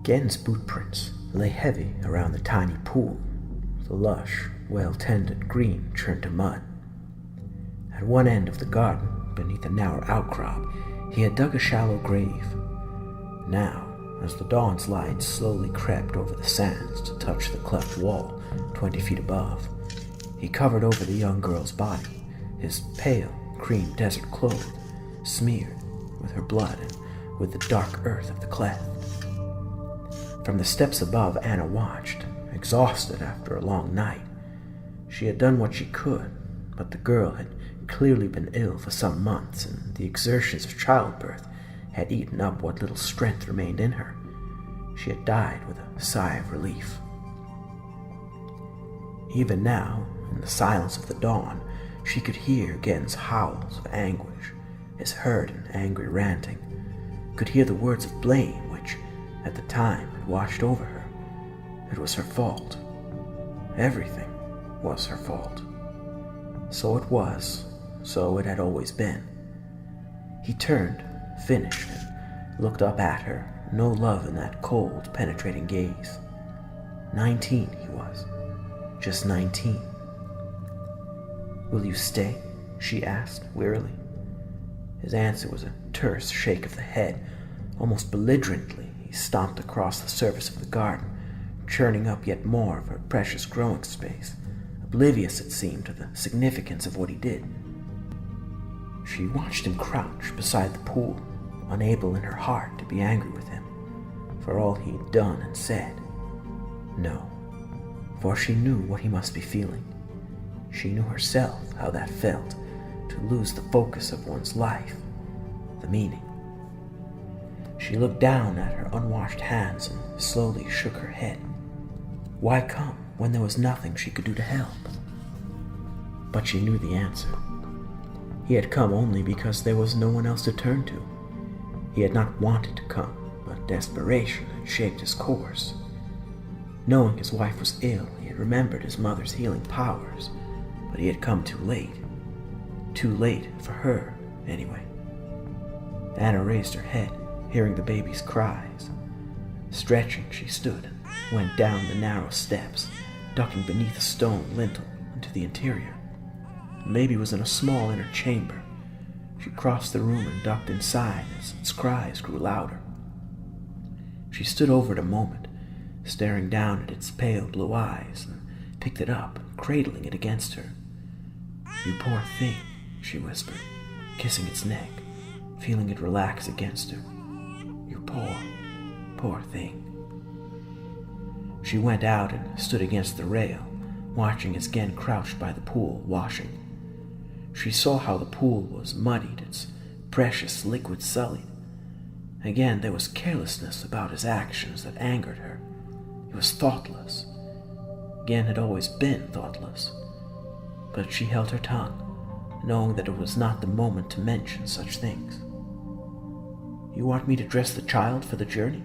Gen's boot prints lay heavy around the tiny pool, the lush, well-tended green turned to mud. At one end of the garden, beneath a narrow outcrop, he had dug a shallow grave. Now, as the dawn's light slowly crept over the sands to touch the cleft wall 20 feet above, he covered over the young girl's body, his pale, cream desert clothes smeared with her blood and with the dark earth of the cleft. From the steps above, Anna watched, exhausted after a long night. She had done what she could, but the girl had clearly been ill for some months, and the exertions of childbirth had eaten up what little strength remained in her. She had died with a sigh of relief. Even now, in the silence of the dawn, she could hear Gen's howls of anguish, his hurt and angry ranting, could hear the words of blame which, at the time, had washed over her. It was her fault. Everything was her fault. So it was, so it had always been. He turned, finished, and looked up at her, no love in that cold, penetrating gaze. 19 he was, just 19. "Will you stay?" she asked, wearily. His answer was a terse shake of the head. Almost belligerently, he stomped across the surface of the garden, churning up yet more of her precious growing space, oblivious, it seemed, to the significance of what he did. She watched him crouch beside the pool, unable in her heart to be angry with him for all he had done and said. No, for she knew what he must be feeling. She knew herself how that felt, to lose the focus of one's life, the meaning. She looked down at her unwashed hands and slowly shook her head. Why come when there was nothing she could do to help? But she knew the answer. He had come only because there was no one else to turn to. He had not wanted to come, but desperation had shaped his course. Knowing his wife was ill, he had remembered his mother's healing powers, but he had come too late. Too late for her, anyway. Anna raised her head, hearing the baby's cries. Stretching, she stood and went down the narrow steps, ducking beneath a stone lintel into the interior. The baby was in a small inner chamber. She crossed the room and ducked inside as its cries grew louder. She stood over it a moment, staring down at its pale blue eyes, and picked it up, cradling it against her. "You poor thing," she whispered, kissing its neck, feeling it relax against her. "You poor, poor thing." She went out and stood against the rail, watching as Gen crouched by the pool, washing. She saw how the pool was muddied, its precious liquid sullied. Again, there was carelessness about his actions that angered her. He was thoughtless. Gen had always been thoughtless. But she held her tongue, knowing that it was not the moment to mention such things. "You want me to dress the child for the journey?"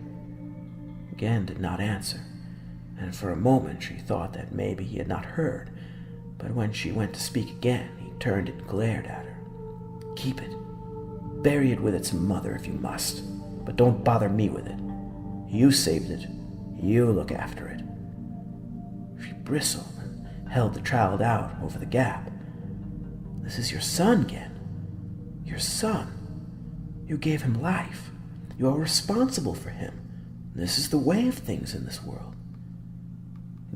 Gen did not answer, and for a moment she thought that maybe he had not heard, but when she went to speak again, he turned and glared at her. "Keep it. Bury it with its mother if you must, but don't bother me with it. You saved it. You look after it." She bristled and held the child out over the gap. "This is your son, Gen. Your son. You gave him life. You are responsible for him. This is the way of things in this world."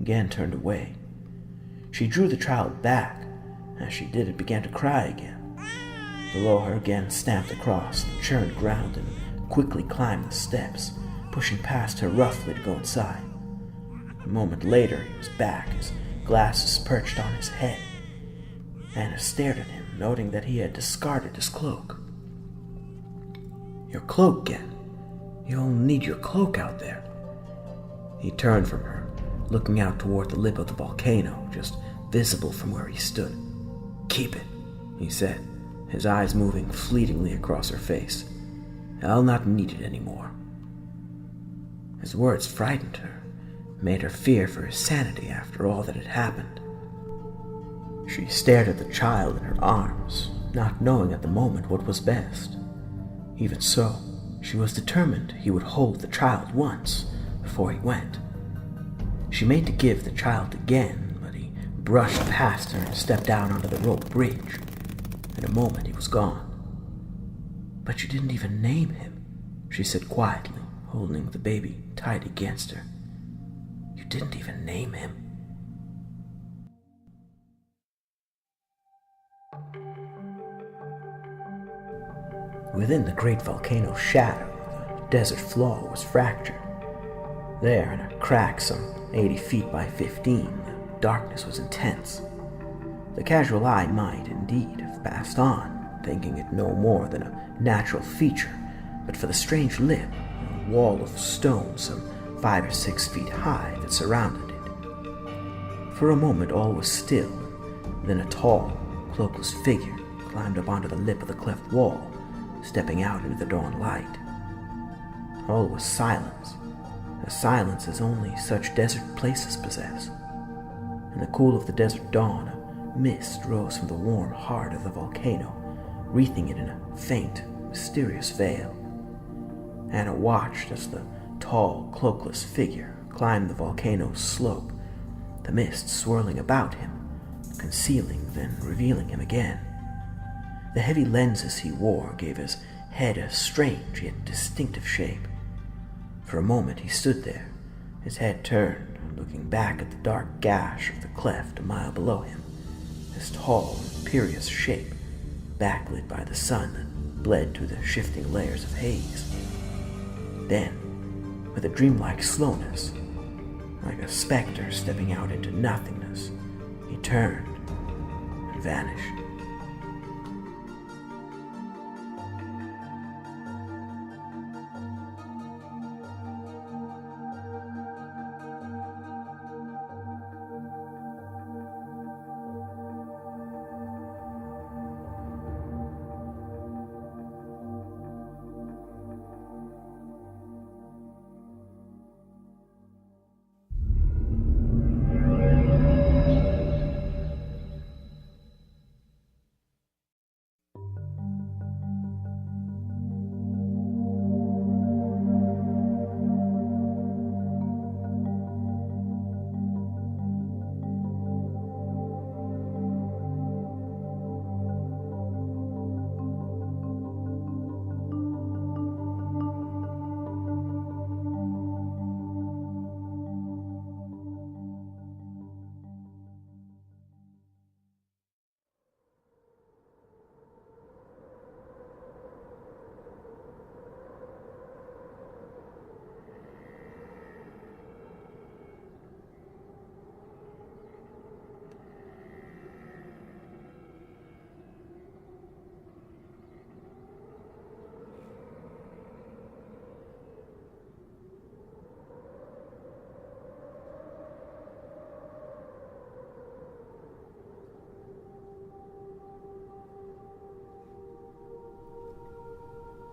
Gen turned away. She drew the child back. As she did, it began to cry again. Below her, Gen stamped across the churned ground and quickly climbed the steps, pushing past her roughly to go inside. A moment later, he was back, his glasses perched on his head. Anna stared at him, noting that he had discarded his cloak. "Your cloak, Gen. You'll need your cloak out there." He turned from her, looking out toward the lip of the volcano, just visible from where he stood. "Keep it," he said, his eyes moving fleetingly across her face. "I'll not need it anymore." His words frightened her, made her fear for his sanity after all that had happened. She stared at the child in her arms, not knowing at the moment what was best. Even so, she was determined he would hold the child once, before he went. She made to give the child again, but he brushed past her and stepped out onto the rope bridge. In a moment, he was gone. "But you didn't even name him," she said quietly, holding the baby tight against her. "You didn't even name him." Within the great volcano's shadow, the desert floor was fractured. There, in a crack some 80 feet by 15, the darkness was intense. The casual eye might, indeed, have passed on, thinking it no more than a natural feature, but for the strange lip, a wall of stone some 5 or 6 feet high that surrounded it. For a moment all was still, then a tall, cloakless figure climbed up onto the lip of the cleft wall, stepping out into the dawn light. All was silence, as silence as only such desert places possess. In the cool of the desert dawn, a mist rose from the warm heart of the volcano, wreathing it in a faint, mysterious veil. Anna watched as the tall, cloakless figure climbed the volcano's slope, the mist swirling about him, concealing, then revealing him again. The heavy lenses he wore gave his head a strange yet distinctive shape. For a moment he stood there, his head turned, looking back at the dark gash of the cleft a mile below him, his tall, imperious shape, backlit by the sun that bled through the shifting layers of haze. Then, with a dreamlike slowness, like a specter stepping out into nothingness, he turned and vanished.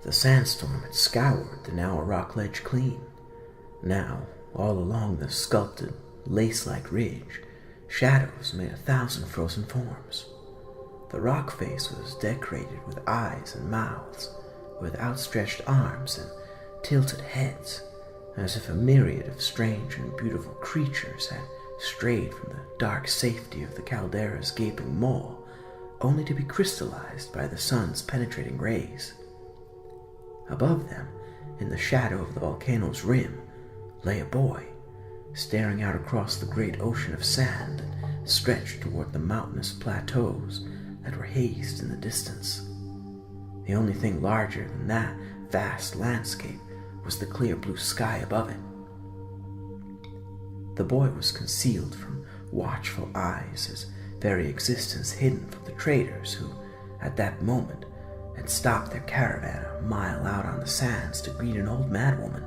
The sandstorm had scoured the now rock ledge clean. Now, all along the sculpted, lace-like ridge, shadows made 1,000 frozen forms. The rock face was decorated with eyes and mouths, with outstretched arms and tilted heads, as if a myriad of strange and beautiful creatures had strayed from the dark safety of the caldera's gaping maw, only to be crystallized by the sun's penetrating rays. Above them, in the shadow of the volcano's rim, lay a boy, staring out across the great ocean of sand that stretched toward the mountainous plateaus that were hazed in the distance. The only thing larger than that vast landscape was the clear blue sky above it. The boy was concealed from watchful eyes, his very existence hidden from the traders who, at that moment, had stopped their caravan a mile out on the sands to greet an old madwoman.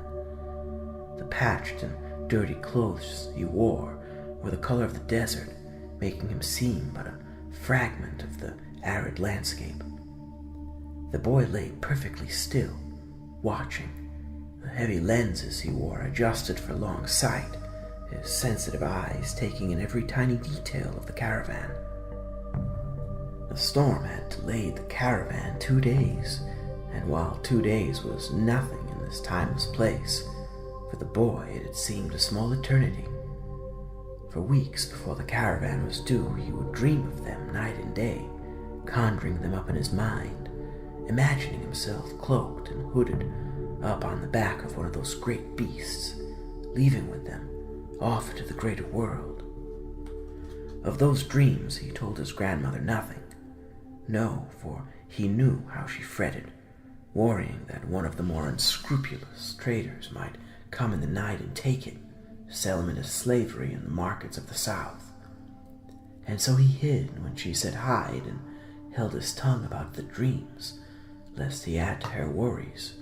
The patched and dirty clothes he wore were the color of the desert, making him seem but a fragment of the arid landscape. The boy lay perfectly still, watching, the heavy lenses he wore adjusted for long sight, his sensitive eyes taking in every tiny detail of the caravan. The storm had delayed the caravan 2 days, and while 2 days was nothing in this timeless place, For the boy, it had seemed a small eternity. For weeks before the caravan was due, he would dream of them night and day, conjuring them up in his mind, imagining himself cloaked and hooded up on the back of one of those great beasts, leaving with them off into the greater world. Of those dreams he told his grandmother nothing. No, for he knew how she fretted, worrying that one of the more unscrupulous traders might come in the night and take him, sell him into slavery in the markets of the South. And so he hid when she said hide and held his tongue about the dreams, lest he add to her worries.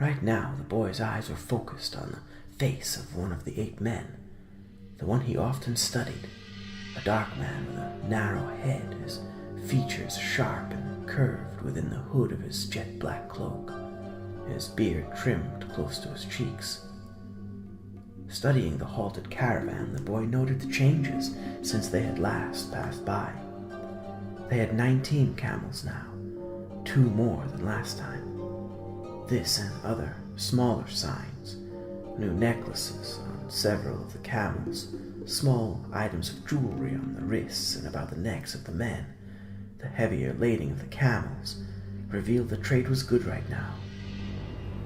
Right now, the boy's eyes were focused on the face of one of the 8 men, the one he often studied, a dark man with a narrow head, his features sharp and curved within the hood of his jet-black cloak, his beard trimmed close to his cheeks. Studying the halted caravan, the boy noted the changes since they had last passed by. They had 19 camels now, 2 more than last time. This and other smaller signs, new necklaces on several of the camels, small items of jewelry on the wrists and about the necks of the men, the heavier lading of the camels, revealed the trade was good right now.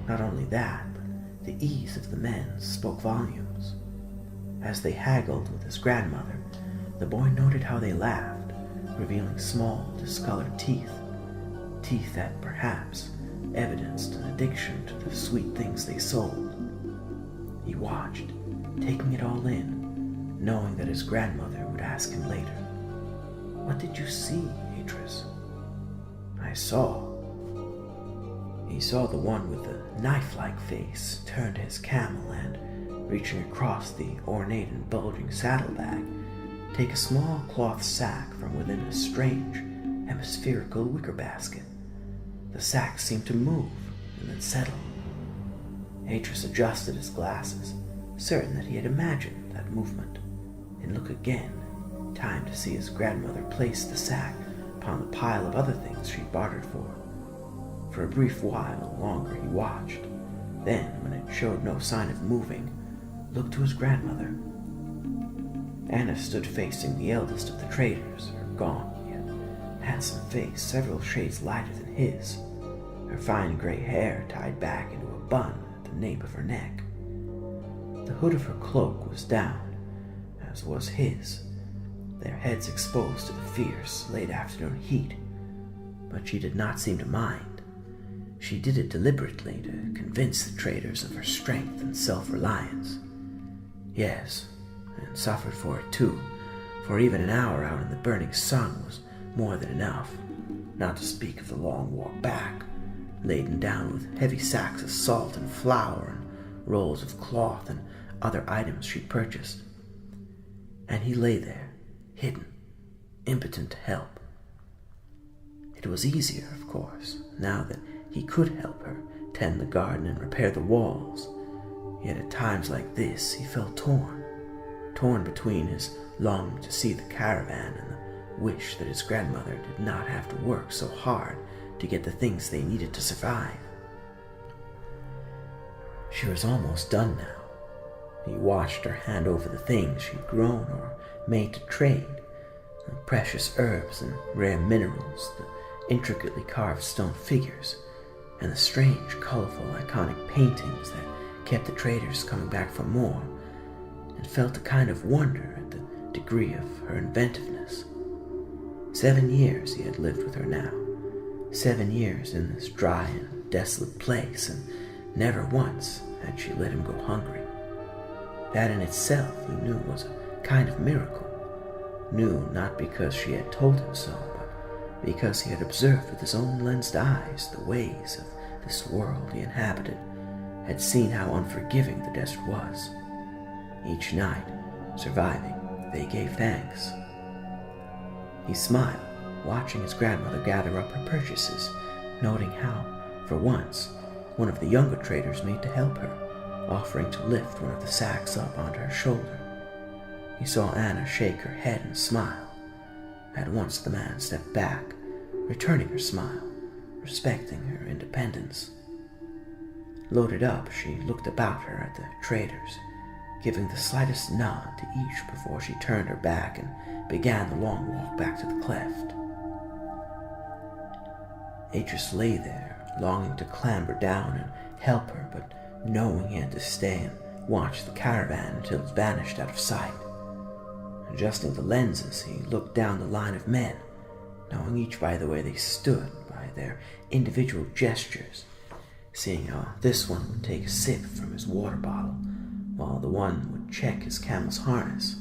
Not only that, but the ease of the men spoke volumes. As they haggled with his grandmother, the boy noted how they laughed, revealing small, discolored teeth that perhaps evidenced an addiction to the sweet things they sold. He watched, taking it all in, knowing that his grandmother would ask him later, "What did you see, Atrus?" "I saw." He saw the one with the knife-like face turn to his camel and, reaching across the ornate and bulging saddlebag, take a small cloth sack from within a strange, hemispherical wicker basket. The sack seemed to move and then settle. Atrus adjusted his glasses, certain that he had imagined that movement, and looked again, time to see his grandmother place the sack upon the pile of other things she bartered for. For a brief while longer he watched, then, when it showed no sign of moving, looked to his grandmother. Anna stood facing the eldest of the traders, her gaunt yet handsome face several shades lighter than his, her fine gray hair tied back into a bun at the nape of her neck. The hood of her cloak was down, as was his, their heads exposed to the fierce, late afternoon heat, but she did not seem to mind. She did it deliberately to convince the traders of her strength and self-reliance. Yes, and suffered for it too, for even an hour out in the burning sun was more than enough, not to speak of the long walk back, laden down with heavy sacks of salt and flour and rolls of cloth and other items she'd purchased. And he lay there, hidden, impotent to help. It was easier, of course, now that he could help her tend the garden and repair the walls. Yet at times like this he felt torn between his longing to see the caravan and the wish that his grandmother did not have to work so hard to get the things they needed to survive. She was almost done now. He watched her hand over the things she'd grown or made to trade, the precious herbs and rare minerals, the intricately carved stone figures, and the strange, colorful, iconic paintings that kept the traders coming back for more, and felt a kind of wonder at the degree of her inventiveness. 7 years he had lived with her now, 7 years in this dry and desolate place, and never once had she let him go hungry. That in itself he knew was a kind of miracle, knew not because she had told him so, but because he had observed with his own lensed eyes the ways of this world he inhabited, had seen how unforgiving the desert was. Each night, surviving, they gave thanks. He smiled, watching his grandmother gather up her purchases, noting how, for once, one of the younger traders made to help her, offering to lift one of the sacks up onto her shoulder. He saw Anna shake her head and smile. At once the man stepped back, returning her smile, respecting her independence. Loaded up, she looked about her at the traders, giving the slightest nod to each before she turned her back and began the long walk back to the cleft. Atrus lay there, longing to clamber down and help her, but knowing he had to stay and watch the caravan until it vanished out of sight. Adjusting the lenses, he looked down the line of men, knowing each by the way they stood, by their individual gestures, seeing how this one would take a sip from his water bottle, while the one would check his camel's harness.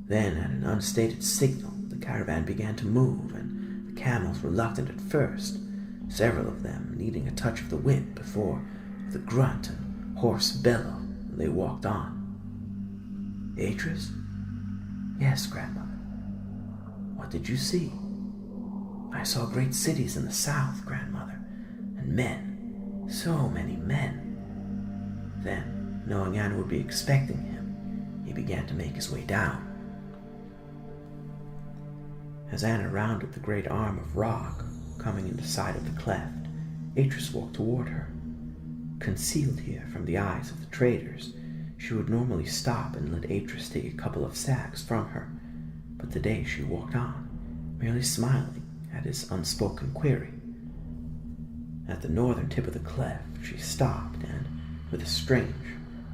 Then, at an unstated signal, the caravan began to move, and the camels, reluctant at first, several of them needing a touch of the whip before, with a grunt and hoarse bellow, they walked on. Atrus? Yes, grandmother. What did you see? I saw great cities in the south, grandmother, and men, so many men. Then, knowing Anna would be expecting him, he began to make his way down. As Anna rounded the great arm of rock, coming into sight of the cleft, Atrus walked toward her. Concealed here from the eyes of the traders, she would normally stop and let Atrus take a couple of sacks from her, but today she walked on, merely smiling at his unspoken query. At the northern tip of the cleft, she stopped and, with a strange,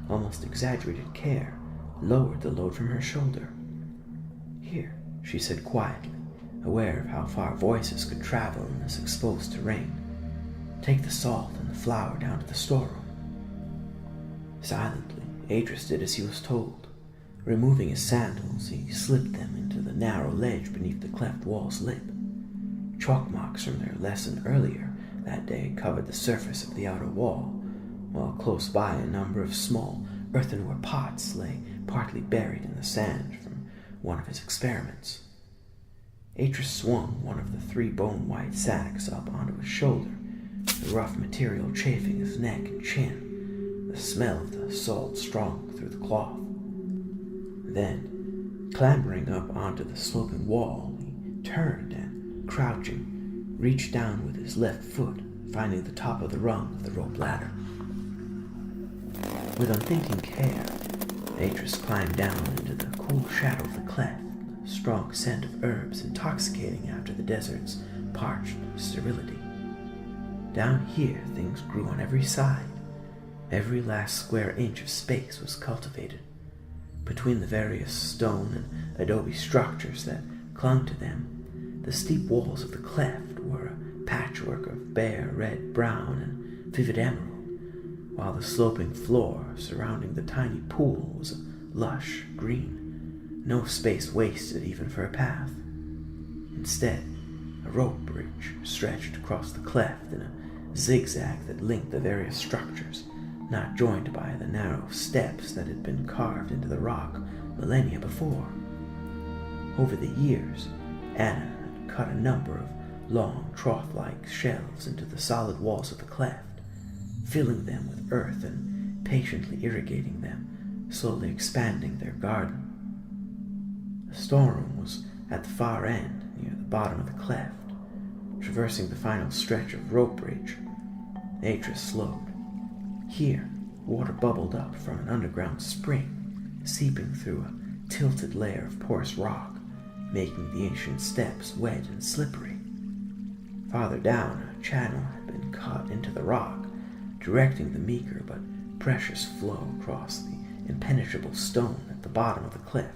almost exaggerated care, lowered the load from her shoulder. Here, she said quietly, aware of how far voices could travel in this exposed terrain. Take the salt and the flour down to the storeroom. Silently, Atrus did as he was told. Removing his sandals, he slipped them into the narrow ledge beneath the cleft wall's lip. Chalk marks from their lesson earlier that day covered the surface of the outer wall, while close by a number of small earthenware pots lay partly buried in the sand from one of his experiments. Atrus swung one of the 3 bone-white sacks up onto his shoulder, the rough material chafing his neck and chin, the smell of the salt strong through the cloth. Then, clambering up onto the sloping wall, he turned and, crouching, reached down with his left foot, finding the top of the rung of the rope ladder. With unthinking care, Atrus climbed down into the cool shadow of the cleft, the strong scent of herbs intoxicating after the desert's parched sterility. Down here, things grew on every side. Every last square inch of space was cultivated. Between the various stone and adobe structures that clung to them, the steep walls of the cleft were a patchwork of bare red, brown, and vivid emerald, while the sloping floor surrounding the tiny pool was a lush green, no space wasted even for a path. Instead, a rope bridge stretched across the cleft in a zigzag that linked the various structures, not joined by the narrow steps that had been carved into the rock millennia before. Over the years, Anna had cut a number of long, trough-like shelves into the solid walls of the cleft, filling them with earth and patiently irrigating them, slowly expanding their garden. The storeroom was at the far end, near the bottom of the cleft. Traversing the final stretch of rope bridge, Atrus slowed. Here, water bubbled up from an underground spring, seeping through a tilted layer of porous rock, making the ancient steps wet and slippery. Farther down, a channel had been cut into the rock, directing the meager but precious flow across the impenetrable stone at the bottom of the cleft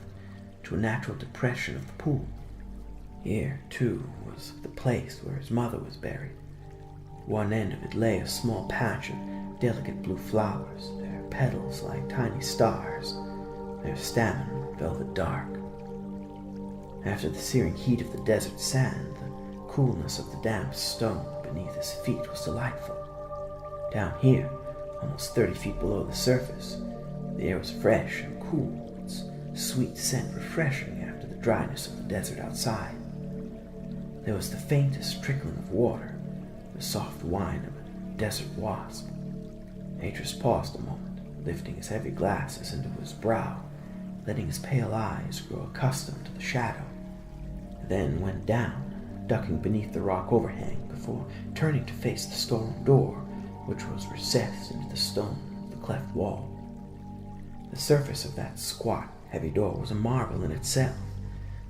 to a natural depression of the pool. Here, too, was the place where his mother was buried. One end of it lay a small patch of delicate blue flowers, their petals like tiny stars, their stamen velvet dark. After the searing heat of the desert sand, the coolness of the damp stone beneath his feet was delightful. Down here, almost 30 feet below the surface, the air was fresh and cool, its sweet scent refreshing after the dryness of the desert outside. There was the faintest trickling of water, the soft whine of a desert wasp. Atrus paused a moment, lifting his heavy glasses into his brow, letting his pale eyes grow accustomed to the shadow, then went down, ducking beneath the rock overhang before turning to face the storeroom door, which was recessed into the stone of the cleft wall. The surface of that squat, heavy door was a marvel in itself,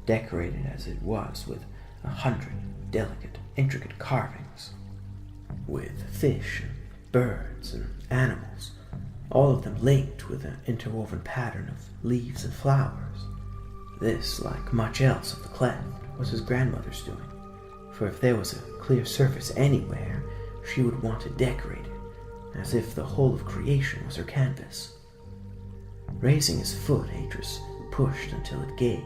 decorated as it was with 100 delicate, intricate carvings, with fish and birds and animals, all of them linked with an interwoven pattern of leaves and flowers. This, like much else of the cleft, was his grandmother's doing, for if there was a clear surface anywhere, she would want to decorate it, as if the whole of creation was her canvas. Raising his foot, Atrus pushed until it gave,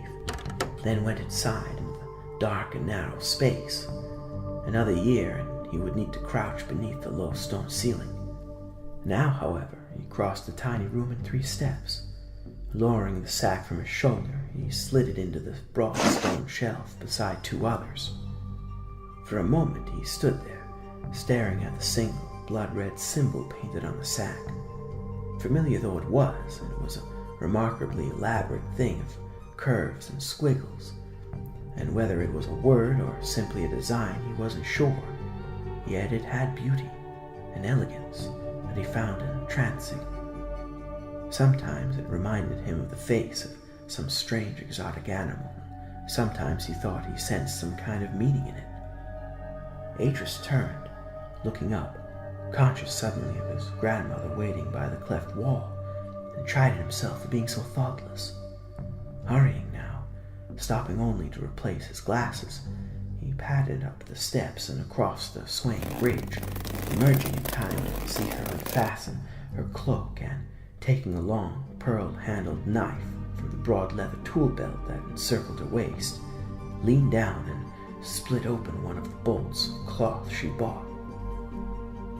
then went inside into the dark and narrow space. Another year, and he would need to crouch beneath the low stone ceiling. Now, however, he crossed the tiny room in 3 steps. Lowering the sack from his shoulder, he slid it into the broad stone shelf beside 2 others. For a moment he stood there, staring at the single blood-red symbol painted on the sack. Familiar though it was a remarkably elaborate thing of curves and squiggles, and whether it was a word or simply a design he wasn't sure, yet it had beauty and elegance that he found entrancing. Sometimes it reminded him of the face of some strange exotic animal, and sometimes he thought he sensed some kind of meaning in it. Atrus turned, looking up, conscious suddenly of his grandmother waiting by the cleft wall, and chided himself for being so thoughtless. Hurrying now, stopping only to replace his glasses, he padded up the steps and across the swaying bridge, emerging in time to see her unfasten her cloak and, taking a long, pearl-handled knife from the broad leather tool belt that encircled her waist, lean down and split open one of the bolts of cloth she bought.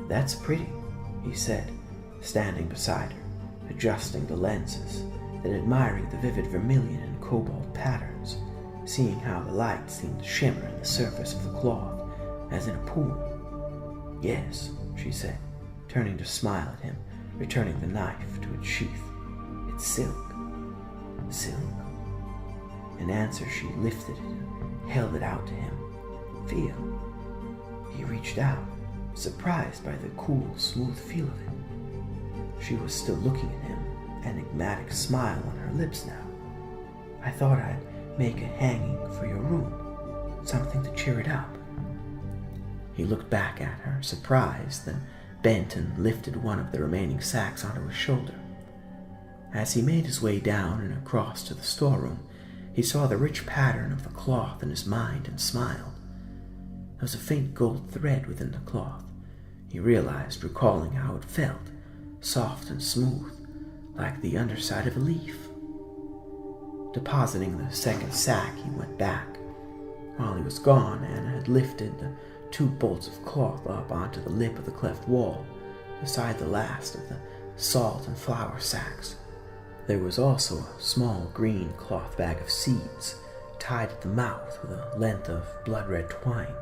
"That's pretty," he said, standing beside her, adjusting the lenses, then admiring the vivid vermilion and cobalt patterns, seeing how the light seemed to shimmer in the surface of the cloth, as in a pool. "Yes," she said, turning to smile at him, returning the knife to its sheath. "It's silk." "Silk?" In answer, she lifted it and held it out to him. "Feel." He reached out, surprised by the cool, smooth feel of it. She was still looking at him, an enigmatic smile on her lips now. "I thought I'd make a hanging for your room, something to cheer it up." He looked back at her, surprised, then bent and lifted one of the remaining sacks onto his shoulder. As he made his way down and across to the storeroom, he saw the rich pattern of the cloth in his mind and smiled. There was a faint gold thread within the cloth. He realized, recalling how it felt, soft and smooth, like the underside of a leaf. Depositing the second sack, he went back. While he was gone, Anna had lifted the 2 bolts of cloth up onto the lip of the cleft wall, beside the last of the salt and flour sacks. There was also a small green cloth bag of seeds, tied at the mouth with a length of blood-red twine.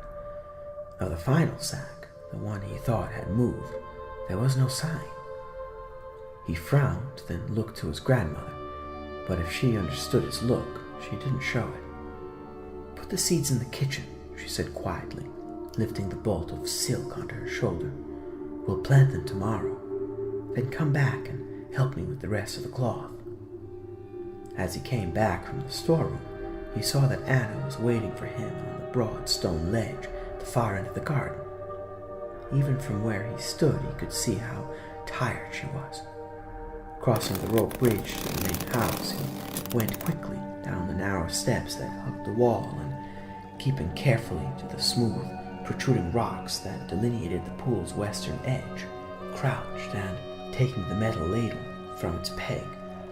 Of the final sack, the one he thought had moved, there was no sign. He frowned, then looked to his grandmother, but if she understood his look, she didn't show it. "Put the seeds in the kitchen," she said quietly, lifting the bolt of silk onto her shoulder. "We'll plant them tomorrow. Then come back and help me with the rest of the cloth." As he came back from the storeroom, he saw that Anna was waiting for him on the broad stone ledge at the far end of the garden. Even from where he stood, he could see how tired she was. Crossing the rope bridge to the main house, he went quickly down the narrow steps that hugged the wall and, keeping carefully to the smooth, protruding rocks that delineated the pool's western edge, crouched and, taking the metal ladle from its peg,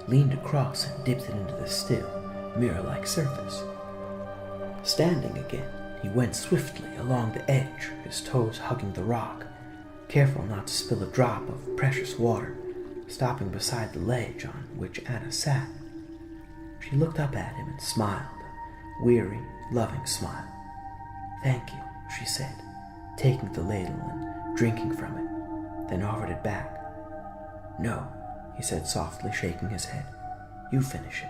leaned across and dipped it into the still, mirror-like surface. Standing again, he went swiftly along the edge, his toes hugging the rock, careful not to spill a drop of precious water, stopping beside the ledge on which Anna sat. She looked up at him and smiled, a weary, loving smile. "Thank you," she said, taking the ladle and drinking from it, then offered it back. "No," he said softly, shaking his head. "You finish it."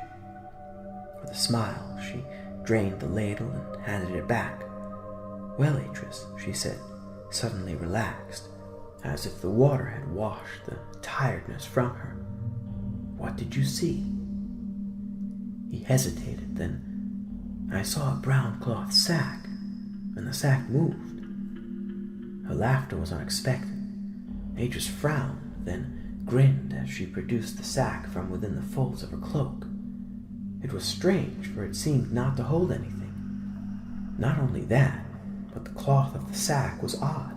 With a smile, she drained the ladle and handed it back. "Well, Atrus," she said, suddenly relaxed, as if the water had washed the tiredness from her. "What did you see?" He hesitated, then, "I saw a brown cloth sack, and the sack moved." Her laughter was unexpected. Atrus frowned, then grinned as she produced the sack from within the folds of her cloak. It was strange, for it seemed not to hold anything. Not only that, but the cloth of the sack was odd,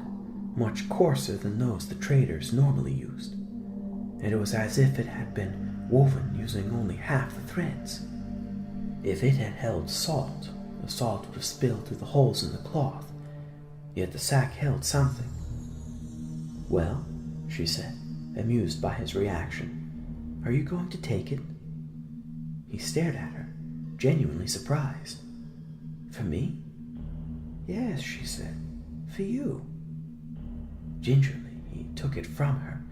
much coarser than those the traders normally used. And it was as if it had been woven using only half the threads. If it had held salt, the salt would have spilled through the holes in the cloth, yet the sack held something. "Well," she said, amused by his reaction, "are you going to take it?" He stared at her, genuinely surprised. "For me?" "Yes," she said, "for you." Gingerly, he took it from her,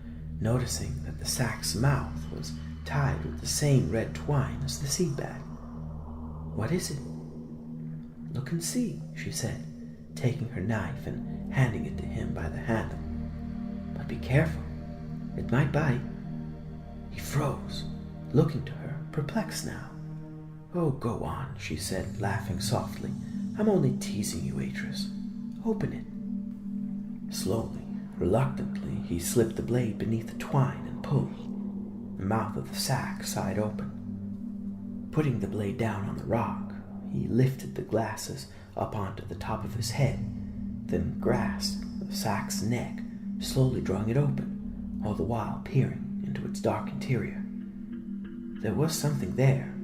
noticing that the sack's mouth was tied with the same red twine as the seed bag. "What is it?" "Look and see," she said, taking her knife and handing it to him by the handle. "But be careful. It might bite." He froze, looking to her, perplexed now. "Oh, go on," she said, laughing softly. "I'm only teasing you, Atrus. Open it." Slowly, reluctantly, he slipped the blade beneath the twine and pulled. The mouth of the sack sighed open. Putting the blade down on the rock, he lifted the glasses up onto the top of his head, then grasped the sack's neck, slowly drawing it open, all the while peering into its dark interior. There was something there,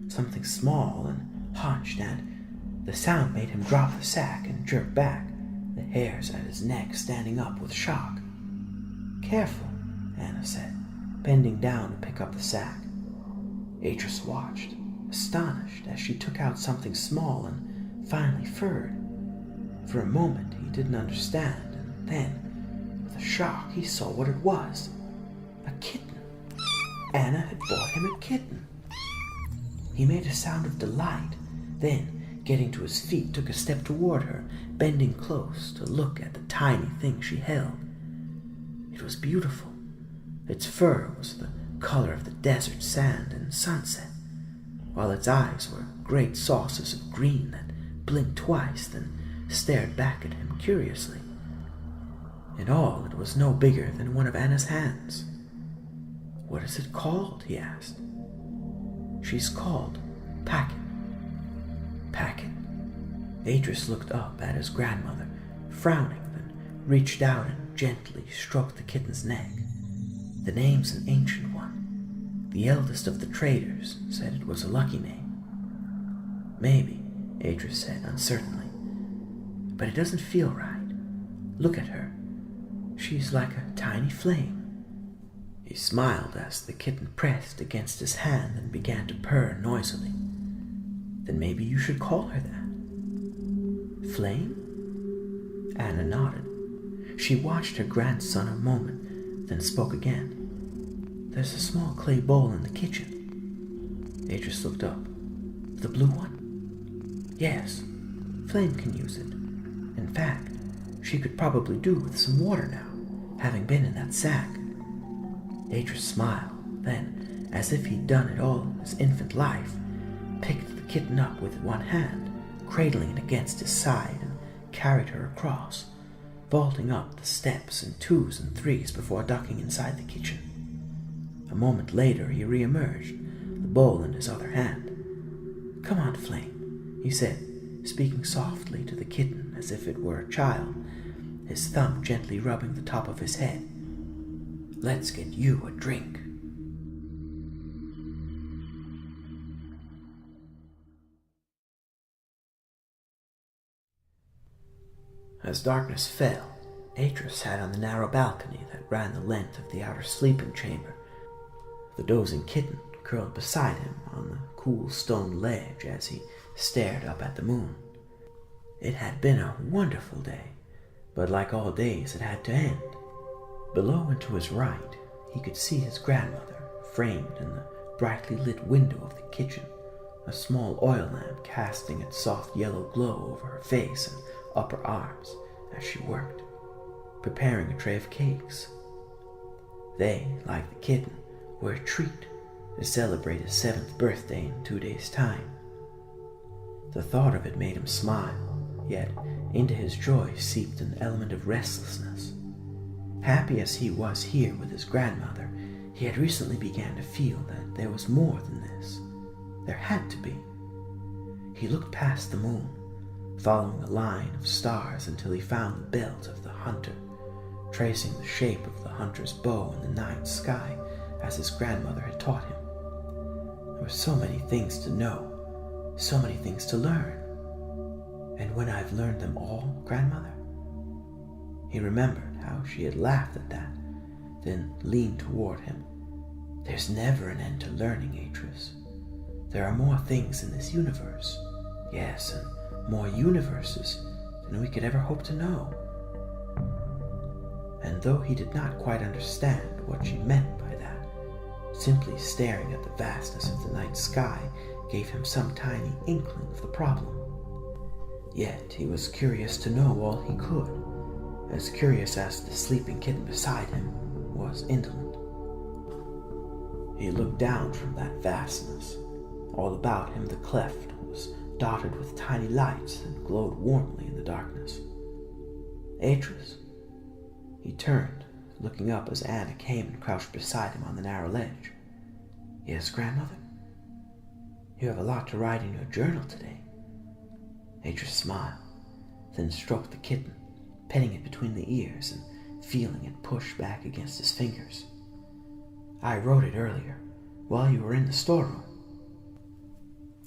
something small and hunched, and the sound made him drop the sack and jerk back, the hairs at his neck standing up with shock. "Careful," Anna said, bending down to pick up the sack. Atrus watched, astonished, as she took out something small and finely furred. For a moment he didn't understand, and then, with a shock, he saw what it was. A kitten. Anna had bought him a kitten. He made a sound of delight, then, getting to his feet, took a step toward her, bending close to look at the tiny thing she held. It was beautiful. Its fur was the color of the desert sand and sunset, while its eyes were great saucers of green that blinked twice, then stared back at him curiously. In all, it was no bigger than one of Anna's hands. "What is it called?" he asked. "She's called Packet." Packet. Atrus looked up at his grandmother, frowning, then reached out and gently stroked the kitten's neck. "The name's an ancient one. The eldest of the traders said it was a lucky name." "Maybe," Atrus said uncertainly, "but it doesn't feel right. Look at her. She's like a tiny flame." He smiled as the kitten pressed against his hand and began to purr noisily. "Then maybe you should call her that." "Flame?" Anna nodded. She watched her grandson a moment, then spoke again. "There's a small clay bowl in the kitchen." Atrus looked up. "The blue one?" "Yes. Flame can use it. In fact, she could probably do with some water now, having been in that sack." Atrus smiled, then, as if he'd done it all his infant life, picked the kitten up with one hand, cradling it against his side, and carried her across, vaulting up the steps in twos and threes before ducking inside the kitchen. A moment later he re-emerged, the bowl in his other hand. "Come on, Flame," he said, speaking softly to the kitten as if it were a child, his thumb gently rubbing the top of his head. "Let's get you a drink." As darkness fell, Atrus sat on the narrow balcony that ran the length of the outer sleeping chamber. The dozing kitten curled beside him on the cool stone ledge as he stared up at the moon. It had been a wonderful day, but like all days it had to end. Below and to his right, he could see his grandmother framed in the brightly lit window of the kitchen, a small oil lamp casting its soft yellow glow over her face and upper arms as she worked. preparing a tray of cakes. They, like the kitten, were a treat to celebrate his 7th birthday in 2 days' time. The thought of it made him smile, yet into his joy seeped an element of restlessness. Happy as he was here with his grandmother, he had recently begun to feel that there was more than this. There had to be. He looked past the moon, following a line of stars until he found the belt of the hunter, tracing the shape of the hunter's bow in the night sky as his grandmother had taught him. There were so many things to know, so many things to learn. And when I've learned them all, grandmother? He remembered how she had laughed at that, then leaned toward him. There's never an end to learning, Atrus. There are more things in this universe. Yes, and more universes than we could ever hope to know. And though he did not quite understand what she meant by that, simply staring at the vastness of the night sky gave him some tiny inkling of the problem. Yet he was curious to know all he could, as curious as the sleeping kitten beside him was indolent. He looked down from that vastness. All about him the cleft was dotted with tiny lights that glowed warmly in the darkness. Atrus? He turned, looking up as Anna came and crouched beside him on the narrow ledge. Yes, grandmother? You have a lot to write in your journal today. Atrus smiled, then stroked the kitten, petting it between the ears and feeling it push back against his fingers. I wrote it earlier, while you were in the storeroom.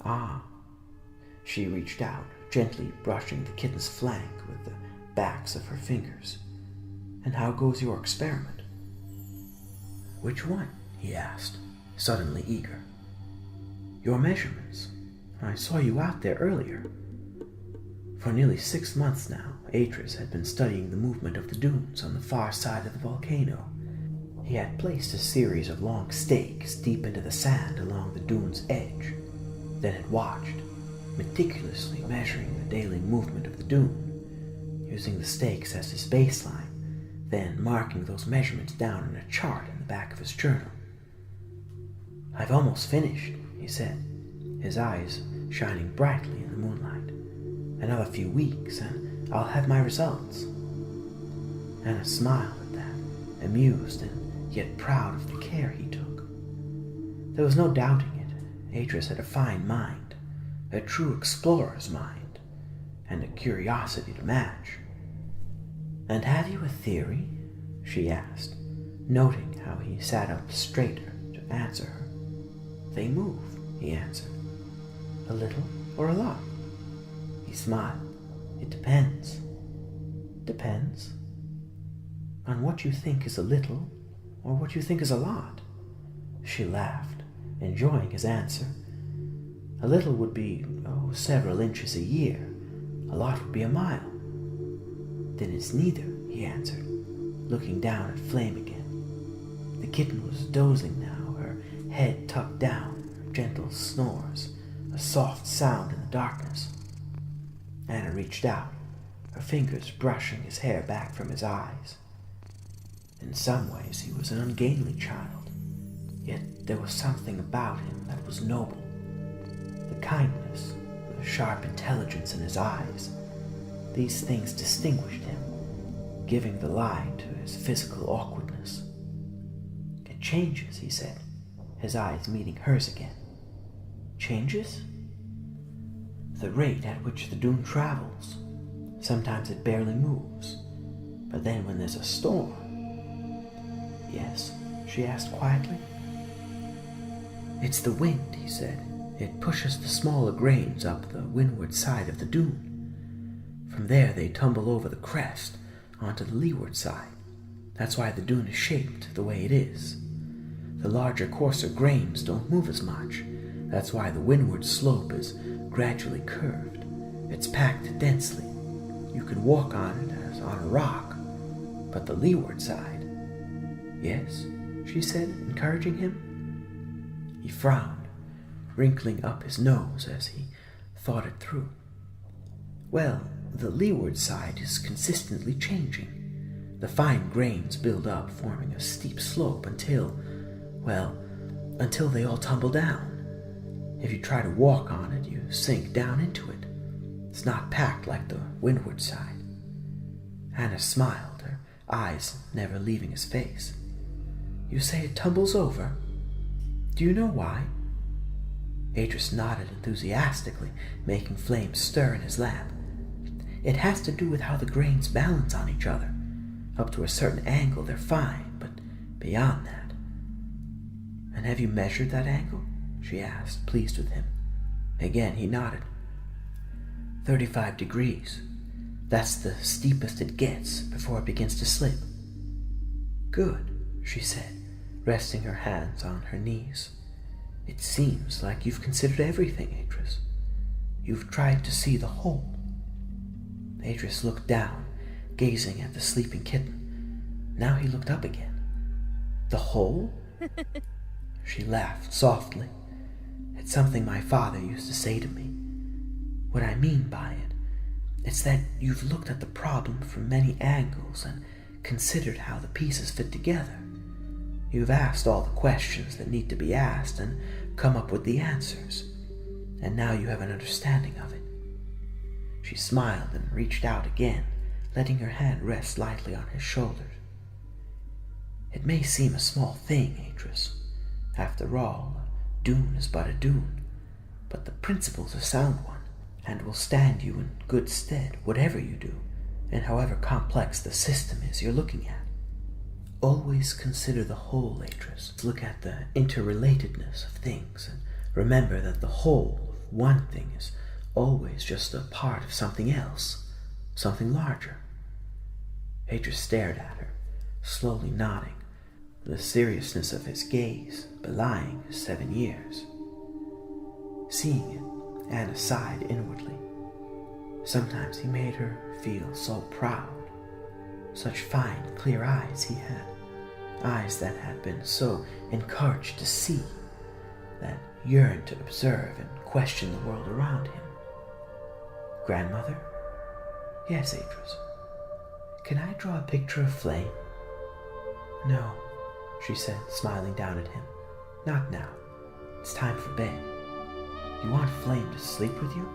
Ah. She reached out, gently brushing the kitten's flank with the backs of her fingers. And how goes your experiment? Which one? He asked, suddenly eager. Your measurements. I saw you out there earlier. For nearly 6 months now, Atrus had been studying the movement of the dunes on the far side of the volcano. He had placed a series of long stakes deep into the sand along the dune's edge, then had watched, meticulously measuring the daily movement of the dune, using the stakes as his baseline, then marking those measurements down in a chart in the back of his journal. I've almost finished, he said, his eyes shining brightly in the moonlight. Another few weeks, and I'll have my results. Anna smiled at that, amused and yet proud of the care he took. There was no doubting it. Atrus had a fine mind, a true explorer's mind, and a curiosity to match. And have you a theory? She asked, noting how he sat up straighter to answer her. They move, he answered. A little or a lot? He smiled. It depends. Depends? On what you think is a little, or what you think is a lot? She laughed, enjoying his answer. A little would be, several inches a year. A lot would be a mile. Then it's neither, he answered, looking down at Flame again. The kitten was dozing now, her head tucked down, her gentle snores, a soft sound in the darkness. Anna reached out, her fingers brushing his hair back from his eyes. In some ways he was an ungainly child, yet there was something about him that was noble. The kindness, the sharp intelligence in his eyes, these things distinguished him, giving the lie to his physical awkwardness. It changes, he said, his eyes meeting hers again. Changes? The rate at which the dune travels. Sometimes it barely moves, but then when there's a storm... Yes, she asked quietly. It's the wind, he said. It pushes the smaller grains up the windward side of the dune. From there they tumble over the crest onto the leeward side. That's why the dune is shaped the way it is. The larger, coarser grains don't move as much. That's why the windward slope is gradually curved. It's packed densely. You can walk on it as on a rock. But the leeward side... Yes, she said, encouraging him. He frowned, wrinkling up his nose as he thought it through. Well, the leeward side is consistently changing. The fine grains build up, forming a steep slope until they all tumble down. If you try to walk on it, you sink down into it. It's not packed like the windward side. Anna smiled, her eyes never leaving his face. You say it tumbles over? Do you know why? Atrus nodded enthusiastically, making flames stir in his lamp. It has to do with how the grains balance on each other. Up to a certain angle, they're fine, but beyond that. And have you measured that angle? She asked, pleased with him. Again, he nodded. 35 degrees. That's the steepest it gets before it begins to slip. Good, she said, resting her hands on her knees. It seems like you've considered everything, Atrus. You've tried to see the whole. Atrus looked down, gazing at the sleeping kitten. Now he looked up again. The whole? She laughed softly. It's something my father used to say to me. What I mean by it, it's that you've looked at the problem from many angles and considered how the pieces fit together. You've asked all the questions that need to be asked and come up with the answers. And now you have an understanding of it. She smiled and reached out again, letting her hand rest lightly on his shoulders. It may seem a small thing, Atrus. After all, a dune is but a dune, but the principle's a sound one, and will stand you in good stead whatever you do, and however complex the system is you're looking at. Always consider the whole, Atrus. Look at the interrelatedness of things, and remember that the whole of one thing is always just a part of something else, something larger. Atrus stared at her, slowly nodding, the seriousness of his gaze belying his 7 years. Seeing it, Anna sighed inwardly. Sometimes he made her feel so proud. Such fine, clear eyes he had, eyes that had been so encouraged to see, that yearned to observe and question the world around him. Grandmother? Yes, Atrus. Can I draw a picture of flame? No, she said, smiling down at him. Not now. It's time for bed. You want Flame to sleep with you?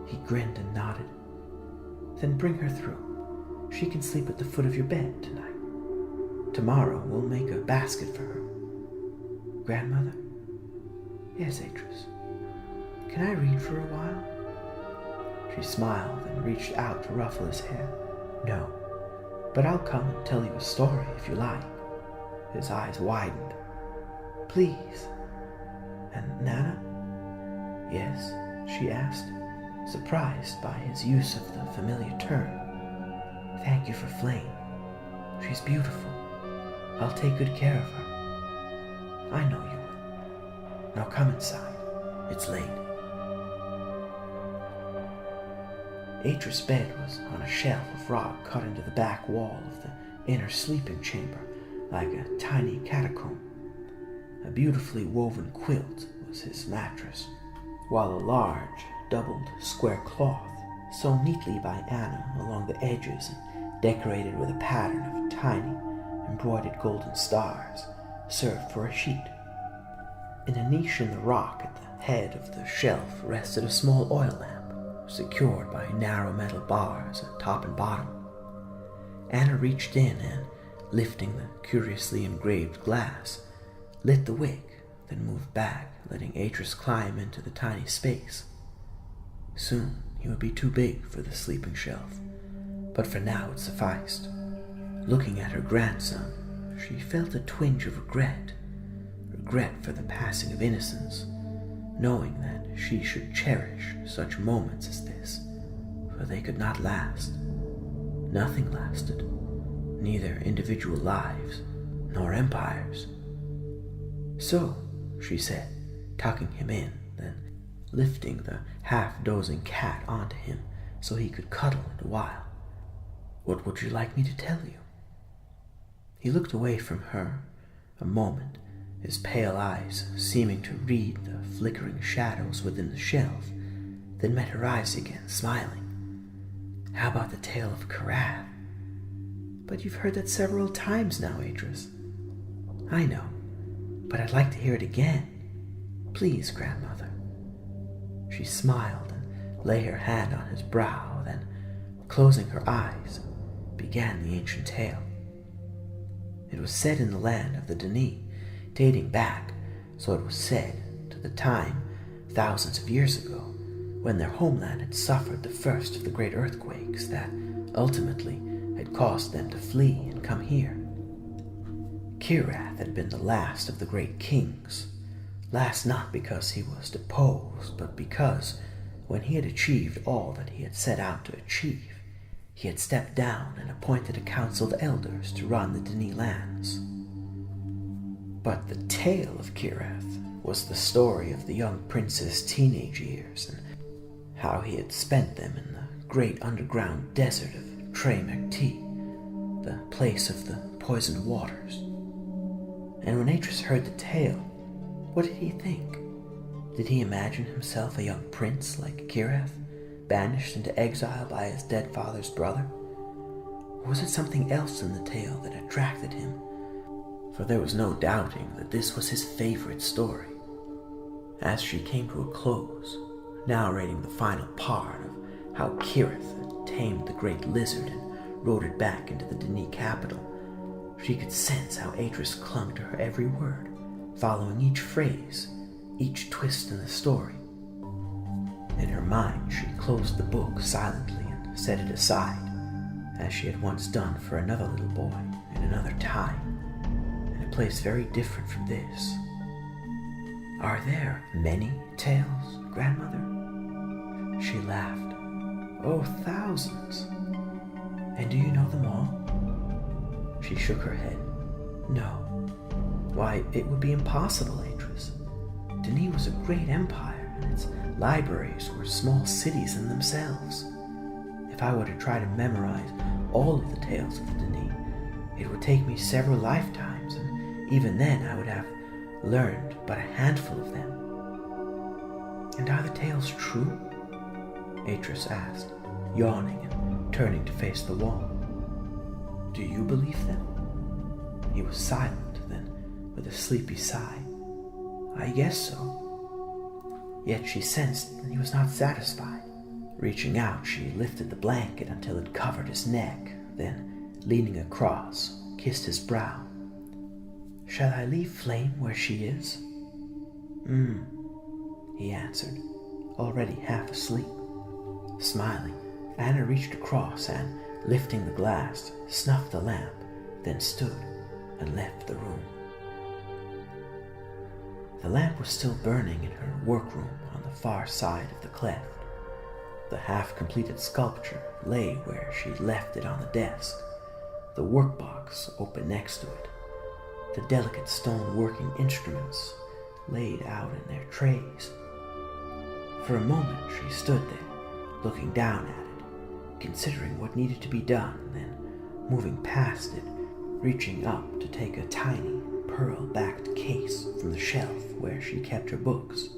He grinned and nodded. Then bring her through. She can sleep at the foot of your bed tonight. Tomorrow we'll make a basket for her. Grandmother? Yes, Atrus. Can I read for a while? She smiled and reached out to ruffle his hair. No, but I'll come and tell you a story if you like. His eyes widened. Please. And Nana? Yes, she asked, surprised by his use of the familiar term. Thank you for Flame. She's beautiful. I'll take good care of her. I know you will. Now come inside. It's late. Atrus' bed was on a shelf of rock cut into the back wall of the inner sleeping chamber, like a tiny catacomb. A beautifully woven quilt was his mattress, while a large, doubled square cloth, sewn neatly by Anna along the edges and decorated with a pattern of tiny, embroidered golden stars, served for a sheet. In a niche in the rock at the head of the shelf rested a small oil lamp, secured by narrow metal bars at top and bottom. Anna reached in and, lifting the curiously engraved glass, lit the wick, then moved back, letting Atrus climb into the tiny space. Soon he would be too big for the sleeping shelf, but for now it sufficed. Looking at her grandson, she felt a twinge of regret for the passing of innocence, knowing that she should cherish such moments as this, for they could not last. Nothing lasted, neither individual lives nor empires. So, she said, tucking him in, then lifting the half-dozing cat onto him so he could cuddle it a while. What would you like me to tell you? He looked away from her a moment, his pale eyes seeming to read the flickering shadows within the shelf, then met her eyes again, smiling. How about the tale of Karat? But you've heard that several times now, Atrus. I know, but I'd like to hear it again. Please, grandmother. She smiled and lay her hand on his brow, then, closing her eyes, began the ancient tale. It was set in the land of the Denis, dating back, so it was said, to the time, thousands of years ago, when their homeland had suffered the first of the great earthquakes that, ultimately, had caused them to flee and come here. Kirath had been the last of the great kings, last not because he was deposed, but because, when he had achieved all that he had set out to achieve, he had stepped down and appointed a council of elders to run the Denis lands. But the tale of Kirath was the story of the young prince's teenage years and how he had spent them in the great underground desert of Tre-Merti, the place of the poisoned waters. And when Atrus heard the tale, what did he think? Did he imagine himself a young prince like Kirath, banished into exile by his dead father's brother? Or was it something else in the tale that attracted him? For there was no doubting that this was his favorite story. As she came to a close, narrating the final part of how Kirath had tamed the great lizard and rode it back into the Denis capital, she could sense how Atrus clung to her every word, following each phrase, each twist in the story. In her mind, she closed the book silently and set it aside, as she had once done for another little boy in another time, in a place very different from this. Are there many tales, grandmother? She laughed. Oh, thousands. And do you know them all? She shook her head. No. Why, it would be impossible, Atrus. Denis was a great empire, and its libraries were small cities in themselves. If I were to try to memorize all of the tales of the Denis, it would take me several lifetimes, and even then I would have learned but a handful of them. And are the tales true? Atrus asked, yawning and turning to face the wall. Do you believe them? He was silent, then, with a sleepy sigh. I guess so. Yet she sensed that he was not satisfied. Reaching out, she lifted the blanket until it covered his neck, then, leaning across, kissed his brow. Shall I leave Flame where she is? He answered, already half asleep. Smiling, Anna reached across and, lifting the glass, snuffed the lamp, then stood and left the room. The lamp was still burning in her workroom on the far side of the cleft. The half-completed sculpture lay where she'd left it on the desk, the workbox open next to it, the delicate stone working instruments laid out in their trays. For a moment she stood there, looking down at it, considering what needed to be done, then moving past it, reaching up to take a tiny, pearl-backed case from the shelf where she kept her books.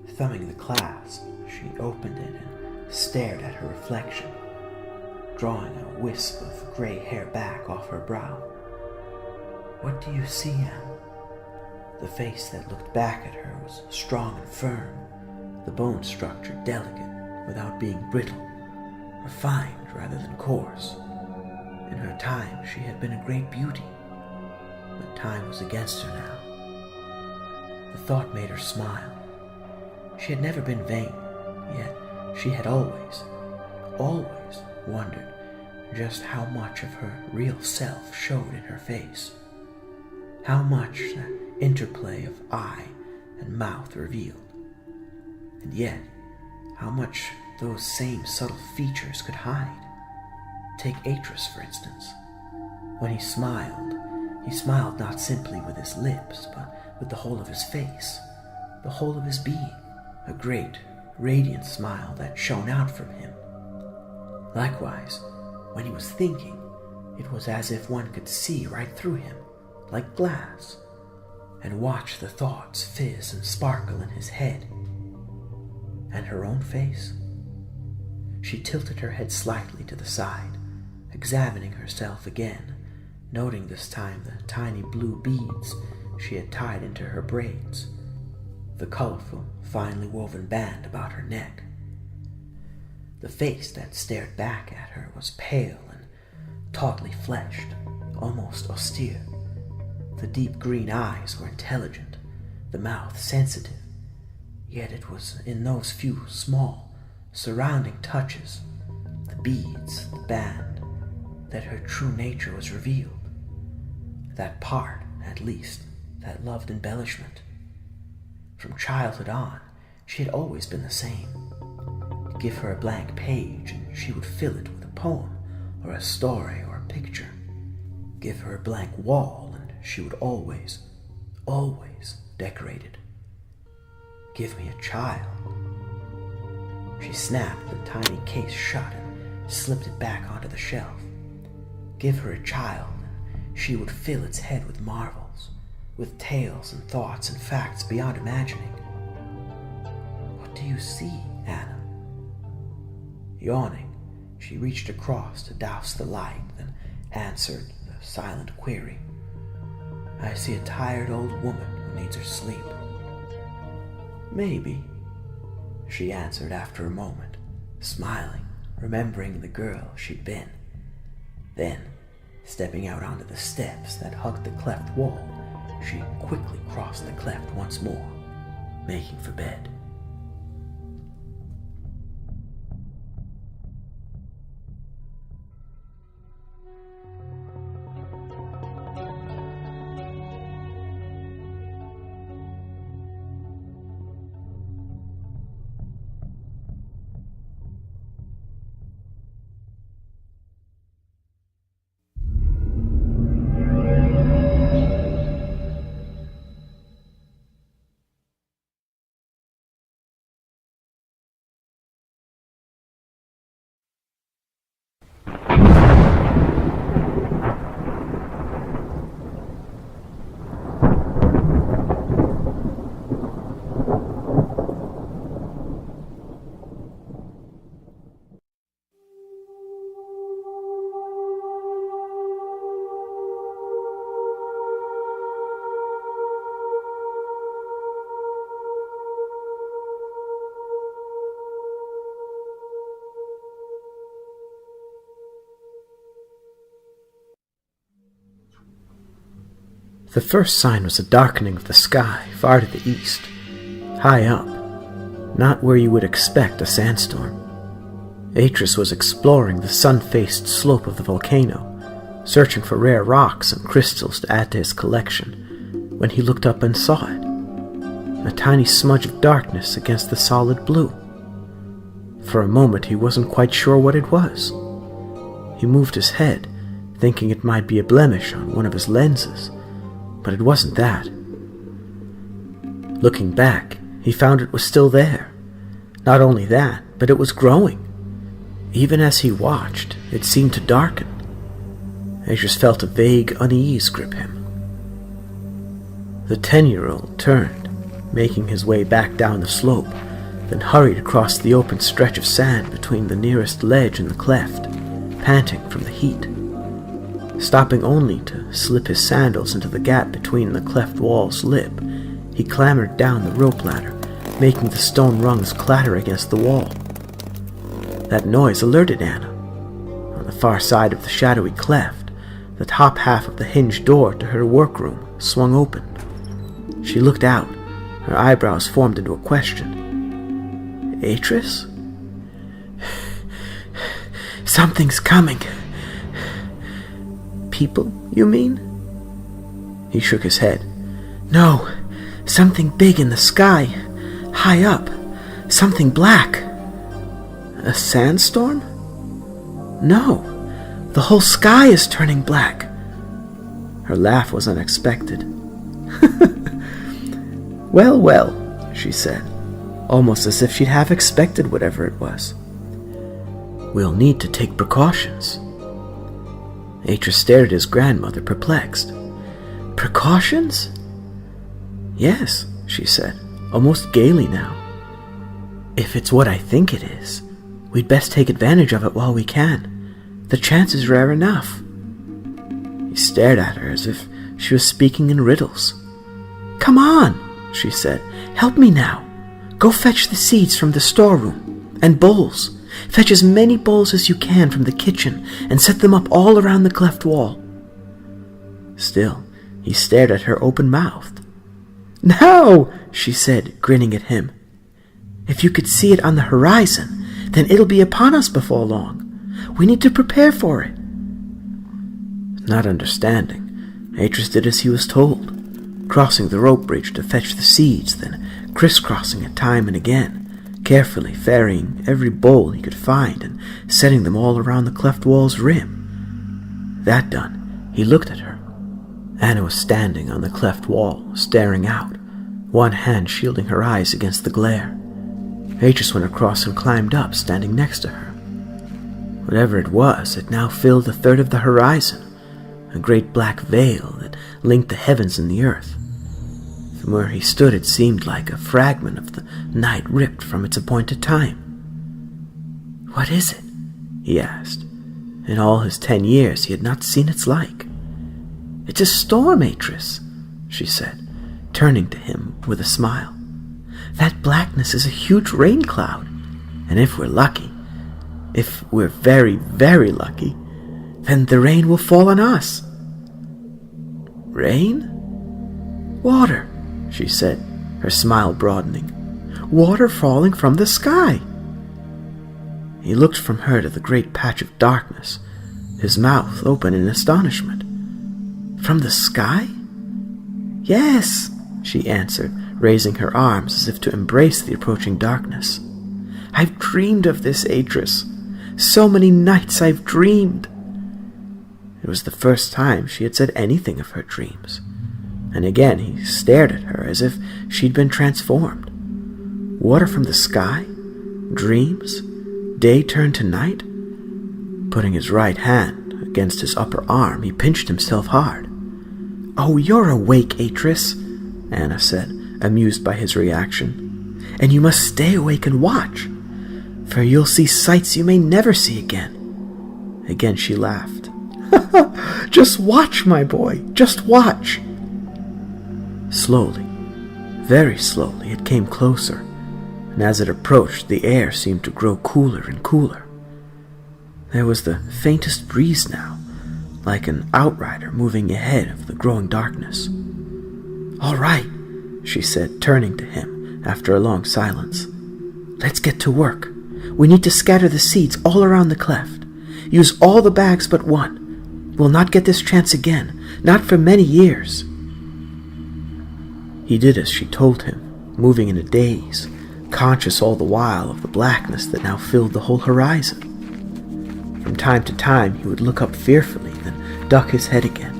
Thumbing the clasp, she opened it and stared at her reflection, drawing a wisp of gray hair back off her brow. What do you see, Anne? The face that looked back at her was strong and firm, the bone structure delicate without being brittle, refined rather than coarse. In her time, she had been a great beauty, but time was against her now. The thought made her smile. She had never been vain, yet she had always wondered just how much of her real self showed in her face, how much that interplay of eye and mouth revealed, and yet how much those same subtle features could hide. Take Atrus, for instance. When he smiled not simply with his lips, but with the whole of his face, the whole of his being, a great, radiant smile that shone out from him. Likewise, when he was thinking, it was as if one could see right through him, like glass, and watch the thoughts fizz and sparkle in his head. And her own face? She tilted her head slightly to the side, examining herself again, noting this time the tiny blue beads she had tied into her braids, the colorful, finely woven band about her neck. The face that stared back at her was pale and tautly fleshed, almost austere. The deep green eyes were intelligent, the mouth sensitive, yet it was in those few small, surrounding touches, the beads, the band, that her true nature was revealed. That part, at least, that loved embellishment. From childhood on, she had always been the same. Give her a blank page and she would fill it with a poem or a story or a picture. Give her a blank wall and she would always decorate it. Give me a child. She snapped the tiny case shut and slipped it back onto the shelf. Give her a child and she would fill its head with marvels, with tales and thoughts and facts beyond imagining. What do you see, Anna? Yawning, she reached across to douse the light, then answered the silent query. I see a tired old woman who needs her sleep. Maybe, she answered after a moment, smiling, remembering the girl she'd been. Then, stepping out onto the steps that hugged the cleft wall, she quickly crossed the cleft once more, making for bed. The first sign was a darkening of the sky far to the east, high up, not where you would expect a sandstorm. Atrus was exploring the sun-faced slope of the volcano, searching for rare rocks and crystals to add to his collection, when he looked up and saw it, a tiny smudge of darkness against the solid blue. For a moment he wasn't quite sure what it was. He moved his head, thinking it might be a blemish on one of his lenses, but it wasn't that. Looking back, he found it was still there. Not only that, but it was growing. Even as he watched, it seemed to darken. Atrus felt a vague unease grip him. The 10-year-old turned, making his way back down the slope, then hurried across the open stretch of sand between the nearest ledge and the cleft, panting from the heat. Stopping only to slip his sandals into the gap between the cleft wall's lip, he clambered down the rope ladder, making the stone rungs clatter against the wall. That noise alerted Anna. On the far side of the shadowy cleft, the top half of the hinged door to her workroom swung open. She looked out, her eyebrows formed into a question. Atrus? Something's coming. People, you mean? He shook his head. No, something big in the sky, high up, something black. A sandstorm? No, the whole sky is turning black. Her laugh was unexpected. Well, well, she said, almost as if she'd half expected whatever it was. We'll need to take precautions. Atrus stared at his grandmother, perplexed. Precautions? Yes, she said, almost gaily now. If it's what I think it is, we'd best take advantage of it while we can. The chance is rare enough." He stared at her as if she was speaking in riddles. "Come on," she said. "Help me now. Go fetch the seeds from the storeroom, and bowls. Fetch as many bowls as you can from the kitchen, and set them up all around the cleft wall." Still, he stared at her open-mouthed. "No," she said, grinning at him. "If you could see it on the horizon, then it'll be upon us before long. We need to prepare for it." Not understanding, Atrus did as he was told, crossing the rope bridge to fetch the seeds, then crisscrossing it time and again, carefully ferrying every bowl he could find and setting them all around the cleft wall's rim. That done, he looked at her. Anna was standing on the cleft wall, staring out, one hand shielding her eyes against the glare. Atrus went across and climbed up, standing next to her. Whatever it was, it now filled a third of the horizon, a great black veil that linked the heavens and the earth. From where he stood, it seemed like a fragment of the night ripped from its appointed time. "What is it?" he asked. In all his 10 years, he had not seen its like. "It's a storm, Atrus," she said, turning to him with a smile. "That blackness is a huge rain cloud, and if we're lucky, if we're very, very lucky, then the rain will fall on us." "Rain?" "Water," she said, her smile broadening. "Water falling from the sky." He looked from her to the great patch of darkness, his mouth open in astonishment. "From the sky?" "Yes," she answered, raising her arms as if to embrace the approaching darkness. "I've dreamed of this, Atrus. So many nights I've dreamed." It was the first time she had said anything of her dreams, and again he stared at her as if she'd been transformed. Water from the sky? Dreams? Day turned to night? Putting his right hand against his upper arm, he pinched himself hard. "Oh, you're awake, Atrus," Anna said, amused by his reaction. "And you must stay awake and watch, for you'll see sights you may never see again." Again she laughed. "Just watch, my boy, just watch." Slowly, very slowly, it came closer, and as it approached, the air seemed to grow cooler and cooler. There was the faintest breeze now, like an outrider moving ahead of the growing darkness. "All right," she said, turning to him after a long silence. "Let's get to work. We need to scatter the seeds all around the cleft. Use all the bags but one. We'll not get this chance again, not for many years." He did as she told him, moving in a daze, conscious all the while of the blackness that now filled the whole horizon. From time to time he would look up fearfully, then duck his head again.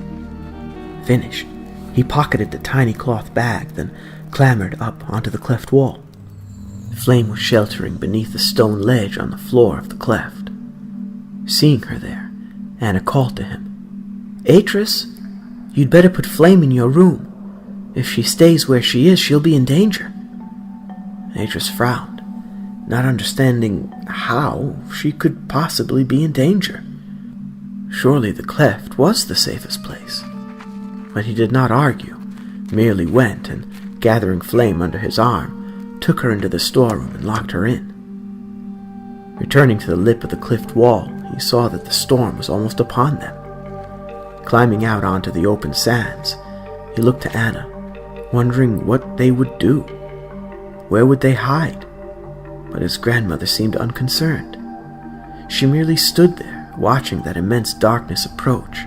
Finished, he pocketed the tiny cloth bag, then clambered up onto the cleft wall. The flame was sheltering beneath the stone ledge on the floor of the cleft. Seeing her there, Anna called to him. "Atrus, you'd better put Flame in your room. If she stays where she is, she'll be in danger." Atrus frowned, not understanding how she could possibly be in danger. Surely the cleft was the safest place. But he did not argue, merely went and, gathering Flame under his arm, took her into the storeroom and locked her in. Returning to the lip of the cliff wall, he saw that the storm was almost upon them. Climbing out onto the open sands, he looked to Anna, wondering what they would do. Where would they hide? But his grandmother seemed unconcerned. She merely stood there, watching that immense darkness approach,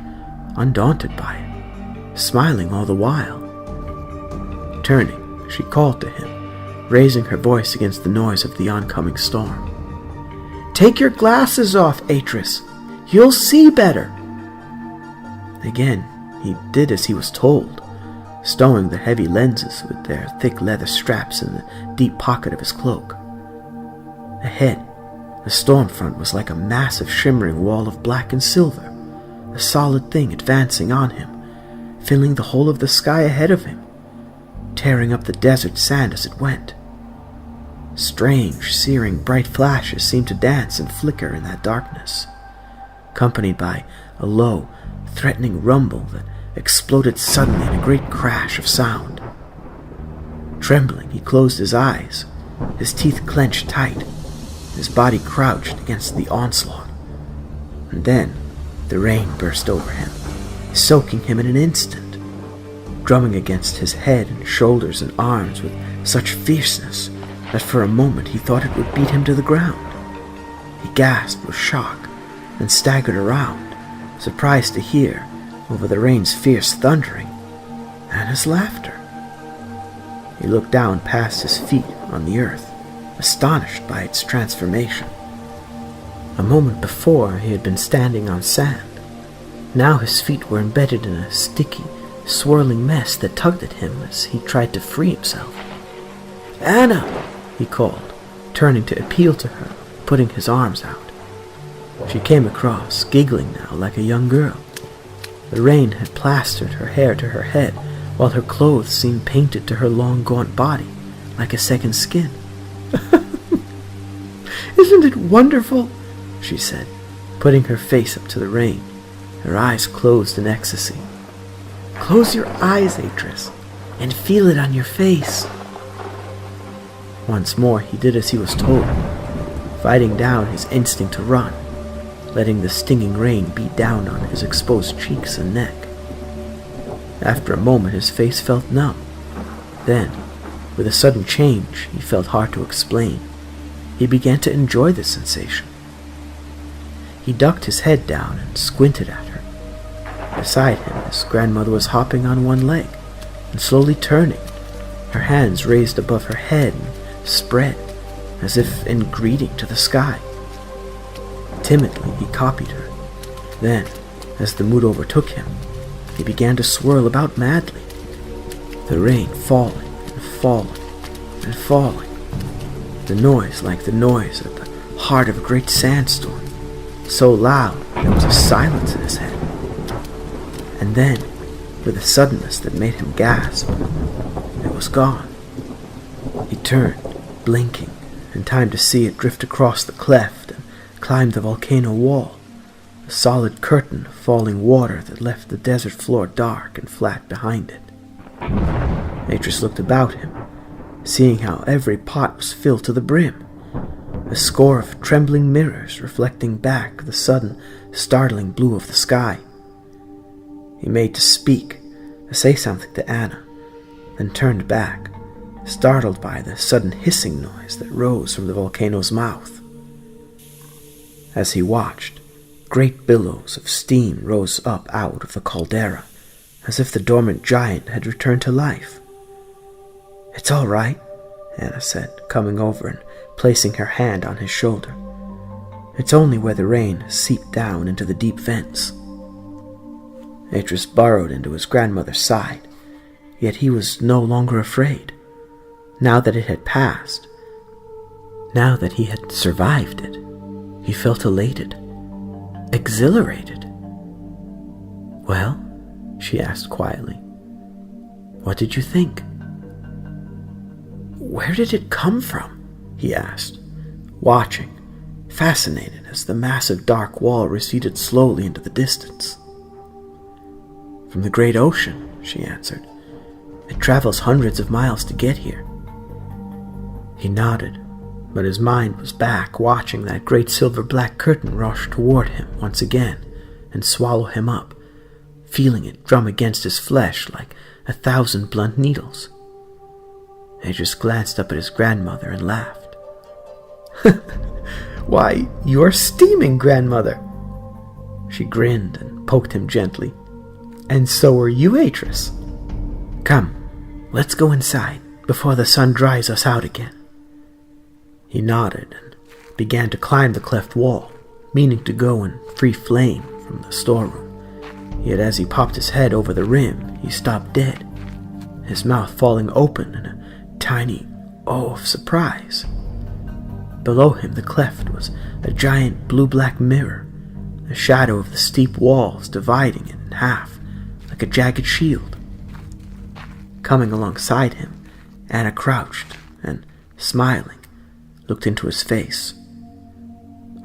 undaunted by it, smiling all the while. Turning, she called to him, raising her voice against the noise of the oncoming storm. "Take your glasses off, Atrus. You'll see better." Again, he did as he was told, stowing the heavy lenses with their thick leather straps in the deep pocket of his cloak. Ahead, the storm front was like a massive shimmering wall of black and silver, a solid thing advancing on him, filling the whole of the sky ahead of him, tearing up the desert sand as it went. Strange, searing, bright flashes seemed to dance and flicker in that darkness. accompanied by a low, threatening rumble that exploded suddenly in a great crash of sound. Trembling, he closed his eyes, his teeth clenched tight, his body crouched against the onslaught. And then the rain burst over him, soaking him in an instant, drumming against his head and shoulders and arms with such fierceness that for a moment he thought it would beat him to the ground. He gasped with shock and staggered around, surprised to hear, over the rain's fierce thundering, Anna's laughter. He looked down past his feet on the earth, astonished by its transformation. A moment before he had been standing on sand. Now his feet were embedded in a sticky, swirling mess that tugged at him as he tried to free himself. "Anna!" he called, turning to appeal to her, putting his arms out. She came across, giggling now like a young girl. The rain had plastered her hair to her head, while her clothes seemed painted to her long, gaunt body, like a second skin. "Isn't it wonderful?" she said, putting her face up to the rain, her eyes closed in ecstasy. "Close your eyes, Atrus, and feel it on your face." Once more he did as he was told, fighting down his instinct to run, letting the stinging rain beat down on his exposed cheeks and neck. After a moment his face felt numb. Then, with a sudden change he felt hard to explain, he began to enjoy the sensation. He ducked his head down and squinted at her. Beside him his grandmother was hopping on one leg and slowly turning, her hands raised above her head and spread, as if in greeting to the sky. Timidly he copied her. Then, as the mood overtook him, he began to swirl about madly, the rain falling and falling and falling, the noise like the noise at the heart of a great sandstorm, so loud there was a silence in his head. And then, with a suddenness that made him gasp, it was gone. He turned, blinking, in time to see it drift across the cleft and climb the volcano wall, a solid curtain of falling water that left the desert floor dark and flat behind it. Atrus looked about him, seeing how every pot was filled to the brim, a score of trembling mirrors reflecting back the sudden, startling blue of the sky. He made to speak, to say something to Anna, then turned back, startled by the sudden hissing noise that rose from the volcano's mouth. As he watched, great billows of steam rose up out of the caldera, as if the dormant giant had returned to life. "It's all right," Anna said, coming over and placing her hand on his shoulder. "It's only where the rain seeped down into the deep vents." Atrus burrowed into his grandmother's side, yet he was no longer afraid. Now that it had passed, now that he had survived it, he felt elated, exhilarated. "Well?" she asked quietly. "What did you think?" "Where did it come from?" he asked, watching, fascinated as the massive dark wall receded slowly into the distance. "From the great ocean," she answered. "It travels hundreds of miles to get here." He nodded, but his mind was back, watching that great silver-black curtain rush toward him once again and swallow him up, feeling it drum against his flesh like 1,000 blunt needles. Atrus glanced up at his grandmother and laughed. "Why, you're steaming, grandmother!" She grinned and poked him gently. "And so are you, Atrus. Come, let's go inside before the sun dries us out again." He nodded and began to climb the cleft wall, meaning to go and free flame from the storeroom. Yet as he popped his head over the rim, he stopped dead, his mouth falling open in a tiny "oh" of surprise. Below him the cleft was a giant blue-black mirror, the shadow of the steep walls dividing it in half, like a jagged shield. Coming alongside him, Anna crouched and, smiling, looked into his face.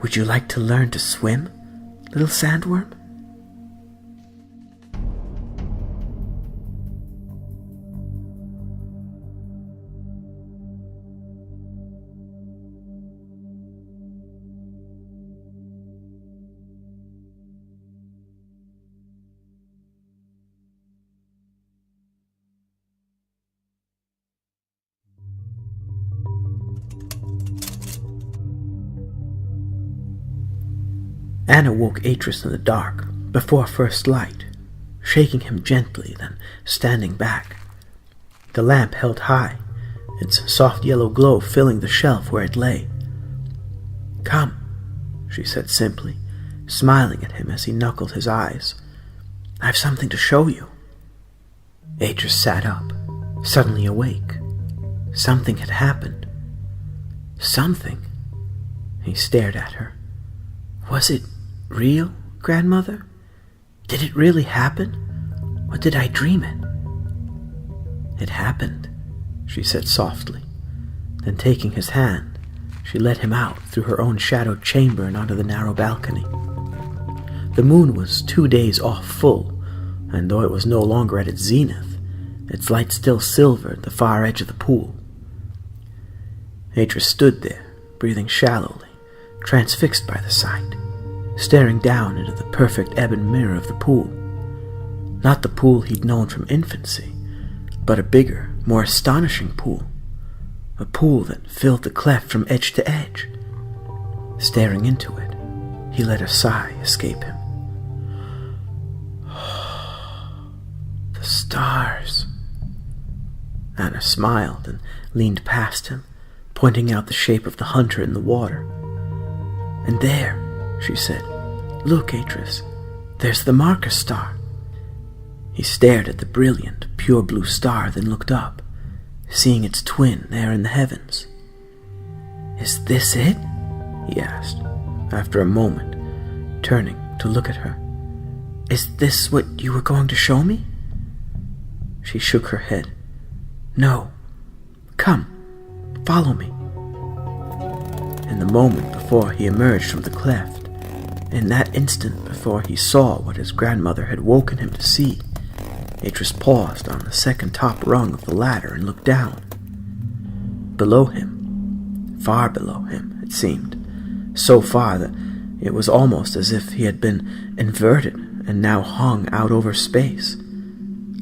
"Would you like to learn to swim, little sandworm?" Anna woke Atrus in the dark, before first light, shaking him gently, then standing back. The lamp held high, its soft yellow glow filling the shelf where it lay. "Come," she said simply, smiling at him as he knuckled his eyes. "I've something to show you." Atrus sat up, suddenly awake. Something had happened. Something. He stared at her. "Was it real, grandmother? Did it really happen? Or did I dream it?" "It happened," she said softly. Then taking his hand, she led him out through her own shadowed chamber and onto the narrow balcony. The moon was 2 days off full, and though it was no longer at its zenith, its light still silvered the far edge of the pool. Atrus stood there, breathing shallowly, transfixed by the sight, staring down into the perfect ebon mirror of the pool. Not the pool he'd known from infancy, but a bigger, more astonishing pool. A pool that filled the cleft from edge to edge. Staring into it, he let a sigh escape him. "The stars." Anna smiled and leaned past him, pointing out the shape of the hunter in the water. "And there," she said, "look, Atrus, there's the Marcus star." He stared at the brilliant, pure blue star, then looked up, seeing its twin there in the heavens. "Is this it?" he asked, after a moment, turning to look at her. "Is this what you were going to show me?" She shook her head. "No. Come, follow me." In the moment before he emerged from the cleft, in that instant before he saw what his grandmother had woken him to see, Atrus paused on the second top rung of the ladder and looked down. Below him, far below him, it seemed, so far that it was almost as if he had been inverted and now hung out over space,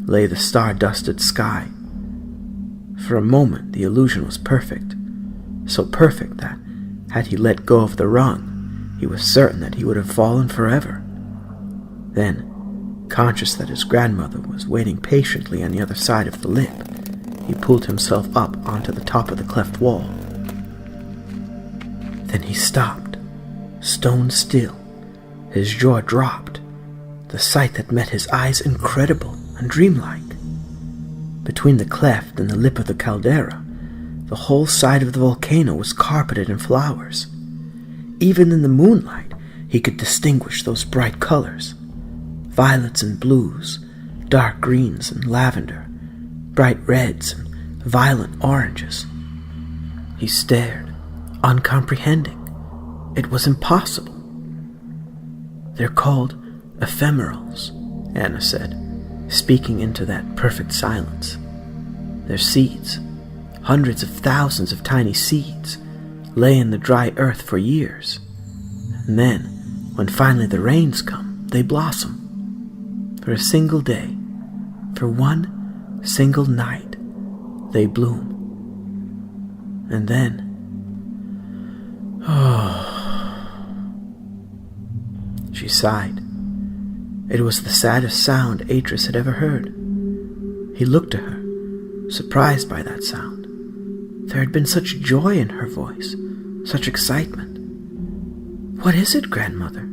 lay the star-dusted sky. For a moment the illusion was perfect, so perfect that, had he let go of the rung, he was certain that he would have fallen forever. Then, conscious that his grandmother was waiting patiently on the other side of the lip, he pulled himself up onto the top of the cleft wall. Then he stopped, stone still, his jaw dropped, the sight that met his eyes incredible and dreamlike. Between the cleft and the lip of the caldera, the whole side of the volcano was carpeted in flowers. Even in the moonlight, he could distinguish those bright colors. Violets and blues, dark greens and lavender, bright reds and violent oranges. He stared, uncomprehending. It was impossible. "They're called ephemerals," Anna said, speaking into that perfect silence. "They're seeds. Hundreds of thousands of tiny seeds lay in the dry earth for years. And then, when finally the rains come, they blossom. For a single day, for one single night, they bloom. And then, she sighed. It was the saddest sound Atrus had ever heard. He looked at her, surprised by that sound. There had been such joy in her voice, such excitement. "What is it, grandmother?"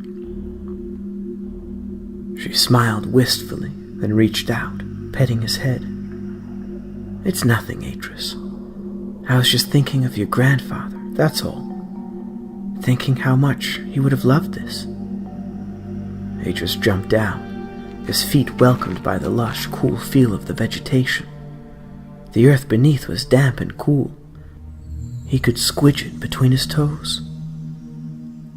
She smiled wistfully, then reached out, petting his head. "It's nothing, Atrus. I was just thinking of your grandfather, that's all. Thinking how much he would have loved this." Atrus jumped down, his feet welcomed by the lush, cool feel of the vegetation. The earth beneath was damp and cool. He could squidge it between his toes.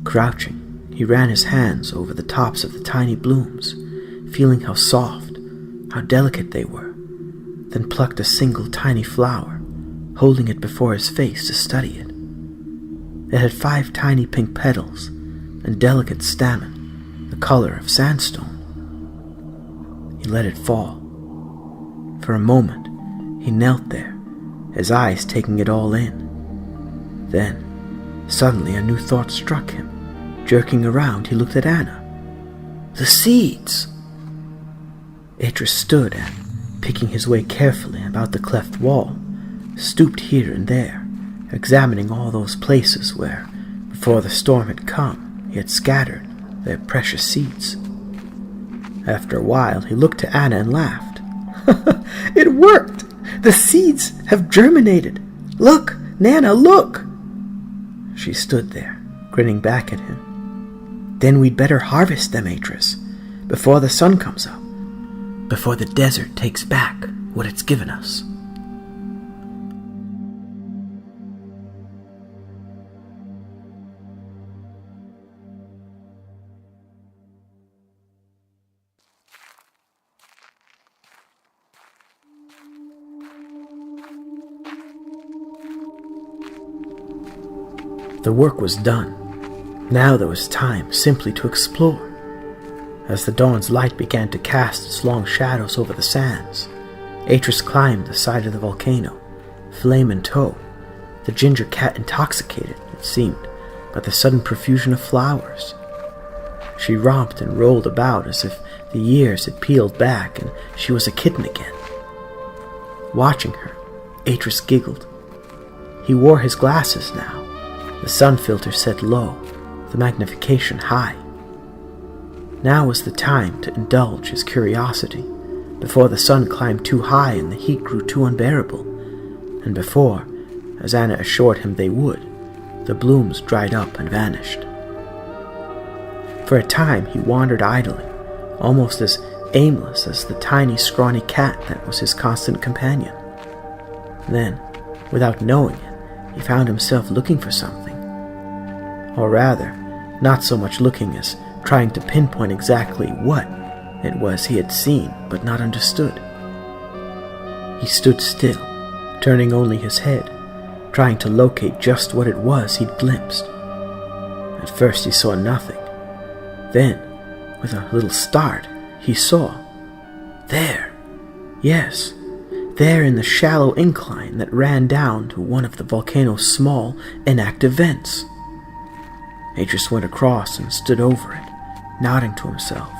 Crouching, He ran his hands over the tops of the tiny blooms, feeling how soft, how delicate they were, then plucked a single tiny flower, holding it before his face to study it. It had 5 tiny pink petals and delicate stamen, the color of sandstone. He let it fall. For a moment, he knelt there, his eyes taking it all in. Then, suddenly a new thought struck him. Jerking around, he looked at Anna. The seeds! Atrus stood and, picking his way carefully about the cleft wall, stooped here and there, examining all those places where, before the storm had come, he had scattered their precious seeds. After a while, he looked to Anna and laughed. It worked! The seeds have germinated! Look, Nana, look! She stood there, grinning back at him. Then we'd better harvest them, Atrus, before the sun comes up, before the desert takes back what it's given us. The work was done. Now there was time simply to explore. As the dawn's light began to cast its long shadows over the sands, Atrus climbed the side of the volcano, flame in tow, the ginger cat intoxicated, it seemed, by the sudden profusion of flowers. She romped and rolled about as if the years had peeled back and she was a kitten again. Watching her, Atrus giggled. He wore his glasses now, the sun filter set low, the magnification high. Now was the time to indulge his curiosity, before the sun climbed too high and the heat grew too unbearable, and before, as Anna assured him they would, the blooms dried up and vanished. For a time he wandered idly, almost as aimless as the tiny, scrawny cat that was his constant companion. Then, without knowing it, he found himself looking for something. Or rather, not so much looking as trying to pinpoint exactly what it was he had seen but not understood. He stood still, turning only his head, trying to locate just what it was he'd glimpsed. At first he saw nothing. Then, with a little start, he saw. There! Yes, there in the shallow incline that ran down to one of the volcano's small, inactive vents. Atrus went across and stood over it, nodding to himself.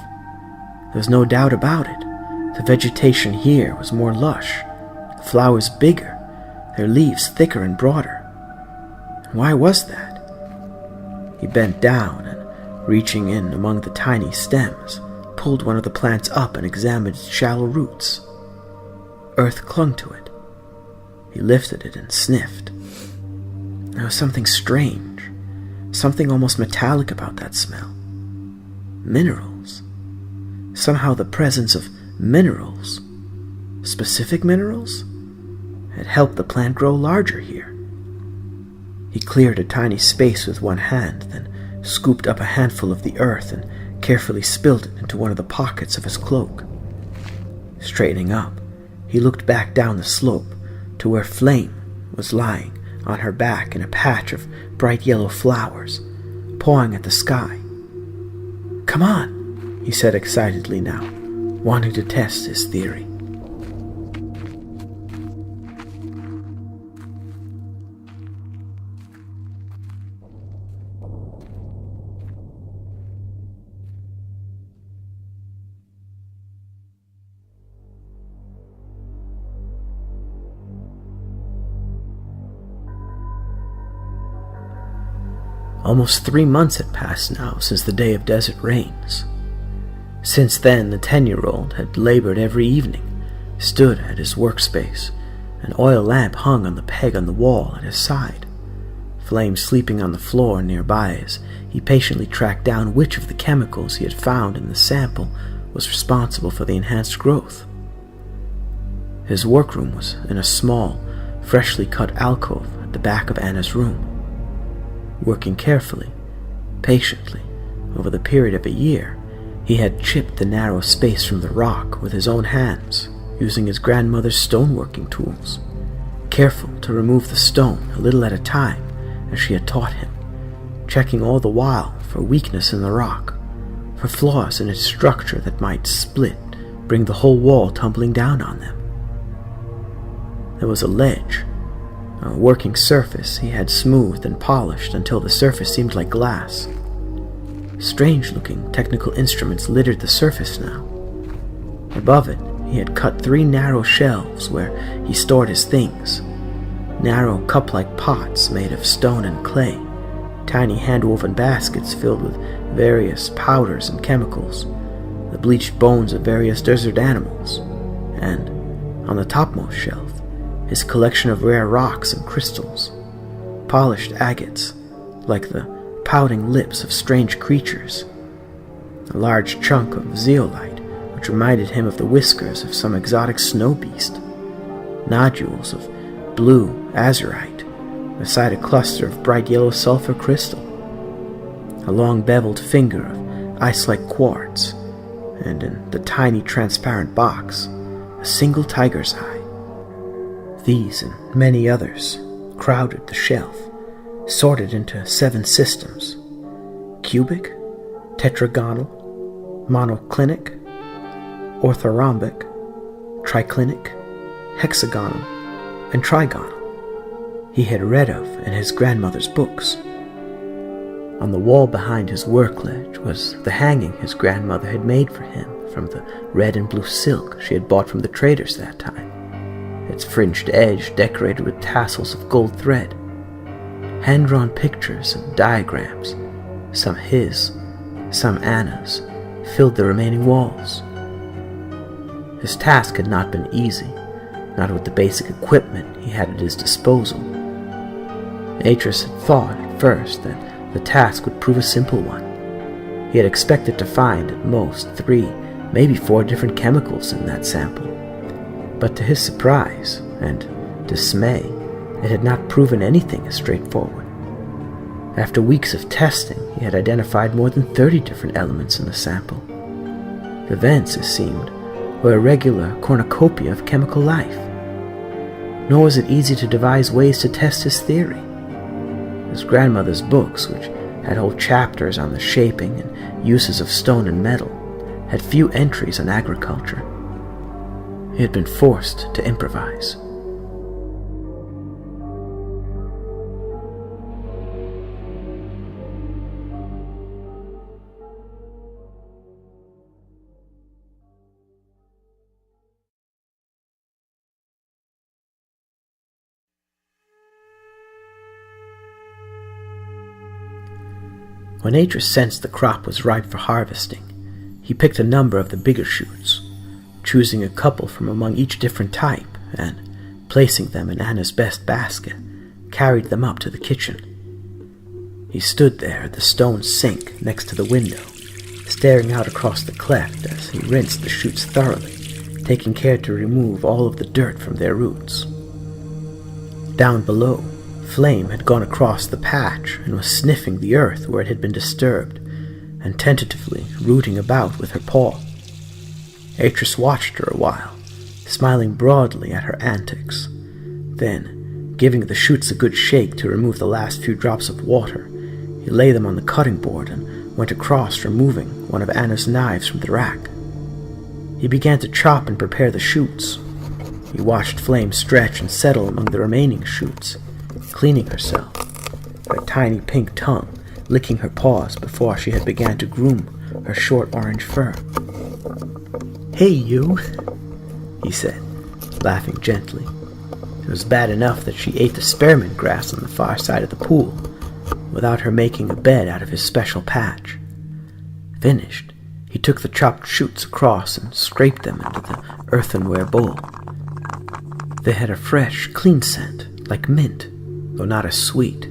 There was no doubt about it. The vegetation here was more lush, the flowers bigger, their leaves thicker and broader. And why was that? He bent down and, reaching in among the tiny stems, pulled one of the plants up and examined its shallow roots. Earth clung to it. He lifted it and sniffed. There was something strange, something almost metallic about that smell. Minerals. Somehow the presence of minerals, specific minerals, had helped the plant grow larger here. He cleared a tiny space with one hand, then scooped up a handful of the earth and carefully spilled it into one of the pockets of his cloak. Straightening up, he looked back down the slope to where Flame was lying on her back in a patch of bright yellow flowers, pawing at the sky. "Come on," he said excitedly now, wanting to test his theory. Almost 3 months had passed now since the day of desert rains. Since then, the 10-year-old had labored every evening, stood at his workspace, an oil lamp hung on the peg on the wall at his side. Flame sleeping on the floor nearby as he patiently tracked down which of the chemicals he had found in the sample was responsible for the enhanced growth. His workroom was in a small, freshly cut alcove at the back of Anna's room. Working carefully, patiently, Over the period of a year, he had chipped the narrow space from the rock with his own hands, using his grandmother's stoneworking tools, careful to remove the stone a little at a time as she had taught him, checking all the while for weakness in the rock, for flaws in its structure that might split, bring the whole wall tumbling down on them. There was a ledge, a working surface he had smoothed and polished until the surface seemed like glass. Strange-looking technical instruments littered the surface now. Above it, he had cut 3 narrow shelves where he stored his things, narrow cup-like pots made of stone and clay, tiny hand-woven baskets filled with various powders and chemicals, the bleached bones of various desert animals, and, on the topmost shelf, his collection of rare rocks and crystals, polished agates, like the pouting lips of strange creatures, a large chunk of zeolite, which reminded him of the whiskers of some exotic snow beast, nodules of blue azurite beside a cluster of bright yellow sulfur crystal, a long beveled finger of ice-like quartz, and in the tiny transparent box, a single tiger's eye. These and many others crowded the shelf, sorted into 7 systems: cubic, tetragonal, monoclinic, orthorhombic, triclinic, hexagonal, and trigonal he had read of in his grandmother's books. On the wall behind his work ledge was the hanging his grandmother had made for him from the red and blue silk she had bought from the traders that time, its fringed edge decorated with tassels of gold thread. Hand-drawn pictures and diagrams, some his, some Anna's, filled the remaining walls. His task had not been easy, not with the basic equipment he had at his disposal. Atrus had thought at first that the task would prove a simple one. He had expected to find at most 3, maybe 4 different chemicals in that sample. But to his surprise and dismay, it had not proven anything as straightforward. After weeks of testing, he had identified more than 30 different elements in the sample. The vents, it seemed, were a regular cornucopia of chemical life. Nor was it easy to devise ways to test his theory. His grandmother's books, which had whole chapters on the shaping and uses of stone and metal, had few entries on agriculture. He had been forced to improvise. When Atrus sensed the crop was ripe for harvesting, he picked a number of the bigger shoots, choosing a couple from among each different type, and, placing them in Anna's best basket, carried them up to the kitchen. He stood there at the stone sink next to the window, staring out across the cleft as he rinsed the shoots thoroughly, taking care to remove all of the dirt from their roots. Down below, Flame had gone across the patch and was sniffing the earth where it had been disturbed, and tentatively rooting about with her paw. Atrus watched her a while, smiling broadly at her antics. Then, giving the shoots a good shake to remove the last few drops of water, he laid them on the cutting board and went across, removing one of Anna's knives from the rack. He began to chop and prepare the shoots. He watched Flame stretch and settle among the remaining shoots, cleaning herself, her tiny pink tongue licking her paws before she had begun to groom her short orange fur. "Hey, you," he said, laughing gently. It was bad enough that she ate the spearmint grass on the far side of the pool, without her making a bed out of his special patch. Finished, he took the chopped shoots across and scraped them into the earthenware bowl. They had a fresh, clean scent, like mint, though not as sweet.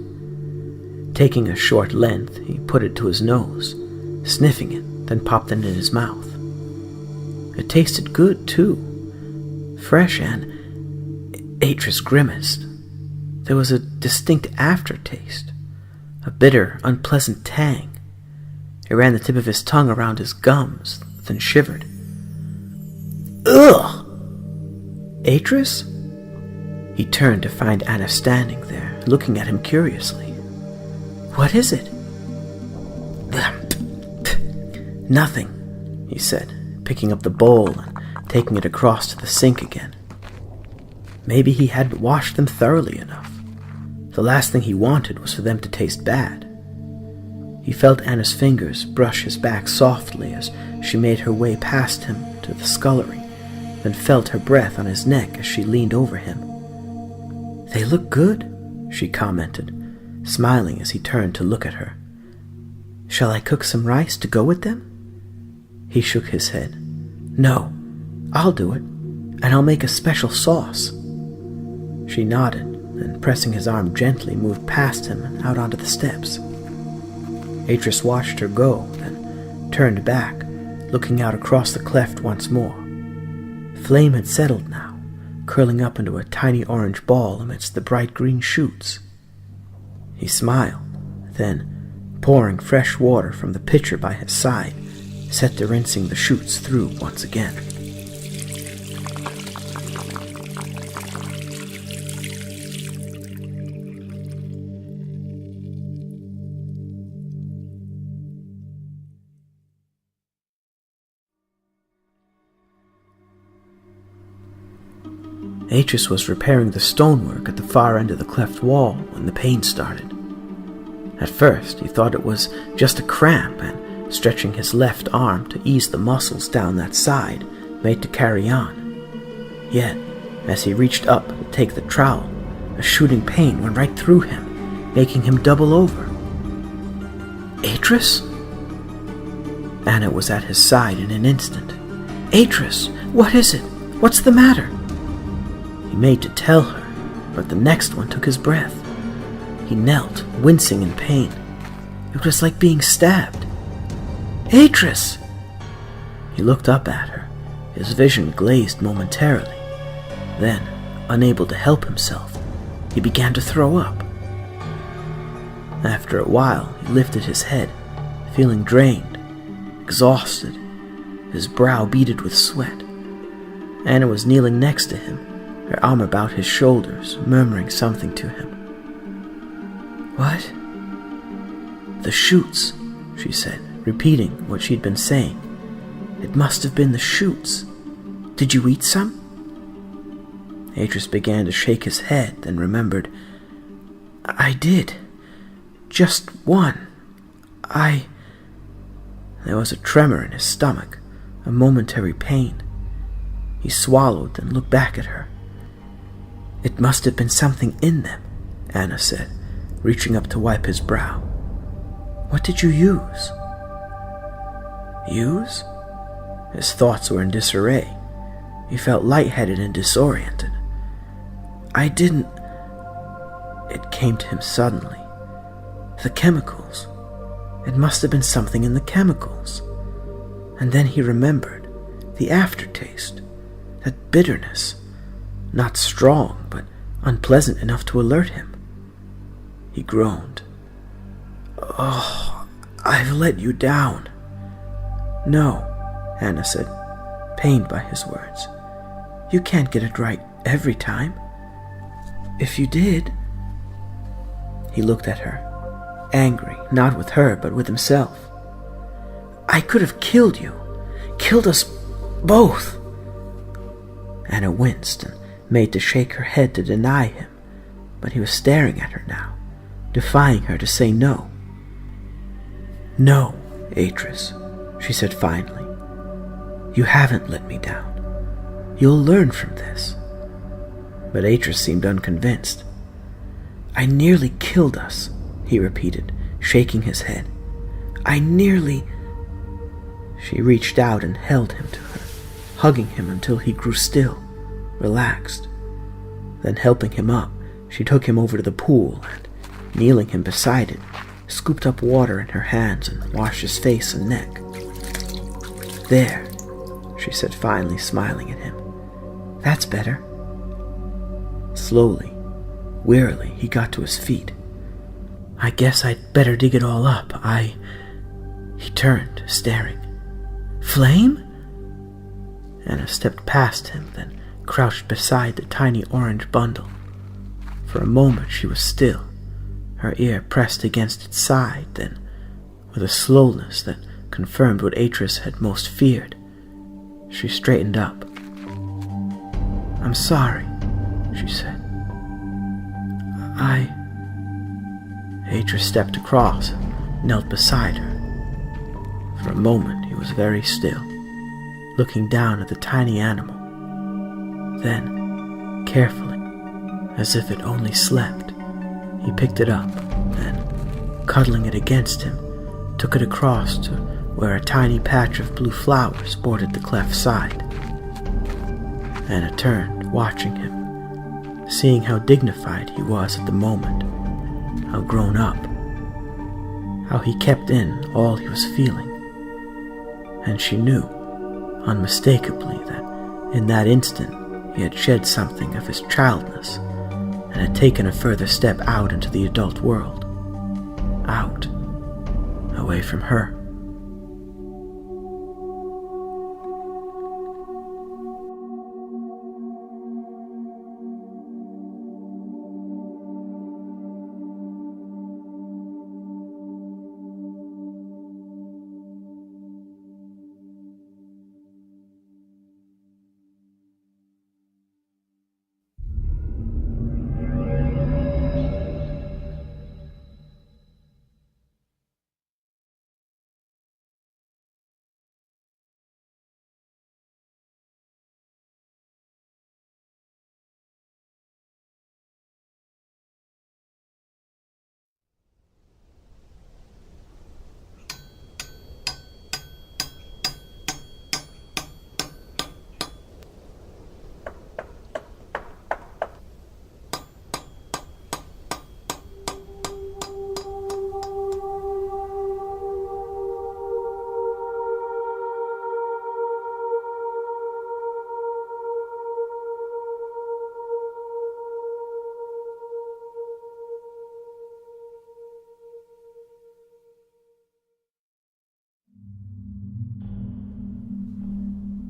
Taking a short length, he put it to his nose, sniffing it, then popped it in his mouth. It tasted good, too, fresh, and Atrus grimaced. There was a distinct aftertaste, a bitter, unpleasant tang. He ran the tip of his tongue around his gums, then shivered. Ugh! Atrus? He turned to find Anna standing there, looking at him curiously. What is it? Nothing, he said, picking up the bowl and taking it across to the sink again. Maybe he hadn't washed them thoroughly enough. The last thing he wanted was for them to taste bad. He felt Anna's fingers brush his back softly as she made her way past him to the scullery, then felt her breath on his neck as she leaned over him. They look good, she commented, smiling as he turned to look at her. Shall I cook some rice to go with them? He shook his head. No, I'll do it, and I'll make a special sauce. She nodded, and pressing his arm gently moved past him and out onto the steps. Atrus watched her go, then turned back, looking out across the cleft once more. Flame had settled now, curling up into a tiny orange ball amidst the bright green shoots. He smiled, then, pouring fresh water from the pitcher by his side, set to rinsing the shoots through once again. Atrus was repairing the stonework at the far end of the cleft wall when the pain started. At first, he thought it was just a cramp, and stretching his left arm to ease the muscles down that side, made to carry on. Yet, as he reached up to take the trowel, a shooting pain went right through him, making him double over. Atrus? Anna was at his side in an instant. Atrus, what is it? What's the matter? He made to tell her, but the next one took his breath. He knelt, wincing in pain. It was like being stabbed. Atrus! He looked up at her, his vision glazed momentarily. Then, unable to help himself, he began to throw up. After a while, he lifted his head, feeling drained, exhausted, his brow beaded with sweat. Anna was kneeling next to him, her arm about his shoulders, murmuring something to him. What? The shoots, she said, repeating what she'd been saying. It must have been the shoots. Did you eat some? Atrus began to shake his head, then remembered. I did. Just one. There was a tremor in his stomach, a momentary pain. He swallowed and looked back at her. It must have been something in them, Anna said, reaching up to wipe his brow. What did you use? Use? His thoughts were in disarray. He felt lightheaded and disoriented. I didn't... It came to him suddenly. The chemicals. It must have been something in the chemicals. And then he remembered the aftertaste, that bitterness, not strong, but unpleasant enough to alert him. He groaned. Oh, I've let you down. No, Anna said, pained by his words. You can't get it right every time. If you did... He looked at her, angry, not with her, but with himself. I could have killed you, killed us both. Anna winced and made to shake her head to deny him, but he was staring at her now, defying her to say no. No, Atrus, she said finally. You haven't let me down. You'll learn from this. But Atrus seemed unconvinced. I nearly killed us, he repeated, shaking his head. I nearly... She reached out and held him to her, hugging him until he grew still, relaxed. Then helping him up, she took him over to the pool and, kneeling him beside it, scooped up water in her hands and washed his face and neck. There, she said finally, smiling at him. That's better. Slowly, wearily, he got to his feet. I guess I'd better dig it all up. He turned, staring. "Flame?" Anna stepped past him, then crouched beside the tiny orange bundle. For a moment she was still, her ear pressed against its side, then, with a slowness that confirmed what Atrus had most feared, she straightened up. "I'm sorry," she said. Atrus stepped across, knelt beside her. For a moment he was very still, looking down at the tiny animal. Then, carefully, as if it only slept, he picked it up, and, cuddling it against him, took it across to where a tiny patch of blue flowers bordered the cleft side. Anna turned, watching him, seeing how dignified he was at the moment, how grown up, how he kept in all he was feeling. And she knew, unmistakably, that in that instant he had shed something of his childness and had taken a further step out into the adult world. Out, away from her.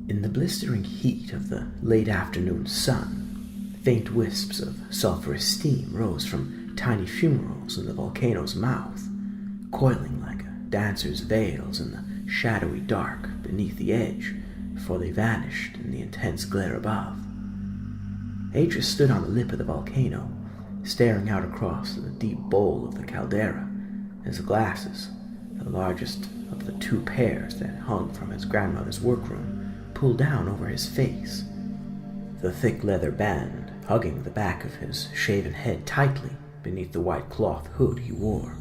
In the blistering heat of the late afternoon sun, faint wisps of sulphurous steam rose from tiny fumaroles in the volcano's mouth, coiling like a dancer's veils in the shadowy dark beneath the edge before they vanished in the intense glare above. Atrus stood on the lip of the volcano, staring out across the deep bowl of the caldera, his glasses, the largest of the two pairs that hung from his grandmother's workroom, pulled down over his face, the thick leather band hugging the back of his shaven head tightly beneath the white cloth hood he wore.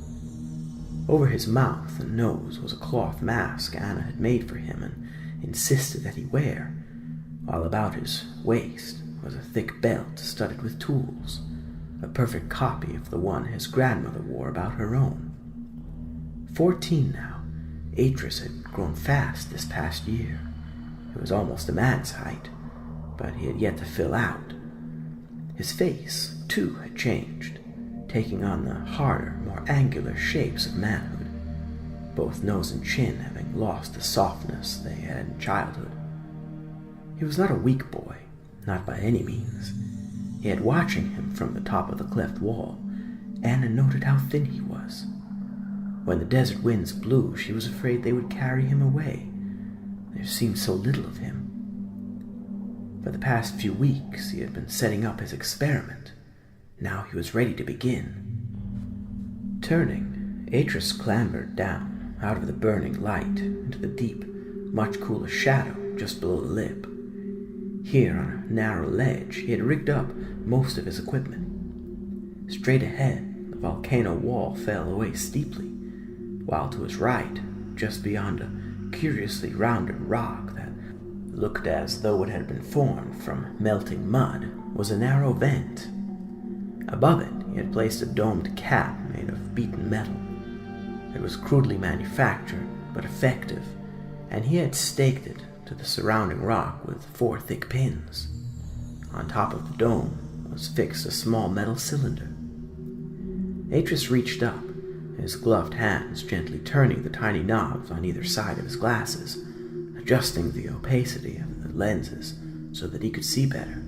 Over his mouth and nose was a cloth mask Anna had made for him and insisted that he wear, while about his waist was a thick belt studded with tools, a perfect copy of the one his grandmother wore about her own. 14 now, Atrus had grown fast this past year. He was almost a man's height, but he had yet to fill out. His face, too, had changed, taking on the harder, more angular shapes of manhood, both nose and chin having lost the softness they had in childhood. He was not a weak boy, not by any means. Yet watching him from the top of the cleft wall, Anna noted how thin he was. When the desert winds blew, she was afraid they would carry him away. There seemed so little of him. For the past few weeks he had been setting up his experiment. Now he was ready to begin. Turning, Atrus clambered down out of the burning light into the deep, much cooler shadow just below the lip. Here, on a narrow ledge, he had rigged up most of his equipment. Straight ahead, the volcano wall fell away steeply, while to his right, just beyond a curiously rounded rock that looked as though it had been formed from melting mud, was a narrow vent. Above it, he had placed a domed cap made of beaten metal. It was crudely manufactured, but effective, and he had staked it to the surrounding rock with 4 thick pins. On top of the dome was fixed a small metal cylinder. Atrus reached up his gloved hands gently turning the tiny knobs on either side of his glasses, adjusting the opacity of the lenses so that he could see better.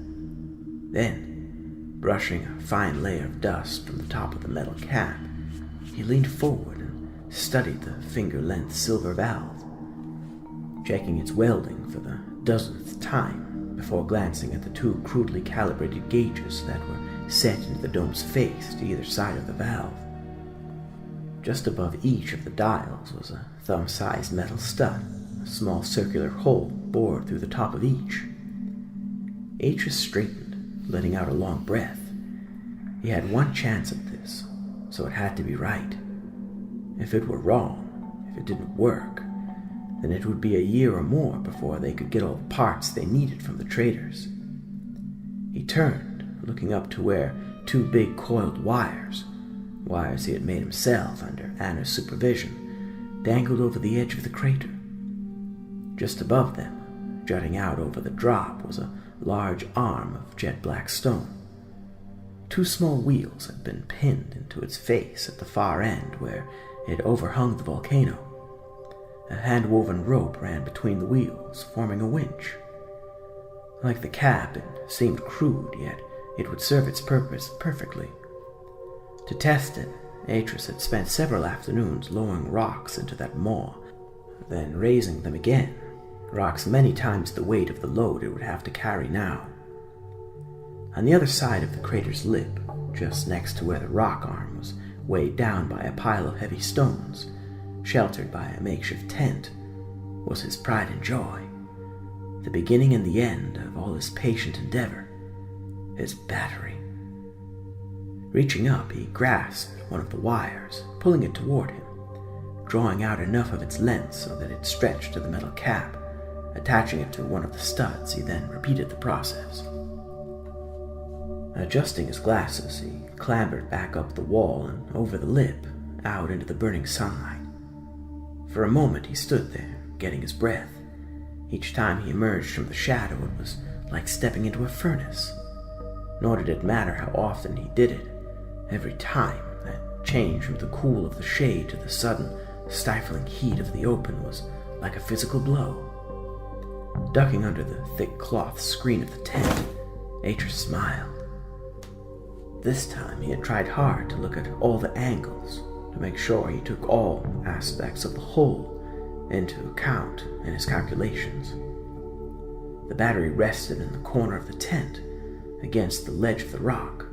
Then, brushing a fine layer of dust from the top of the metal cap, he leaned forward and studied the finger-length silver valve, checking its welding for the dozenth time before glancing at the two crudely calibrated gauges that were set into the dome's face to either side of the valve. Just above each of the dials was a thumb-sized metal stud, a small circular hole bored through the top of each. Atrus straightened, letting out a long breath. He had one chance at this, so it had to be right. If it were wrong, if it didn't work, then it would be a year or more before they could get all the parts they needed from the traders. He turned, looking up to where two big coiled wires he had made himself under Anna's supervision, dangled over the edge of the crater. Just above them, jutting out over the drop, was a large arm of jet black stone. Two small wheels had been pinned into its face at the far end where it overhung the volcano. A hand-woven rope ran between the wheels, forming a winch. Like the cap, it seemed crude, yet it would serve its purpose perfectly. To test it, Atrus had spent several afternoons lowering rocks into that maw, then raising them again, rocks many times the weight of the load it would have to carry now. On the other side of the crater's lip, just next to where the rock arm was weighed down by a pile of heavy stones, sheltered by a makeshift tent, was his pride and joy, the beginning and the end of all his patient endeavor, his battery. Reaching up, he grasped one of the wires, pulling it toward him, drawing out enough of its length so that it stretched to the metal cap. Attaching it to one of the studs, he then repeated the process. Adjusting his glasses, he clambered back up the wall and over the lip, out into the burning sunlight. For a moment he stood there, getting his breath. Each time he emerged from the shadow, it was like stepping into a furnace. Nor did it matter how often he did it. Every time, that change from the cool of the shade to the sudden, stifling heat of the open was like a physical blow. Ducking under the thick cloth screen of the tent, Atrus smiled. This time he had tried hard to look at all the angles, to make sure he took all aspects of the whole into account in his calculations. The battery rested in the corner of the tent, against the ledge of the rock.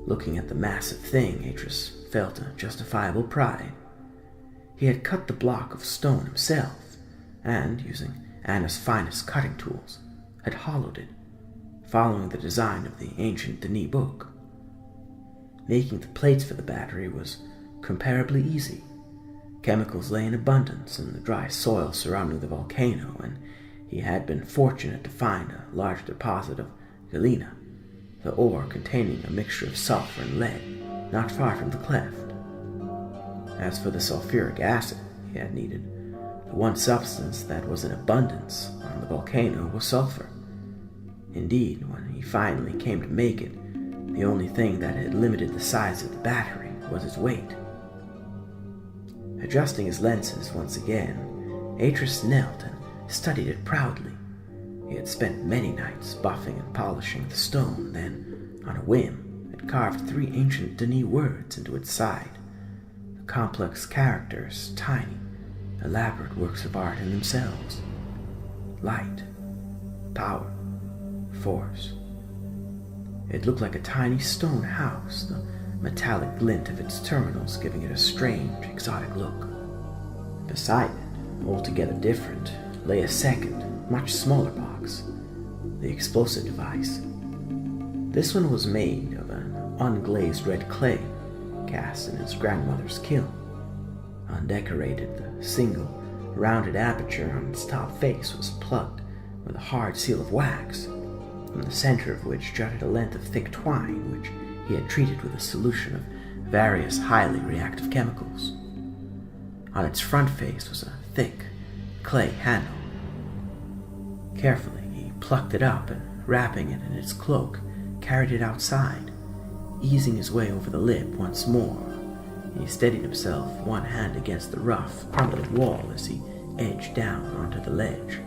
Looking at the massive thing, Atrus felt a justifiable pride. He had cut the block of stone himself, and, using Anna's finest cutting tools, had hollowed it, following the design of the ancient Denis book. Making the plates for the battery was comparably easy. Chemicals lay in abundance in the dry soil surrounding the volcano, and he had been fortunate to find a large deposit of galena, the ore containing a mixture of sulfur and lead, not far from the cleft. As for the sulfuric acid he had needed, the one substance that was in abundance on the volcano was sulfur. Indeed, when he finally came to make it, the only thing that had limited the size of the battery was its weight. Adjusting his lenses once again, Atrus knelt and studied it proudly. He had spent many nights buffing and polishing the stone, then, on a whim, had carved 3 ancient Denis words into its side, the complex characters tiny, elaborate works of art in themselves. Light, power, force. It looked like a tiny stone house, the metallic glint of its terminals giving it a strange, exotic look. Beside it, altogether different, lay a second, much smaller box, the explosive device. This one was made of an unglazed red clay, cast in his grandmother's kiln. Undecorated, the single, rounded aperture on its top face was plugged with a hard seal of wax, from the center of which jutted a length of thick twine which he had treated with a solution of various highly reactive chemicals. On its front face was a thick, clay handle. Carefully, he plucked it up and, wrapping it in its cloak, carried it outside. Easing his way over the lip once more, He steadied himself, one hand against the rough, crumbling wall as he edged down onto the ledge.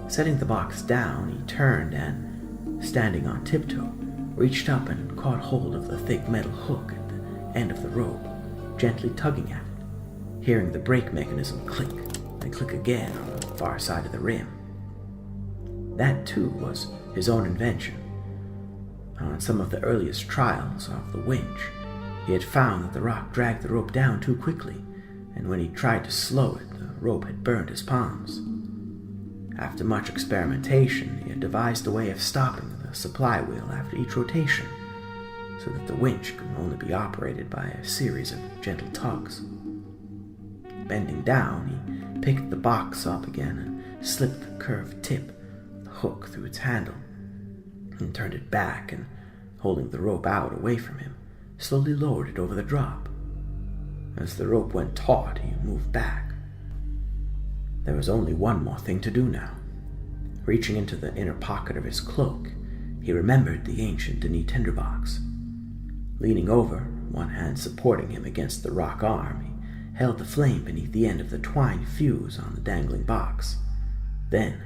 Setting the box down, he turned and, standing on tiptoe, reached up and caught hold of the thick metal hook at the end of the rope, gently tugging at it, hearing the brake mechanism click and click again on the far side of the rim. That, too, was his own invention. On some of the earliest trials of the winch, he had found that the rock dragged the rope down too quickly, and when he tried to slow it, the rope had burned his palms. After much experimentation, he had devised a way of stopping the supply wheel after each rotation, so that the winch could only be operated by a series of gentle tugs. Bending down, he picked the box up again and slipped the curved tip of the hook through its handle, and turned it back and, holding the rope out away from him, slowly lowered it over the drop. As the rope went taut, he moved back. There was only one more thing to do now. Reaching into the inner pocket of his cloak, he remembered the ancient Denis tinderbox. Leaning over, one hand supporting him against the rock arm, he held the flame beneath the end of the twine fuse on the dangling box. Then,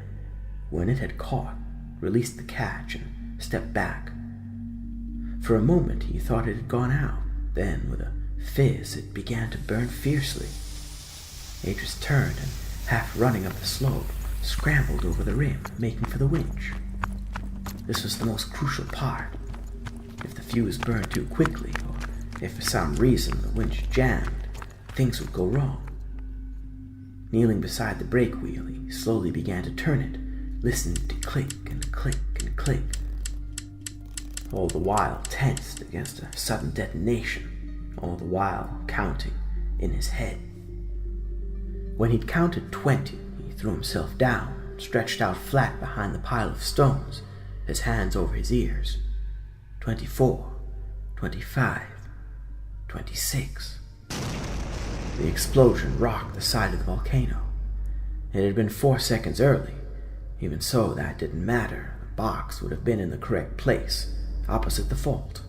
when it had caught, released the catch and stepped back. For a moment he thought it had gone out. Then, with a fizz, it began to burn fiercely. Atrus turned and, half running up the slope, scrambled over the rim, making for the winch. This was the most crucial part. If the fuse burned too quickly, or if for some reason the winch jammed, things would go wrong. Kneeling beside the brake wheel, he slowly began to turn it, listening to click and click and click, all the while tensed against a sudden detonation, all the while counting in his head. When he'd counted 20, he threw himself down, stretched out flat behind the pile of stones, his hands over his ears. 24, 25, 26. The explosion rocked the side of the volcano. It had been 4 seconds early. Even so, that didn't matter. The box would have been in the correct place, opposite the fault.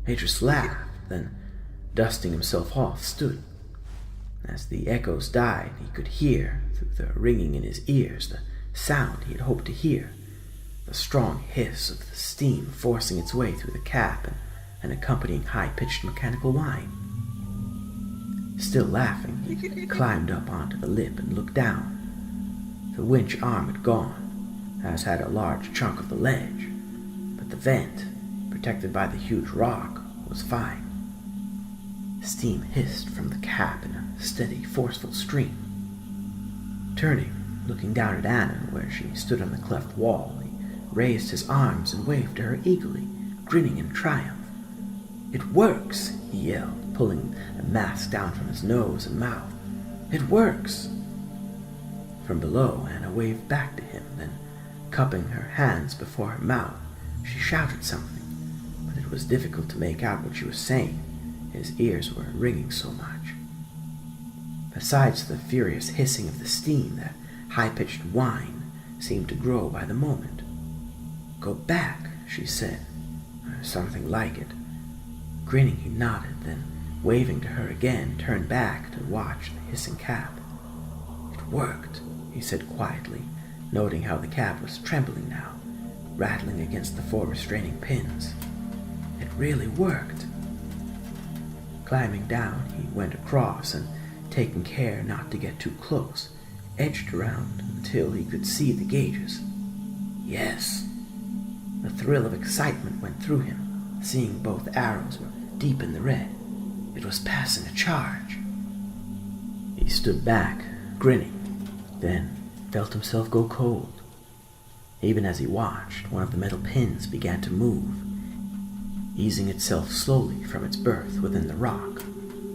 Atrus laughed, then, dusting himself off, stood. As the echoes died, he could hear, through the ringing in his ears, the sound he had hoped to hear, the strong hiss of the steam forcing its way through the cap and an accompanying high-pitched mechanical whine. Still laughing, he climbed up onto the lip and looked down. The winch arm had gone, as had a large chunk of the ledge, but the vent, protected by the huge rock, was fine. Steam hissed from the cap in a steady, forceful stream. Turning, looking down at Anna, where she stood on the cleft wall, he raised his arms and waved to her eagerly, grinning in triumph. "It works!" he yelled, pulling the mask down from his nose and mouth. "It works!" From below, Anna waved back to him, then, cupping her hands before her mouth, she shouted something, but it was difficult to make out what she was saying. His ears were ringing so much. Besides the furious hissing of the steam, that high-pitched whine seemed to grow by the moment. "Go back," she said, or something like it. Grinning, he nodded, then, waving to her again, turned back to watch the hissing cap. "It worked," he said quietly, noting how the cap was trembling now, rattling against the 4 restraining pins. "It really worked." Climbing down, he went across and, taking care not to get too close, edged around until he could see the gauges. Yes. A thrill of excitement went through him, seeing both arrows were deep in the red. It was passing a charge. He stood back, grinning, then felt himself go cold. Even as he watched, one of the metal pins began to move, easing itself slowly from its berth within the rock,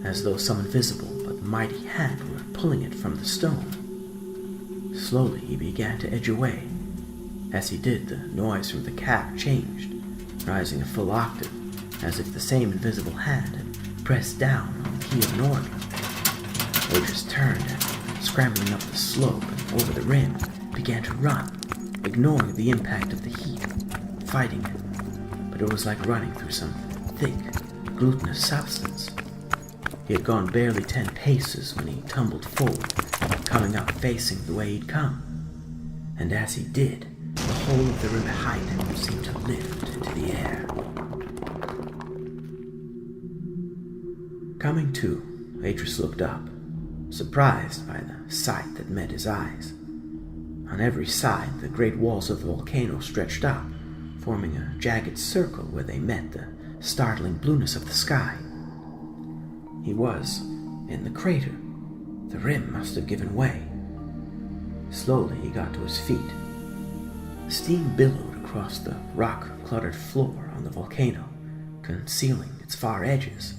as though some invisible but mighty hand were pulling it from the stone. Slowly he began to edge away. As he did, the noise from the cap changed, rising a full octave, as if the same invisible hand had pressed down on the key of an organ. Atrus turned and, scrambling up the slope and over the rim, began to run, ignoring the impact of the heat, fighting it. But it was like running through some thick, glutinous substance. He had gone barely 10 paces when he tumbled forward, coming up facing the way he'd come. And as he did, the whole of the rim behind him seemed to lift into the air. Coming to, Atrus looked up, surprised by the sight that met his eyes. On every side, the great walls of the volcano stretched up, forming a jagged circle where they met the startling blueness of the sky. He was in the crater. The rim must have given way. Slowly he got to his feet. Steam billowed across the rock-cluttered floor on the volcano, concealing its far edges.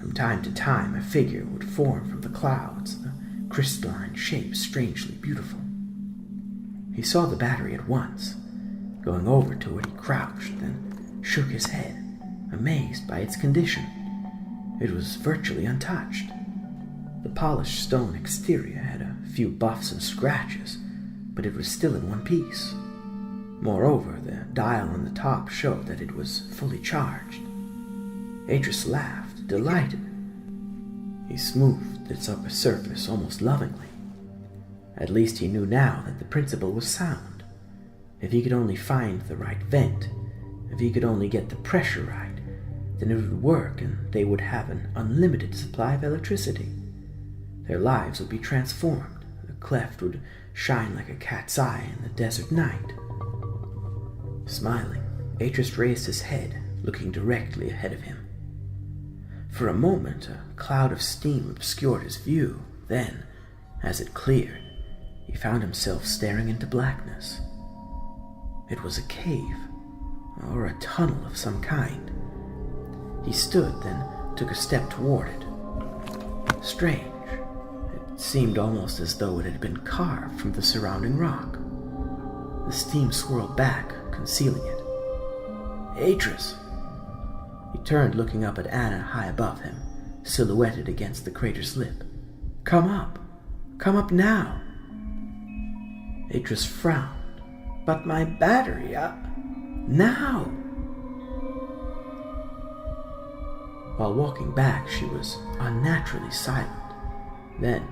From time to time, a figure would form from the clouds, the crystalline shape strangely beautiful. He saw the battery at once. Going over to it, he crouched, then shook his head, amazed by its condition. It was virtually untouched. The polished stone exterior had a few buffs and scratches, but it was still in one piece. Moreover, the dial on the top showed that it was fully charged. Atrus laughed, delighted. He smoothed its upper surface almost lovingly. At least he knew now that the principle was sound. If he could only find the right vent, if he could only get the pressure right, then it would work and they would have an unlimited supply of electricity. Their lives would be transformed. The cleft would shine like a cat's eye in the desert night. Smiling, Atrus raised his head, looking directly ahead of him. For a moment, a cloud of steam obscured his view. Then, as it cleared, he found himself staring into blackness. It was a cave, or a tunnel of some kind. He stood, then took a step toward it. Strange. It seemed almost as though it had been carved from the surrounding rock. The steam swirled back, concealing it. Atrus! He turned, looking up at Anna high above him, silhouetted against the crater's lip. Come up! Come up now! Atrus frowned. But my battery, now! While walking back, she was unnaturally silent. Then,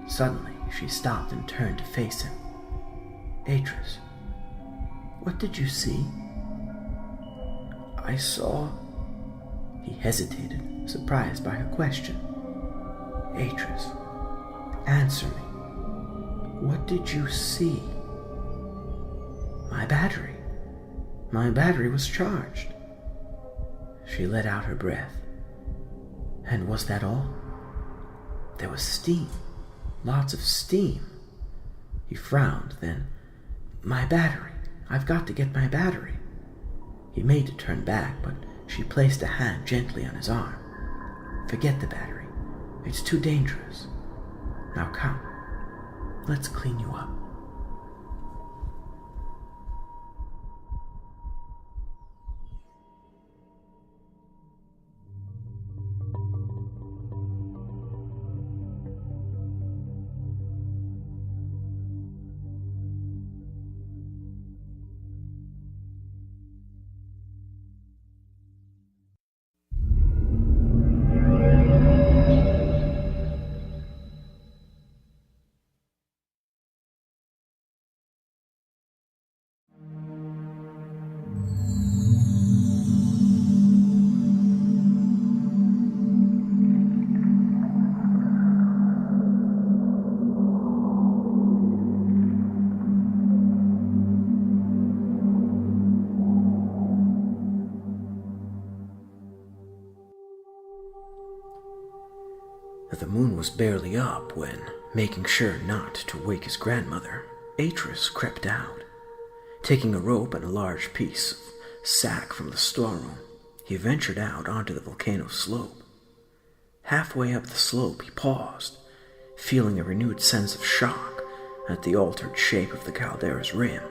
suddenly, she stopped and turned to face him. Atrus, what did you see? I saw... He hesitated, surprised by her question. Atrus, answer me. What did you see? My battery. My battery was charged. She let out her breath. And was that all? There was steam. Lots of steam. He frowned, then, my battery. I've got to get my battery. He made to turn back, but she placed a hand gently on his arm. Forget the battery. It's too dangerous. Now come. Let's clean you up. The moon was barely up when, making sure not to wake his grandmother, Atrus crept out. Taking a rope and a large piece of sack from the storeroom, he ventured out onto the volcano slope. Halfway up the slope, he paused, feeling a renewed sense of shock at the altered shape of the caldera's rim.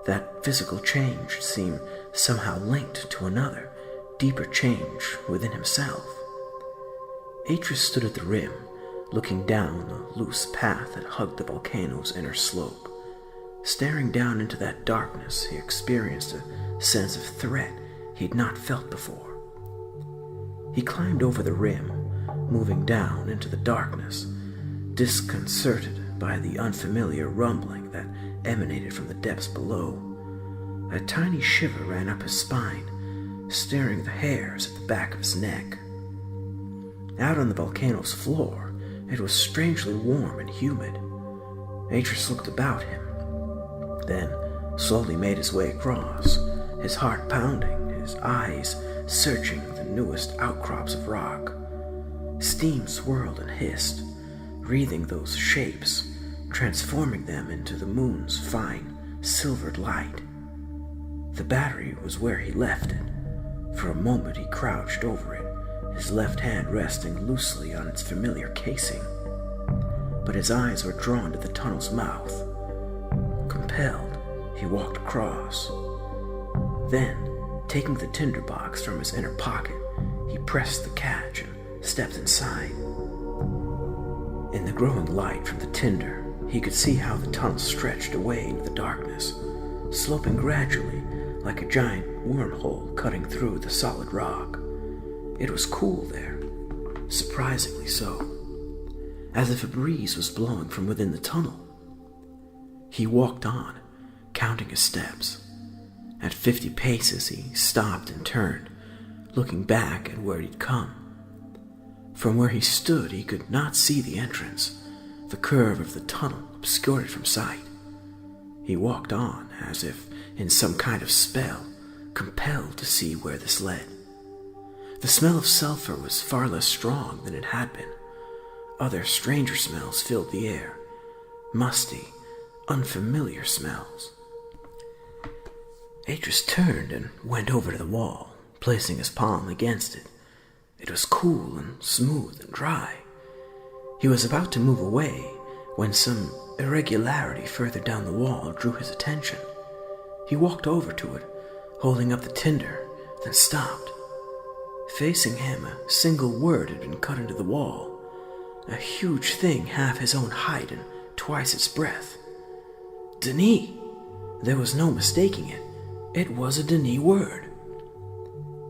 That physical change seemed somehow linked to another, deeper change within himself. Atrus stood at the rim, looking down the loose path that hugged the volcano's inner slope. Staring down into that darkness, he experienced a sense of threat he'd not felt before. He climbed over the rim, moving down into the darkness, disconcerted by the unfamiliar rumbling that emanated from the depths below. A tiny shiver ran up his spine, stirring the hairs at the back of his neck. Out on the volcano's floor, it was strangely warm and humid. Atrus looked about him, then slowly made his way across, his heart pounding, his eyes searching the newest outcrops of rock. Steam swirled and hissed, wreathing those shapes, transforming them into the moon's fine, silvered light. The battery was where he left it. For a moment he crouched over it, his left hand resting loosely on its familiar casing. But his eyes were drawn to the tunnel's mouth. Compelled, he walked across. Then, taking the tinderbox from his inner pocket, he pressed the catch and stepped inside. In the growing light from the tinder, he could see how the tunnel stretched away into the darkness, sloping gradually like a giant wormhole cutting through the solid rock. It was cool there, surprisingly so, as if a breeze was blowing from within the tunnel. He walked on, counting his steps. At 50 paces he stopped and turned, looking back at where he'd come. From where he stood he could not see the entrance. The curve of the tunnel obscured it from sight. He walked on as if in some kind of spell, compelled to see where this led. The smell of sulfur was far less strong than it had been. Other stranger smells filled the air, musty, unfamiliar smells. Atrus turned and went over to the wall, placing his palm against it. It was cool and smooth and dry. He was about to move away when some irregularity further down the wall drew his attention. He walked over to it, holding up the tinder, then stopped. Facing him, a single word had been cut into the wall, a huge thing half his own height and twice its breadth. Denis! There was no mistaking it. It was a Denis word.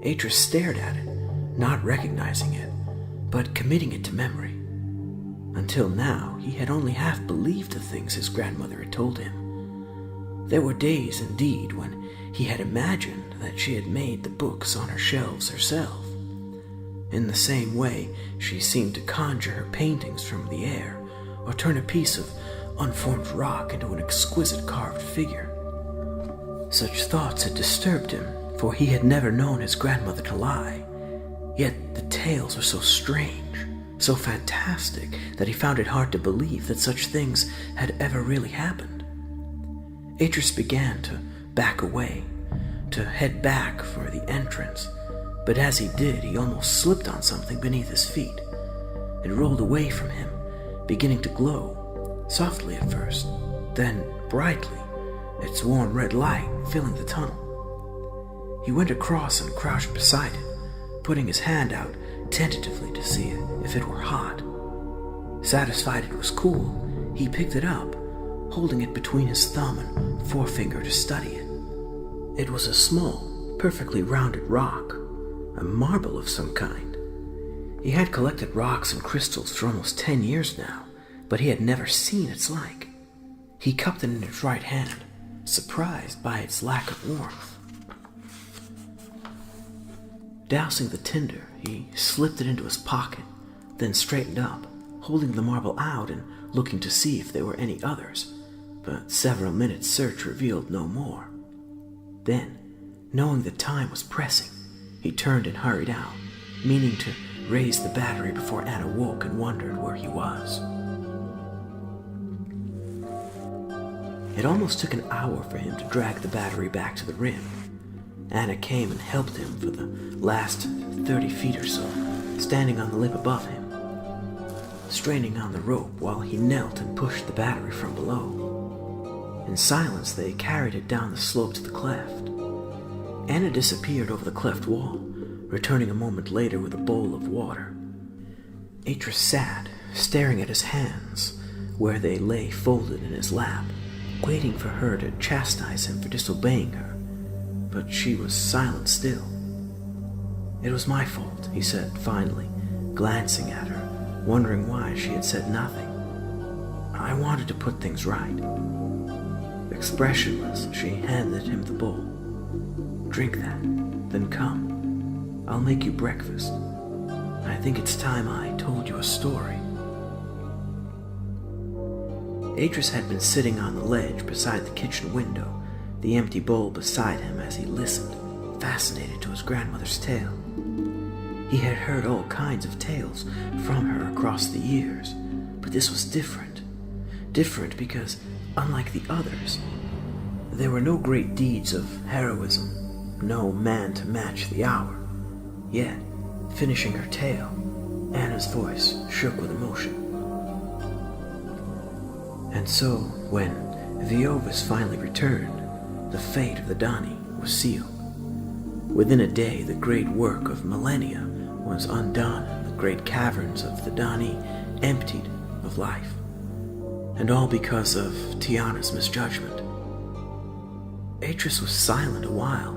Atrus stared at it, not recognizing it, but committing it to memory. Until now, he had only half believed the things his grandmother had told him. There were days, indeed, when he had imagined that she had made the books on her shelves herself. In the same way, she seemed to conjure her paintings from the air, or turn a piece of unformed rock into an exquisite carved figure. Such thoughts had disturbed him, for he had never known his grandmother to lie. Yet the tales were so strange, so fantastic, that he found it hard to believe that such things had ever really happened. Atrus began to back away, to head back for the entrance, but as he did, he almost slipped on something beneath his feet. It rolled away from him, beginning to glow, softly at first, then brightly, its warm red light filling the tunnel. He went across and crouched beside it, putting his hand out tentatively to see if it were hot. Satisfied it was cool, he picked it up, holding it between his thumb and forefinger to study it. It was a small, perfectly rounded rock, a marble of some kind. He had collected rocks and crystals for almost 10 years now, but he had never seen its like. He cupped it in his right hand, surprised by its lack of warmth. Dousing the tinder, he slipped it into his pocket, then straightened up, holding the marble out and looking to see if there were any others, but several minutes' search revealed no more. Then, knowing that time was pressing, he turned and hurried out, meaning to raise the battery before Anna woke and wondered where he was. It almost took an hour for him to drag the battery back to the rim. Anna came and helped him for the last 30 feet or so, standing on the lip above him, straining on the rope while he knelt and pushed the battery from below. In silence, they carried it down the slope to the cleft. Anna disappeared over the cleft wall, returning a moment later with a bowl of water. Atrus sat, staring at his hands, where they lay folded in his lap, waiting for her to chastise him for disobeying her, but she was silent still. "It was my fault," he said finally, glancing at her, wondering why she had said nothing. I wanted to put things right. Expressionless, she handed him the bowl. Drink that, then come. I'll make you breakfast. I think it's time I told you a story. Atrus had been sitting on the ledge beside the kitchen window, the empty bowl beside him as he listened, fascinated to his grandmother's tale. He had heard all kinds of tales from her across the years, but this was different. Different because, unlike the others, there were no great deeds of heroism, no man to match the hour. Yet, finishing her tale, Anna's voice shook with emotion. And so, when Viovis finally returned, the fate of the Dani was sealed. Within a day, the great work of millennia was undone, and the great caverns of the Dani emptied of life. And all because of Tiana's misjudgment. Atrus was silent a while,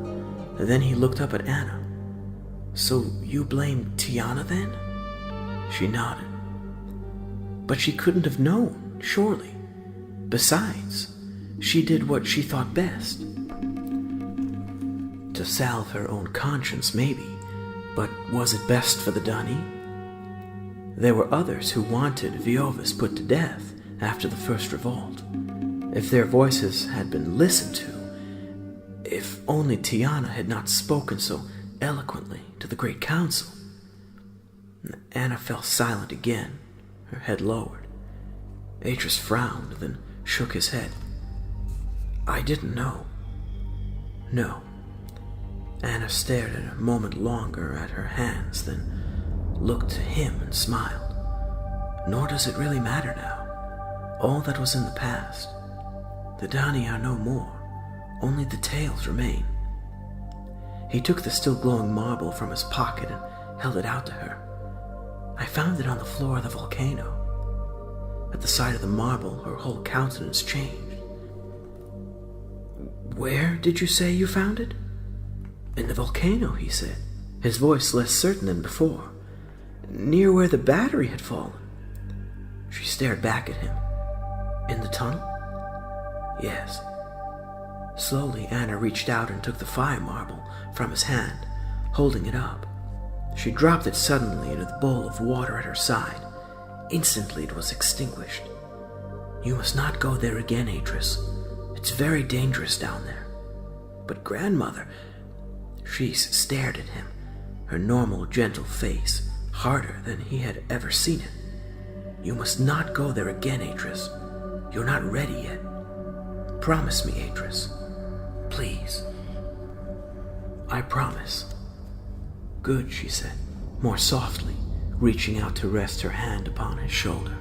and then he looked up at Anna. So you blame Tiana then? She nodded. But she couldn't have known, surely. Besides, she did what she thought best. To salve her own conscience, maybe, but was it best for the Dani? There were others who wanted Viovis put to death after the first revolt. If their voices had been listened to, if only Tiana had not spoken so eloquently to the Great Council. Anna fell silent again, her head lowered. Atrus frowned, then shook his head. I didn't know. No. Anna stared a moment longer at her hands, then looked to him and smiled. Nor does it really matter now. All that was in the past. The Dani are no more. Only the tales remain. He took the still glowing marble from his pocket and held it out to her. I found it on the floor of the volcano. At the sight of the marble, her whole countenance changed. Where did you say you found it? In the volcano, he said, his voice less certain than before. Near where the battery had fallen. She stared back at him. In the tunnel? Yes. Slowly, Anna reached out and took the fire marble from his hand, holding it up. She dropped it suddenly into the bowl of water at her side. Instantly, it was extinguished. You must not go there again, Atrus. It's very dangerous down there. But grandmother... She stared at him, her normal, gentle face harder than he had ever seen it. You must not go there again, Atrus. You're not ready yet. Promise me, Atrus. Please. I promise. Good, she said, more softly, reaching out to rest her hand upon his shoulder.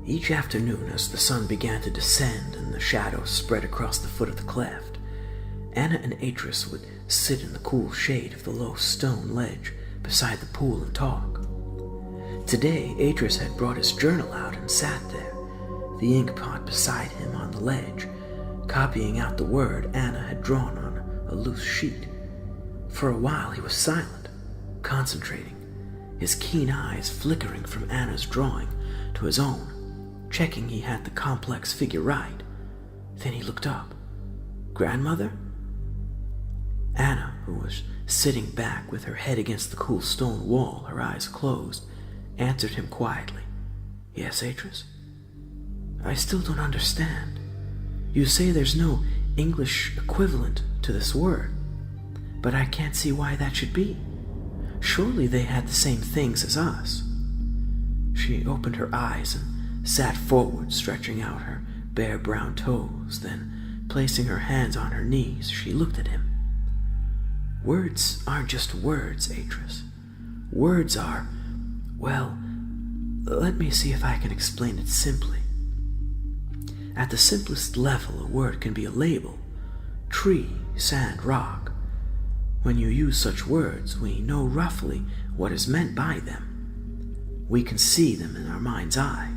Each afternoon, as the sun began to descend and the shadows spread across the foot of the cleft, Anna and Atrus would sit in the cool shade of the low stone ledge beside the pool and talk. Today, Atrus had brought his journal out and sat there, the ink pot beside him on the ledge, copying out the word Anna had drawn on a loose sheet. For a while he was silent, concentrating, his keen eyes flickering from Anna's drawing to his own, checking he had the complex figure right. Then he looked up. Grandmother? Anna, who was sitting back with her head against the cool stone wall, her eyes closed, answered him quietly. Yes, Atrus? I still don't understand. You say there's no English equivalent to this word, but I can't see why that should be. Surely they had the same things as us. She opened her eyes and sat forward, stretching out her bare brown toes. Then, placing her hands on her knees, she looked at him. Words aren't just words, Atrus. Words are, well, let me see if I can explain it simply. At the simplest level, a word can be a label. Tree, sand, rock. When you use such words, we know roughly what is meant by them. We can see them in our mind's eye.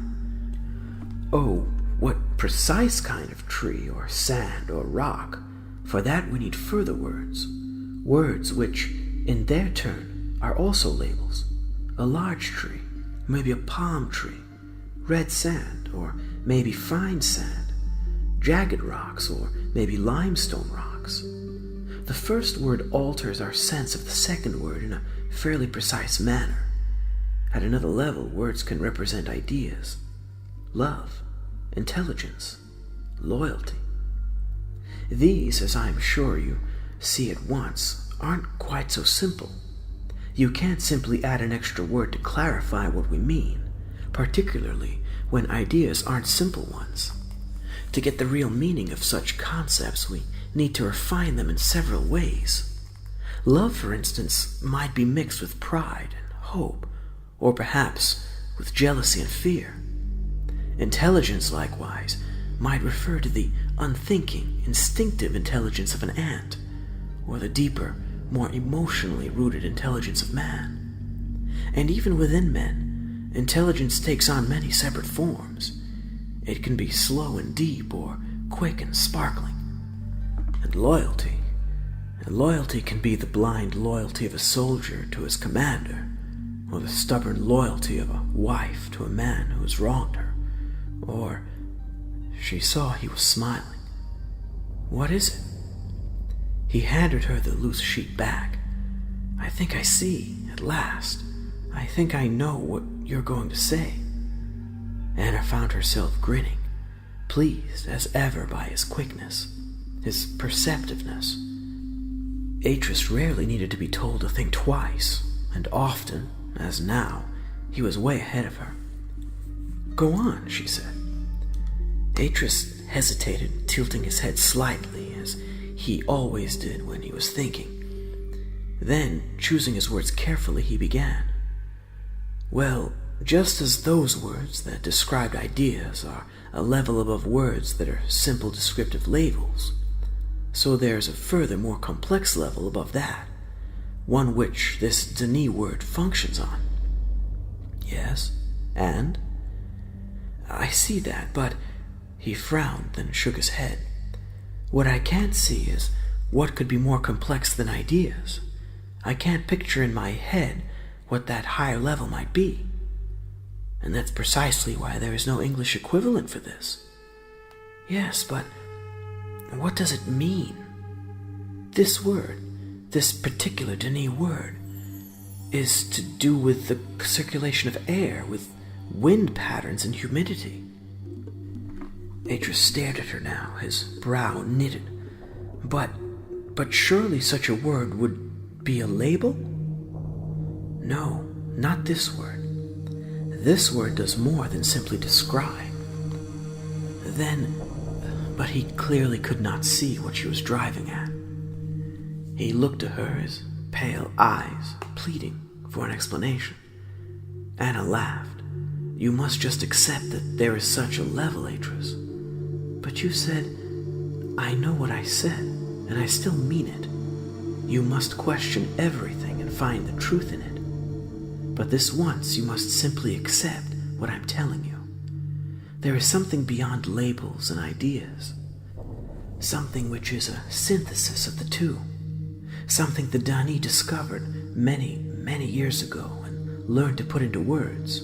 Oh, what precise kind of tree or sand or rock? For that we need further words. Words which, in their turn, are also labels. A large tree, maybe a palm tree, red sand, or maybe fine sand, jagged rocks, or maybe limestone rocks. The first word alters our sense of the second word in a fairly precise manner. At another level, words can represent ideas, love, intelligence, loyalty. These, as I'm sure you see at once, aren't quite so simple. You can't simply add an extra word to clarify what we mean, particularly when ideas aren't simple ones. To get the real meaning of such concepts, we need to refine them in several ways. Love, for instance, might be mixed with pride and hope, or perhaps with jealousy and fear. Intelligence, likewise, might refer to the unthinking, instinctive intelligence of an ant, or the deeper, more emotionally rooted intelligence of man. And even within men, intelligence takes on many separate forms. It can be slow and deep, or quick and sparkling. And loyalty can be the blind loyalty of a soldier to his commander, or the stubborn loyalty of a wife to a man who has wronged her. Or she saw he was smiling. What is it? He handed her the loose sheet back. I think I see, at last. I think I know what you're going to say. Anna found herself grinning, pleased as ever by his quickness, his perceptiveness. Atrus rarely needed to be told a thing twice, and often, as now, he was way ahead of her. Go on, she said. Atrus hesitated, tilting his head slightly, as he always did when he was thinking. Then, choosing his words carefully, he began. Well, just as those words that described ideas are a level above words that are simple descriptive labels, so there's a further, more complex level above that, one which this Denis word functions on. Yes, and? I see that, but he frowned, then shook his head. What I can't see is what could be more complex than ideas. I can't picture in my head what that higher level might be. And that's precisely why there is no English equivalent for this. Yes, but what does it mean? This word, this particular Denis word, is to do with the circulation of air, with wind patterns and humidity. Atrus stared at her now, his brow knitted. But surely such a word would be a label? No, not this word. This word does more than simply describe. But he clearly could not see what she was driving at. He looked at her, his pale eyes pleading for an explanation. Anna laughed. You must just accept that there is such a level, Atrus. But you said, I know what I said, and I still mean it. You must question everything and find the truth in it. But this once you must simply accept what I'm telling you. There is something beyond labels and ideas. Something which is a synthesis of the two. Something the Denis discovered many, many years ago and learned to put into words.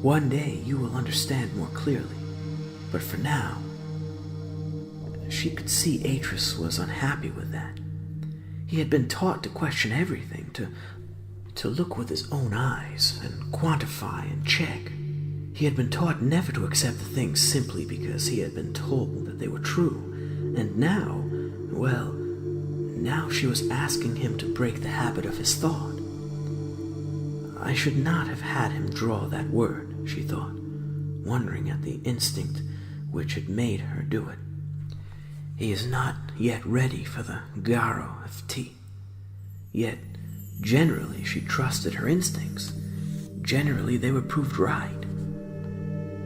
One day you will understand more clearly. But for now, she could see Atrus was unhappy with that. He had been taught to question everything, to look with his own eyes and quantify and check. He had been taught never to accept the things simply because he had been told that they were true. And now, well, now she was asking him to break the habit of his thought. I should not have had him draw that word, she thought, wondering at the instinct which had made her do it. He is not yet ready for the garro of tea. Yet, generally, she trusted her instincts. Generally, they were proved right.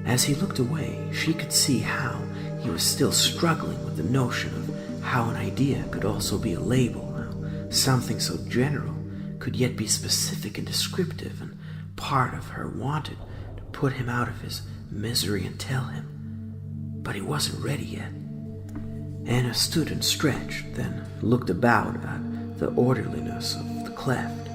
As he looked away, she could see how he was still struggling with the notion of how an idea could also be a label, how something so general could yet be specific and descriptive, and part of her wanted to put him out of his misery and tell him. But he wasn't ready yet. Anna stood and stretched, then looked about at the orderliness of the cleft.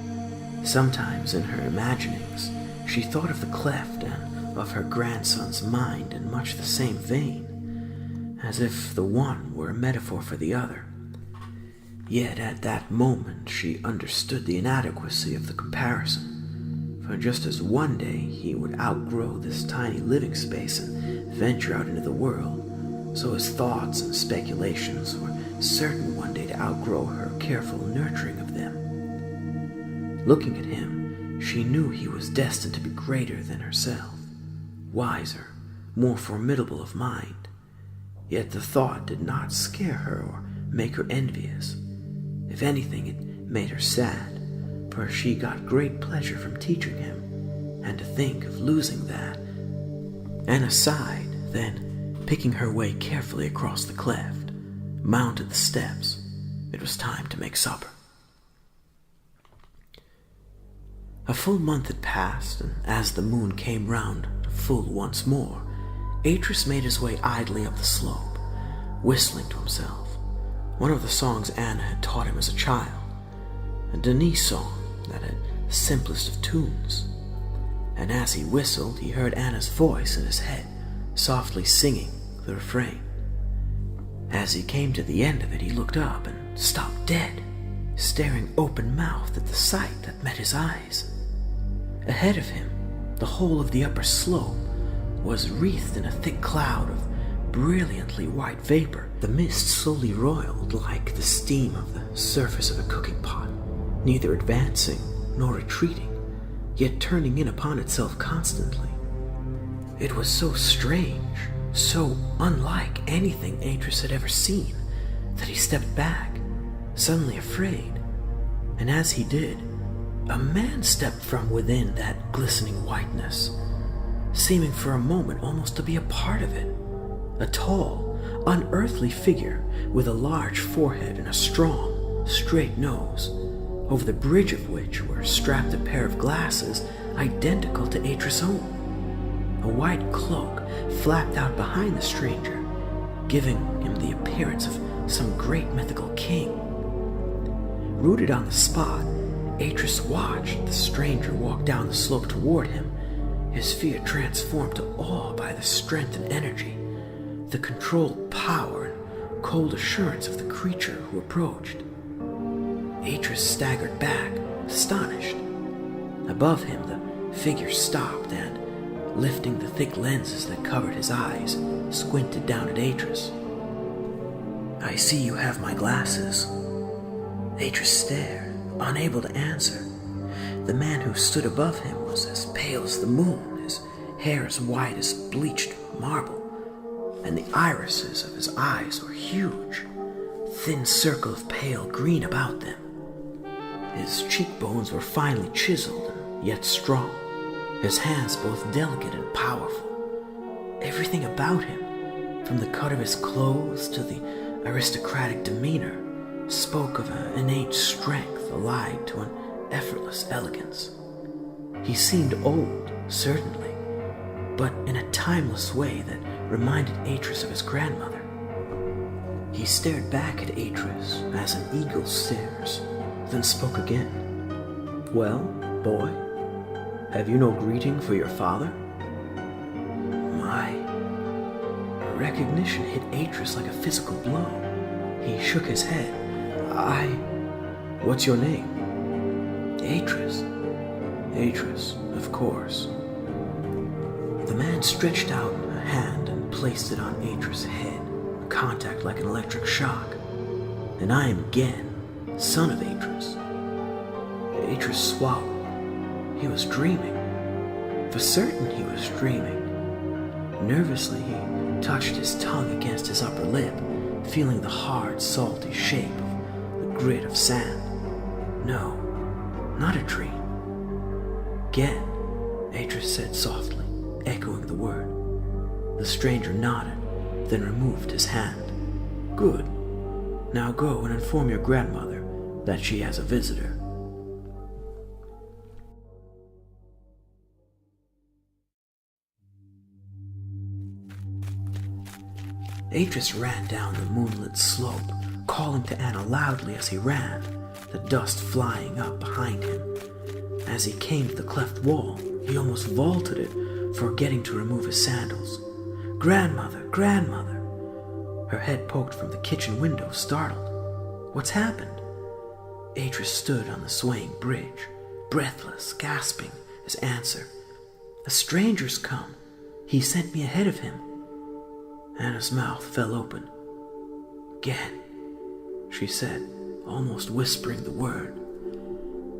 Sometimes in her imaginings, she thought of the cleft and of her grandson's mind in much the same vein, as if the one were a metaphor for the other. Yet at that moment she understood the inadequacy of the comparison, for just as one day he would outgrow this tiny living space and venture out into the world, so his thoughts and speculations were certain one day to outgrow her careful nurturing of them. Looking at him, she knew he was destined to be greater than herself, wiser, more formidable of mind. Yet the thought did not scare her or make her envious. If anything, it made her sad, for she got great pleasure from teaching him, and to think of losing that. Anna sighed, then, picking her way carefully across the cleft, mounted the steps. It was time to make supper. A full month had passed, and as the moon came round full once more, Atrus made his way idly up the slope, whistling to himself, one of the songs Anna had taught him as a child, a Denis song that had the simplest of tunes. And as he whistled, he heard Anna's voice in his head, softly singing the refrain. As he came to the end of it, he looked up and stopped dead, staring open-mouthed at the sight that met his eyes. Ahead of him, the whole of the upper slope was wreathed in a thick cloud of brilliantly white vapor. The mist slowly roiled like the steam of the surface of a cooking pot, neither advancing nor retreating, yet turning in upon itself constantly. It was so strange, so unlike anything Atrus had ever seen, that he stepped back, suddenly afraid, and as he did, a man stepped from within that glistening whiteness, seeming for a moment almost to be a part of it. A tall, unearthly figure with a large forehead and a strong, straight nose, over the bridge of which were strapped a pair of glasses identical to Atrus' own. A white cloak flapped out behind the stranger, giving him the appearance of some great mythical king. Rooted on the spot, Atrus watched the stranger walk down the slope toward him, his fear transformed to awe by the strength and energy, the controlled power and cold assurance of the creature who approached. Atrus staggered back, astonished. Above him, the figure stopped and, lifting the thick lenses that covered his eyes, squinted down at Atrus. "I see you have my glasses." Atrus stared, unable to answer. The man who stood above him was as pale as the moon, his hair as white as bleached marble, and the irises of his eyes were huge, thin circle of pale green about them. His cheekbones were finely chiseled and yet strong, his hands both delicate and powerful. Everything about him, from the cut of his clothes to the aristocratic demeanor, spoke of an innate strength allied to an effortless elegance. He seemed old, certainly, but in a timeless way that reminded Atrus of his grandmother. He stared back at Atrus as an eagle stares, then spoke again. "Well, boy, have you no greeting for your father?" My recognition hit Atrus like a physical blow. He shook his head. What's your name?" "Atrus." "Atrus, of course." The man stretched out a hand and placed it on Atrus' head, a contact like an electric shock. "And I am Gen, son of Atrus." Atrus swallowed. He was dreaming. For certain he was dreaming. Nervously he touched his tongue against his upper lip, feeling the hard, salty shape of the grit of sand. No, not a dream. "Gen," Atrus said softly, echoing the word. The stranger nodded, then removed his hand. "Good. Now go and inform your grandmother that she has a visitor." Atrus ran down the moonlit slope, calling to Anna loudly as he ran. the dust flying up behind him. As he came to the cleft wall, he almost vaulted it, forgetting to remove his sandals. "Grandmother, grandmother!" Her head poked from the kitchen window, startled. "What's happened?" Atrus stood on the swaying bridge, breathless, gasping his answer. "A stranger's come. He sent me ahead of him." Anna's mouth fell open. "Again," she said, almost whispering the word.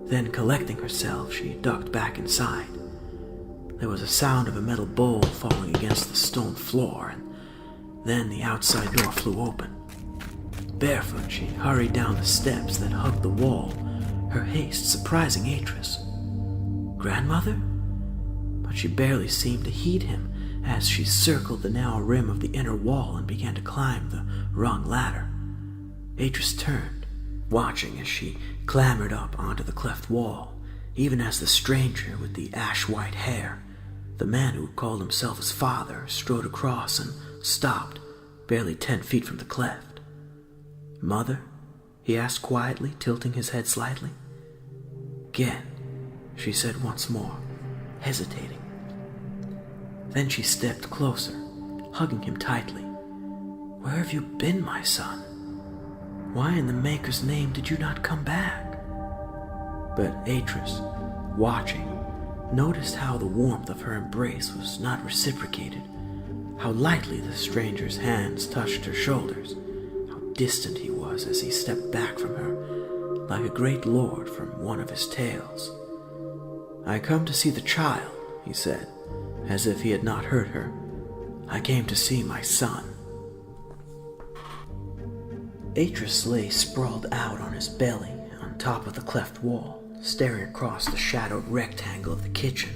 Then, collecting herself, she ducked back inside. There was a sound of a metal bowl falling against the stone floor, and then the outside door flew open. Barefoot, she hurried down the steps that hugged the wall, her haste surprising Atrus. "Grandmother?" But she barely seemed to heed him as she circled the narrow rim of the inner wall and began to climb the rung ladder. Atrus turned, watching as she clambered up onto the cleft wall, even as the stranger with the ash-white hair, the man who called himself his father, strode across and stopped, barely 10 feet from the cleft. "Mother?" he asked quietly, tilting his head slightly. "Again," she said once more, hesitating. Then she stepped closer, hugging him tightly. "Where have you been, my son? Why in the Maker's name did you not come back?" But Atrus, watching, noticed how the warmth of her embrace was not reciprocated, how lightly the stranger's hands touched her shoulders, how distant he was as he stepped back from her, like a great lord from one of his tales. "I come to see the child," he said, as if he had not heard her. "I came to see my son." Atrus lay sprawled out on his belly on top of the cleft wall, staring across the shadowed rectangle of the kitchen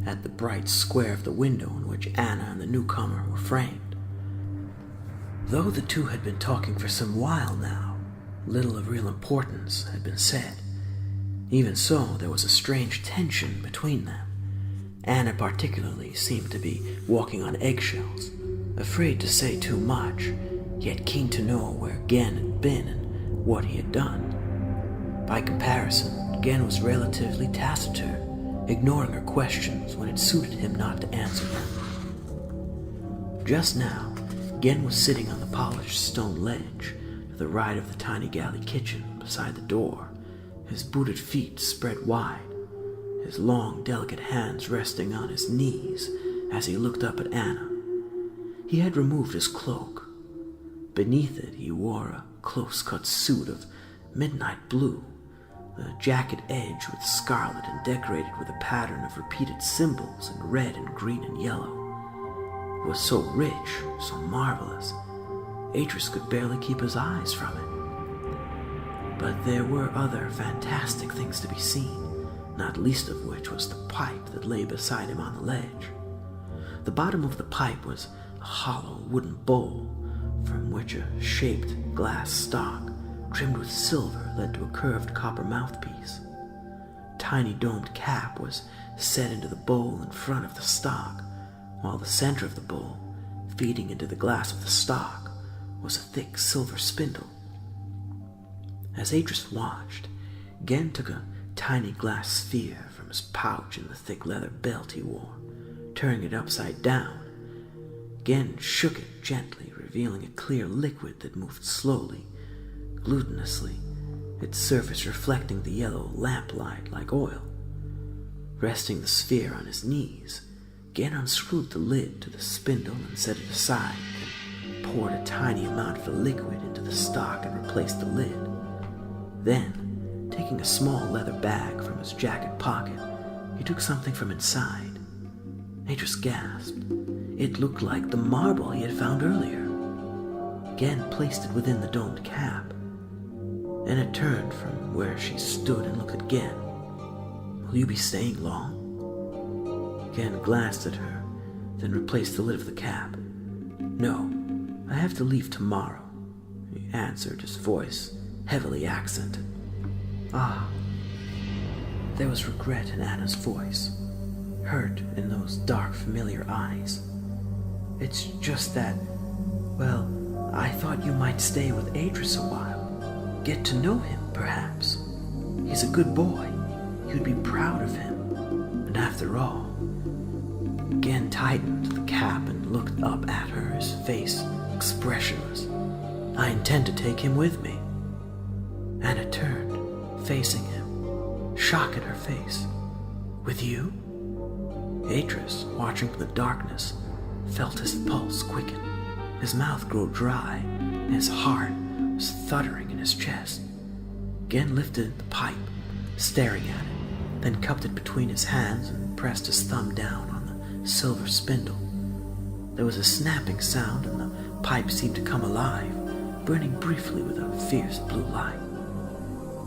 and at the bright square of the window in which Anna and the newcomer were framed. Though the two had been talking for some while now, little of real importance had been said. Even so, there was a strange tension between them. Anna particularly seemed to be walking on eggshells, afraid to say too much, yet keen to know where Gen had been and what he had done. By comparison, Gen was relatively taciturn, ignoring her questions when it suited him not to answer them. Just now, Gen was sitting on the polished stone ledge to the right of the tiny galley kitchen beside the door, his booted feet spread wide, his long, delicate hands resting on his knees as he looked up at Anna. He had removed his cloak. Beneath it, he wore a close-cut suit of midnight blue, the jacket edged with scarlet and decorated with a pattern of repeated symbols in red and green and yellow. It was so rich, so marvelous, Atrus could barely keep his eyes from it. But there were other fantastic things to be seen, not least of which was the pipe that lay beside him on the ledge. The bottom of the pipe was a hollow wooden bowl, from which a shaped glass stalk, trimmed with silver, led to a curved copper mouthpiece. A tiny domed cap was set into the bowl in front of the stalk, while the center of the bowl, feeding into the glass of the stalk, was a thick silver spindle. As Atrus watched, Gen took a tiny glass sphere from his pouch in the thick leather belt he wore, turning it upside down. Gen shook it gently, revealing a clear liquid that moved slowly, glutinously, its surface reflecting the yellow lamplight like oil. Resting the sphere on his knees, Gen unscrewed the lid to the spindle and set it aside, then poured a tiny amount of the liquid into the stock and replaced the lid. Then, taking a small leather bag from his jacket pocket, he took something from inside. Atrus gasped. It looked like the marble he had found earlier. Gen placed it within the domed cap. Anna turned from where she stood and looked at Gen. "Will you be staying long?" Gen glanced at her, then replaced the lid of the cap. "No, I have to leave tomorrow," he answered, his voice heavily accented. "Ah." There was regret in Anna's voice, hurt in those dark, familiar eyes. "It's just that, well, I thought you might stay with Atrus a while. Get to know him, perhaps." He's a good boy. You'd be proud of him. And after all, Gen tightened the cap and looked up at her, his face expressionless. I intend to take him with me. Anna turned, facing him, shock in her face. With you? Atrus, watching from the darkness, felt his pulse quicken, his mouth grow dry, and his heart was thudding in his chest. Gen lifted the pipe, staring at it, then cupped it between his hands and pressed his thumb down on the silver spindle. There was a snapping sound, and the pipe seemed to come alive, burning briefly with a fierce blue light.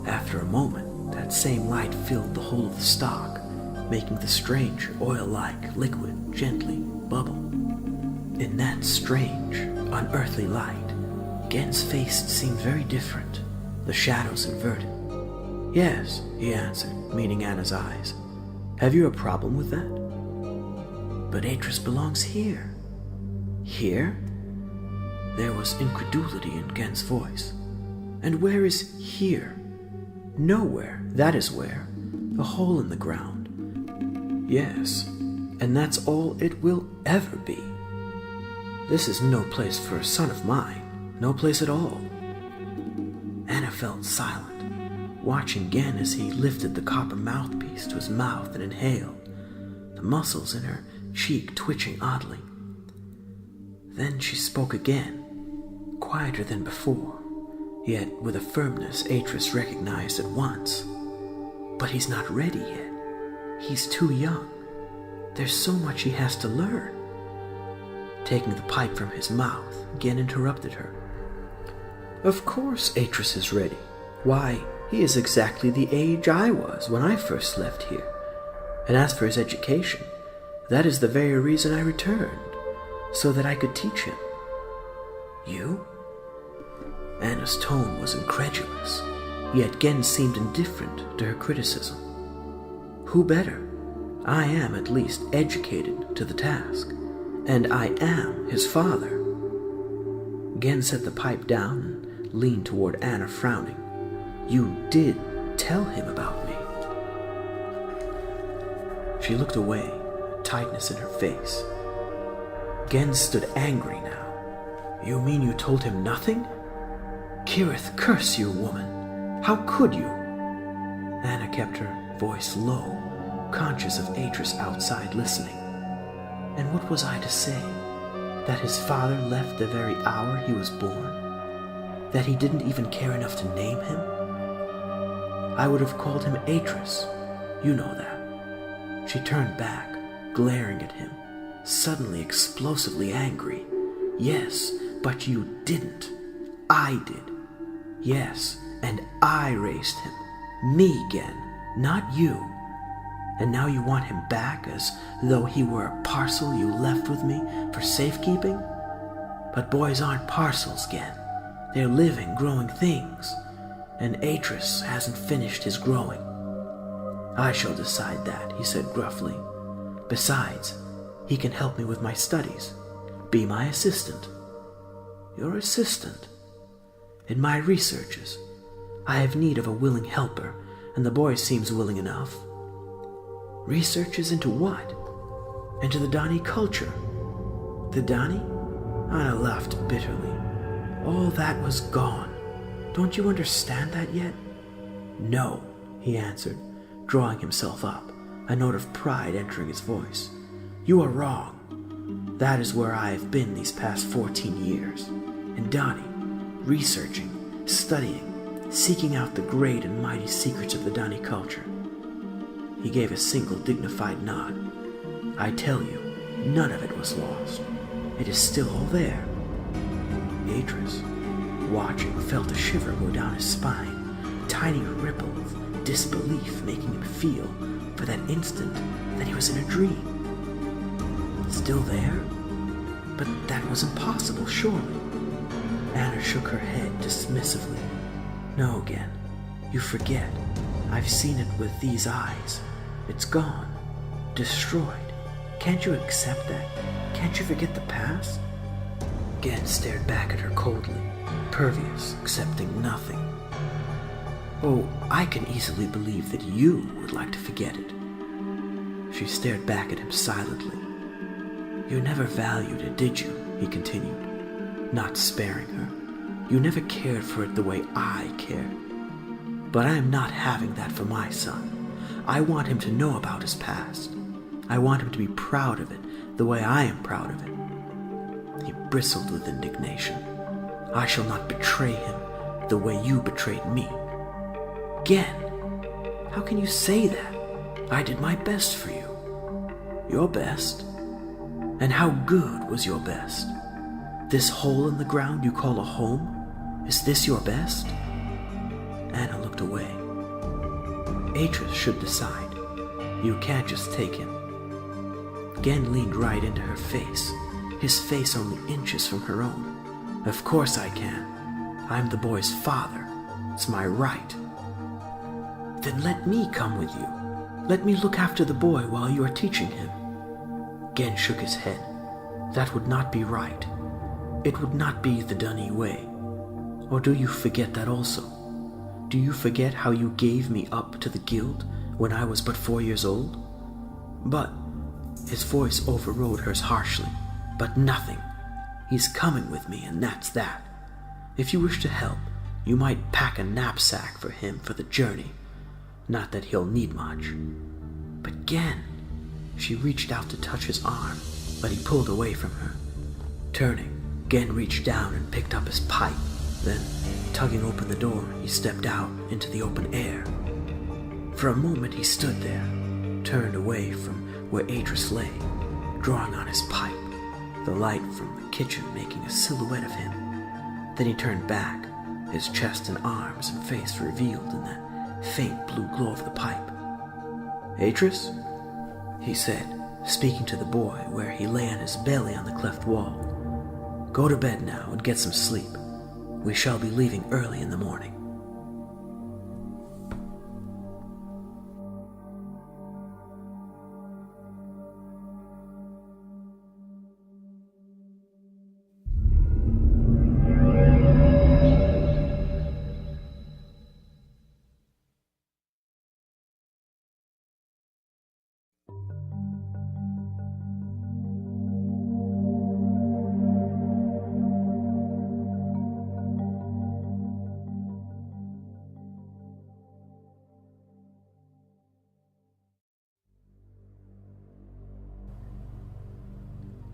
After a moment, that same light filled the whole of the stock, making the strange, oil-like liquid gently bubble. In that strange, unearthly light, Gen's face seemed very different, the shadows inverted. Yes, he answered, meeting Anna's eyes. Have you a problem with that? But Atrus belongs here. Here? There was incredulity in Gen's voice. And where is here? Nowhere, that is where. A hole in the ground. Yes, and that's all it will ever be. This is no place for a son of mine, no place at all. Anna felt silent, watching Gen as he lifted the copper mouthpiece to his mouth and inhaled, the muscles in her cheek twitching oddly. Then she spoke again, quieter than before, yet with a firmness Atrus recognized at once. But he's not ready yet. He's too young. There's so much he has to learn. Taking the pipe from his mouth, Gen interrupted her. Of course Atrus is ready. Why, he is exactly the age I was when I first left here. And as for his education, that is the very reason I returned, so that I could teach him. You? Anna's tone was incredulous, yet Gen seemed indifferent to her criticism. Who better? I am at least educated to the task, and I am his father. Gen set the pipe down and leaned toward Anna, frowning. You did tell him about me. She looked away, tightness in her face. Gen stood angry now. You mean you told him nothing? Kirith, curse you, woman! How could you? Anna kept her voice low, conscious of Atrus outside listening. And what was I to say? That his father left the very hour he was born? That he didn't even care enough to name him? I would have called him Atrus. You know that. She turned back, glaring at him, suddenly explosively angry. Yes, but you didn't. I did. Yes, and I raised him. Me, Gen. Not you. And now you want him back as though he were a parcel you left with me for safekeeping? But boys aren't parcels, Gen. They're living, growing things. And Atrus hasn't finished his growing. I shall decide that, he said gruffly. Besides, he can help me with my studies. Be my assistant. Your assistant? In my researches, I have need of a willing helper, and the boy seems willing enough. Researches into what? Into the Dani culture. The Dani? Anna laughed bitterly. All that was gone. Don't you understand that yet? No, he answered, drawing himself up, a note of pride entering his voice. You are wrong. That is where I have been these past 14 years. In Dani, researching, studying, seeking out the great and mighty secrets of the Dani culture. He gave a single dignified nod. I tell you, none of it was lost. It is still all there. Atrus, watching, felt a shiver go down his spine, a tiny ripple of disbelief making him feel, for that instant, that he was in a dream. Still there? But that was impossible, surely. Anna shook her head dismissively. No, Gen, you forget. I've seen it with these eyes. It's gone. Destroyed. Can't you accept that? Can't you forget the past? Gen stared back at her coldly, pervious, accepting nothing. Oh, I can easily believe that you would like to forget it. She stared back at him silently. You never valued it, did you? He continued, not sparing her. You never cared for it the way I care. But I am not having that for my son. I want him to know about his past. I want him to be proud of it the way I am proud of it. He bristled with indignation. I shall not betray him the way you betrayed me. Again, how can you say that? I did my best for you. Your best? And how good was your best? This hole in the ground you call a home? Is this your best? Anna looked away. Atrus should decide. You can't just take him. Gen leaned right into her face, his face only inches from her own. Of course I can. I'm the boy's father. It's my right. Then let me come with you. Let me look after the boy while you are teaching him. Gen shook his head. That would not be right. It would not be the Dunny way. Or do you forget that also? Do you forget how you gave me up to the guild when I was but 4 years old? But, his voice overrode hers harshly, but nothing. He's coming with me, and that's that. If you wish to help, you might pack a knapsack for him for the journey. Not that he'll need much. But Gen, she reached out to touch his arm, but he pulled away from her. Turning, Gen reached down and picked up his pipe. Then, tugging open the door, he stepped out into the open air. For a moment he stood there, turned away from where Atrus lay, drawing on his pipe, the light from the kitchen making a silhouette of him. Then he turned back, his chest and arms and face revealed in that faint blue glow of the pipe. Atrus? He said, speaking to the boy where he lay on his belly on the cleft wall. Go to bed now and get some sleep. We shall be leaving early in the morning.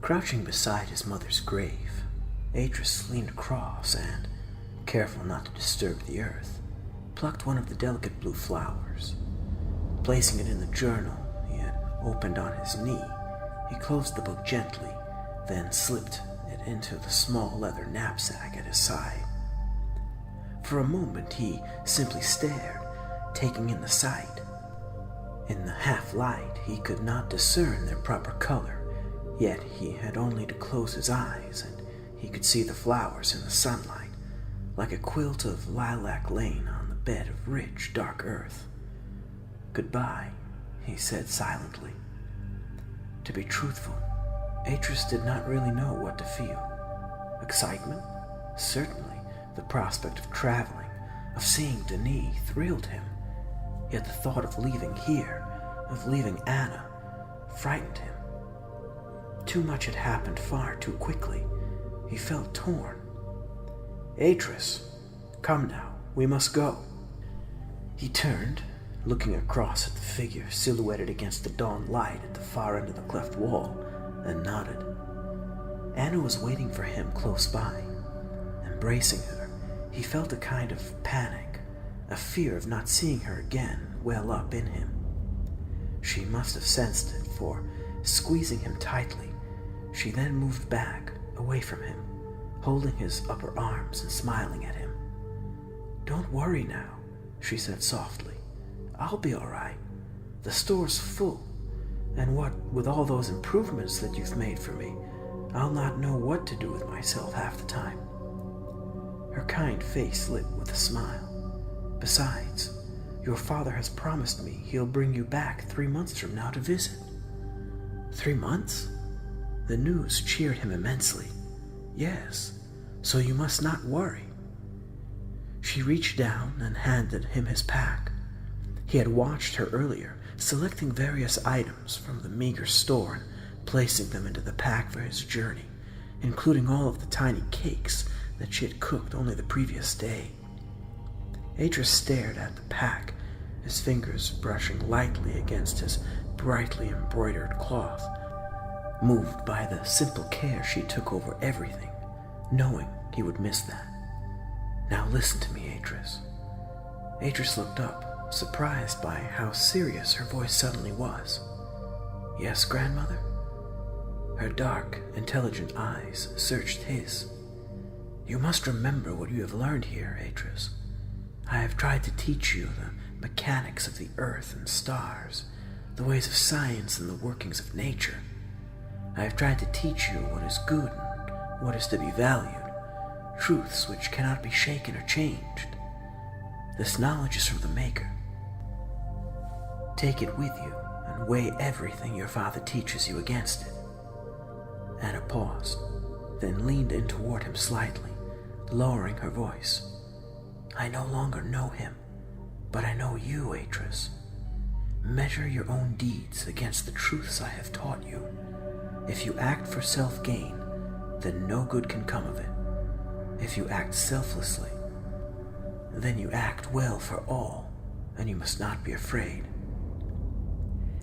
Crouching beside his mother's grave, Atrus leaned across and, careful not to disturb the earth, plucked one of the delicate blue flowers. Placing it in the journal he had opened on his knee, he closed the book gently, then slipped it into the small leather knapsack at his side. For a moment he simply stared, taking in the sight. In the half-light he could not discern their proper color, yet he had only to close his eyes and he could see the flowers in the sunlight, like a quilt of lilac lain on the bed of rich, dark earth. Goodbye, he said silently. To be truthful, Atrus did not really know what to feel. Excitement? Certainly, the prospect of traveling, of seeing Denis, thrilled him. Yet the thought of leaving here, of leaving Anna, frightened him. Too much had happened far too quickly. He felt torn. Atrus, come now, we must go. He turned, looking across at the figure silhouetted against the dawn light at the far end of the cleft wall, and nodded. Anna was waiting for him close by. Embracing her, he felt a kind of panic, a fear of not seeing her again well up in him. She must have sensed it, for, squeezing him tightly, she then moved back, away from him, holding his upper arms and smiling at him. Don't worry now, she said softly. I'll be all right. The store's full, and what with all those improvements that you've made for me, I'll not know what to do with myself half the time. Her kind face lit with a smile. Besides, your father has promised me he'll bring you back 3 months from now to visit. 3 months? The news cheered him immensely. Yes, so you must not worry. She reached down and handed him his pack. He had watched her earlier, selecting various items from the meager store and placing them into the pack for his journey, including all of the tiny cakes that she had cooked only the previous day. Atrus stared at the pack, his fingers brushing lightly against his brightly embroidered cloth, moved by the simple care she took over everything, knowing he would miss that. "Now listen to me, Atrus." Atrus looked up, surprised by how serious her voice suddenly was. "Yes, grandmother?" Her dark, intelligent eyes searched his. "You must remember what you have learned here, Atrus. I have tried to teach you the mechanics of the earth and stars, the ways of science and the workings of nature. I have tried to teach you what is good and what is to be valued, truths which cannot be shaken or changed. This knowledge is from the Maker. Take it with you and weigh everything your father teaches you against it." Anna paused, then leaned in toward him slightly, lowering her voice. "I no longer know him, but I know you, Atrus. Measure your own deeds against the truths I have taught you. If you act for self-gain, then no good can come of it. If you act selflessly, then you act well for all, and you must not be afraid."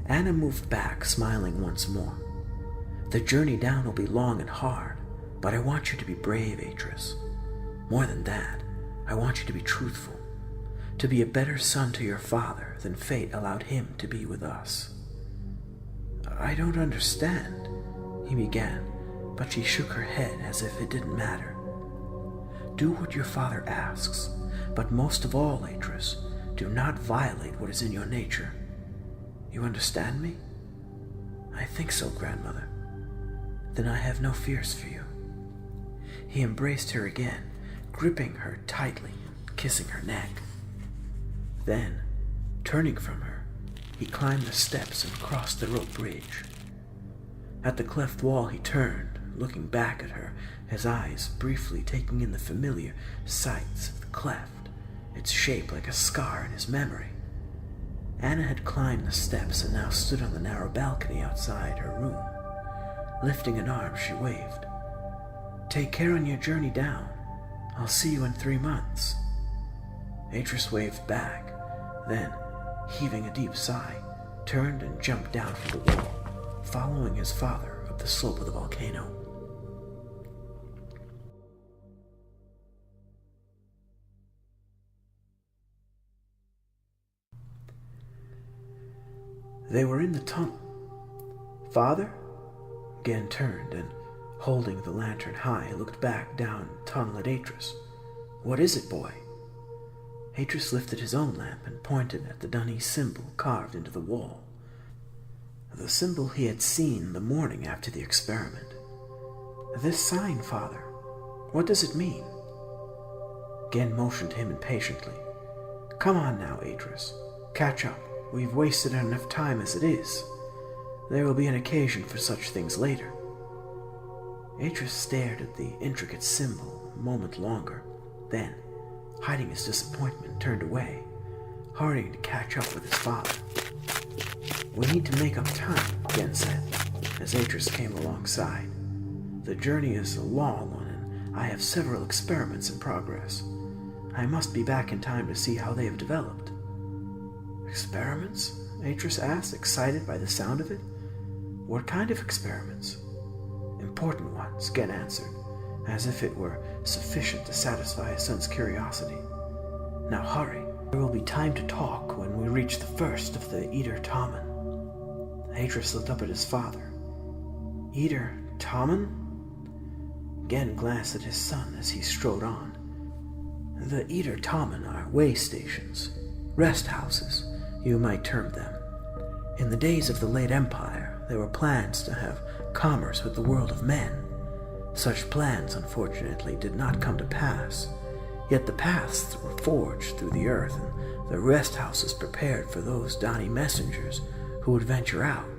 Anna moved back, smiling once more. "The journey down will be long and hard, but I want you to be brave, Atrus. More than that, I want you to be truthful, to be a better son to your father than fate allowed him to be with us." "I don't understand," he began, but she shook her head as if it didn't matter. "Do what your father asks, but most of all, Atrus, do not violate what is in your nature. You understand me?" "I think so, grandmother." "Then I have no fears for you." He embraced her again, gripping her tightly and kissing her neck. Then, turning from her, he climbed the steps and crossed the rope bridge. At the cleft wall he turned, looking back at her, his eyes briefly taking in the familiar sights of the cleft, its shape like a scar in his memory. Anna had climbed the steps and now stood on the narrow balcony outside her room. Lifting an arm, she waved. "Take care on your journey down. I'll see you in 3 months." Atrus waved back, then, heaving a deep sigh, turned and jumped down from the wall, following his father up the slope of the volcano. They were in the tunnel. "Father?" Gen turned and, holding the lantern high, looked back down the tunnel at Atrus. "What is it, boy?" Atrus lifted his own lamp and pointed at the dunny symbol carved into the wall. The symbol he had seen the morning after the experiment. "This sign, father, what does it mean?" Gen motioned him impatiently. "Come on now, Atrus. Catch up. We've wasted enough time as it is. There will be an occasion for such things later." Atrus stared at the intricate symbol a moment longer, then, hiding his disappointment, turned away, hurrying to catch up with his father. "We need to make up time," Gen said, as Atrus came alongside. "The journey is a long one, and I have several experiments in progress. I must be back in time to see how they have developed." "Experiments?" Atrus asked, excited by the sound of it. "What kind of experiments?" "Important ones," Gen answered, as if it were sufficient to satisfy his son's curiosity. "Now hurry. There will be time to talk when we reach the first of the Eater Tommen." Atrus looked up at his father. "Eater Tommen?" Gen glanced at his son as he strode on. "The Eater Tommen are way stations, rest houses, you might term them. In the days of the late Empire, there were plans to have commerce with the world of men. Such plans, unfortunately, did not come to pass, yet the paths were forged through the earth, and the rest houses prepared for those doughty messengers who would venture out."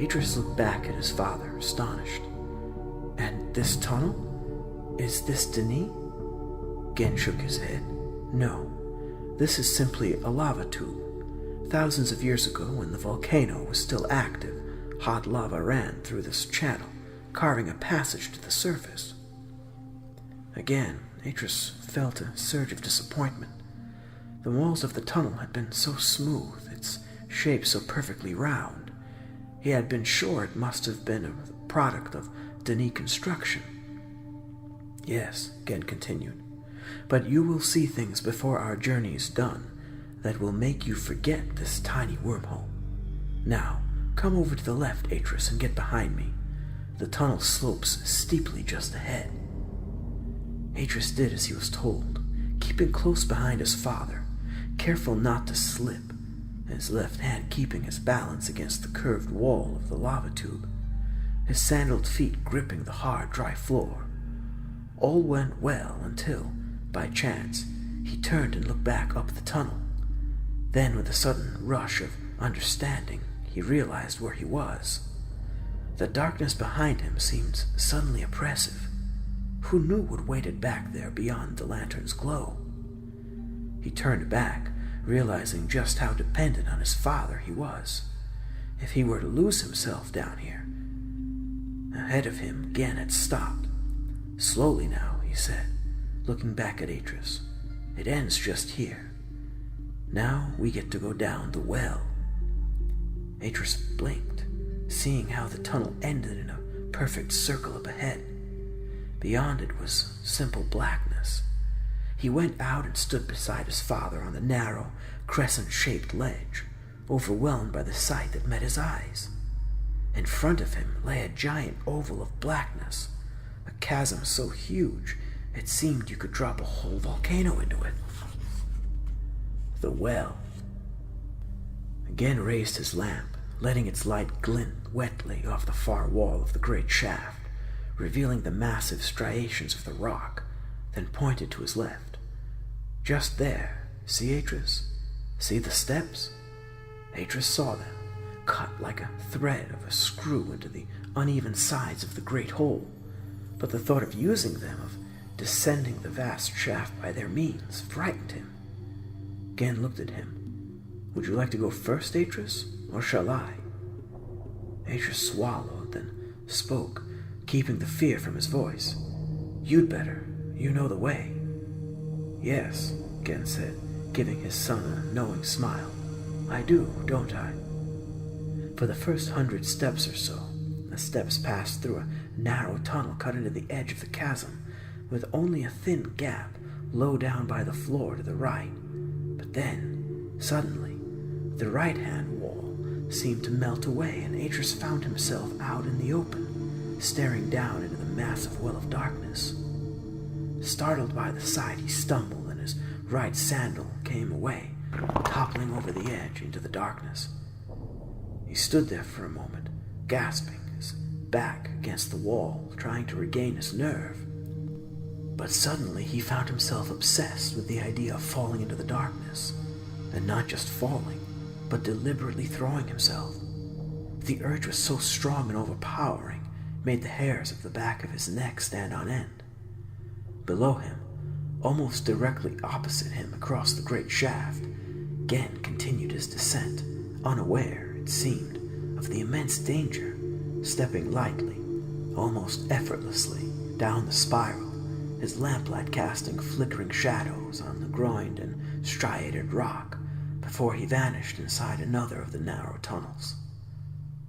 Atrus looked back at his father, astonished. "And this tunnel? Is this Denis?" Gen shook his head. No, this is simply a lava tube. Thousands of years ago, when the volcano was still active, hot lava ran through this channel, carving a passage to the surface. Again, Atrus felt a surge of disappointment. The walls of the tunnel had been so smooth, its shape so perfectly round. He had been sure it must have been a product of Denis construction. Yes, Gen continued, but you will see things before our journey is done that will make you forget this tiny wormhole. Now, come over to the left, Atrus, and get behind me. The tunnel slopes steeply just ahead. Atrus did as he was told, keeping close behind his father, careful not to slip, his left hand keeping his balance against the curved wall of the lava tube, his sandaled feet gripping the hard, dry floor. All went well until, by chance, he turned and looked back up the tunnel. Then, with a sudden rush of understanding, he realized where he was. The darkness behind him seemed suddenly oppressive. Who knew what waited back there beyond the lantern's glow? He turned back, realizing just how dependent on his father he was. If he were to lose himself down here. Ahead of him, Gen had stopped. Slowly now, he said, looking back at Atrus. It ends just here. Now we get to go down the well. Atrus blinked, seeing how the tunnel ended in a perfect circle up ahead. Beyond it was simple blackness. He went out and stood beside his father on the narrow, crescent-shaped ledge, overwhelmed by the sight that met his eyes. In front of him lay a giant oval of blackness, a chasm so huge it seemed you could drop a whole volcano into it. The well. Gen raised his lamp, letting its light glint wetly off the far wall of the great shaft, revealing the massive striations of the rock, then pointed to his left. Just there, see, Atrus? See the steps? Atrus saw them, cut like a thread of a screw into the uneven sides of the great hole, but the thought of using them, of descending the vast shaft by their means, frightened him. Gen looked at him. Would you like to go first, Atrus, or shall I? Atrus swallowed, then spoke, keeping the fear from his voice. You'd better. You know the way. Yes, Gen said, giving his son a knowing smile. I do, don't I? For the first 100 steps or so, the steps passed through a narrow tunnel cut into the edge of the chasm, with only a thin gap low down by the floor to the right. But then, suddenly, the right-hand wall seemed to melt away, and Atrus found himself out in the open, staring down into the massive well of darkness. Startled by the sight, he stumbled, and his right sandal came away, toppling over the edge into the darkness. He stood there for a moment, gasping, his back against the wall, trying to regain his nerve. But suddenly he found himself obsessed with the idea of falling into the darkness, and not just falling, but deliberately throwing himself. The urge was so strong and overpowering, it made the hairs of the back of his neck stand on end. Below him, almost directly opposite him across the great shaft, Gen continued his descent, unaware, it seemed, of the immense danger, stepping lightly, almost effortlessly, down the spiral, his lamplight casting flickering shadows on the groined and striated rock before he vanished inside another of the narrow tunnels.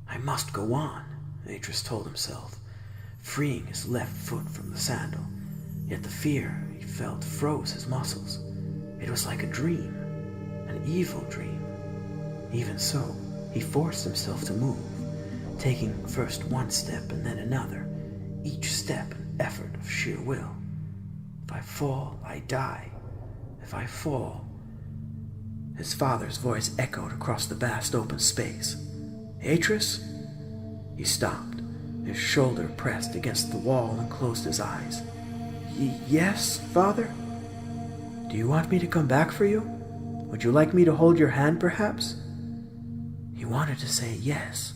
I must go on, Atrus told himself, freeing his left foot from the sandal, yet the fear he felt froze his muscles. It was like a dream, an evil dream. Even so, he forced himself to move, taking first one step and then another, each step an effort of sheer will. If I fall, I die. If I fall... His father's voice echoed across the vast open space. Atrus? He stopped, his shoulder pressed against the wall, and closed his eyes. Yes, Father? Do you want me to come back for you? Would you like me to hold your hand, perhaps? He wanted to say yes,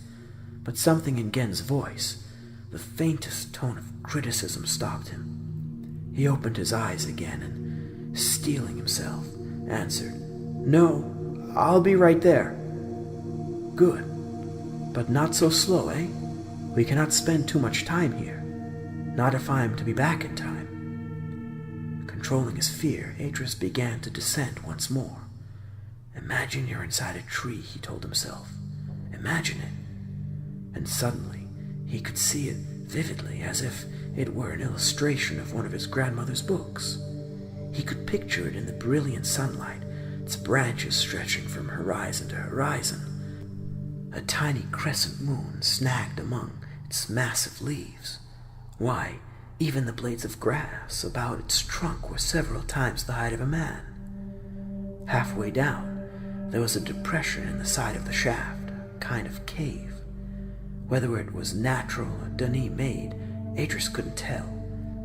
but something in Gen's voice, the faintest tone of criticism, stopped him. He opened his eyes again, and steeling himself, answered, "No, I'll be right there." "Good. But not so slow, eh? We cannot spend too much time here. Not if I am to be back in time." Controlling his fear, Atrus began to descend once more. "Imagine you're inside a tree," he told himself. "Imagine it." And suddenly, he could see it vividly, as if it were an illustration of one of his grandmother's books. He could picture it in the brilliant sunlight, its branches stretching from horizon to horizon. A tiny crescent moon snagged among its massive leaves. Why, even the blades of grass about its trunk were several times the height of a man. Halfway down, there was a depression in the side of the shaft, a kind of cave. Whether it was natural or Denis-made, Atrus couldn't tell,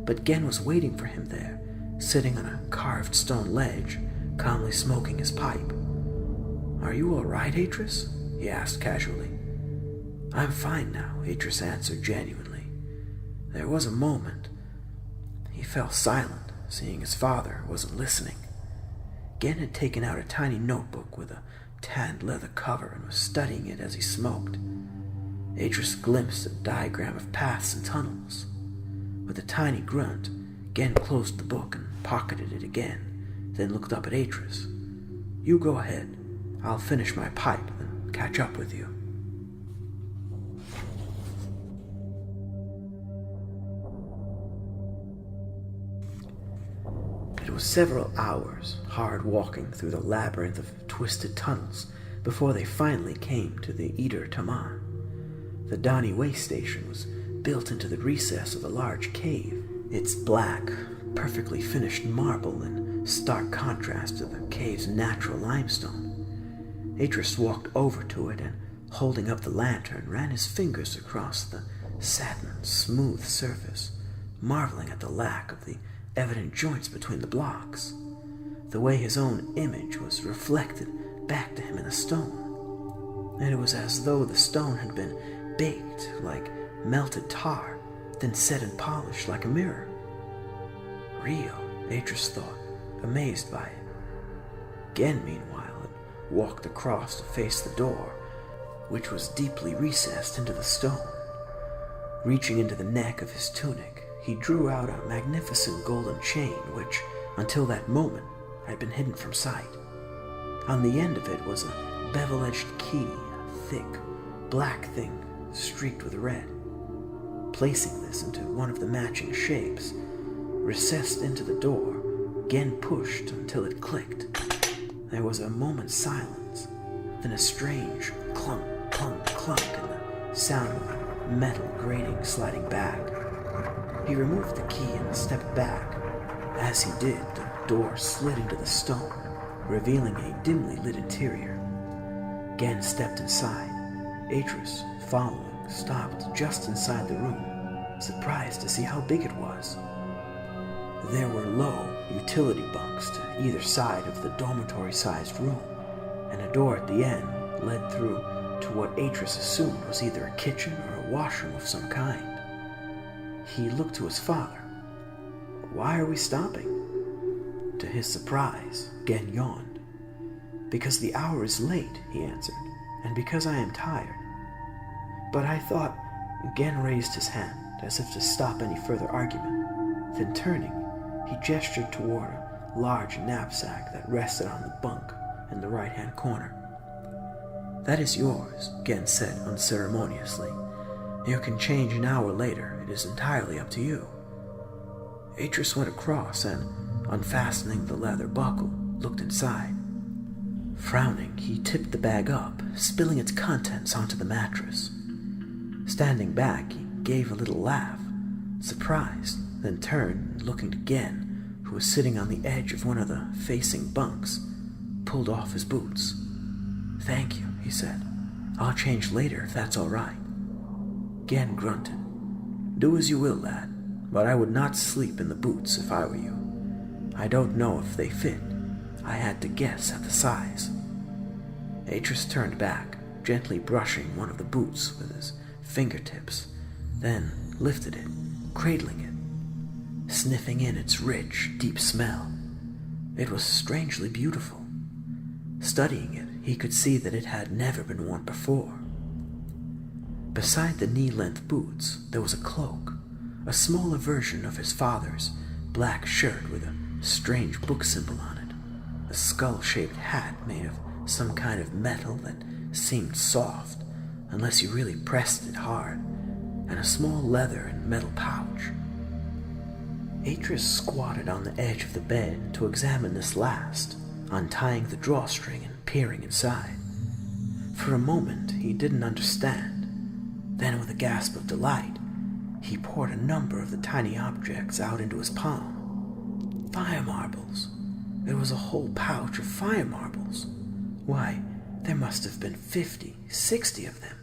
but Gen was waiting for him there, sitting on a carved stone ledge, calmly smoking his pipe. "Are you all right, Atrus?" he asked casually. "I'm fine now," Atrus answered genuinely. There was a moment. He fell silent, seeing his father wasn't listening. Gen had taken out a tiny notebook with a tanned leather cover and was studying it as he smoked. Atrus glimpsed a diagram of paths and tunnels. With a tiny grunt, Gen closed the book and pocketed it again, then looked up at Atrus. "You go ahead. I'll finish my pipe and catch up with you." It was several hours, hard walking through the labyrinth of twisted tunnels, before they finally came to the Eder Taman. The Dani way station was built into the recess of a large cave, its black, perfectly finished marble in stark contrast to the cave's natural limestone. Atrus walked over to it and, holding up the lantern, ran his fingers across the satin, smooth surface, marveling at the lack of the evident joints between the blocks, the way his own image was reflected back to him in the stone. And it was as though the stone had been baked like melted tar, then set and polished like a mirror. Real, Atrus thought, amazed by it. Gen, meanwhile, had walked across to face the door, which was deeply recessed into the stone. Reaching into the neck of his tunic, he drew out a magnificent golden chain which, until that moment, had been hidden from sight. On the end of it was a bevel-edged key, a thick, black thing streaked with red. Placing this into one of the matching shapes, recessed into the door, Gen pushed until it clicked. There was a moment's silence, then a strange clunk, clunk, clunk, and the sound of metal grating sliding back. He removed the key and stepped back. As he did, the door slid into the stone, revealing a dimly lit interior. Gen stepped inside. Atrus, following, stopped just inside the room, surprised to see how big it was. There were low utility bunks to either side of the dormitory-sized room, and a door at the end led through to what Atrus assumed was either a kitchen or a washroom of some kind. He looked to his father. "Why are we stopping?" To his surprise, Gen yawned. "Because the hour is late," he answered, "and because I am tired." "But I thought—" Gen raised his hand, as if to stop any further argument. Then turning, he gestured toward a large knapsack that rested on the bunk in the right-hand corner. "That is yours," Gen said unceremoniously. "You can change an hour later. It is entirely up to you." Atrus went across and, unfastening the leather buckle, looked inside. Frowning, he tipped the bag up, spilling its contents onto the mattress. Standing back, he gave a little laugh, surprised, then turned, and looking to Gen, who was sitting on the edge of one of the facing bunks, pulled off his boots. "Thank you," he said. "I'll change later if that's all right." Gen grunted. "Do as you will, lad, but I would not sleep in the boots if I were you. I don't know if they fit. I had to guess at the size." Atrus turned back, gently brushing one of the boots with his fingertips, then lifted it, cradling it, sniffing in its rich, deep smell. It was strangely beautiful. Studying it, he could see that it had never been worn before. Beside the knee-length boots, there was a cloak, a smaller version of his father's black shirt with a strange book symbol on it, a skull-shaped hat made of some kind of metal that seemed soft unless you really pressed it hard, and a small leather and metal pouch. Atrus squatted on the edge of the bed to examine this last, untying the drawstring and peering inside. For a moment, he didn't understand. Then, with a gasp of delight, he poured a number of the tiny objects out into his palm. Fire marbles. It was a whole pouch of fire marbles. Why, there must have been 50, 60 of them.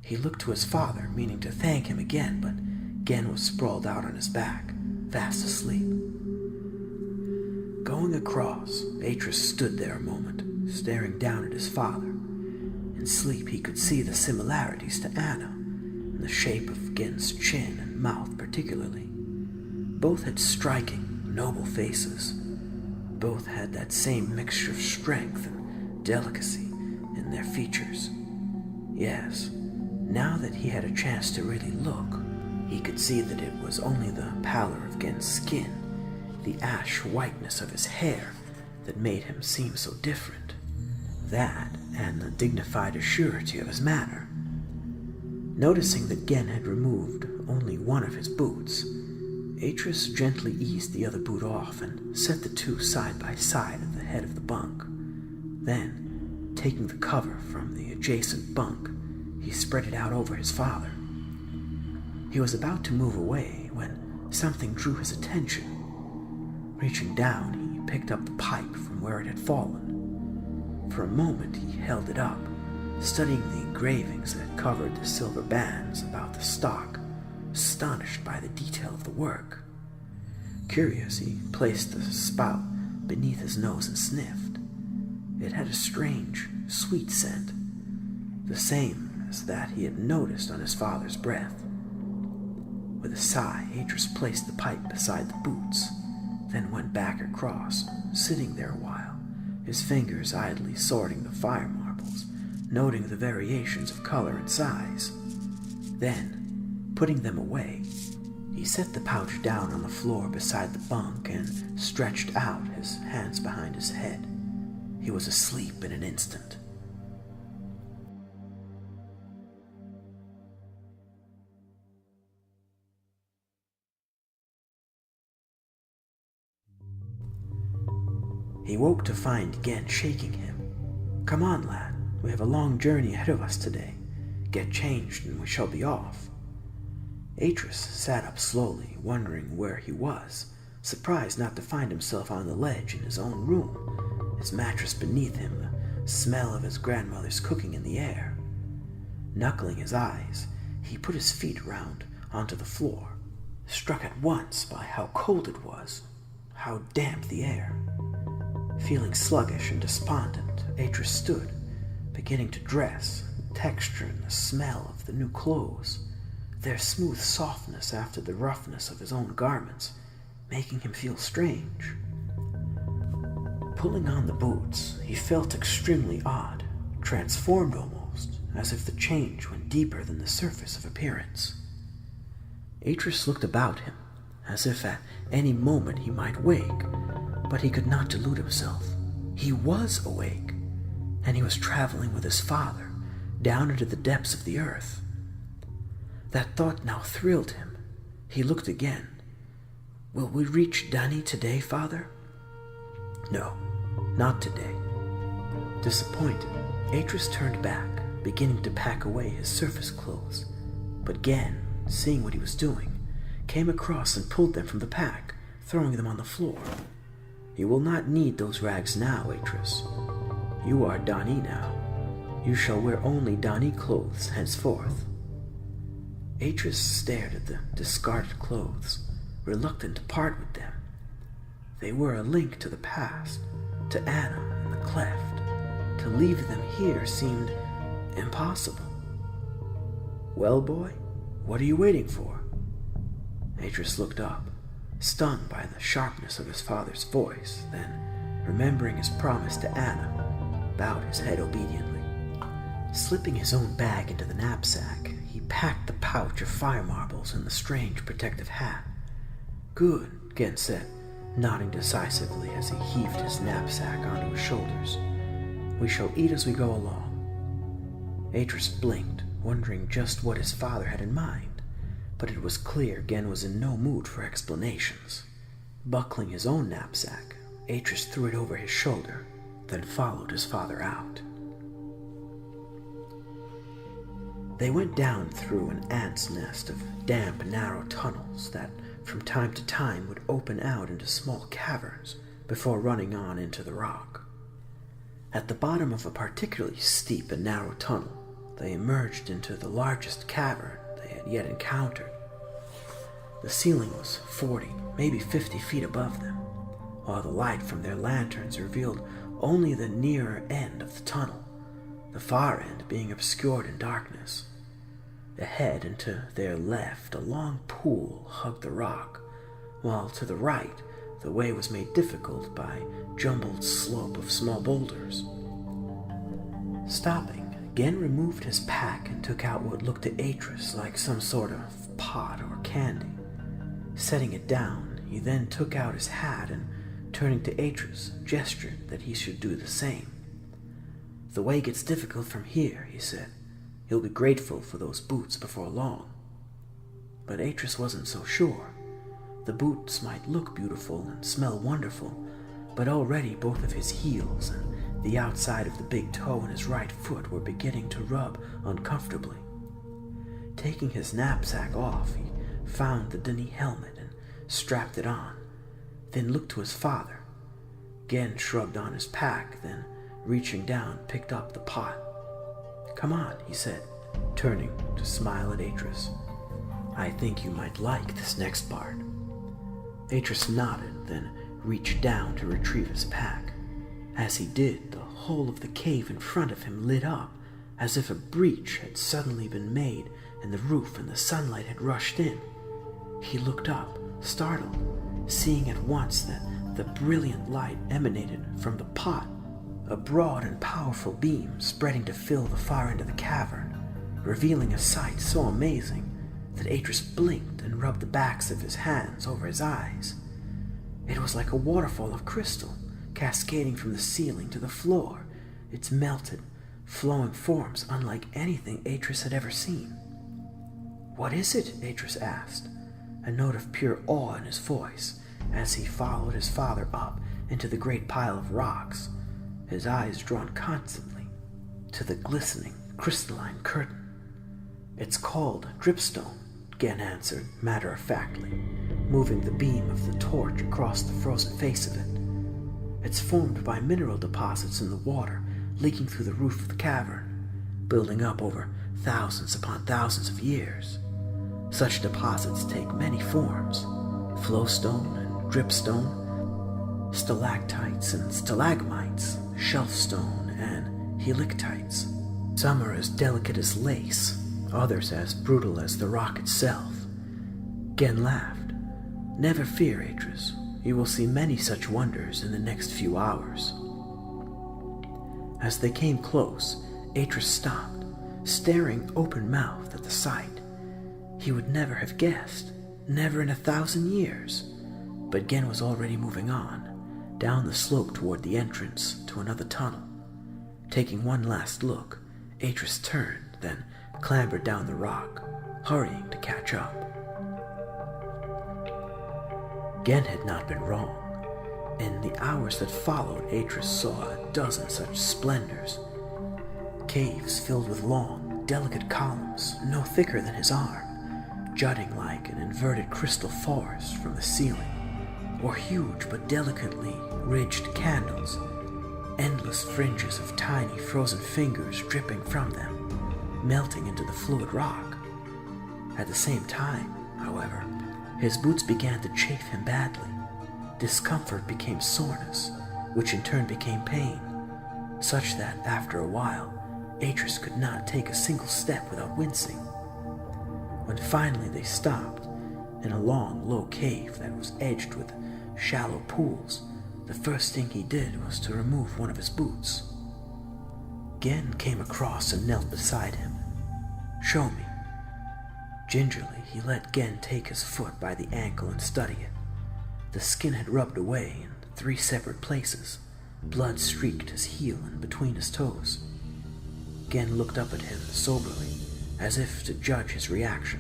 He looked to his father, meaning to thank him again, but Gen was sprawled out on his back, fast asleep. Going across, Atrus stood there a moment, staring down at his father. In sleep, he could see the similarities to Anna, in the shape of Gen's chin and mouth particularly. Both had striking, noble faces. Both had that same mixture of strength and delicacy in their features. Yes, now that he had a chance to really look, he could see that it was only the pallor of Gen's skin, the ash whiteness of his hair, that made him seem so different. That, and the dignified assurity of his manner. Noticing that Gen had removed only one of his boots, Atrus gently eased the other boot off and set the two side by side at the head of the bunk. Then, taking the cover from the adjacent bunk, he spread it out over his father. He was about to move away when something drew his attention. Reaching down, he picked up the pipe from where it had fallen. For a moment, he held it up, studying the engravings that covered the silver bands about the stock, astonished by the detail of the work. Curious, he placed the spout beneath his nose and sniffed. It had a strange, sweet scent, the same as that he had noticed on his father's breath. With a sigh, Atrus placed the pipe beside the boots, then went back across, sitting there a while, his fingers idly sorting the fire marbles, noting the variations of color and size. Then, putting them away, he set the pouch down on the floor beside the bunk and stretched out, his hands behind his head. He was asleep in an instant. He woke to find Gen shaking him. "Come on, lad. We have a long journey ahead of us today. Get changed and we shall be off." Atrus sat up slowly, wondering where he was, surprised not to find himself on the ledge in his own room, his mattress beneath him, the smell of his grandmother's cooking in the air. Knuckling his eyes, he put his feet round onto the floor, struck at once by how cold it was, how damp the air. Feeling sluggish and despondent, Atrus stood, beginning to dress, the texture and the smell of the new clothes, their smooth softness after the roughness of his own garments, making him feel strange. Pulling on the boots, he felt extremely odd, transformed almost, as if the change went deeper than the surface of appearance. Atrus looked about him, as if at any moment he might wake, but he could not delude himself. He was awake, and he was traveling with his father down into the depths of the earth. That thought now thrilled him. He looked again. "Will we reach Dani today, father?" "No, not today." Disappointed, Atrus turned back, beginning to pack away his surface clothes, but Gen, seeing what he was doing, came across and pulled them from the pack, throwing them on the floor. "You will not need those rags now, Atrus. You are Dani now. You shall wear only Dani clothes henceforth." Atrus stared at the discarded clothes, reluctant to part with them. They were a link to the past, to Anna and the cleft. To leave them here seemed impossible. "Well, boy, what are you waiting for?" Atrus looked up, stung by the sharpness of his father's voice, then, remembering his promise to Anna, bowed his head obediently. Slipping his own bag into the knapsack, he packed the pouch of fire marbles in the strange protective hat. "Good," Gen said, nodding decisively as he heaved his knapsack onto his shoulders. "We shall eat as we go along." Atrus blinked, wondering just what his father had in mind, but it was clear Gen was in no mood for explanations. Buckling his own knapsack, Atrus threw it over his shoulder, then followed his father out. They went down through an ant's nest of damp, narrow tunnels that from time to time would open out into small caverns before running on into the rock. At the bottom of a particularly steep and narrow tunnel, they emerged into the largest cavern they had yet encountered. The ceiling was 40, maybe 50 feet above them, while the light from their lanterns revealed only the nearer end of the tunnel, the far end being obscured in darkness. Ahead and to their left, a long pool hugged the rock, while to the right, the way was made difficult by jumbled slope of small boulders. Stopping, Gen removed his pack and took out what looked to Atrus like some sort of pot or candy. Setting it down, he then took out his hat and, turning to Atrus, gestured that he should do the same. "The way gets difficult from here," he said. "You'll be grateful for those boots before long." But Atrus wasn't so sure. The boots might look beautiful and smell wonderful, but already both of his heels and the outside of the big toe in his right foot were beginning to rub uncomfortably. Taking his knapsack off, he found the dunny helmet and strapped it on, then looked to his father. Gen shrugged on his pack, then, reaching down, picked up the pot. "Come on," he said, turning to smile at Atrus. "I think you might like this next part." Atrus nodded, then reached down to retrieve his pack. As he did, the whole of the cave in front of him lit up, as if a breach had suddenly been made in the roof and the sunlight had rushed in. He looked up, startled, seeing at once that the brilliant light emanated from the pot, a broad and powerful beam spreading to fill the far end of the cavern, revealing a sight so amazing that Atrus blinked and rubbed the backs of his hands over his eyes. It was like a waterfall of crystal, cascading from the ceiling to the floor, its melted, flowing forms unlike anything Atrus had ever seen. "What is it?" Atrus asked, a note of pure awe in his voice, as he followed his father up into the great pile of rocks, his eyes drawn constantly to the glistening, crystalline curtain. "It's called dripstone," Gen answered matter-of-factly, moving the beam of the torch across the frozen face of it. "It's formed by mineral deposits in the water leaking through the roof of the cavern, building up over thousands upon thousands of years. Such deposits take many forms: flowstone and dripstone, stalactites and stalagmites, shelfstone and helictites. Some are as delicate as lace, others as brutal as the rock itself." Gen laughed. "Never fear, Atrus. You will see many such wonders in the next few hours." As they came close, Atrus stopped, staring open-mouthed at the sight. He would never have guessed, never in 1,000 years. But Gen was already moving on, down the slope toward the entrance to another tunnel. Taking one last look, Atrus turned, then clambered down the rock, hurrying to catch up. Gen had not been wrong. In the hours that followed, Atrus saw a dozen such splendors. Caves filled with long, delicate columns, no thicker than his arm, jutting like an inverted crystal forest from the ceiling, or huge but delicately ridged candles, endless fringes of tiny frozen fingers dripping from them, melting into the fluid rock. At the same time, however, his boots began to chafe him badly. Discomfort became soreness, which in turn became pain, such that after a while, Atrus could not take a single step without wincing. When finally they stopped, in a long, low cave that was edged with shallow pools, the first thing he did was to remove one of his boots. Gen came across and knelt beside him. "Show me." Gingerly, he let Gen take his foot by the ankle and study it. The skin had rubbed away in 3 separate places. Blood streaked his heel and between his toes. Gen looked up at him soberly, as if to judge his reaction.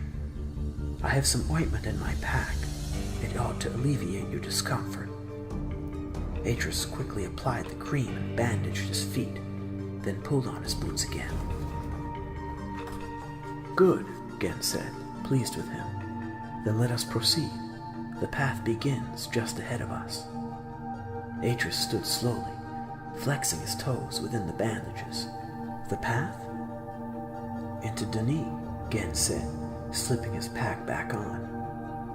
"I have some ointment in my pack. It ought to alleviate your discomfort." Atrus quickly applied the cream and bandaged his feet, then pulled on his boots again. "Good," Gen said, pleased with him. "Then let us proceed. The path begins just ahead of us." Atrus stood slowly, flexing his toes within the bandages. "The path?" "Into Denis," Gen said, slipping his pack back on.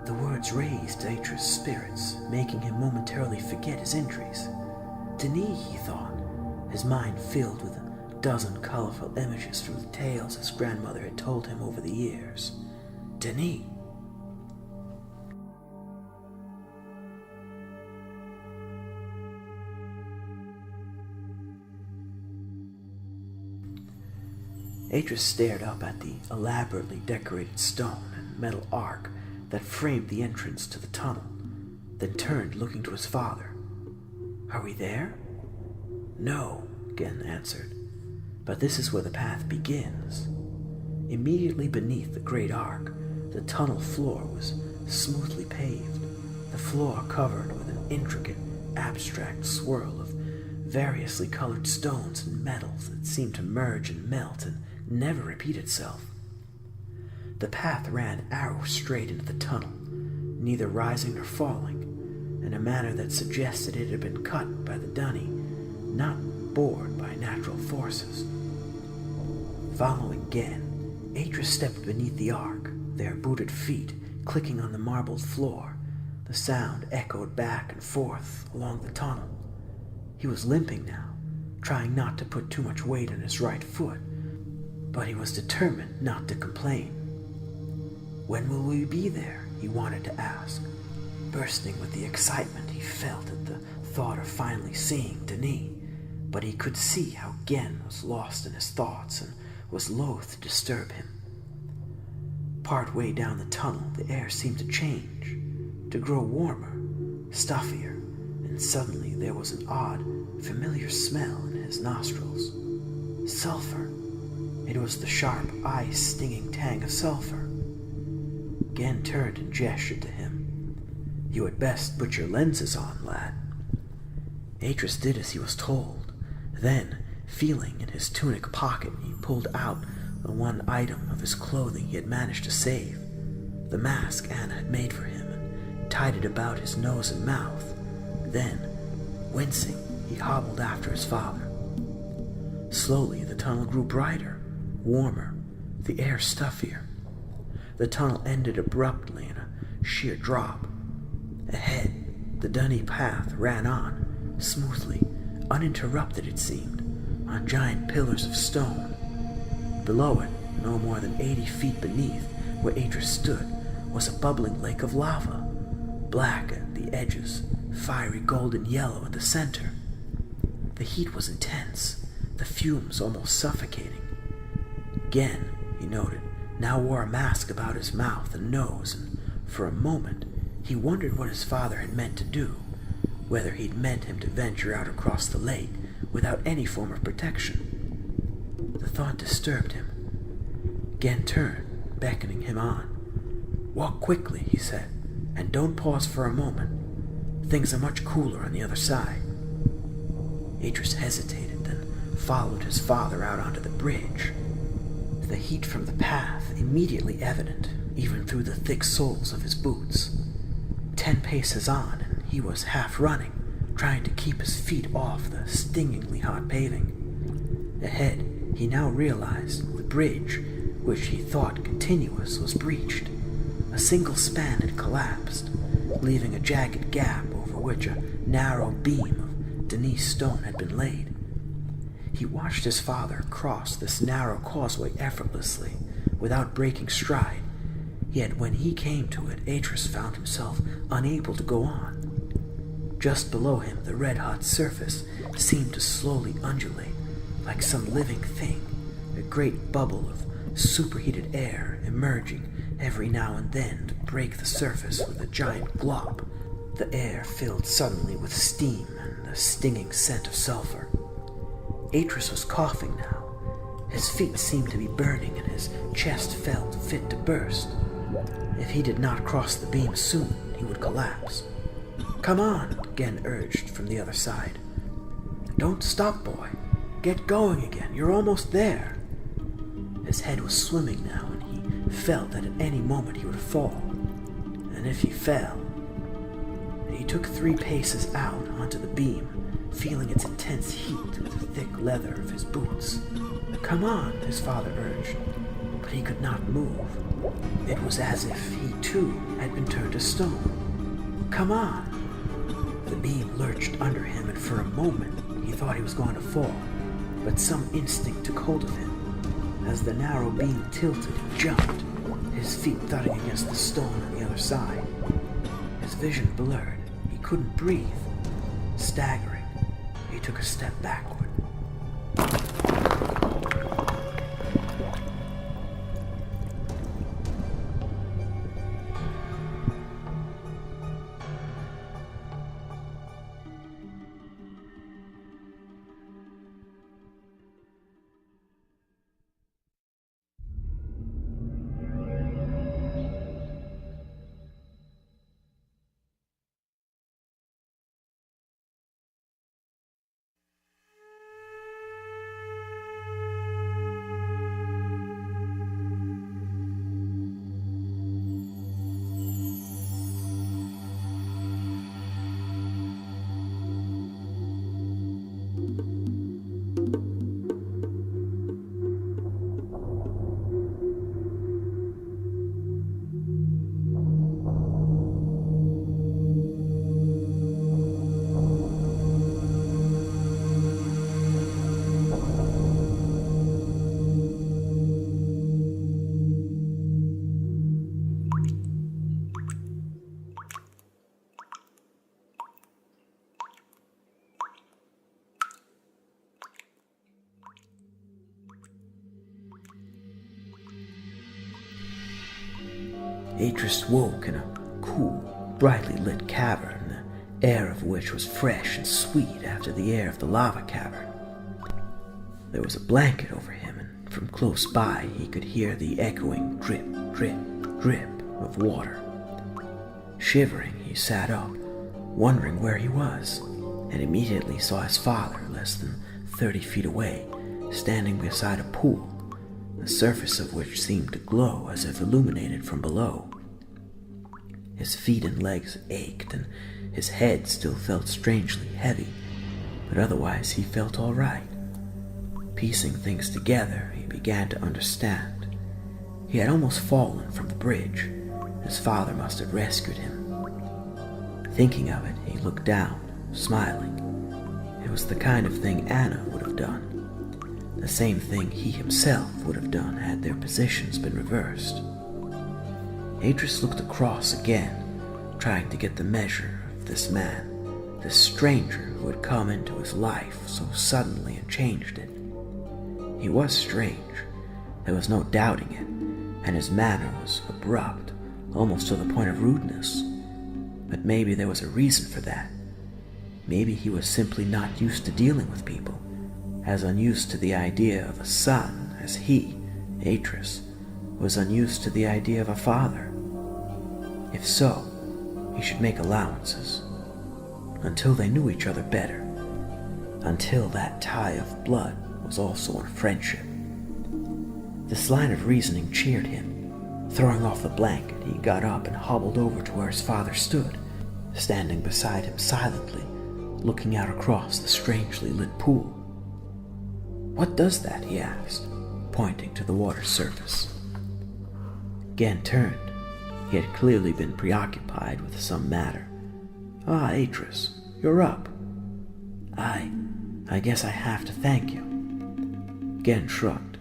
The words raised Atrus' spirits, making him momentarily forget his injuries. Denis, he thought, his mind filled with a dozen colorful images from the tales his grandmother had told him over the years. Denis. Atrus stared up at the elaborately decorated stone and metal arc that framed the entrance to the tunnel, then turned looking to his father. "Are we there?" "No," Gen answered, "but this is where the path begins." Immediately beneath the great arc, the tunnel floor was smoothly paved, the floor covered with an intricate, abstract swirl of variously colored stones and metals that seemed to merge and melt and never repeat itself. The path ran arrow straight into the tunnel, neither rising nor falling, in a manner that suggested it had been cut by the dunny, not bored by natural forces. Following Gen, Atrus stepped beneath the arc, their booted feet clicking on the marbled floor. The sound echoed back and forth along the tunnel. He was limping now, trying not to put too much weight on his right foot, but he was determined not to complain. "When will we be there?" he wanted to ask, bursting with the excitement he felt at the thought of finally seeing Denis, but he could see how Gen was lost in his thoughts and was loath to disturb him. Part way down the tunnel, the air seemed to change, to grow warmer, stuffier, and suddenly there was an odd, familiar smell in his nostrils. Sulfur. It was the sharp, eye-stinging tang of sulfur. Gen turned and gestured to him. "You had best put your lenses on, lad." Atrus did as he was told. Then, feeling in his tunic pocket, he pulled out the one item of his clothing he had managed to save, the mask Anna had made for him, and tied it about his nose and mouth. Then, wincing, he hobbled after his father. Slowly, the tunnel grew brighter, warmer, the air stuffier. The tunnel ended abruptly in a sheer drop. Ahead, the dunny path ran on, smoothly, uninterrupted it seemed, on giant pillars of stone. Below it, no more than 80 feet beneath where Atrus stood, was a bubbling lake of lava, black at the edges, fiery golden yellow at the center. The heat was intense, the fumes almost suffocating. Gen, he noted, now wore a mask about his mouth and nose, and for a moment he wondered what his father had meant to do, whether he'd meant him to venture out across the lake without any form of protection. The thought disturbed him. Gen turned, beckoning him on. "Walk quickly," he said, "and don't pause for a moment. Things are much cooler on the other side." Atrus hesitated, then followed his father out onto the bridge. The heat from the path immediately evident, even through the thick soles of his boots. 10 paces on, and he was half running, trying to keep his feet off the stingingly hot paving. Ahead, he now realized the bridge, which he thought continuous, was breached. A single span had collapsed, leaving a jagged gap over which a narrow beam of Denis stone had been laid. He watched his father cross this narrow causeway effortlessly, without breaking stride. He Yet when he came to it, Atrus found himself unable to go on. Just below him, the red-hot surface seemed to slowly undulate like some living thing, a great bubble of superheated air emerging every now and then to break the surface with a giant glop. The air filled suddenly with steam and a stinging scent of sulfur. Atrus was coughing now. His feet seemed to be burning and his chest felt fit to burst. If he did not cross the beam soon, he would collapse. "Come on," Gen urged from the other side. "Don't stop, boy. Get going again. You're almost there." His head was swimming now, and he felt that at any moment he would fall. And if he fell... He took 3 paces out onto the beam, feeling its intense heat to the thick leather of his boots. "Come on," his father urged, but he could not move. It was as if he, too, had been turned to stone. "Come on!" The beam lurched under him, and for a moment he thought he was going to fall, but some instinct took hold of him. As the narrow beam tilted, he jumped, his feet thudding against the stone on the other side. His vision blurred. He couldn't breathe. Staggering, he took a step backward. Atrus woke in a cool, brightly lit cavern, the air of which was fresh and sweet after the air of the lava cavern. There was a blanket over him, and from close by he could hear the echoing drip, drip, drip of water. Shivering, he sat up, wondering where he was, and immediately saw his father less than 30 feet away, standing beside a pool, the surface of which seemed to glow as if illuminated from below. His feet and legs ached, and his head still felt strangely heavy, but otherwise he felt all right. Piecing things together, he began to understand. He had almost fallen from the bridge. His father must have rescued him. Thinking of it, he looked down, smiling. It was the kind of thing Anna would have done. The same thing he himself would have done had their positions been reversed. Atrus looked across again, trying to get the measure of this man, this stranger who had come into his life so suddenly and changed it. He was strange, there was no doubting it, and his manner was abrupt, almost to the point of rudeness. But maybe there was a reason for that. Maybe he was simply not used to dealing with people, as unused to the idea of a son as he, Atrus, was unused to the idea of a father. If so, he should make allowances, until they knew each other better, until that tie of blood was also in friendship. This line of reasoning cheered him. Throwing off the blanket, he got up and hobbled over to where his father stood, standing beside him silently, looking out across the strangely lit pool. "What does that?" he asked, pointing to the water's surface. Gen turned. He had clearly been preoccupied with some matter. "Ah, Atrus, you're up." I guess I have to thank you." Gen shrugged,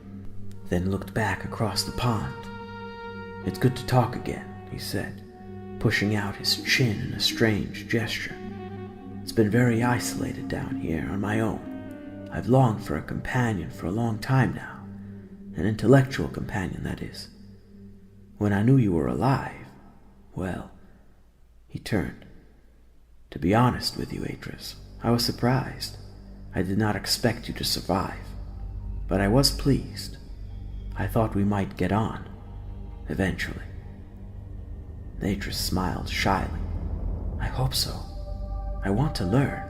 then looked back across the pond. "It's good to talk again," he said, pushing out his chin in a strange gesture. "It's been very isolated down here on my own. I've longed for a companion for a long time now. An intellectual companion, that is. When I knew you were alive, well," he turned. "To be honest with you, Atrus, I was surprised. I did not expect you to survive. But I was pleased. I thought we might get on, eventually." Atrus smiled shyly. "I hope so. I want to learn."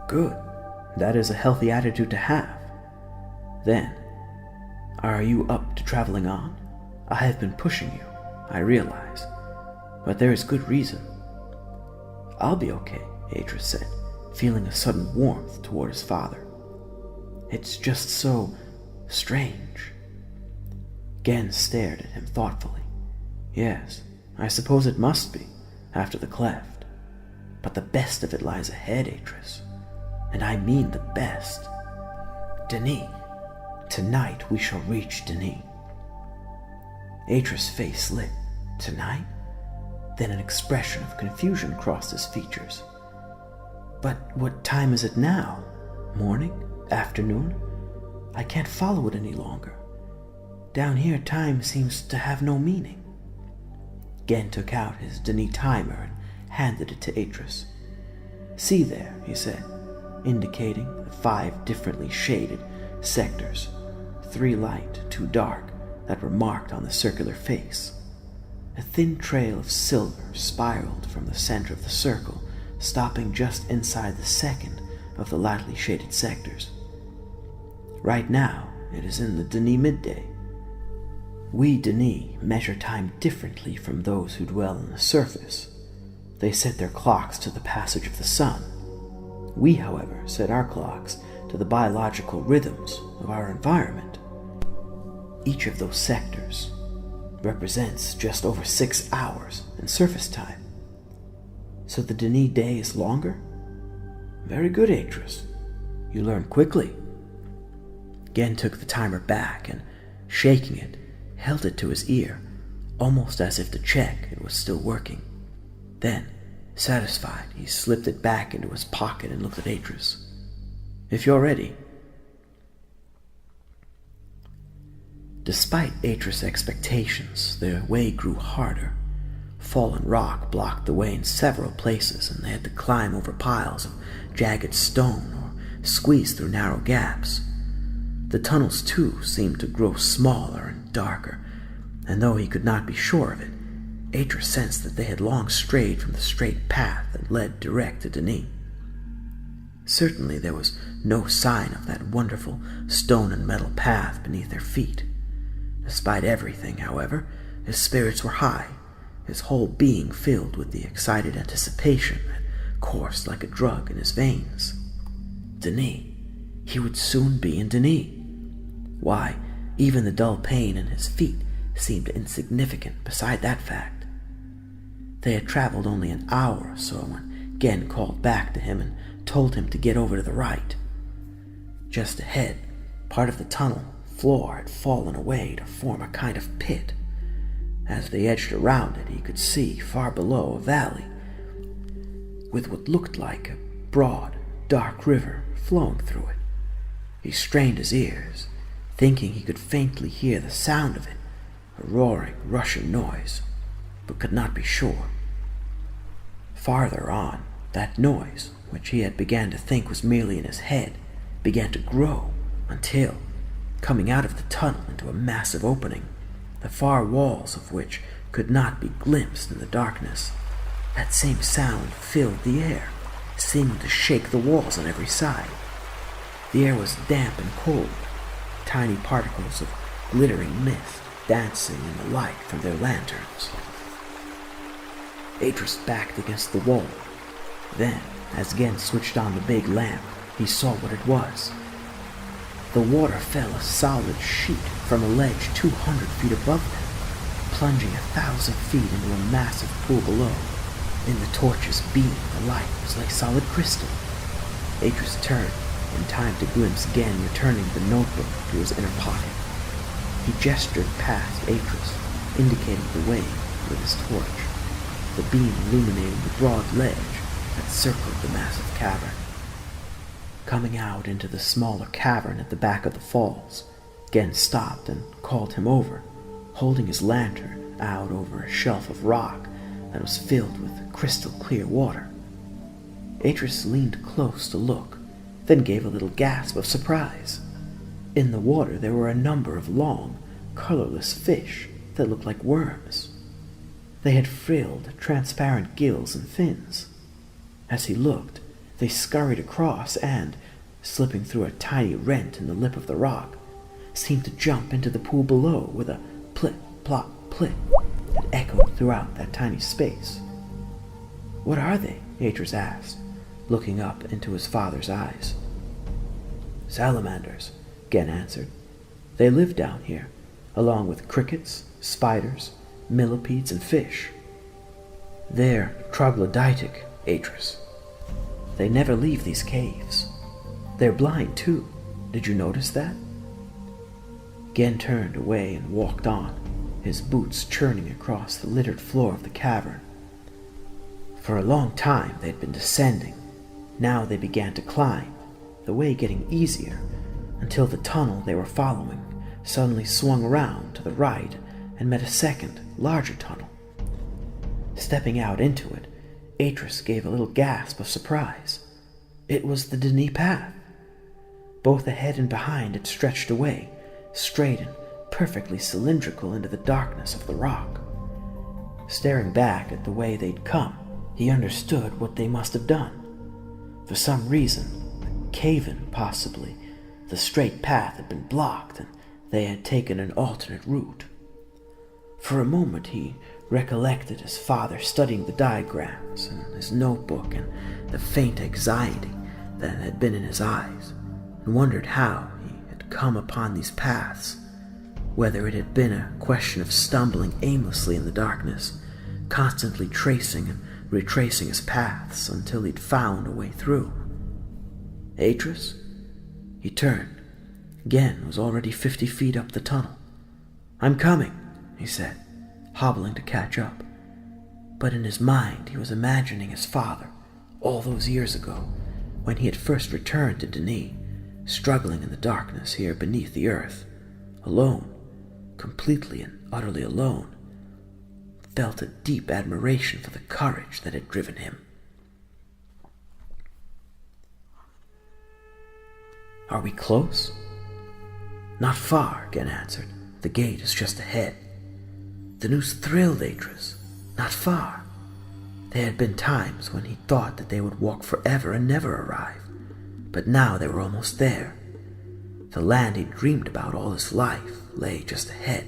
"Good. That is a healthy attitude to have. Then, are you up to traveling on? I have been pushing you, I realize, but there is good reason." "I'll be okay," Atrus said, feeling a sudden warmth toward his father. "It's just so strange." Gen stared at him thoughtfully. "Yes, I suppose it must be, after the cleft. But the best of it lies ahead, Atrus. And I mean the best. Denis. Tonight we shall reach Denis." Atrus' face lit. "Tonight?" Then an expression of confusion crossed his features. "But what time is it now? Morning? Afternoon? I can't follow it any longer. Down here time seems to have no meaning." Gen took out his Denis timer and handed it to Atrus. "See there," he said, indicating the 5 differently shaded sectors, 3 light, 2 dark, that were marked on the circular face. A thin trail of silver spiraled from the center of the circle, stopping just inside the second of the lightly shaded sectors. Right now, it is in the Denis midday. We Denis measure time differently from those who dwell on the surface. They set their clocks to the passage of the sun. We, however, set our clocks to the biological rhythms of our environment. Each of those sectors represents just over 6 hours in surface time. So the Denis day is longer? Very good, Atrus. You learn quickly." Gen took the timer back and, shaking it, held it to his ear, almost as if to check it was still working. Then, satisfied, he slipped it back into his pocket and looked at Atrus. "If you're ready." Despite Atrus' expectations, their way grew harder. Fallen rock blocked the way in several places, and they had to climb over piles of jagged stone or squeeze through narrow gaps. The tunnels, too, seemed to grow smaller and darker, and though he could not be sure of it, Atrus sensed that they had long strayed from the straight path that led direct to Denis. Certainly there was no sign of that wonderful stone and metal path beneath their feet. Despite everything, however, his spirits were high, his whole being filled with the excited anticipation that coursed like a drug in his veins. Denis. He would soon be in Denis. Why, even the dull pain in his feet seemed insignificant beside that fact. They had traveled only an hour or so when Gen called back to him and told him to get over to the right. Just ahead, part of the tunnel floor had fallen away to form a kind of pit. As they edged around it, he could see, far below, a valley with what looked like a broad, dark river flowing through it. He strained his ears, thinking he could faintly hear the sound of it, a roaring, rushing noise, but could not be sure. Farther on, that noise, which he had begun to think was merely in his head, began to grow until, coming out of the tunnel into a massive opening, the far walls of which could not be glimpsed in the darkness, that same sound filled the air, seeming to shake the walls on every side. The air was damp and cold, tiny particles of glittering mist dancing in the light from their lanterns. Atrus backed against the wall. Then, as Gen switched on the big lamp, he saw what it was. The water fell a solid sheet from a ledge 200 feet above them, plunging 1,000 feet into a massive pool below. In the torch's beam, the light was like solid crystal. Atrus turned, in time to glimpse Gen returning the notebook to his inner pocket. He gestured past Atrus, indicating the way with his torch, the beam illuminating the broad ledge that circled the massive cavern. Coming out into the smaller cavern at the back of the falls, Gen stopped and called him over, holding his lantern out over a shelf of rock that was filled with crystal clear water. Atrus leaned close to look, then gave a little gasp of surprise. In the water there were a number of long, colorless fish that looked like worms. They had frilled, transparent gills and fins. As he looked, they scurried across and, slipping through a tiny rent in the lip of the rock, seemed to jump into the pool below with a plip, plop, plip that echoed throughout that tiny space. "What are they?" Atrus asked, looking up into his father's eyes. "Salamanders," Gen answered. "They live down here, along with crickets, spiders, millipedes, and fish. They're troglodytic, Atrus. They never leave these caves. They're blind, too. Did you notice that?" Gen turned away and walked on, his boots churning across the littered floor of the cavern. For a long time they'd been descending. Now they began to climb, the way getting easier, until the tunnel they were following suddenly swung around to the right and met a second, larger tunnel. Stepping out into it, Atrus gave a little gasp of surprise. It was the Denis path. Both ahead and behind it stretched away, straight and perfectly cylindrical into the darkness of the rock. Staring back at the way they'd come, he understood what they must have done. For some reason, cave-in possibly, the straight path had been blocked and they had taken an alternate route. For a moment he recollected his father studying the diagrams and his notebook and the faint anxiety that had been in his eyes, and wondered how he had come upon these paths, whether it had been a question of stumbling aimlessly in the darkness, constantly tracing and retracing his paths until he'd found a way through. "Atrus?" He turned. Gen was already 50 feet up the tunnel. "I'm coming," he said, hobbling to catch up. But in his mind he was imagining his father, all those years ago, when he had first returned to Denis, struggling in the darkness here beneath the earth, alone, completely and utterly alone, felt a deep admiration for the courage that had driven him. "Are we close?" "Not far," Gen answered. "The gate is just ahead." The news thrilled Atrus. Not far. There had been times when he thought that they would walk forever and never arrive, but now they were almost there. The land he'd dreamed about all his life lay just ahead,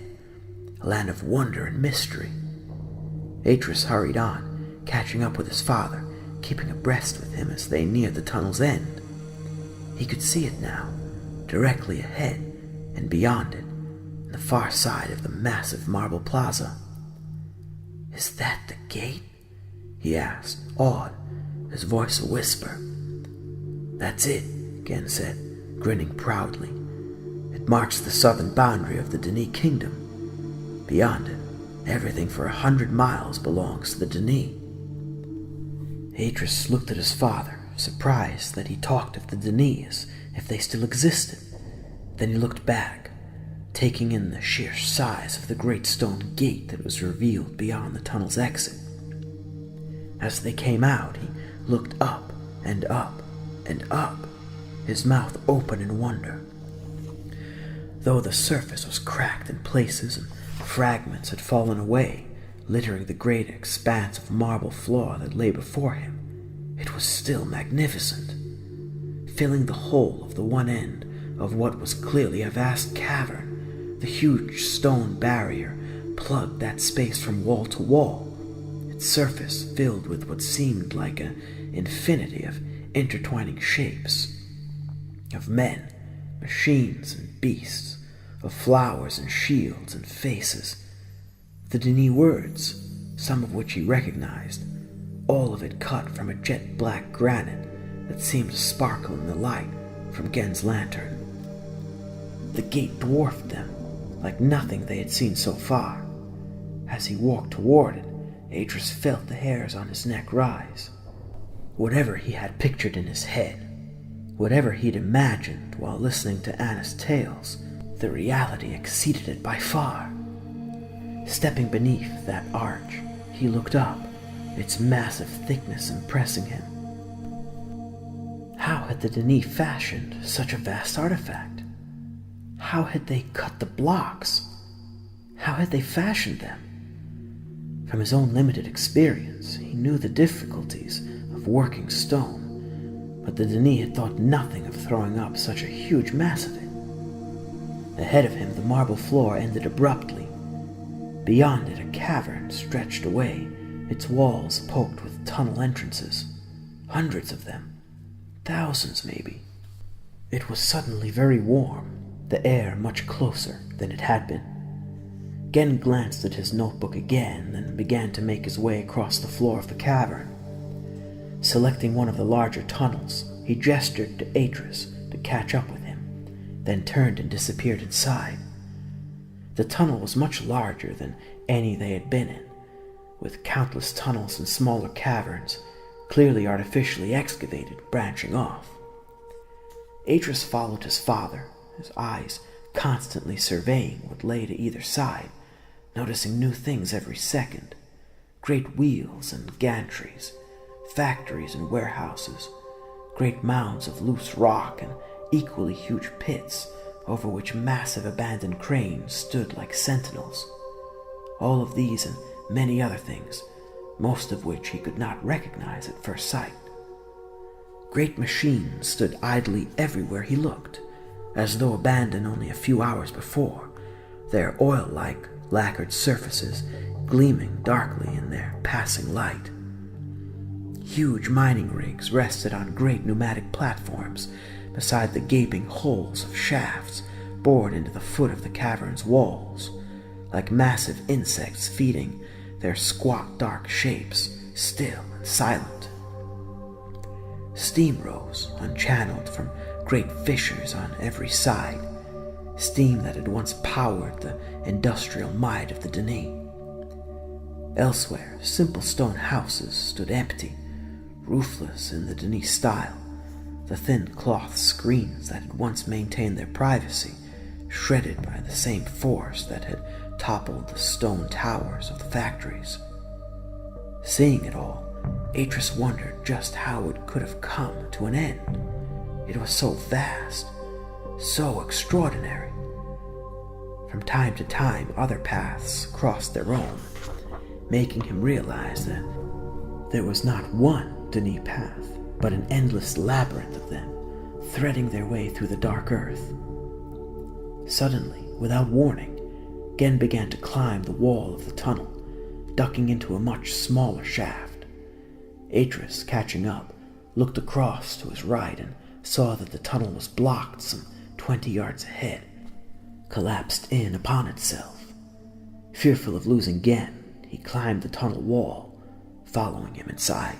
a land of wonder and mystery. Atrus hurried on, catching up with his father, keeping abreast with him as they neared the tunnel's end. He could see it now, directly ahead and beyond it, on the far side of the massive marble plaza. "Is that the gate?" he asked, awed, his voice a whisper. "That's it," Gen said, grinning proudly. "It marks the southern boundary of the Denis kingdom. Beyond it, everything for 100 miles belongs to the Denis." Atrus looked at his father, surprised that he talked of the Denis as if they still existed. Then he looked back, taking in the sheer size of the great stone gate that was revealed beyond the tunnel's exit. As they came out, he looked up and up and up, his mouth open in wonder. Though the surface was cracked in places and fragments had fallen away, littering the great expanse of marble floor that lay before him, it was still magnificent, filling the whole of the one end of what was clearly a vast cavern. The huge stone barrier plugged that space from wall to wall, its surface filled with what seemed like an infinity of intertwining shapes, of men, machines, and beasts, of flowers and shields and faces. The Denis words, some of which he recognized, all of it cut from a jet-black granite that seemed to sparkle in the light from Gen's lantern. The gate dwarfed them, like nothing they had seen so far. As he walked toward it, Atrus felt the hairs on his neck rise. Whatever he had pictured in his head, whatever he'd imagined while listening to Anna's tales, the reality exceeded it by far. Stepping beneath that arch, he looked up, its massive thickness impressing him. How had the Denis fashioned such a vast artifact? How had they cut the blocks? How had they fashioned them? From his own limited experience, he knew the difficulties of working stone, but the Denis had thought nothing of throwing up such a huge mass of it. Ahead of him, the marble floor ended abruptly. Beyond it, a cavern stretched away, its walls poked with tunnel entrances. Hundreds of them. Thousands, maybe. It was suddenly very warm, the air much closer than it had been. Gen glanced at his notebook again and began to make his way across the floor of the cavern. Selecting one of the larger tunnels, he gestured to Atrus to catch up with him, then turned and disappeared inside. The tunnel was much larger than any they had been in, with countless tunnels and smaller caverns, clearly artificially excavated, branching off. Atrus followed his father, his eyes constantly surveying what lay to either side, noticing new things every second. Great wheels and gantries, factories and warehouses, great mounds of loose rock and equally huge pits over which massive abandoned cranes stood like sentinels. All of these and many other things, most of which he could not recognize at first sight. Great machines stood idly everywhere he looked, as though abandoned only a few hours before, their oil-like, lacquered surfaces gleaming darkly in their passing light. Huge mining rigs rested on great pneumatic platforms beside the gaping holes of shafts bored into the foot of the cavern's walls, like massive insects feeding their squat dark shapes, still and silent. Steam rose, unchanneled from great fissures on every side, steam that had once powered the industrial might of the Denis. Elsewhere, simple stone houses stood empty, roofless in the Denis style, the thin cloth screens that had once maintained their privacy shredded by the same force that had toppled the stone towers of the factories. Seeing it all, Atrus wondered just how it could have come to an end. It was so vast, so extraordinary. From time to time, other paths crossed their own, making him realize that there was not one Denis path, but an endless labyrinth of them, threading their way through the dark earth. Suddenly, without warning, Gen began to climb the wall of the tunnel, ducking into a much smaller shaft. Atrus, catching up, looked across to his right and saw that the tunnel was blocked some 20 yards ahead, collapsed in upon itself. Fearful of losing Gen, he climbed the tunnel wall, following him inside.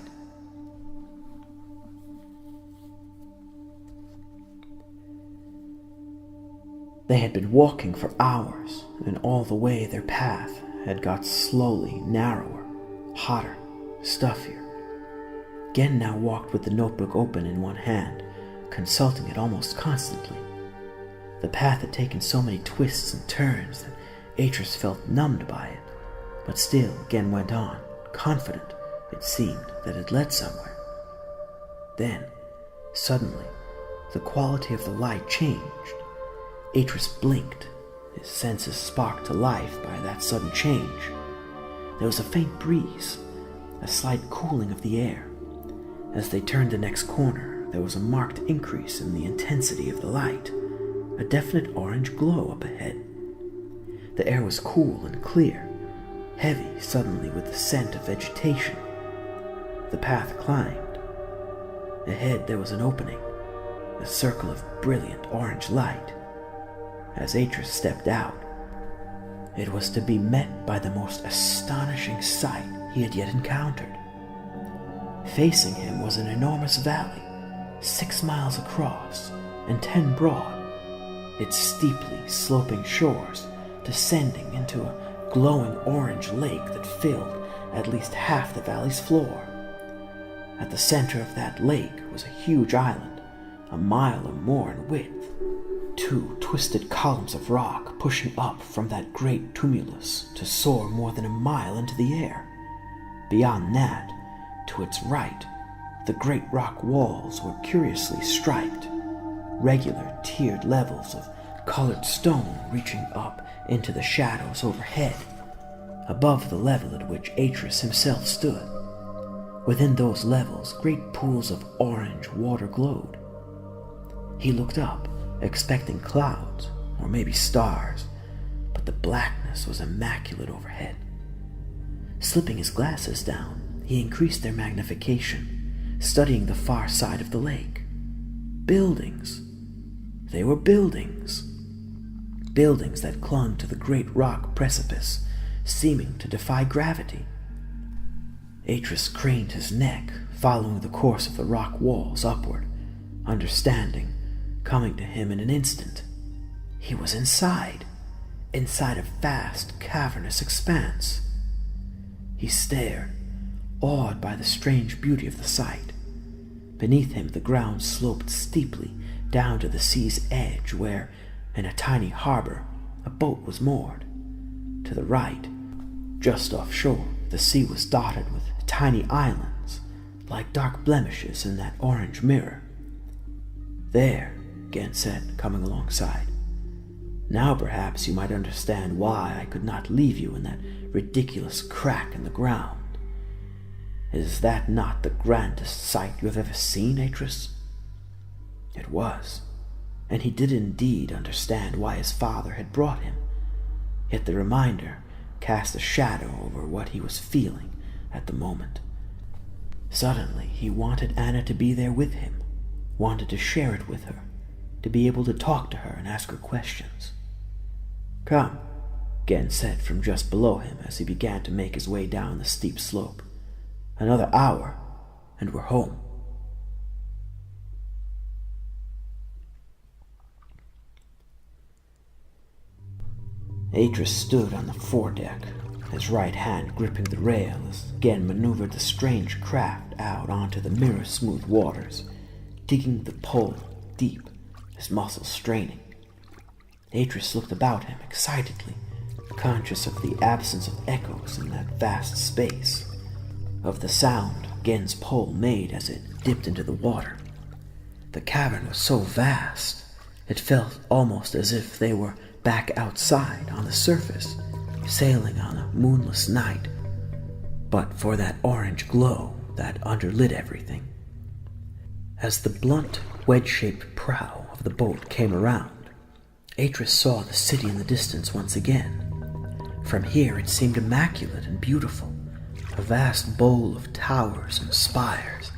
They had been walking for hours, and all the way their path had got slowly narrower, hotter, stuffier. Gen now walked with the notebook open in one hand, consulting it almost constantly. The path had taken so many twists and turns that Atrus felt numbed by it, but still Gen went on, confident, it seemed, that it led somewhere. Then, suddenly, the quality of the light changed. Atrus blinked, his senses sparked to life by that sudden change. There was a faint breeze, a slight cooling of the air. As they turned the next corner, there was a marked increase in the intensity of the light, a definite orange glow up ahead. The air was cool and clear, heavy suddenly with the scent of vegetation. The path climbed. Ahead there was an opening, a circle of brilliant orange light. As Atrus stepped out, it was to be met by the most astonishing sight he had yet encountered. Facing him was an enormous valley, 6 miles across and 10 broad, its steeply sloping shores descending into a glowing orange lake that filled at least half the valley's floor. At the center of that lake was a huge island, a mile or more in width. Two twisted columns of rock pushing up from that great tumulus to soar more than a mile into the air. Beyond that, to its right, the great rock walls were curiously striped, regular tiered levels of colored stone reaching up into the shadows overhead, above the level at which Atrus himself stood. Within those levels, great pools of orange water glowed. He looked up, expecting clouds, or maybe stars, but the blackness was immaculate overhead. Slipping his glasses down, he increased their magnification, studying the far side of the lake. Buildings. They were buildings. Buildings that clung to the great rock precipice, seeming to defy gravity. Atrus craned his neck, following the course of the rock walls upward, understanding, coming to him in an instant. He was inside a vast, cavernous expanse. He stared, awed by the strange beauty of the sight. Beneath him the ground sloped steeply down to the sea's edge where, in a tiny harbor, a boat was moored. To the right, just offshore, the sea was dotted with tiny islands, like dark blemishes in that orange mirror. "There," Gen said, coming alongside. "Now perhaps you might understand why I could not leave you in that ridiculous crack in the ground. Is that not the grandest sight you have ever seen, Atrus?" It was, and he did indeed understand why his father had brought him, yet the reminder cast a shadow over what he was feeling at the moment. Suddenly he wanted Anna to be there with him, wanted to share it with her, to be able to talk to her and ask her questions. "Come," Gen said from just below him as he began to make his way down the steep slope. "Another hour, and we're home." Atrus stood on the foredeck, his right hand gripping the rail as Gen maneuvered the strange craft out onto the mirror-smooth waters, digging the pole deep, his muscles straining. Atrus looked about him excitedly, conscious of the absence of echoes in that vast space, of the sound Gen's pole made as it dipped into the water. The cavern was so vast, it felt almost as if they were back outside on the surface, sailing on a moonless night, but for that orange glow that underlit everything. As the blunt, wedge-shaped prow of the boat came around, Atrus saw the city in the distance once again. From here it seemed immaculate and beautiful, a vast bowl of towers and spires,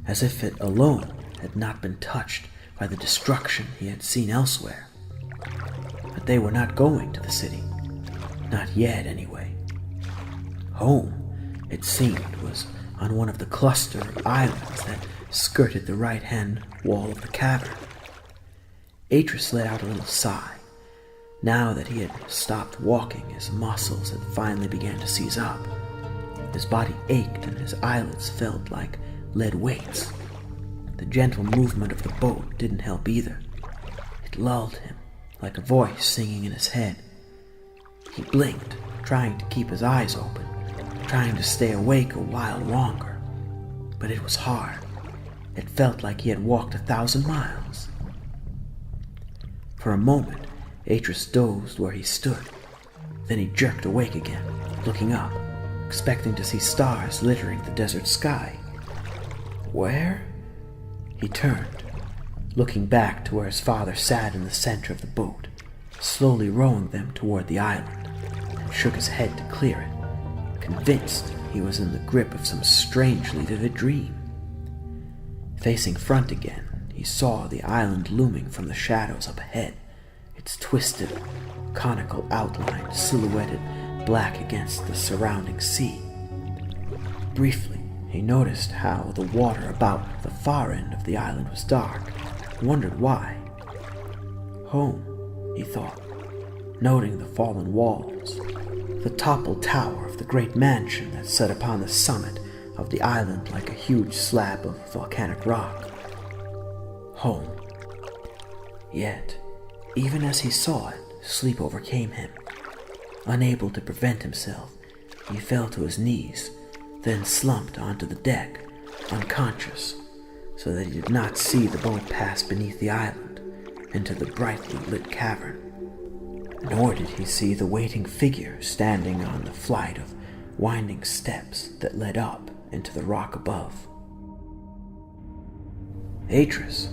as if it alone had not been touched by the destruction he had seen elsewhere. But they were not going to the city. Not yet, anyway. Home, it seemed, was on one of the cluster of islands that skirted the right-hand wall of the cavern. Atrus let out a little sigh. Now that he had stopped walking, his muscles had finally began to seize up. His body ached and his eyelids felt like lead weights. The gentle movement of the boat didn't help either. It lulled him, like a voice singing in his head. He blinked, trying to keep his eyes open, trying to stay awake a while longer. But it was hard. It felt like he had walked 1,000 miles. For a moment, Atrus dozed where he stood. Then he jerked awake again, looking up, expecting to see stars littering the desert sky. Where? He turned, looking back to where his father sat in the center of the boat, slowly rowing them toward the island, and shook his head to clear it, convinced he was in the grip of some strangely vivid dream. Facing front again, he saw the island looming from the shadows up ahead, its twisted, conical outline silhouetted black against the surrounding sea. Briefly, he noticed how the water about the far end of the island was dark, and wondered why. Home, he thought, noting the fallen walls, the toppled tower of the great mansion that sat upon the summit of the island like a huge slab of volcanic rock. Home. Yet, even as he saw it, sleep overcame him. Unable to prevent himself, he fell to his knees, then slumped onto the deck, unconscious, so that he did not see the boat pass beneath the island into the brightly lit cavern. Nor did he see the waiting figure standing on the flight of winding steps that led up into the rock above. "Atrus,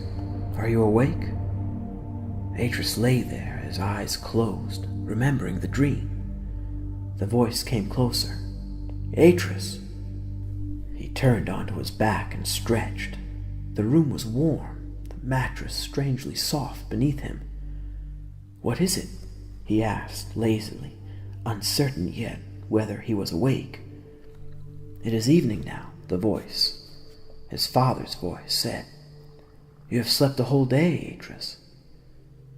are you awake?" Atrus lay there, his eyes closed, remembering the dream. The voice came closer. "Atrus!" He turned onto his back and stretched. The room was warm, the mattress strangely soft beneath him. "What is it?" he asked lazily, uncertain yet whether he was awake. "It is evening now," the voice, his father's voice, said. "You have slept the whole day, Atrus.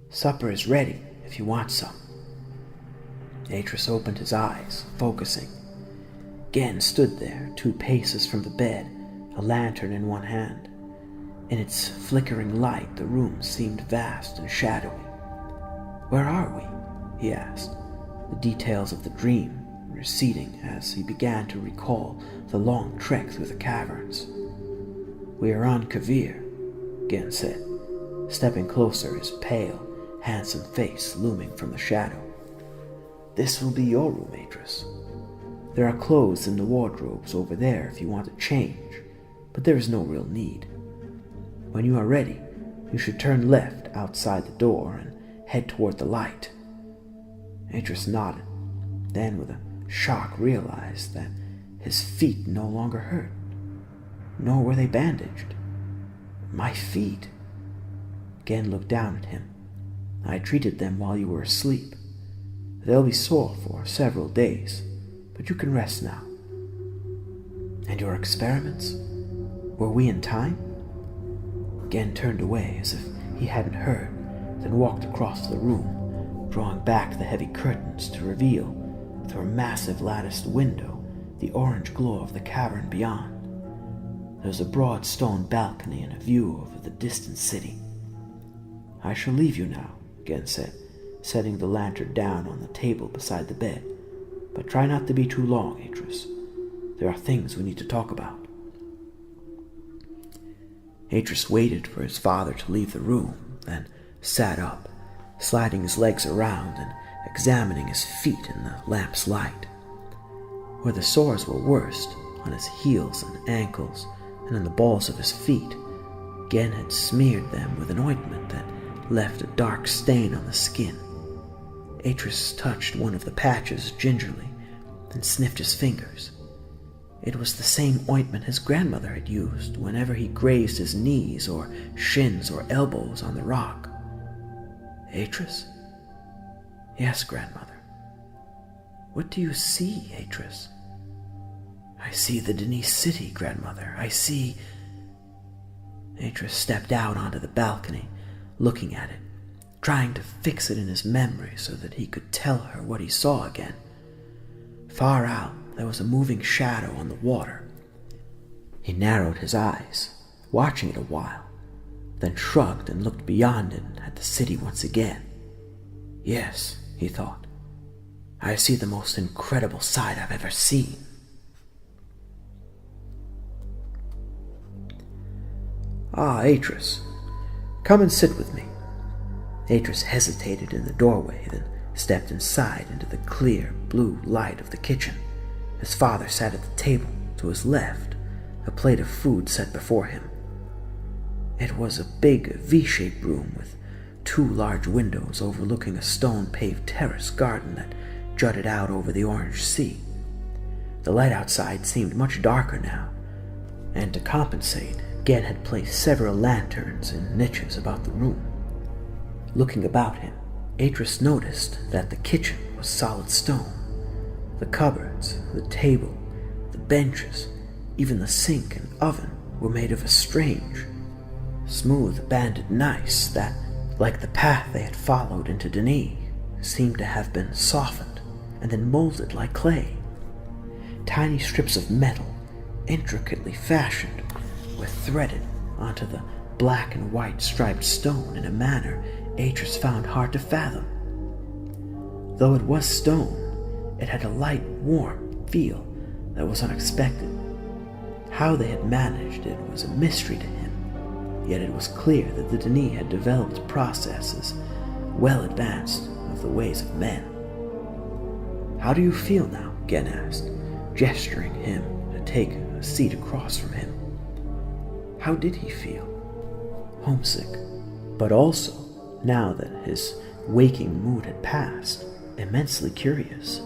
Supper is ready if you want some." Atrus opened his eyes, focusing. Gen stood there, 2 paces from the bed, a lantern in one hand. In its flickering light, the room seemed vast and shadowy. "Where are we?" he asked, the details of the dream receding as he began to recall the long trek through the caverns. "We are on Kavir," Gen said, stepping closer, his pale, handsome face looming from the shadow. "This will be your room, Atrus. There are clothes in the wardrobes over there if you want to change, but there is no real need. When you are ready, you should turn left outside the door and head toward the light." Atrus nodded, then with a shock realized that his feet no longer hurt, nor were they bandaged. "My feet?" Gen looked down at him. "I treated them while you were asleep. They'll be sore for several days, but you can rest now." "And your experiments? Were we in time?" Gen turned away as if he hadn't heard, then walked across the room, drawing back the heavy curtains to reveal, through a massive latticed window, the orange glow of the cavern beyond. There was a broad stone balcony and a view over the distant city. "I shall leave you now," Gen said, setting the lantern down on the table beside the bed. "But try not to be too long, Atrus. There are things we need to talk about." Atrus waited for his father to leave the room, then sat up, sliding his legs around and examining his feet in the lamp's light. Where the sores were worst, on his heels and ankles and in the balls of his feet, Gen had smeared them with an ointment that left a dark stain on the skin. Atrus touched one of the patches gingerly and sniffed his fingers. It was the same ointment his grandmother had used whenever he grazed his knees or shins or elbows on the rock. "Atrus?" "Yes, grandmother." "What do you see, Atrus?" "I see the Denise city, grandmother. I see—" Atrus stepped out onto the balcony, looking at it, trying to fix it in his memory so that he could tell her what he saw again. Far out, there was a moving shadow on the water. He narrowed his eyes, watching it a while, then shrugged and looked beyond it at the city once again. "Yes," he thought, "I see the most incredible sight I've ever seen." "Ah, Atrus, come and sit with me." Atrus hesitated in the doorway, then stepped inside into the clear blue light of the kitchen. His father sat at the table to his left, a plate of food set before him. It was a big V-shaped room with 2 large windows overlooking a stone-paved terrace garden that jutted out over the orange sea. The light outside seemed much darker now, and to compensate, Gen had placed several lanterns in niches about the room. Looking about him, Atrus noticed that the kitchen was solid stone. The cupboards, the table, the benches, even the sink and oven were made of a strange, smooth banded gneiss that, like the path they had followed into Denis, seemed to have been softened and then molded like clay. Tiny strips of metal, intricately fashioned, were threaded onto the black and white striped stone in a manner Atrus found hard to fathom. Though it was stone, it had a light, warm feel that was unexpected. How they had managed it was a mystery to him, yet it was clear that the Denis had developed processes well advanced of the ways of men. "How do you feel now?" Gen asked, gesturing him to take a seat across from him. How did he feel? Homesick, but also, now that his waking mood had passed, immensely curious.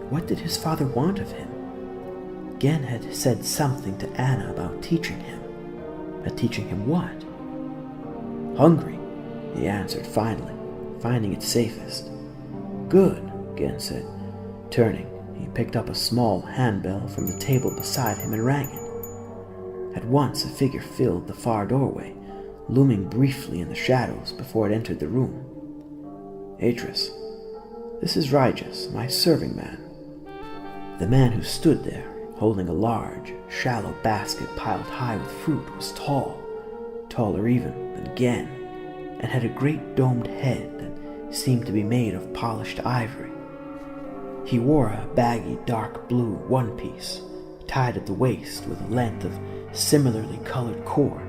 What did his father want of him? Gen had said something to Anna about teaching him. But teaching him what? "Hungry," he answered finally, finding it safest. "Good," Gen said. Turning, he picked up a small handbell from the table beside him and rang it. At once a figure filled the far doorway, looming briefly in the shadows before it entered the room. "Atrus, this is Ryjas, my serving man." The man who stood there, holding a large, shallow basket piled high with fruit, was tall, taller even than Gen, and had a great domed head that seemed to be made of polished ivory. He wore a baggy dark blue one-piece, tied at the waist with a length of similarly colored cord,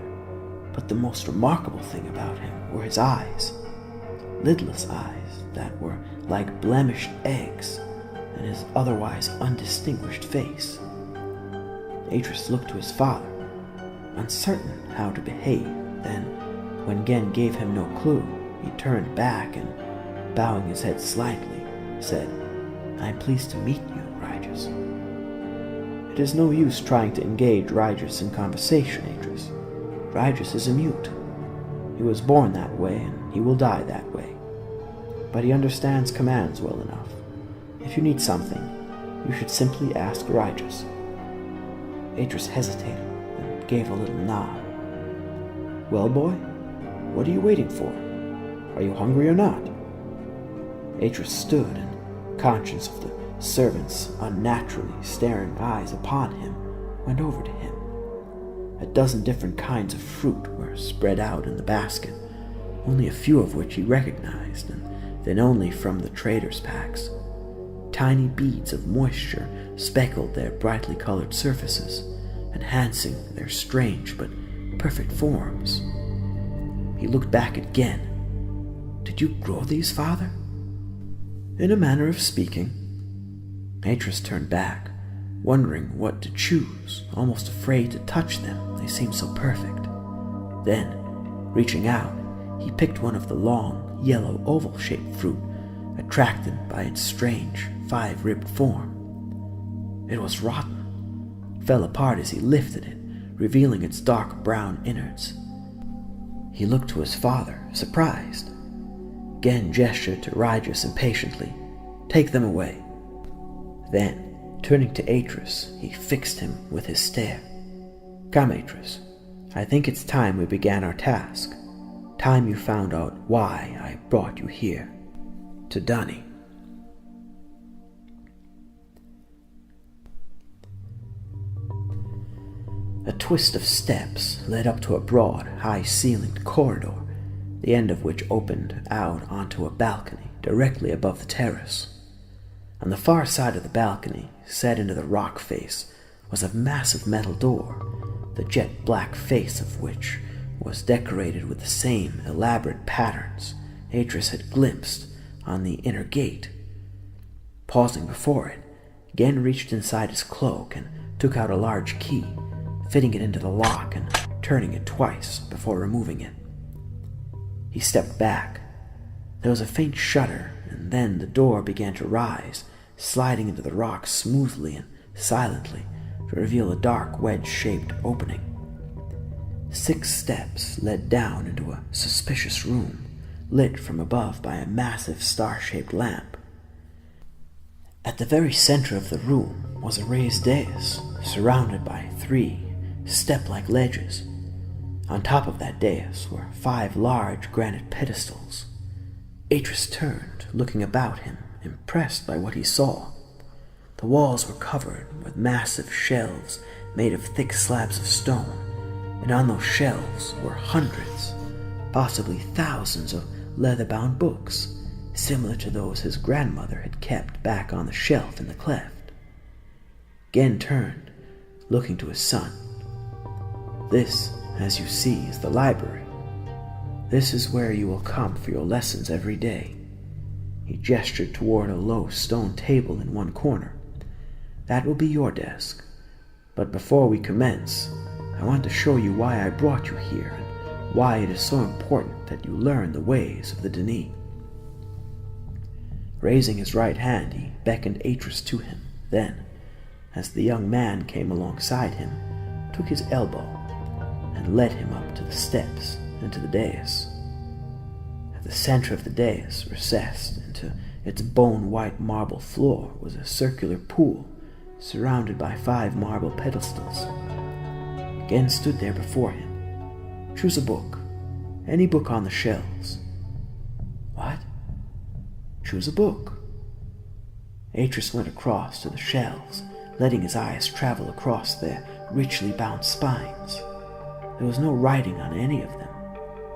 but the most remarkable thing about him were his eyes, lidless eyes that were like blemished eggs, and his otherwise undistinguished face. Atrus looked to his father, uncertain how to behave. Then, when Gen gave him no clue, he turned back and, bowing his head slightly, said, "I am pleased to meet you, Ryjas." "It is no use trying to engage Ryjas in conversation, Atrus. Ryjas is a mute. He was born that way, and he will die that way. But he understands commands well enough. If you need something, you should simply ask Ryjas." Atrus hesitated and gave a little nod. "Well, boy, what are you waiting for? Are you hungry or not?" Atrus stood and, conscious of the servant's unnaturally staring eyes upon him, went over to him. A dozen different kinds of fruit were spread out in the basket, only a few of which he recognized, and then only from the trader's packs. Tiny beads of moisture speckled their brightly colored surfaces, enhancing their strange but perfect forms. He looked back at Gen. "Did you grow these, father?" "In a manner of speaking." Atrus turned back, wondering what to choose, almost afraid to touch them, they seemed so perfect. Then, reaching out, he picked one of the long, yellow, oval-shaped fruit, attracted by its strange, five-ribbed form. It was rotten. It fell apart as he lifted it, revealing its dark brown innards. He looked to his father, surprised. Gen gestured to Ryjas impatiently. "Take them away." Then, turning to Atrus, he fixed him with his stare. "Come, Atrus, I think it's time we began our task. Time you found out why I brought you here, to Dunny." A twist of steps led up to a broad, high-ceilinged corridor, the end of which opened out onto a balcony directly above the terrace. On the far side of the balcony, set into the rock face, was a massive metal door, the jet-black face of which was decorated with the same elaborate patterns Atrus had glimpsed on the inner gate. Pausing before it, Gen reached inside his cloak and took out a large key, fitting it into the lock and turning it twice before removing it. He stepped back. There was a faint shudder, and then the door began to rise, sliding into the rock smoothly and silently to reveal a dark wedge-shaped opening. 6 steps led down into a suspicious room, lit from above by a massive star-shaped lamp. At the very center of the room was a raised dais, surrounded by 3 step-like ledges. On top of that dais were 5 large granite pedestals. Atrus turned, looking about him, impressed by what he saw. The walls were covered with massive shelves made of thick slabs of stone, and on those shelves were hundreds, possibly thousands of leather-bound books, similar to those his grandmother had kept back on the shelf in the cleft. Gen turned, looking to his son. "This, as you see, is the library. This is where you will come for your lessons every day." He gestured toward a low stone table in one corner. "That will be your desk. But before we commence, I want to show you why I brought you here and why it is so important that you learn the ways of the Denis." Raising his right hand, he beckoned Atrus to him. Then, as the young man came alongside him, took his elbow and led him up to the steps and to the dais. At the center of the dais, recessed into its bone-white marble floor, was a circular pool surrounded by 5 marble pedestals. Gen stood there before him. "Choose a book. Any book on the shelves." "What?" "Choose a book." Atrus went across to the shelves, letting his eyes travel across their richly bound spines. There was no writing on any of them.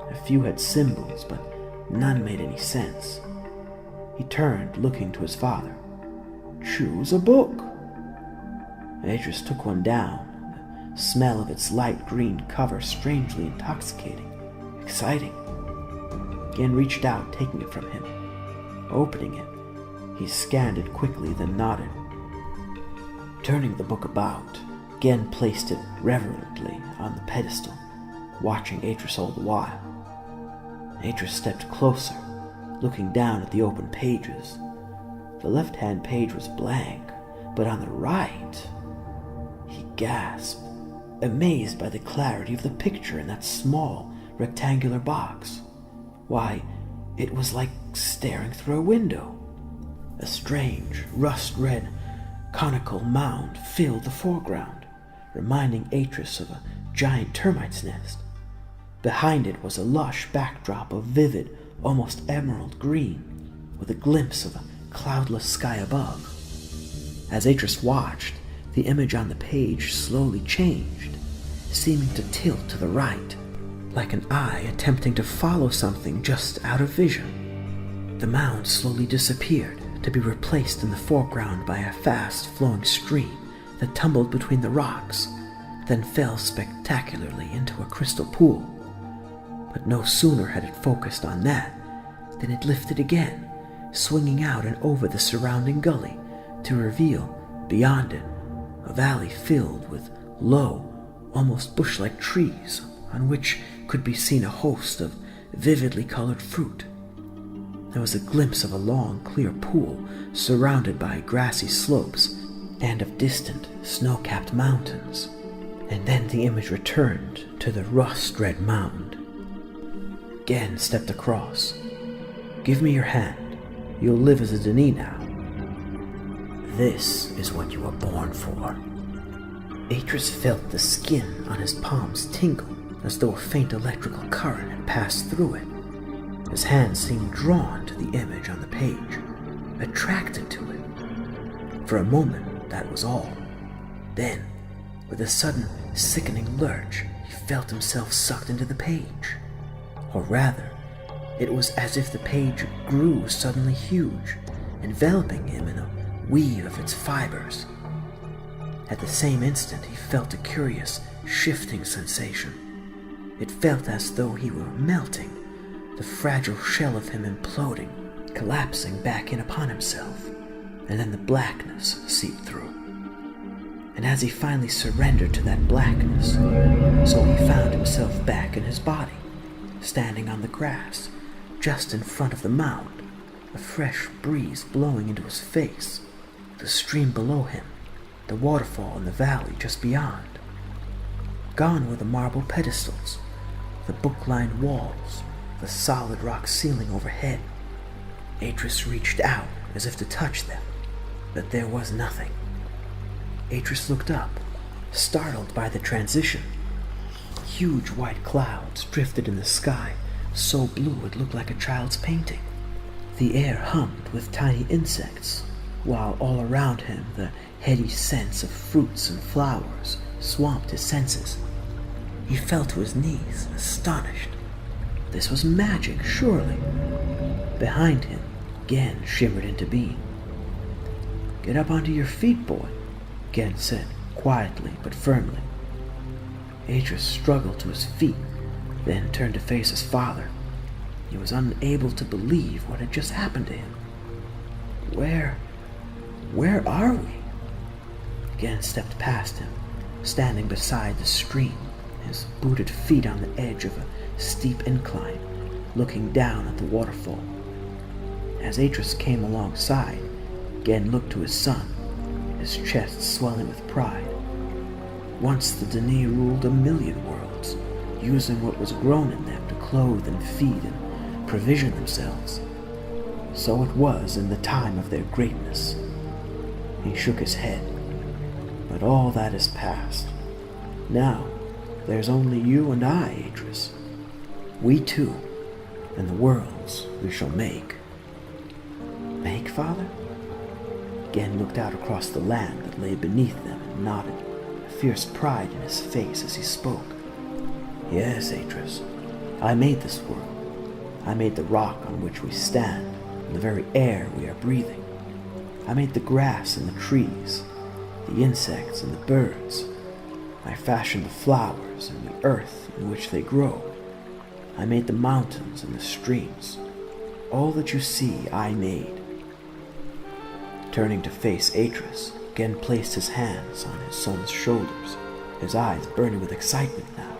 A few had symbols, but none made any sense. He turned, looking to his father. "Choose a book." Atrus took one down, the smell of its light green cover strangely intoxicating, exciting. Gen reached out, taking it from him. Opening it, he scanned it quickly, then nodded. Turning the book about, Gen placed it reverently on the pedestal, watching Atrus all the while. Atrus stepped closer, looking down at the open pages. The left-hand page was blank, but on the right... He gasped, amazed by the clarity of the picture in that small, rectangular box. Why, it was like staring through a window. A strange, rust-red, conical mound filled the foreground, reminding Atrus of a giant termite's nest. Behind it was a lush backdrop of vivid, almost emerald green, with a glimpse of a cloudless sky above. As Atrus watched, the image on the page slowly changed, seeming to tilt to the right, like an eye attempting to follow something just out of vision. The mound slowly disappeared, to be replaced in the foreground by a fast-flowing stream that tumbled between the rocks, then fell spectacularly into a crystal pool. But no sooner had it focused on that than it lifted again, swinging out and over the surrounding gully to reveal, beyond it, a valley filled with low, almost bush-like trees on which could be seen a host of vividly colored fruit. There was a glimpse of a long, clear pool surrounded by grassy slopes and of distant, snow-capped mountains. And then the image returned to the rust-red mound. Gen stepped across. "Give me your hand. You'll live as a Denis now. This is what you were born for." Atrus felt the skin on his palms tingle as though a faint electrical current had passed through it. His hand seemed drawn to the image on the page, attracted to it. For a moment, that was all. Then, with a sudden, sickening lurch, he felt himself sucked into the page. Or rather, it was as if the page grew suddenly huge, enveloping him in a weave of its fibers. At the same instant, he felt a curious, shifting sensation. It felt as though he were melting, the fragile shell of him imploding, collapsing back in upon himself, and then the blackness seeped through. And as he finally surrendered to that blackness, so he found himself back in his body, standing on the grass, just in front of the mound, a fresh breeze blowing into his face, the stream below him, the waterfall in the valley just beyond. Gone were the marble pedestals, the book-lined walls, the solid rock ceiling overhead. Atrus reached out as if to touch them, but there was nothing. Atrus looked up, startled by the transition. Huge white clouds drifted in the sky, so blue it looked like a child's painting. The air hummed with tiny insects, while all around him the heady scents of fruits and flowers swamped his senses. He fell to his knees, astonished. This was magic, surely. Behind him, Gen shimmered into being. "Get up onto your feet, boy," Gen said, quietly but firmly. Atrus struggled to his feet, then turned to face his father. He was unable to believe what had just happened to him. Where are we? Gen stepped past him, standing beside the stream, his booted feet on the edge of a steep incline, looking down at the waterfall. As Atrus came alongside, Gen looked to his son, his chest swelling with pride. Once the Denis ruled 1,000,000 worlds, using what was grown in them to clothe and feed and provision themselves. So it was in the time of their greatness. He shook his head. But all that is past. Now, there's only you and I, Atrus. We two, and the worlds we shall make. Make, father? Gen looked out across the land that lay beneath them and nodded, a fierce pride in his face as he spoke. Yes, Atrus, I made this world. I made the rock on which we stand, and the very air we are breathing. I made the grass and the trees, the insects and the birds. I fashioned the flowers and the earth in which they grow. I made the mountains and the streams. All that you see I made. Turning to face Atrus, Gen placed his hands on his son's shoulders, his eyes burning with excitement now.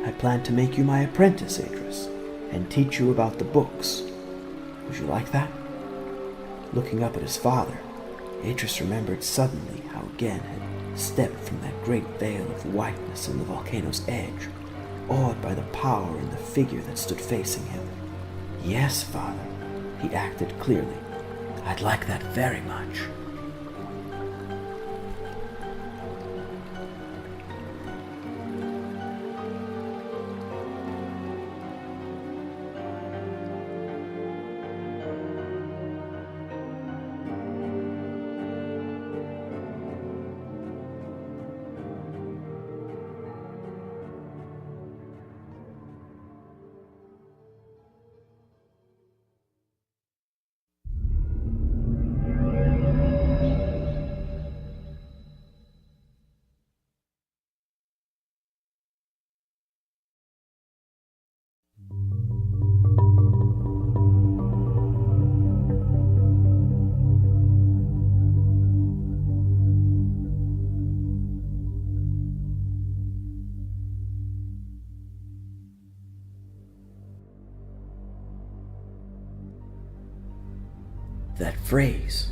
I plan to make you my apprentice, Atrus, and teach you about the books. Would you like that? Looking up at his father, Atrus remembered suddenly how Gen had stepped from that great veil of whiteness in the volcano's edge, awed by the power in the figure that stood facing him. Yes, father, he acted clearly. I'd like that very much. That phrase.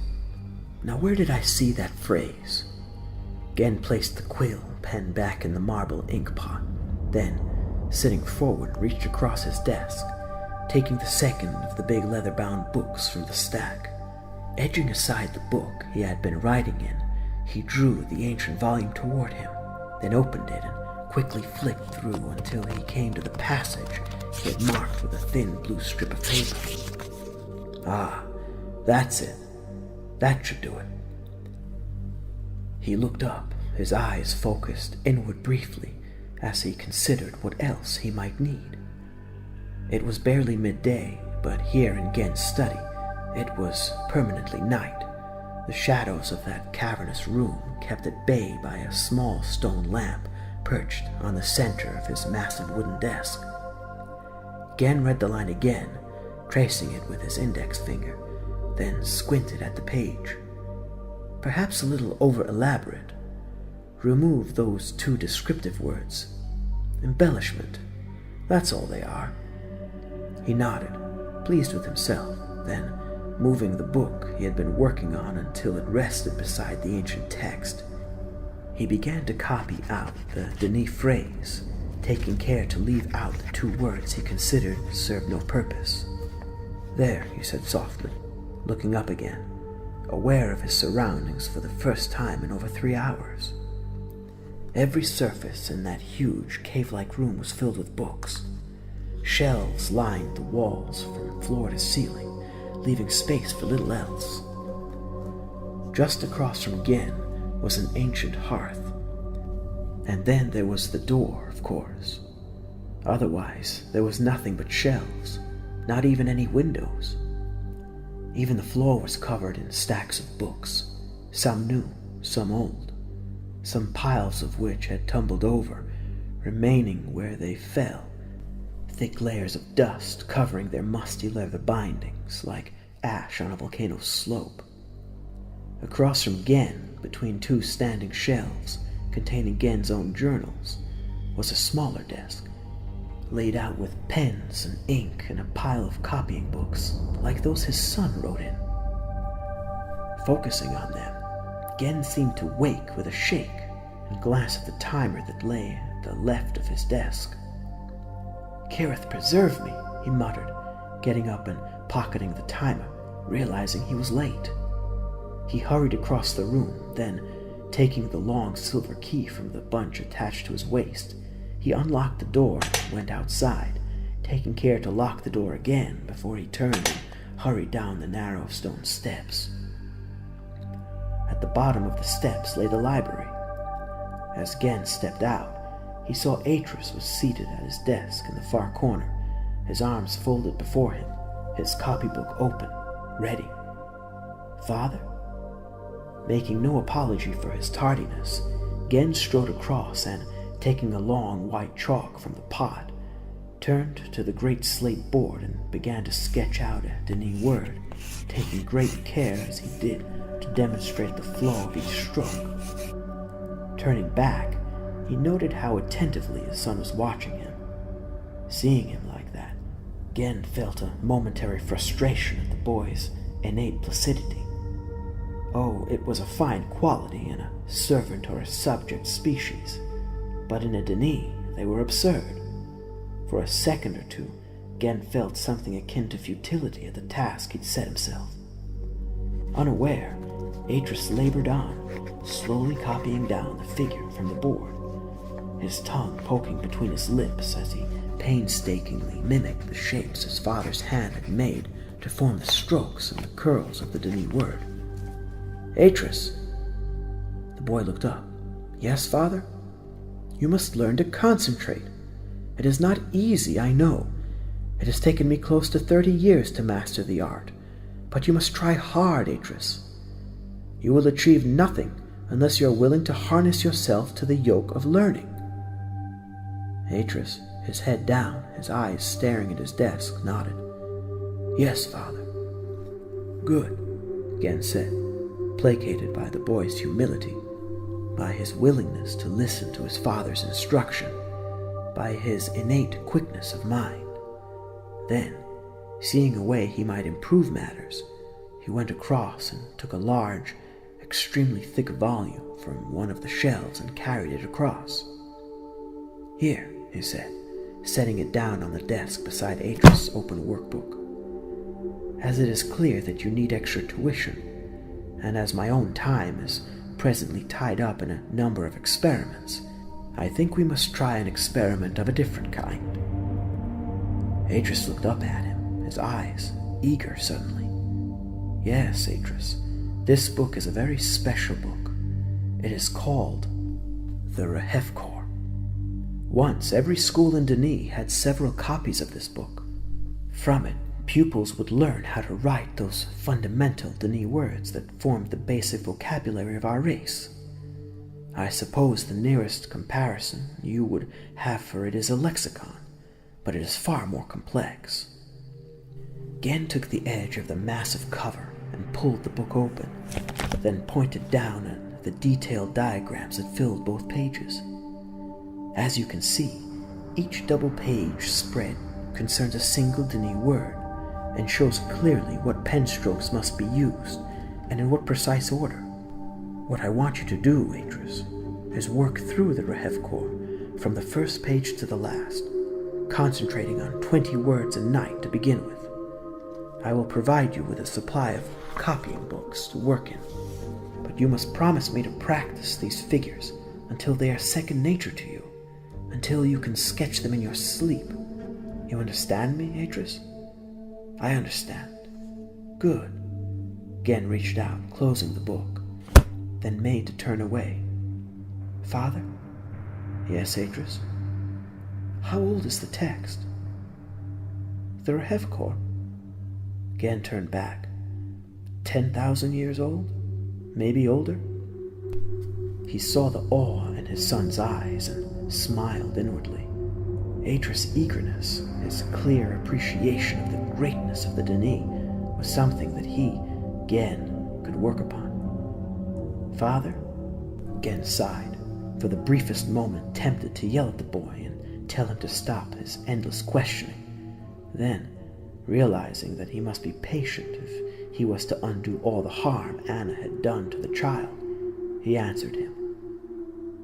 Now where did I see that phrase? Gen placed the quill pen back in the marble ink pot, then, sitting forward, reached across his desk, taking the second of the big leather-bound books from the stack. Edging aside the book he had been writing in, he drew the ancient volume toward him, then opened it and quickly flipped through until he came to the passage he had marked with a thin blue strip of paper. Ah, that's it. That should do it. He looked up, his eyes focused inward briefly as he considered what else he might need. It was barely midday, but here in Gen's study, it was permanently night, the shadows of that cavernous room kept at bay by a small stone lamp perched on the center of his massive wooden desk. Gen read the line again, tracing it with his index finger, then squinted at the page. Perhaps a little over-elaborate. Remove those two descriptive words. Embellishment. That's all they are. He nodded, pleased with himself, then, moving the book he had been working on until it rested beside the ancient text, he began to copy out the Denis phrase, taking care to leave out the two words he considered served no purpose. There, he said softly, looking up again, aware of his surroundings for the first time in over 3 hours. Every surface in that huge, cave-like room was filled with books. Shelves lined the walls from floor to ceiling, leaving space for little else. Just across from Gen was an ancient hearth. And then there was the door, of course. Otherwise, there was nothing but shelves, not even any windows. Even the floor was covered in stacks of books, some new, some old, some piles of which had tumbled over, remaining where they fell, thick layers of dust covering their musty leather bindings like ash on a volcano's slope. Across from Gen, between two standing shelves containing Gen's own journals, was a smaller desk, laid out with pens and ink and a pile of copying books, like those his son wrote in. Focusing on them, Gen seemed to wake with a shake and glance at the timer that lay at the left of his desk. "Kirith preserve me," he muttered, getting up and pocketing the timer, realizing he was late. He hurried across the room, then, taking the long silver key from the bunch attached to his waist, he unlocked the door and went outside, taking care to lock the door again before he turned and hurried down the narrow stone steps. At the bottom of the steps lay the library. As Gen stepped out, he saw Atrus was seated at his desk in the far corner, his arms folded before him, his copybook open, ready. "Father?" Making no apology for his tardiness, Gen strode across and, taking a long white chalk from the pot, turned to the great slate board and began to sketch out a Denis word, taking great care as he did to demonstrate the flow of each stroke. Turning back, he noted how attentively his son was watching him. Seeing him like that, Gen felt a momentary frustration at the boy's innate placidity. Oh, it was a fine quality in a servant or a subject species, but in a Denis they were absurd. For a second or two, Gen felt something akin to futility at the task he'd set himself. Unaware, Atrus labored on, slowly copying down the figure from the board, his tongue poking between his lips as he painstakingly mimicked the shapes his father's hand had made to form the strokes and the curls of the Denis word. "Atrus!" The boy looked up. "Yes, father?" "You must learn to concentrate. It is not easy, I know. It has taken me close to 30 years to master the art, but you must try hard, Atrus. You will achieve nothing unless you are willing to harness yourself to the yoke of learning." Atrus, his head down, his eyes staring at his desk, nodded. "Yes, father." "Good," Gen said, placated by the boy's humility, by his willingness to listen to his father's instruction, by his innate quickness of mind. Then, seeing a way he might improve matters, he went across and took a large, extremely thick volume from one of the shelves and carried it across. "Here," he said, setting it down on the desk beside Atrus' open workbook. "As it is clear that you need extra tuition, and as my own time is presently tied up in a number of experiments, I think we must try an experiment of a different kind." Atrus looked up at him, his eyes eager suddenly. "Yes, Atrus, this book is a very special book. It is called the Rehefkor. Once every school in Denis had several copies of this book. From it, pupils would learn how to write those fundamental Denis words that formed the basic vocabulary of our race. I suppose the nearest comparison you would have for it is a lexicon, but it is far more complex." Gen took the edge of the massive cover and pulled the book open, then pointed down at the detailed diagrams that filled both pages. As you can see, each double page spread concerns a single Denis word, and shows clearly what pen strokes must be used, and in what precise order. What I want you to do, Atrus, is work through the Rehefkor from the first page to the last, concentrating on 20 words a night to begin with. I will provide you with a supply of copying books to work in, but you must promise me to practice these figures until they are second nature to you, until you can sketch them in your sleep. You understand me, Atrus?" "I understand. Good. Gen reached out, closing the book, then made to turn away. Father? Yes, Atrus? How old is the text? The Rehevkor? Gen turned back. 10,000 years old? Maybe older? He saw the awe in his son's eyes and smiled inwardly. Atrus' eagerness, his clear appreciation of the greatness of the Denis, was something that he, Gen, could work upon. Father? Gen sighed, for the briefest moment tempted to yell at the boy and tell him to stop his endless questioning. Then, realizing that he must be patient if he was to undo all the harm Anna had done to the child, he answered him.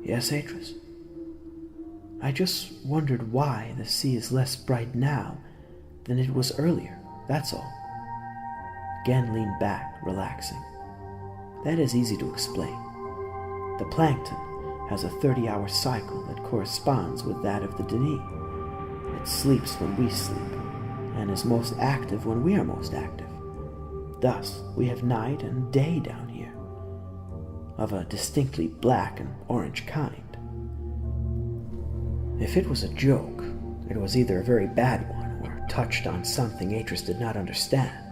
Yes, Atrus? I just wondered why the sea is less bright now than it was earlier, that's all. Gen leaned back, relaxing. That is easy to explain. The plankton has a 30-hour cycle that corresponds with that of the Denis. It sleeps when we sleep, and is most active when we are most active. Thus, we have night and day down here, of a distinctly black and orange kind. If it was a joke, it was either a very bad one or touched on something Atrus did not understand.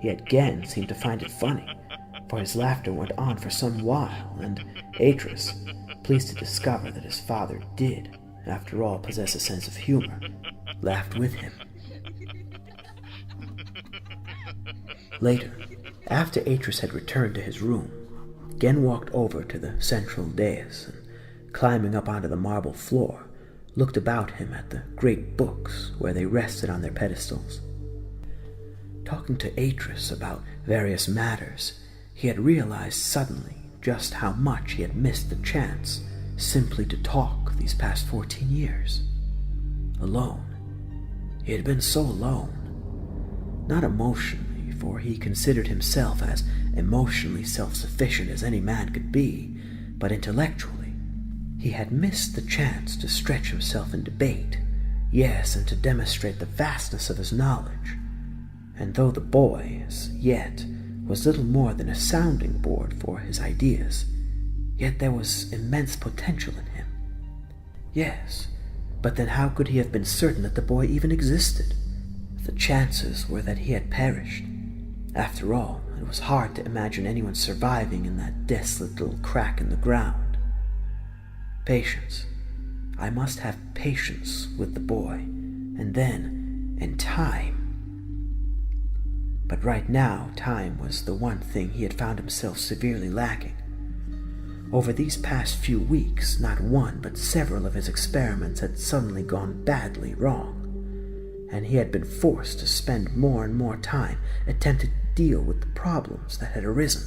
Yet Gen seemed to find it funny, for his laughter went on for some while, and Atrus, pleased to discover that his father did, after all, possess a sense of humor, laughed with him. Later, after Atrus had returned to his room, Gen walked over to the central dais and, climbing up onto the marble floor, looked about him at the great books where they rested on their pedestals. Talking to Atrus about various matters, he had realized suddenly just how much he had missed the chance simply to talk these past 14 years. Alone. He had been so alone. Not emotionally, for he considered himself as emotionally self-sufficient as any man could be, but intellectually. He had missed the chance to stretch himself in debate, yes, and to demonstrate the vastness of his knowledge. And though the boy, as yet, was little more than a sounding board for his ideas, yet there was immense potential in him. Yes, but then how could he have been certain that the boy even existed? The chances were that he had perished. After all, it was hard to imagine anyone surviving in that desolate little crack in the ground. Patience. I must have patience with the boy, and then, in time. But right now, time was the one thing he had found himself severely lacking. Over these past few weeks, not one but several of his experiments had suddenly gone badly wrong, and he had been forced to spend more and more time attempting to deal with the problems that had arisen.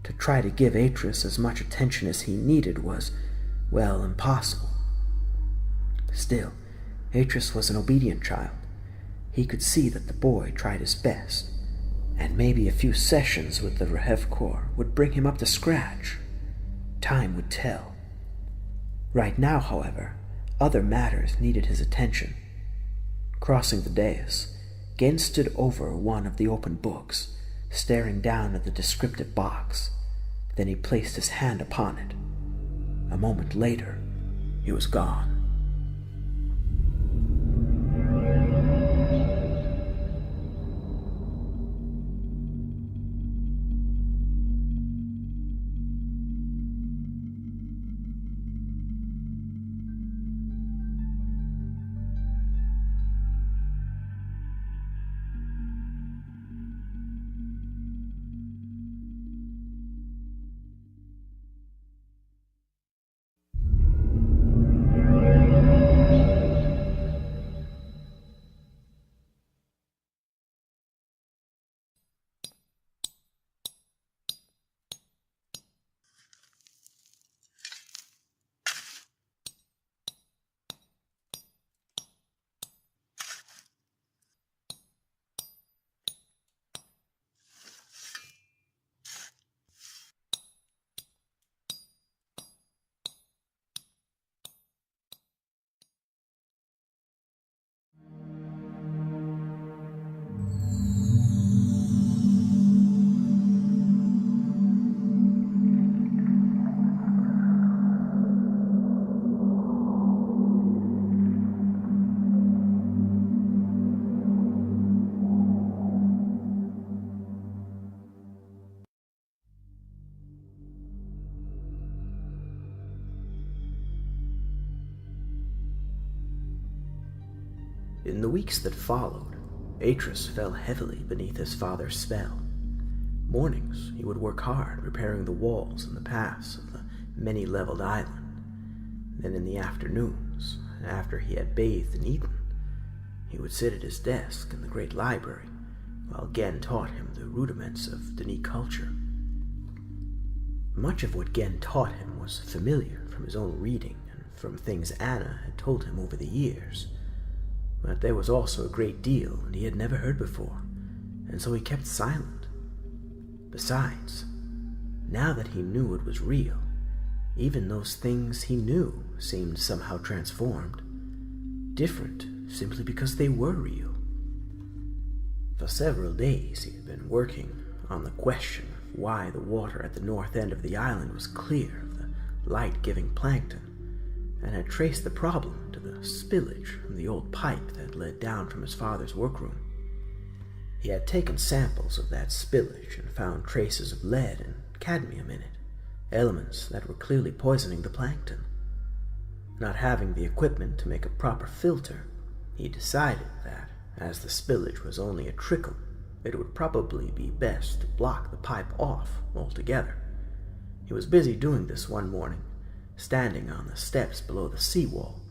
To try to give Atrus as much attention as he needed was, well, impossible. Still, Atrus was an obedient child. He could see that the boy tried his best, and maybe a few sessions with the Rehevkor would bring him up to scratch. Time would tell. Right now, however, other matters needed his attention. Crossing the dais, Gen stood over one of the open books, staring down at the descriptive box. Then he placed his hand upon it. A moment later, he was gone. In the weeks that followed, Atrus fell heavily beneath his father's spell. Mornings, he would work hard repairing the walls and the paths of the many-leveled island. Then in the afternoons, after he had bathed and eaten, he would sit at his desk in the great library while Gen taught him the rudiments of Denis culture. Much of what Gen taught him was familiar from his own reading and from things Anna had told him over the years, but there was also a great deal that he had never heard before, and so he kept silent. Besides, now that he knew it was real, even those things he knew seemed somehow transformed, different simply because they were real. For several days he had been working on the question of why the water at the north end of the island was clear of the light-giving plankton, and had traced the problem to the spillage from the old pipe that led down from his father's workroom. He had taken samples of that spillage and found traces of lead and cadmium in it, elements that were clearly poisoning the plankton. Not having the equipment to make a proper filter, he decided that, as the spillage was only a trickle, it would probably be best to block the pipe off altogether. He was busy doing this one morning, standing on the steps below the seawall,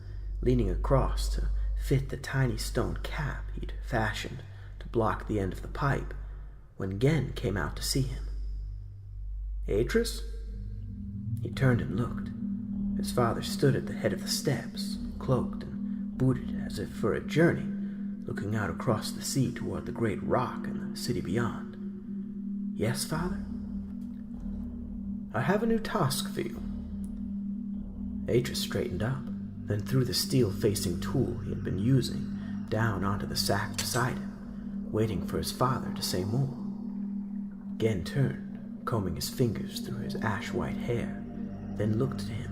leaning across to fit the tiny stone cap he'd fashioned to block the end of the pipe, when Gen came out to see him. "Atrus?" He turned and looked. His father stood at the head of the steps, cloaked and booted as if for a journey, looking out across the sea toward the great rock and the city beyond. "Yes, father?" "I have a new task for you." Atrus straightened up, then threw the steel-facing tool he had been using down onto the sack beside him, waiting for his father to say more. Gen turned, combing his fingers through his ash-white hair, then looked at him.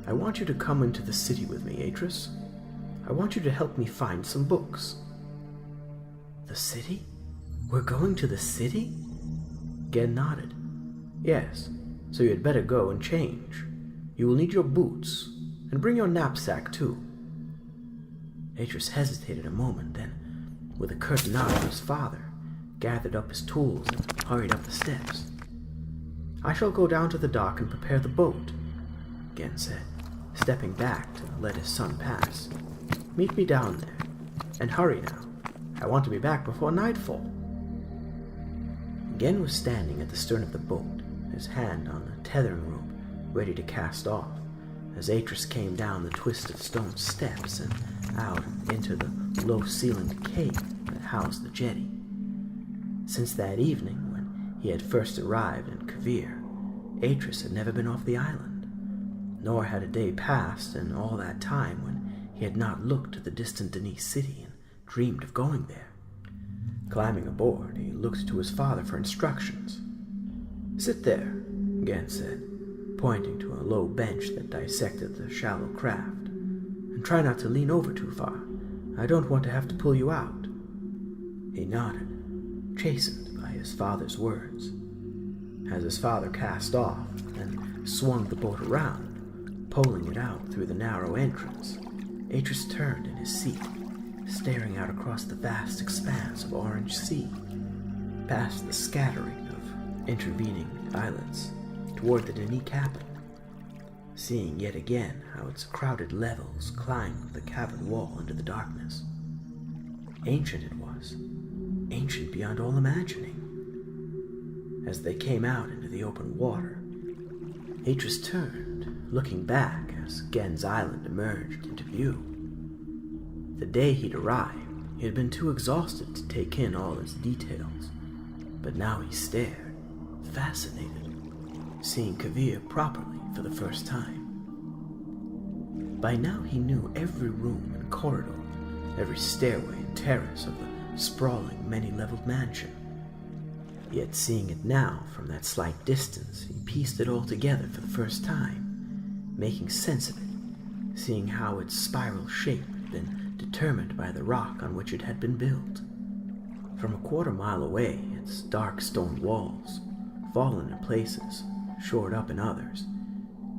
"I want you to come into the city with me, Atrus. I want you to help me find some books." "The city? We're going to the city?" Gen nodded. "Yes, so you had better go and change. You will need your boots, and bring your knapsack too." Atrus hesitated a moment, then, with a curt nod to his father, gathered up his tools and hurried up the steps. "I shall go down to the dock and prepare the boat," Gen said, stepping back to let his son pass. "Meet me down there, and hurry now. I want to be back before nightfall." Gen was standing at the stern of the boat, his hand on the tethering rope, ready to cast off, as Atrus came down the twisted stone steps and out into the low-ceilinged cave that housed the jetty. Since that evening, when he had first arrived in Kavir, Atrus had never been off the island, nor had a day passed in all that time when he had not looked at the distant Denis city and dreamed of going there. Climbing aboard, he looked to his father for instructions. "Sit there," Gen said, pointing to a low bench that dissected the shallow craft, "and try not to lean over too far. I don't want to have to pull you out." He nodded, chastened by his father's words. As his father cast off and swung the boat around, poling it out through the narrow entrance, Atrus turned in his seat, staring out across the vast expanse of orange sea, past the scattering of intervening islets, toward the Denis capital, seeing yet again how its crowded levels climbed the cavern wall into the darkness. Ancient it was, ancient beyond all imagining. As they came out into the open water, Atrus turned, looking back as Gen's island emerged into view. The day he'd arrived, he had been too exhausted to take in all its details, but now he stared, fascinated, seeing Kavir properly for the first time. By now he knew every room and corridor, every stairway and terrace of the sprawling, many-leveled mansion. Yet seeing it now from that slight distance, he pieced it all together for the first time, making sense of it, seeing how its spiral shape had been determined by the rock on which it had been built. From a quarter-mile away, its dark stone walls, fallen in places, shored up in others,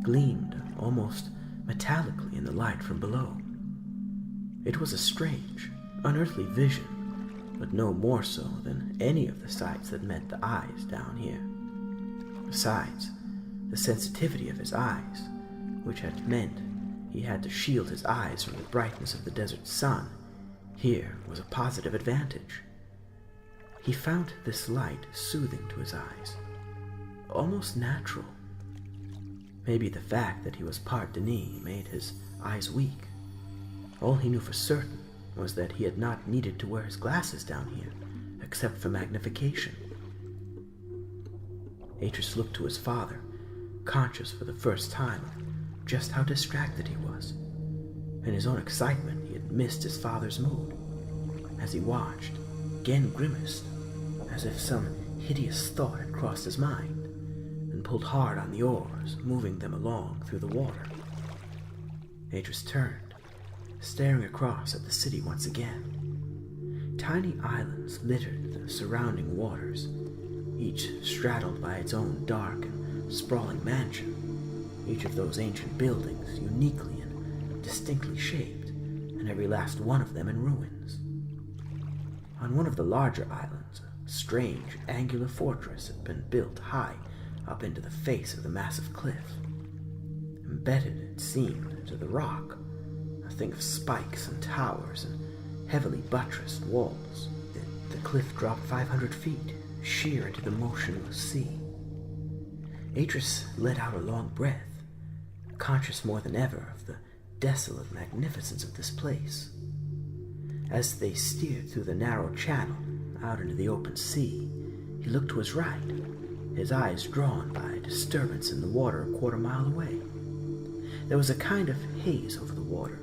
gleamed almost metallically in the light from below. It was a strange, unearthly vision, but no more so than any of the sights that met the eyes down here. Besides, the sensitivity of his eyes, which had meant he had to shield his eyes from the brightness of the desert sun, here was a positive advantage. He found this light soothing to his eyes, almost natural. Maybe the fact that he was part Denis made his eyes weak. All he knew for certain was that he had not needed to wear his glasses down here, except for magnification. Atrus looked to his father, conscious for the first time of just how distracted he was. In his own excitement, he had missed his father's mood. As he watched, Gen grimaced, as if some hideous thought had crossed his mind, and pulled hard on the oars, moving them along through the water. Atrus turned, staring across at the city once again. Tiny islands littered the surrounding waters, each straddled by its own dark and sprawling mansion, each of those ancient buildings uniquely and distinctly shaped, and every last one of them in ruins. On one of the larger islands, a strange, angular fortress had been built high up into the face of the massive cliff. Embedded, it seemed, into the rock, a thing of spikes and towers and heavily buttressed walls. The cliff dropped 500 feet, sheer into the motionless sea. Atrus let out a long breath, conscious more than ever of the desolate magnificence of this place. As they steered through the narrow channel out into the open sea, he looked to his right, his eyes drawn by a disturbance in the water a quarter mile away. There was a kind of haze over the water,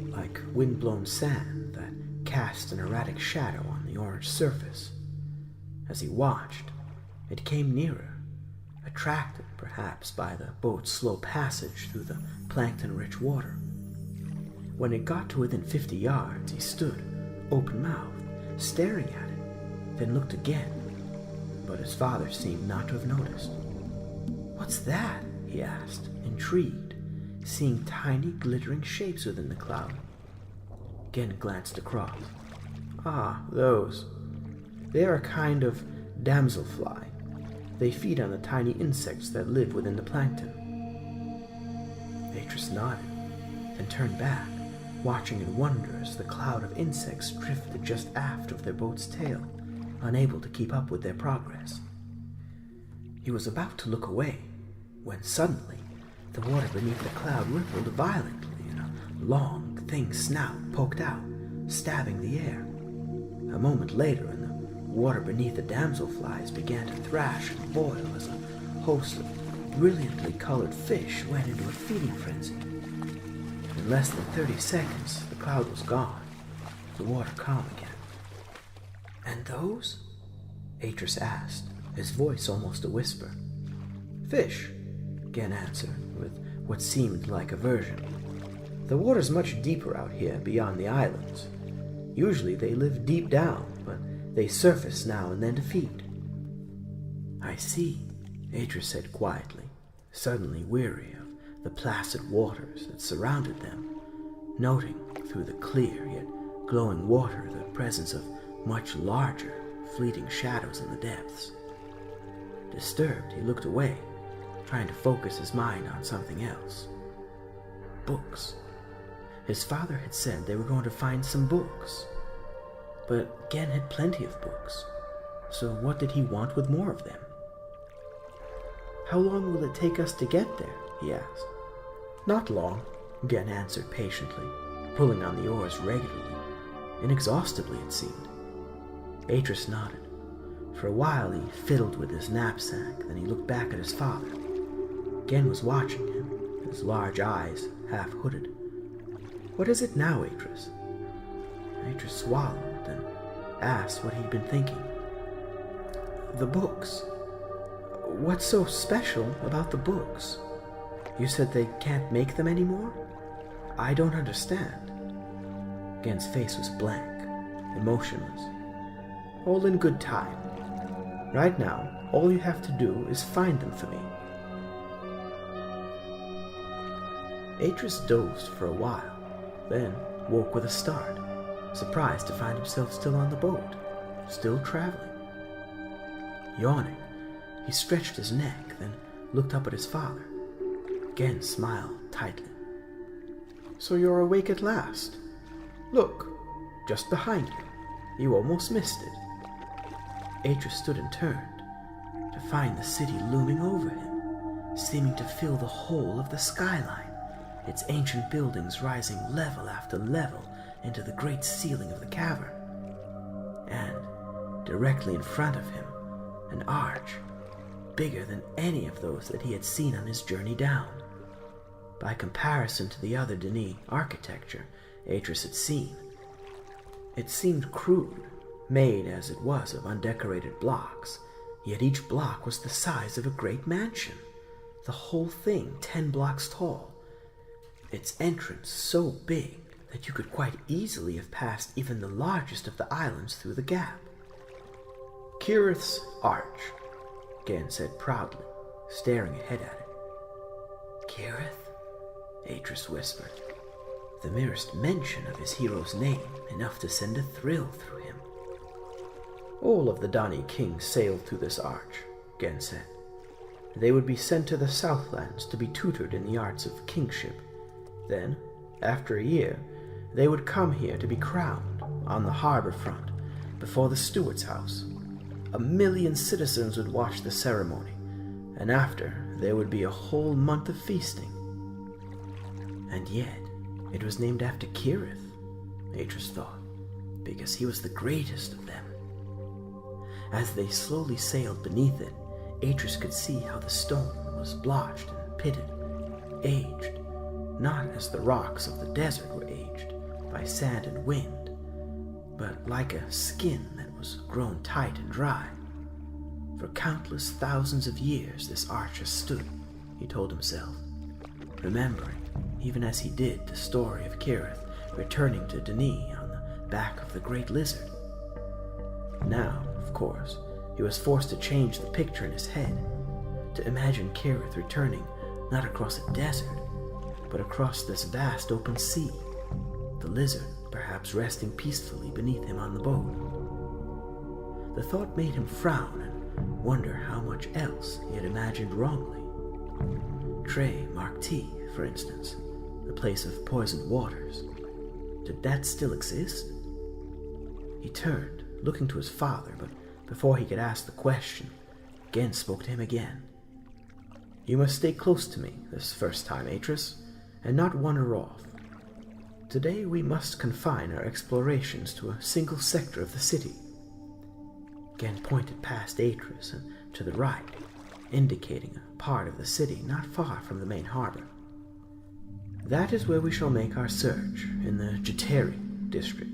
like wind-blown sand that cast an erratic shadow on the orange surface. As he watched, it came nearer, attracted perhaps by the boat's slow passage through the plankton-rich water. When it got to within 50 yards, he stood, open-mouthed, staring at it, then looked again, but his father seemed not to have noticed. "What's that?" he asked, intrigued, seeing tiny glittering shapes within the cloud. Gen glanced across. "Ah, those. They are a kind of damselfly. They feed on the tiny insects that live within the plankton." Atrus nodded, then turned back, watching in wonder as the cloud of insects drifted just aft of their boat's tail, unable to keep up with their progress. He was about to look away, when suddenly the water beneath the cloud rippled violently, and a long, thin snout poked out, stabbing the air. A moment later, and the water beneath the damselflies began to thrash and boil as a host of brilliantly colored fish went into a feeding frenzy. In less than 30 seconds, the cloud was gone, the water calm again. "And those?" Atrus asked, his voice almost a whisper. "Fish," Gen answered, with what seemed like aversion. "The water's much deeper out here beyond the islands. Usually they live deep down, but they surface now and then to feed." "I see," Atrus said quietly, suddenly weary of the placid waters that surrounded them, noting through the clear yet glowing water the presence of much larger, fleeting shadows in the depths. Disturbed, he looked away, trying to focus his mind on something else. Books. His father had said they were going to find some books. But Gen had plenty of books, so what did he want with more of them? "How long will it take us to get there?" he asked. "Not long," Gen answered patiently, pulling on the oars regularly, inexhaustibly it seemed. Atrus nodded. For a while he fiddled with his knapsack, then he looked back at his father. Gen was watching him, his large eyes half hooded. "What is it now, Atrus?" Atrus swallowed and asked what he'd been thinking. "The books. What's so special about the books? You said they can't make them anymore? I don't understand." Gen's face was blank, emotionless. "All in good time. Right now, all you have to do is find them for me." Atrus dozed for a while, then, woke with a start, surprised to find himself still on the boat, still traveling. Yawning, he stretched his neck, then looked up at his father, again smiled tightly. "So you're awake at last? Look, just behind you. You almost missed it." Atrus stood and turned, to find the city looming over him, seeming to fill the whole of the skyline, its ancient buildings rising level after level into the great ceiling of the cavern. And, directly in front of him, an arch, bigger than any of those that he had seen on his journey down. By comparison to the other Denis architecture Atrus had seen, it seemed crude, made as it was of undecorated blocks, yet each block was the size of a great mansion, the whole thing 10 blocks tall, its entrance so big that you could quite easily have passed even the largest of the islands through the gap. "Kirith's Arch," Gan said proudly, staring ahead at it. "Kirith?" Atrus whispered, the merest mention of his hero's name enough to send a thrill through him. "All of the Dani kings sailed through this arch," Gan said. "They would be sent to the Southlands to be tutored in the arts of kingship. Then, after a year, they would come here to be crowned on the harbor front before the steward's house. 1,000,000 citizens would watch the ceremony, and after there would be a whole month of feasting." And yet, it was named after Kirith, Atrus thought, because he was the greatest of them. As they slowly sailed beneath it, Atrus could see how the stone was blotched and pitted, aged, not as the rocks of the desert were aged, by sand and wind, but like a skin that was grown tight and dry. For countless thousands of years this arch has stood, he told himself, remembering, even as he did, the story of Kirith returning to Denis on the back of the great lizard. Now, of course, he was forced to change the picture in his head, to imagine Kirith returning not across a desert, but across this vast open sea, the lizard perhaps resting peacefully beneath him on the boat. The thought made him frown and wonder how much else he had imagined wrongly. Trey Markti, for instance, the place of poisoned waters. Did that still exist? He turned, looking to his father, but before he could ask the question, Gen spoke to him again. "You must stay close to me this first time, Atrus, and not wander off. Today we must confine our explorations to a single sector of the city." Gen pointed past Atrus and to the right, indicating a part of the city not far from the main harbor. "That is where we shall make our search, in the Jateri district.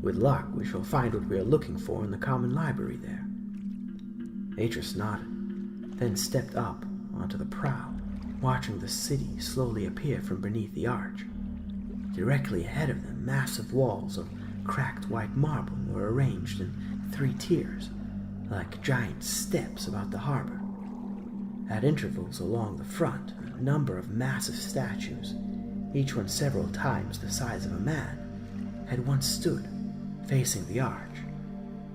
With luck, we shall find what we are looking for in the common library there." Atrus nodded, then stepped up onto the prow, watching the city slowly appear from beneath the arch. Directly ahead of them, massive walls of cracked white marble were arranged in 3 tiers, like giant steps about the harbor. At intervals along the front, a number of massive statues, each one several times the size of a man, had once stood, facing the arch,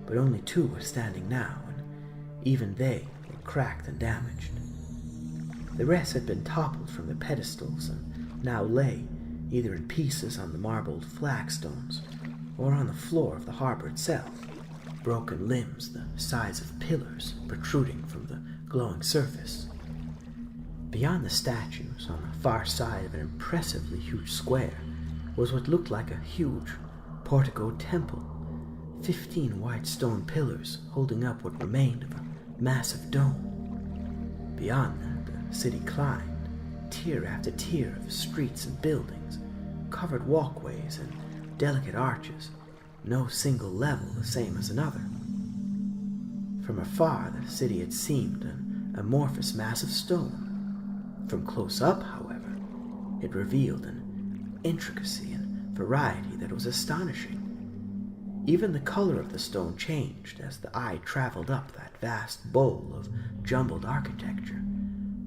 but only 2 were standing now, and even they were cracked and damaged. The rest had been toppled from the pedestals and now lay either in pieces on the marbled flagstones or on the floor of the harbor itself, broken limbs the size of pillars protruding from the glowing surface. Beyond the statues, on the far side of an impressively huge square, was what looked like a huge porticoed temple, 15 white stone pillars holding up what remained of a massive dome. Beyond that, the city climbed, tier after tier of streets and buildings, covered walkways and delicate arches, no single level the same as another. From afar, the city had seemed an amorphous mass of stone. From close up, however, it revealed an intricacy and variety that was astonishing. Even the color of the stone changed as the eye traveled up that vast bowl of jumbled architecture.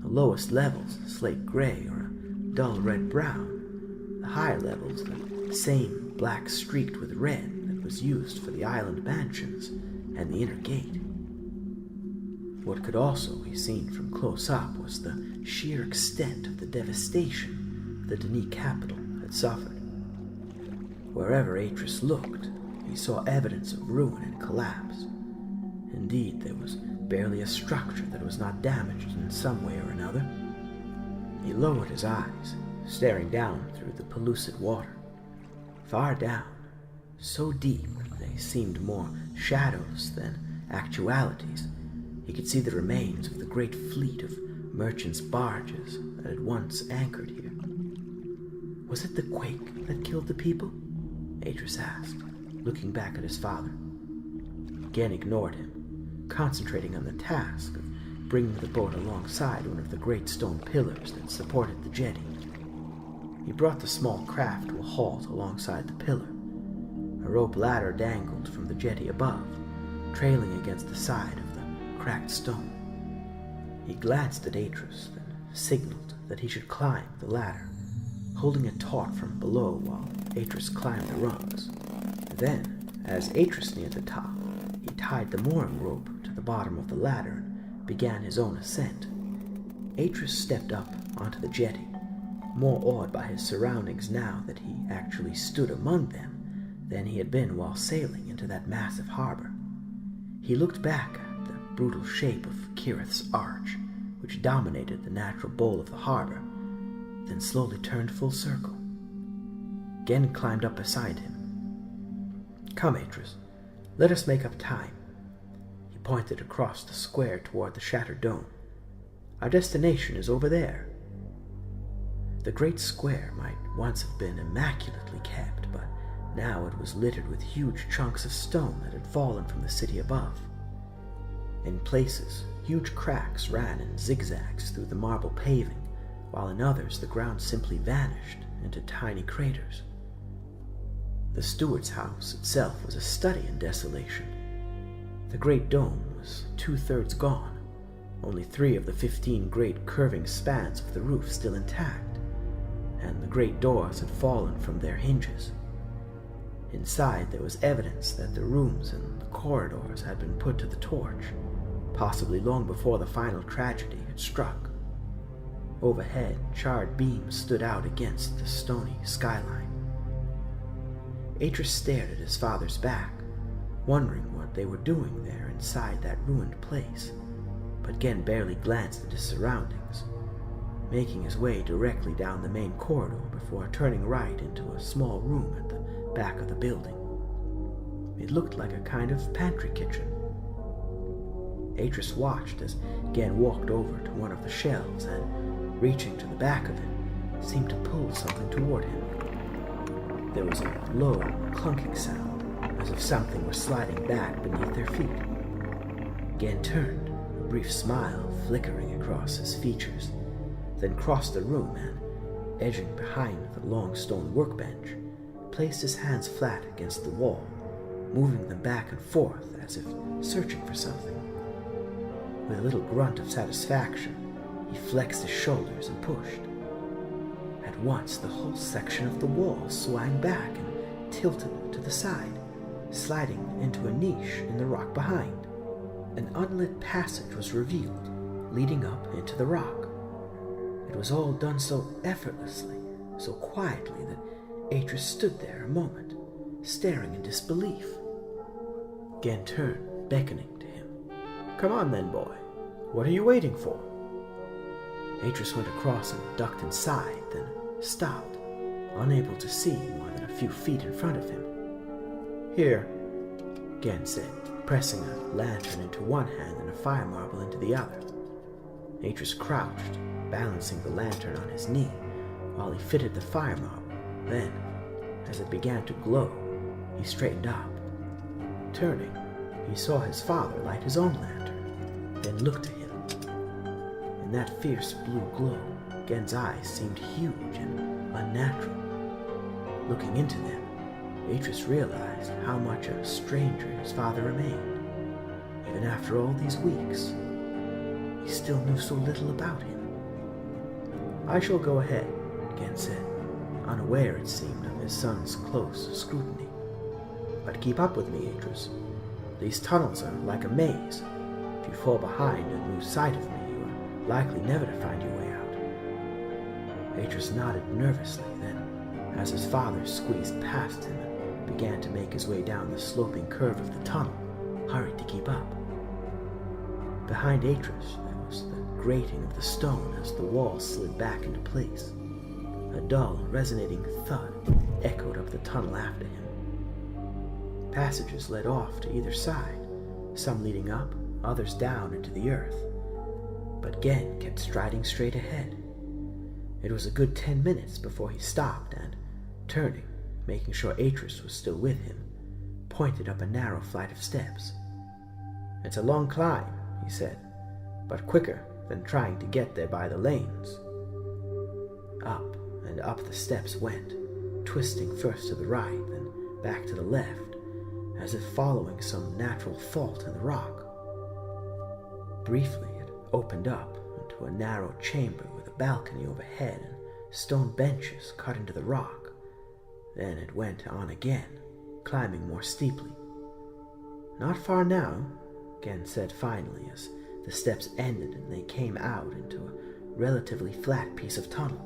The lowest levels, slate gray or a dull red-brown. The higher levels, the the same black streaked with red that was used for the island mansions and the inner gate. What could also be seen from close up was the sheer extent of the devastation the Denis capital had suffered. Wherever Atrus looked, he saw evidence of ruin and collapse. Indeed, there was barely a structure that was not damaged in some way or another. He lowered his eyes, staring down through the pellucid water. Far down, so deep they seemed more shadows than actualities, he could see the remains of the great fleet of merchants' barges that had once anchored here. Was it the quake that killed the people? Atrus asked, looking back at his father. Gen ignored him, concentrating on the task of bringing the boat alongside one of the great stone pillars that supported the jetty. He brought the small craft to a halt alongside the pillar. A rope ladder dangled from the jetty above, trailing against the side of the cracked stone. He glanced at Atrus, then signaled that he should climb the ladder, holding it taut from below while Atrus climbed the rungs. Then, as Atrus neared the top, he tied the mooring rope to the bottom of the ladder and began his own ascent. Atrus stepped up onto the jetty, more awed by his surroundings now that he actually stood among them than he had been while sailing into that massive harbor. He looked back at the brutal shape of Kirith's arch, which dominated the natural bowl of the harbor, then slowly turned full circle. Gen climbed up beside him. "Come, Atrus, let us make up time." He pointed across the square toward the shattered dome. "Our destination is over there." The great square might once have been immaculately kept, but now it was littered with huge chunks of stone that had fallen from the city above. In places, huge cracks ran in zigzags through the marble paving, while in others the ground simply vanished into tiny craters. The steward's house itself was a study in desolation. The great dome was 2/3 gone, only 3 of the 15 great curving spans of the roof still intact, and the great doors had fallen from their hinges. Inside there was evidence that the rooms and the corridors had been put to the torch, possibly long before the final tragedy had struck. Overhead, charred beams stood out against the stony skyline. Atrus stared at his father's back, wondering what they were doing there inside that ruined place, but Gen barely glanced at his surroundings, making his way directly down the main corridor before turning right into a small room at the back of the building. It looked like a kind of pantry kitchen. Atrus watched as Gen walked over to one of the shelves and, reaching to the back of it, seemed to pull something toward him. There was a low, clunking sound, as if something were sliding back beneath their feet. Gen turned, a brief smile flickering across his features, then crossed the room and, edging behind the long stone workbench, placed his hands flat against the wall, moving them back and forth as if searching for something. With a little grunt of satisfaction, he flexed his shoulders and pushed. At once, the whole section of the wall swung back and tilted to the side, sliding into a niche in the rock behind. An unlit passage was revealed, leading up into the rock. It was all done so effortlessly, so quietly that Atrus stood there a moment, staring in disbelief. Gen turned, beckoning to him. "Come on then, boy. What are you waiting for?" Atrus went across and ducked inside, then stopped, unable to see more than a few feet in front of him. "Here," Gen said, pressing a lantern into one hand and a fire marble into the other. Atrus crouched, balancing the lantern on his knee, while he fitted the fire marble. Then, as it began to glow, he straightened up. Turning, he saw his father light his own lantern, then looked at him. In that fierce blue glow, Gen's eyes seemed huge and unnatural. Looking into them, Atrus realized how much a stranger his father remained. Even after all these weeks, he still knew so little about him. "I shall go ahead," Gen said, unaware, it seemed, of his son's close scrutiny. "But keep up with me, Atrus. These tunnels are like a maze. If you fall behind and lose sight of me, you are likely never to find your way out." Atrus nodded nervously, then, as his father squeezed past him and began to make his way down the sloping curve of the tunnel, hurried to keep up. Behind Atrus, there was the grating of the stone as the wall slid back into place. A dull, resonating thud echoed up the tunnel after him. Passages led off to either side, some leading up, others down into the earth, but Gen kept striding straight ahead. It was a good 10 minutes before he stopped and, turning, making sure Atrus was still with him, pointed up a narrow flight of steps. "It's a long climb," he said, "but quicker than trying to get there by the lanes." Up and up the steps went, twisting first to the right, then back to the left, as if following some natural fault in the rock. Briefly, it opened up into a narrow chamber with a balcony overhead and stone benches cut into the rock. Then it went on again, climbing more steeply. "Not far now," Gen said finally, as the steps ended and they came out into a relatively flat piece of tunnel.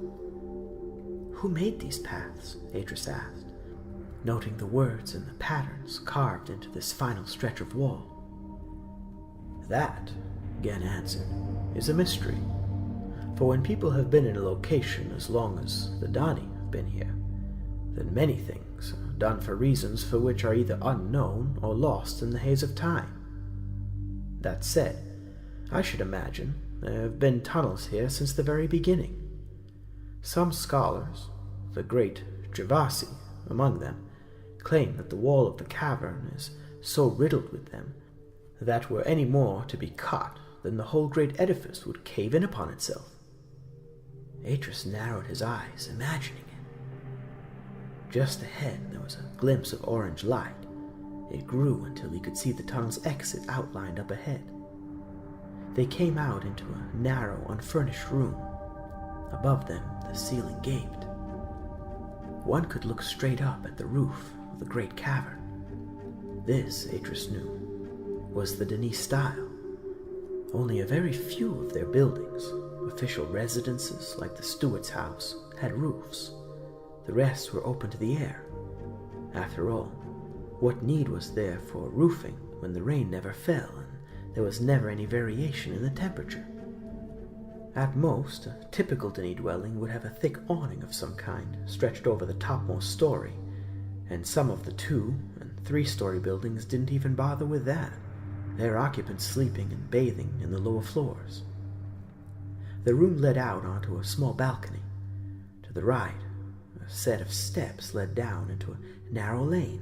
"Who made these paths?" Atrus asked, noting the words and the patterns carved into this final stretch of wall. "That," Gen answered, "is a mystery. For when people have been in a location as long as the Dani have been here, then many things are done for reasons for which are either unknown or lost in the haze of time. That said, I should imagine there have been tunnels here since the very beginning. Some scholars, the great Gervasi among them, claim that the wall of the cavern is so riddled with them that were any more to be cut, then the whole great edifice would cave in upon itself." Atrus narrowed his eyes, imagining it. Just ahead there was a glimpse of orange light. It grew until he could see the tunnel's exit outlined up ahead. They came out into a narrow, unfurnished room. Above them, the ceiling gaped. One could look straight up at the roof of the great cavern. This, Atrus knew, was the Dani style. Only a very few of their buildings, official residences like the steward's house, had roofs. The rest were open to the air. After all, what need was there for roofing when the rain never fell and there was never any variation in the temperature? At most, a typical Dani dwelling would have a thick awning of some kind stretched over the topmost story, and some of the 2- and 3-story buildings didn't even bother with that, their occupants sleeping and bathing in the lower floors. The room led out onto a small balcony. To the right, a set of steps led down into a narrow lane.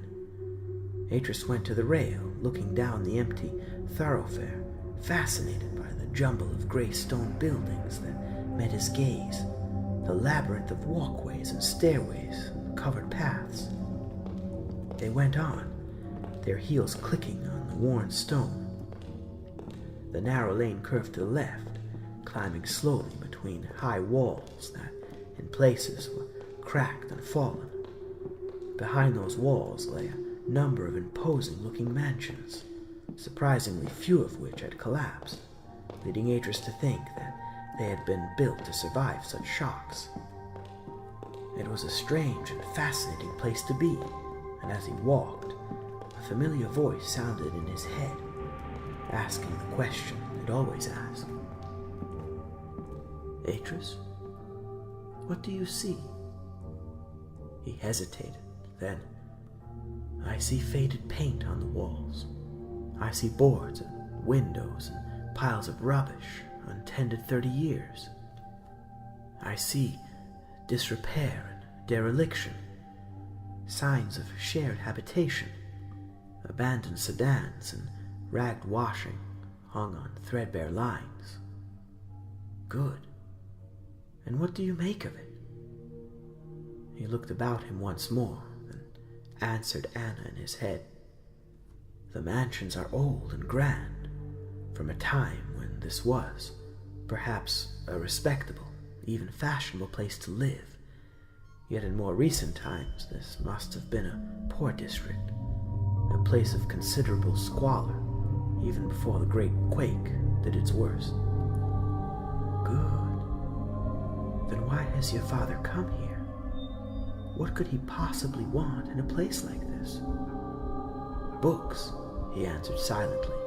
Atrus went to the rail, looking down the empty thoroughfare, fascinated by the jumble of gray stone buildings that met his gaze, the labyrinth of walkways and stairways, covered paths. They went on, their heels clicking on the worn stone. The narrow lane curved to the left, climbing slowly between high walls that, in places, were cracked and fallen. Behind those walls lay a number of imposing-looking mansions, surprisingly few of which had collapsed, leading Atrus to think that they had been built to survive such shocks. It was a strange and fascinating place to be, and as he walked, a familiar voice sounded in his head, asking the question it always asked. "Atrus, what do you see?" He hesitated, then, "I see faded paint on the walls. I see boards and windows and piles of rubbish untended 30 years. I see disrepair and dereliction, signs of shared habitation, abandoned sedans and ragged washing hung on threadbare lines." "Good. And what do you make of it?" He looked about him once more, and answered Anna in his head. "The mansions are old and grand, from a time when this was, perhaps, a respectable, even fashionable place to live. Yet in more recent times, this must have been a poor district, a place of considerable squalor, even before the great quake did its worst. Good. Then why has your father come here? What could he possibly want in a place like this? Books, he answered silently.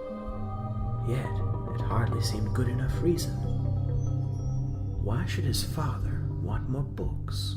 Yet, it hardly seemed good enough reason. Why should his father want more books?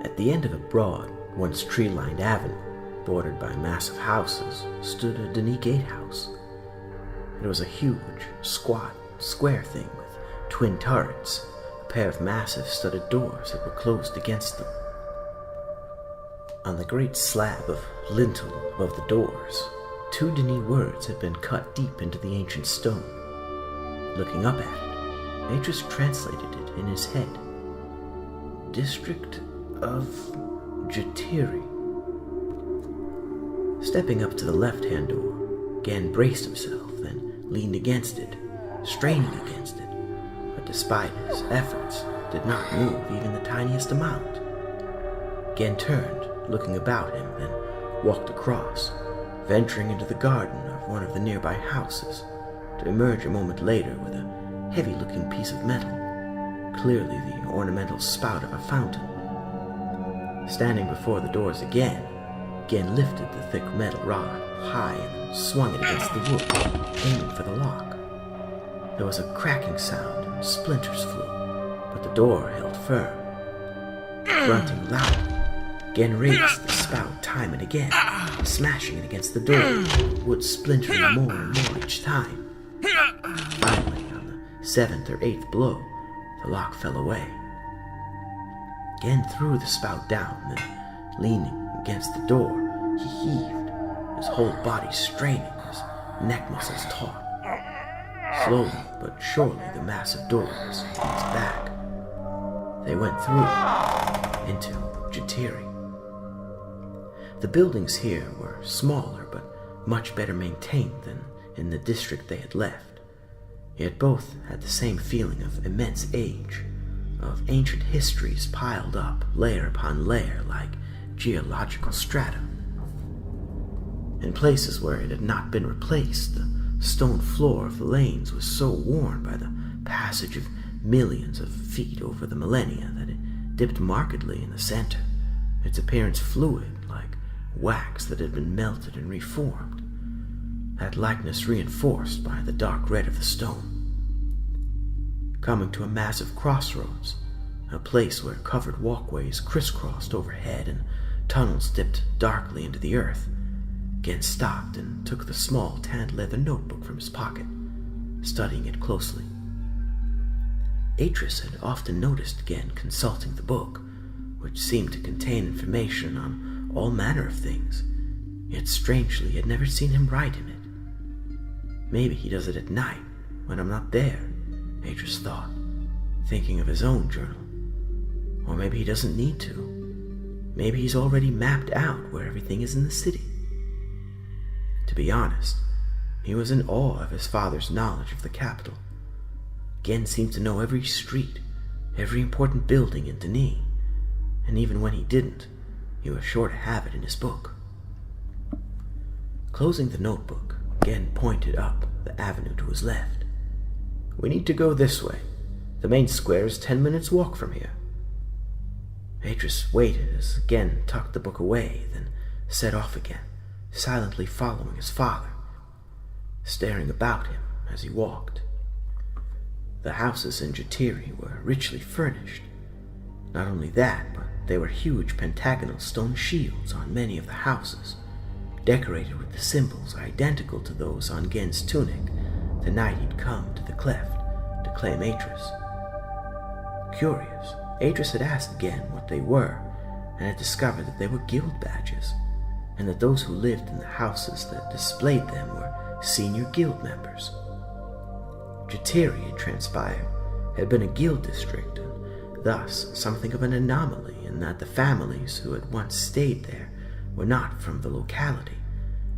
At the end of a broad, once tree-lined avenue, bordered by massive houses, stood a Denis gatehouse. It was a huge, squat, square thing with twin turrets, a pair of massive studded doors that were closed against them. On the great slab of lintel above the doors, 2 Denis words had been cut deep into the ancient stone. Looking up at it, Atrus translated it in his head. District of Jatiri. Stepping up to the left-hand door, Gen braced himself, then leaned against it, straining against it, but despite his efforts, did not move even the tiniest amount. Gen turned, looking about him, then walked across, venturing into the garden of one of the nearby houses, to emerge a moment later with a heavy-looking piece of metal, clearly the ornamental spout of a fountain. Standing before the doors again, Gen lifted the thick metal rod high and swung it against the wood, aiming for the lock. There was a cracking sound and splinters flew, but the door held firm. Grunting loudly, Gen raised the spout time and again, smashing it against the door, wood splintering more and more each time. Finally, on the 7th or 8th blow, the lock fell away. Gen threw the spout down, then, leaning against the door, he heaved, his whole body straining, his neck muscles taut. Slowly but surely the massive door was on its back. They went through into Jatiri. The buildings here were smaller but much better maintained than in the district they had left, yet both had the same feeling of immense age, of ancient histories piled up layer upon layer like geological strata. In places where it had not been replaced, the stone floor of the lanes was so worn by the passage of millions of feet over the millennia that it dipped markedly in the center, its appearance fluid like wax that had been melted and reformed, that likeness reinforced by the dark red of the stone. Coming to a massive crossroads, a place where covered walkways crisscrossed overhead and tunnels dipped darkly into the earth, Gen stopped and took the small tanned leather notebook from his pocket, studying it closely. Atrus had often noticed Gen consulting the book, which seemed to contain information on all manner of things, yet strangely he had never seen him write in it. Maybe he does it at night, when I'm not there, Atrus thought, thinking of his own journal. Or maybe he doesn't need to. Maybe he's already mapped out where everything is in the city. To be honest, he was in awe of his father's knowledge of the capital. Gen seemed to know every street, every important building in Denis, and even when he didn't, he was sure to have it in his book. Closing the notebook, Gen pointed up the avenue to his left. "We need to go this way. The main square is 10 minutes' walk from here." Atrus waited as Gen tucked the book away, then set off again, silently following his father, staring about him as he walked. The houses in Jatiri were richly furnished. Not only that, but there were huge pentagonal stone shields on many of the houses, decorated with the symbols identical to those on Gen's tunic the night he'd come to the cleft to claim Atrus. Curious, Atrus had asked Gen what they were, and had discovered that they were guild badges, and that those who lived in the houses that displayed them were senior guild members. Jatiri, it transpired, had been a guild district, and thus something of an anomaly in that the families who had once stayed there were not from the locality,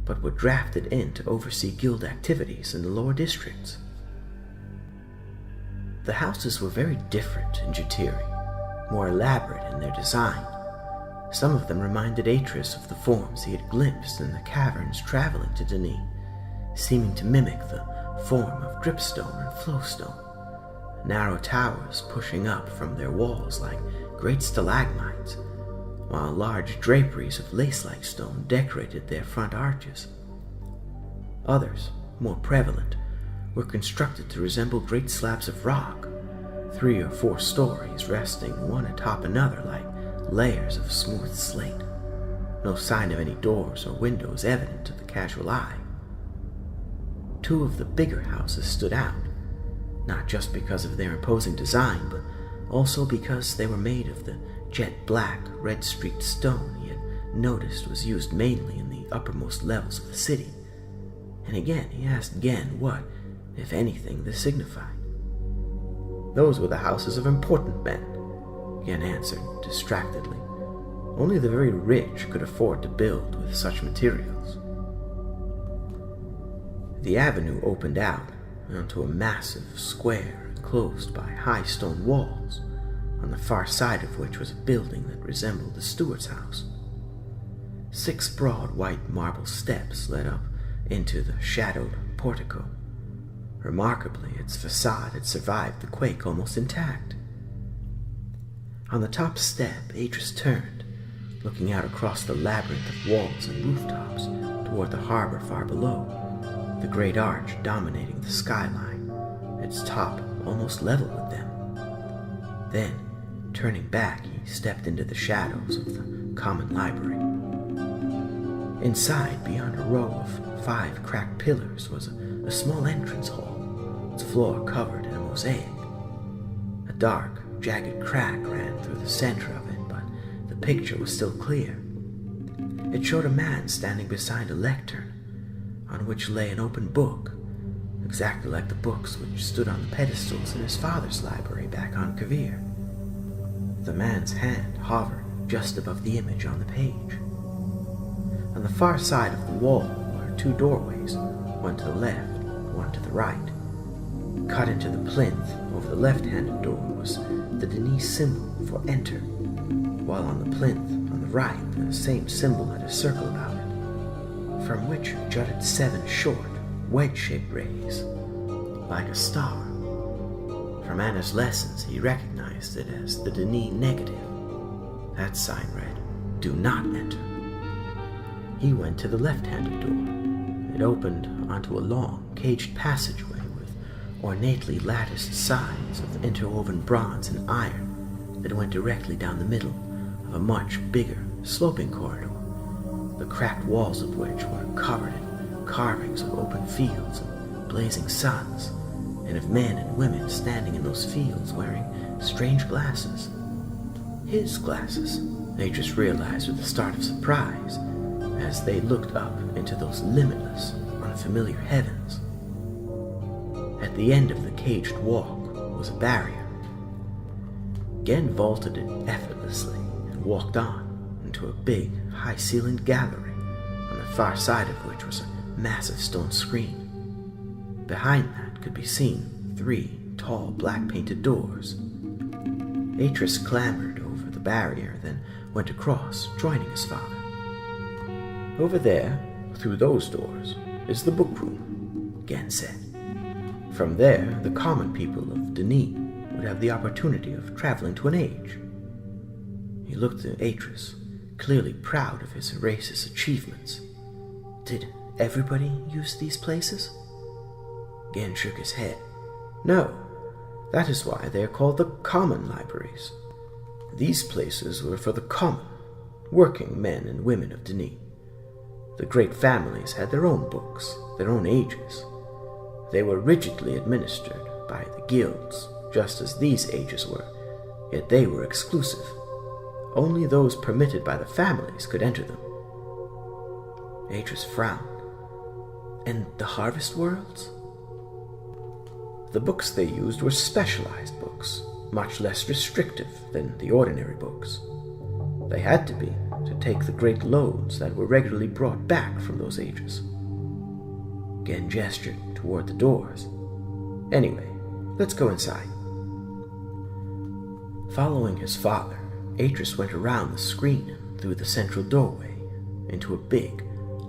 but were drafted in to oversee guild activities in the lower districts. The houses were very different in Jatiri, more elaborate in their design. Some of them reminded Atrus of the forms he had glimpsed in the caverns traveling to Denis, seeming to mimic the form of dripstone and flowstone, narrow towers pushing up from their walls like great stalagmites, while large draperies of lace-like stone decorated their front arches. Others, more prevalent, were constructed to resemble great slabs of rock, 3 or 4 stories resting one atop another like layers of smooth slate, no sign of any doors or windows evident to the casual eye. 2 of the bigger houses stood out, not just because of their imposing design, but also because they were made of the jet-black, red-streaked stone he had noticed was used mainly in the uppermost levels of the city. And again he asked Gen what, if anything, this signified. "Those were the houses of important men," Gen answered distractedly. "Only the very rich could afford to build with such materials." The avenue opened out onto a massive square enclosed by high stone walls, on the far side of which was a building that resembled the steward's house. 6 broad white marble steps led up into the shadowed portico. Remarkably, its facade had survived the quake almost intact. On the top step, Atrus turned, looking out across the labyrinth of walls and rooftops toward the harbor far below, the great arch dominating the skyline, its top almost level with them. Then, turning back, he stepped into the shadows of the common library. Inside, beyond a row of 5 cracked pillars, was a small entrance hall, its floor covered in a mosaic. A dark, jagged crack ran through the center of it, but the picture was still clear. It showed a man standing beside a lectern, on which lay an open book, exactly like the books which stood on the pedestals in his father's library back on Kavir. The man's hand hovered just above the image on the page. On the far side of the wall were 2 doorways, one to the left, one to the right. Cut into the plinth over the left-handed door was the Denis symbol for enter, while on the plinth on the right the same symbol had a circle about it, from which jutted 7 short, wedge-shaped rays, like a star. From Anna's lessons he recognized it as the Denis negative. That sign read, "Do not enter." He went to the left-handed door. It opened onto a long, caged passageway with ornately latticed sides of interwoven bronze and iron that went directly down the middle of a much bigger, sloping corridor, the cracked walls of which were covered in carvings of open fields and blazing suns, and of men and women standing in those fields wearing strange glasses. His glasses, they just realized with a start of surprise, as they looked up into those limitless, unfamiliar heavens. At the end of the caged walk was a barrier. Gen vaulted it effortlessly and walked on into a big, high-ceilinged gallery, on the far side of which was a massive stone screen. Behind that could be seen 3 tall, black-painted doors. Atrus clambered over the barrier, then went across, joining his father. "Over there, through those doors, is the book room," Gen said. "From there, the common people of Denis would have the opportunity of traveling to an age." He looked at Atrus, clearly proud of his race's achievements. "Did everybody use these places?" Gen shook his head. "No, that is why they are called the common libraries. These places were for the common, working men and women of Denis. The great families had their own books, their own ages. They were rigidly administered by the guilds, just as these ages were, yet they were exclusive. Only those permitted by the families could enter them." Atrus frowned. "And the harvest worlds?" "The books they used were specialized books, much less restrictive than the ordinary books. They had to be, to take the great loads that were regularly brought back from those ages." Gen gestured toward the doors. "Anyway, let's go inside." Following his father, Atrus went around the screen and through the central doorway into a big,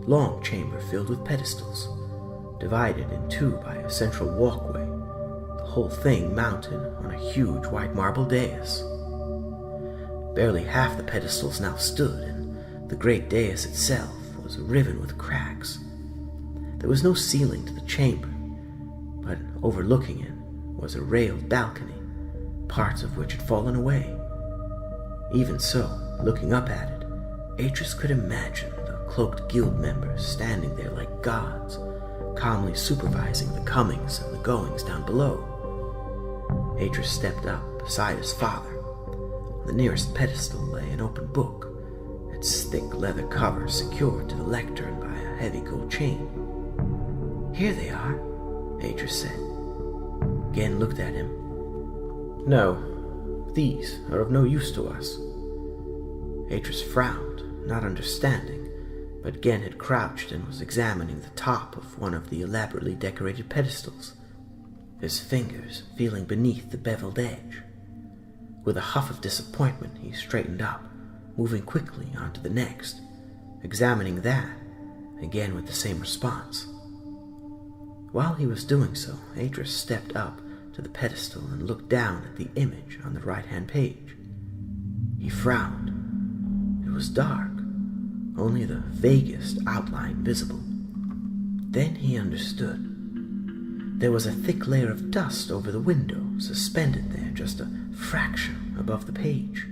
long chamber filled with pedestals, divided in two by a central walkway, the whole thing mounted on a huge white marble dais. Barely half the pedestals now stood, and the great dais itself was riven with cracks. There was no ceiling to the chamber, but overlooking it was a railed balcony, parts of which had fallen away. Even so, looking up at it, Atrus could imagine the cloaked guild members standing there like gods, calmly supervising the comings and the goings down below. Atrus stepped up beside his father. On the nearest pedestal lay an open book, its thick leather cover secured to the lectern by a heavy gold chain. "Here they are," Atrus said. Gen looked at him. "No, these are of no use to us." Atrus frowned, not understanding, but Gen had crouched and was examining the top of one of the elaborately decorated pedestals, his fingers feeling beneath the beveled edge. With a huff of disappointment, he straightened up, moving quickly on to the next, examining that, again with the same response. While he was doing so, Atrus stepped up to the pedestal and looked down at the image on the right-hand page. He frowned. It was dark, only the vaguest outline visible. Then he understood. There was a thick layer of dust over the window, suspended there just a fraction above the page.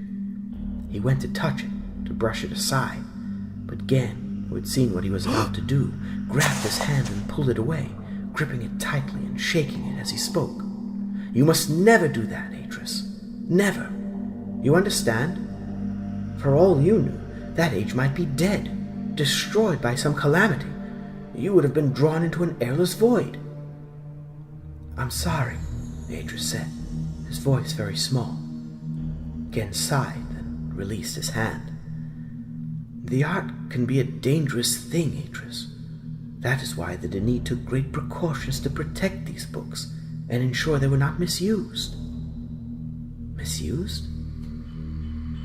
He went to touch it, to brush it aside, but Gen, who had seen what he was about to do, grabbed his hand and pulled it away, gripping it tightly and shaking it as he spoke. "You must never do that, Atrus. Never. You understand? For all you knew, that age might be dead, destroyed by some calamity. You would have been drawn into an airless void." "I'm sorry," Atrus said, his voice very small. Gen sighed and released his hand. "The art can be a dangerous thing, Atrus. That is why the Denis took great precautions to protect these books and ensure they were not misused." "Misused?"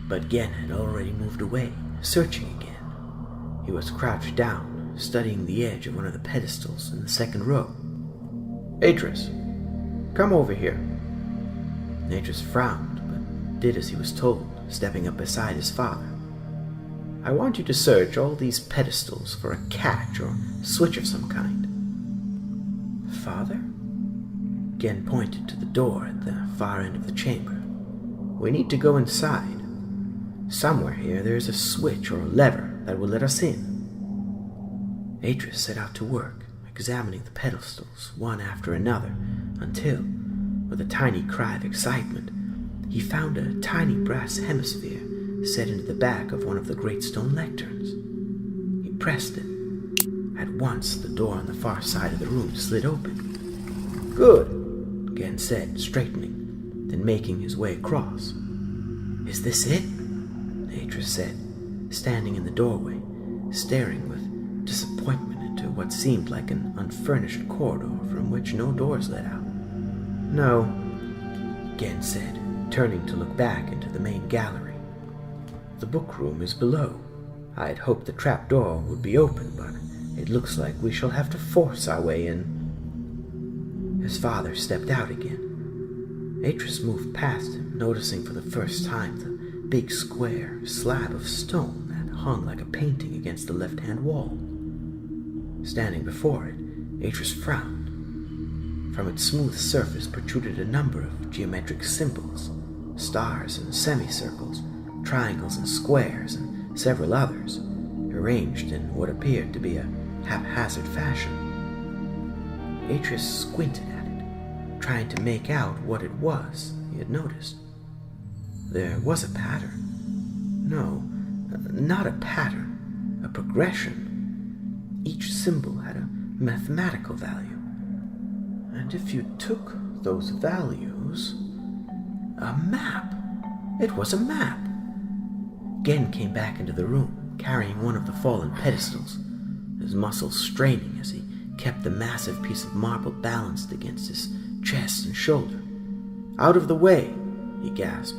But Gen had already moved away, searching again. He was crouched down, studying the edge of one of the pedestals in the second row. "Atrus, come over here." Atrus frowned, but did as he was told, stepping up beside his father. "I want you to search all these pedestals for a catch or switch of some kind." "Father?" Gen pointed to the door at the far end of the chamber. "We need to go inside. Somewhere here there is a switch or a lever that will let us in." Atrus set out to work, examining the pedestals one after another, until, with a tiny cry of excitement, he found a tiny brass hemisphere set into the back of one of the great stone lecterns. He pressed it. At once, the door on the far side of the room slid open. "Good," Gen said, straightening, then making his way across. "Is this it?" Atrus said, standing in the doorway, staring with disappointment into what seemed like an unfurnished corridor from which no doors led out. "No," Gen said, turning to look back into the main gallery. "The book room is below. I had hoped the trapdoor would be open, but it looks like we shall have to force our way in." His father stepped out again. Atrus moved past him, noticing for the first time the big square slab of stone that hung like a painting against the left-hand wall. Standing before it, Atrus frowned. From its smooth surface protruded a number of geometric symbols, stars and semicircles, triangles and squares, and several others, arranged in what appeared to be a haphazard fashion. Atrus squinted at it, trying to make out what it was he had noticed. There was a pattern. No, not a pattern, a progression. Each symbol had a mathematical value. And if you took those values... A map! It was a map! Gen came back into the room, carrying one of the fallen pedestals, his muscles straining as he kept the massive piece of marble balanced against his chest and shoulder. "Out of the way!" he gasped,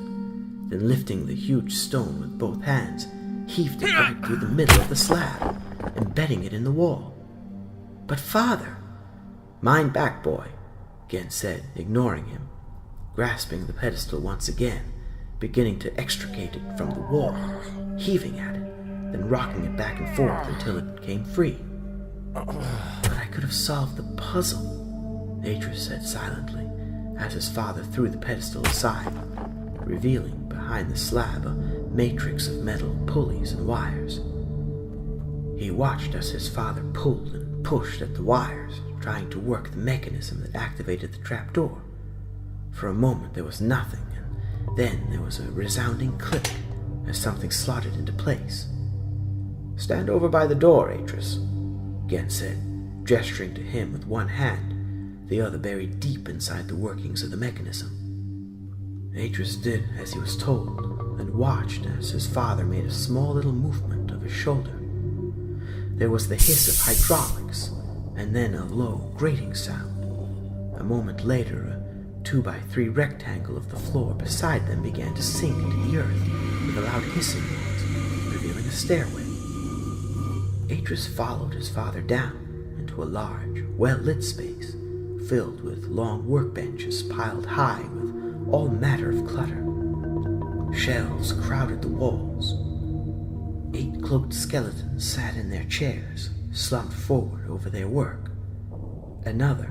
then lifting the huge stone with both hands, heaved it right through the middle of the slab, embedding it in the wall. "But father—" "Mind back, boy," Gen said, ignoring him, grasping the pedestal once again, beginning to extricate it from the wall, heaving at it, then rocking it back and forth until it came free. "But I could have solved the puzzle," Atrus said silently, as his father threw the pedestal aside, revealing behind the slab a matrix of metal pulleys and wires. He watched as his father pulled and pushed at the wires, trying to work the mechanism that activated the trapdoor. For a moment there was nothing, and then there was a resounding click as something slotted into place. "Stand over by the door, Atrus," Gen said, gesturing to him with one hand, the other buried deep inside the workings of the mechanism. Atrus did as he was told, and watched as his father made a small little movement of his shoulder. There was the hiss of hydraulics, and then a low, grating sound. A moment later, a 2x3 rectangle of the floor beside them began to sink into the earth with a loud hissing noise, revealing a stairway. Atrus followed his father down into a large, well-lit space filled with long workbenches piled high with all manner of clutter. Shelves crowded the walls. 8 cloaked skeletons sat in their chairs, slumped forward over their work. Another,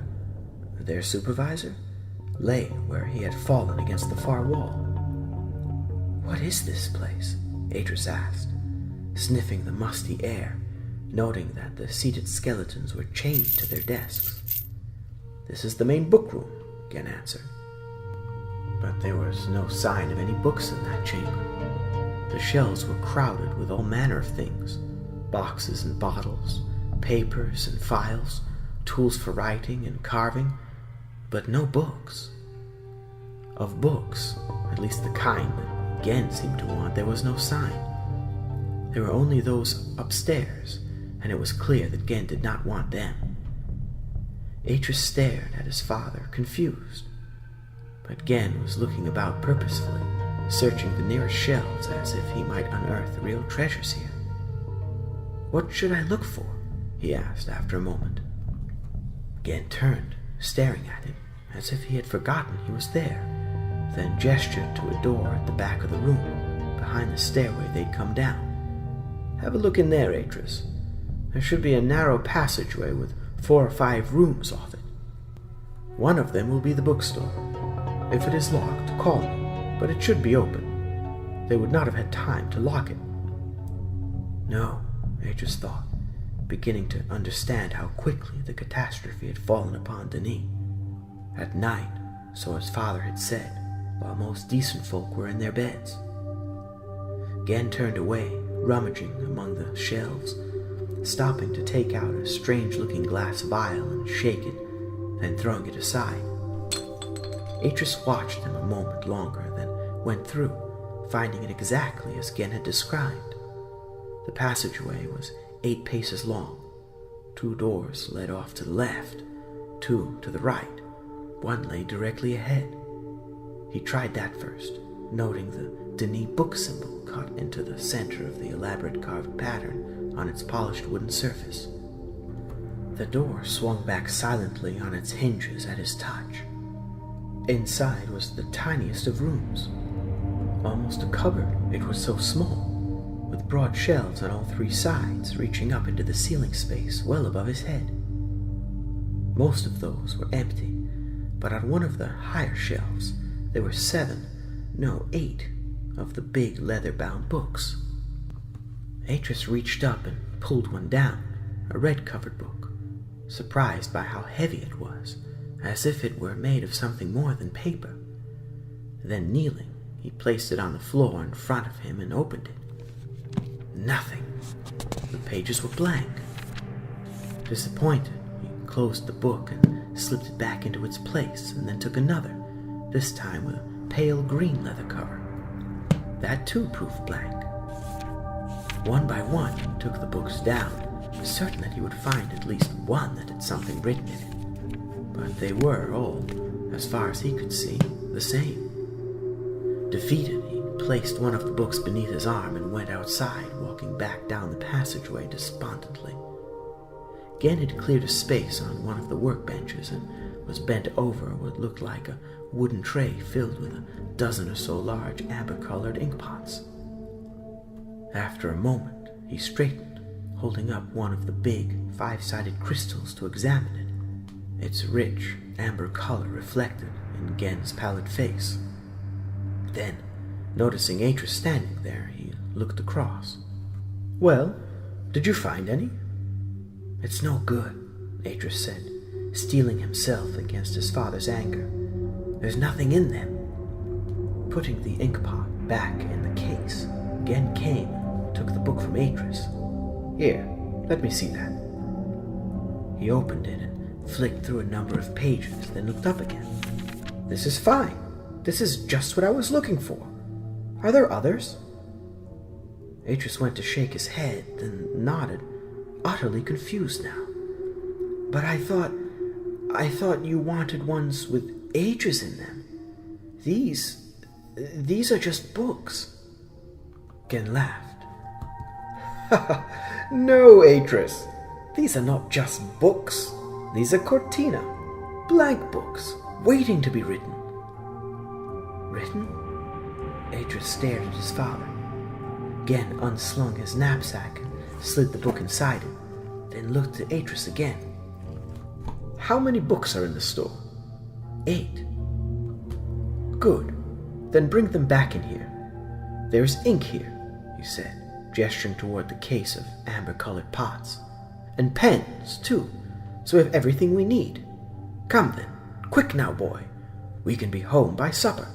their supervisor, lay where he had fallen against the far wall. "What is this place?" Atrus asked, sniffing the musty air, noting that the seated skeletons were chained to their desks. "This is the main book room," Gen answered. But there was no sign of any books in that chamber. The shelves were crowded with all manner of things, boxes and bottles, papers and files, tools for writing and carving, but no books. Of books, at least the kind that Gen seemed to want, there was no sign. There were only those upstairs, and it was clear that Gen did not want them. Atrus stared at his father, confused, but Gen was looking about purposefully, searching the nearest shelves as if he might unearth real treasures here. "What should I look for?" he asked after a moment. Gen turned, staring at him as if he had forgotten he was there, then gestured to a door at the back of the room, behind the stairway they'd come down. "Have a look in there, Atrus. There should be a narrow passageway with 4 or 5 rooms off it. One of them will be the bookstore. If it is locked, call me, but it should be open. They would not have had time to lock it." No, Atrus thought, beginning to understand how quickly the catastrophe had fallen upon Denis. At night, so his father had said, while most decent folk were in their beds. Gen turned away, rummaging among the shelves, stopping to take out a strange-looking glass vial and shake it, then throwing it aside. Atrus watched him a moment longer, then went through, finding it exactly as Gen had described. The passageway was 8 paces long. 2 doors led off to the left, 2 to the right. One lay directly ahead. He tried that first, noting the Denis book symbol cut into the center of the elaborate carved pattern on its polished wooden surface. The door swung back silently on its hinges at his touch. Inside was the tiniest of rooms. Almost a cupboard, it was so small, with broad shelves on all three sides reaching up into the ceiling space well above his head. Most of those were empty, but on one of the higher shelves there were 8 of the big leather-bound books. Atrus reached up and pulled one down, a red-covered book, surprised by how heavy it was, as if it were made of something more than paper. Then kneeling, he placed it on the floor in front of him and opened it. Nothing. The pages were blank. Disappointed, he closed the book and slipped it back into its place, and then took another, this time with a pale green leather cover. That too proved blank. One by one, he took the books down, certain that he would find at least one that had something written in it. But they were all, as far as he could see, the same. Defeated, he placed one of the books beneath his arm and went outside, walking back down the passageway despondently. Gen had cleared a space on one of the workbenches and was bent over what looked like a wooden tray filled with a dozen or so large amber-colored inkpots. After a moment, he straightened, holding up one of the big, five-sided crystals to examine it, its rich, amber color reflected in Gen's pallid face. Then, noticing Atrus standing there, he looked across. "Well, did you find any?" "It's no good," Atrus said, steeling himself against his father's anger. "There's nothing in them." Putting the inkpot back in the case, Gen came and took the book from Atrus. "Here, let me see that." He opened it and flicked through a number of pages, then looked up again. "This is fine. This is just what I was looking for. Are there others?" Atrus went to shake his head, then nodded, utterly confused now. "But I thought you wanted ones with ages in them. These are just books." Gen laughed. "No, Atrus. These are not just books. These are cortina, blank books, waiting to be written." "Written?" Atrus stared at his father. Gen unslung his knapsack and slid the book inside it, then looked at Atrus again. "How many books are in the store?" 8. "Good. Then bring them back in here. There's ink here," he said, gesturing toward the case of amber-colored pots. "And pens, too, so we have everything we need. Come then, quick now, boy. We can be home by supper."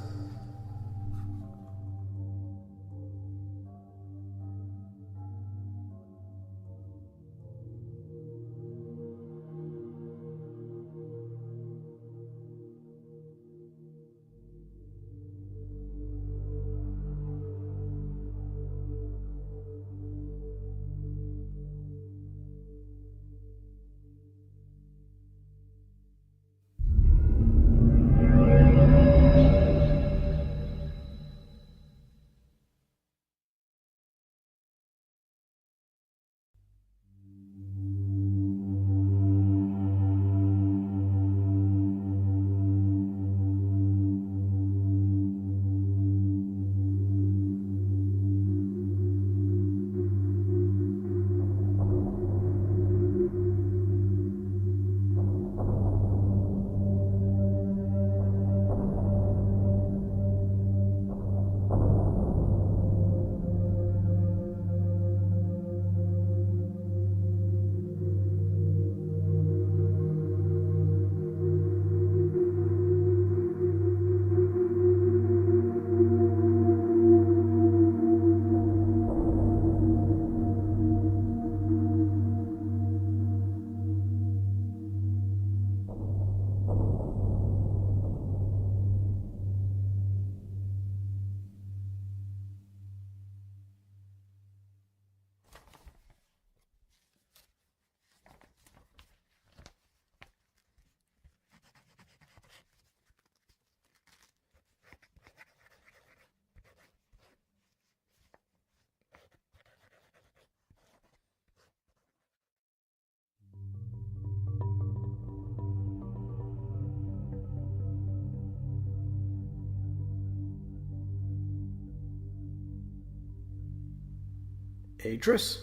Atrus?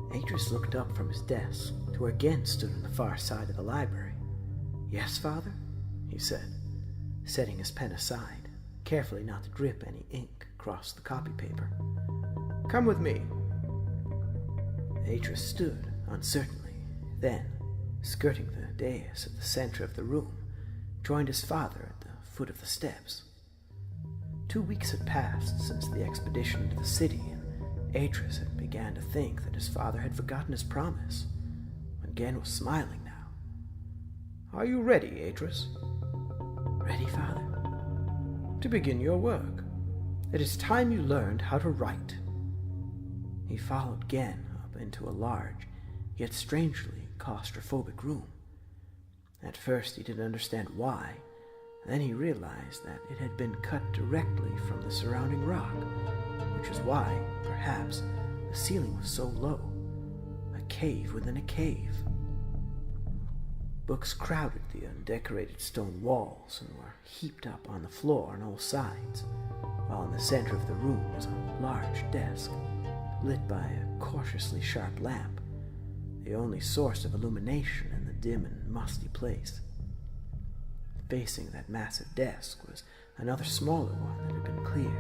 Atrus looked up from his desk to where Gen stood on the far side of the library. Yes, Father, he said, setting his pen aside, carefully not to drip any ink across the copy paper. Come with me. Atrus stood uncertainly, then, skirting the dais at the center of the room, joined his father at the foot of the steps. 2 weeks had passed since the expedition into the city, and Atrus had began to think that his father had forgotten his promise, when Gen was smiling now. Are you ready, Atrus? Ready, Father? To begin your work. It is time you learned how to write. He followed Gen up into a large, yet strangely claustrophobic room. At first he didn't understand why. Then he realized that it had been cut directly from the surrounding rock, which is why, perhaps, the ceiling was so low. A cave within a cave. Books crowded the undecorated stone walls and were heaped up on the floor on all sides, while in the center of the room was a large desk, lit by a cautiously sharp lamp, the only source of illumination in the dim and musty place. Facing that massive desk was another smaller one that had been cleared.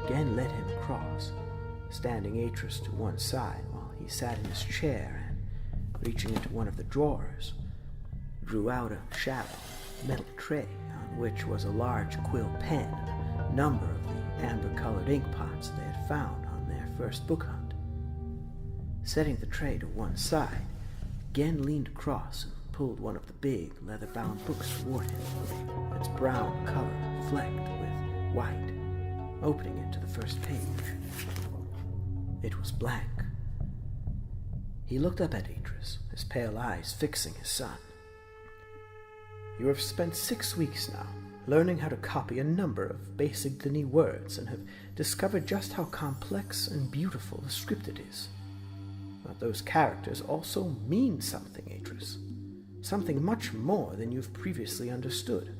Gen led him across, standing Atrus to one side while he sat in his chair and, reaching into one of the drawers, drew out a shallow metal tray on which was a large quill pen and a number of the amber-colored ink pots they had found on their first book hunt. Setting the tray to one side, Gen leaned across and pulled one of the big, leather-bound books toward him, its brown color flecked with white, opening it to the first page. It was blank. He looked up at Atrus, his pale eyes fixing his son. You have spent 6 weeks now, learning how to copy a number of basic Dini words and have discovered just how complex and beautiful the script it is. But those characters also mean something, Atrus. Something much more than you've previously understood,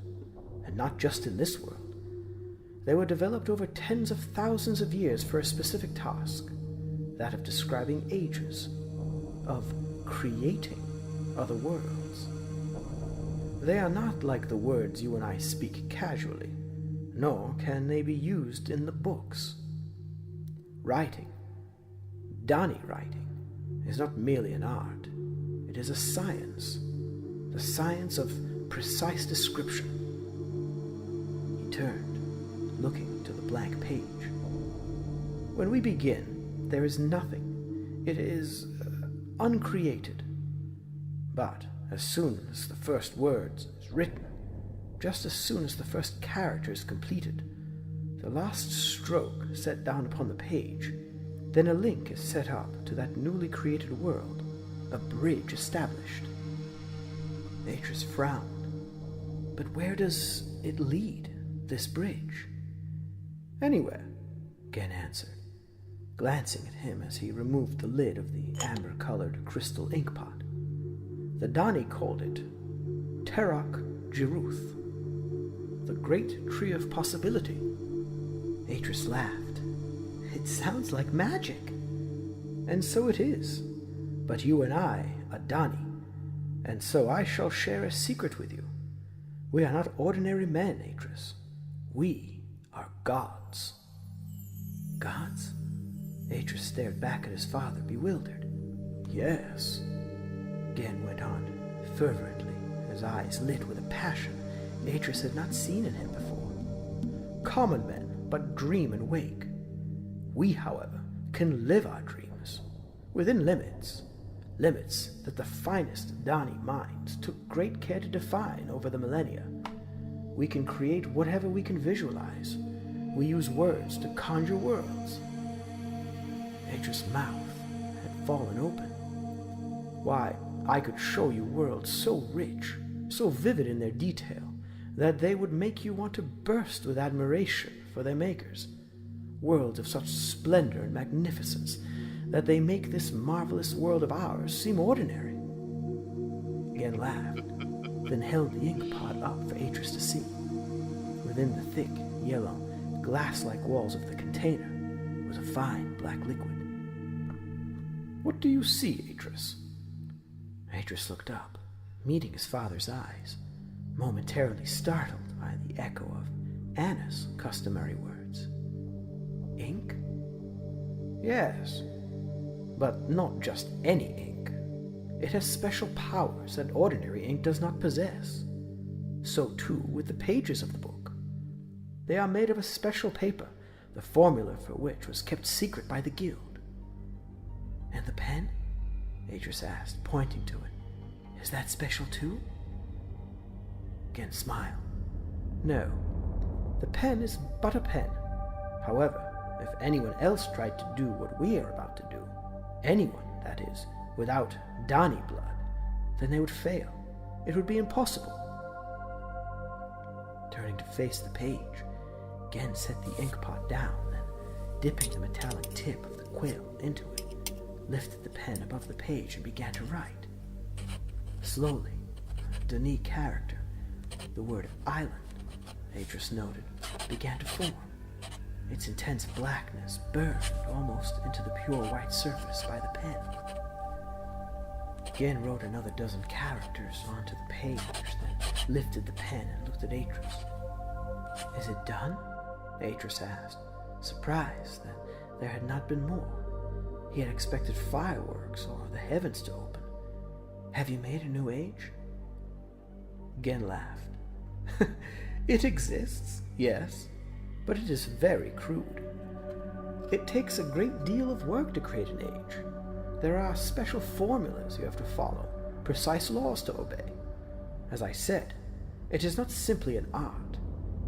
and not just in this world. They were developed over tens of thousands of years for a specific task, that of describing ages, of creating other worlds. They are not like the words you and I speak casually, nor can they be used in the books. Writing, Dani writing, is not merely an art. It is a science. The science of precise description. He turned, looking to the blank page. When we begin, there is nothing. It is uncreated. But as soon as the first word is written, just as soon as the first character is completed, the last stroke set down upon the page, then a link is set up to that newly created world, a bridge established. Atrus frowned. But where does it lead, this bridge? Anywhere, Gen answered, glancing at him as he removed the lid of the amber-colored crystal ink pot. The Dani called it Terak Jiruth, the great tree of possibility. Atrus laughed. It sounds like magic. And so it is. But you and I are Dani, and so I shall share a secret with you. We are not ordinary men, Atrus. We are gods. Gods? Atrus stared back at his father, bewildered. Yes, Gen went on, fervently, his eyes lit with a passion Atrus had not seen in him before. Common men but dream and wake. We, however, can live our dreams, within limits. Limits that the finest Dani minds took great care to define over the millennia. We can create whatever we can visualize. We use words to conjure worlds. Atrus' mouth had fallen open. Why, I could show you worlds so rich, so vivid in their detail, that they would make you want to burst with admiration for their makers. Worlds of such splendor and magnificence that they make this marvelous world of ours seem ordinary. Gen laughed, then held the ink pot up for Atrus to see. Within the thick, yellow, glass-like walls of the container was a fine black liquid. "What do you see, Atrus?" Atrus looked up, meeting his father's eyes, momentarily startled by the echo of Anna's customary words. "Ink?" "Yes, but not just any ink. It has special powers that ordinary ink does not possess. So too with the pages of the book. They are made of a special paper, the formula for which was kept secret by the guild." "And the pen?" Atrus asked, pointing to it. "Is that special too?" Gen smiled. "No, the pen is but a pen. However, if anyone else tried to do what we are about to do, anyone, that is, without Dani blood, then they would fail. It would be impossible." Turning to face the page, Gen set the ink pot down, then, dipping the metallic tip of the quill into it, lifted the pen above the page and began to write. Slowly, a Dani character, the word island, Atrus noted, began to form. Its intense blackness burned almost into the pure white surface by the pen. Gen wrote another dozen characters onto the page, then lifted the pen and looked at Atrus. "Is it done?" Atrus asked, surprised that there had not been more. He had expected fireworks or the heavens to open. "Have you made a new age?" Gen laughed. "It exists, yes, but it is very crude. It takes a great deal of work to create an age. There are special formulas you have to follow, precise laws to obey. As I said, it is not simply an art.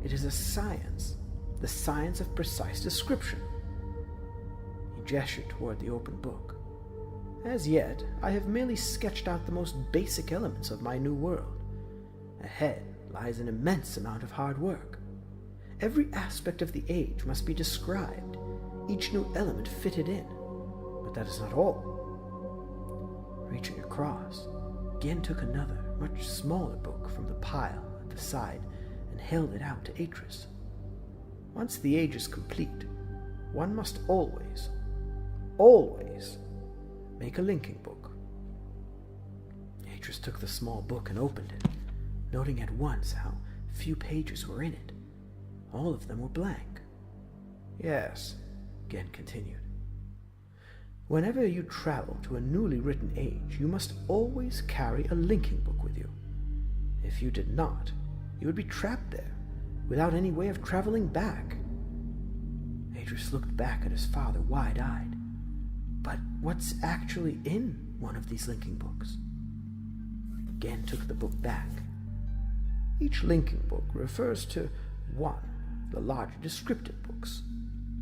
It is a science, the science of precise description." He gestured toward the open book. "As yet, I have merely sketched out the most basic elements of my new world. Ahead lies an immense amount of hard work. Every aspect of the age must be described, each new element fitted in. But that is not all." Reaching across, Gen took another, much smaller book from the pile at the side and held it out to Atrus. "Once the age is complete, one must always make a linking book." Atrus took the small book and opened it, noting at once how few pages were in it. All of them were blank. "Yes," Gen continued. "Whenever you travel to a newly written age, you must always carry a linking book with you. If you did not, you would be trapped there, without any way of traveling back." Atrus looked back at his father wide-eyed. "But what's actually in one of these linking books?" Gen took the book back. "Each linking book refers to one, the larger descriptive books,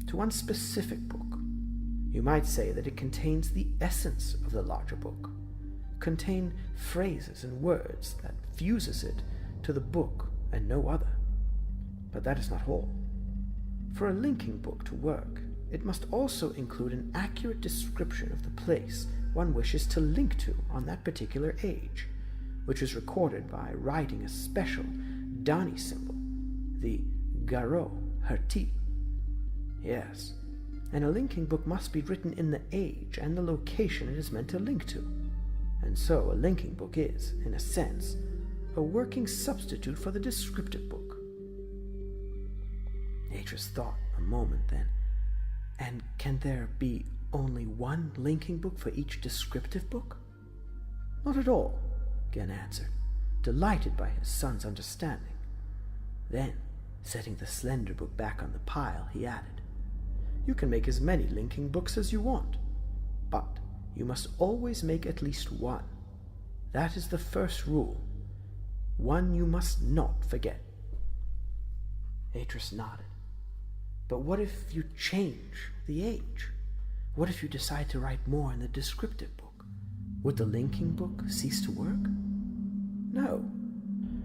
to one specific book. You might say that it contains the essence of the larger book, contain phrases and words that fuses it to the book and no other. But that is not all. For a linking book to work, it must also include an accurate description of the place one wishes to link to on that particular age, which is recorded by writing a special Dani symbol, the Garo Herti. Yes, and a linking book must be written in the age and the location it is meant to link to. And so a linking book is, in a sense, a working substitute for the descriptive book." Atrus thought a moment then. "And can there be only one linking book for each descriptive book?" "Not at all," Gen answered, delighted by his son's understanding. Then, setting the slender book back on the pile, he added, "You can make as many linking books as you want, but you must always make at least one. That is the first rule. One you must not forget." Atrus nodded. "But what if you change the age? What if you decide to write more in the descriptive book? Would the linking book cease to work?" "No.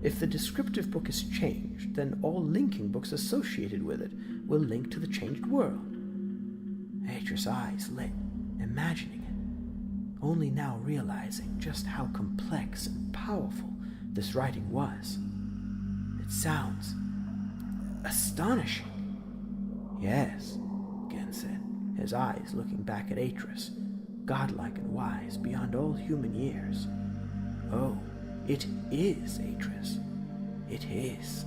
If the descriptive book is changed, then all linking books associated with it will link to the changed world." Atrus' eyes lit, imagining it, only now realizing just how complex and powerful this writing was. "It sounds astonishing." Yes, Gen said, his eyes looking back at Atrus, godlike and wise beyond all human years. Oh, it is Atrus. It is.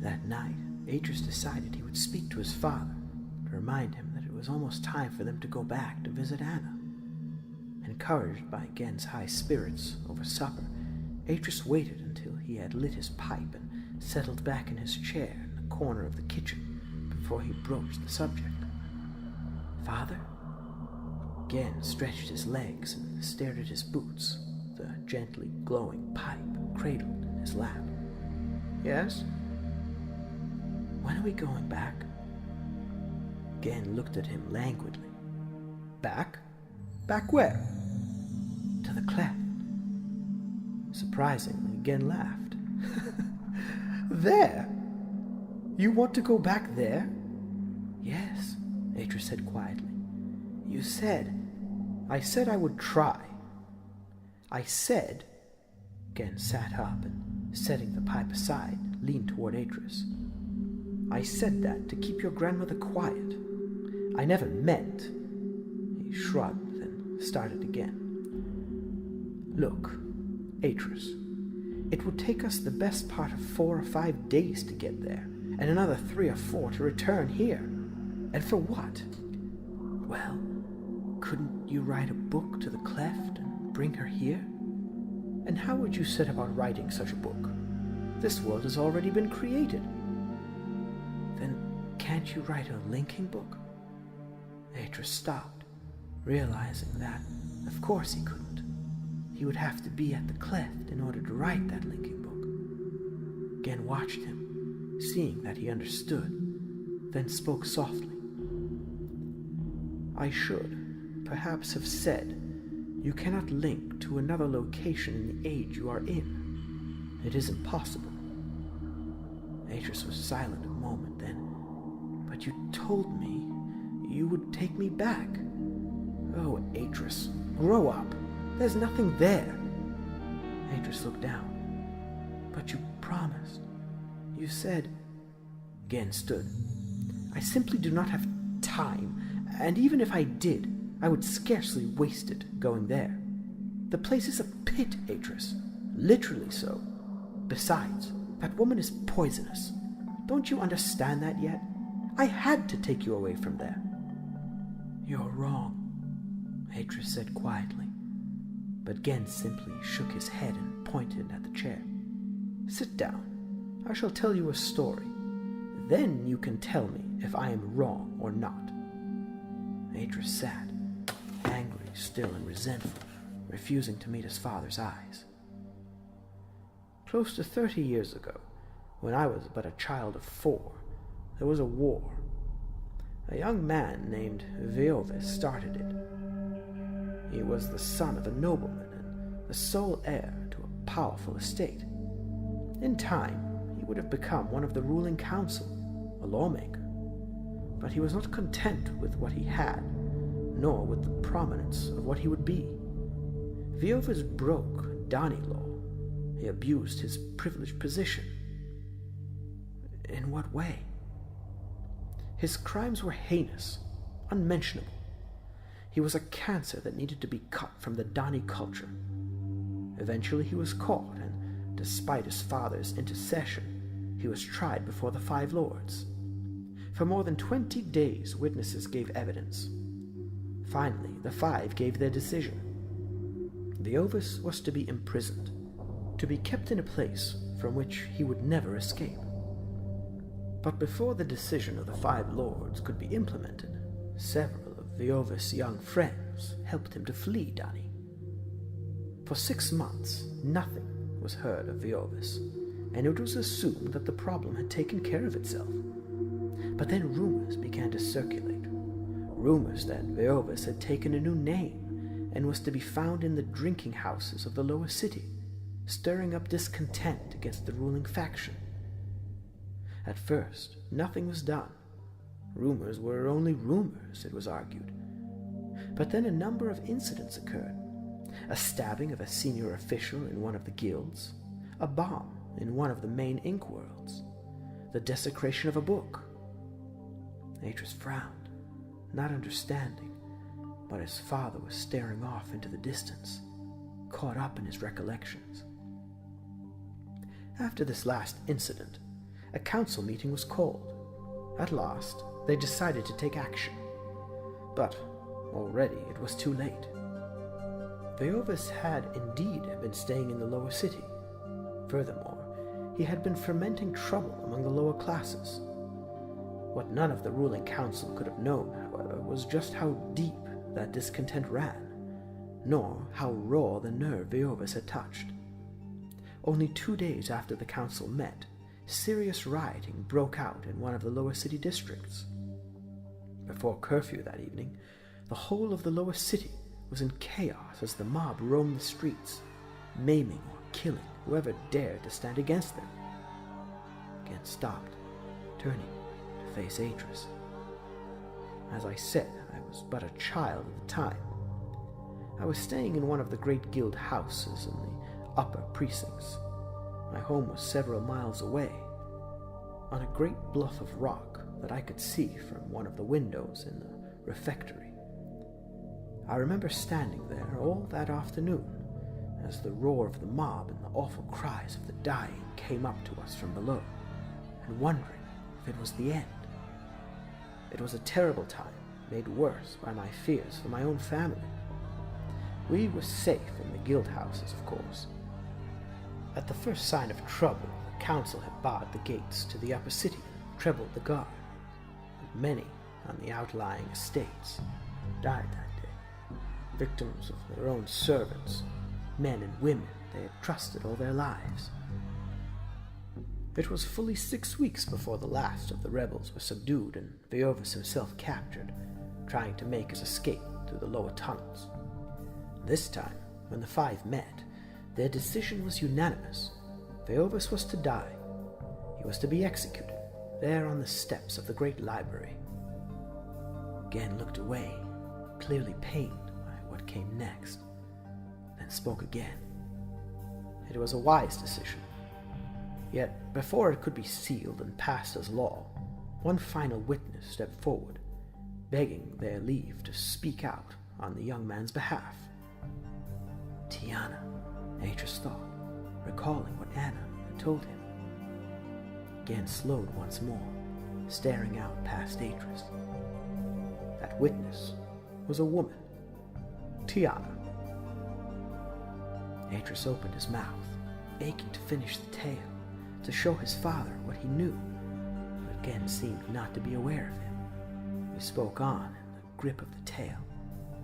That night, Atrus decided he would speak to his father to remind him that it was almost time for them to go back to visit Anna. Encouraged by Gen's high spirits over supper, Atrus waited until he had lit his pipe and settled back in his chair in the corner of the kitchen before he broached the subject. Father? Gen stretched his legs and stared at his boots, the gently glowing pipe cradled in his lap. Yes? When are we going back? Gen looked at him languidly. Back? Back where? To the cleft. Surprisingly, Gen laughed. There? You want to go back there? Yes, Atrus said quietly. You said. I said I would try. I said. Gen sat up and, setting the pipe aside, leaned toward Atrus. I said that to keep your grandmother quiet. I never meant. He shrugged, then started again. Look, Atrus, it would take us the best part of 4 or 5 days to get there, and another 3 or 4 to return here. And for what? Well, couldn't you write a book to the cleft and bring her here? And how would you set about writing such a book? This world has already been created. Then can't you write a linking book? Atrus stopped, realizing that, of course he couldn't. He would have to be at the cleft in order to write that linking book. Gen watched him, seeing that he understood, then spoke softly. I should, perhaps, have said, you cannot link to another location in the age you are in. It isn't possible. Atrus was silent a moment, then, but you told me you would take me back. Oh, Atrus, grow up. There's nothing there. Atrus looked down. But you promised. You said. Gen stood. I simply do not have time, and even if I did, I would scarcely waste it going there. The place is a pit, Atrus. Literally so. Besides, that woman is poisonous. Don't you understand that yet? I had to take you away from there. You're wrong, Atrus said quietly. But Gen simply shook his head and pointed at the chair. Sit down. I shall tell you a story. Then you can tell me if I am wrong or not. Atrus sat, angry still and resentful, refusing to meet his father's eyes. Close to 30 years ago, when I was but a child of 4, there was a war. A young man named Veovis started it. He was the son of a nobleman and the sole heir to a powerful estate. In time, he would have become one of the ruling council, a lawmaker. But he was not content with what he had, nor with the prominence of what he would be. Veovis broke Dani law. He abused his privileged position. In what way? His crimes were heinous, unmentionable. He was a cancer that needed to be cut from the Dani culture. Eventually he was caught, and despite his father's intercession, he was tried before the 5 lords. For more than 20 days, witnesses gave evidence. Finally, the 5 gave their decision. Veovis was to be imprisoned, to be kept in a place from which he would never escape. But before the decision of the 5 lords could be implemented, several of Veovis' young friends helped him to flee Dani. For 6 months, nothing was heard of Veovis, and it was assumed that the problem had taken care of itself. But then rumors began to circulate. Rumors that Veovis had taken a new name and was to be found in the drinking houses of the lower city, stirring up discontent against the ruling faction. At first, nothing was done. Rumors were only rumors, it was argued. But then a number of incidents occurred. a stabbing of a senior official in one of the guilds, a bomb in one of the main ink worlds, the desecration of a book. Atrus frowned, not understanding, but his father was staring off into the distance, caught up in his recollections. After this last incident, a council meeting was called. At last, they decided to take action. But already it was too late. Veovis had indeed been staying in the lower city. Furthermore, he had been fermenting trouble among the lower classes. What none of the ruling council could have known, however, was just how deep that discontent ran, nor how raw the nerve Veovis had touched. Only 2 days after the council met, serious rioting broke out in one of the lower city districts. Before curfew that evening, the whole of the lower city was in chaos as the mob roamed the streets, maiming or killing whoever dared to stand against them. Again stopped, turning to face Atrus. As I said, I was but a child at the time. I was staying in one of the great guild houses in the upper precincts. My home was several miles away, on a great bluff of rock that I could see from one of the windows in the refectory. I remember standing there all that afternoon as the roar of the mob and the awful cries of the dying came up to us from below, and wondering if it was the end. It was a terrible time, made worse by my fears for my own family. We were safe in the guild houses, of course. At the first sign of trouble, the council had barred the gates to the upper city and trebled the guard, and many on the outlying estates died that day, victims of their own servants, men and women they had trusted all their lives. It was fully 6 weeks before the last of the rebels were subdued and Veovis himself captured, trying to make his escape through the lower tunnels. This time, when the five met, their decision was unanimous. Veovis was to die. He was to be executed, there on the steps of the great library. Again looked away, clearly pained by what came next, then spoke again. It was a wise decision. Yet, before it could be sealed and passed as law, one final witness stepped forward, begging their leave to speak out on the young man's behalf. Tiana, Atrus thought, recalling what Anna had told him. Again slowed once more, staring out past Atrus. That witness was a woman, Tiana. Atrus opened his mouth, aching to finish the tale, to show his father what he knew, but again seemed not to be aware of him. He spoke on in the grip of the tale,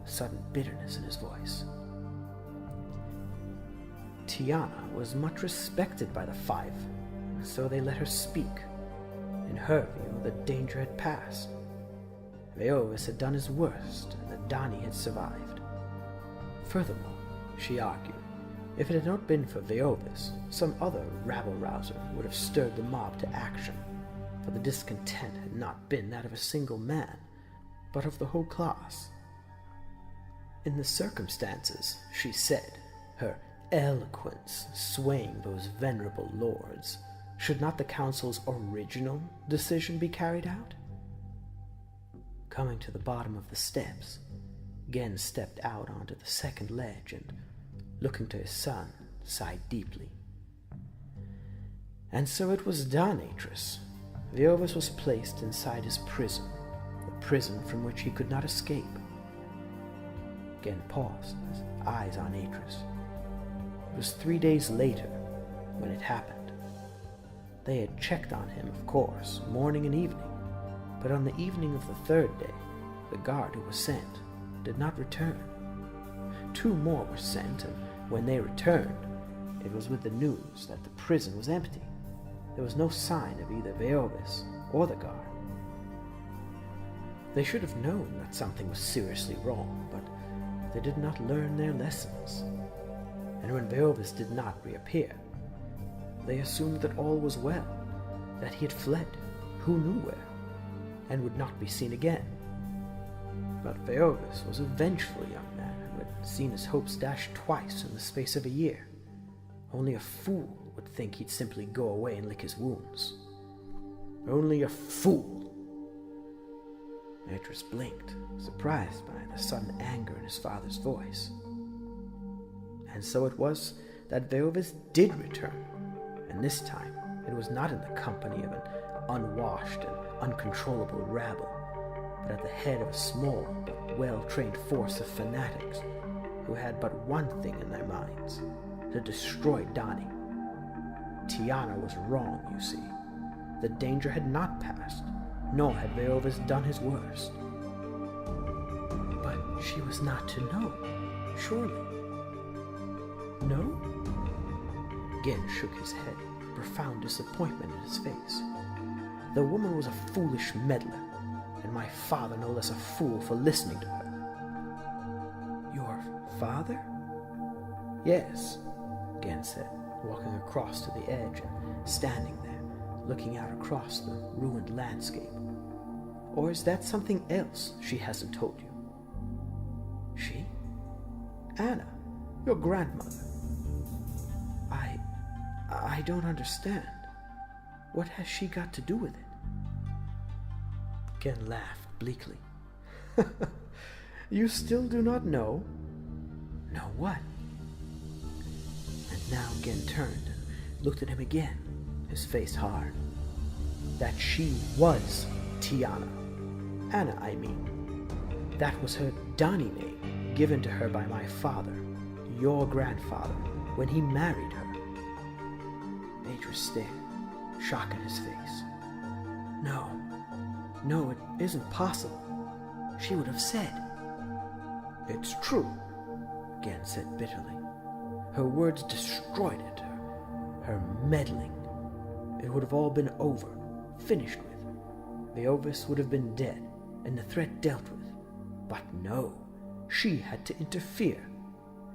a sudden bitterness in his voice. Tiana was much respected by the five, so they let her speak. In her view, the danger had passed. Veovis had done his worst, and the Dani had survived. Furthermore, she argued, if it had not been for Veovis, some other rabble-rouser would have stirred the mob to action, for the discontent had not been that of a single man, but of the whole class. In the circumstances, she said, her eloquence swaying those venerable lords, should not the council's original decision be carried out? Coming to the bottom of the steps, Gen stepped out onto the second ledge and, looking to his son, sighed deeply. And so it was done, Atrus. Veovis was placed inside his prison, the prison from which he could not escape. Gen paused, his eyes on Atrus. It was 3 days later when it happened. They had checked on him, of course, morning and evening, but on the evening of the third day, the guard who was sent did not return. 2 more were sent, and when they returned, it was with the news that the prison was empty. There was no sign of either Veovis or the guard. They should have known that something was seriously wrong, but they did not learn their lessons. And when Veovis did not reappear, they assumed that all was well, that he had fled, who knew where, and would not be seen again. But Veovis was a vengeful young man who seen his hopes dashed twice in the space of a year. Only a fool would think he'd simply go away and lick his wounds. Only a fool. Atrus blinked, surprised by the sudden anger in his father's voice. And so it was that Veovis did return, and this time it was not in the company of an unwashed and uncontrollable rabble, but at the head of a small but well-trained force of fanatics who had but one thing in their minds: to destroy Donnie. Tiana was wrong, you see. The danger had not passed, nor had Veovis done his worst. But she was not to know, surely. No? Again shook his head, profound disappointment in his face. The woman was a foolish meddler, and my father no less a fool for listening to her. Your father? Yes, Gen said, walking across to the edge and standing there, looking out across the ruined landscape. Or is that something else she hasn't told you? She? Anna, your grandmother. I don't understand. What has she got to do with it? Gen laughed bleakly. You still do not know? Know what? And now Gen turned and looked at him again, his face hard. That she was Tiana. Anna, I mean. That was her Donnie name, given to her by my father, your grandfather, when he married her. Atrus stared, shock in his face. No, it isn't possible. She would have said. It's true, Gen said bitterly. Her words destroyed it, her meddling. It would have all been over, finished with. Veovis would have been dead, and the threat dealt with. But no, she had to interfere.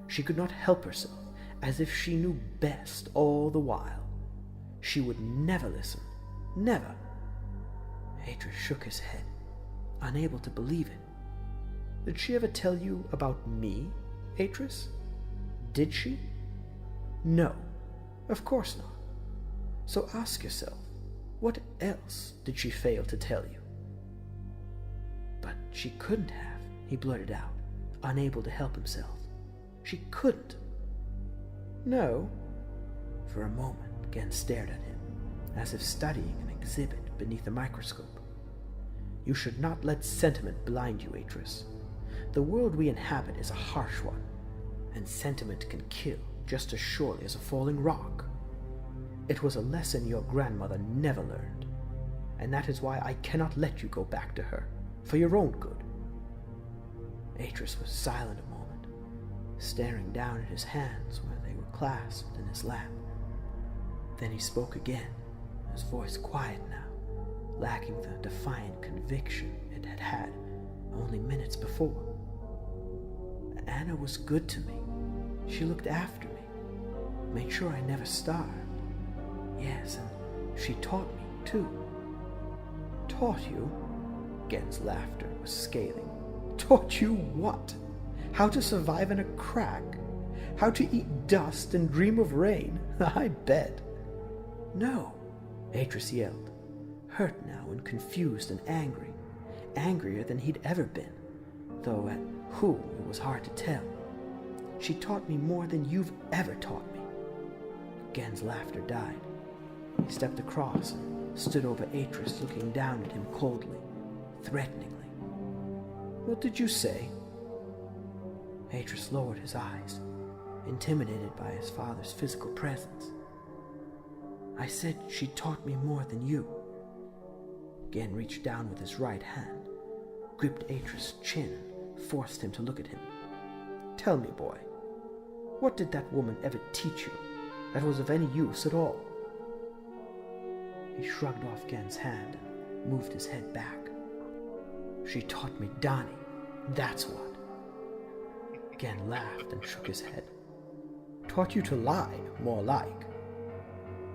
She could not help herself, as if she knew best all the while. She would never listen, never. Atrus shook his head, unable to believe it. Did she ever tell you about me, Atrus? Did she? No, of course not. So ask yourself, what else did she fail to tell you? But she couldn't have, he blurted out, unable to help himself. She couldn't. No. For a moment, Gen stared at him, as if studying an exhibit beneath a microscope. You should not let sentiment blind you, Atrus. The world we inhabit is a harsh one, and sentiment can kill just as surely as a falling rock. It was a lesson your grandmother never learned, and that is why I cannot let you go back to her, for your own good. Atrus was silent a moment, staring down at his hands where they were clasped in his lap. Then he spoke again, his voice quiet now, lacking the defiant conviction it had had only minutes before. Anna was good to me. She looked after me, made sure I never starved. Yes, and she taught me, too. Taught you? Gen's laughter was scathing. Taught you what? How to survive in a crack? How to eat dust and dream of rain? I bet. No, Atrus yelled, hurt now and confused and angry, angrier than he'd ever been, though at who it was hard to tell. She taught me more than you've ever taught me. Gen's laughter died. He stepped across and stood over Atrus, looking down at him coldly, threateningly. What did you say? Atrus lowered his eyes, intimidated by his father's physical presence. I said she taught me more than you. Gen reached down with his right hand, gripped Atrus' chin, and forced him to look at him. Tell me, boy, what did that woman ever teach you that was of any use at all? He shrugged off Gen's hand and moved his head back. She taught me Donnie, that's what. Gen laughed and shook his head. Taught you to lie, more like.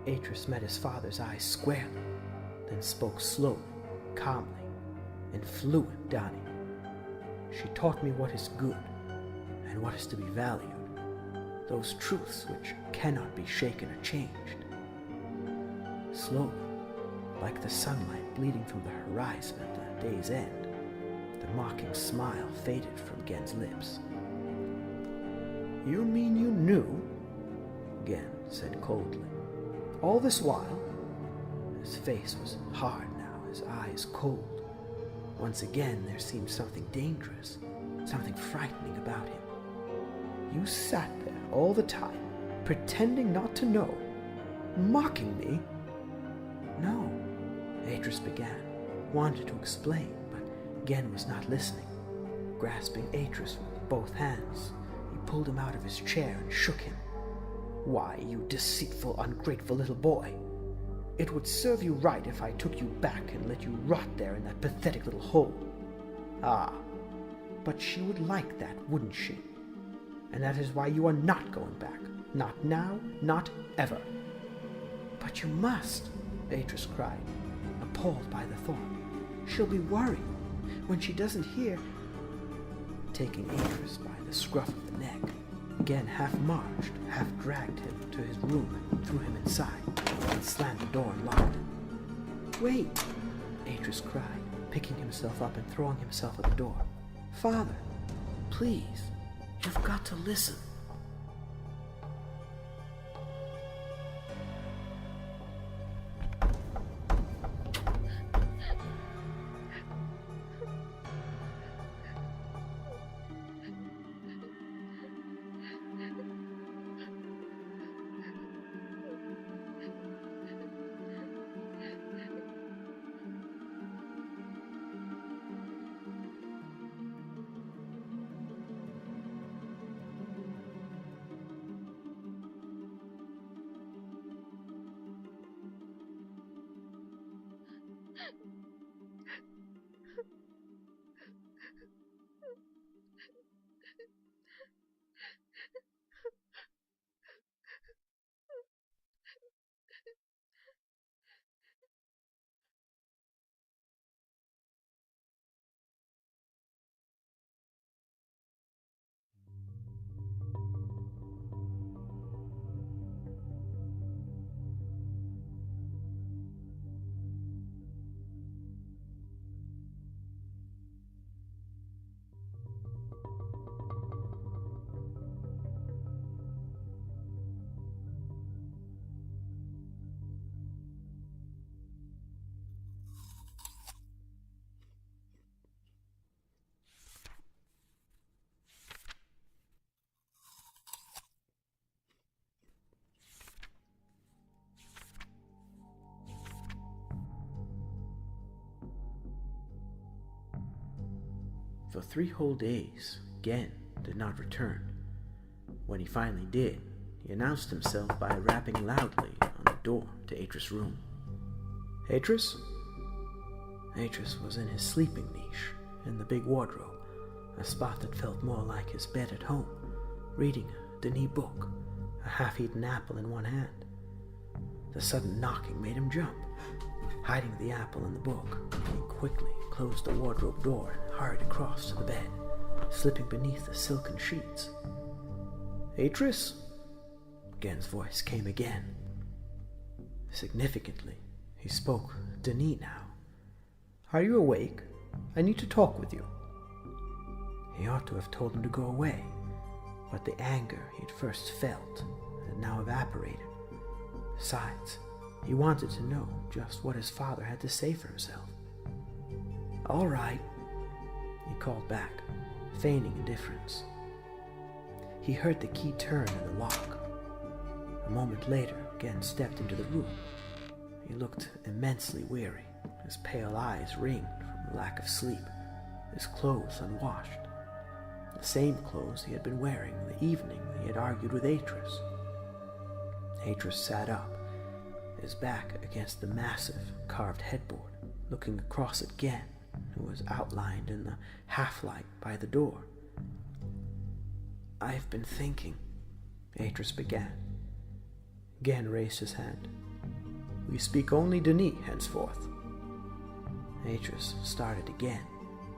Atrus met his father's eyes squarely, then spoke slowly, calmly, in fluent Donnie. She taught me what is good, and and what is to be valued, those truths which cannot be shaken or changed. Slowly, like the sunlight bleeding through the horizon at the day's end, the mocking smile faded from Gen's lips. "You mean you knew?" Gen said coldly. "All this while?" His face was hard now, his eyes cold. Once again there seemed something dangerous, something frightening about him. "You sat there all the time, pretending not to know, mocking me?" "No," Atrus began, wanted to explain, but Gen was not listening. Grasping Atrus with both hands, he pulled him out of his chair and shook him. "Why, you deceitful, ungrateful little boy! It would serve you right if I took you back and let you rot there in that pathetic little hole. Ah, but she would like that, wouldn't she? And that is why you are not going back. Not now, not ever." "But you must," Atrus cried, appalled by the thought. "She'll be worried when she doesn't hear." Taking Atrus by the scruff of the neck, Gen half marched, half dragged him to his room and threw him inside, and slammed the door and locked it. "Wait!" Atrus cried, picking himself up and throwing himself at the door. "Father, please, you've got to listen." For 3 whole days, Gen did not return. When he finally did, he announced himself by rapping loudly on the door to Atrus' room. "Atrus?" Atrus was in his sleeping niche in the big wardrobe, a spot that felt more like his bed at home, reading a Denis book, a half-eaten apple in one hand. The sudden knocking made him jump. Hiding the apple in the book, he quickly closed the wardrobe door and hurried across to the bed, slipping beneath the silken sheets. "Atrus?" Gen's voice came again. Significantly, he spoke Denis now. "Are you awake? I need to talk with you." He ought to have told him to go away, but the anger he'd first felt had now evaporated. Besides, he wanted to know just what his father had to say for himself. "All right," he called back, feigning indifference. He heard the key turn in the lock. A moment later, Gen stepped into the room. He looked immensely weary, his pale eyes ringed from lack of sleep, his clothes unwashed. The same clothes he had been wearing the evening he had argued with Atrus. Atrus sat up, his back against the massive carved headboard, looking across at Gen, who was outlined in the half-light by the door. "I've been thinking," Atrus began. Gen raised his hand. "We speak only Denis henceforth." Atrus started again,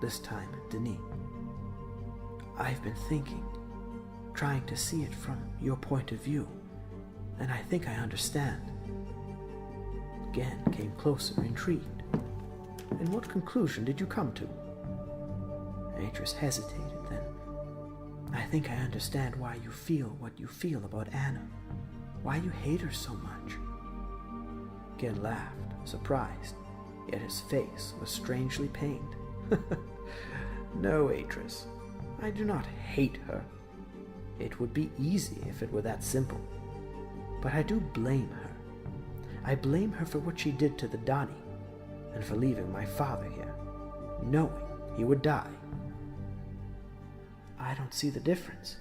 this time at Denis. "I've been thinking, trying to see it from your point of view, and I think I understand." Gen came closer, intrigued. "And what conclusion did you come to?" Atrus hesitated, then. "I think I understand why you feel what you feel about Anna, why you hate her so much." Gen laughed, surprised, yet his face was strangely pained. "No, Atrus, I do not hate her. It would be easy if it were that simple. But I do blame her. I blame her for what she did to the Donnie, and for leaving my father here, knowing he would die." "I don't see the difference."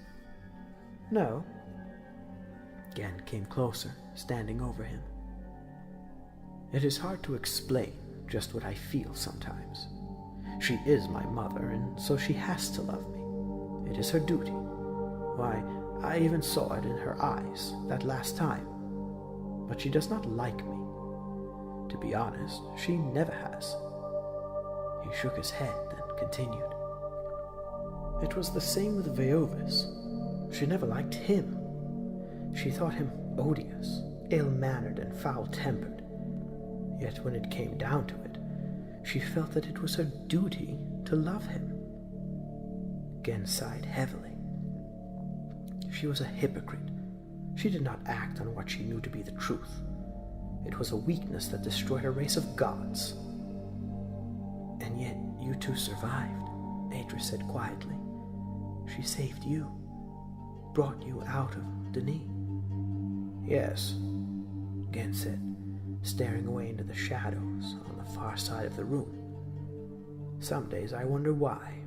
"No?" Gen came closer, standing over him. "It is hard to explain just what I feel sometimes. She is my mother, and so she has to love me. It is her duty. Why, I even saw it in her eyes that last time. But she does not like me. To be honest, she never has." He shook his head, then continued. "It was the same with Veovis. She never liked him. She thought him odious, ill-mannered, and foul-tempered. Yet when it came down to it, she felt that it was her duty to love him." Gen sighed heavily. She was a hypocrite. She did not act on what she knew to be the truth. It was a weakness that destroyed a race of gods. "And yet you two survived," Atrus said quietly. "She saved you, brought you out of Denis." "Yes," Gen said, staring away into the shadows on the far side of the room. "Some days I wonder why.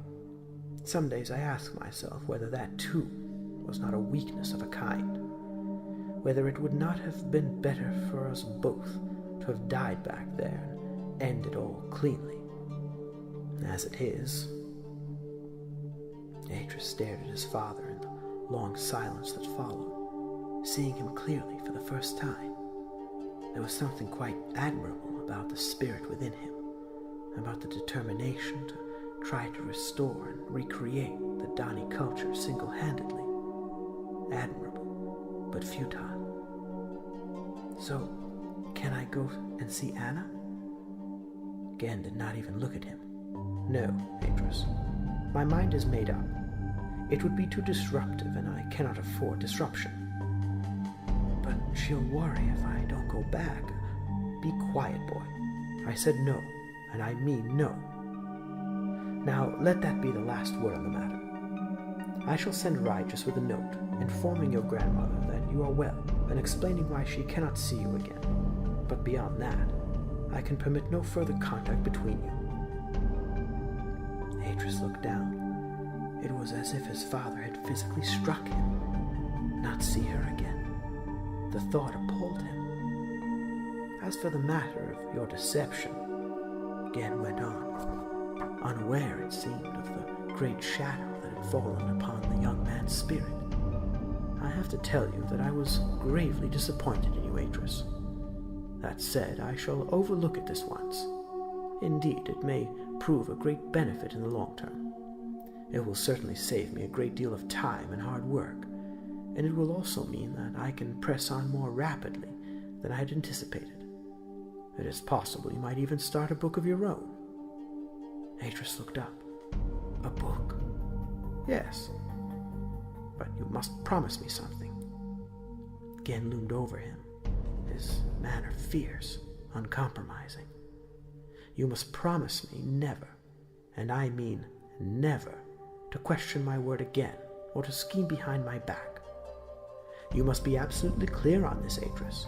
Some days I ask myself whether that too was not a weakness of a kind, whether it would not have been better for us both to have died back there and ended all cleanly. As it is..." Atrus stared at his father in the long silence that followed, seeing him clearly for the first time. There was something quite admirable about the spirit within him, about the determination to try to restore and recreate the Donnie culture single-handedly. Admirable, but futile. "So, can I go and see Anna?" Gen did not even look at him. "No, Atrus. My mind is made up. It would be too disruptive, and I cannot afford disruption." "But she'll worry if I don't go back." "Be quiet, boy. I said no, and I mean no. Now, let that be the last word on the matter. I shall send Rigis with a note, informing your grandmother that you are well, and explaining why she cannot see you again. But beyond that, I can permit no further contact between you." Atrus looked down. It was as if his father had physically struck him. Not see her again. The thought appalled him. "As for the matter of your deception," Gen went on, unaware, it seemed, of the great shadow that had fallen upon the young man's spirit, "I have to tell you that I was gravely disappointed in you, Atrus. That said, I shall overlook it this once. Indeed, it may prove a great benefit in the long term. It will certainly save me a great deal of time and hard work, and it will also mean that I can press on more rapidly than I had anticipated. It is possible you might even start a book of your own." Atrus looked up. "A book?" "Yes. But you must promise me something." Gen loomed over him, his manner fierce, uncompromising. "You must promise me never, and I mean never, to question my word again or to scheme behind my back. You must be absolutely clear on this, Atrus.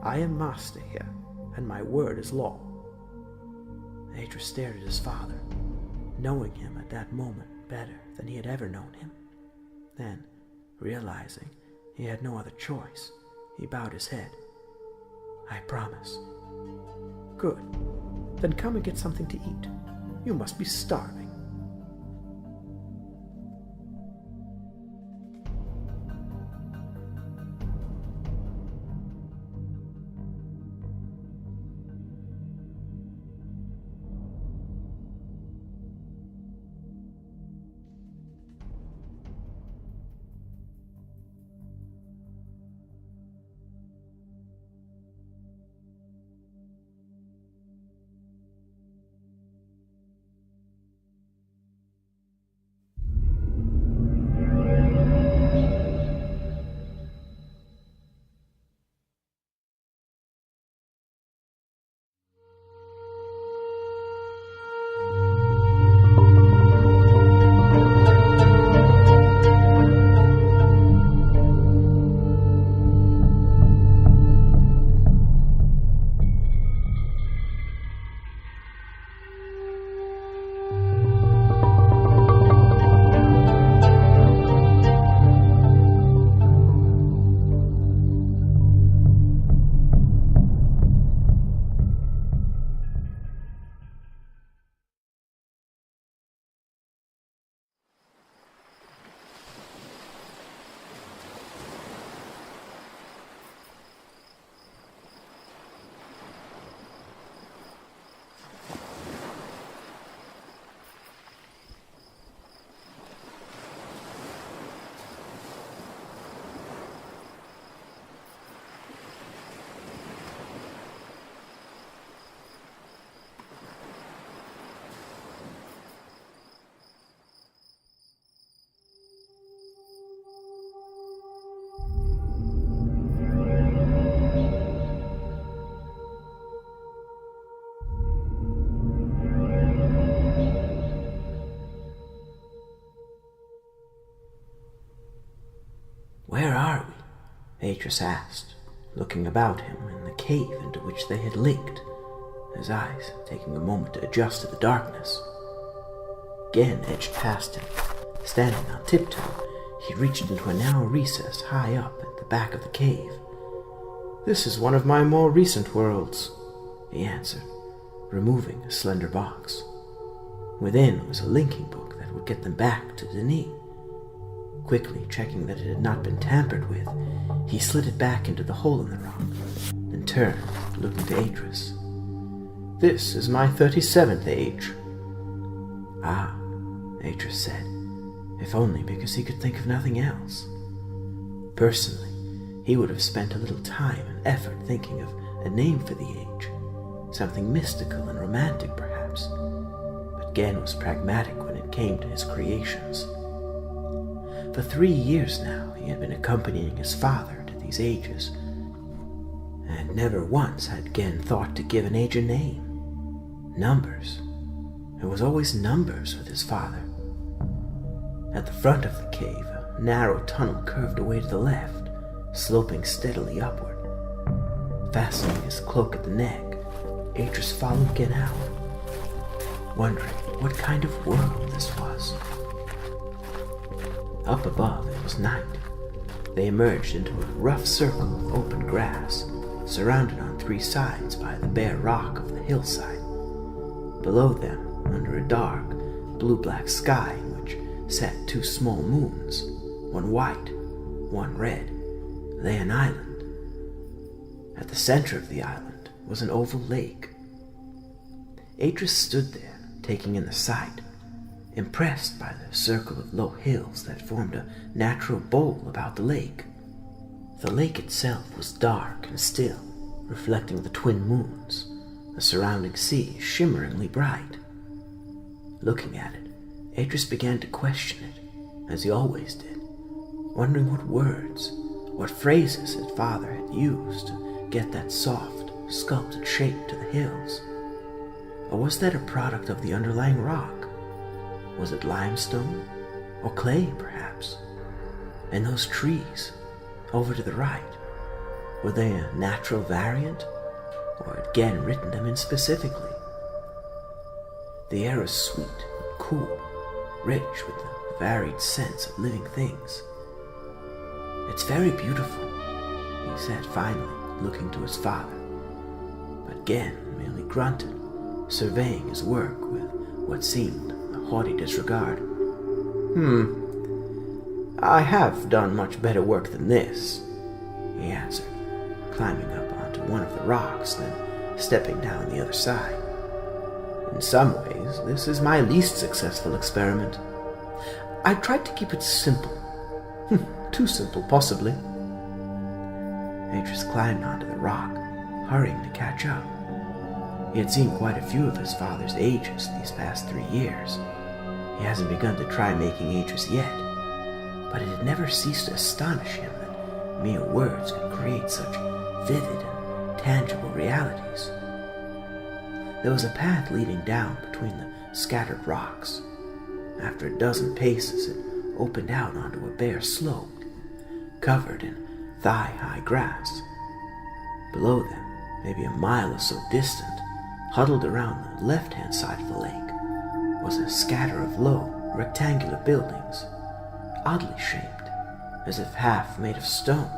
I am master here, and my word is law." Atrus stared at his father, knowing him at that moment better than he had ever known him. Then, realizing he had no other choice, he bowed his head. "I promise." "Good. Then come and get something to eat. You must be starving." Atrus asked, looking about him in the cave into which they had leaped, his eyes taking a moment to adjust to the darkness. Gen edged past him. Standing on tiptoe, he reached into a narrow recess high up at the back of the cave. "This is one of my more recent worlds," he answered, removing a slender box. Within was a linking book that would get them back to Denis. Quickly checking that it had not been tampered with, he slid it back into the hole in the rock, then turned, looking to Atrus. "This is my 37th age." "Ah," Atrus said, if only because he could think of nothing else. Personally, he would have spent a little time and effort thinking of a name for the age, something mystical and romantic perhaps, but Gen was pragmatic when it came to his creations. For 3 years now he had been accompanying his father to these ages, and never once had Gen thought to give an age a name. Numbers. It was always numbers with his father. At the front of the cave, a narrow tunnel curved away to the left, sloping steadily upward. Fastening his cloak at the neck, Atrus followed Gen out, wondering what kind of world this was. Up above, it was night. They emerged into a rough circle of open grass, surrounded on 3 sides by the bare rock of the hillside. Below them, under a dark, blue-black sky in which sat 2 small moons, one white, one red, lay an island. At the center of the island was an oval lake. Atrus stood there, taking in the sight, impressed by the circle of low hills that formed a natural bowl about the lake. The lake itself was dark and still, reflecting the twin moons, the surrounding sea shimmeringly bright. Looking at it, Atrus began to question it, as he always did, wondering what words, what phrases his father had used to get that soft, sculpted shape to the hills. Or was that a product of the underlying rock? Was it limestone? Or clay, perhaps? And those trees, over to the right, were they a natural variant? Or had Gen written them in specifically? The air was sweet and cool, rich with the varied sense of living things. "It's very beautiful," he said finally, looking to his father. But Gen merely grunted, surveying his work with what seemed a haughty disregard. I have done much better work than this," he answered, climbing up onto one of the rocks, then stepping down the other side. "In some ways, this is my least successful experiment. I tried to keep it simple. Too simple, possibly." Atrus climbed onto the rock, hurrying to catch up. He had seen quite a few of his father's ages these past 3 years. He hasn't begun to try making ages yet, but it had never ceased to astonish him that mere words could create such vivid and tangible realities. There was a path leading down between the scattered rocks. After a dozen paces, it opened out onto a bare slope, covered in thigh-high grass. Below them, maybe a mile or so distant, huddled around the left-hand side of the lake, was a scatter of low, rectangular buildings, oddly shaped, as if half made of stone,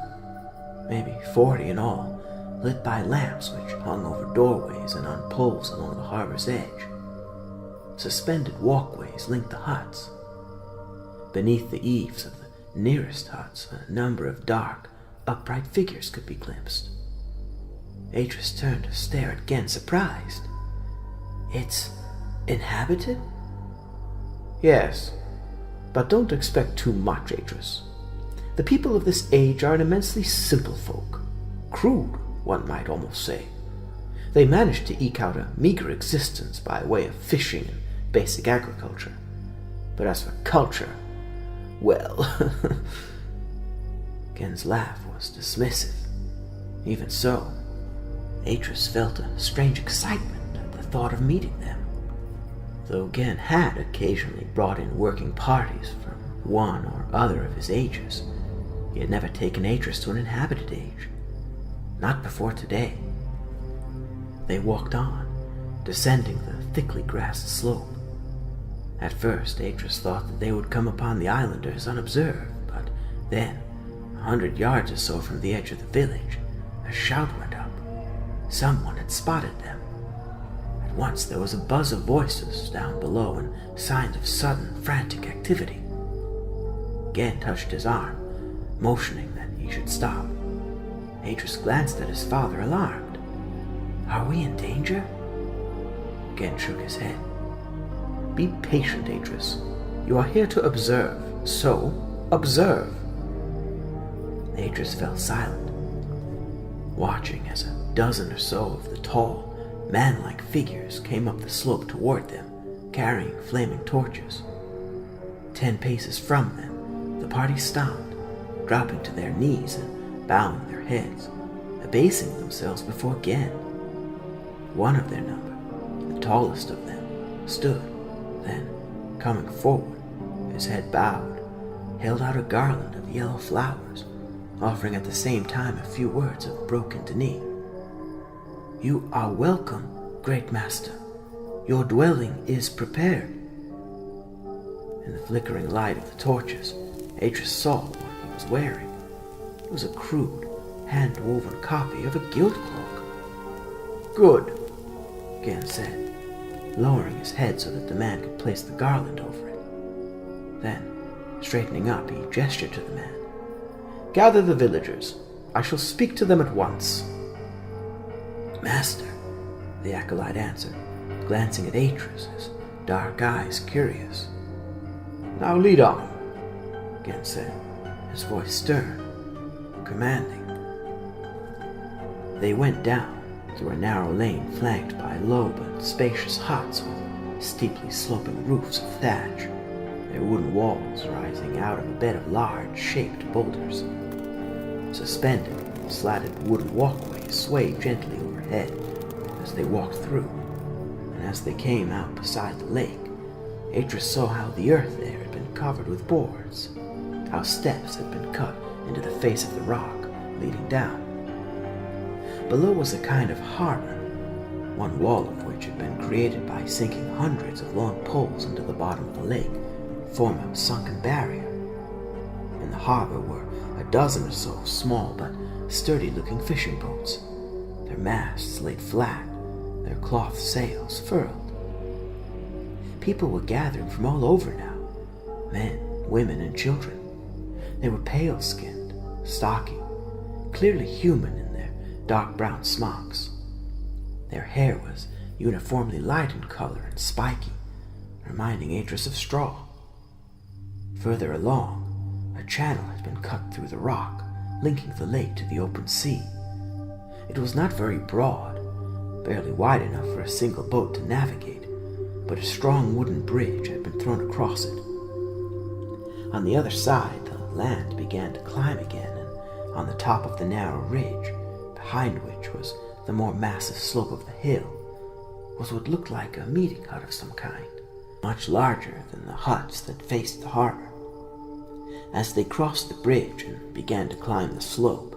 maybe 40 in all, lit by lamps which hung over doorways and on poles along the harbor's edge. Suspended walkways linked the huts. Beneath the eaves of the nearest huts, a number of dark, upright figures could be glimpsed. Atrus turned to stare at Gen, surprised. "It's inhabited?" "Yes, but don't expect too much, Atrus. The people of this age are an immensely simple folk. Crude, one might almost say. They managed to eke out a meager existence by way of fishing and basic agriculture. But as for culture, well..." Gen's laugh was dismissive. Even so, Atrus felt a strange excitement at the thought of meeting them. Though Gen had occasionally brought in working parties from one or other of his ages, He had never taken Atrus to an inhabited age. Not before today. They walked on, descending the thickly grassed slope. At first, Atrus thought that they would come upon the islanders unobserved, but then, 100 yards or so from the edge of the village, a shout went up. Someone had spotted them. At once there was a buzz of voices down below and signs of sudden, frantic activity. Gen touched his arm, motioning that he should stop. Atrus glanced at his father, alarmed. "Are we in danger?" Gen shook his head. "Be patient, Atrus. You are here to observe, so observe." Atrus fell silent, watching as a dozen or so of the tall, man-like figures came up the slope toward them, carrying flaming torches. 10 paces from them, the party stopped, dropping to their knees and bowing their heads, abasing themselves before Gen. One of their number, the tallest of them, stood, then, coming forward, his head bowed, held out a garland of yellow flowers, offering at the same time a few words of broken Dene. "You are welcome, great master. Your dwelling is prepared." In the flickering light of the torches, Atrus saw what he was wearing. It was a crude, hand-woven copy of a guild cloak. "Good," Gen said, lowering his head so that the man could place the garland over it. Then, straightening up, he gestured to the man. "Gather the villagers. I shall speak to them at once." "Master," the acolyte answered, glancing at Atrus, his dark eyes curious. "Now lead on," Gen said, his voice stern, commanding. They went down through a narrow lane flanked by low but spacious huts with steeply sloping roofs of thatch, their wooden walls rising out of a bed of large, shaped boulders. Suspended, slatted wooden walkways swayed gently overhead as they walked through, and as they came out beside the lake, Atrus saw how the earth there had been covered with boards, how steps had been cut into the face of the rock, leading down. Below was a kind of harbor, one wall of which had been created by sinking hundreds of long poles into the bottom of the lake, forming a sunken barrier. In the harbor were a dozen or so small but sturdy-looking fishing boats, their masts laid flat, their cloth sails furled. People were gathering from all over now, men, women, and children. They were pale-skinned, stocky, clearly human in their dark brown smocks. Their hair was uniformly light in color and spiky, reminding Atrus of straw. Further along, a channel had been cut through the rock, linking the lake to the open sea. It was not very broad, barely wide enough for a single boat to navigate, but a strong wooden bridge had been thrown across it. On the other side, the land began to climb again, and on the top of the narrow ridge, behind which was the more massive slope of the hill, was what looked like a meeting hut of some kind, much larger than the huts that faced the harbor. As they crossed the bridge and began to climb the slope,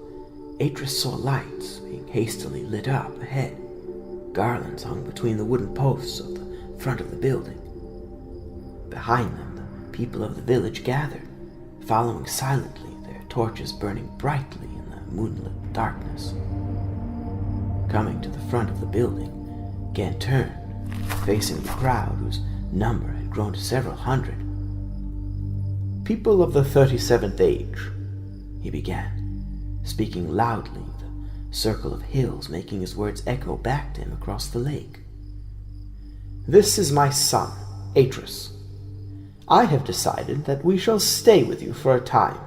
Atrus saw lights being hastily lit up ahead. Garlands hung between the wooden posts of the front of the building. Behind them, the people of the village gathered, following silently, their torches burning brightly in the moonlit darkness. Coming to the front of the building, Gen turned, facing the crowd whose number had grown to several hundred. "People of the 37th age," he began, speaking loudly, the circle of hills making his words echo back to him across the lake. "This is my son, Atrus. I have decided that we shall stay with you for a time.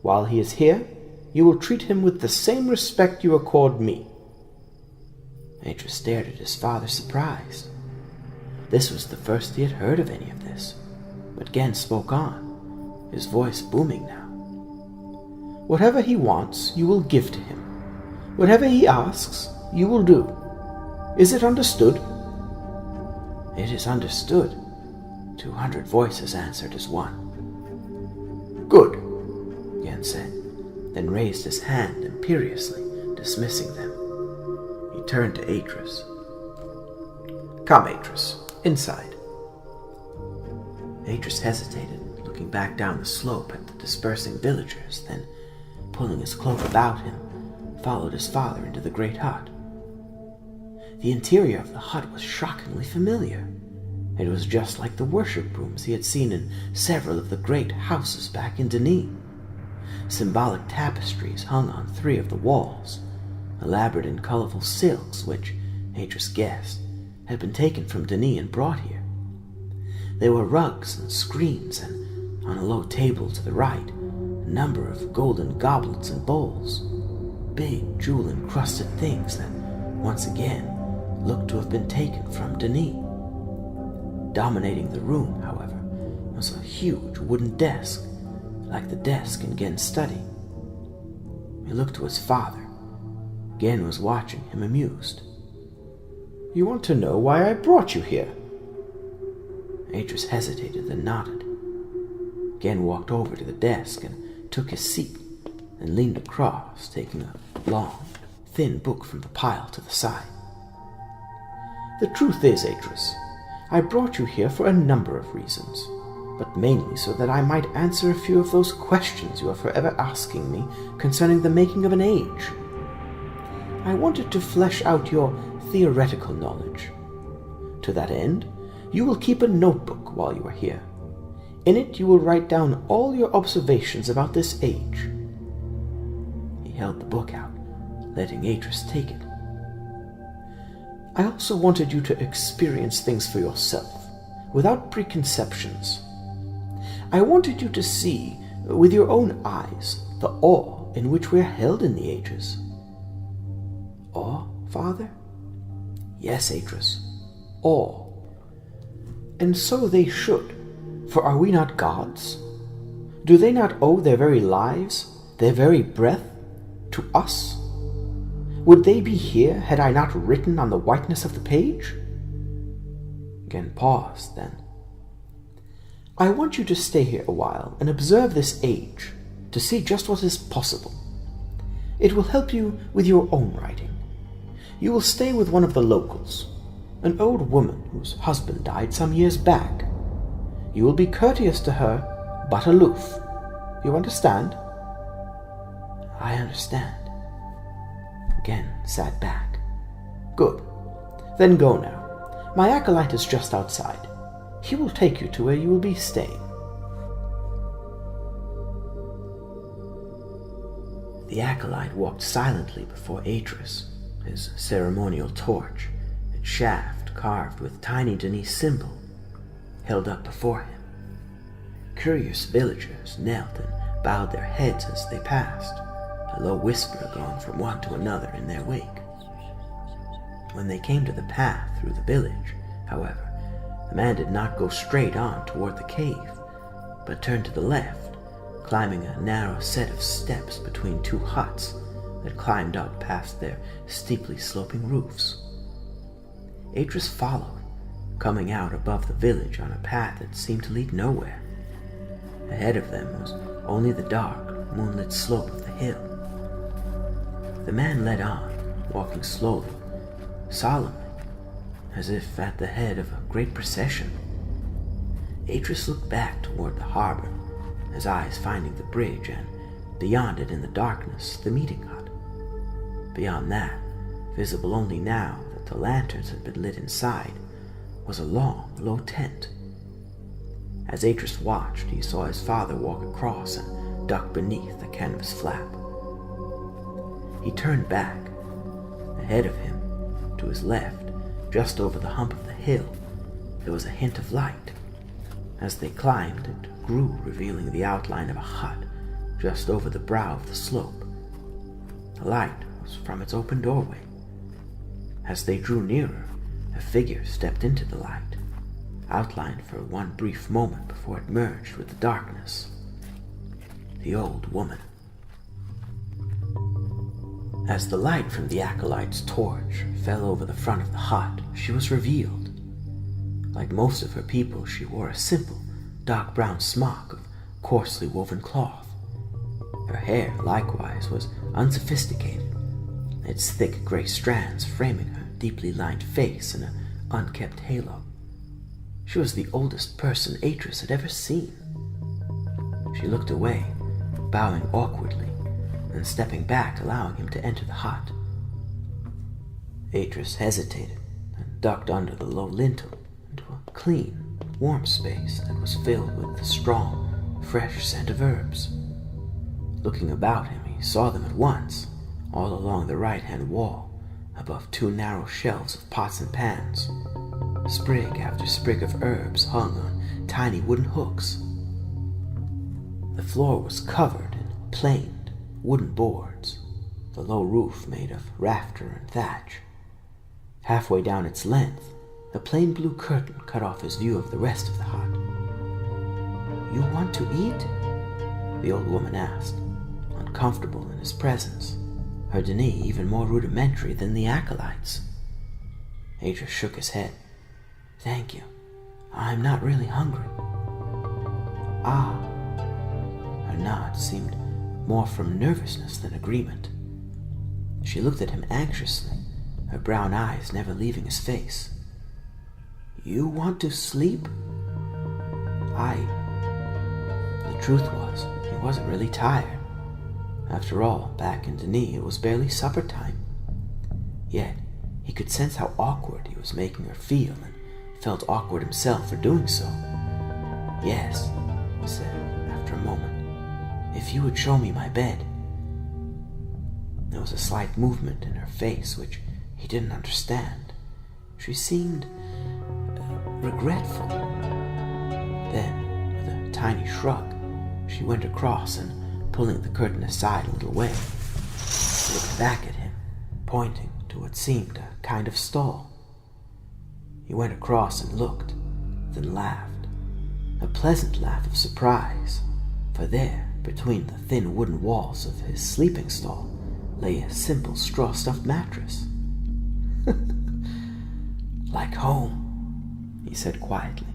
While he is here, you will treat him with the same respect you accord me." Atrus stared at his father, surprised. This was the first he had heard of any of this, but Gen spoke on, his voice booming now. "Whatever he wants, you will give to him. Whatever he asks, you will do. Is it understood?" "It is understood," 200 voices answered as one. "Good," Gen said, then raised his hand imperiously, dismissing them. He turned to Atrus. "Come, Atrus, inside." Atrus hesitated, looking back down the slope at the dispersing villagers, then, pulling his cloak about him, followed his father into the great hut. The interior of the hut was shockingly familiar. It was just like the worship rooms he had seen in several of the great houses back in Denis. Symbolic tapestries hung on 3 of the walls, elaborate in colorful silks which, Atrus guessed, had been taken from Denis and brought here. There were rugs and screens, and on a low table to the right, a number of golden goblets and bowls, big jewel-encrusted things that, once again, looked to have been taken from Denis. Dominating the room, however, was a huge wooden desk, like the desk in Gen's study. He looked to his father. Gen was watching him amused. "You want to know why I brought you here?" Atrus hesitated, then nodded. Gen walked over to the desk and took his seat, then leaned across, taking a long, thin book from the pile to the side. "The truth is, Atrus, I brought you here for a number of reasons, but mainly so that I might answer a few of those questions you are forever asking me concerning the making of an age. I wanted to flesh out your theoretical knowledge. To that end, you will keep a notebook while you are here. In it you will write down all your observations about this age." He held the book out, letting Atrus take it. "I also wanted you to experience things for yourself, without preconceptions. I wanted you to see, with your own eyes, the awe in which we are held in the ages." "Awe, father?" "Yes, Atrus, awe. And so they should, for are we not gods? Do they not owe their very lives, their very breath, to us? Would they be here had I not written on the whiteness of the page?" Gen paused, then. "I want you to stay here a while and observe this age, to see just what is possible. It will help you with your own writing. You will stay with one of the locals, an old woman whose husband died some years back. You will be courteous to her, but aloof. You understand?" "I understand." Gen sat back. "Good. Then go now. My acolyte is just outside. He will take you to where you will be staying." The acolyte walked silently before Atrus, his ceremonial torch, its shaft carved with tiny Denis symbol, held up before him. Curious villagers knelt and bowed their heads as they passed, a low whisper going from one to another in their wake. When they came to the path through the village, however, the man did not go straight on toward the cave, but turned to the left, climbing a narrow set of steps between 2 huts that climbed up past their steeply sloping roofs. Atrus followed, coming out above the village on a path that seemed to lead nowhere. Ahead of them was only the dark, moonlit slope of the hill. The man led on, walking slowly, solemnly, as if at the head of a great procession. Atrus looked back toward the harbor, his eyes finding the bridge, and beyond it in the darkness, the meeting hut. Beyond that, visible only now that the lanterns had been lit inside, was a long, low tent. As Atrus watched, he saw his father walk across and duck beneath the canvas flap. He turned back. Ahead of him, to his left, just over the hump of the hill, there was a hint of light. As they climbed, it grew, revealing the outline of a hut just over the brow of the slope. The light was from its open doorway. As they drew nearer, a figure stepped into the light, outlined for one brief moment before it merged with the darkness. The old woman. As the light from the acolyte's torch fell over the front of the hut, she was revealed. Like most of her people, she wore a simple, dark brown smock of coarsely woven cloth. Her hair, likewise, was unsophisticated, its thick gray strands framing her deeply lined face in an unkempt halo. She was the oldest person Atrus had ever seen. She looked away, bowing awkwardly, and stepping back, allowing him to enter the hut. Atrus hesitated and ducked under the low lintel into a clean, warm space that was filled with the strong, fresh scent of herbs. Looking about him, he saw them at once, all along the right-hand wall, above two narrow shelves of pots and pans. Sprig after sprig of herbs hung on tiny wooden hooks. The floor was covered in planed wooden boards, the low roof made of rafter and thatch. Halfway down its length, a plain blue curtain cut off his view of the rest of the hut. "You want to eat?" the old woman asked, uncomfortable in his presence, her demeanor even more rudimentary than the acolyte's. Atrus shook his head. "Thank you. I'm not really hungry." "Ah." Her nod seemed more from nervousness than agreement. She looked at him anxiously, her brown eyes never leaving his face. "You want to sleep?" The truth was, he wasn't really tired. After all, back in Denis it was barely supper time. Yet, he could sense how awkward he was making her feel, and felt awkward himself for doing so. "Yes," he said after a moment, "if you would show me my bed." There was a slight movement in her face which he didn't understand. She seemed regretful. Then, with a tiny shrug, she went across and, pulling the curtain aside a little way, looked back at him, pointing to what seemed a kind of stall. He went across and looked, then laughed, a pleasant laugh of surprise, for there, between the thin wooden walls of his sleeping stall, lay a simple straw-stuffed mattress. "Like home," he said quietly.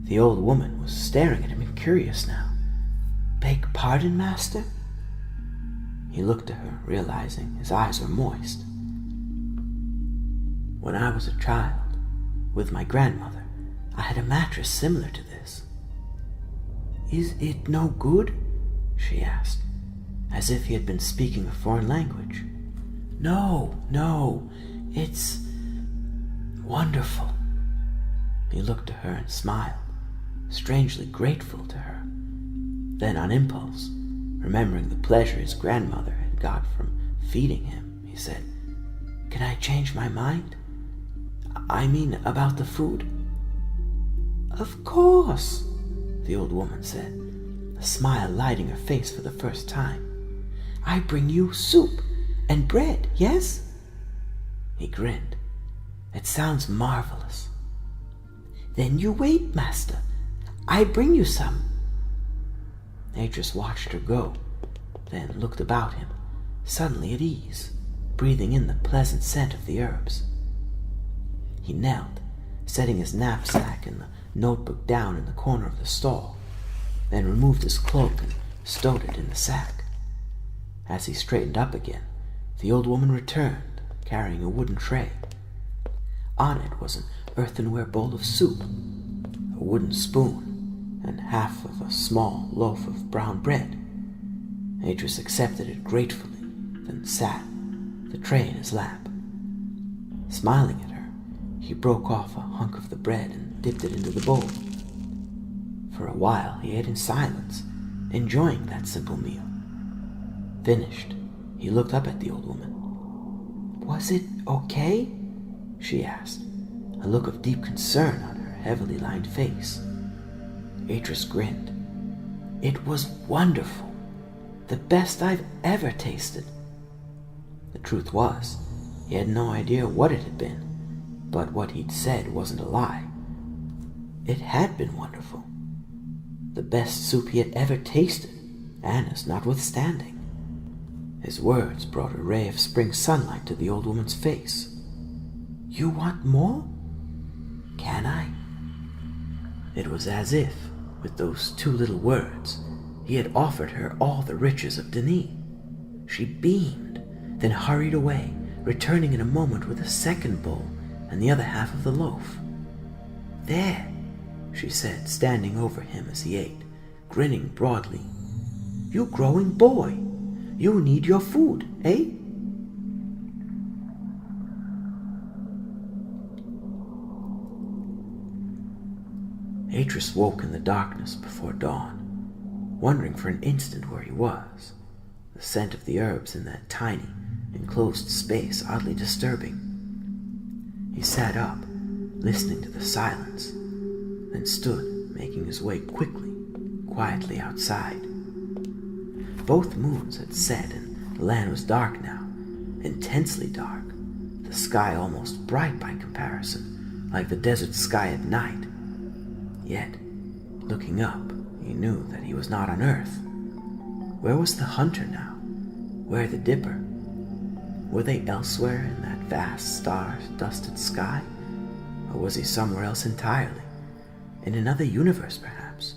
The old woman was staring at him, curious now. "Beg pardon, master?" He looked at her, realizing his eyes were moist. "When I was a child, with my grandmother, I had a mattress similar to this." "Is it no good?" she asked, as if he had been speaking a foreign language. No, it's wonderful." He looked at her and smiled, strangely grateful to her. Then, on impulse, remembering the pleasure his grandmother had got from feeding him, he said, "Can I change my mind? I mean, about the food?" "Of course," the old woman said, a smile lighting her face for the first time. "I bring you soup and bread, yes?" He grinned. "It sounds marvelous." "Then you wait, master. I bring you some." Atrus watched her go, then looked about him, suddenly at ease, breathing in the pleasant scent of the herbs. He knelt, setting his knapsack and the notebook down in the corner of the stall, then removed his cloak and stowed it in the sack. As he straightened up again, the old woman returned, carrying a wooden tray. On it was an earthenware bowl of soup, a wooden spoon, and half of a small loaf of brown bread. Atrus accepted it gratefully, then sat, the tray in his lap. Smiling at her, he broke off a hunk of the bread and dipped it into the bowl. For a while he ate in silence, enjoying that simple meal. Finished, he looked up at the old woman. "Was it okay?" she asked, a look of deep concern on her heavily lined face. Atrus grinned. "It was wonderful. The best I've ever tasted." The truth was, he had no idea what it had been, but what he'd said wasn't a lie. It had been wonderful. The best soup he had ever tasted, Anna's notwithstanding. His words brought a ray of spring sunlight to the old woman's face. "You want more?" "Can I?" It was as if, with those two little words, He had offered her all the riches of Denis. She beamed, then hurried away, returning in a moment with a second bowl and the other half of the loaf. "There," she said, standing over him as he ate, grinning broadly. "You growing boy, you need your food, eh?" Atrus woke in the darkness before dawn, wondering for an instant where he was, the scent of the herbs in that tiny, enclosed space oddly disturbing. He sat up, listening to the silence, then stood, making his way quietly outside. Both moons had set and the land was dark now, intensely dark, the sky almost bright by comparison, like the desert sky at night. Yet, looking up, he knew that he was not on Earth. Where was the hunter now? Where the dipper? Were they elsewhere in that vast star-dusted sky? Or was he somewhere else entirely? In another universe, perhaps?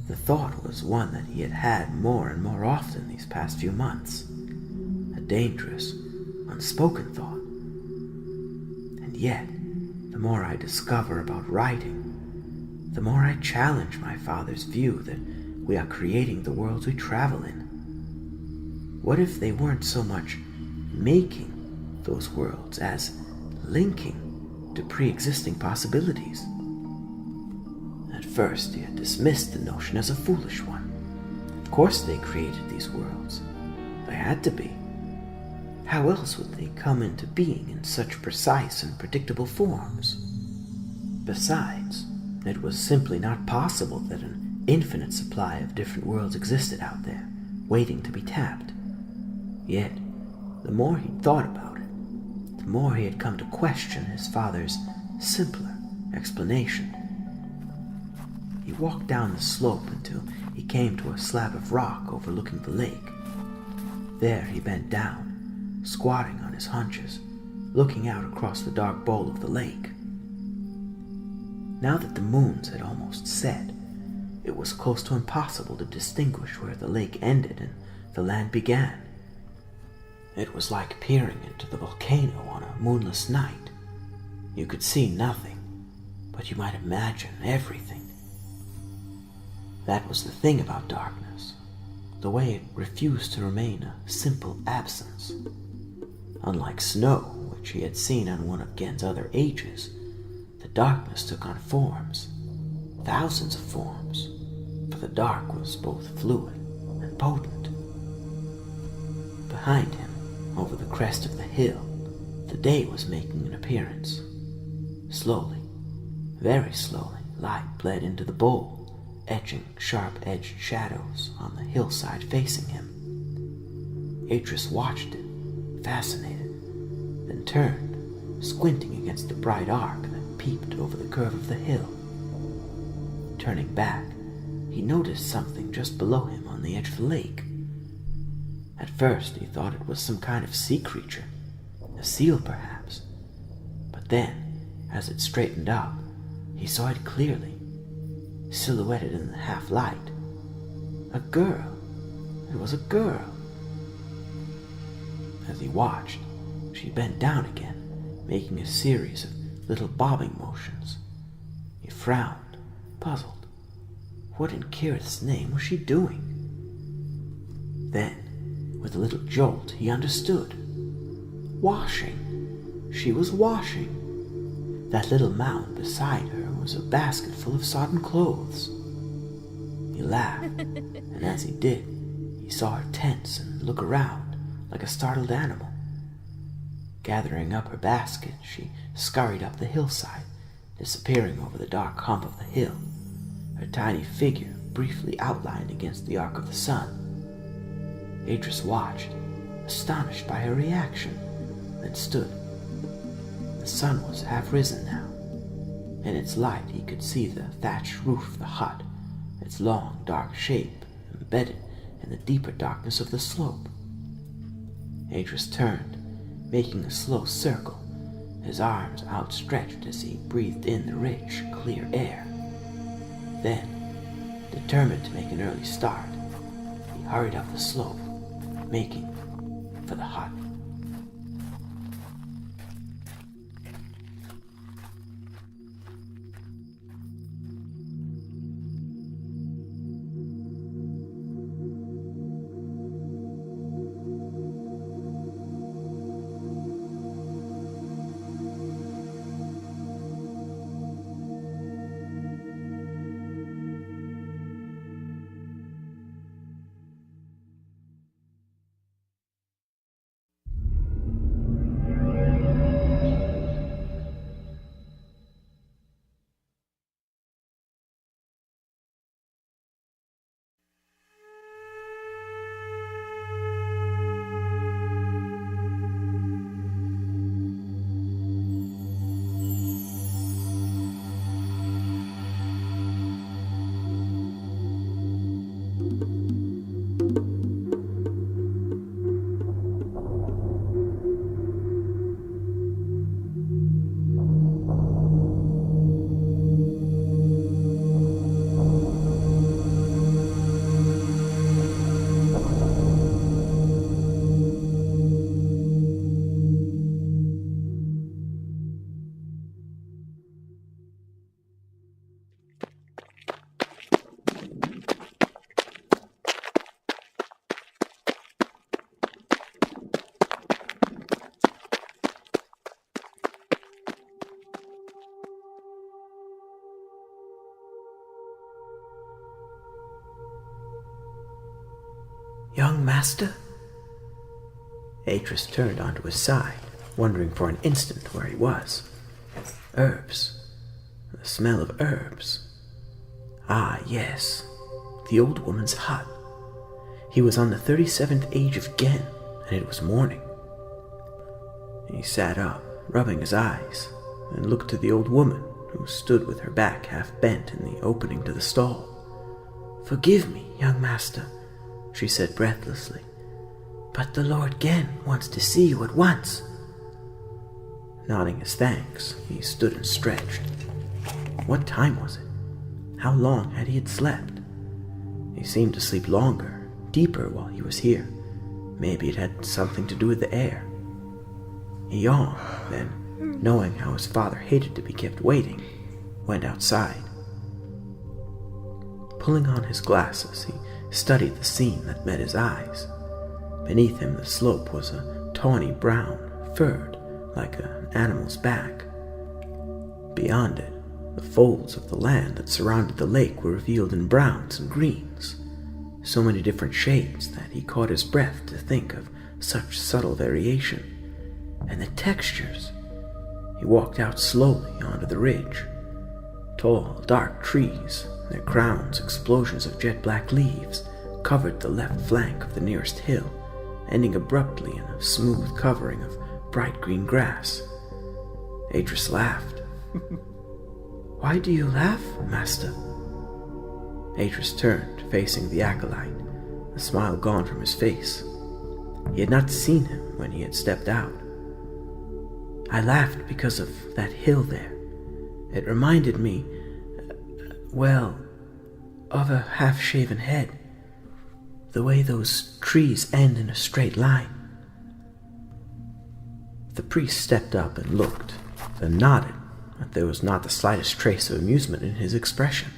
The thought was one that he had had more and more often these past few months. A dangerous, unspoken thought. And yet, the more I discover about writing, the more I challenge my father's view that we are creating the worlds we travel in. What if they weren't so much making those worlds as linking to pre-existing possibilities? At first, he had dismissed the notion as a foolish one. Of course they created these worlds. They had to be. How else would they come into being in such precise and predictable forms? Besides, it was simply not possible that an infinite supply of different worlds existed out there, waiting to be tapped. Yet, the more he thought about it, the more he had come to question his father's simpler explanation. He walked down the slope until he came to a slab of rock overlooking the lake. There he bent down, squatting on his haunches, looking out across the dark bowl of the lake. Now that the moons had almost set, it was close to impossible to distinguish where the lake ended and the land began. It was like peering into the volcano on a moonless night. You could see nothing, but you might imagine everything. That was the thing about darkness, the way it refused to remain a simple absence. Unlike snow, which he had seen on one of Gen's other ages, the darkness took on forms, thousands of forms, for the dark was both fluid and potent. Behind him, over the crest of the hill, the day was making an appearance. Slowly, very slowly, light bled into the bowl, etching sharp-edged shadows on the hillside facing him. Atrus watched it, fascinated, then turned, squinting against the bright arc that peeped over the curve of the hill. Turning back, he noticed something just below him on the edge of the lake. At first, he thought it was some kind of sea creature, a seal perhaps. But then, as it straightened up, he saw it clearly, silhouetted in the half-light. A girl. It was a girl. As he watched, she bent down again, making a series of little bobbing motions. He frowned, puzzled. What in Kirith's name was she doing? Then, with a little jolt, he understood. Washing. She was washing. That little mound beside her was a basket full of sodden clothes. He laughed, and as he did, he saw her tense and look around like a startled animal. Gathering up her basket, she scurried up the hillside, disappearing over the dark hump of the hill, her tiny figure briefly outlined against the arc of the sun. Atrus watched, astonished by her reaction, then stood. The sun was half risen now. In its light he could see the thatched roof of the hut, its long, dark shape embedded in the deeper darkness of the slope. Atrus turned, making a slow circle, his arms outstretched as he breathed in the rich, clear air. Then, Determined to make an early start, he hurried up the slope, making for the hut. "Young master?" Atrus turned onto his side, wondering for an instant where he was. Herbs. The smell of herbs. Ah, yes. The old woman's hut. He was on the 37th age of Gen, and it was morning. He sat up, rubbing his eyes, and looked to the old woman, who stood with her back half bent in the opening to the stall. "Forgive me, young master," she said breathlessly, "but the Lord Gen wants to see you at once." Nodding his thanks, he stood and stretched. What time was it? How long had he slept? He seemed to sleep longer, deeper while he was here. Maybe it had something to do with the air. He yawned, then, knowing how his father hated to be kept waiting, went outside. Pulling on his glasses, he studied the scene that met his eyes. Beneath him the slope was a tawny brown, furred like an animal's back. Beyond it, the folds of the land that surrounded the lake were revealed in browns and greens, so many different shades that he caught his breath to think of such subtle variation. And the textures! He walked out slowly onto the ridge. Tall, dark trees, their crowns explosions of jet-black leaves, covered the left flank of the nearest hill, ending abruptly in a smooth covering of bright green grass. Atrus laughed. "Why do you laugh, master?" Atrus turned, facing the acolyte, a smile gone from his face. He had not seen him when he had stepped out. "I laughed because of that hill there. It reminded me, well, of a half-shaven head. The way those trees end in a straight line." The priest stepped up and looked, then nodded, but there was not the slightest trace of amusement in his expression.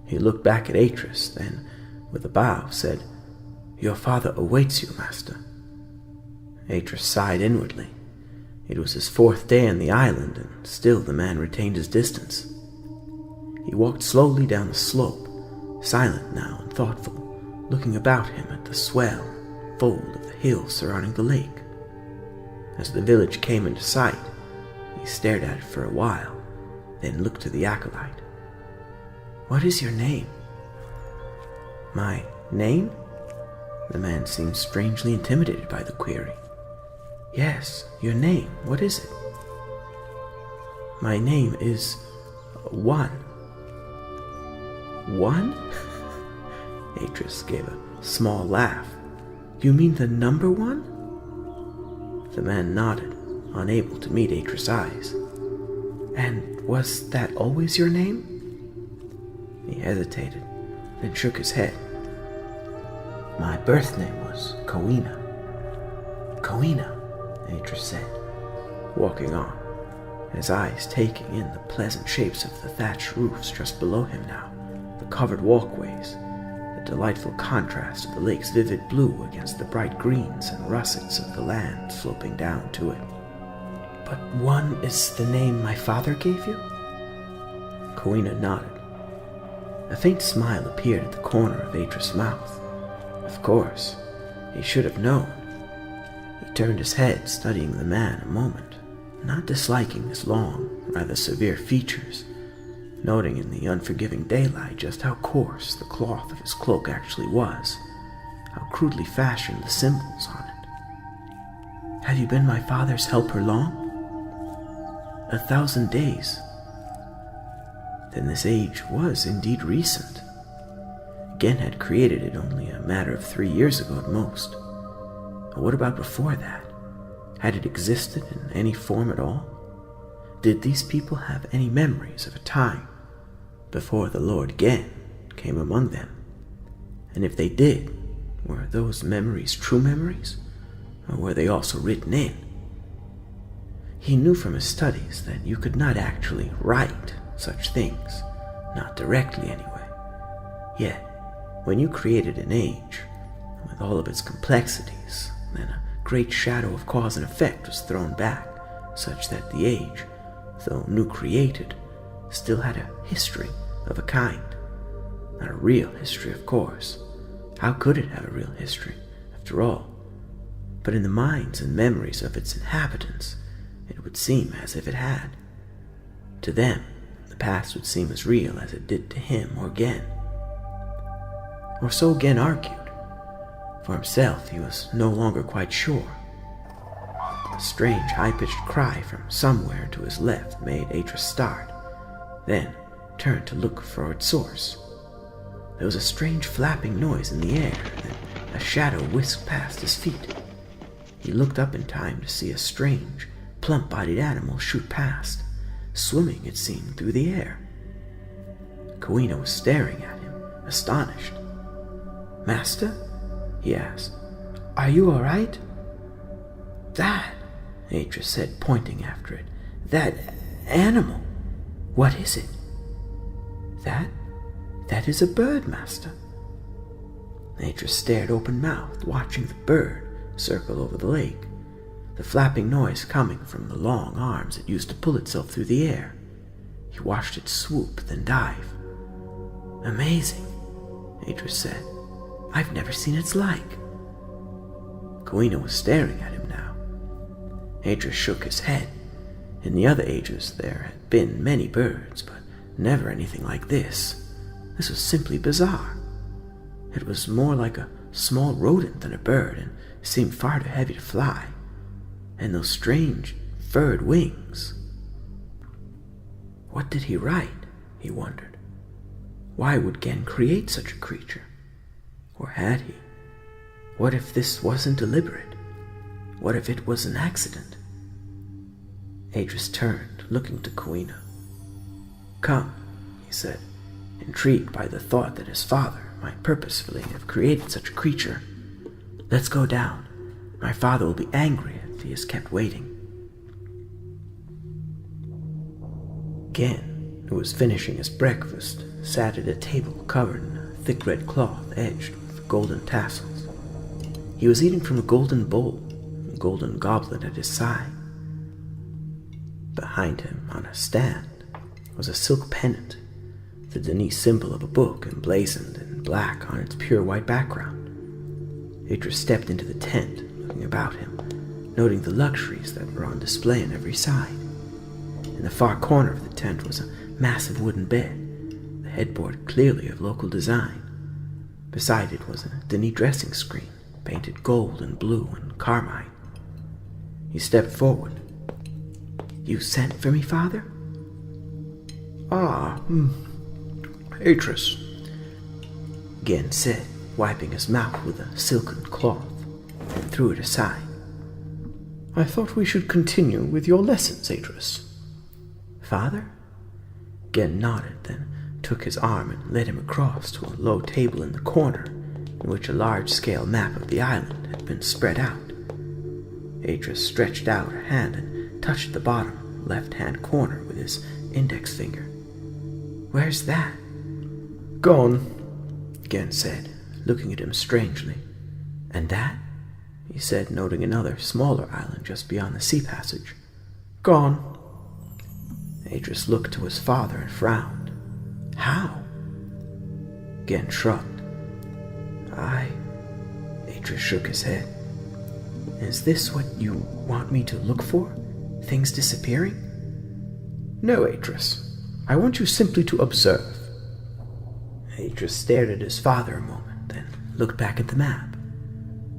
He looked back at Atrus, then, with a bow, said, "Your father awaits you, master." Atrus sighed inwardly. It was his 4th day on the island, and still the man retained his distance. He walked slowly down the slope, silent now and thoughtful, looking about him at the swell, fold of the hill surrounding the lake. As the village came into sight, he stared at it for a while, then looked to the acolyte. "What is your name?" "My name?" The man seemed strangely intimidated by the query. "Yes, your name. What is it?" "My name is One." "One?" Atrus gave a small laugh. "You mean the number 1? The man nodded, unable to meet Atrus' eyes. "And was that always your name?" He hesitated, then shook his head. "My birth name was Kowina." "Kowina," Atrus said, walking on, his eyes taking in the pleasant shapes of the thatched roofs just below him now, the covered walkways, the delightful contrast of the lake's vivid blue against the bright greens and russets of the land sloping down to it. "But one is the name my father gave you?" Kowina nodded. A faint smile appeared at the corner of Atrus' mouth. Of course, he should have known. He turned his head, studying the man a moment, not disliking his long, rather severe features, noting in the unforgiving daylight just how coarse the cloth of his cloak actually was, how crudely fashioned the symbols on it. "Have you been my father's helper long?" 1,000 days. Then this age was indeed recent. Gen had created it only a matter of 3 years ago at most. But what about before that? Had it existed in any form at all? Did these people have any memories of a time before the Lord Gen came among them? And if they did, were those memories true memories, or were they also written in? He knew from his studies that you could not actually write such things, not directly anyway. Yet, when you created an age, with all of its complexities, then a great shadow of cause and effect was thrown back, such that the age, though new created, still had a history of a kind. Not a real history, of course. How could it have a real history, after all? But in the minds and memories of its inhabitants, it would seem as if it had. To them, the past would seem as real as it did to him or Gen. Or so Gen argued. For himself, he was no longer quite sure. A strange, high-pitched cry from somewhere to his left made Atrus start, then turned to look for its source. There was a strange flapping noise in the air, then a shadow whisked past his feet. He looked up in time to see a strange, plump-bodied animal shoot past, swimming, it seemed, through the air. Kowina was staring at him, astonished. "Master?" he asked. "Are you all right?" "That," Atrus said, pointing after it. "That animal. What is it?" That is a bird, Master." Atrus stared open-mouthed, watching the bird circle over the lake, the flapping noise coming from the long arms it used to pull itself through the air. He watched it swoop, then dive. "Amazing," Atrus said. "I've never seen its like." Kowina was staring at him now. Atrus shook his head. In the other ages there had been many birds, but never anything like this. This was simply bizarre. It was more like a small rodent than a bird, and seemed far too heavy to fly. And those strange, furred wings. What did he write? He wondered. Why would Gen create such a creature? Or had he? What if this wasn't deliberate? What if it was an accident? Atrus turned, looking to Kowina. "Come," he said, intrigued by the thought that his father might purposefully have created such a creature. "Let's go down. My father will be angry if he is kept waiting." Gen, who was finishing his breakfast, sat at a table covered in a thick red cloth edged with golden tassels. He was eating from a golden bowl, a golden goblet at his side. Behind him, on a stand, was a silk pendant, the Denis symbol of a book emblazoned in black on its pure white background. Atrus stepped into the tent, looking about him, noting the luxuries that were on display on every side. In the far corner of the tent was a massive wooden bed, the headboard clearly of local design. Beside it was a Denis dressing screen, painted gold and blue and carmine. He stepped forward. "You sent for me, Father?" Atrus," Gen said, wiping his mouth with a silken cloth, and threw it aside. "I thought we should continue with your lessons, Atrus." "Father?" Gen nodded, then took his arm and led him across to a low table in the corner, in which a large-scale map of the island had been spread out. Atrus stretched out a hand and touched the bottom left-hand corner with his index finger. "Where's that?" "Gone," Gen said, looking at him strangely. "And that?" he said, noting another, smaller island just beyond the sea passage. "Gone." Atrus looked to his father and frowned. "How?" Gen shrugged. Atrus shook his head. "Is this what you want me to look for? Things disappearing?" "No, Atrus. I want you simply to observe." Atrus stared at his father a moment, then looked back at the map.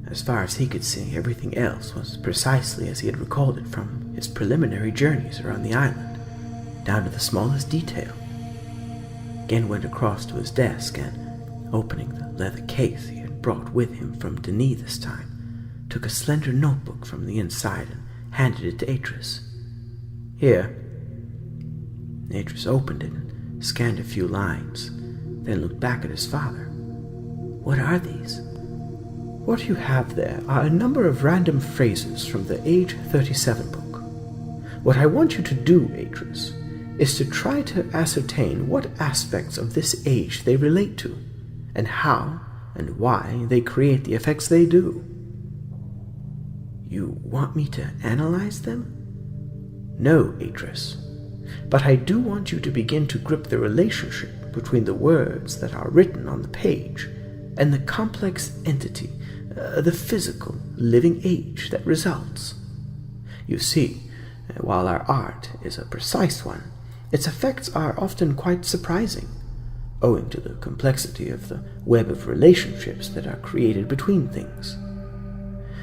As far as he could see, everything else was precisely as he had recalled it from his preliminary journeys around the island, down to the smallest detail. Gen went across to his desk and, opening the leather case he had brought with him from Denis this time, took a slender notebook from the inside and handed it to Atrus. "Here." Atrus opened it and scanned a few lines, then looked back at his father. "What are these?" "What you have there are a number of random phrases from the Age 37 book. What I want you to do, Atrus, is to try to ascertain what aspects of this age they relate to, and how and why they create the effects they do." "You want me to analyze them?" "No, Atrus. But I do want you to begin to grip the relationship between the words that are written on the page and the complex entity, the physical, living age that results. You see, while our art is a precise one, its effects are often quite surprising, owing to the complexity of the web of relationships that are created between things.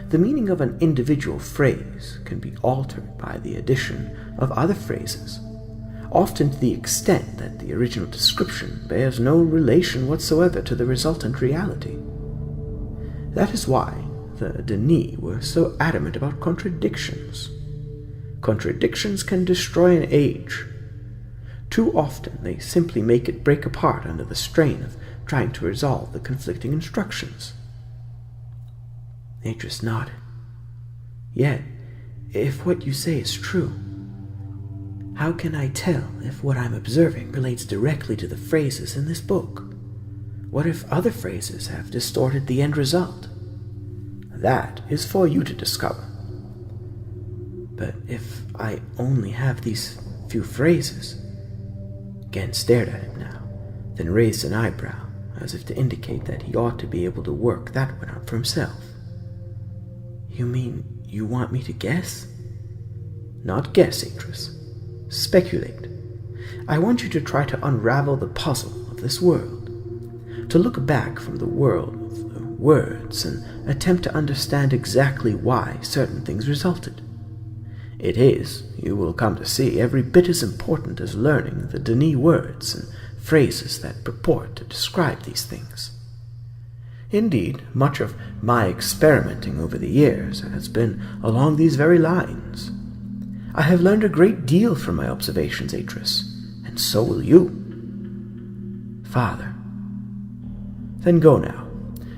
The meaning of an individual phrase can be altered by the addition of other phrases, often to the extent that the original description bears no relation whatsoever to the resultant reality. That is why the Denis were so adamant about contradictions. Contradictions can destroy an age. Too often they simply make it break apart under the strain of trying to resolve the conflicting instructions." Atrus nodded. "Yet, if what you say is true, how can I tell if what I'm observing relates directly to the phrases in this book? What if other phrases have distorted the end result?" "That is for you to discover." "But if I only have these few phrases?" Gen stared at him now, then raised an eyebrow, as if to indicate that he ought to be able to work that one out for himself. "You mean you want me to guess?" "Not guess, Atrus. Speculate. I want you to try to unravel the puzzle of this world, to look back from the world of the words and attempt to understand exactly why certain things resulted. It is, you will come to see, every bit as important as learning the Denis words and phrases that purport to describe these things. Indeed, much of my experimenting over the years has been along these very lines. I have learned a great deal from my observations, Atrus, and so will you." "Father." "Then go now,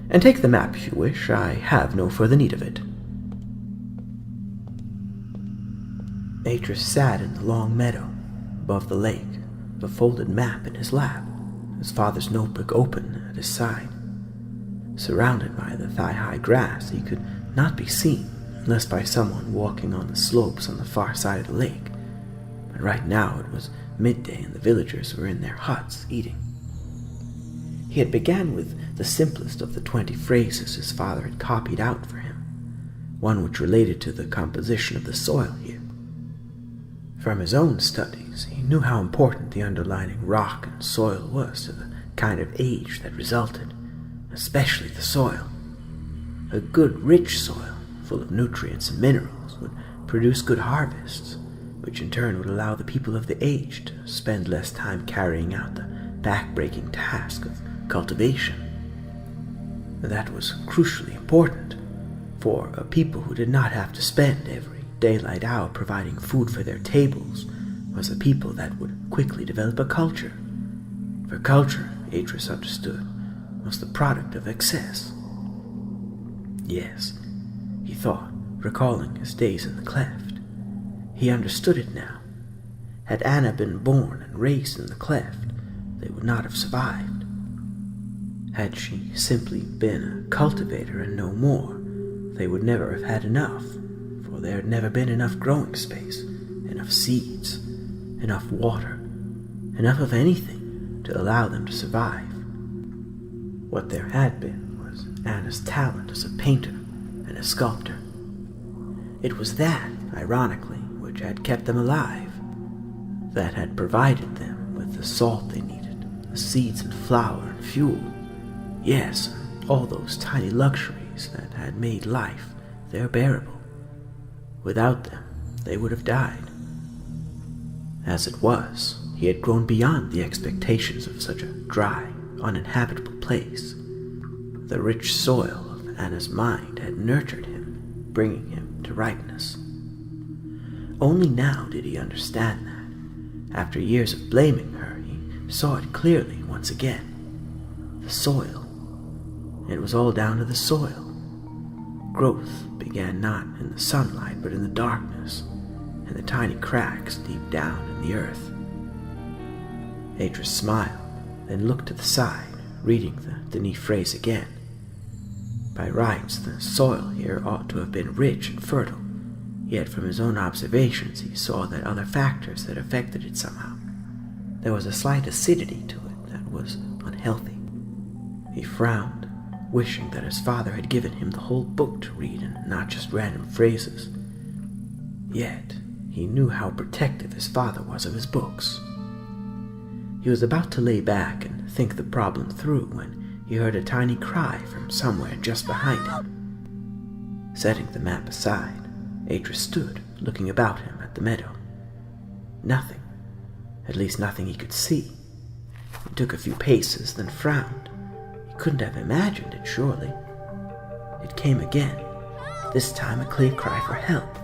and take the map if you wish. I have no further need of it." Atrus sat in the long meadow above the lake, the folded map in his lap, his father's notebook open at his side. Surrounded by the thigh-high grass, he could not be seen unless by someone walking on the slopes on the far side of the lake. But right now it was midday and the villagers were in their huts eating. He had begun with the simplest of the 20 phrases his father had copied out for him, one which related to the composition of the soil here. From his own studies, he knew how important the underlying rock and soil was to the kind of age that resulted, especially the soil. A good, rich soil, full of nutrients and minerals, would produce good harvests, which in turn would allow the people of the age to spend less time carrying out the back-breaking task of cultivation. That was crucially important, for a people who did not have to spend every daylight hour providing food for their tables was a people that would quickly develop a culture. For culture, Atrus understood, was the product of excess. Yes, he thought, recalling his days in the cleft. He understood it now. Had Anna been born and raised in the cleft, they would not have survived. Had she simply been a cultivator and no more, they would never have had enough, for there had never been enough growing space, enough seeds, enough water, enough of anything to allow them to survive. What there had been was Anna's talent as a painter and a sculptor. It was that, ironically, which had kept them alive, that had provided them with the salt they needed, the seeds and flour and fuel, yes, all those tiny luxuries that had made life there bearable. Without them, they would have died. As it was, he had grown beyond the expectations of such a dry, uninhabitable place. The rich soil of Anna's mind had nurtured him, bringing him to ripeness. Only now did he understand that. After years of blaming her, he saw it clearly once again. The soil. It was all down to the soil. Growth began not in the sunlight, but in the darkness, and the tiny cracks deep down in the earth. Atrus smiled, then looked to the side, reading the Denis phrase again. By rights, the soil here ought to have been rich and fertile, yet from his own observations he saw that other factors had affected it somehow. There was a slight acidity to it that was unhealthy. He frowned, wishing that his father had given him the whole book to read and not just random phrases. Yet, he knew how protective his father was of his books. He was about to lay back and think the problem through when he heard a tiny cry from somewhere just behind him. Setting the map aside, Atrus stood, looking about him at the meadow. Nothing. At least nothing he could see. He took a few paces, then frowned. He couldn't have imagined it, surely. It came again, this time a clear cry for help.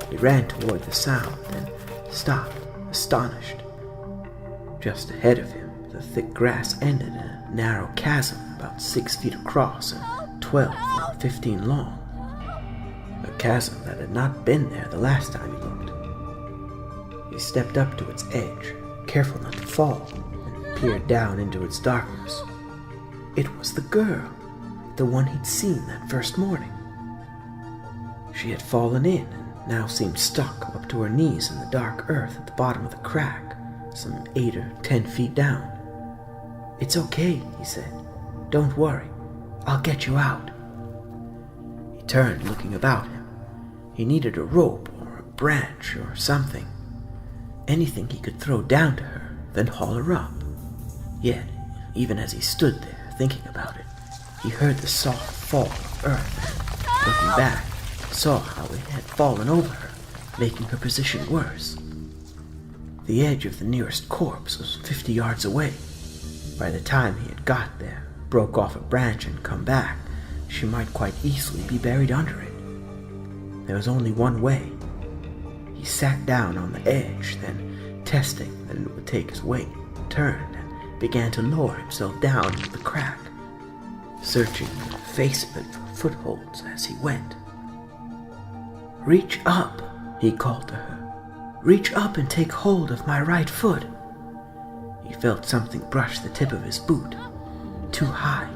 He ran toward the sound, then stopped, astonished. Just ahead of him, the thick grass ended in a narrow chasm about 6 feet across and 12 or 15 long. A chasm that had not been there the last time he looked. He stepped up to its edge, careful not to fall, and peered down into its darkness. It was the girl, the one he'd seen that first morning. She had fallen in and now seemed stuck up to her knees in the dark earth at the bottom of the crack, some 8 or 10 feet down. "It's okay," he said. "Don't worry. I'll get you out." He turned, looking about him. He needed a rope or a branch or something. Anything he could throw down to her, then haul her up. Yet, even as he stood there, thinking about it, he heard the soft fall of earth and, looking back, saw how it had fallen over her, making her position worse. The edge of the nearest corpse was 50 yards away. By the time he had got there, broke off a branch and come back, she might quite easily be buried under it. There was only one way. He sat down on the edge, then, testing that it would take his weight, turned and began to lower himself down into the crack, searching the face of it for footholds as he went. "Reach up," he called to her. "Reach up and take hold of my right foot." He felt something brush the tip of his boot. Too high.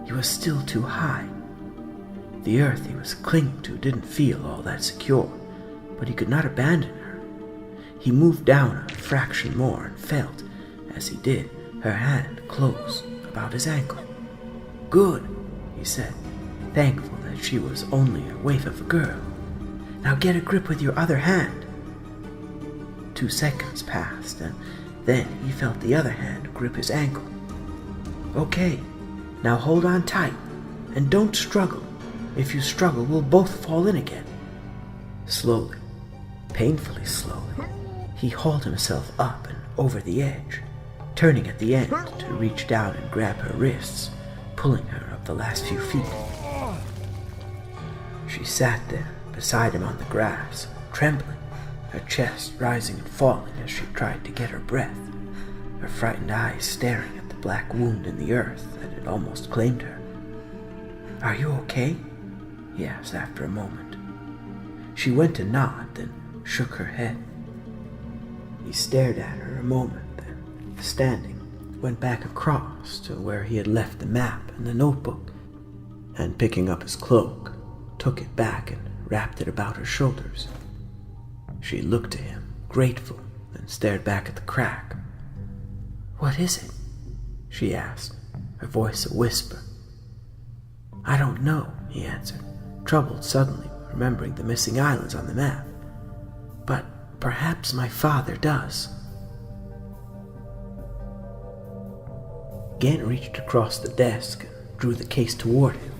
He was still too high. The earth he was clinging to didn't feel all that secure, but he could not abandon her. He moved down a fraction more and felt, as he did, her hand close about his ankle. "Good," he said, thankful that she was only a waif of a girl. "Now get a grip with your other hand." 2 seconds passed, and then he felt the other hand grip his ankle. "Okay, now hold on tight, and don't struggle. If you struggle, we'll both fall in again." Slowly, painfully slowly, he hauled himself up and over the edge, turning at the end to reach down and grab her wrists, pulling her up the last few feet. She sat there beside him on the grass, trembling, her chest rising and falling as she tried to get her breath. her frightened eyes staring at the black wound in the earth that had almost claimed her. "Are you okay?" he asked after a moment. She went to nod, then shook her head. He stared at her a moment, then, standing, went back across to where he had left the map and the notebook, and picking up his cloak, took it back and wrapped it about her shoulders. She looked to him, grateful, then stared back at the crack. "What is it?" she asked, her voice a whisper. "I don't know," he answered, troubled suddenly, remembering the missing islands on the map. "But perhaps my father does." Gant reached across the desk and drew the case toward him.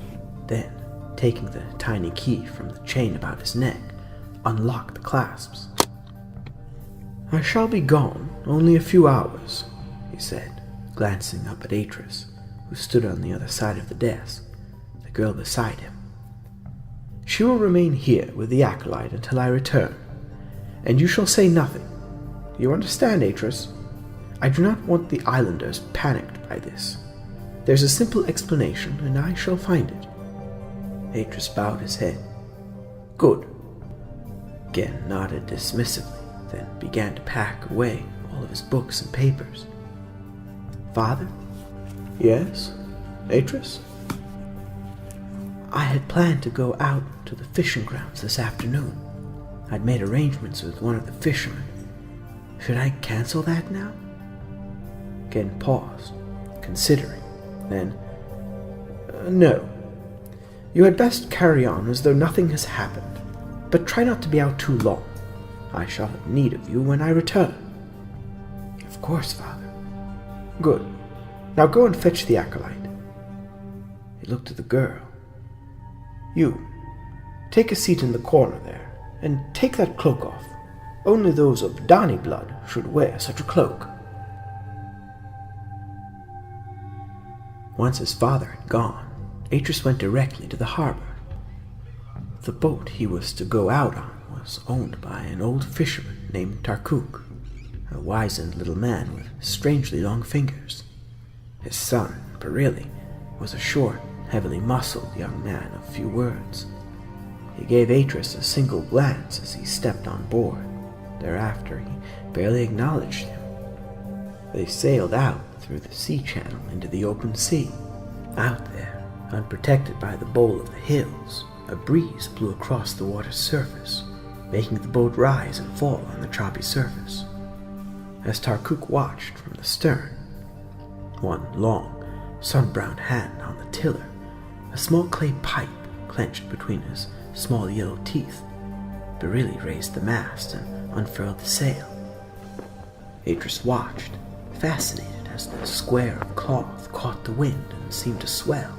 Then, taking the tiny key from the chain about his neck, unlocked the clasps. "I shall be gone only a few hours," he said, glancing up at Atrus, who stood on the other side of the desk, the girl beside him. "She will remain here with the acolyte until I return, and you shall say nothing. You understand, Atrus? I do not want the islanders panicked by this. There's a simple explanation, and I shall find it." Atrus bowed his head. "Good." Gant nodded dismissively, then began to pack away all of his books and papers. "Father?" "Yes, Atrus?" "I had planned to go out to the fishing grounds this afternoon. I'd made arrangements with one of the fishermen. Should I cancel that now?" Gant paused, considering, then, "No. You had best carry on as though nothing has happened, but try not to be out too long. I shall have need of you when I return." "Of course, Father." "Good. Now go and fetch the acolyte." He looked at the girl. "You, take a seat in the corner there, and take that cloak off. Only those of Dani blood should wear such a cloak." Once his father had gone, Atrus went directly to the harbor. The boat he was to go out on was owned by an old fisherman named Tarkuk, a wizened little man with strangely long fingers. His son, Barilli, was a short, heavily muscled young man of few words. He gave Atrus a single glance as he stepped on board. Thereafter he barely acknowledged him. They sailed out through the sea channel into the open sea. Out there, unprotected by the bowl of the hills, a breeze blew across the water's surface, making the boat rise and fall on the choppy surface. As Tarkuk watched from the stern, one long, sun-browned hand on the tiller, a small clay pipe clenched between his small yellow teeth, Barilli raised the mast and unfurled the sail. Atrus watched, fascinated as the square of cloth caught the wind and seemed to swell,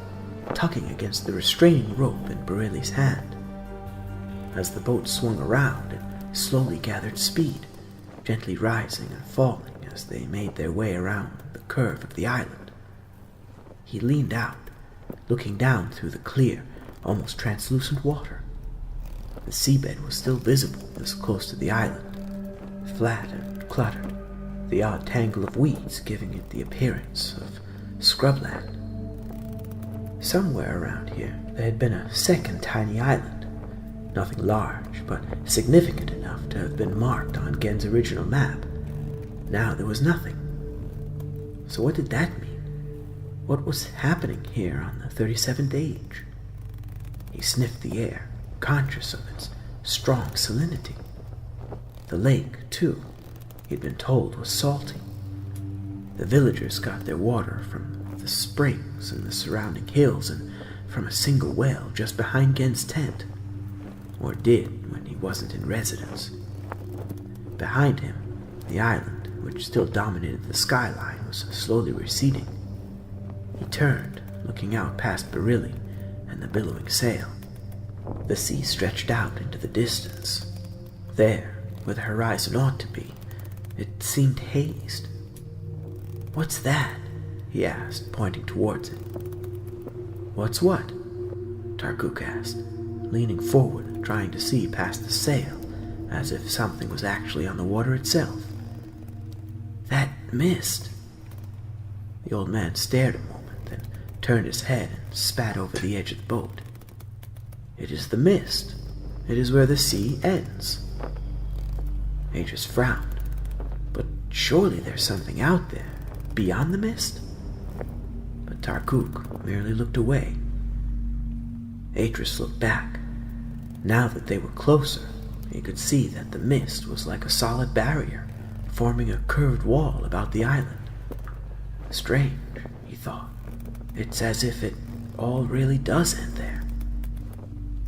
tugging against the restraining rope in Barilli's hand. As the boat swung around, it slowly gathered speed, gently rising and falling as they made their way around the curve of the island. He leaned out, looking down through the clear, almost translucent water. The seabed was still visible this close to the island, flat and cluttered, the odd tangle of weeds giving it the appearance of scrubland. Somewhere around here there had been a second tiny island, nothing large, but significant enough to have been marked on Gen's original map. Now there was nothing. So what did that mean? What was happening here on the 37th age? He sniffed the air, conscious of its strong salinity. The lake, too, he'd been told was salty. The villagers got their water from the springs in the surrounding hills and from a single well just behind Gen's tent, or did when he wasn't in residence. Behind him, the island, which still dominated the skyline, was slowly receding. He turned, looking out past Barilli and the billowing sail. The sea stretched out into the distance. There, where the horizon ought to be, it seemed hazed. "What's that?" he asked, pointing towards it. "What's what?" Tarkuk asked, leaning forward and trying to see past the sail, as if something was actually on the water itself. "That Myst." The old man stared a moment, then turned his head and spat over the edge of the boat. "It is the Myst. It is where the sea ends." Atrus frowned. "But surely there's something out there, beyond the Myst?" But Tarkuk merely looked away. Atrus looked back. Now that they were closer, he could see that the Myst was like a solid barrier, forming a curved wall about the island. Strange, he thought. It's as if it all really does end there.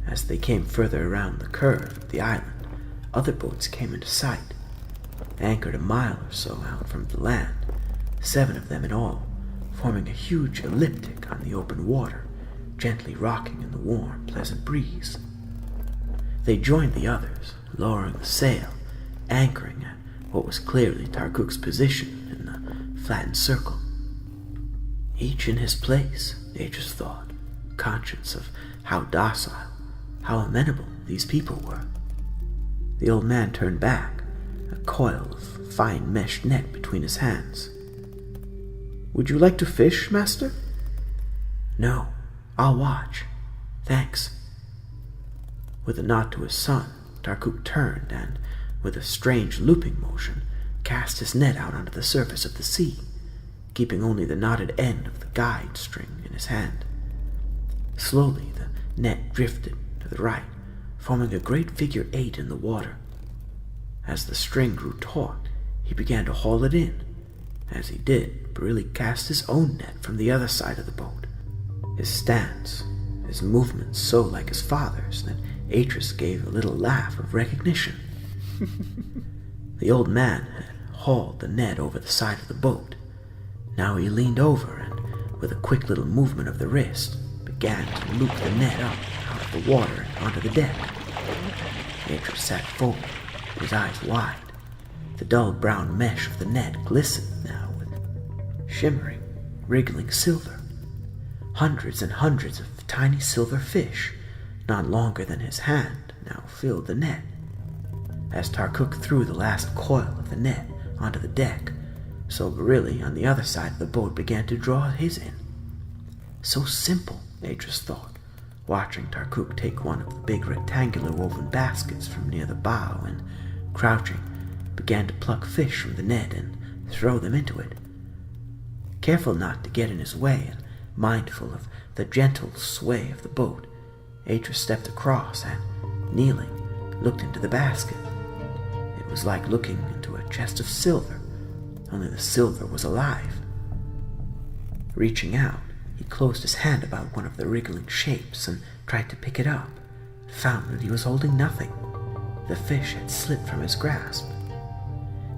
As they came further around the curve of the island, other boats came into sight. Anchored a mile or so out from the land, 7 of them in all, forming a huge elliptic on the open water, gently rocking in the warm, pleasant breeze. They joined the others, lowering the sail, anchoring at what was clearly Tarkuk's position in the flattened circle. Each in his place, Atrus thought, conscious of how docile, how amenable these people were. The old man turned back, a coil of fine mesh net between his hands. "Would you like to fish, master?" "No, I'll watch. Thanks." With a nod to his son, Tarkuk turned and, with a strange looping motion, cast his net out onto the surface of the sea, keeping only the knotted end of the guide string in his hand. Slowly the net drifted to the right, forming a great figure 8 in the water. As the string grew taut, he began to haul it in. As he did, Barilli cast his own net from the other side of the boat. His stance, his movements so like his father's that Atrus gave a little laugh of recognition. The old man had hauled the net over the side of the boat. Now he leaned over and, with a quick little movement of the wrist, began to loop the net up out of the water and onto the deck. Atrus sat forward, his eyes wide. The dull brown mesh of the net glistened now with shimmering, wriggling silver. Hundreds and hundreds of tiny silver fish, not longer than his hand, now filled the net. As Tarkuk threw the last coil of the net onto the deck, so Barilli on the other side of the boat began to draw his in. So simple, Atrus thought, watching Tarkuk take one of the big rectangular woven baskets from near the bow and, crouching, began to pluck fish from the net and throw them into it. Careful not to get in his way and mindful of the gentle sway of the boat, Atrus stepped across and, kneeling, looked into the basket. It was like looking into a chest of silver, only the silver was alive. Reaching out, he closed his hand about one of the wriggling shapes and tried to pick it up, and found that he was holding nothing. The fish had slipped from his grasp.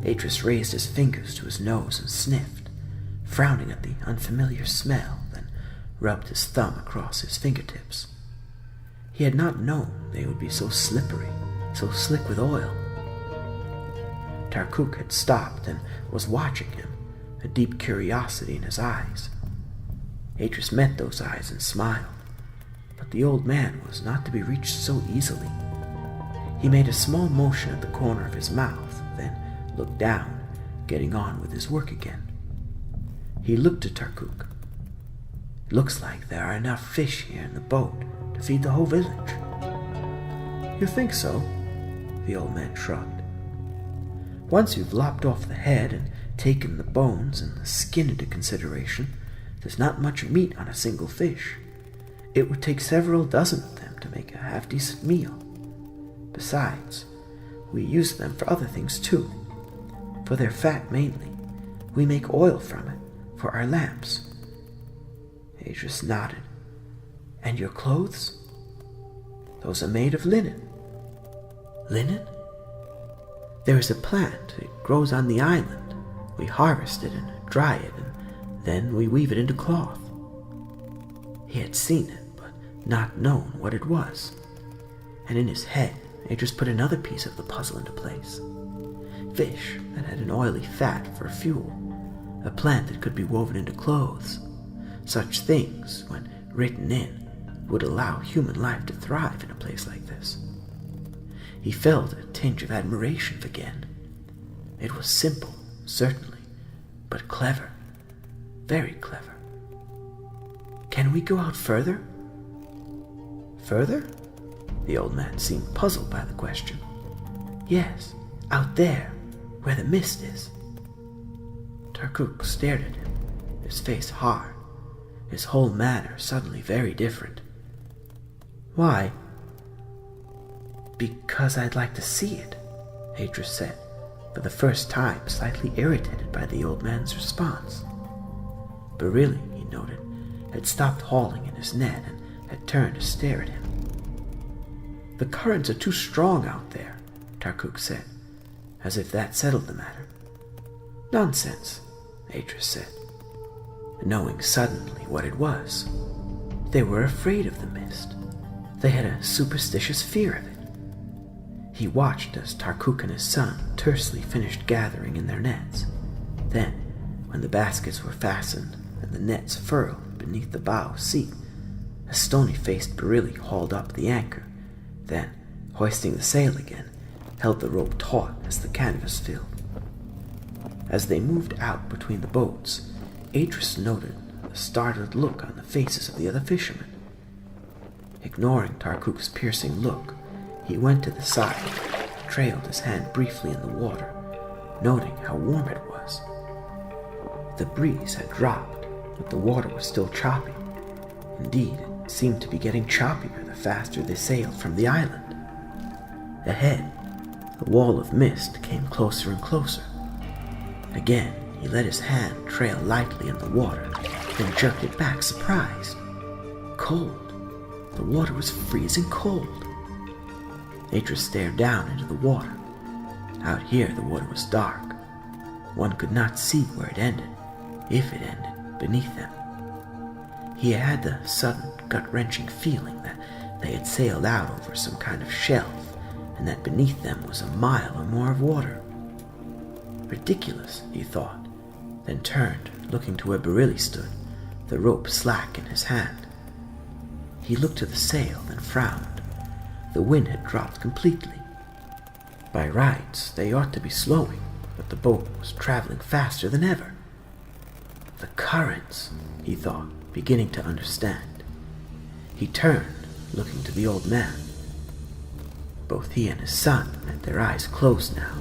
Atrus raised his fingers to his nose and sniffed, frowning at the unfamiliar smell, then rubbed his thumb across his fingertips. He had not known they would be so slippery, so slick with oil. Tarkuk had stopped and was watching him, a deep curiosity in his eyes. Atrus met those eyes and smiled, but the old man was not to be reached so easily. He made a small motion at the corner of his mouth, then looked down, getting on with his work again. He looked at Tarkuk. "Looks like there are enough fish here in the boat to feed the whole village." "You think so?" The old man shrugged. "Once you've lopped off the head and taken the bones and the skin into consideration, there's not much meat on a single fish. It would take several dozen of them to make a half-decent meal. Besides, we use them for other things too. For their fat mainly. We make oil from it, for our lamps." Atrus nodded. "And your clothes?" "Those are made of linen." "Linen?" "There is a plant. It grows on the island. We harvest it and dry it, and then we weave it into cloth." He had seen it, but not known what it was. And in his head, Atrus put another piece of the puzzle into place. Fish that had an oily fat for fuel, a plant that could be woven into clothes. Such things, when written in, would allow human life to thrive in a place like this. He felt a tinge of admiration again. It was simple, certainly, but clever. Very clever. Can we go out further? Further? The old man seemed puzzled by the question. Yes, out there, where the mist is. Tarkuk stared at him, his face hard, his whole manner suddenly very different. Why? Because I'd like to see it, Atrus said, for the first time slightly irritated by the old man's response. Barilli, he noted, had stopped hauling in his net and had turned to stare at him. The currents are too strong out there, Tarkuk said, as if that settled the matter. Nonsense, Atrus said, knowing suddenly what it was. They were afraid of the mist. They had a superstitious fear of it. He watched as Tarkuk and his son tersely finished gathering in their nets. Then, when the baskets were fastened and the nets furled beneath the bow seat, a stony-faced Barilli hauled up the anchor, then, hoisting the sail again, held the rope taut as the canvas filled. As they moved out between the boats, Atrus noted a startled look on the faces of the other fishermen. Ignoring Tarkuk's piercing look, he went to the side, trailed his hand briefly in the water, noting how warm it was. The breeze had dropped, but the water was still choppy. Indeed, it seemed to be getting choppier the faster they sailed from the island. Ahead, the wall of mist came closer and closer. Again, he let his hand trail lightly in the water, then jerked it back surprised. Cold. The water was freezing cold. Atrus stared down into the water. Out here, the water was dark. One could not see where it ended, if it ended, beneath them. He had the sudden, gut-wrenching feeling that they had sailed out over some kind of shelf, and that beneath them was a mile or more of water. Ridiculous, he thought, then turned, looking to where Barilli stood, the rope slack in his hand. He looked to the sail, then frowned. The wind had dropped completely. By rights, they ought to be slowing, but the boat was traveling faster than ever. The currents, he thought, beginning to understand. He turned, looking to the old man. Both he and his son had their eyes closed now,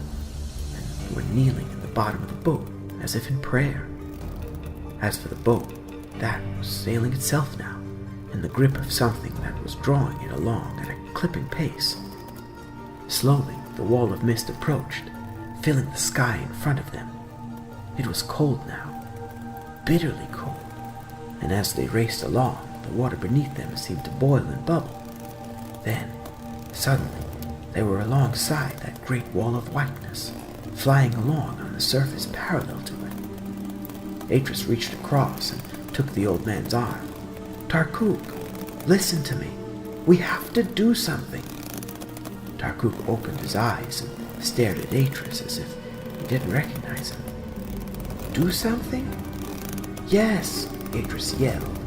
and were kneeling in the bottom of the boat, as if in prayer. As for the boat, that was sailing itself now, in the grip of something that was drawing it along at a clipping pace. Slowly, the wall of mist approached, filling the sky in front of them. It was cold now, bitterly cold, and as they raced along, the water beneath them seemed to boil and bubble. Then, suddenly, they were alongside that great wall of whiteness, flying along on the surface parallel to it. Atrus reached across and took the old man's arm. "Tarkuk, listen to me. We have to do something." Tarkuk opened his eyes and stared at Atrus as if he didn't recognize him. "Do something?" "Yes," Atrus yelled.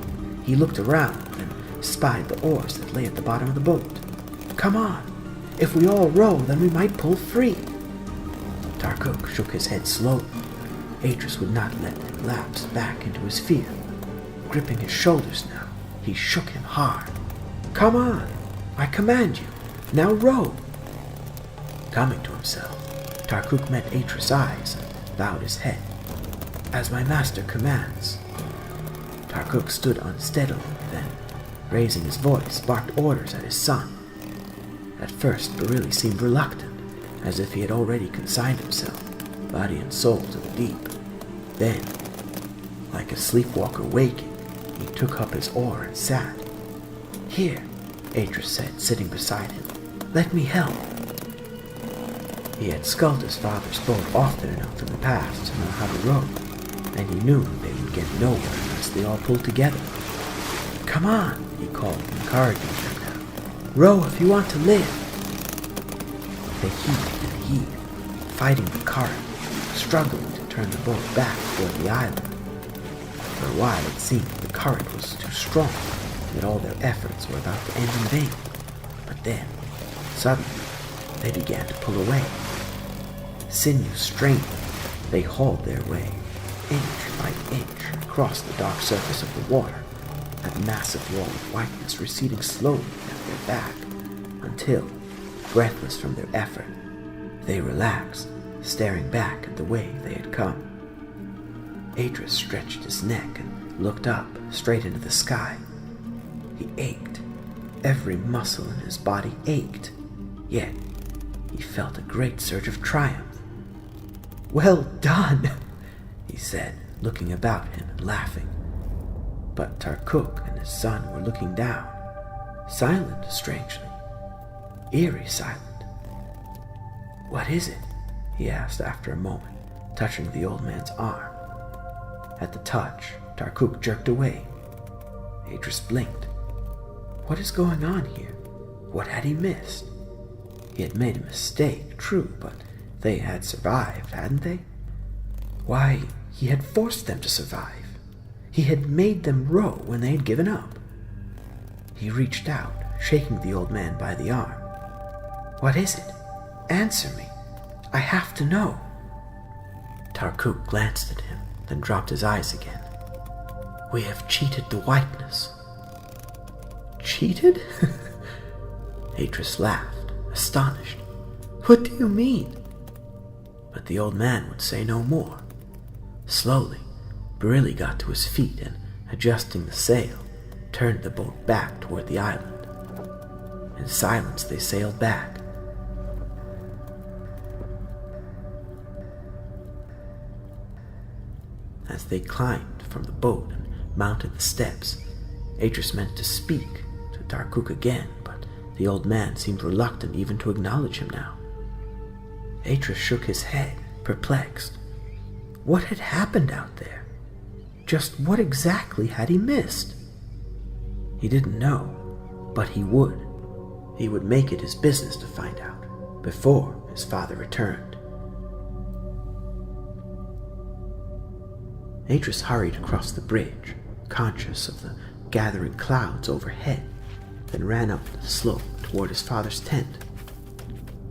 He looked around and spied the oars that lay at the bottom of the boat. "Come on. If we all row, then we might pull free." Tarkuk shook his head slowly. Atrus would not let him lapse back into his fear. Gripping his shoulders now, he shook him hard. "Come on. I command you. Now row." Coming to himself, Tarkuk met Atrus' eyes and bowed his head. "As my master commands." Tarkuk stood unsteadily, then, raising his voice, barked orders at his son. At first, Barilli seemed reluctant, as if he had already consigned himself, body and soul, to the deep. Then, like a sleepwalker waking, he took up his oar and sat. "Here," Atrus said, sitting beside him. "Let me help." He had sculled his father's boat often enough in the past to know how to row, and he knew they would get nowhere unless they all pulled together. "Come on," he called, encouraging them now. "Row if you want to live." They heaved and heaved, fighting the current, struggling to turn the boat back toward the island. For a while it seemed the current was too strong, that all their efforts were about to end in vain. But then, suddenly, they began to pull away. Sinews straining, they hauled their way, inch by inch across the dark surface of the water, that massive wall of whiteness receding slowly at their back, until, breathless from their effort, they relaxed, staring back at the way they had come. Atrus stretched his neck and looked up, straight into the sky. He ached. Every muscle in his body ached, yet he felt a great surge of triumph. "Well done," he said, looking about him and laughing. But Tarkuk and his son were looking down, silent strangely, eerie silent. "What is it?" he asked after a moment, touching the old man's arm. At the touch, Tarkuk jerked away. Atrus blinked. What is going on here? What had he missed? He had made a mistake, true, but they had survived, hadn't they? Why, he had forced them to survive. He had made them row when they had given up. He reached out, shaking the old man by the arm. "What is it? Answer me. I have to know." Tarkuk glanced at him, then dropped his eyes again. "We have cheated the whiteness." "Cheated?" Atrus laughed, astonished. "What do you mean?" But the old man would say no more. Slowly, Barilli got to his feet and, adjusting the sail, turned the boat back toward the island. In silence they sailed back. As they climbed from the boat and mounted the steps, Atrus meant to speak to Tarkuk again, but the old man seemed reluctant even to acknowledge him now. Atrus shook his head, perplexed. What had happened out there? Just what exactly had he missed? He didn't know, but he would. He would make it his business to find out, before his father returned. Atrus hurried across the bridge, conscious of the gathering clouds overhead, then ran up the slope toward his father's tent.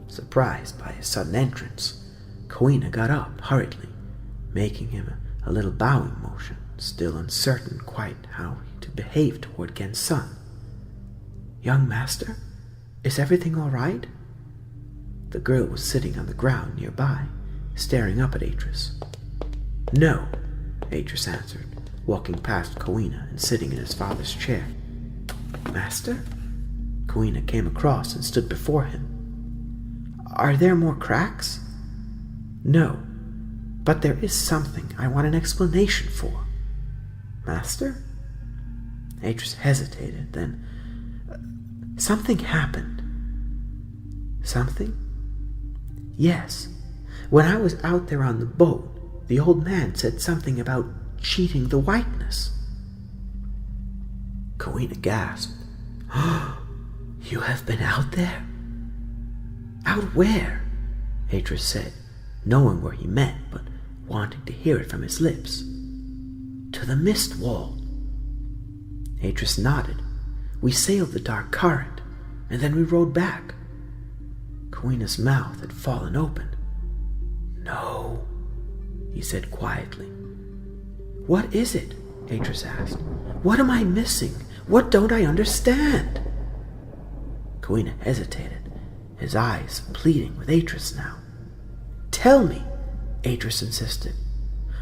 Surprised by his sudden entrance, Coina got up hurriedly, making him a little bowing motion, still uncertain quite how to behave toward Gen's son. "Young master, is everything all right?" The girl was sitting on the ground nearby, staring up at Atrus. "No," Atrus answered, walking past Coina and sitting in his father's chair. "Master?" Coina came across and stood before him. "Are there more cracks?" "No, but there is something I want an explanation for." "Master?" Atrus hesitated, then, "Something happened." "Something?" "Yes. When I was out there on the boat, the old man said something about cheating the whiteness." Coina gasped. "You have been out there?" "Out where?" Atrus said, knowing where he meant, but wanting to hear it from his lips. "To the Myst wall." Atrus nodded. "We sailed the dark current, and then we rowed back." Coina's mouth had fallen open. "No," he said quietly. "What is it?" Atrus asked. "What am I missing? What don't I understand?" Coina hesitated, his eyes pleading with Atrus now. "Tell me," Atrus insisted,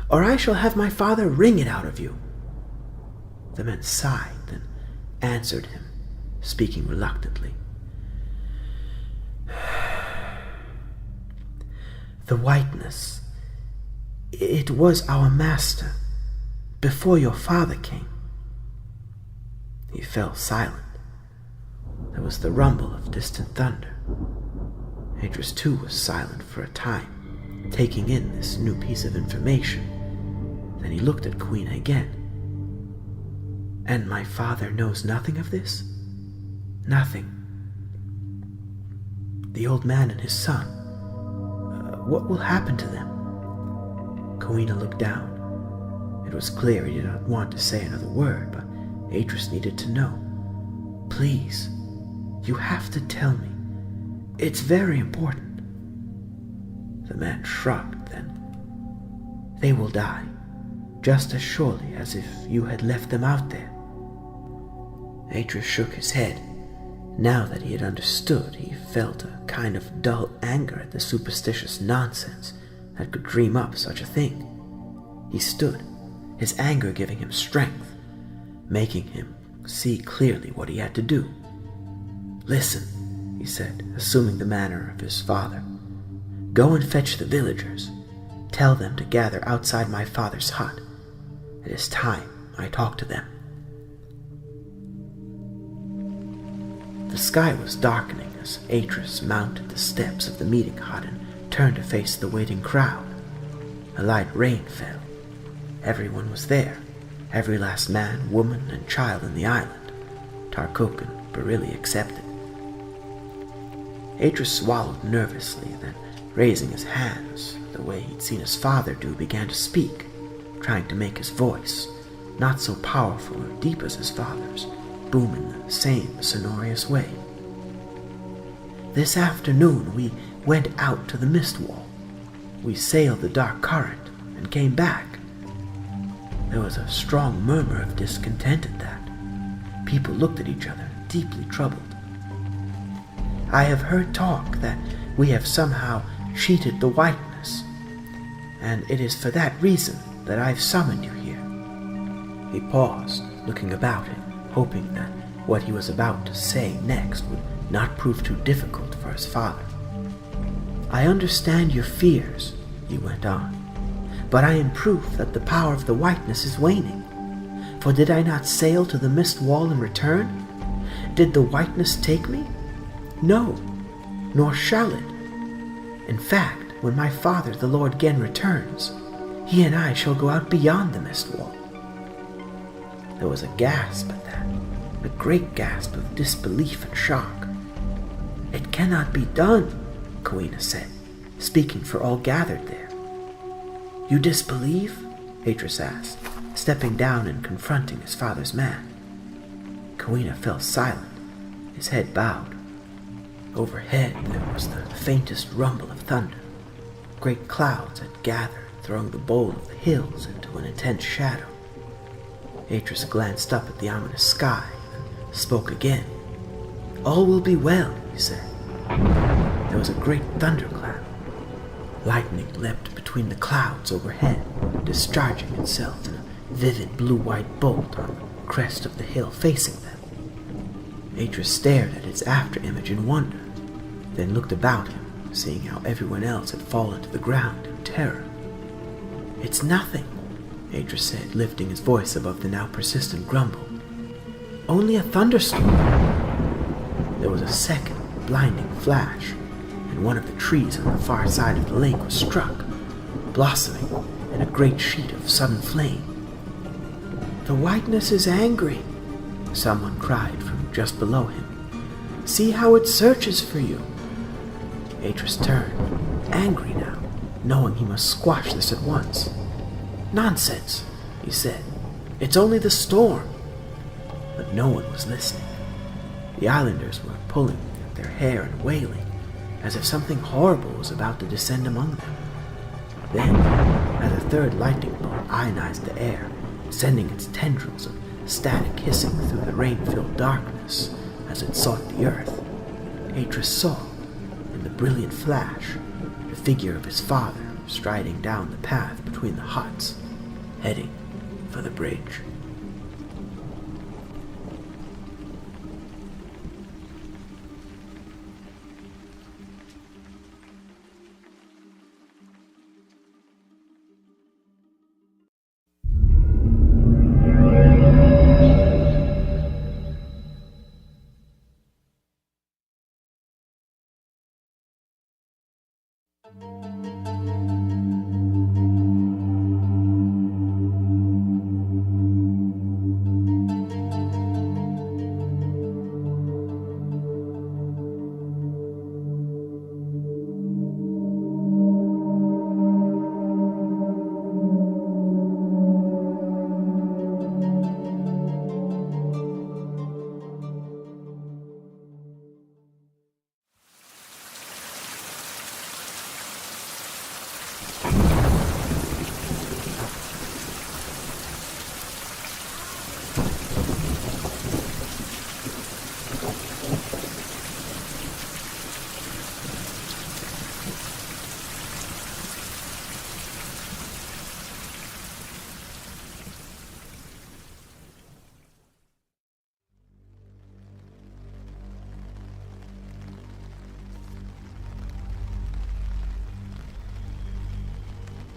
"or I shall have my father wring it out of you." The man sighed, then answered him, speaking reluctantly. "The whiteness, it was our master, before your father came." He fell silent. There was the rumble of distant thunder. Atrus too was silent for a time, taking in this new piece of information. Then he looked at Coina again. "And my father knows nothing of this?" "Nothing." "The old man and his son, what will happen to them?" Coina looked down. It was clear he did not want to say another word, but Atrus needed to know. "Please, you have to tell me. It's very important." The man shrugged, then. "They will die. just as surely as if you had left them out there." Atrus shook his head. Now that he had understood, he felt a kind of dull anger at the superstitious nonsense that could dream up such a thing. He stood, his anger giving him strength, making him see clearly what he had to do. "Listen," he said, assuming the manner of his father. "Go and fetch the villagers. Tell them to gather outside my father's hut. It is time I talk to them." The sky was darkening as Atrus mounted the steps of the meeting hut and turned to face the waiting crowd. A light rain fell. Everyone was there, every last man, woman, and child in the island, Tarkuk and Barilli excepted. Atrus swallowed nervously, then, raising his hands, the way he'd seen his father do, began to speak, trying to make his voice, not so powerful or deep as his father's, boom in the same sonorous way. "This afternoon we went out to the Myst wall. We sailed the dark current and came back." There was a strong murmur of discontent at that. People looked at each other, deeply troubled. "I have heard talk that we have somehow cheated the whiteness, and it is for that reason that I've summoned you here." He paused, looking about him, hoping that what he was about to say next would not prove too difficult for his father. "I understand your fears," he went on, "but I am proof that the power of the whiteness is waning. For did I not sail to the Myst wall and return? Did the whiteness take me? No, nor shall it. In fact, when my father, the Lord Gen, returns, he and I shall go out beyond the Myst wall." There was a gasp at that, a great gasp of disbelief and shock. "It cannot be done," Kawina said, speaking for all gathered there. "You disbelieve?" Atrus asked, stepping down and confronting his father's man. Kawina fell silent, his head bowed. Overhead there was the faintest rumble of thunder. Great clouds had gathered, throwing the bowl of the hills into an intense shadow. Atrus glanced up at the ominous sky and spoke again. "All will be well," he said. There was a great thunderclap. Lightning leapt between the clouds overhead, discharging itself in a vivid blue-white bolt on the crest of the hill facing them. Atrus stared at its afterimage in wonder, then looked about him, seeing how everyone else had fallen to the ground in terror. "It's nothing," Atrus said, lifting his voice above the now persistent grumble. "Only a thunderstorm." There was a second blinding flash, and one of the trees on the far side of the lake was struck, blossoming in a great sheet of sudden flame. "The whiteness is angry," someone cried from just below him. "See how it searches for you." Atrus turned, angry now, knowing he must squash this at once. "Nonsense," he said. "It's only the storm." But no one was listening. The islanders were pulling at their hair and wailing, as if something horrible was about to descend among them. Then, as a third lightning bolt ionized the air, sending its tendrils of static hissing through the rain-filled darkness as it sought the earth, Atrus saw, in the brilliant flash, the figure of his father striding down the path between the huts, heading for the bridge.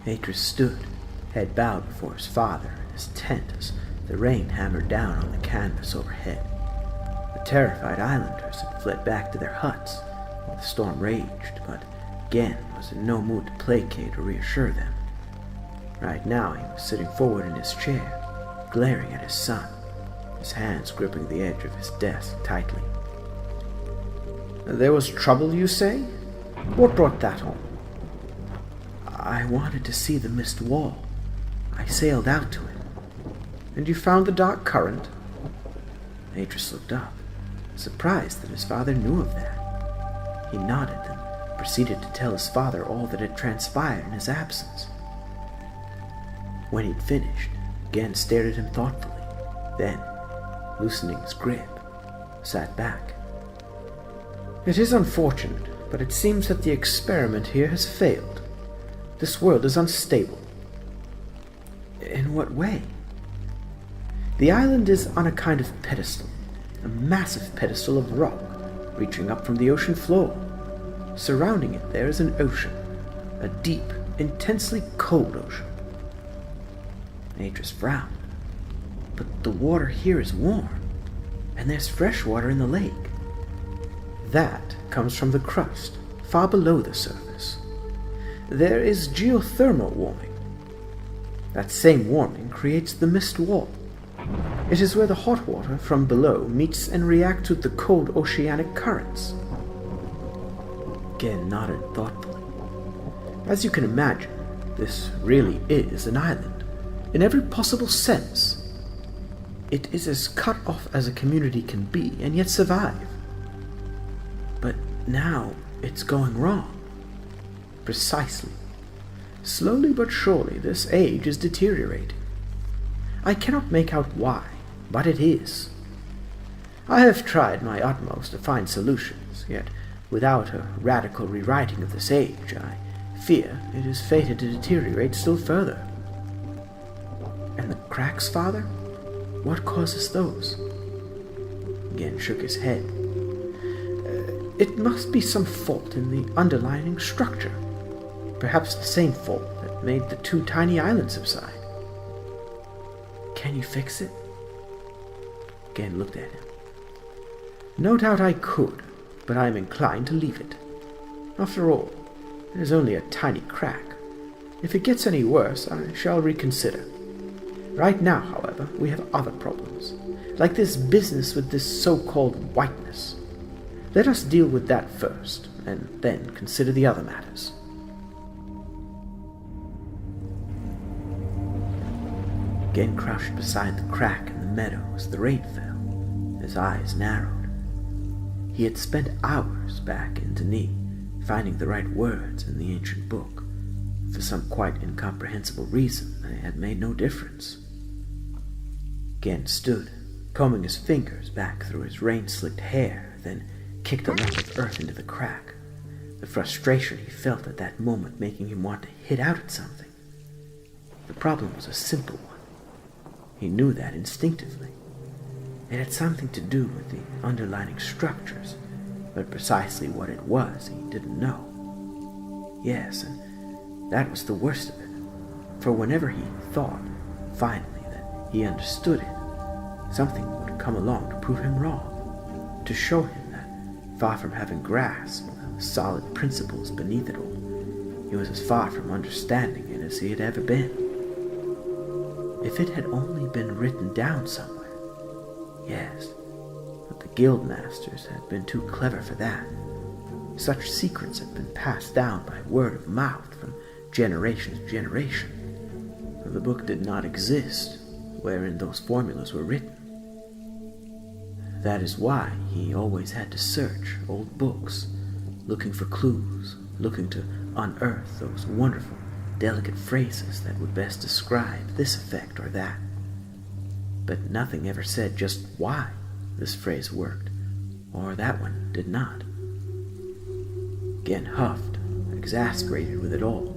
Atrus stood, head bowed before his father in his tent as the rain hammered down on the canvas overhead. The terrified islanders had fled back to their huts while the storm raged, but Gen was in no mood to placate or reassure them. Right now he was sitting forward in his chair, glaring at his son, his hands gripping the edge of his desk tightly. "There was trouble, you say? What brought that on?" "I wanted to see the Myst wall. I sailed out to it." "And you found the dark current?" Atrus looked up, surprised that his father knew of that. He nodded and proceeded to tell his father all that had transpired in his absence. When he'd finished, Gen stared at him thoughtfully, then, loosening his grip, sat back. "It is unfortunate, but it seems that the experiment here has failed. This world is unstable." "In what way?" "The island is on a kind of pedestal, a massive pedestal of rock, reaching up from the ocean floor. Surrounding it there is an ocean, a deep, intensely cold ocean." Atrus frowned. "But the water here is warm, and there's fresh water in the lake." "That comes from the crust, far below the surface. There is geothermal warming. That same warming creates the Myst wall. It is where the hot water from below meets and reacts with the cold oceanic currents." Gen nodded thoughtfully. "As you can imagine, this really is an island, in every possible sense. It is as cut off as a community can be, and yet survive." "But now it's going wrong." "Precisely. Slowly but surely this age is deteriorating. I cannot make out why, but it is. I have tried my utmost to find solutions, yet without a radical rewriting of this age, I fear it is fated to deteriorate still further." "And the cracks, father? What causes those?" Gen shook his head. "It must be some fault in the underlying structure. Perhaps the same fault that made the two tiny islands subside." "Can you fix it?" Gen looked at him. "No doubt I could, but I am inclined to leave it. After all, it is only a tiny crack. If it gets any worse, I shall reconsider. Right now, however, we have other problems, like this business with this so-called whiteness. Let us deal with that first, and then consider the other matters." Gen crouched beside the crack in the meadow as the rain fell. His eyes narrowed. He had spent hours back in Denis, finding the right words in the ancient book. For some quite incomprehensible reason, they had made no difference. Gen stood, combing his fingers back through his rain-slicked hair, then kicked a lump of earth into the crack, the frustration he felt at that moment making him want to hit out at something. The problem was a simple one. He knew that instinctively. It had something to do with the underlying structures, but precisely what it was he didn't know. Yes, and that was the worst of it, for whenever he thought, finally, that he understood it, something would come along to prove him wrong, to show him that, far from having grasped the solid principles beneath it all, he was as far from understanding it as he had ever been. If it had only been written down somewhere, yes, but the guildmasters had been too clever for that. Such secrets had been passed down by word of mouth from generation to generation. The book did not exist wherein those formulas were written. That is why he always had to search old books, looking for clues, looking to unearth those wonderful, delicate phrases that would best describe this effect or that. But nothing ever said just why this phrase worked, or that one did not. Gen huffed, exasperated with it all,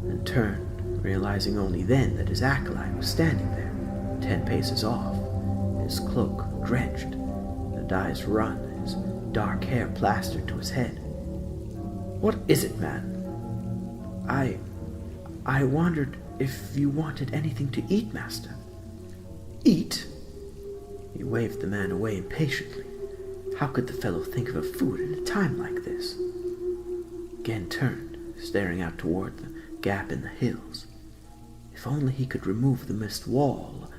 and turned, realizing only then that his acolyte was standing there, 10 paces off, his cloak drenched, the dyes run, his dark hair plastered to his head. "What is it, man?" I wondered if you wanted anything to eat, master. Eat? He waved the man away impatiently. How could the fellow think of a food in a time like this? Gen turned, staring out toward the gap in the hills. If only he could remove the mist wall.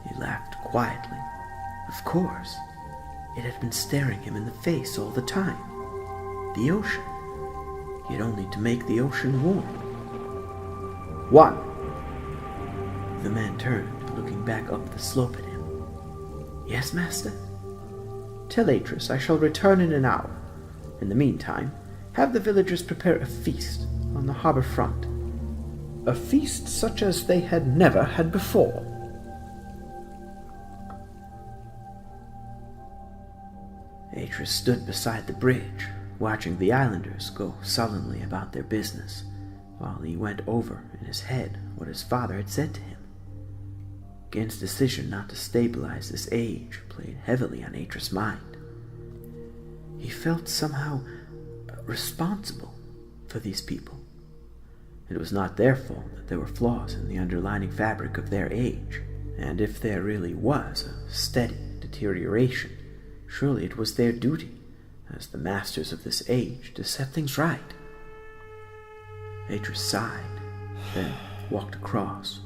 He laughed quietly. Of course. It had been staring him in the face all the time. The ocean. He had only to make the ocean warm. 1. The man turned, looking back up the slope at him. Yes, master? Tell Atrus I shall return in an hour. In the meantime, have the villagers prepare a feast on the harbor front. A feast such as they had never had before. Atrus stood beside the bridge, watching the islanders go sullenly about their business, while he went over in his head what his father had said to him. Gen's decision not to stabilize this age played heavily on Atrus' mind. He felt somehow responsible for these people. It was not their fault that there were flaws in the underlying fabric of their age, and if there really was a steady deterioration, surely it was their duty, as the masters of this age, to set things right. Atrus sighed, then walked across,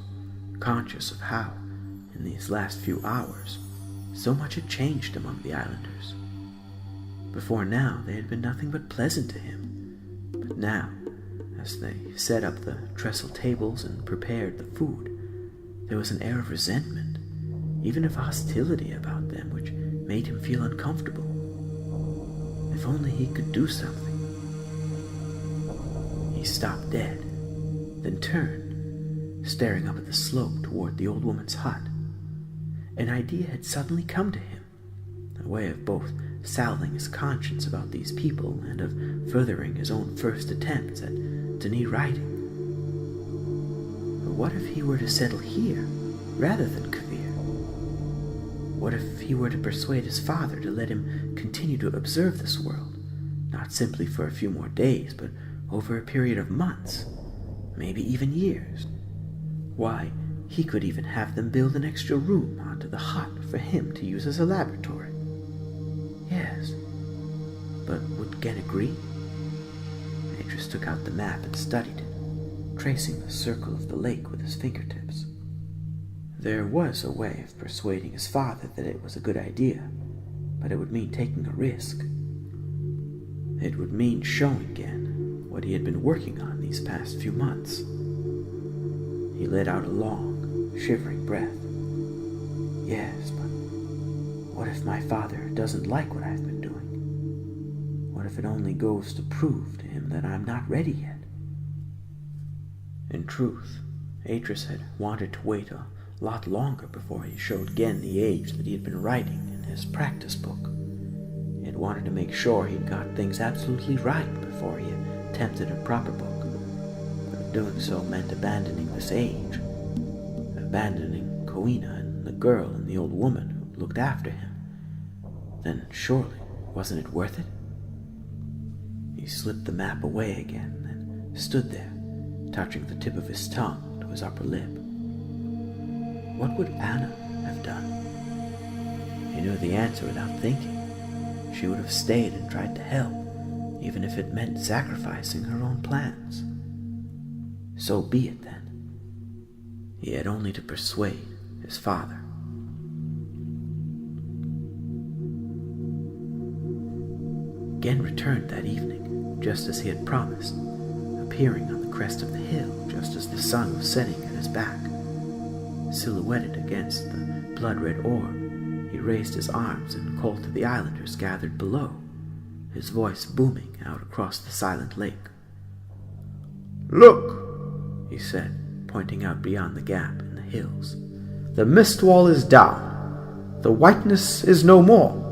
conscious of how, in these last few hours, so much had changed among the islanders. Before now, they had been nothing but pleasant to him, but now, as they set up the trestle tables and prepared the food, there was an air of resentment, even of hostility about them, which made him feel uncomfortable. If only he could do something. He stopped dead, then turned, staring up at the slope toward the old woman's hut. An idea had suddenly come to him, a way of both salving his conscience about these people and of furthering his own first attempts at Denis writing. But what if he were to settle here rather than Kavir? What if he were to persuade his father to let him continue to observe this world, not simply for a few more days, but over a period of months, maybe even years? Why, he could even have them build an extra room onto the hut for him to use as a laboratory. Yes, but would Gen agree? Atrus took out the map and studied it, tracing the circle of the lake with his fingertips. There was a way of persuading his father that it was a good idea, but it would mean taking a risk. It would mean showing Gen what he had been working on these past few months. He let out a long, shivering breath. Yes, but what if my father doesn't like what I've been doing? What if it only goes to prove to him that I'm not ready yet? In truth, Atrus had wanted to wait a lot longer before he showed Gen the age that he had been writing in his practice book. He had wanted to make sure he'd got things absolutely right before he attempted a proper book. But doing so meant abandoning this age, abandoning Koina and the girl and the old woman who looked after him. Then surely, wasn't it worth it? He slipped the map away again, then stood there, touching the tip of his tongue to his upper lip. What would Anna have done? He knew the answer without thinking. She would have stayed and tried to help, even if it meant sacrificing her own plans. So be it then. He had only to persuade his father. Gen returned that evening, just as he had promised, appearing on the crest of the hill just as the sun was setting at his back. Silhouetted against the blood-red orb, he raised his arms and called to the islanders gathered below, his voice booming out across the silent lake. "Look," he said, pointing out beyond the gap in the hills. "The mist wall is down. The whiteness is no more."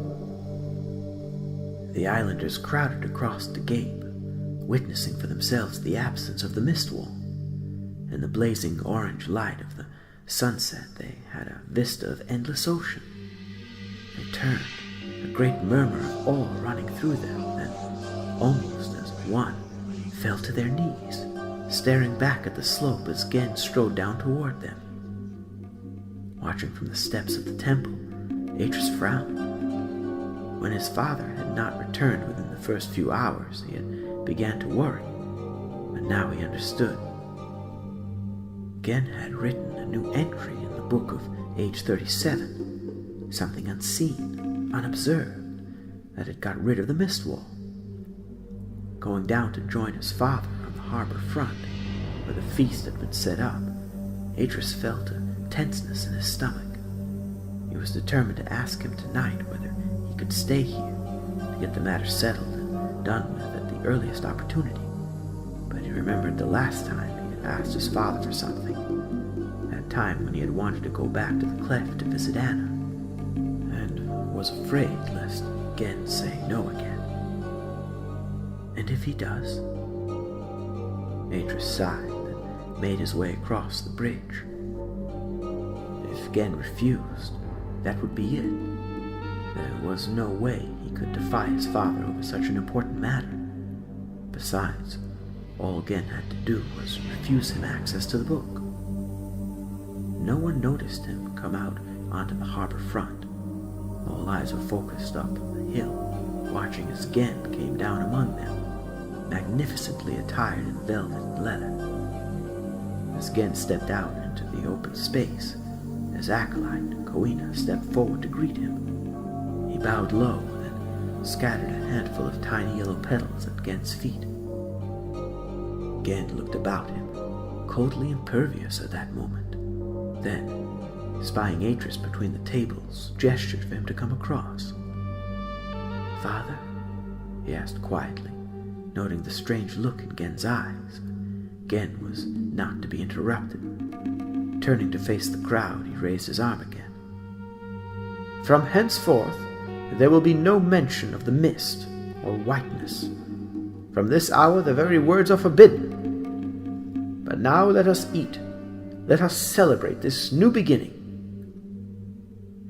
The islanders crowded across to gape, witnessing for themselves the absence of the mist wall. In the blazing orange light of the sunset, they had a vista of endless ocean. They turned, a great murmur of awe running through them, then, almost as one, fell to their knees, staring back at the slope as Gen strode down toward them. Watching from the steps of the temple, Atrus frowned. When his father had not returned within the first few hours, he had began to worry, but now he understood. Gen had written a new entry in the book of age 37, something unseen, unobserved, that had got rid of the Myst wall. Going down to join his father on the harbor front, where the feast had been set up, Atrus felt a tenseness in his stomach. He was determined to ask him tonight whether he could stay here to get the matter settled and done with at the earliest opportunity. But he remembered the last time he had asked his father for something, that time when he had wanted to go back to the cleft to visit Anna, and was afraid lest Gen say no again. And if he does? Atrus sighed and made his way across the bridge. If Gen refused, that would be it. There was no way he could defy his father over such an important matter. Besides, all Gen had to do was refuse him access to the book. No one noticed him come out onto the harbor front. All eyes were focused up the hill, watching as Gen came down among them, magnificently attired in velvet and leather. As Gen stepped out into the open space, his acolyte, Koina, stepped forward to greet him. He bowed low, then scattered a handful of tiny yellow petals at Gen's feet. Gen looked about him, coldly impervious at that moment. Then, spying Atrus between the tables, gestured for him to come across. "Father?" he asked quietly, noting the strange look in Gen's eyes. Gen was not to be interrupted. Turning to face the crowd, he raised his arm again. "From henceforth, there will be no mention of the Myst or whiteness. From this hour, the very words are forbidden. But now let us eat. Let us celebrate this new beginning."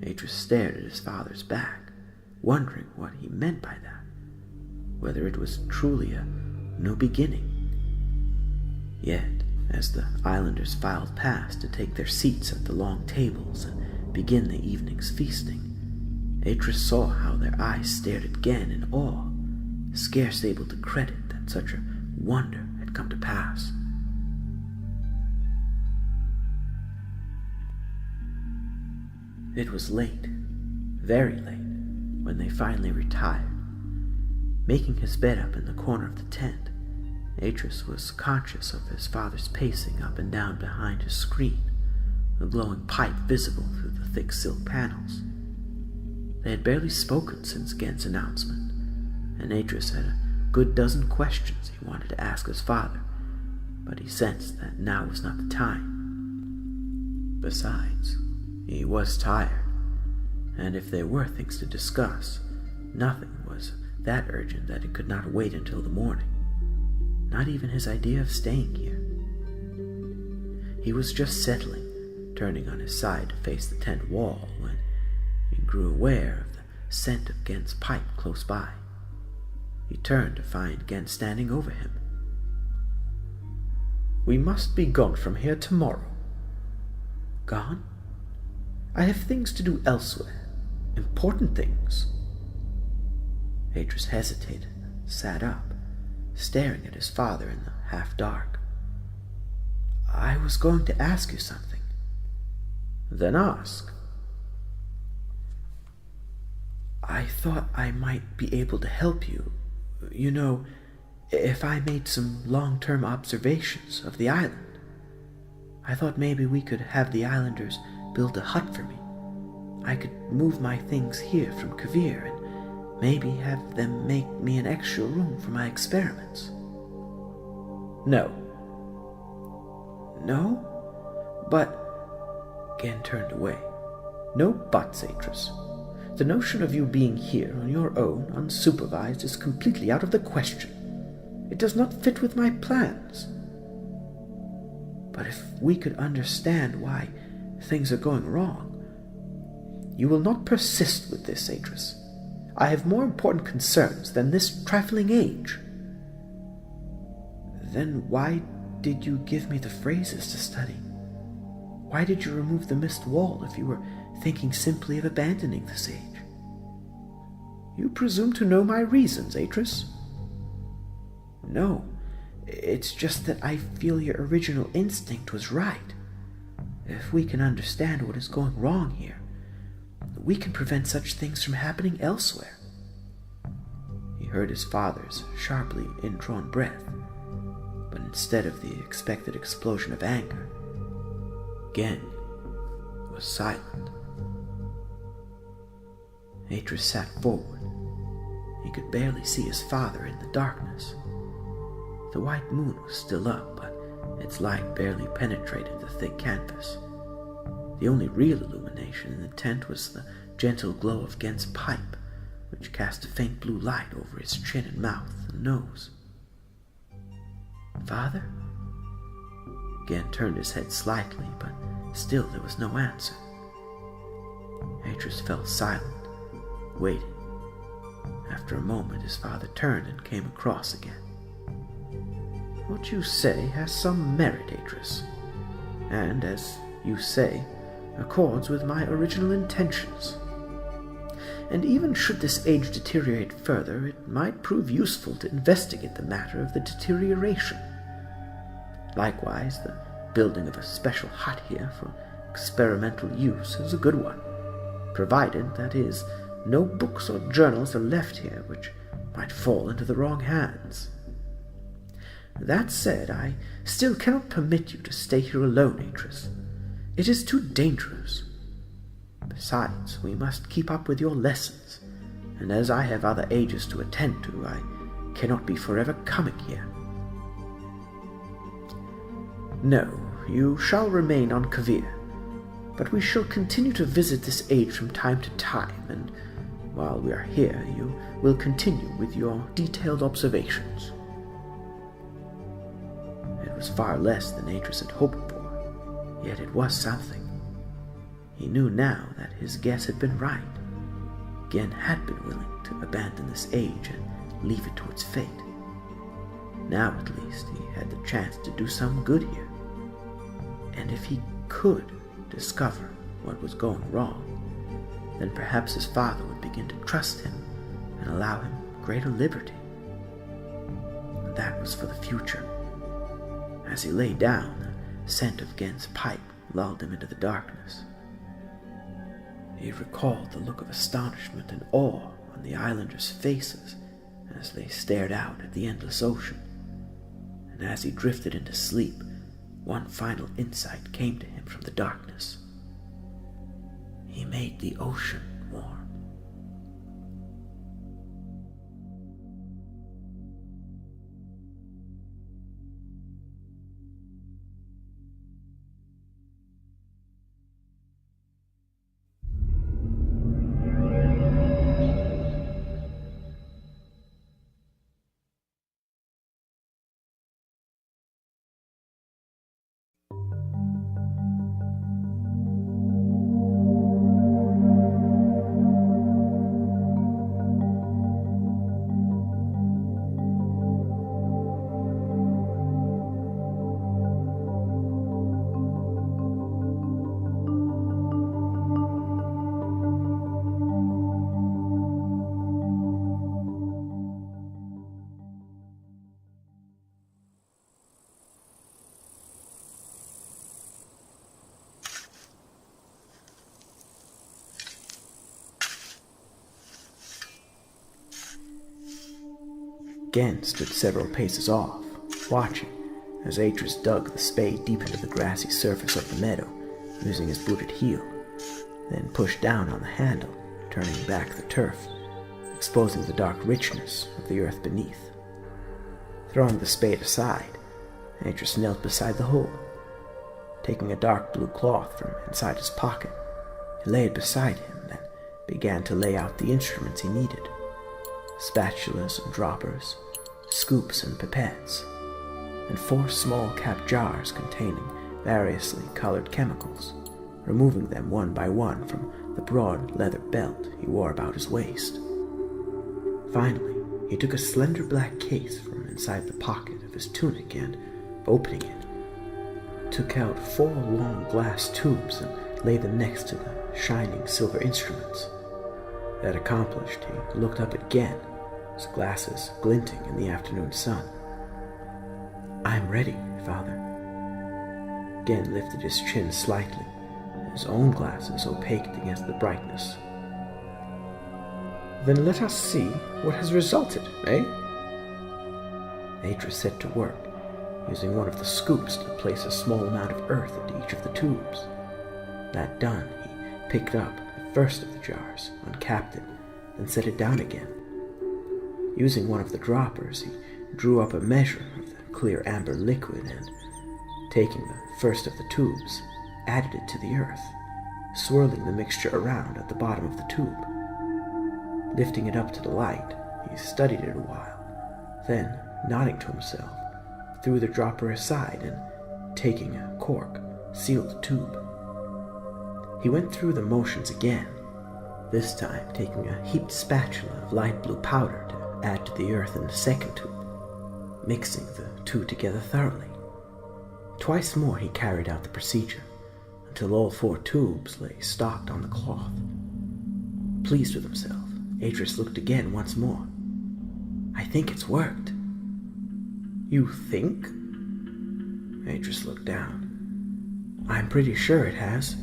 Atrus stared at his father's back, wondering what he meant by that, whether it was truly a new beginning. Yet, as the islanders filed past to take their seats at the long tables and begin the evening's feasting, Atrus saw how their eyes stared at Gen in awe, scarce able to credit that such a wonder had come to pass. It was late, very late, when they finally retired. Making his bed up in the corner of the tent, Atrus was conscious of his father's pacing up and down behind his screen, a glowing pipe visible through the thick silk panels. They had barely spoken since Gen's announcement, and Atrus had a good dozen questions he wanted to ask his father, but he sensed that now was not the time. Besides, he was tired, and if there were things to discuss, nothing was that urgent that it could not wait until the morning. Not even his idea of staying here. He was just settling, turning on his side to face the tent wall, when he grew aware of the scent of Gen's pipe close by. He turned to find Gen standing over him. "We must be gone from here tomorrow." "Gone?" "I have things to do elsewhere. Important things." Atrus hesitated and sat up, staring at his father in the half-dark. "I was going to ask you something." "Then ask." "I thought I might be able to help you. You know, if I made some long-term observations of the island. I thought maybe we could have the islanders build a hut for me. I could move my things here from Kavir and maybe have them make me an extra room for my experiments." "No." "No? But—" Gen turned away. "No buts, Atrus. The notion of you being here on your own, unsupervised, is completely out of the question. It does not fit with my plans. But if we could understand why things are going wrong—" "You will not persist with this, Atrus. I have more important concerns than this trifling age." "Then why did you give me the phrases to study? Why did you remove the Myst wall if you were thinking simply of abandoning the sage? You presume to know my reasons, Atrus? No, it's just that I feel your original instinct was right. If we can understand what is going wrong here, we can prevent such things from happening elsewhere. He heard his father's sharply indrawn breath, but instead of the expected explosion of anger, Gen was silent. Atrus sat forward. He could barely see his father in the darkness. The white moon was still up, but its light barely penetrated the thick canvas. The only real illumination in the tent was the gentle glow of Gen's pipe, which cast a faint blue light over his chin and mouth and nose. "Father?" Gen turned his head slightly, but still there was no answer. Atrus fell silent, waiting. After a moment, his father turned and came across again. "What you say has some merit, Atrus, and, as you say, accords with my original intentions. And even should this age deteriorate further, it might prove useful to investigate the matter of the deterioration. Likewise, the building of a special hut here for experimental use is a good one, provided, that is, no books or journals are left here which might fall into the wrong hands. That said, I still cannot permit you to stay here alone, Atrus. It is too dangerous. Besides, we must keep up with your lessons, and as I have other ages to attend to, I cannot be forever coming here." "No, you shall remain on Kavir, but we shall continue to visit this age from time to time, and while we are here, you will continue with your detailed observations." It was far less than Atrus had hoped for, yet it was something. He knew now that his guess had been right. Gen had been willing to abandon this age and leave it to its fate. Now at least he had the chance to do some good here. And if he could discover what was going wrong, then perhaps his father would begin to trust him and allow him greater liberty. That was for the future. As he lay down, the scent of Gen's pipe lulled him into the darkness. He recalled the look of astonishment and awe on the islanders' faces as they stared out at the endless ocean. And as he drifted into sleep, one final insight came to him from the darkness. He made the ocean warm. Gen stood several paces off, watching as Atrus dug the spade deep into the grassy surface of the meadow, using his booted heel, then pushed down on the handle, turning back the turf, exposing the dark richness of the earth beneath. Throwing the spade aside, Atrus knelt beside the hole. Taking a dark blue cloth from inside his pocket, he laid it beside him, then began to lay out the instruments he needed: spatulas and droppers, scoops and pipettes, and 4 small cap jars containing variously colored chemicals, removing them one by one from the broad leather belt he wore about his waist. Finally, he took a slender black case from inside the pocket of his tunic and, opening it, took out 4 long glass tubes and laid them next to the shining silver instruments. That accomplished, he looked up again, his glasses glinting in the afternoon sun. "I'm ready, Father." Gen lifted his chin slightly, his own glasses opaqued against the brightness. "Then let us see what has resulted, eh?" Atrus set to work, using one of the scoops to place a small amount of earth into each of the tubes. That done, he picked up the first of the jars, uncapped it, then set it down again. Using one of the droppers, he drew up a measure of the clear amber liquid and, taking the first of the tubes, added it to the earth, swirling the mixture around at the bottom of the tube. Lifting it up to the light, he studied it a while, then, nodding to himself, threw the dropper aside and, taking a cork, sealed the tube. He went through the motions again, this time taking a heaped spatula of light blue powder to add to the earth in the second tube, mixing the two together thoroughly. Twice more he carried out the procedure, until all 4 tubes lay stocked on the cloth. Pleased with himself, Atrus looked again once more. "I think it's worked." "You think?" Atrus looked down. "I'm pretty sure it has.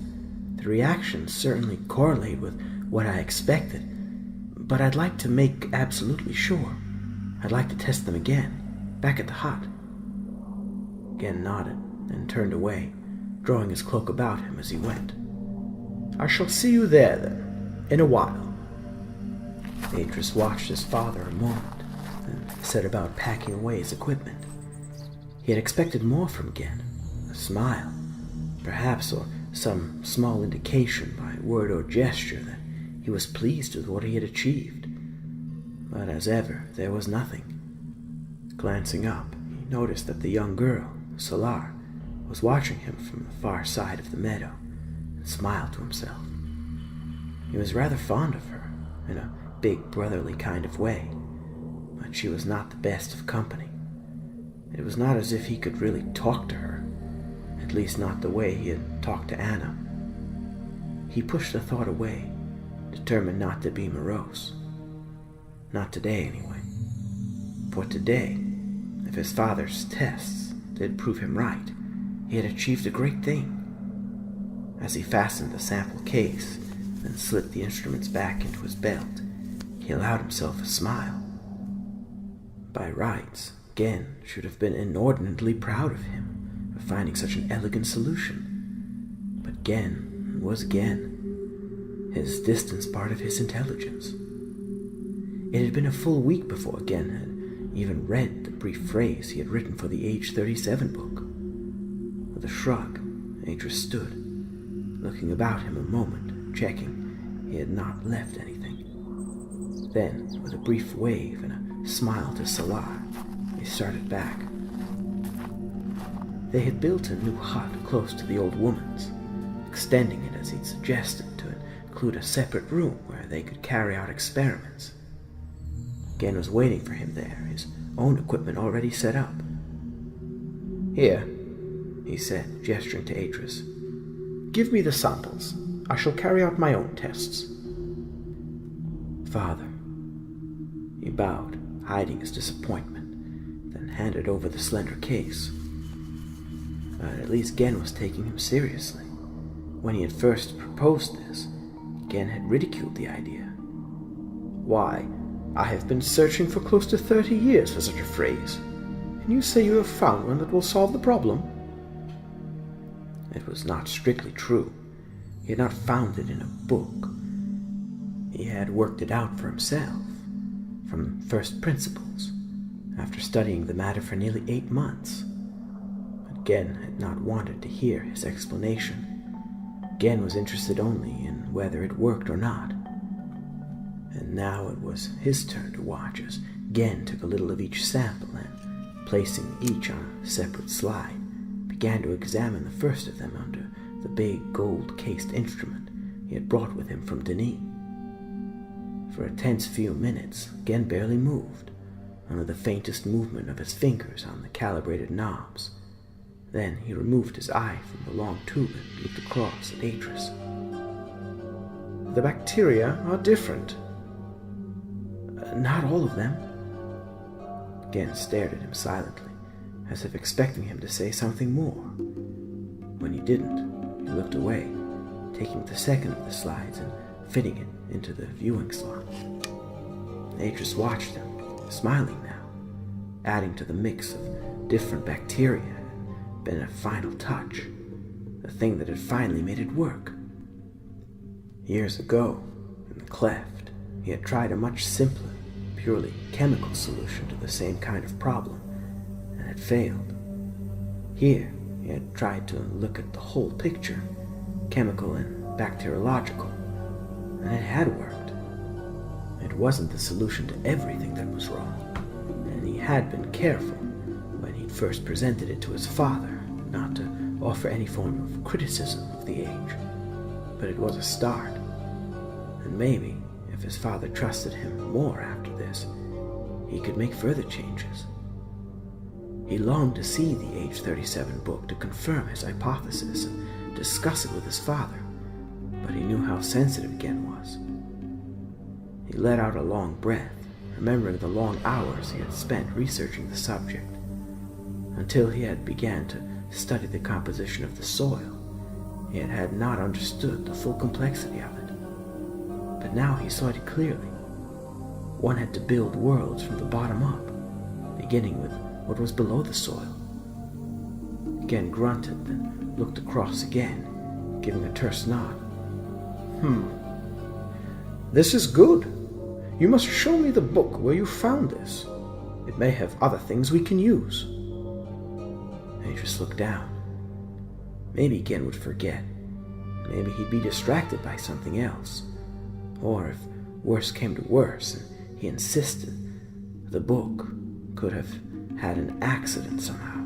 The reactions certainly correlate with what I expected, but I'd like to make absolutely sure. I'd like to test them again, back at the hut." Gen nodded, and turned away, drawing his cloak about him as he went. "I shall see you there, then, in a while." Atrus watched his father a moment, then set about packing away his equipment. He had expected more from Gen, a smile, perhaps, or some small indication by word or gesture that he was pleased with what he had achieved. But as ever, there was nothing. Glancing up, he noticed that the young girl, Solar, was watching him from the far side of the meadow, and smiled to himself. He was rather fond of her, in a big brotherly kind of way, but she was not the best of company. It was not as if he could really talk to her, at least not the way he had talked to Anna. He pushed the thought away, determined not to be morose. Not today, anyway. For today, if his father's tests did prove him right, he had achieved a great thing. As he fastened the sample case, then slipped the instruments back into his belt, he allowed himself a smile. By rights, Gen should have been inordinately proud of him for finding such an elegant solution. But Gen was Gen, his distance part of his intelligence. It had been a full week before Gen had even read the brief phrase he had written for the Age 37 book. With a shrug, Atrus stood, looking about him a moment, checking he had not left anything. Then, with a brief wave and a smile to Solar, they started back. They had built a new hut close to the old woman's, extending it as he'd suggested to include a separate room where they could carry out experiments. Gen was waiting for him there, his own equipment already set up. "Here," he said, gesturing to Atrus. "Give me the samples. I shall carry out my own tests." "Father." He bowed, hiding his disappointment, then handed over the slender case. But at least Gen was taking him seriously. When he had first proposed this, Gen had ridiculed the idea. "Why, I have been searching for close to 30 years for such a phrase, and you say you have found one that will solve the problem?" It was not strictly true. He had not found it in a book. He had worked it out for himself, from first principles, after studying the matter for nearly 8 months. But Gen had not wanted to hear his explanation. Gen was interested only in whether it worked or not. And now it was his turn to watch as Gen took a little of each sample and, placing each on a separate slide, began to examine the first of them under the big gold-cased instrument he had brought with him from Denis. For a tense few minutes, Gen barely moved, under the faintest movement of his fingers on the calibrated knobs. Then he removed his eye from the long tube and looked across at Atrus. The bacteria are different. Not all of them. Gen stared at him silently, as if expecting him to say something more. When he didn't, he looked away, taking the second of the slides and fitting it into the viewing slot. Atrus watched him, smiling now, adding to the mix of different bacteria had been a final touch, the thing that had finally made it work. Years ago, in the cleft, he had tried a much simpler, purely chemical solution to the same kind of problem, and had failed. Here, he had tried to look at the whole picture, chemical and bacteriological, and it had worked. It wasn't the solution to everything that was wrong, and he had been careful, when he'd first presented it to his father, not to offer any form of criticism of the age. But it was a start, and maybe, if his father trusted him more after this, he could make further changes. He longed to see the Age 37 book to confirm his hypothesis and discuss it with his father, but he knew how sensitive Gen was. He let out a long breath, remembering the long hours he had spent researching the subject. Until he had began to study the composition of the soil, he had not understood the full complexity of it. But now he saw it clearly. One had to build worlds from the bottom up, beginning with what was below the soil. Gen grunted, then looked across again, giving a terse nod. This is good. You must show me the book where you found this. It may have other things we can use. Atrus looked down. Maybe Gen would forget. Maybe he'd be distracted by something else. Or if worse came to worse and he insisted, the book could have had an accident somehow.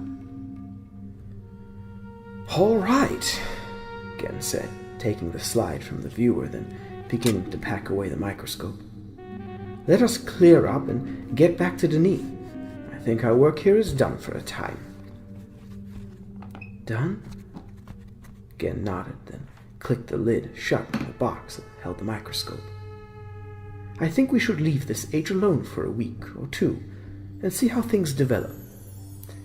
All right, Gen said, taking the slide from the viewer, then beginning to pack away the microscope. Let us clear up and get back to Denis. I think our work here is done for a time. Done? Gen nodded, then clicked the lid shut on the box that held the microscope. I think we should leave this age alone for a week or two and see how things develop.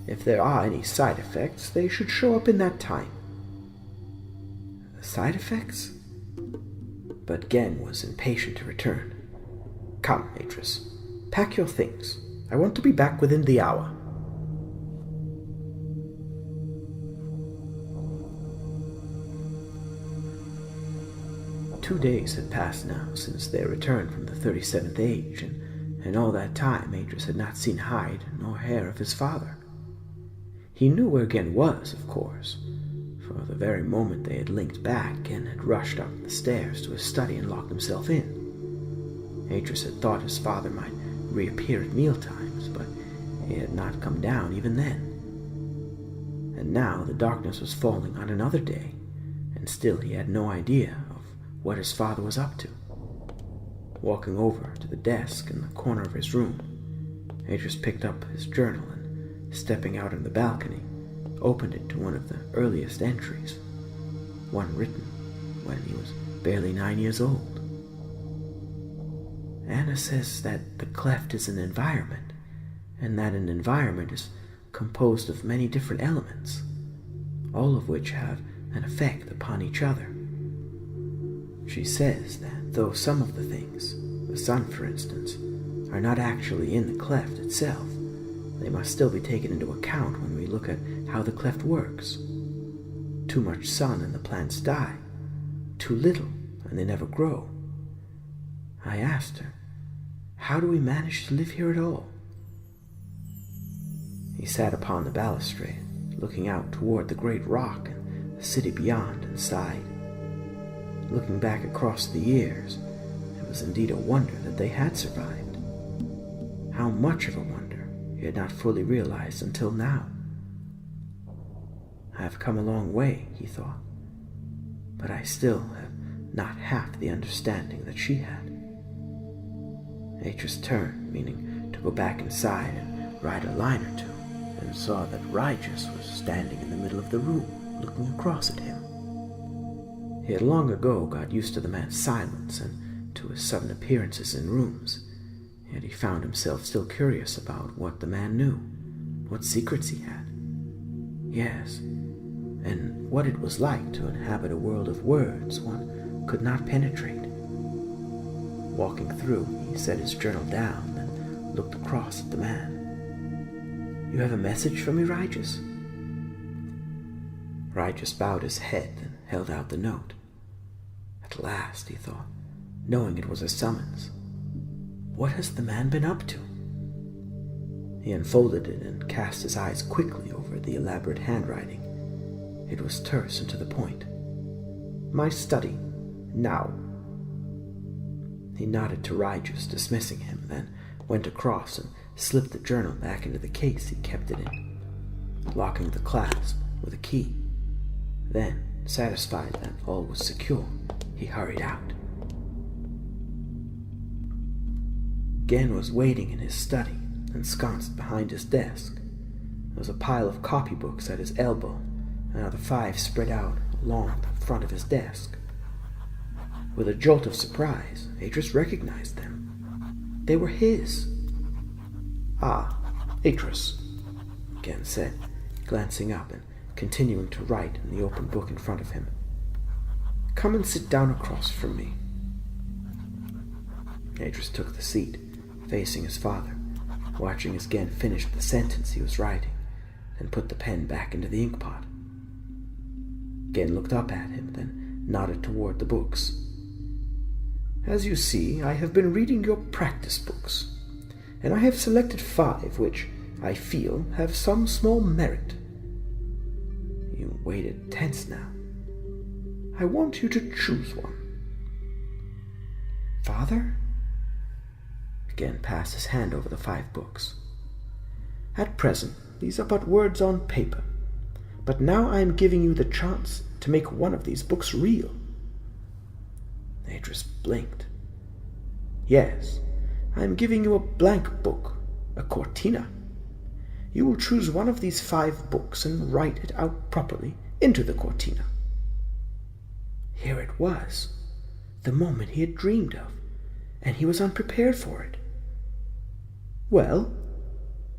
If there are any side effects, they should show up in that time. Side effects? But Gen was impatient to return. Come, Atrus. Pack your things. I want to be back within the hour. Two days had passed now since their return from the 37th age, and in all that time Atrus had not seen hide nor hair of his father. He knew where Gen was, of course, for the very moment they had linked back, Gen had rushed up the stairs to his study and locked himself in. Atrus had thought his father might reappear at mealtimes, but he had not come down even then. And now the darkness was falling on another day, and still he had no idea of what his father was up to. Walking over to the desk in the corner of his room, Atrus picked up his journal and, stepping out on the balcony, opened it to one of the earliest entries, one written when he was barely 9 years old. Anna says that the cleft is an environment, and that an environment is composed of many different elements, all of which have an effect upon each other. She says that though some of the things, the sun for instance, are not actually in the cleft itself, they must still be taken into account when we look at how the cleft works. Too much sun and the plants die, too little and they never grow. I asked her, how do we manage to live here at all? He sat upon the balustrade, looking out toward the great rock and the city beyond, and sighed. Looking back across the years, it was indeed a wonder that they had survived. How much of a wonder he had not fully realized until now. I have come a long way, he thought, but I still have not half the understanding that she had. Atrus turned, meaning to go back inside and write a line or two, and saw that Righteous was standing in the middle of the room, looking across at him. He had long ago got used to the man's silence and to his sudden appearances in rooms, yet he found himself still curious about what the man knew, what secrets he had. Yes, and what it was like to inhabit a world of words one could not penetrate. Walking through, he set his journal down and looked across at the man. "You have a message for me, Righteous?" Righteous bowed his head and held out the note. At last, he thought, knowing it was a summons. What has the man been up to? He unfolded it and cast his eyes quickly over the elaborate handwriting. It was terse and to the point. "My study, now." He nodded to Righteous, dismissing him, then went across and slipped the journal back into the case he kept it in, locking the clasp with a key. Then, satisfied that all was secure, he hurried out. Gen was waiting in his study, ensconced behind his desk. There was a pile of copybooks at his elbow, and other 5 spread out along the front of his desk. With a jolt of surprise, Atrus recognized them. They were his. "Ah, Atrus," Gen said, glancing up and continuing to write in the open book in front of him. "Come and sit down across from me." Atrus took the seat, facing his father, watching as Gen finished the sentence he was writing, and put the pen back into the inkpot. Gen looked up at him, then nodded toward the books. "As you see, I have been reading your practice books, and I have selected 5 which, I feel, have some small merit." You waited tense now. "I want you to choose one." "Father?" Gen passed his hand over the 5 books. "At present, these are but words on paper, but now I am giving you the chance to make one of these books real." Atrus blinked. "Yes, I am giving you a blank book, a cortina. You will choose one of these 5 books and write it out properly into the cortina." Here it was, the moment he had dreamed of, and he was unprepared for it. "Well,"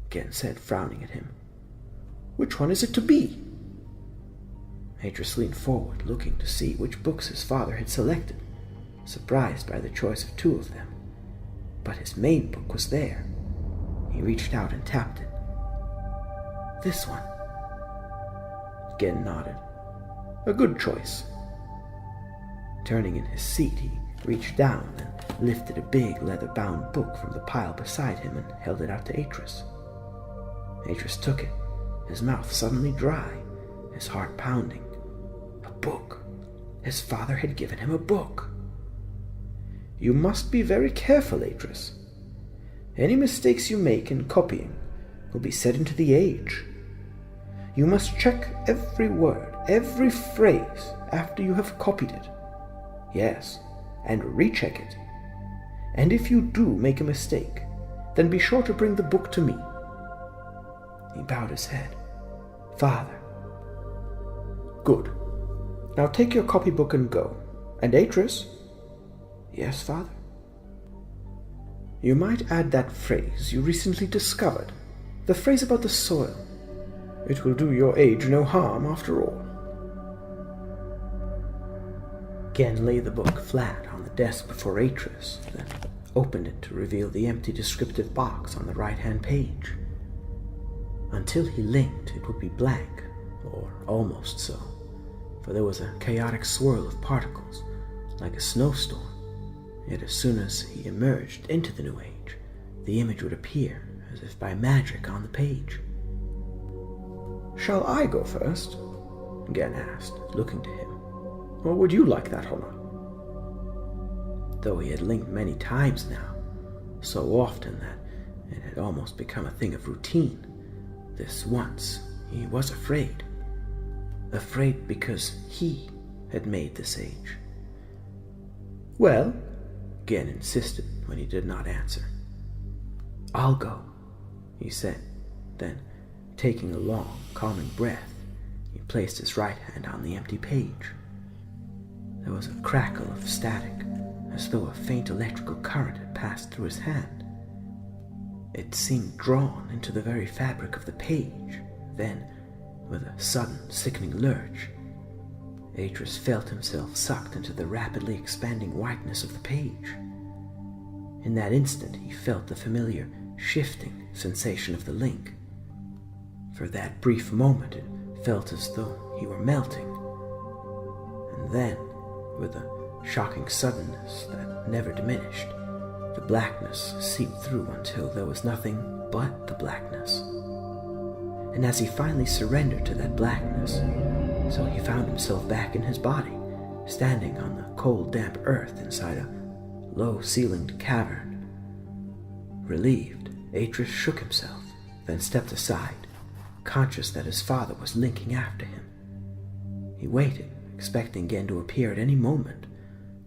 Gen said, frowning at him, "which one is it to be?" Atrus leaned forward, looking to see which books his father had selected, surprised by the choice of 2 of them. But his main book was there. He reached out and tapped it. "This one." Gen nodded. "A good choice." Turning in his seat, he reached down and lifted a big leather-bound book from the pile beside him and held it out to Atrus. Atrus took it, his mouth suddenly dry, his heart pounding. A book. His father had given him a book. "You must be very careful, Atrus. Any mistakes you make in copying will be set into the age. You must check every word, every phrase after you have copied it. Yes, and recheck it. And if you do make a mistake, then be sure to bring the book to me." He bowed his head. "Father." "Good. Now take your copybook and go. And Atrus?" "Yes, Father?" "You might add that phrase you recently discovered, the phrase about the soil. It will do your age no harm, after all." Gen laid the book flat on the desk before Atrus, then opened it to reveal the empty descriptive box on the right-hand page. Until he linked, it would be blank, or almost so, for there was a chaotic swirl of particles, like a snowstorm. Yet as soon as he emerged into the new age, the image would appear, as if by magic, on the page. "Shall I go first?" Gen asked, looking to him. "Or would you like that honor?" Though he had linked many times now, so often that it had almost become a thing of routine, this once he was afraid. Afraid because he had made this age. "Well," Gen insisted when he did not answer. "I'll go," he said, then Taking a long, calming breath, he placed his right hand on the empty page. There was a crackle of static, as though a faint electrical current had passed through his hand. It seemed drawn into the very fabric of the page. Then, with a sudden, sickening lurch, Atrus felt himself sucked into the rapidly expanding whiteness of the page. In that instant, he felt the familiar, shifting sensation of the link. For that brief moment, it felt as though he were melting. And then, with a shocking suddenness that never diminished, the blackness seeped through until there was nothing but the blackness. And as he finally surrendered to that blackness, so he found himself back in his body, standing on the cold, damp earth inside a low-ceilinged cavern. Relieved, Atrus shook himself, then stepped aside, conscious that his father was linking after him. He waited, expecting Gen to appear at any moment,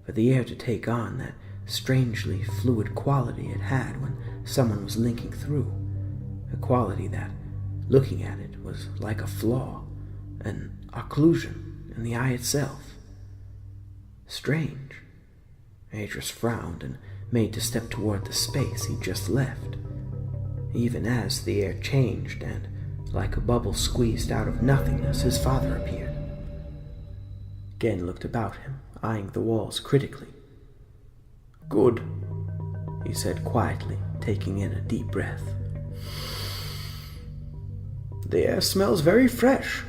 for the air to take on that strangely fluid quality it had when someone was linking through, a quality that, looking at it, was like a flaw, an occlusion in the eye itself. Strange. Atrus frowned and made to step toward the space he'd just left, even as the air changed and, like a bubble squeezed out of nothingness, his father appeared. Gen looked about him, eyeing the walls critically. "Good," he said quietly, taking in a deep breath. "The air smells very fresh."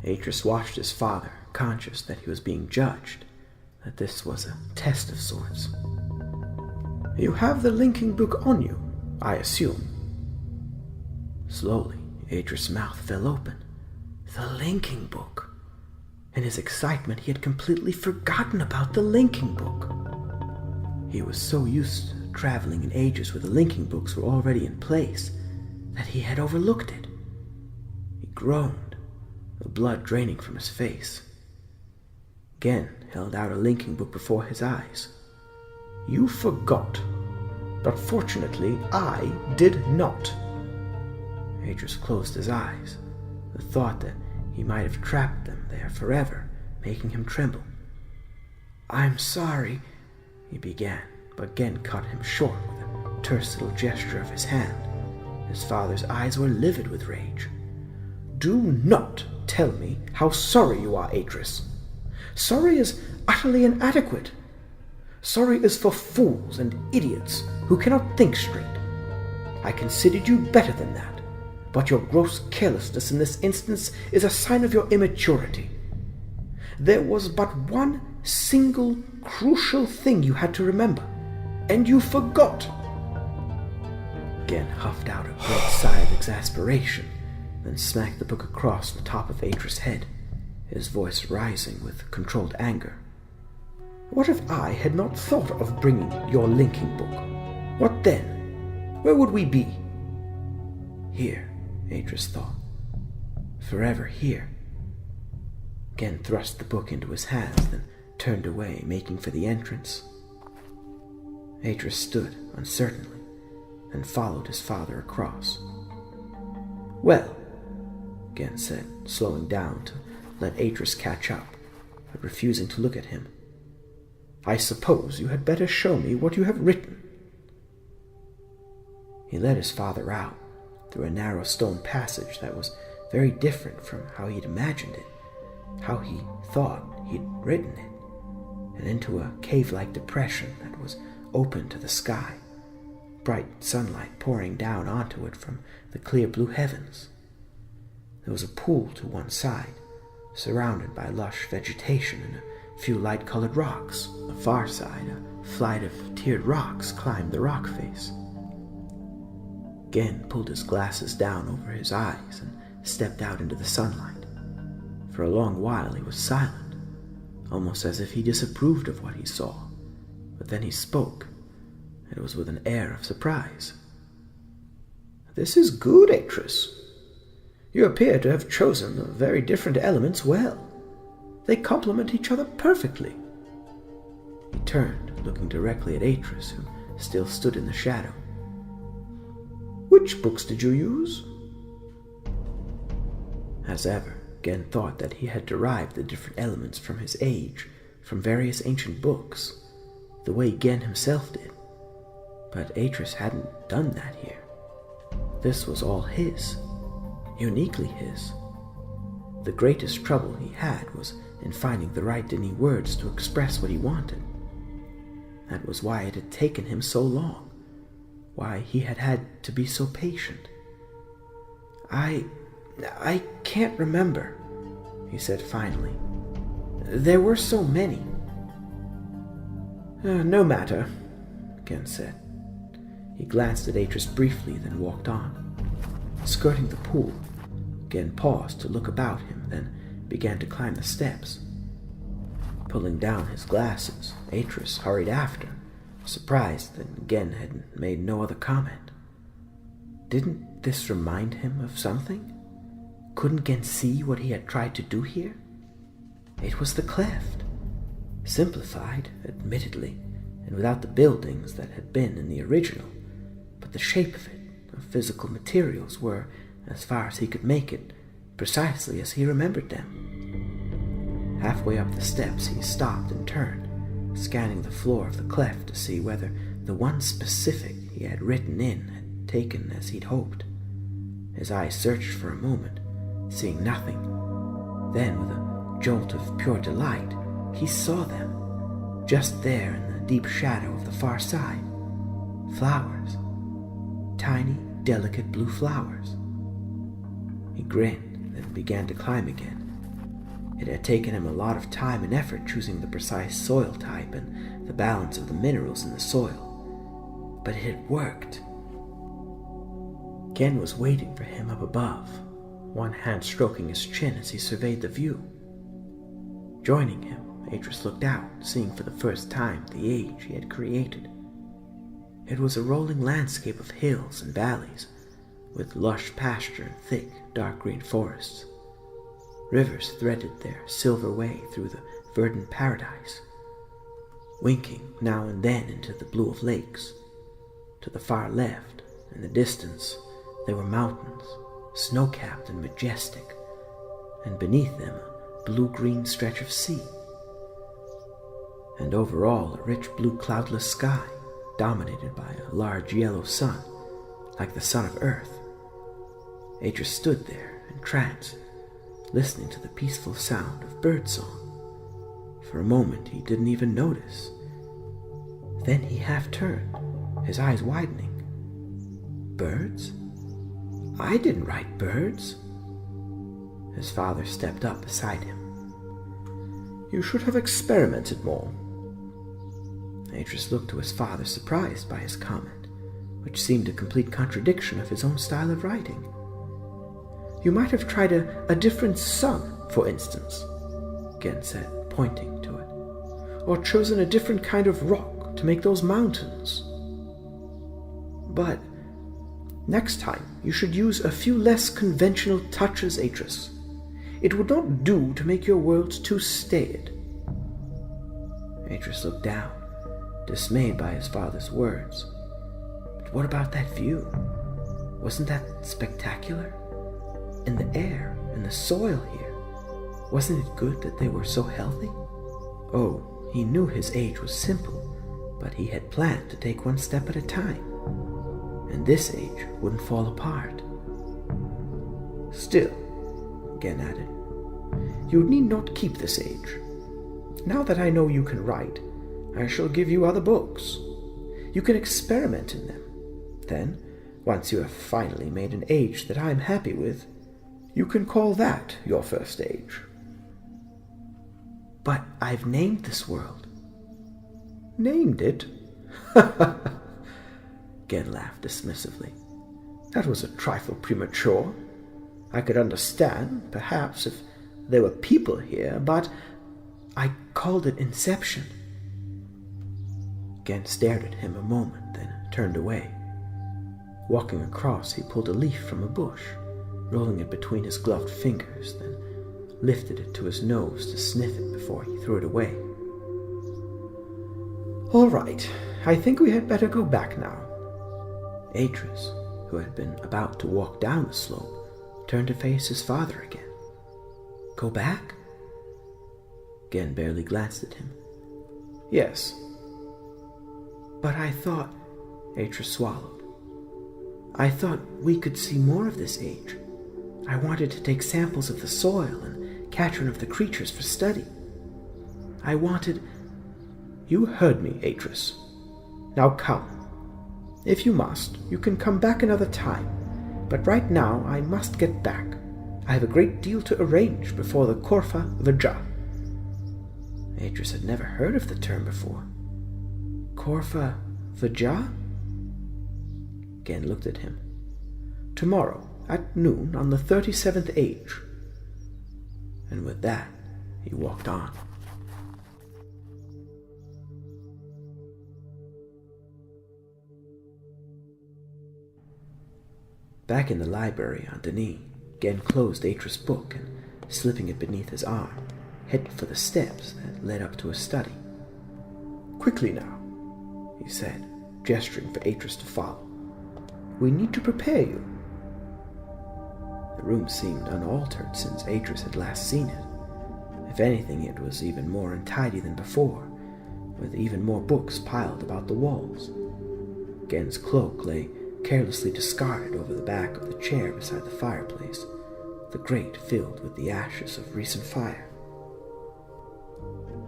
Atrus watched his father, conscious that he was being judged, that this was a test of sorts. "You have the linking book on you, I assume." Slowly, Atrus' mouth fell open. The linking book! In his excitement, he had completely forgotten about the linking book. He was so used to traveling in ages where the linking books were already in place that he had overlooked it. He groaned, the blood draining from his face. Gen held out a linking book before his eyes. "You forgot, but fortunately I did not." Atrus closed his eyes, the thought that he might have trapped them there forever, making him tremble. "I'm sorry," he began, but Gen cut him short with a terse little gesture of his hand. His father's eyes were livid with rage. "Do not tell me how sorry you are, Atrus. Sorry is utterly inadequate. Sorry is for fools and idiots who cannot think straight. I considered you better than that. But your gross carelessness in this instance is a sign of your immaturity. There was but one single crucial thing you had to remember, and you forgot." Gen huffed out a great sigh of exasperation, then smacked the book across the top of Atrus' head, his voice rising with controlled anger. "What if I had not thought of bringing your linking book? What then? Where would we be?" Here, Atrus thought. Forever here. Gen thrust the book into his hands, then turned away, making for the entrance. Atrus stood uncertainly, then followed his father across. "Well," Gen said, slowing down to let Atrus catch up, but refusing to look at him, "I suppose you had better show me what you have written." He led his father out, through a narrow stone passage that was very different from how he'd imagined it, how he thought he'd written it, and into a cave-like depression that was open to the sky, bright sunlight pouring down onto it from the clear blue heavens. There was a pool to one side, surrounded by lush vegetation and a few light-colored rocks. On the far side, a flight of tiered rocks climbed the rock face. Gen pulled his glasses down over his eyes and stepped out into the sunlight. For a long while he was silent, almost as if he disapproved of what he saw, but then he spoke. It was with an air of surprise. "This is good, Atrus. You appear to have chosen the very different elements well. They complement each other perfectly." He turned, looking directly at Atrus, who still stood in the shadow. "Which books did you use?" As ever, Gen thought that he had derived the different elements from his age, from various ancient books, the way Gen himself did. But Atrus hadn't done that here. This was all his, uniquely his. The greatest trouble he had was in finding the right Dini words to express what he wanted. That was why it had taken him so long, why he had had to be so patient. I can't remember, he said finally. There were so many. No matter, Gen said. He glanced at Atrus briefly, then walked on. Skirting the pool, Gen paused to look about him, then began to climb the steps. Pulling down his glasses, Atrus hurried after, surprised that Gen had made no other comment. Didn't this remind him of something? Couldn't Gen see what he had tried to do here? It was the cleft. Simplified, admittedly, and without the buildings that had been in the original, but the shape of it, the physical materials were, as far as he could make it, precisely as he remembered them. Halfway up the steps he stopped and turned, scanning the floor of the cleft to see whether the one specific he had written in had taken as he'd hoped. His eyes searched for a moment, seeing nothing. Then, with a jolt of pure delight, he saw them, just there in the deep shadow of the far side. Flowers. Tiny, delicate blue flowers. He grinned, then began to climb again. It had taken him a lot of time and effort choosing the precise soil type and the balance of the minerals in the soil. But it had worked. Gen was waiting for him up above, one hand stroking his chin as he surveyed the view. Joining him, Atrus looked out, seeing for the first time the age he had created. It was a rolling landscape of hills and valleys, with lush pasture and thick, dark green forests. Rivers threaded their silver way through the verdant paradise, winking now and then into the blue of lakes. To the far left, in the distance, there were mountains, snow-capped and majestic, and beneath them a blue-green stretch of sea. And over all a rich blue cloudless sky, dominated by a large yellow sun, like the sun of Earth. Atrus stood there, entranced, listening to the peaceful sound of birdsong. For a moment he didn't even notice. Then he half turned, his eyes widening. Birds? I didn't write birds. His father stepped up beside him. You should have experimented more. Atrus looked to his father, surprised by his comment, which seemed a complete contradiction of his own style of writing. You might have tried a different sun, for instance, Gen said, pointing to it, or chosen a different kind of rock to make those mountains. But next time you should use a few less conventional touches, Atrus. It would not do to make your worlds too staid. Atrus looked down, dismayed by his father's words. But what about that view? Wasn't that spectacular? And the air and the soil here, wasn't it good that they were so healthy? Oh, he knew his age was simple, but he had planned to take one step at a time, and this age wouldn't fall apart. Still, Gen added, you need not keep this age. Now that I know you can write, I shall give you other books. You can experiment in them. Then, once you have finally made an age that I am happy with, you can call that your first age. But I've named this world. Named it? Gen laughed dismissively. That was a trifle premature. I could understand, perhaps, if there were people here, but I called it Inception. Gen stared at him a moment, then turned away. Walking across, he pulled a leaf from a bush, rolling it between his gloved fingers, then lifted it to his nose to sniff it before he threw it away. All right, I think we had better go back now. Atrus, who had been about to walk down the slope, turned to face his father again. Go back? Gen barely glanced at him. Yes. But I thought, Atrus swallowed. I thought we could see more of this age. I wanted to take samples of the soil and catch one of the creatures for study. I wanted... You heard me, Atrus. Now come. If you must, you can come back another time, but right now I must get back. I have a great deal to arrange before the Corfa Vajah. Atrus had never heard of the term before. Corfa Vajah? Gen looked at him. Tomorrow, at noon, on the 37th age. And with that, he walked on. Back in the library on Denis, Gen closed Atrus' book and, slipping it beneath his arm, headed for the steps that led up to his study. Quickly now, he said, gesturing for Atrus to follow. We need to prepare you. The room seemed unaltered since Atrus had last seen it. If anything, it was even more untidy than before, with even more books piled about the walls. Gen's cloak lay carelessly discarded over the back of the chair beside the fireplace, the grate filled with the ashes of recent fire.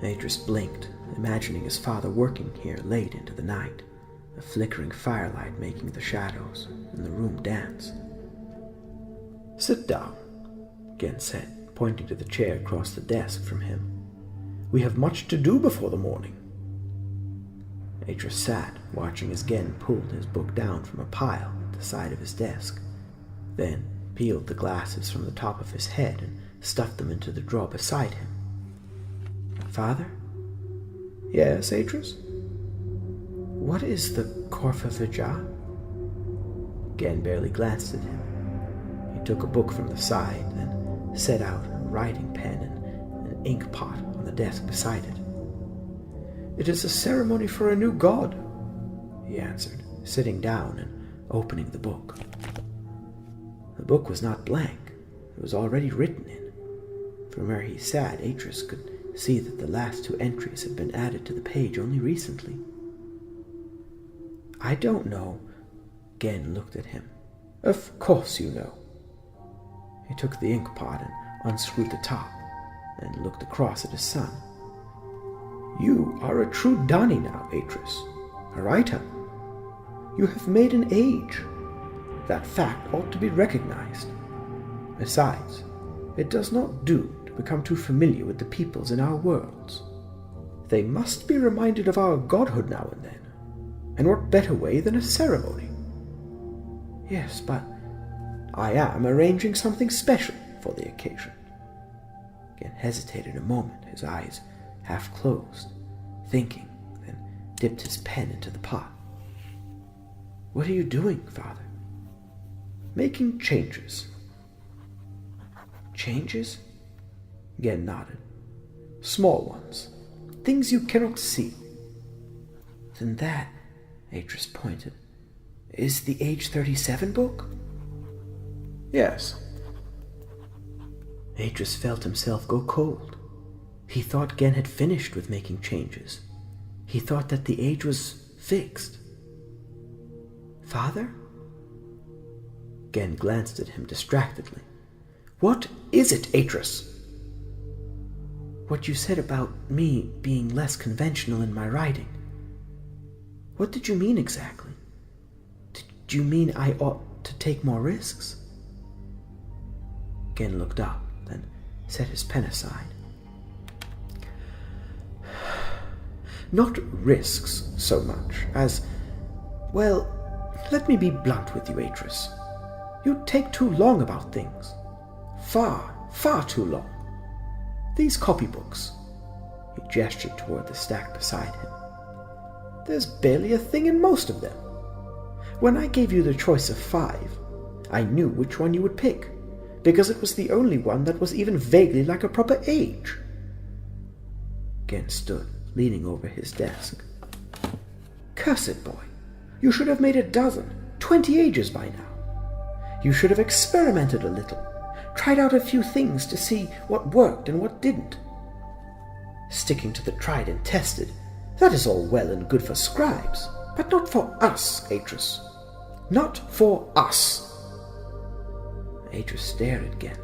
Atrus blinked, imagining his father working here late into the night, a flickering firelight making the shadows in the room dance. Sit down, Gen said, pointing to the chair across the desk from him. We have much to do before the morning. Atrus sat, watching as Gen pulled his book down from a pile at the side of his desk, then peeled the glasses from the top of his head and stuffed them into the drawer beside him. Father? Yes, Atrus? What is the Corfa Vajah? Gen barely glanced at him. He took a book from the side, then set out a writing pen and an ink pot on the desk beside it. It is a ceremony for a new god, he answered, sitting down and opening the book. The book was not blank. It was already written in. From where he sat, Atrus could see that the last two entries had been added to the page only recently. I don't know. Gen looked at him. Of course you know. He took the ink pot and unscrewed the top, and looked across at his son. You are a true Dani now, Atrus, a writer. You have made an age. That fact ought to be recognized. Besides, it does not do to become too familiar with the peoples in our worlds. They must be reminded of our godhood now and then. And what better way than a ceremony? Yes, but I am arranging something special for the occasion. Gen hesitated a moment, his eyes half closed, thinking, then dipped his pen into the pot. What are you doing, Father? Making changes. Changes? Gen nodded. Small ones. Things you cannot see. Then that, Atrus pointed, is the Age 37 book? Yes. Atrus felt himself go cold. He thought Gen had finished with making changes. He thought that the age was fixed. Father? Gen glanced at him distractedly. What is it, Atrus? What you said about me being less conventional in my writing. What did you mean exactly? Did you mean I ought to take more risks? Gen looked up, then set his pen aside. Not risks so much as, well, let me be blunt with you, Atrus. You take too long about things. Far, far too long. These copybooks, he gestured toward the stack beside him. There's barely a thing in most of them. When I gave you the choice of 5, I knew which one you would pick, because it was the only one that was even vaguely like a proper age. Gen stood, leaning over his desk. Cursed boy, you should have made 12, 20 ages by now. You should have experimented a little. Tried out a few things to see what worked and what didn't. Sticking to the tried and tested, that is all well and good for scribes, but not for us, Atrus. Not for us. Atrus stared again,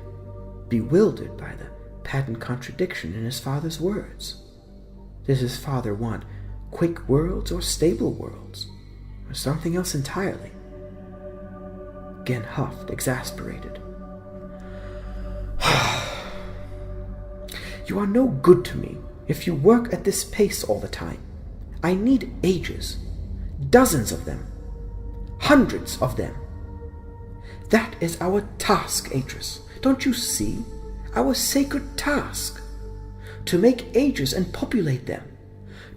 bewildered by the patent contradiction in his father's words. Did his father want quick worlds or stable worlds, or something else entirely? Gen huffed, exasperated. You are no good to me if you work at this pace all the time. I need ages, dozens of them, hundreds of them. That is our task, Atrus. Don't you see? Our sacred task. To make ages and populate them.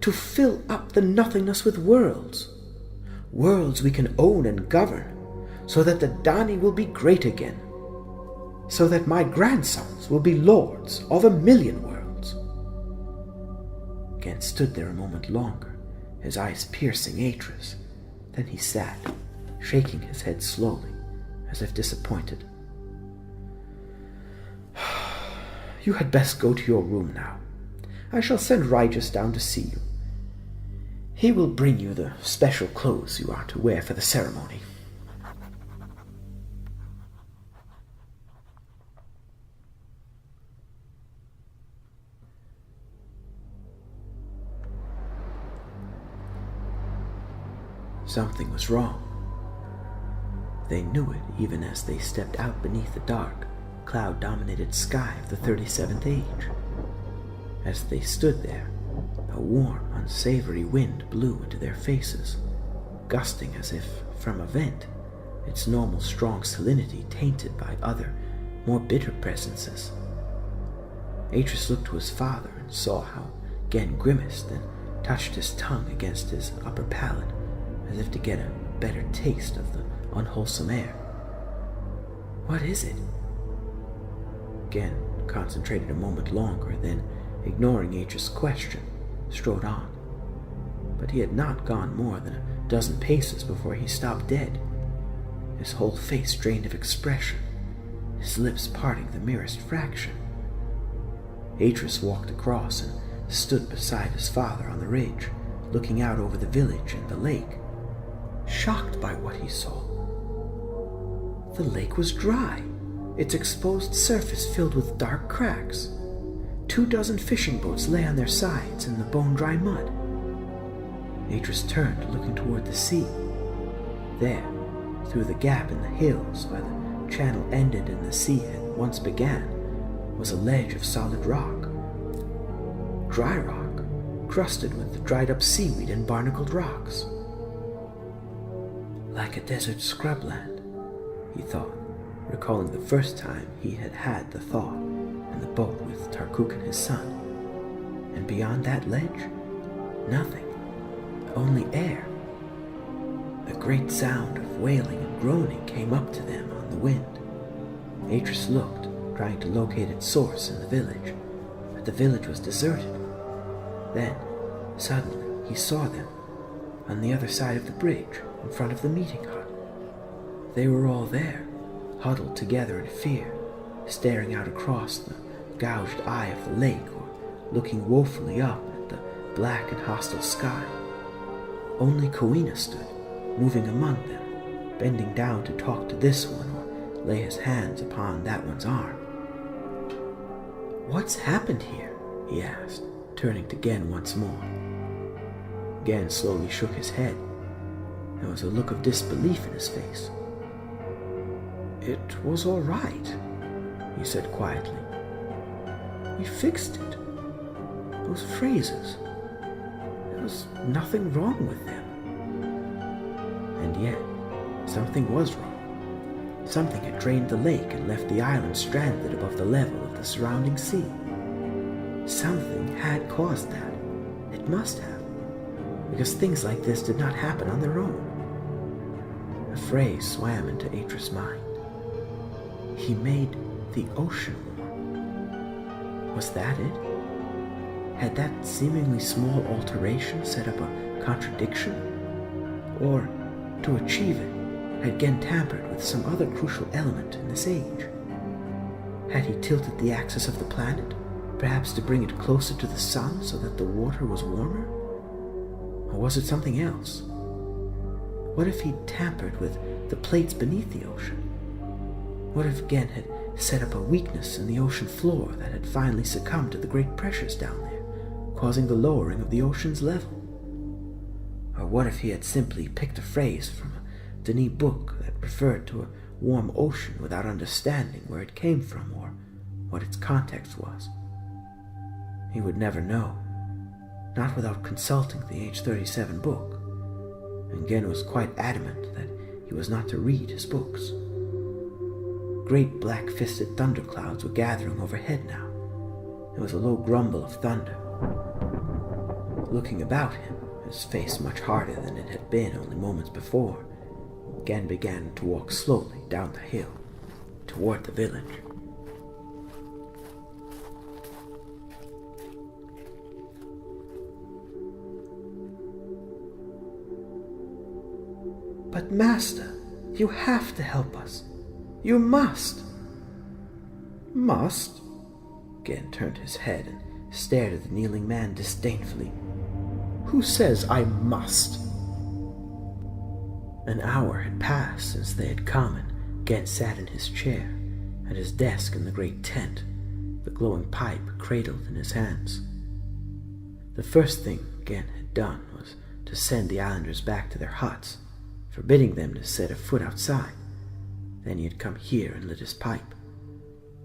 To fill up the nothingness with worlds. Worlds we can own and govern, so that the Dani will be great again. So that my grandsons will be lords of 1,000,000 worlds. Gen stood there a moment longer, his eyes piercing Atrus. Then he sat, shaking his head slowly, as if disappointed. You had best go to your room now. I shall send Rygus down to see you. He will bring you the special clothes you are to wear for the ceremony. Something was wrong. They knew it even as they stepped out beneath the dark, cloud-dominated sky of the 37th Age. As they stood there, a warm, unsavory wind blew into their faces, gusting as if from a vent, its normal strong salinity tainted by other, more bitter presences. Atrus looked to his father and saw how Gen grimaced and touched his tongue against his upper palate, as if to get a better taste of the unwholesome air. What is it? Gen concentrated a moment longer, then, ignoring Atrus' question, strode on. But he had not gone more than a dozen paces before he stopped dead, his whole face drained of expression, his lips parting the merest fraction. Atrus walked across and stood beside his father on the ridge, looking out over the village and the lake, shocked by what he saw. The lake was dry, its exposed surface filled with dark cracks. 24 fishing boats lay on their sides in the bone-dry mud. Atrus turned, looking toward the sea. There, through the gap in the hills where the channel ended and the sea had once began, was a ledge of solid rock. Dry rock, crusted with dried-up seaweed and barnacled rocks. Like a desert scrubland, he thought, recalling the first time he had had the thought in the boat with Tarkuk and his son. And beyond that ledge, nothing, only air. A great sound of wailing and groaning came up to them on the wind. Atrus looked, trying to locate its source in the village, but the village was deserted. Then, suddenly, he saw them, on the other side of the bridge, in front of the meeting hut. They were all there, huddled together in fear, staring out across the gouged eye of the lake or looking woefully up at the black and hostile sky. Only Kowina stood, moving among them, bending down to talk to this one or lay his hands upon that one's arm. "What's happened here?" he asked, turning to Gen once more. Gen slowly shook his head. There was a look of disbelief in his face. "It was all right," he said quietly. "We fixed it. Those phrases. There was nothing wrong with them." And yet, something was wrong. Something had drained the lake and left the island stranded above the level of the surrounding sea. Something had caused that. It must have, because things like this did not happen on their own. A phrase swam into Atrus' mind. He made the ocean warm. Was that it? Had that seemingly small alteration set up a contradiction? Or, to achieve it, had Gen tampered with some other crucial element in this age? Had he tilted the axis of the planet, perhaps to bring it closer to the sun so that the water was warmer? Or was it something else? What if he'd tampered with the plates beneath the ocean? What if Gen had set up a weakness in the ocean floor that had finally succumbed to the great pressures down there, causing the lowering of the ocean's level? Or what if he had simply picked a phrase from a Denis book that referred to a warm ocean without understanding where it came from or what its context was? He would never know, not without consulting the age 37 book, and Gen was quite adamant that he was not to read his books. Great black-fisted thunderclouds were gathering overhead now. There was a low grumble of thunder. Looking about him, his face much harder than it had been only moments before, Gen began to walk slowly down the hill, toward the village. But Master, you have to help us. You must. Must? Gen turned his head and stared at the kneeling man disdainfully. Who says I must? An hour had passed since they had come, and Gen sat in his chair, at his desk in the great tent, the glowing pipe cradled in his hands. The first thing Gen had done was to send the islanders back to their huts, forbidding them to set a foot outside. Then he had come here and lit his pipe.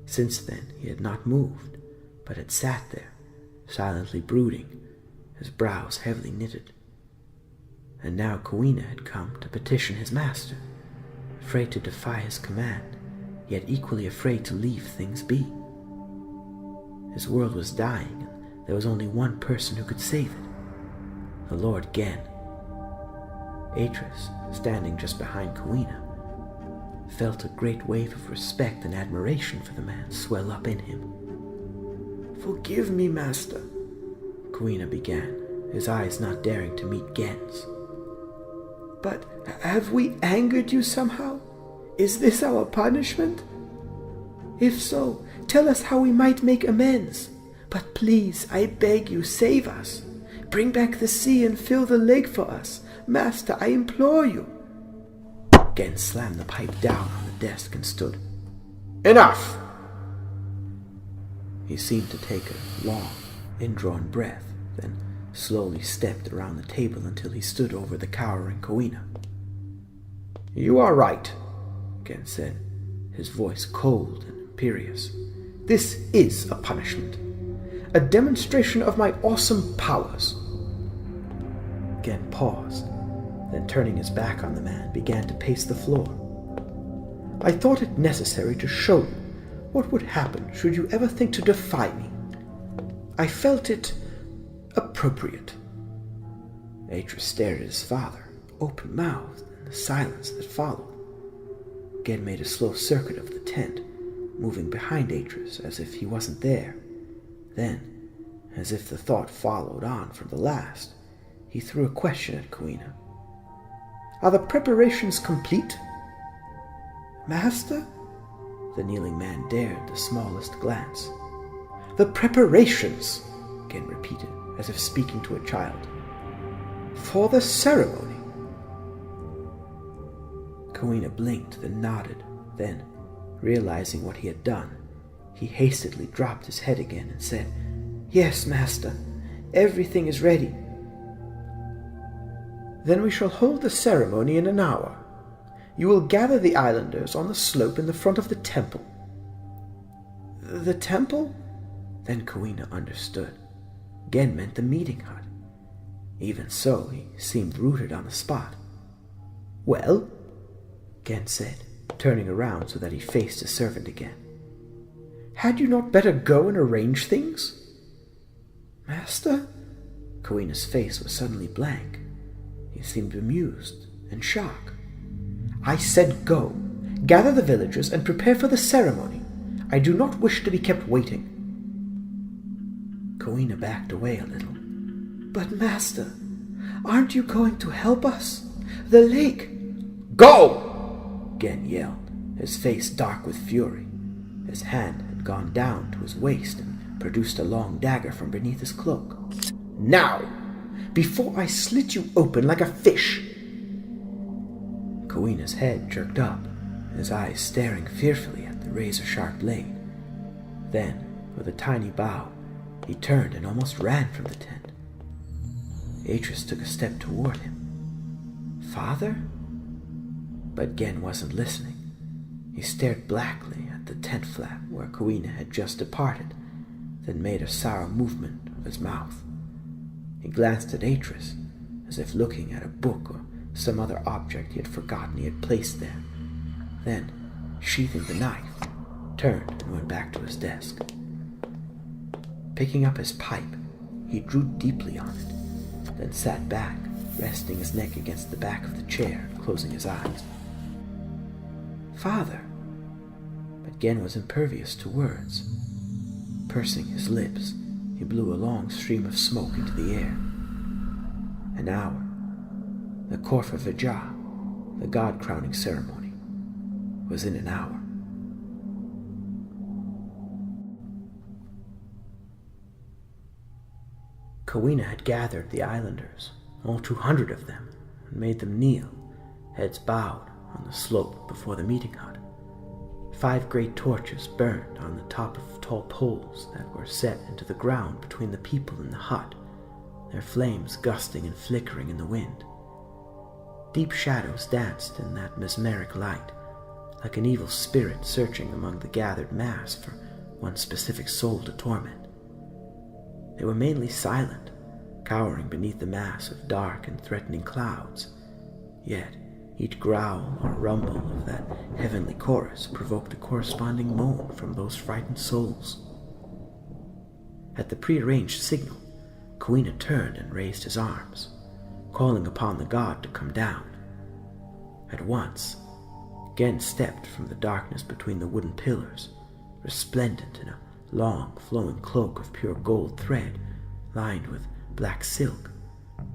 Since then he had not moved, but had sat there, silently brooding, his brows heavily knitted. And now Kowina had come to petition his master, afraid to defy his command, yet equally afraid to leave things be. His world was dying, and there was only one person who could save it, the Lord Gen. Atrus, standing just behind Kowina, felt a great wave of respect and admiration for the man swell up in him. Forgive me, Master, Kowina began, his eyes not daring to meet Gen's. But have we angered you somehow? Is this our punishment? If so, tell us how we might make amends. But please, I beg you, save us. Bring back the sea and fill the lake for us. Master, I implore you. Gen slammed the pipe down on the desk and stood. Enough! He seemed to take a long, indrawn breath, then slowly stepped around the table until he stood over the cowering Kowina. You are right, Gen said, his voice cold and imperious. This is a punishment, a demonstration of my awesome powers. Gen paused, then turning his back on the man, began to pace the floor. I thought it necessary to show you what would happen should you ever think to defy me. I felt it appropriate. Atrus stared at his father, open-mouthed, in the silence that followed. Gen made a slow circuit of the tent, moving behind Atrus as if he wasn't there. Then, as if the thought followed on from the last, he threw a question at Kowina. Are the preparations complete? Master? The kneeling man dared the smallest glance. The preparations, Gen repeated, as if speaking to a child. For the ceremony. Kowina blinked, then nodded. Then, realizing what he had done, he hastily dropped his head again and said, Yes, Master. Everything is ready. Then we shall hold the ceremony in an hour. You will gather the islanders on the slope in the front of the temple. The temple? Then Kowina understood. Gen meant the meeting hut. Even so, he seemed rooted on the spot. Well? Gen said, turning around so that he faced his servant again. Had you not better go and arrange things? Master? Kowina's face was suddenly blank. He seemed bemused and shocked. I said go. Gather the villagers and prepare for the ceremony. I do not wish to be kept waiting. Kowina backed away a little. But, Master, aren't you going to help us? The lake... Go! Gen yelled, his face dark with fury. His hand had gone down to his waist and produced a long dagger from beneath his cloak. "Now, before I slit you open like a fish!" Kawina's head jerked up, his eyes staring fearfully at the razor-sharp blade. Then, with a tiny bow, he turned and almost ran from the tent. Atrus took a step toward him. "Father?" But Gen wasn't listening. He stared blackly at the tent flap where Kawina had just departed, then made a sour movement of his mouth. He glanced at Atrus, as if looking at a book or some other object he had forgotten he had placed there. Then, sheathing the knife, turned and went back to his desk. Picking up his pipe, he drew deeply on it, then sat back, resting his neck against the back of the chair and closing his eyes. "Father!" But Gen was impervious to words. Pursing his lips, he blew a long stream of smoke into the air. An hour. The Korfa Vijah, the god-crowning ceremony, was in an hour. Kawina had gathered the islanders, all 200 of them, and made them kneel, heads bowed, on the slope before the meeting hut. 5 great torches burned on the top of tall poles that were set into the ground between the people in the hut, their flames gusting and flickering in the wind. Deep shadows danced in that mesmeric light, like an evil spirit searching among the gathered mass for one specific soul to torment. They were mainly silent, cowering beneath the mass of dark and threatening clouds, yet each growl or rumble of that heavenly chorus provoked a corresponding moan from those frightened souls. At the prearranged signal, Kawina turned and raised his arms, calling upon the god to come down. At once, Gen stepped from the darkness between the wooden pillars, resplendent in a long, flowing cloak of pure gold thread lined with black silk,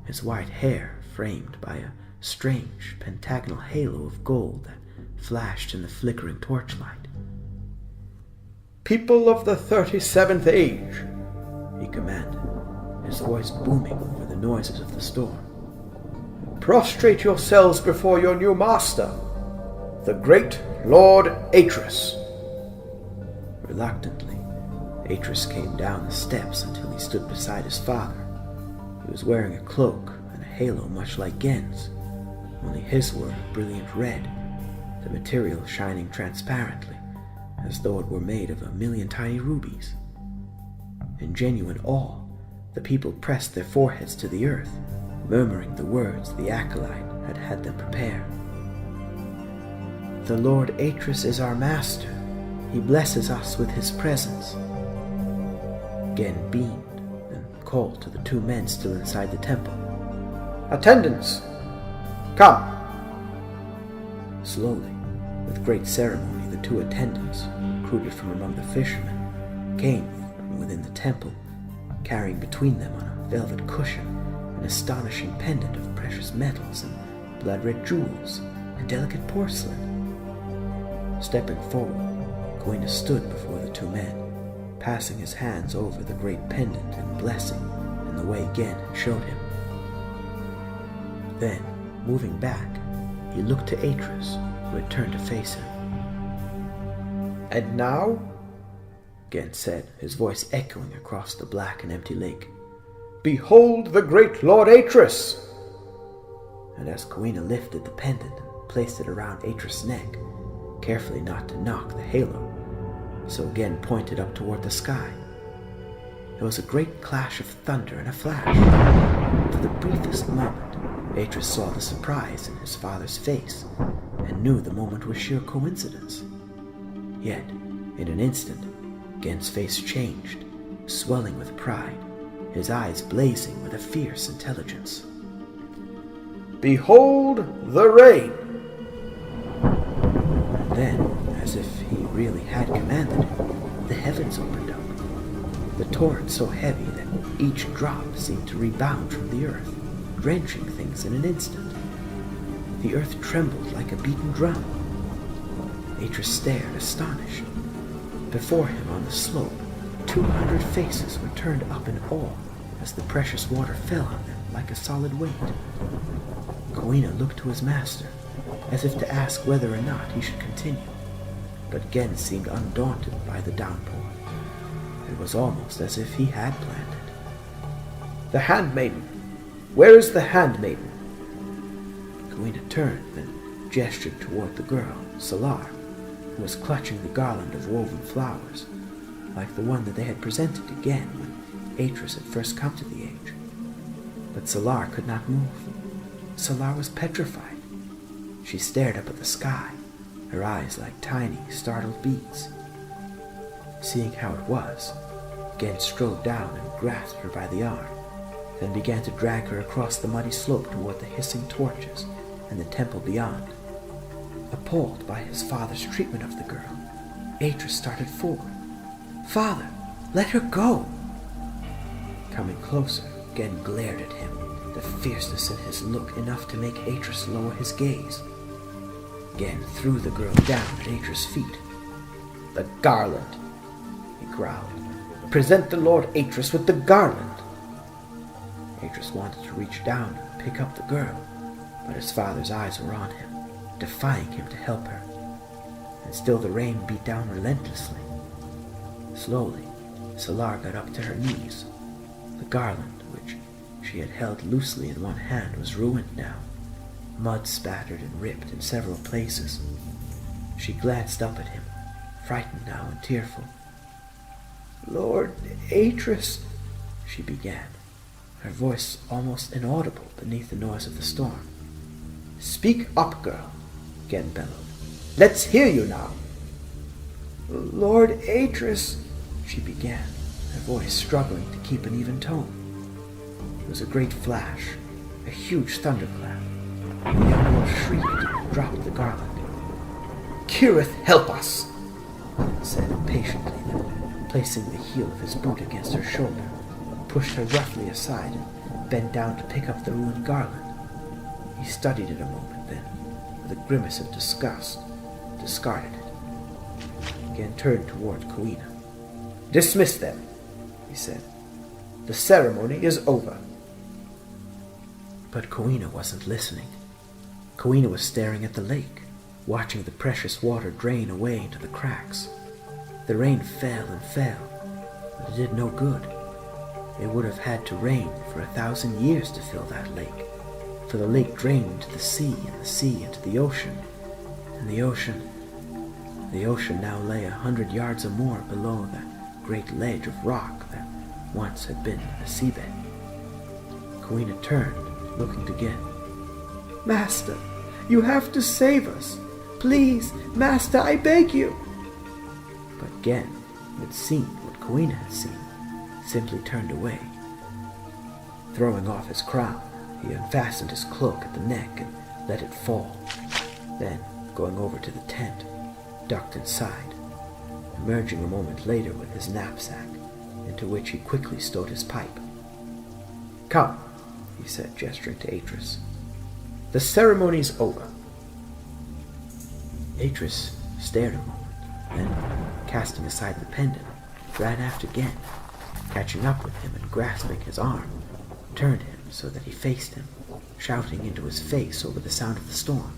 his white hair framed by a strange pentagonal halo of gold that flashed in the flickering torchlight. "People of the 37th age," he commanded, his voice booming over the noises of the storm, "prostrate yourselves before your new master, the great Lord Atrus." Reluctantly, Atrus came down the steps until he stood beside his father. He was wearing a cloak and a halo much like Gen's, only his were a brilliant red, the material shining transparently, as though it were made of 1,000,000 tiny rubies. In genuine awe, the people pressed their foreheads to the earth, murmuring the words the acolyte had had them prepare. "The Lord Atrus is our master. He blesses us with his presence." Gen beamed, and called to the 2 men still inside the temple. "Attendants, come!" Slowly, with great ceremony, the 2 attendants, recruited from among the fishermen, came from within the temple, carrying between them on a velvet cushion an astonishing pendant of precious metals and blood-red jewels and delicate porcelain. Stepping forward, Kawina stood before the 2 men, passing his hands over the great pendant in blessing in the way Gen had showed him. Then, moving back, he looked to Atrus, who had turned to face him. "And now," Gen said, his voice echoing across the black and empty lake, "behold the great Lord Atrus!" And as Kawina lifted the pendant and placed it around Atrus' neck, carefully not to knock the halo, so Gen pointed up toward the sky. There was a great clash of thunder and a flash. For the briefest moment, Atrus saw the surprise in his father's face and knew the moment was sheer coincidence. Yet, in an instant, Gen's face changed, swelling with pride, his eyes blazing with a fierce intelligence. "Behold the rain!" And then, as if he really had commanded it, the heavens opened up. The torrent so heavy that each drop seemed to rebound from the earth, drenching things in an instant. The earth trembled like a beaten drum. Atrus stared, astonished. Before him on the slope, 200 faces were turned up in awe as the precious water fell on them like a solid weight. Kawina looked to his master, as if to ask whether or not he should continue, but Gen seemed undaunted by the downpour. It was almost as if he had planned it. The handmaiden! Where is the handmaiden? Kawina turned, then gestured toward the girl, Salar, who was clutching the garland of woven flowers, like the one that they had presented to Gen when Atrus had first come to the age. But Salar could not move. Salar was petrified. She stared up at the sky, her eyes like tiny, startled beads. Seeing how it was, Gen strode down and grasped her by the arm, then began to drag her across the muddy slope toward the hissing torches and the temple beyond. Appalled by his father's treatment of the girl, Atrus started forward. "Father, let her go!" Coming closer, Gen glared at him, the fierceness in his look enough to make Atrus lower his gaze. Gen threw the girl down at Atrus' feet. "The garland," he growled. "Present the Lord Atrus with the garland." Atrus wanted to reach down and pick up the girl, but his father's eyes were on him, defying him to help her. And still the rain beat down relentlessly. Slowly, Salar got up to her knees. The garland, which she had held loosely in one hand, was ruined now, mud spattered and ripped in several places. She glanced up at him, frightened now and tearful. "Lord Atrus," she began, her voice almost inaudible beneath the noise of the storm. "Speak up, girl," Gen bellowed. "Let's hear you now." "Lord Atrus," she began, her voice struggling to keep an even tone. It was a great flash, a huge thunderclap. The young girl shrieked and dropped the garland. "Kirith, help us!" he said impatiently, then, placing the heel of his boot against her shoulder, pushed her roughly aside and bent down to pick up the ruined garland. He studied it a moment, then, with a grimace of disgust, discarded it. Again turned toward Kawina. "Dismiss them," he said. "The ceremony is over." But Kawina wasn't listening. Kawina was staring at the lake, watching the precious water drain away into the cracks. The rain fell and fell, but it did no good. It would have had to rain for 1,000 years to fill that lake, for the lake drained into the sea, and the sea into the ocean, and the ocean now lay 100 yards or more below that great ledge of rock that once had been the seabed. Kawina turned, looking to Gen. "Master, you have to save us. Please, Master, I beg you." But Gen, who had seen what Kawina had seen, simply turned away. Throwing off his crown, he unfastened his cloak at the neck and let it fall. Then, going over to the tent, ducked inside, emerging a moment later with his knapsack, into which he quickly stowed his pipe. "Come," he said, gesturing to Atrus. "The ceremony's over." Atrus stared a moment, then, casting aside the pendant, ran after Gen, catching up with him and grasping his arm, turned him so that he faced him, shouting into his face over the sound of the storm.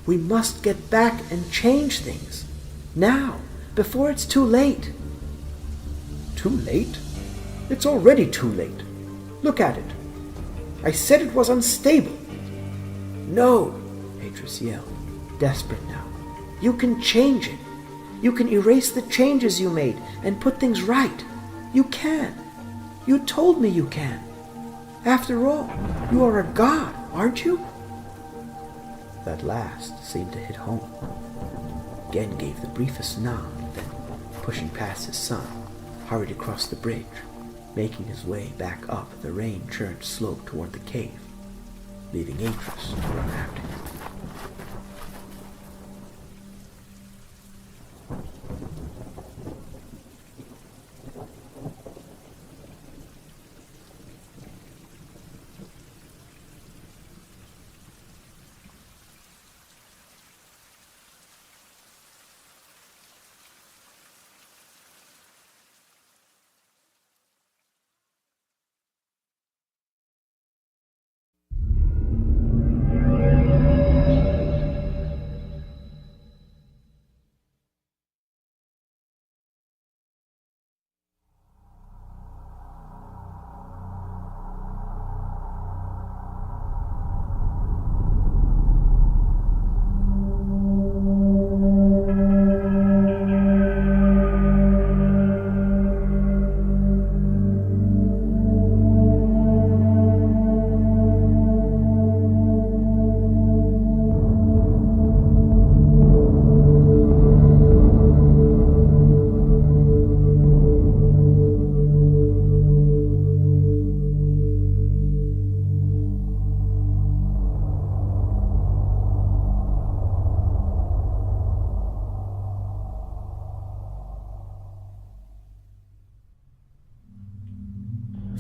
"We must get back and change things. Now, before it's too late." "Too late? It's already too late. Look at it. I said it was unstable." "No," Atrus yelled, desperate now. "You can change it. You can erase the changes you made and put things right. You can. You told me you can. After all, you are a god, aren't you?" That last seemed to hit home. Gen gave the briefest nod, then, pushing past his son, hurried across the bridge, making his way back up the rain-churned slope toward the cave, leaving Atrus to run after him.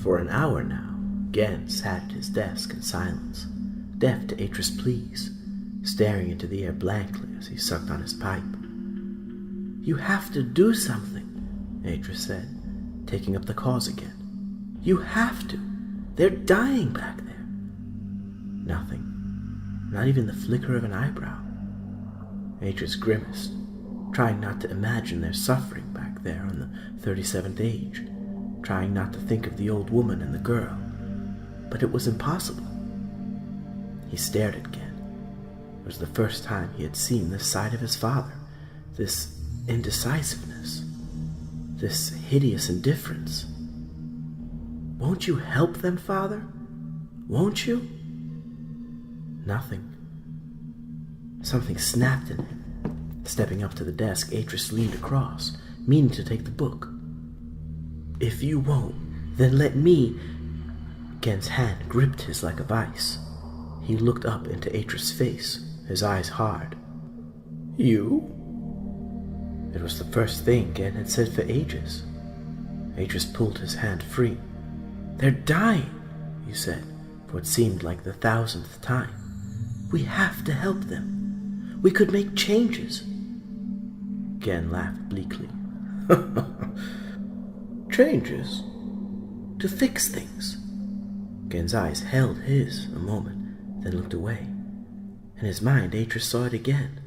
For an hour now, Gen sat at his desk in silence, deaf to Atrus' pleas, staring into the air blankly as he sucked on his pipe. "You have to do something," Atrus said, taking up the cause again. "You have to. They're dying back there." Nothing. Not even the flicker of an eyebrow. Atrus grimaced, trying not to imagine their suffering back there on the 37th age, trying not to think of the old woman and the girl. But it was impossible. He stared at Gen. It was the first time he had seen this side of his father, this indecisiveness, this hideous indifference. "Won't you help them, Father? Won't you?" Nothing. Something snapped in him. Stepping up to the desk, Atrus leaned across, meaning to take the book. "If you won't, then let me..." Gen's hand gripped his like a vice. He looked up into Atrus' face, his eyes hard. "You?" It was the first thing Gen had said for ages. Atrus pulled his hand free. "They're dying," he said, for what seemed like the 1000th time. "We have to help them. We could make changes." Gen laughed bleakly. "Changes? To fix things?" Gen's eyes held his a moment, then looked away. In his mind, Atrus saw it again,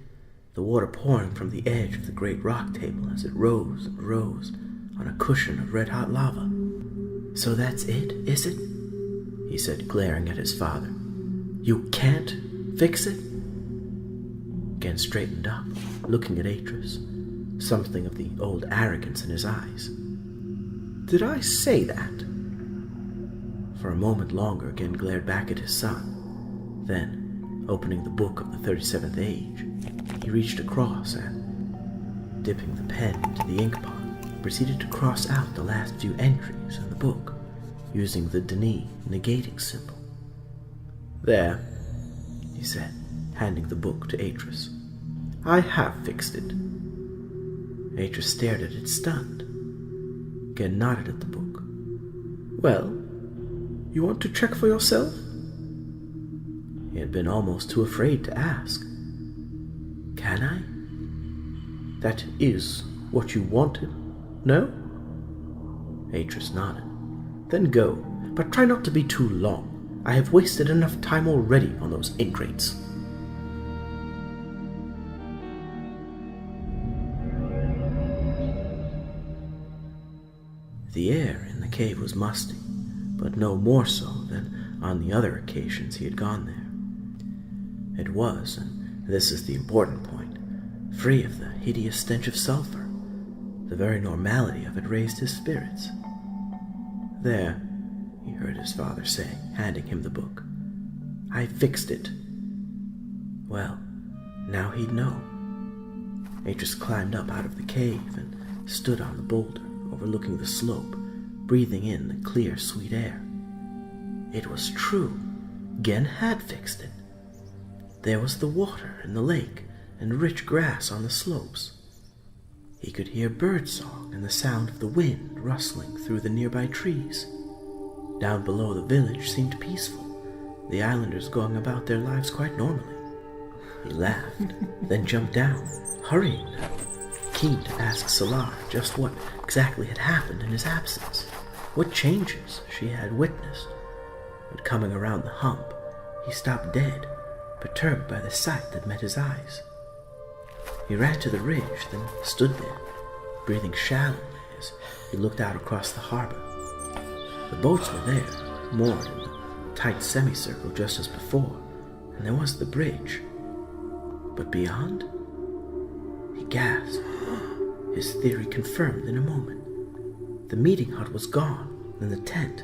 the water pouring from the edge of the great rock table as it rose and rose on a cushion of red-hot lava. "So that's it, is it?" he said, glaring at his father. "You can't fix it?" Gen straightened up, looking at Atrus, something of the old arrogance in his eyes. "Did I say that?" For a moment longer, Gen glared back at his son. Then, opening the book of the 37th age, he reached across and, dipping the pen into the ink pot, proceeded to cross out the last few entries in the book, using the Denis negating symbol. "There," he said, handing the book to Atrus. "I have fixed it." Atrus stared at it, stunned. Gen nodded at the book. "Well, you want to check for yourself?" He had been almost too afraid to ask. "Can I?" "That is what you wanted, no?" Atrus nodded. "Then go, but try not to be too long. I have wasted enough time already on those ingrates." The air in the cave was musty, but no more so than on the other occasions he had gone there. It was, and this is the important point, free of the hideous stench of sulfur. The very normality of it raised his spirits. "There," he heard his father say, handing him the book. "I fixed it." Well, now he'd know. Atrus climbed up out of the cave and stood on the boulder, overlooking the slope, breathing in the clear, sweet air. It was true. Gen had fixed it. There was the water in the lake and rich grass on the slopes. He could hear birdsong and the sound of the wind rustling through the nearby trees. Down below, the village seemed peaceful, the islanders going about their lives quite normally. He laughed, then jumped down, hurrying now, keen to ask Salar just what exactly had happened in his absence, what changes she had witnessed. But coming around the hump, he stopped dead, perturbed by the sight that met his eyes. He ran to the ridge, then stood there, breathing shallowly as he looked out across the harbor. The boats were there, moored in the tight semicircle just as before, and there was the bridge. But beyond? He gasped, his theory confirmed in a moment. The meeting hut was gone, and the tent.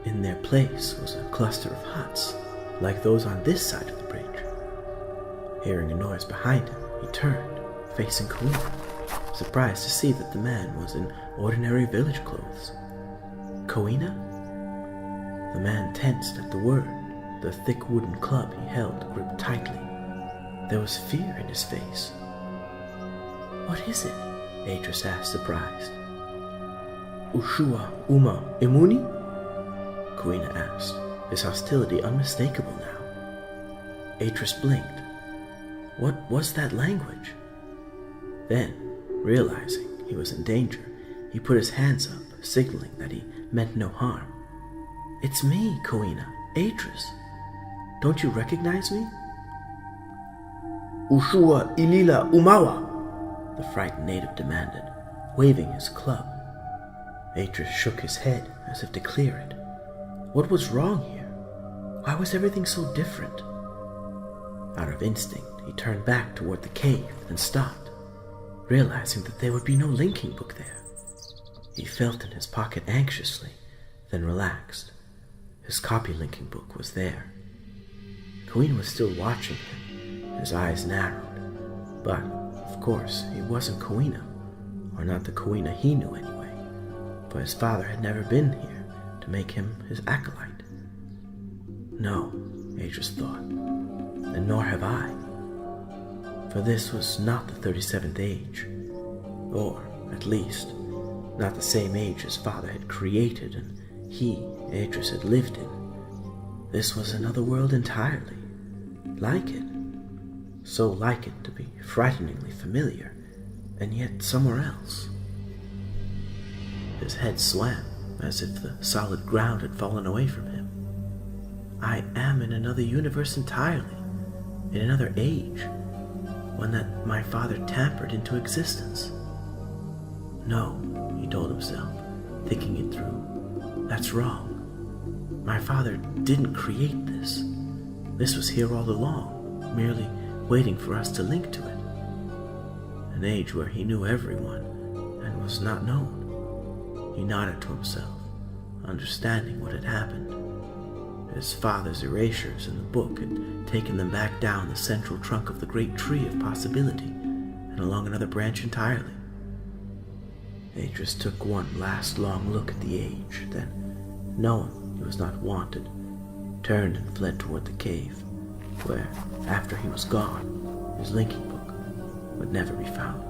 In their place was a cluster of huts, like those on this side of the bridge. Hearing a noise behind him, he turned, facing Koina, surprised to see that the man was in ordinary village clothes. "Koina?" The man tensed at the word, the thick wooden club he held gripped tightly. There was fear in his face. "What is it?" Atrus asked, surprised. "Ushua Uma Imuni?" Coina asked, his hostility unmistakable now. Atrus blinked. What was that language? Then, realizing he was in danger, he put his hands up, signaling that he meant no harm. It's me, Coina, Atrus. Don't you recognize me? Ushua Ilila Umawa, the frightened native demanded, waving his club. Atrus shook his head as if to clear it. What was wrong here? Why was everything so different? Out of instinct, he turned back toward the cave and stopped, realizing that there would be no linking book there. He felt in his pocket anxiously, then relaxed. His copy linking book was there. Coina was still watching him, his eyes narrowed. But, of course, he wasn't Coina, or not the Coina he knew anyway, for his father had never been here to make him his acolyte. No, Atrus thought, and nor have I. For this was not the 37th age, or, at least, not the same age his father had created and he, Atrus, had lived in. This was another world entirely, like it. So like it to be frighteningly familiar, and yet somewhere else. His head swam, as if the solid ground had fallen away from him. I am in another universe entirely, in another age, one that my father tampered into existence. No, he told himself, thinking it through. That's wrong. My father didn't create this. This was here all along, merely waiting for us to link to it. An age where he knew everyone and was not known. He nodded to himself, understanding what had happened. His father's erasures in the book had taken them back down the central trunk of the great tree of possibility and along another branch entirely. Atrus took one last long look at the age, then, knowing he was not wanted, turned and fled toward the cave, where, after he was gone, his linking book would never be found.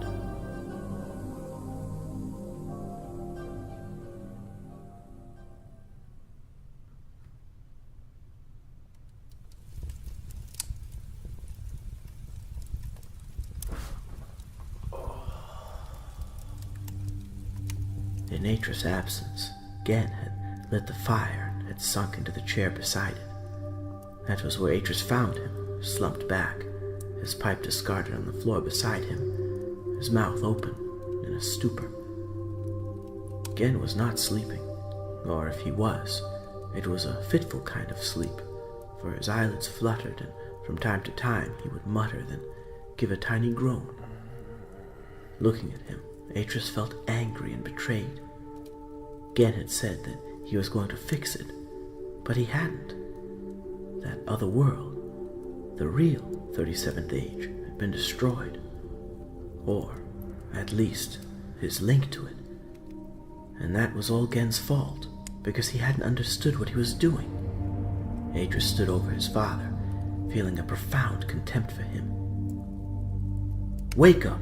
In Atrus' absence, Gen had lit the fire and had sunk into the chair beside it. That was where Atrus found him, slumped back, his pipe discarded on the floor beside him, his mouth open in a stupor. Gen was not sleeping, or if he was, it was a fitful kind of sleep, for his eyelids fluttered and from time to time he would mutter, then give a tiny groan. Looking at him, Atrus felt angry and betrayed. Gen had said that he was going to fix it, but he hadn't. That other world, the real 37th age, had been destroyed. Or, at least, his link to it. And that was all Gen's fault, because he hadn't understood what he was doing. Atrus stood over his father, feeling a profound contempt for him. "Wake up,"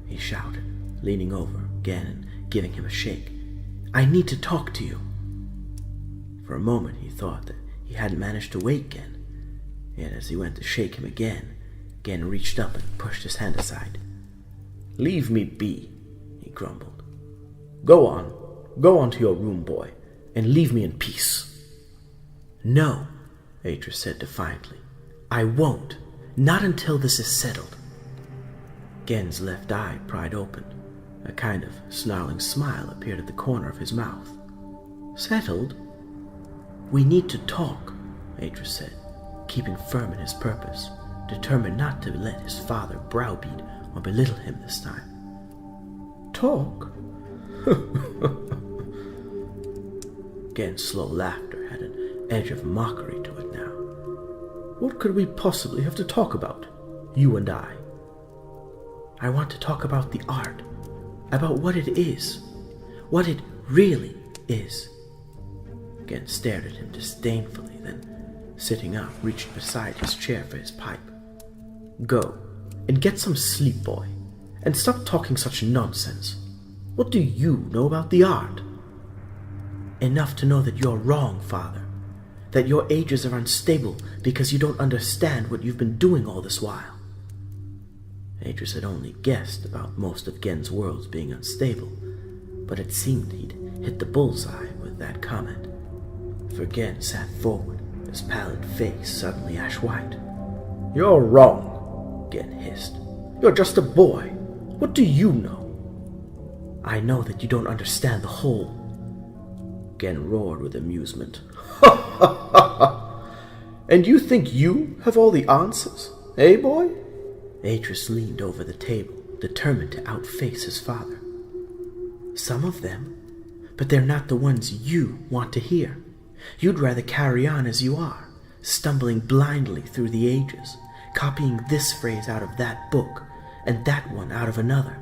he shouted, leaning over Gen and giving him a shake. "I need to talk to you." For a moment he thought that he hadn't managed to wake Gen, yet as he went to shake him again, Gen reached up and pushed his hand aside. "Leave me be," he grumbled. Go on to your room, boy, and leave me in peace." "No," Atrus said defiantly. "I won't. Not until this is settled." Gen's left eye pried open. A kind of snarling smile appeared at the corner of his mouth. "Settled? We need to talk," Atrus said, keeping firm in his purpose, determined not to let his father browbeat or belittle him this time. "Talk?" Gen's slow laughter had an edge of mockery to it now. "What could we possibly have to talk about, you and I?" "I want to talk about the art, about what it is, what it really is." Gen stared at him disdainfully, then, sitting up, reached beside his chair for his pipe. "Go, and get some sleep, boy, and stop talking such nonsense. What do you know about the art?" enough to know that you're wrong, Father. That your ages are unstable because you don't understand what you've been doing all this while. Atrus had only guessed about most of Gen's worlds being unstable, but it seemed he'd hit the bullseye with that comment. For Gen sat forward, his pallid face suddenly ash-white. "You're wrong," Gen hissed. "You're just a boy. What do you know?" "I know that you don't understand the whole," Gen roared with amusement. "Ha ha ha ha! And you think you have all the answers, eh, boy?" Atrus leaned over the table, determined to outface his father. "Some of them, but they're not the ones you want to hear. You'd rather carry on as you are, stumbling blindly through the ages, copying this phrase out of that book and that one out of another,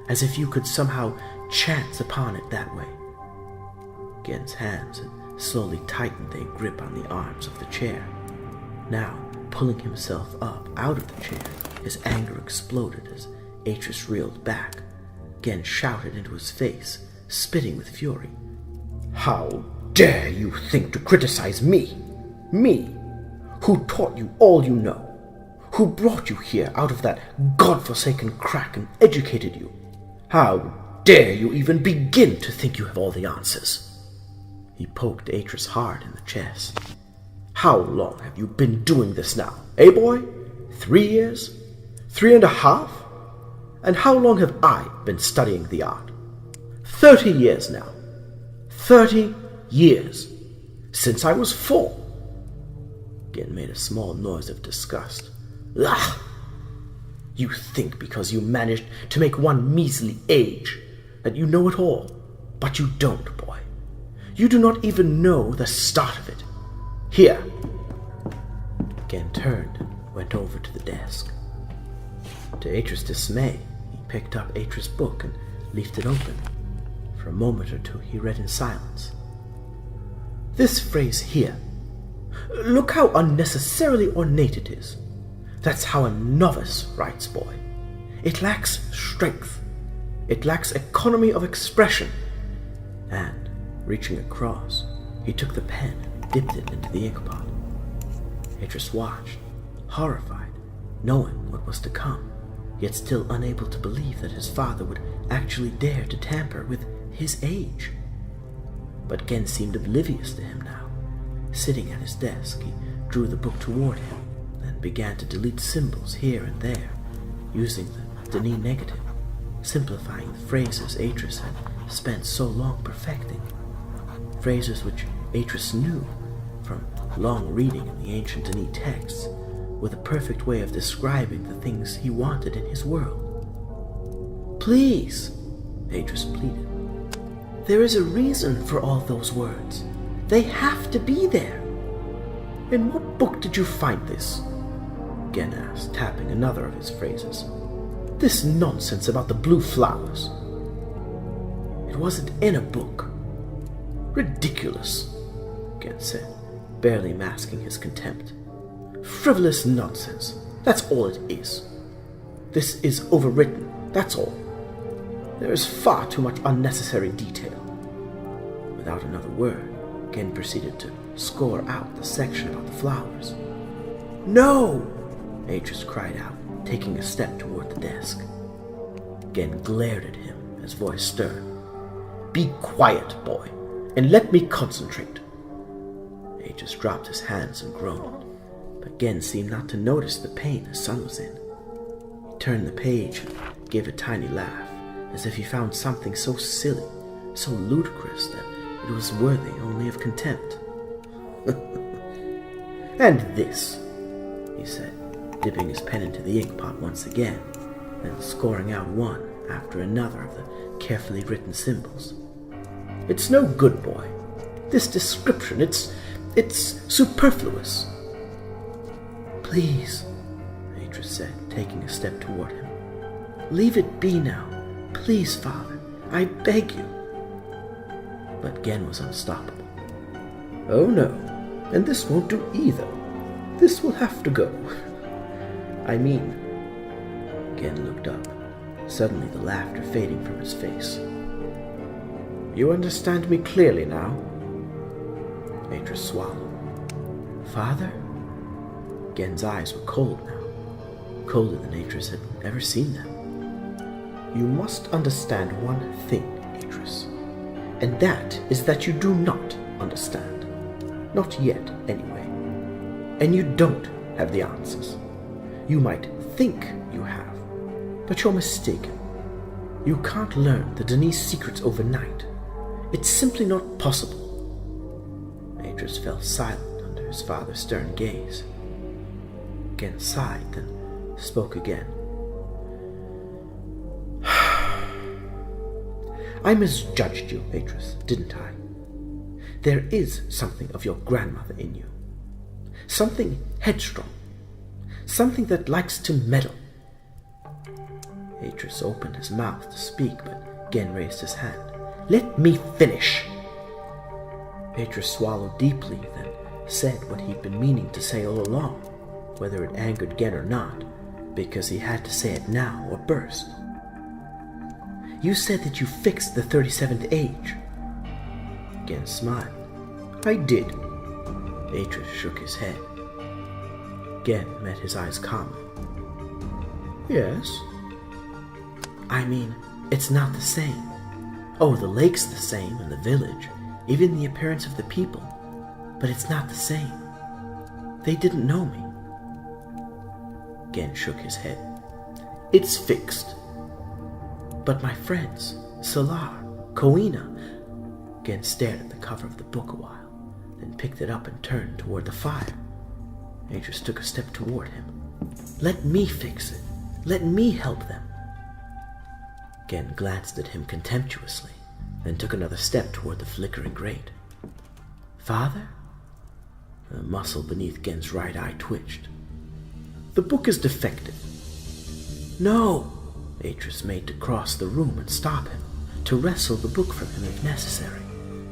as if you could somehow chance upon it that way." Gen's hands had slowly tightened their grip on the arms of the chair. Now, pulling himself up out of the chair, his anger exploded as Atrus reeled back. Gen shouted into his face, spitting with fury. "How dare you think to criticize me? Me, who taught you all you know, who brought you here out of that godforsaken crack and educated you? How dare you even begin to think you have all the answers?" He poked Atrus hard in the chest. "How long have you been doing this now, eh, boy? 3 years? 3.5? And how long have I been studying the art? 30 years now. 30 years. Since I was 4. Gen made a small noise of disgust. "Ugh! You think because you managed to make one measly age that you know it all, but you don't, boy. You do not even know the start of it. Here." Gen turned and went over to the desk. To Atrus' dismay, he picked up Atrus' book and leafed it open. For a moment or two he read in silence. "This phrase here. Look how unnecessarily ornate it is. That's how a novice writes, boy. It lacks strength. It lacks economy of expression." And, reaching across, he took the pen and dipped it into the ink pot. Atrus watched, horrified, knowing what was to come, yet still unable to believe that his father would actually dare to tamper with his age. But Gen seemed oblivious to him now. Sitting at his desk, he drew the book toward him and began to delete symbols here and there, using the Denis negative, simplifying the phrases Atrus had spent so long perfecting. Phrases which Atrus knew from long reading in the ancient Denis texts were the perfect way of describing the things he wanted in his world. "Please," Atrus pleaded. "There is a reason for all those words. They have to be there." "In what book did you find this?" Gen asked, tapping another of his phrases. "This nonsense about the blue flowers." "It wasn't in a book." "Ridiculous," Gen said, barely masking his contempt. "Frivolous nonsense. That's all it is. This is overwritten, that's all. There is far too much unnecessary detail." Without another word, Gen proceeded to score out the section about the flowers. "No!" Atrus cried out, taking a step toward the desk. Gen glared at him, his voice stern. "Be quiet, boy, and let me concentrate." Atrus dropped his hands and groaned, but Gen seemed not to notice the pain his son was in. He turned the page and gave a tiny laugh, as if he found something so silly, so ludicrous that it was worthy only of contempt. "And this," he said, dipping his pen into the ink pot once again, then scoring out one after another of the carefully written symbols. "It's no good, boy. This description, it's superfluous." "Please," Atrus said, taking a step toward him. "Leave it be now. Please, Father, I beg you." But Gen was unstoppable. "Oh no, and this won't do either. This will have to go. I mean..." Gen looked up, suddenly the laughter fading from his face. "You understand me clearly now?" Atrus swallowed. Father? Gen's eyes were cold now, colder than Atrus had ever seen them. You must understand one thing, Atrus, and that is that you do not understand. Not yet, anyway. And you don't have the answers. You might think you have, but you're mistaken. You can't learn the Denise secrets overnight. It's simply not possible. Atrus fell silent under his father's stern gaze. Gen sighed, then spoke again. I misjudged you, Atrus, didn't I? There is something of your grandmother in you. Something headstrong. Something that likes to meddle. Atrus opened his mouth to speak, but Gen raised his hand. Let me finish! Atrus swallowed deeply, then said what he'd been meaning to say all along, whether it angered Gen or not, because he had to say it now or burst. You said that you fixed the 37th age. Gen smiled. I did. Atrus shook his head. Gen met his eyes calmly. Yes? I mean, it's not the same. Oh, the lake's the same, and the village, even the appearance of the people, but it's not the same. They didn't know me. Gen shook his head. It's fixed. But my friends, Salar, Koina. Gen stared at the cover of the book a while, then picked it up and turned toward the fire. Atrus took a step toward him. Let me fix it. Let me help them. Gen glanced at him contemptuously, then took another step toward the flickering grate. Father? The muscle beneath Gen's right eye twitched. The book is defective. No! Atrus made to cross the room and stop him, to wrestle the book from him if necessary,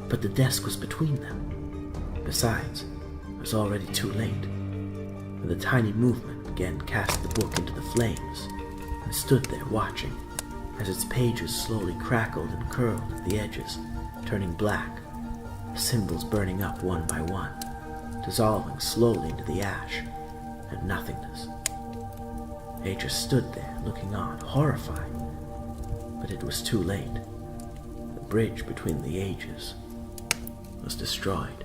but the desk was between them. Besides, it was already too late. With a tiny movement, Gen cast the book into the flames and stood there watching as its pages slowly crackled and curled at the edges, turning black, symbols burning up one by one, dissolving slowly into the ash and nothingness. Atrus stood there, looking on, horrified, but it was too late. The bridge between the ages was destroyed.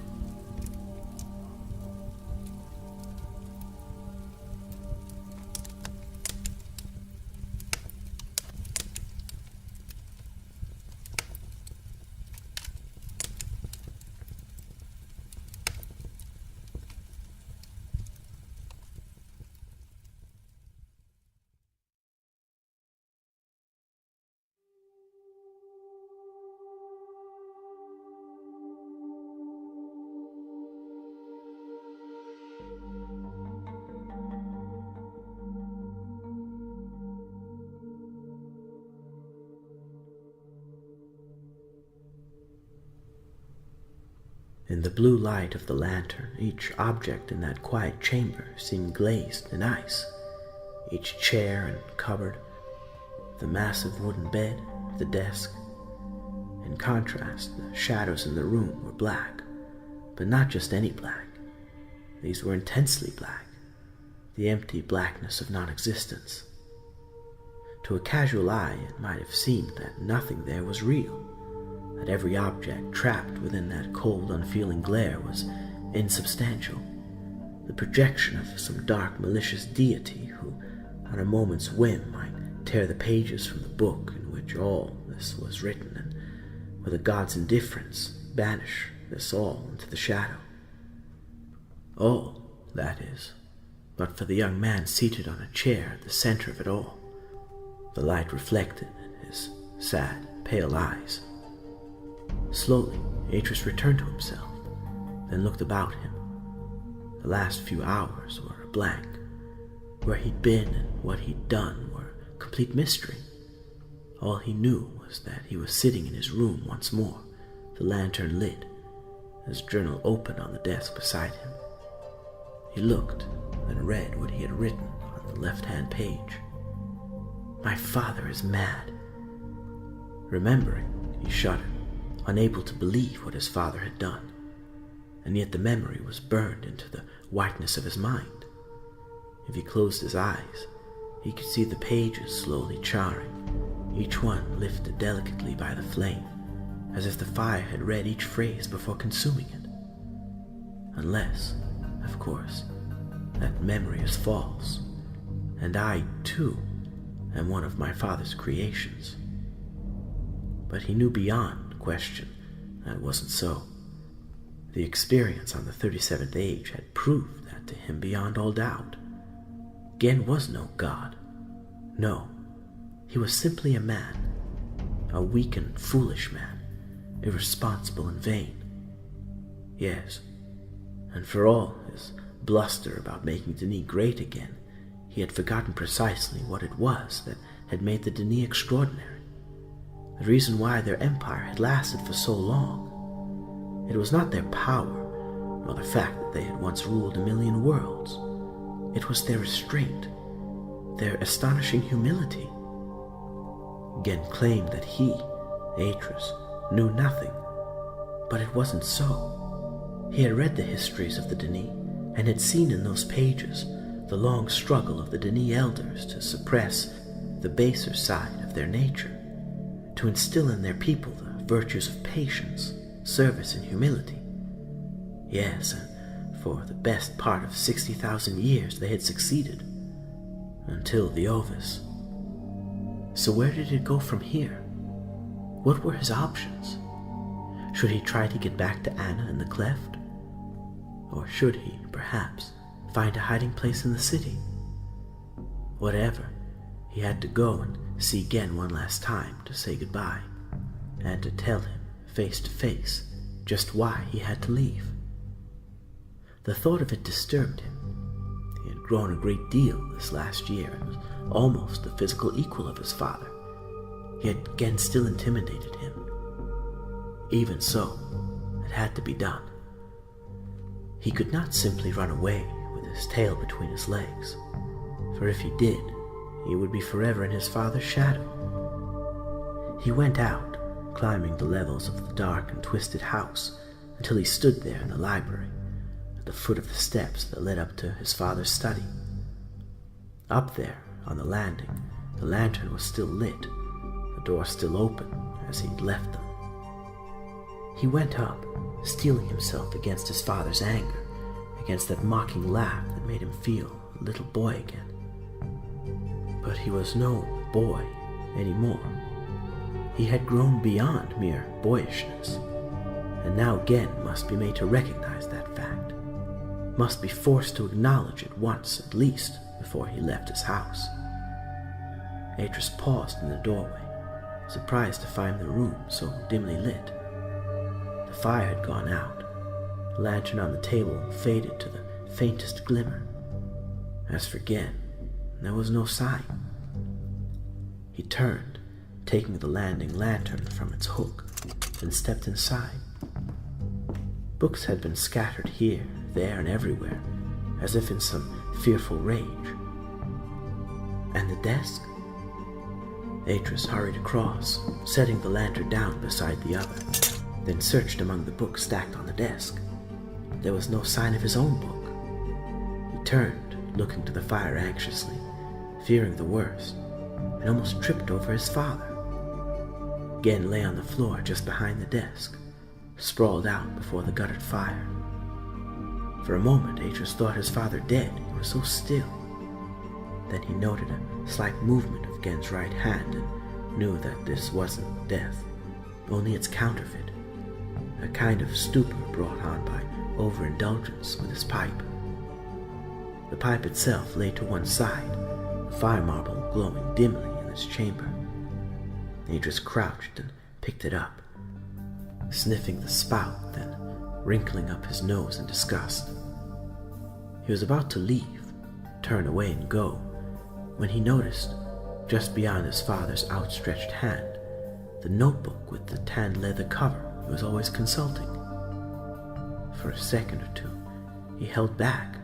In the blue light of the lantern, each object in that quiet chamber seemed glazed in ice. Each chair and cupboard, the massive wooden bed, the desk. In contrast, the shadows in the room were black, but not just any black. These were intensely black, the empty blackness of non-existence. To a casual eye, it might have seemed that nothing there was real, that every object trapped within that cold, unfeeling glare was insubstantial, the projection of some dark, malicious deity who, on a moment's whim, might tear the pages from the book in which all this was written, and, with a god's indifference, banish this all into the shadow. All, that is, but for the young man seated on a chair at the center of it all, the light reflected in his sad, pale eyes. Slowly, Atrus returned to himself, then looked about him. The last few hours were a blank. Where he'd been and what he'd done were complete mystery. All he knew was that he was sitting in his room once more, the lantern lit, his journal open on the desk beside him. He looked, then read what he had written on the left-hand page. My father is mad. Remembering, he shuddered, unable to believe what his father had done. and yet the memory was burned into the whiteness of his mind. If he closed his eyes, he could see the pages slowly charring, each one lifted delicately by the flame, as if the fire had read each phrase before consuming it. Unless, of course, that memory is false, and I, too, am one of my father's creations. But he knew beyond question that wasn't so. The experience on the 37th age had proved that to him beyond all doubt. Gen was no god. No, he was simply a man, a weak and foolish man, irresponsible and vain. Yes, and for all his bluster about making Denis great again, he had forgotten precisely what it was that had made the Denis extraordinary, the reason why their empire had lasted for so long. It was not their power, nor the fact that they had once ruled 1,000,000 worlds. It was their restraint, their astonishing humility. Gen claimed that he, Atrus, knew nothing, but it wasn't so. He had read the histories of the Denis, and had seen in those pages the long struggle of the Denis elders to suppress the baser side of their nature, to instill in their people the virtues of patience, service, and humility. Yes, and for the best part of 60,000 years they had succeeded, until the Ovis. So where did it go from here? What were his options? Should he try to get back to Anna in the cleft? Or should he, perhaps, find a hiding place in the city? Whatever, he had to go and see Gen one last time to say goodbye, and to tell him, face to face, just why he had to leave. The thought of it disturbed him. He had grown a great deal this last year and was almost the physical equal of his father, yet Gen still intimidated him. Even so, it had to be done. He could not simply run away with his tail between his legs, for if he did, he would be forever in his father's shadow. He went out, climbing the levels of the dark and twisted house, until he stood there in the library, at the foot of the steps that led up to his father's study. Up there, on the landing, the lantern was still lit, the door still open as he'd left them. He went up, steeling himself against his father's anger, against that mocking laugh that made him feel a little boy again. But he was no boy anymore. He had grown beyond mere boyishness, and now Gen must be made to recognize that fact, must be forced to acknowledge it once at least before he left his house. Atrus paused in the doorway, surprised to find the room so dimly lit. The fire had gone out. The lantern on the table faded to the faintest glimmer. As for Gen, there was no sign. He turned, taking the landing lantern from its hook, and stepped inside. Books had been scattered here, there, and everywhere, as if in some fearful rage. And the desk? Atrus hurried across, setting the lantern down beside the other, then searched among the books stacked on the desk. There was no sign of his own book. He turned, looking to the fire anxiously, fearing the worst, and almost tripped over his father. Gen lay on the floor just behind the desk, sprawled out before the guttered fire. For a moment, Atrus thought his father dead. He was so still. Then he noted a slight movement of Gen's right hand and knew that this wasn't death, only its counterfeit, a kind of stupor brought on by overindulgence with his pipe. The pipe itself lay to one side, the fire marble glowing dimly in its chamber. Atrus crouched and picked it up, sniffing the spout, then wrinkling up his nose in disgust. He was about to leave, turn away and go, when he noticed, just beyond his father's outstretched hand, the notebook with the tanned leather cover he was always consulting. For a second or two, he held back,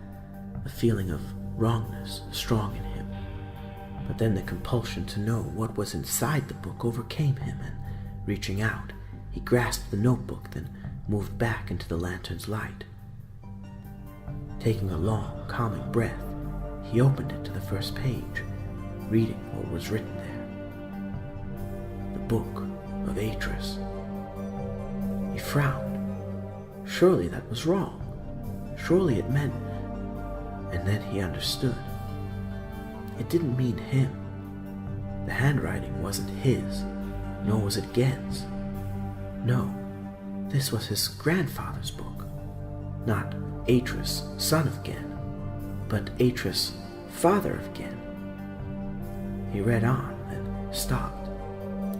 a feeling of wrongness strong in him. But then the compulsion to know what was inside the book overcame him, and reaching out, he grasped the notebook, then moved back into the lantern's light. Taking a long, calming breath, he opened it to the first page, reading what was written there. The Book of Atrus. He frowned. Surely that was wrong. Surely it meant... And then he understood. It didn't mean him. The handwriting wasn't his, nor was it Gen's. No, this was his grandfather's book. Not Atrus, son of Gen, but Atrus, father of Gen. He read on, then stopped.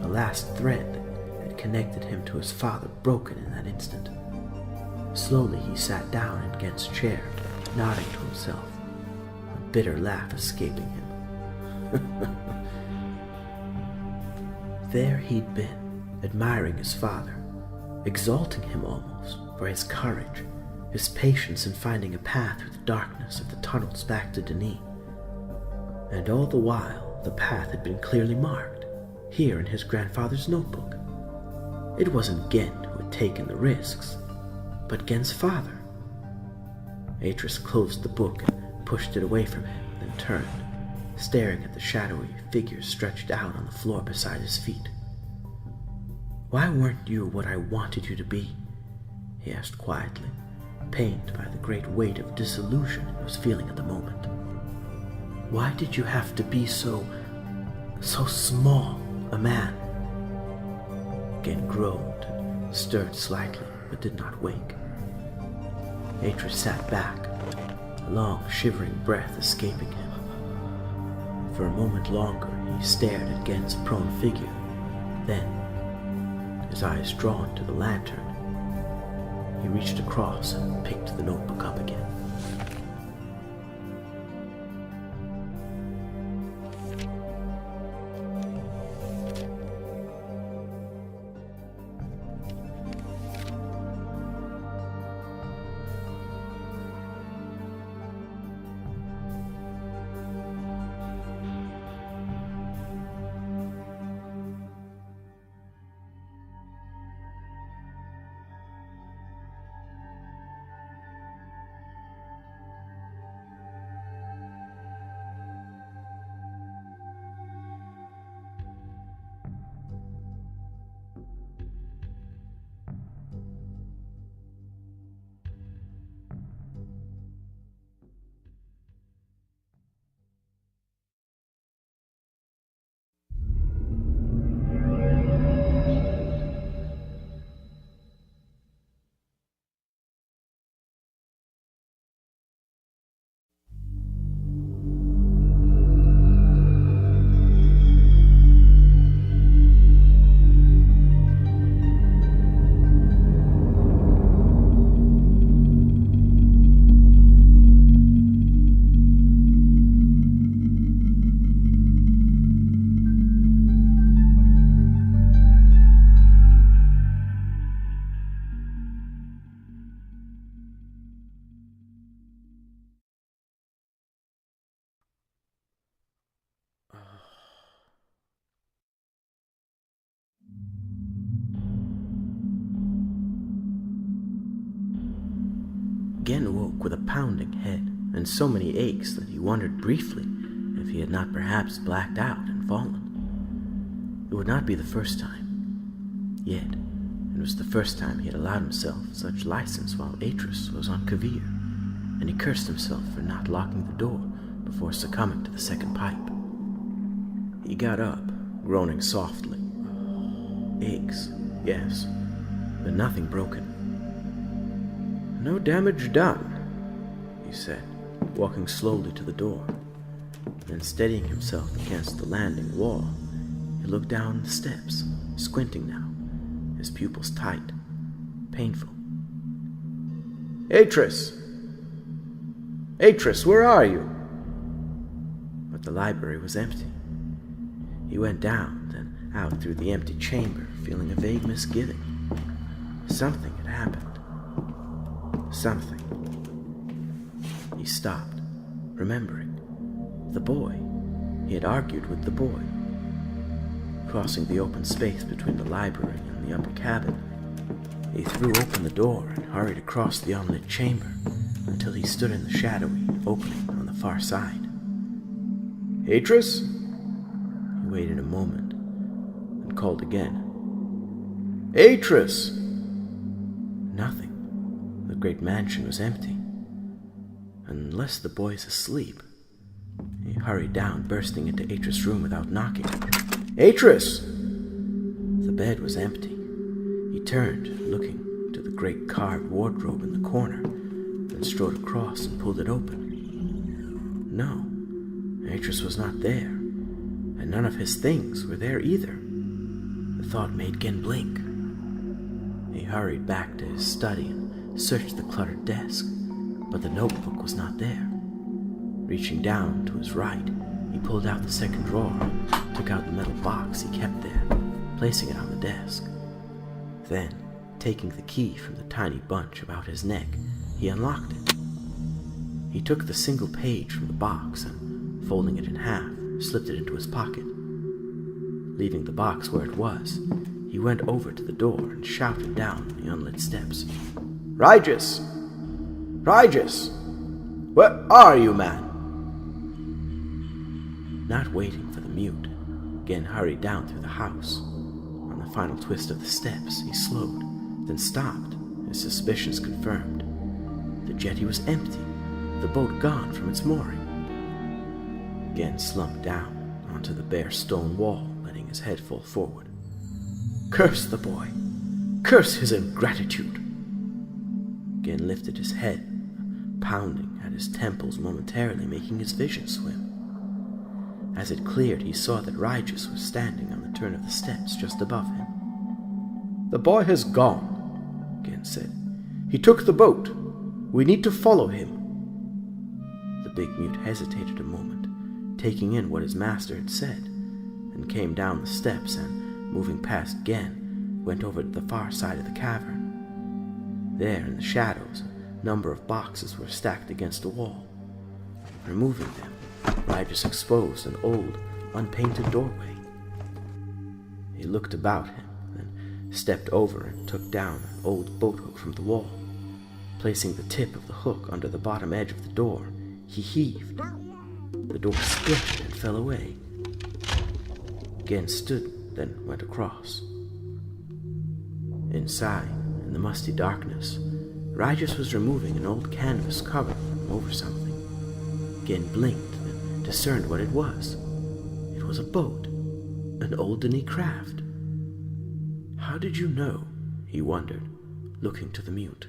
The last thread that had connected him to his father broken in that instant. Slowly he sat down in Gen's chair, nodding to himself, a bitter laugh escaping him. There he'd been, admiring his father, exalting him almost for his courage, his patience in finding a path through the darkness of the tunnels back to Denis. And all the while, the path had been clearly marked, here in his grandfather's notebook. It wasn't Gen who had taken the risks, but Gen's father. Atrus closed the book and pushed it away from him, then turned, staring at the shadowy figure stretched out on the floor beside his feet. "Why weren't you what I wanted you to be?" he asked quietly, pained by the great weight of disillusion he was feeling at the moment. "Why did you have to be so small a man?" Gen groaned and stirred slightly, but did not wake. Atrus sat back, a long, shivering breath escaping him. For a moment longer, he stared at Gen's prone figure. Then, his eyes drawn to the lantern, he reached across and picked the notebook up again. Gen woke with a pounding head and so many aches that he wondered briefly if he had not perhaps blacked out and fallen. It would not be the first time. Yet, it was the first time he had allowed himself such license while Atrus was on Kavir, and he cursed himself for not locking the door before succumbing to the second pipe. He got up, groaning softly. Aches, yes, but nothing broken. "No damage done," he said, walking slowly to the door. Then steadying himself against the landing wall, he looked down the steps, squinting now, his pupils tight, painful. "Atrus! Atrus, where are you?" But the library was empty. He went down, then out through the empty chamber, feeling a vague misgiving. Something had happened. Something. He stopped, remembering. The boy. He had argued with the boy. Crossing the open space between the library and the upper cabin, he threw open the door and hurried across the unlit chamber, until he stood in the shadowy opening on the far side. "Atrus?" He waited a moment and called again. "Atrus!" Nothing. The great mansion was empty. Unless the boy's asleep. He hurried down, bursting into Atrus' room without knocking. "Atrus!" The bed was empty. He turned, looking to the great carved wardrobe in the corner, then strode across and pulled it open. No, Atrus was not there, and none of his things were there either. The thought made Gen blink. He hurried back to his study and searched the cluttered desk, but the notebook was not there. Reaching down to his right, he pulled out the second drawer and took out the metal box he kept there, placing it on the desk. Then, taking the key from the tiny bunch about his neck, he unlocked it. He took the single page from the box and, folding it in half, slipped it into his pocket. Leaving the box where it was, he went over to the door and shouted down the unlit steps. "Rygus! Rygus! Where are you, man?" Not waiting for the mute, Gen hurried down through the house. On the final twist of the steps, he slowed, then stopped, his suspicions confirmed. The jetty was empty, the boat gone from its mooring. Gen slumped down onto the bare stone wall, letting his head fall forward. Curse the boy! Curse his ingratitude! Gen lifted his head, pounding at his temples, momentarily making his vision swim. As it cleared, he saw that Rygus was standing on the turn of the steps just above him. "The boy has gone," Gen said. "He took the boat. We need to follow him." The big mute hesitated a moment, taking in what his master had said, and came down the steps and, moving past Gen, went over to the far side of the cavern. There, in the shadows, a number of boxes were stacked against a wall. Removing them, Rygus exposed an old, unpainted doorway. He looked about him, then stepped over and took down an old boat hook from the wall. Placing the tip of the hook under the bottom edge of the door, he heaved. The door split and fell away. Gen stood, then went across. Inside, in the musty darkness, Rygus was removing an old canvas cover from over something. Gen blinked, then discerned what it was. It was a boat, an old Denis craft. "How did you know?" he wondered, looking to the mute.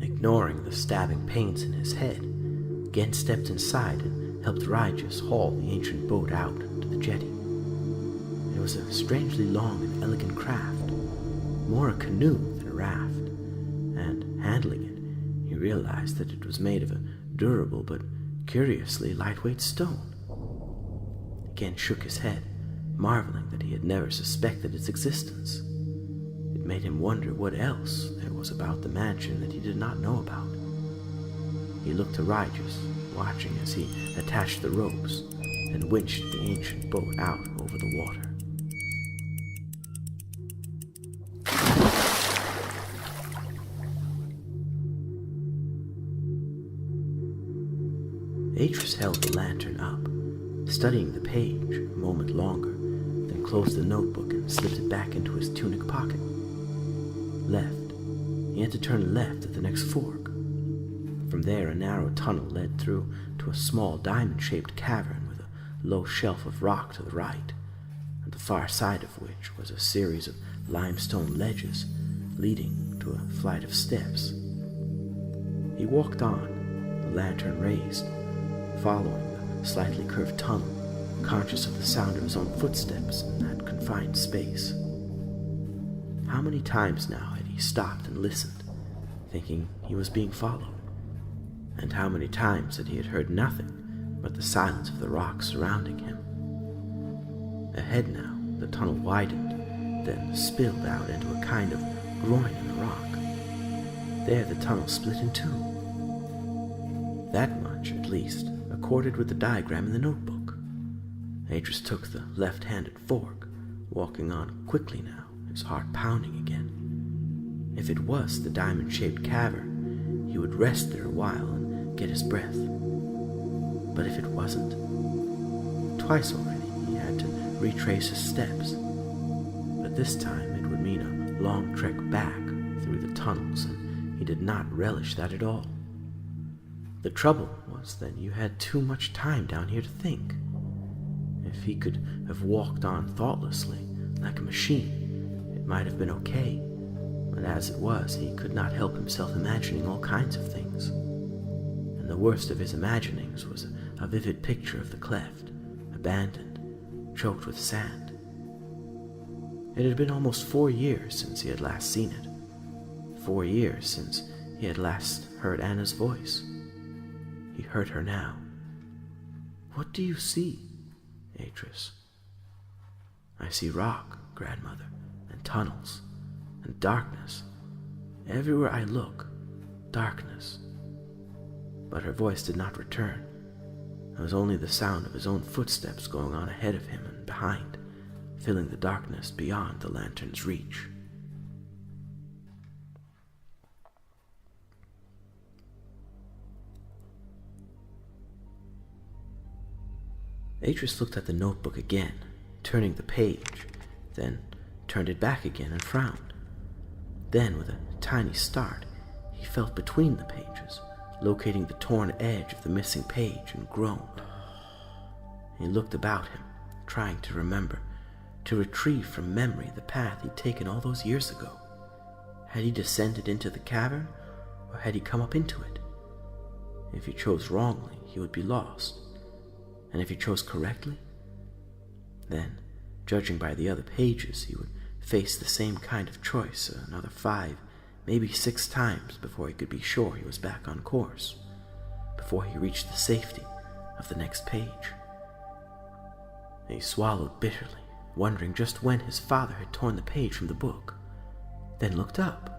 Ignoring the stabbing pains in his head, Gen stepped inside and helped Rygus haul the ancient boat out to the jetty. It was a strangely long and elegant craft, more a canoe than a raft, and, handling it, he realized that it was made of a durable but curiously lightweight stone. Gen shook his head, marveling that he had never suspected its existence. It made him wonder what else there was about the mansion that he did not know about. He looked to Rygus, watching as he attached the ropes and winched the ancient boat out over the water. Atrus held the lantern up, studying the page a moment longer, then closed the notebook and slipped it back into his tunic pocket. Left. He had to turn left at the next fork. From there, a narrow tunnel led through to a small diamond-shaped cavern with a low shelf of rock to the right, at the far side of which was a series of limestone ledges leading to a flight of steps. He walked on, the lantern raised, following the slightly curved tunnel, conscious of the sound of his own footsteps in that confined space. How many times now had he stopped and listened, thinking he was being followed? And how many times that he had heard nothing but the silence of the rocks surrounding him? Ahead now, the tunnel widened, then spilled out into a kind of groin in the rock. There the tunnel split in two. That much, at least, accorded with the diagram in the notebook. Atrus took the left-handed fork, walking on quickly now, his heart pounding again. If it was the diamond-shaped cavern, he he would rest there a while and get his breath. But if it wasn't, twice already he had to retrace his steps. But this time it would mean a long trek back through the tunnels, and he did not relish that at all. The trouble was that you had too much time down here to think. If he could have walked on thoughtlessly, like a machine, it might have been okay. But as it was, he could not help himself imagining all kinds of things. And the worst of his imaginings was a vivid picture of the cleft, abandoned, choked with sand. It had been almost 4 years since he had last seen it. 4 years since he had last heard Anna's voice. He heard her now. "What do you see, Atrus?" "I see rock, grandmother, and tunnels, and darkness. Everywhere I look, darkness." But her voice did not return. It was only the sound of his own footsteps going on ahead of him and behind, filling the darkness beyond the lantern's reach. Atrus looked at the notebook again, turning the page, then turned it back again and frowned. Then, with a tiny start, he felt between the pages, locating the torn edge of the missing page, and groaned. He looked about him, trying to remember, to retrieve from memory the path he'd taken all those years ago. Had he descended into the cavern, or had he come up into it? If he chose wrongly, he would be lost. And if he chose correctly, then, judging by the other pages, he would face the same kind of choice another 5, maybe 6 times before he could be sure he was back on course, before he reached the safety of the next page. He swallowed bitterly, wondering just when his father had torn the page from the book, then looked up.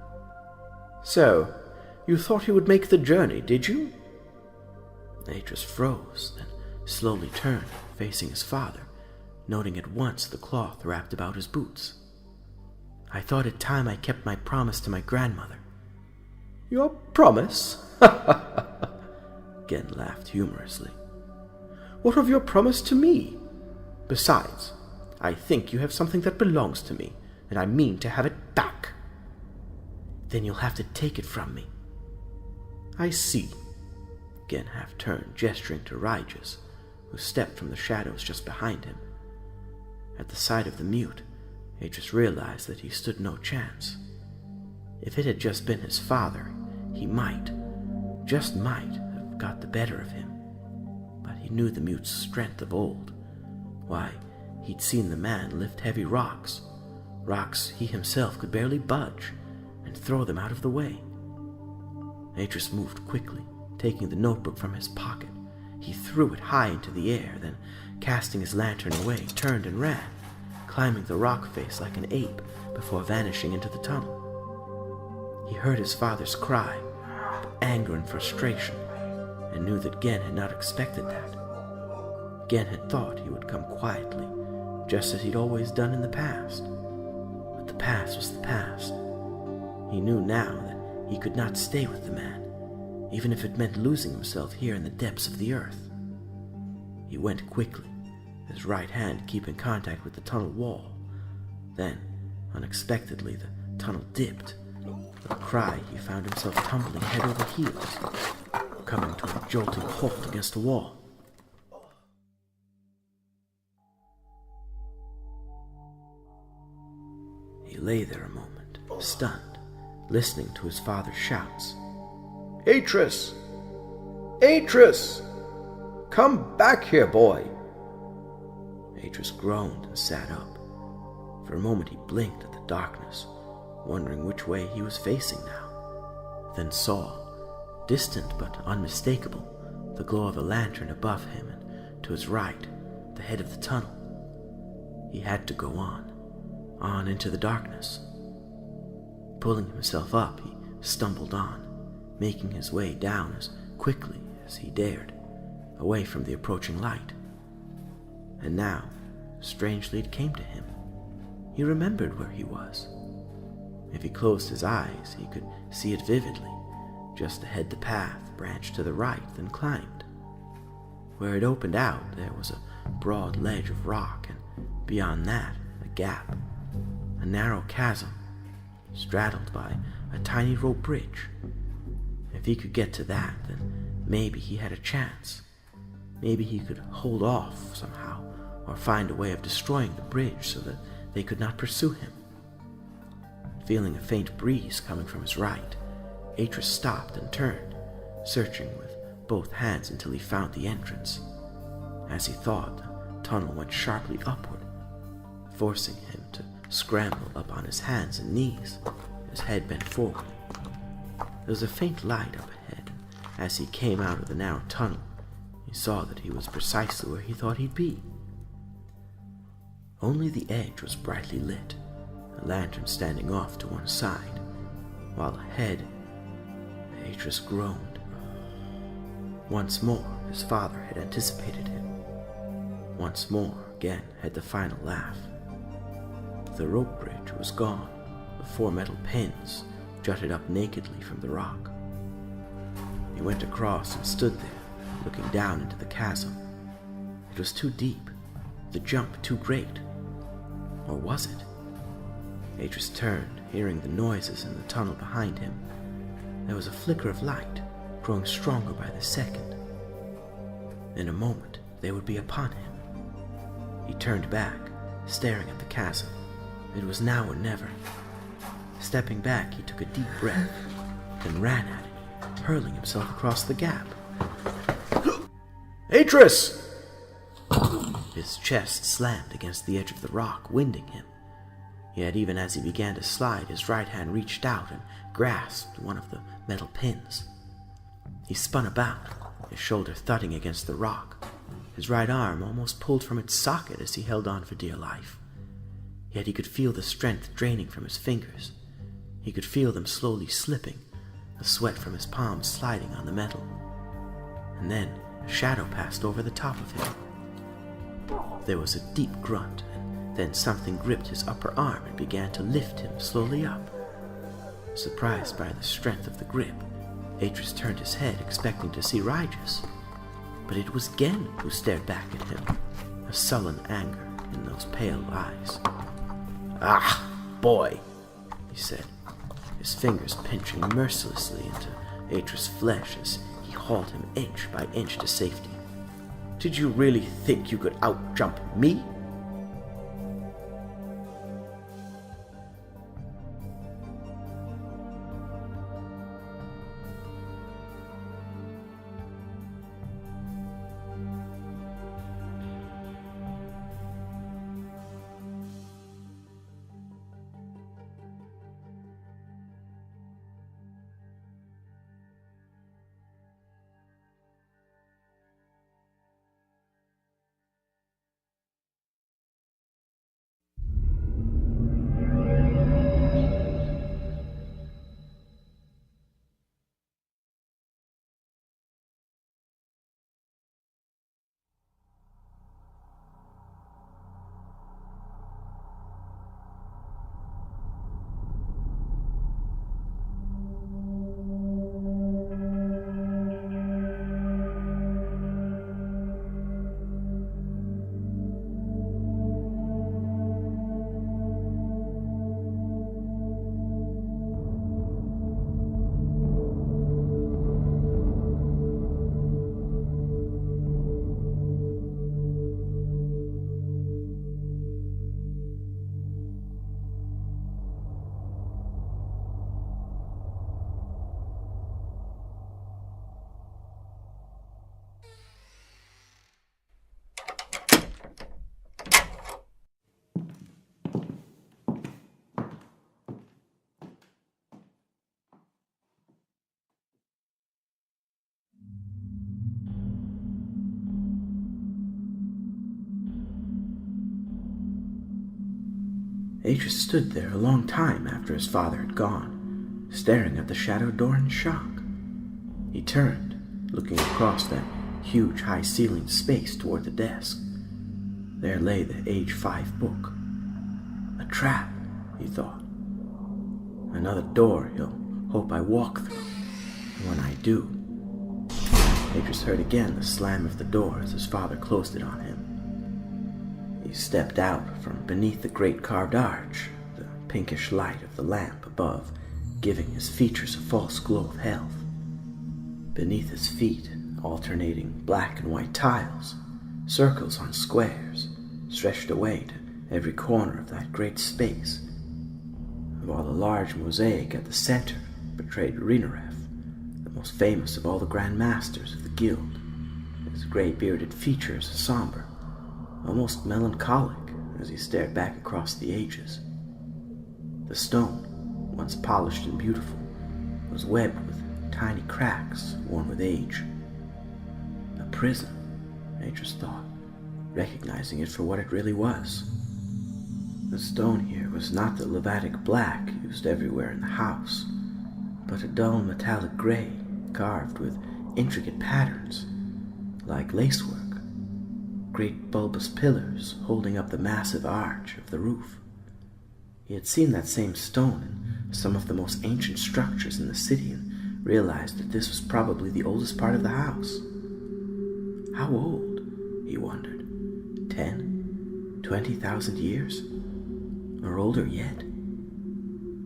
"So, you thought he would make the journey, did you?" Atrus froze, then slowly turned, facing his father, noting at once the cloth wrapped about his boots. "I thought it time I kept my promise to my grandmother." "Your promise?" Gen laughed humorously. "What of your promise to me? Besides, I think you have something that belongs to me, and I mean to have it back." "Then you'll have to take it from me." "I see." Gen half turned, gesturing to Rigis, who stepped from the shadows just behind him. At the sight of the mute, Atrus realized that he stood no chance. If it had just been his father, he might, just might, have got the better of him. But he knew the mute's strength of old. Why, he'd seen the man lift heavy rocks he himself could barely budge, and throw them out of the way. Atrus moved quickly, taking the notebook from his pocket. He threw it high into the air, then, casting his lantern away, turned and ran, climbing the rock face like an ape before vanishing into the tunnel. He heard his father's cry of anger and frustration, and knew that Gen had not expected that. Gen had thought he would come quietly, just as he'd always done in the past. But the past was the past. He knew now that he could not stay with the man, even if it meant losing himself here in the depths of the earth. He went quickly, his right hand keeping contact with the tunnel wall. Then, unexpectedly, the tunnel dipped. With a cry, he found himself tumbling head over heels, coming to a jolting halt against the wall. He lay there a moment, stunned, listening to his father's shouts. "Atrus! Atrus! Come back here, boy!" Atrus groaned and sat up. For a moment he blinked at the darkness, wondering which way he was facing now, then saw, distant but unmistakable, the glow of a lantern above him, and to his right, the head of the tunnel. He had to go on into the darkness. Pulling himself up, he stumbled on, making his way down as quickly as he dared, away from the approaching light. And now, strangely, it came to him. He remembered where he was. If he closed his eyes, he could see it vividly, Just ahead the path branched to the right, then climbed. Where it opened out, there was a broad ledge of rock, and beyond that, a gap, a narrow chasm, straddled by a tiny rope bridge. If he could get to that, then maybe he had a chance. Maybe he could hold off somehow, or find a way of destroying the bridge so that they could not pursue him. Feeling a faint breeze coming from his right, Atrus stopped and turned, searching with both hands until he found the entrance. As he thought, the tunnel went sharply upward, forcing him to scramble up on his hands and knees, his head bent forward. There was a faint light up ahead, and as he came out of the narrow tunnel, he saw that he was precisely where he thought he'd be. Only the edge was brightly lit, a lantern standing off to one side, while ahead, Atrus groaned. Once more, his father had anticipated him. Once more, again, had the final laugh. The rope bridge was gone. The 4 metal pins jutted up nakedly from the rock. He went across and stood there, looking down into the chasm. It was too deep, the jump too great. Or was it? Atrus turned, hearing the noises in the tunnel behind him. There was a flicker of light, growing stronger by the second. In a moment, they would be upon him. He turned back, staring at the chasm. It was now or never. Stepping back, he took a deep breath, then ran at it, hurling himself across the gap. Atrus! His chest slammed against the edge of the rock, winding him. Yet even as he began to slide, his right hand reached out and grasped one of the metal pins. He spun about, his shoulder thudding against the rock. His right arm almost pulled from its socket as he held on for dear life. Yet he could feel the strength draining from his fingers. He could feel them slowly slipping, the sweat from his palms sliding on the metal. And then a shadow passed over the top of him. There was a deep grunt, and then something gripped his upper arm and began to lift him slowly up. Surprised by the strength of the grip, Atrus turned his head, expecting to see Ryjas. But it was Gen who stared back at him, a sullen anger in those pale eyes. "Ah, boy," he said, his fingers pinching mercilessly into Atrus' flesh as he hauled him inch by inch to safety. "Did you really think you could out-jump me?" Atrus stood there a long time after his father had gone, staring at the shadowed door in shock. He turned, looking across that huge high-ceilinged space toward the desk. There lay the age 5 book. A trap, he thought. Another door he'll hope I walk through. When I do, Atrus heard again the slam of the door as his father closed it on him. He stepped out from beneath the great carved arch, the pinkish light of the lamp above giving his features a false glow of health. Beneath his feet, alternating black and white tiles, circles on squares, stretched away to every corner of that great space, while the large mosaic at the center portrayed Rinaref, the most famous of all the Grand Masters of the Guild, his gray-bearded features somber, almost melancholic as he stared back across the ages. The stone, once polished and beautiful, was webbed with tiny cracks worn with age. A prison, Atrus thought, recognizing it for what it really was. The stone here was not the Levatic black used everywhere in the house, but a dull metallic gray carved with intricate patterns, like lacework, great bulbous pillars holding up the massive arch of the roof. He had seen that same stone in some of the most ancient structures in the city and realized that this was probably the oldest part of the house. How old, he wondered, 10, 20,000 years? Or older yet?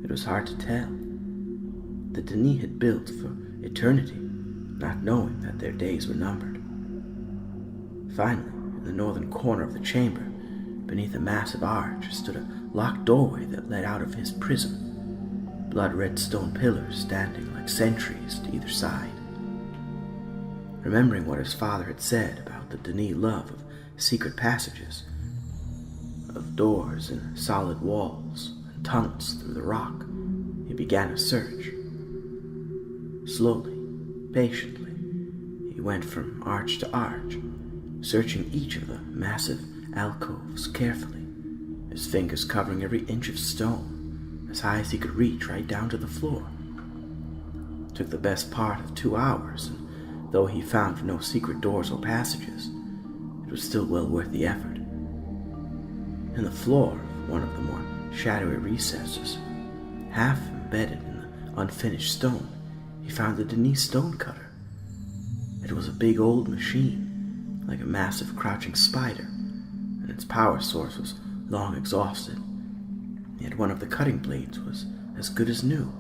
It was hard to tell. The Denis had built for eternity, not knowing that their days were numbered. Finally, in the northern corner of the chamber, beneath a massive arch, stood a locked doorway that led out of his prison, blood-red stone pillars standing like sentries to either side. Remembering what his father had said about the Denis love of secret passages, of doors in solid walls and tunnels through the rock, he began a search. Slowly, patiently, he went from arch to arch, searching each of the massive alcoves carefully, his fingers covering every inch of stone, as high as he could reach right down to the floor. It took the best part of 2 hours, and though he found no secret doors or passages, it was still well worth the effort. In the floor of one of the more shadowy recesses, half embedded in the unfinished stone, he found the Denis stone cutter. It was a big old machine, like a massive crouching spider, and its power source was long exhausted. Yet one of the cutting blades was as good as new.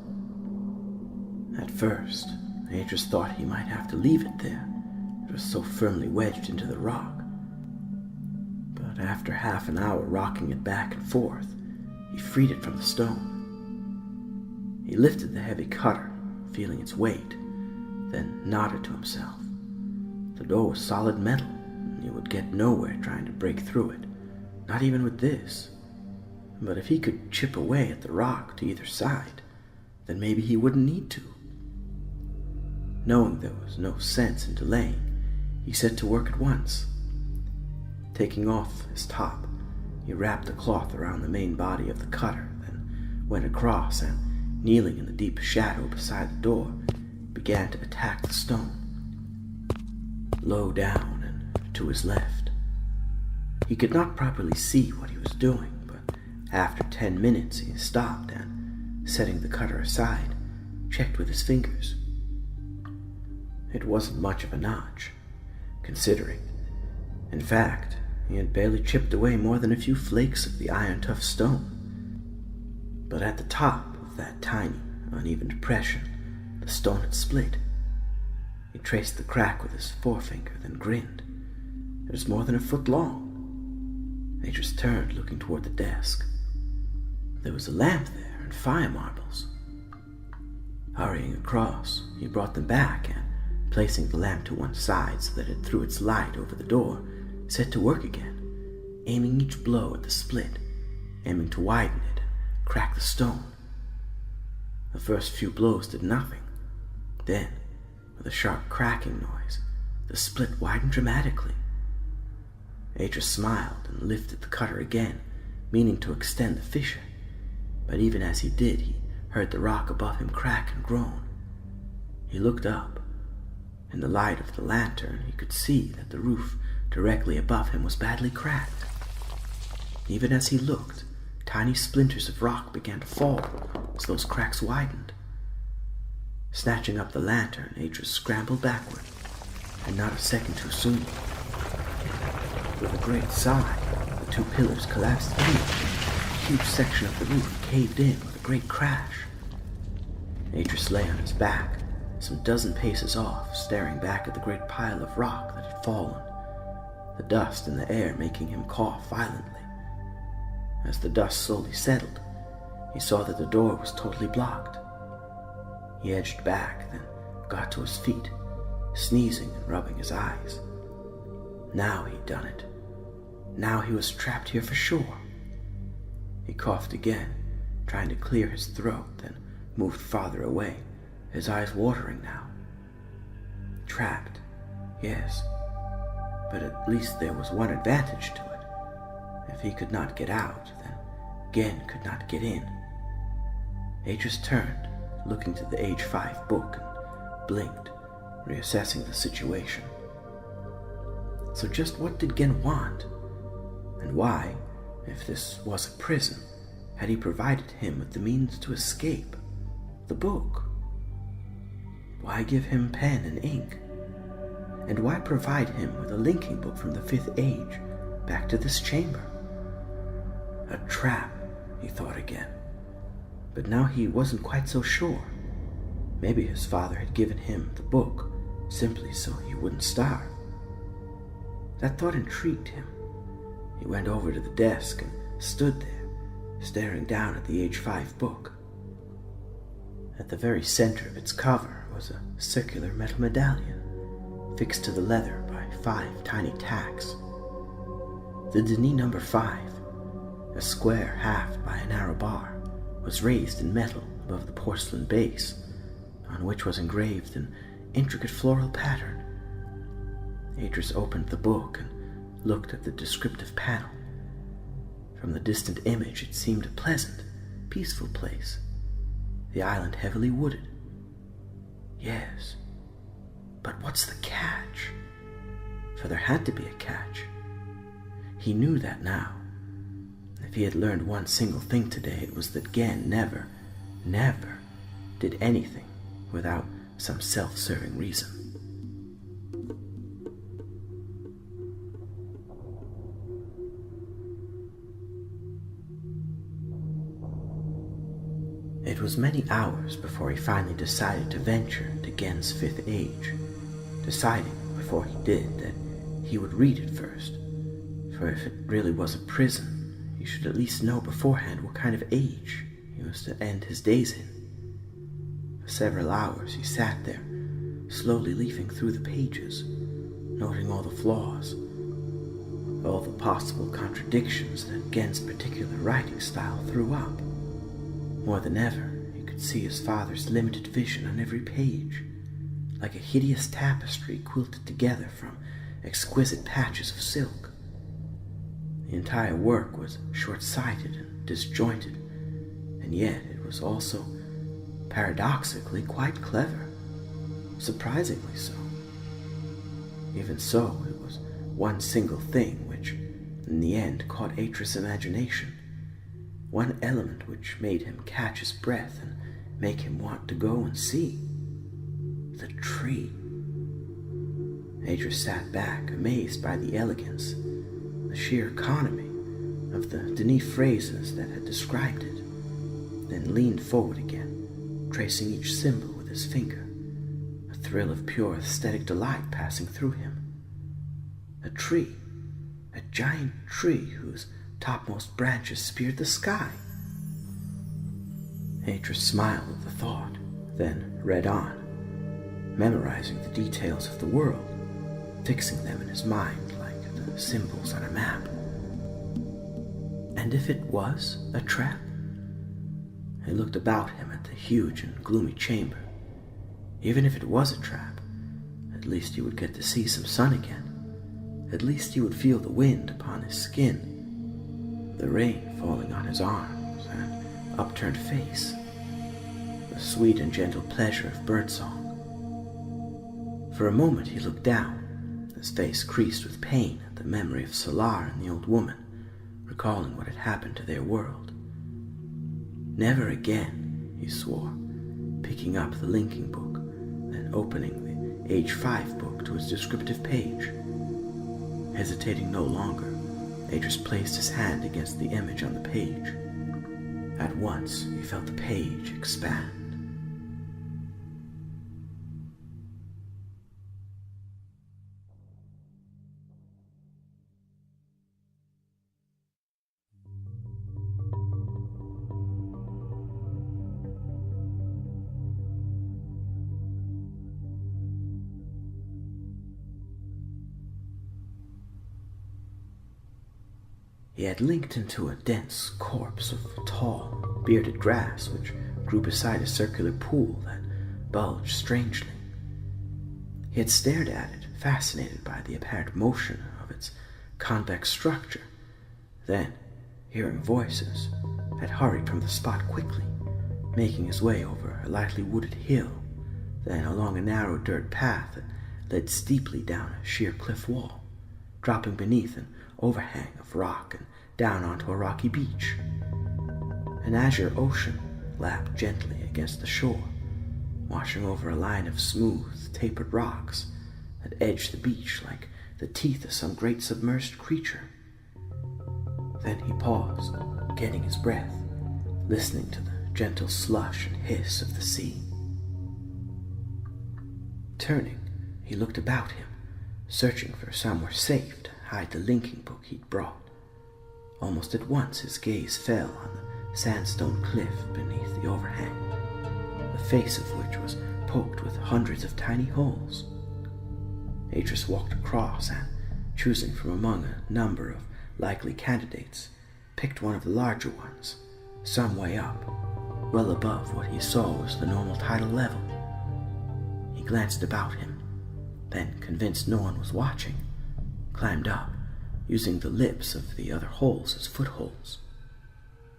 At first, Atrus thought he might have to leave it there. It was so firmly wedged into the rock. But after half an hour rocking it back and forth, he freed it from the stone. He lifted the heavy cutter, feeling its weight, then nodded to himself. The door was solid metal, and he would get nowhere trying to break through it, not even with this. But if he could chip away at the rock to either side, then maybe he wouldn't need to. Knowing there was no sense in delaying, he set to work at once. Taking off his top, he wrapped the cloth around the main body of the cutter, then went across and, kneeling in the deep shadow beside the door, began to attack the stone. Low down and to his left. He could not properly see what he was doing, but after 10 minutes he stopped and, setting the cutter aside, checked with his fingers. It wasn't much of a notch, considering. In fact, he had barely chipped away more than a few flakes of the iron-tough stone. But at the top of that tiny, uneven depression, the stone had split. He traced the crack with his forefinger, then grinned. It was more than a foot long. Atrus turned, looking toward the desk. There was a lamp there and fire marbles. Hurrying across, he brought them back and, placing the lamp to one side so that it threw its light over the door, set to work again, aiming each blow at the split, aiming to widen it and crack the stone. The first few blows did nothing. Then, with a sharp cracking noise, the split widened dramatically. Atrus smiled and lifted the cutter again, meaning to extend the fissure, but even as he did, he heard the rock above him crack and groan. He looked up. In the light of the lantern, he could see that the roof directly above him was badly cracked. Even as he looked, tiny splinters of rock began to fall as those cracks widened. Snatching up the lantern, Atrus scrambled backward, and not a second too soon. With a great sigh, the two pillars collapsed in. A huge section of the roof caved in with a great crash. Atrus lay on his back, some dozen paces off, staring back at the great pile of rock that had fallen, the dust in the air making him cough violently. As the dust slowly settled, he saw that the door was totally blocked. He edged back, then got to his feet, sneezing and rubbing his eyes. Now he'd done it. Now he was trapped here for sure. He coughed again, trying to clear his throat, then moved farther away, his eyes watering now. Trapped, yes, but at least there was one advantage to it. If he could not get out, then Gen could not get in. Atrus turned, looking to the age 5 book, and blinked, reassessing the situation. So just what did Gen want? And why, if this was a prison, had he provided him with the means to escape? The book? Why give him pen and ink? And why provide him with a linking book from the 5th age back to this chamber? A trap, he thought again. But now he wasn't quite so sure. Maybe his father had given him the book simply so he wouldn't starve. That thought intrigued him. He went over to the desk and stood there, staring down at the age 5 book. At the very center of its cover was a circular metal medallion, fixed to the leather by 5 tiny tacks. The Denis number 5, a square halved by a narrow bar, was raised in metal above the porcelain base, on which was engraved an intricate floral pattern. Atrus opened the book and looked at the descriptive panel. From the distant image, it seemed a pleasant, peaceful place, the island heavily wooded. Yes, but what's the catch? For there had to be a catch. He knew that now. If he had learned one single thing today, it was that Gen never did anything without some self-serving reason. It was many hours before he finally decided to venture into Gen's 5th age, deciding before he did that he would read it first, for if it really was a prison, he should at least know beforehand what kind of age he was to end his days in. For several hours he sat there, slowly leafing through the pages, noting all the flaws, all the possible contradictions that Gen's particular writing style threw up. More than ever, he could see his father's limited vision on every page, like a hideous tapestry quilted together from exquisite patches of silk. The entire work was short-sighted and disjointed, and yet it was also, paradoxically, quite clever, surprisingly so. Even so, it was one single thing which, in the end, caught Atrus' imagination, one element which made him catch his breath and make him want to go and see. The tree. Atrus sat back, amazed by the elegance, the sheer economy of the Denis phrases that had described it, then leaned forward again, tracing each symbol with his finger, a thrill of pure aesthetic delight passing through him. A tree, a giant tree whose topmost branches speared the sky. Atrus smiled at the thought, then read on, memorizing the details of the world, fixing them in his mind like the symbols on a map. And if it was a trap? He looked about him at the huge and gloomy chamber. Even if it was a trap, at least he would get to see some sun again. At least he would feel the wind upon his skin, the rain falling on his arms and upturned face, the sweet and gentle pleasure of birdsong. For a moment he looked down, his face creased with pain at the memory of Solar and the old woman, recalling what had happened to their world. Never again, he swore, picking up the linking book, then opening the age 5 book to its descriptive page. Hesitating no longer, Atrus placed his hand against the image on the page. At once, he felt the page expand. He had linked into a dense corpse of tall, bearded grass which grew beside a circular pool that bulged strangely. He had stared at it, fascinated by the apparent motion of its convex structure. Then, hearing voices, had hurried from the spot quickly, making his way over a lightly wooded hill, then along a narrow dirt path that led steeply down a sheer cliff wall, dropping beneath an overhang of rock and down onto a rocky beach. An azure ocean lapped gently against the shore, washing over a line of smooth, tapered rocks that edged the beach like the teeth of some great submerged creature. Then he paused, getting his breath, listening to the gentle slush and hiss of the sea. Turning, he looked about him, searching for somewhere safe to hide the linking book he'd brought. Almost at once his gaze fell on the sandstone cliff beneath the overhang, the face of which was poked with hundreds of tiny holes. Atrus walked across and, choosing from among a number of likely candidates, picked one of the larger ones, some way up, well above what he saw was the normal tidal level. He glanced about him, then, convinced no one was watching, climbed up, using the lips of the other holes as footholds.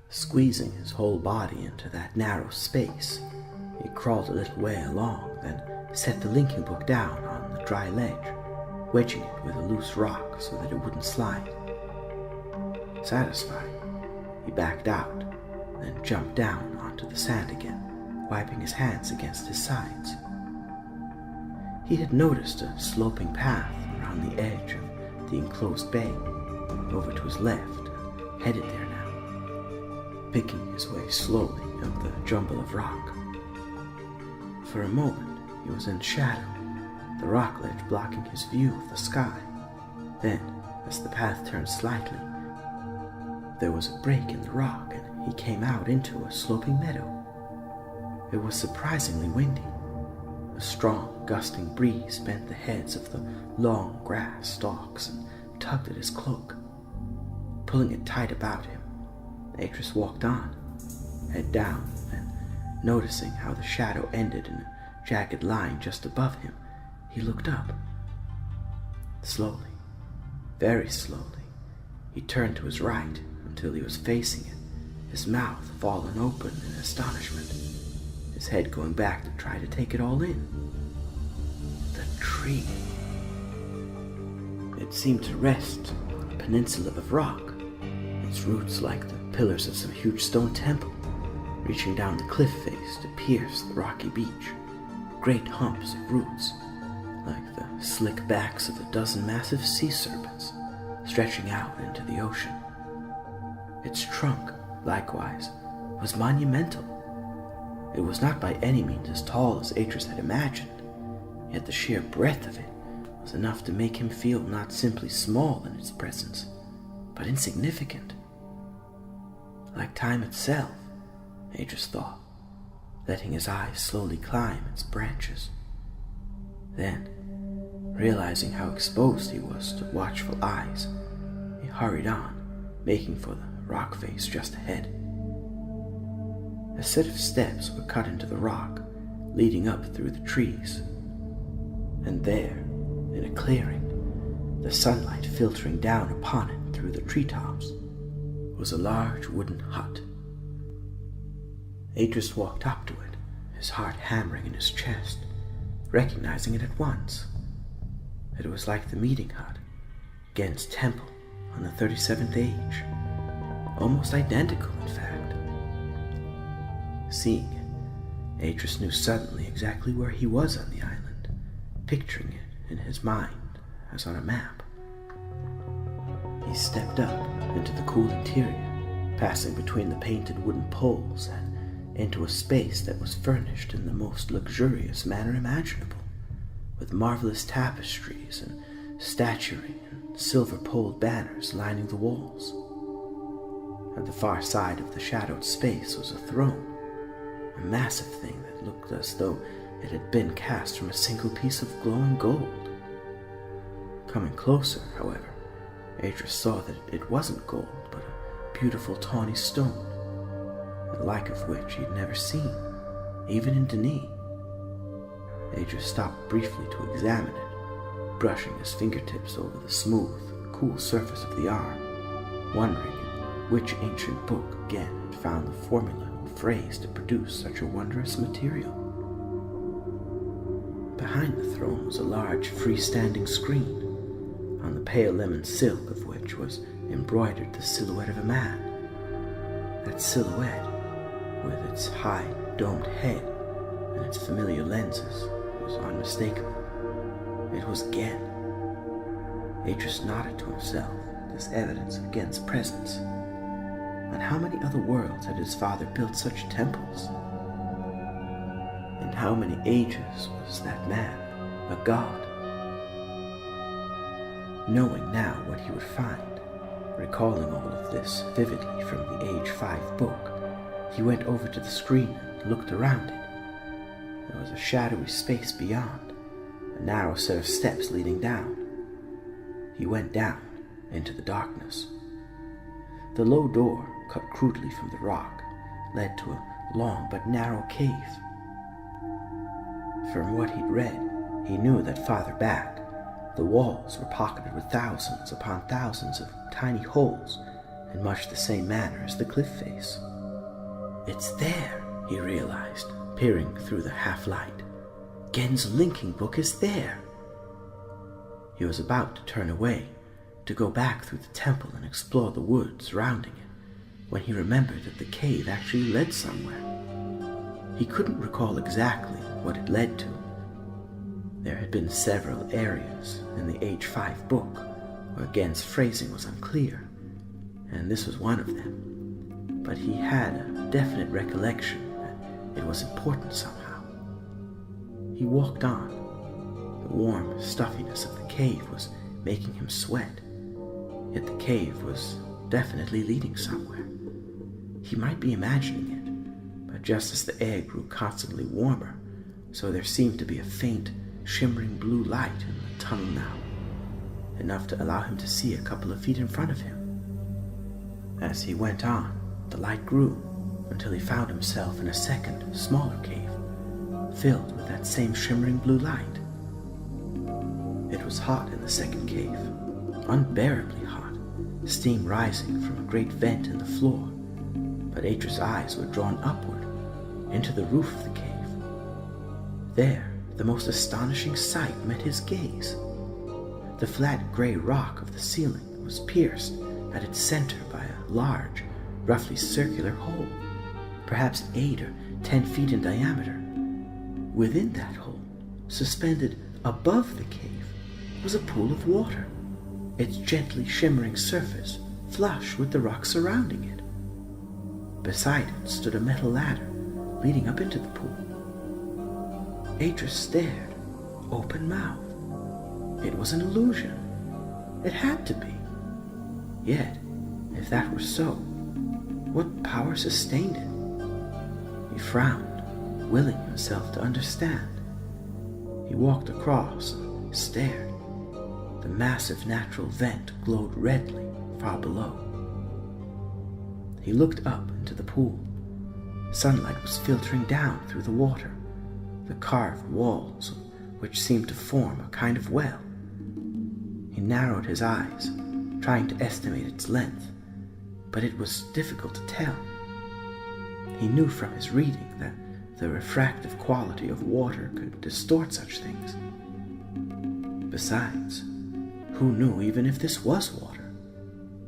Squeezing his whole body into that narrow space, he crawled a little way along, then set the linking book down on the dry ledge, wedging it with a loose rock so that it wouldn't slide. Satisfied, he backed out, then jumped down onto the sand again, wiping his hands against his sides. He had noticed a sloping path around the edge of the enclosed bay, over to his left, and headed there now, picking his way slowly up the jumble of rock. For a moment, he was in shadow, the rock ledge blocking his view of the sky. Then, as the path turned slightly, there was a break in the rock, and he came out into a sloping meadow. It was surprisingly windy. A strong, gusting breeze bent the heads of the long grass stalks and tugged at his cloak. Pulling it tight about him, Atrus walked on, head down, and noticing how the shadow ended in a jagged line just above him, he looked up. Slowly, very slowly, he turned to his right until he was facing it, his mouth fallen open in astonishment, his head going back to try to take it all in. The tree. It seemed to rest on a peninsula of rock, its roots like the pillars of some huge stone temple, reaching down the cliff face to pierce the rocky beach, great humps of roots, like the slick backs of a dozen massive sea serpents, stretching out into the ocean. Its trunk, likewise, was monumental. It was not by any means as tall as Atrus had imagined, yet the sheer breadth of it was enough to make him feel not simply small in its presence, but insignificant. Like time itself, Atrus thought, letting his eyes slowly climb its branches. Then, realizing how exposed he was to watchful eyes, he hurried on, making for the rock face just ahead. A set of steps were cut into the rock, leading up through the trees. And there, in a clearing, the sunlight filtering down upon it through the treetops, was a large wooden hut. Atrus walked up to it, his heart hammering in his chest, recognizing it at once. It was like the meeting hut, Gen's temple on the 37th age, almost identical in fact. Seeing it, Atrus knew suddenly exactly where he was on the island, picturing it in his mind as on a map. He stepped up into the cool interior, passing between the painted wooden poles and into a space that was furnished in the most luxurious manner imaginable, with marvelous tapestries and statuary and silver-poled banners lining the walls. At the far side of the shadowed space was a throne, a massive thing that looked as though it had been cast from a single piece of glowing gold. Coming closer, however, Atrus saw that it wasn't gold, but a beautiful tawny stone, the like of which he'd never seen, even in Denis. Atrus stopped briefly to examine it, brushing his fingertips over the smooth, cool surface of the arm, wondering in which ancient book again had found the formula or phrase to produce such a wondrous material. Behind the throne was a large freestanding screen, on the pale lemon silk of which was embroidered the silhouette of a man. That silhouette, with its high, domed head and its familiar lenses, was unmistakable. It was Gen. Atrus nodded to himself at this evidence of Gen's presence. On how many other worlds had his father built such temples? In how many ages was that man a god? Knowing now what he would find, recalling all of this vividly from the Age 5 book, he went over to the screen and looked around it. There was a shadowy space beyond, a narrow set of steps leading down. He went down into the darkness. The low door, cut crudely from the rock, led to a long but narrow cave. From what he'd read, he knew that farther back, the walls were pocketed with thousands upon thousands of tiny holes in much the same manner as the cliff face. It's there, he realized, peering through the half-light. Gen's linking book is there. He was about to turn away, to go back through the temple and explore the woods surrounding it, when he remembered that the cave actually led somewhere. He couldn't recall exactly what it led to. There had been several areas in the Age 5 book where Gen's phrasing was unclear, and this was one of them, but he had a definite recollection that it was important somehow. He walked on. The warm stuffiness of the cave was making him sweat, yet the cave was definitely leading somewhere. He might be imagining it, but just as the air grew constantly warmer, so there seemed to be a faint, shimmering blue light in the tunnel now, enough to allow him to see a couple of feet in front of him. As he went on, the light grew until he found himself in a second, smaller cave, filled with that same shimmering blue light. It was hot in the second cave, unbearably hot, steam rising from a great vent in the floor, but Atrus' eyes were drawn upward, into the roof of the cave. There, the most astonishing sight met his gaze. The flat gray rock of the ceiling was pierced at its center by a large, roughly circular hole, perhaps 8 or 10 feet in diameter. Within that hole, suspended above the cave, was a pool of water, its gently shimmering surface flush with the rock surrounding it. Beside it stood a metal ladder leading up into the pool. Atrus stared, open-mouthed. It was an illusion. It had to be. Yet, if that were so, what power sustained it? He frowned, willing himself to understand. He walked across and stared. The massive natural vent glowed redly far below. He looked up into the pool. Sunlight was filtering down through the water, the carved walls of which seemed to form a kind of well. He narrowed his eyes, trying to estimate its length, but it was difficult to tell. He knew from his reading that the refractive quality of water could distort such things. Besides, who knew even if this was water?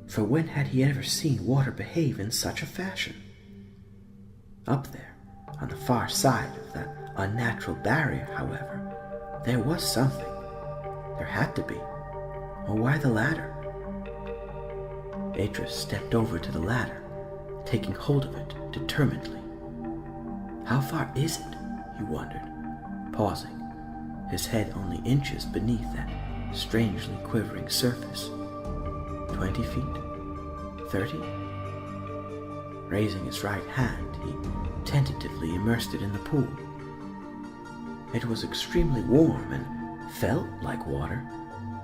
For when had he ever seen water behave in such a fashion? Up there, On the far side of that unnatural barrier, however, there was something. There had to be. Or why the ladder? Atrus stepped over to the ladder, taking hold of it determinedly. How far is it? He wondered, pausing, his head only inches beneath that strangely quivering surface. 20 feet? 30? Raising his right hand, he tentatively immersed it in the pool. It was extremely warm and felt like water,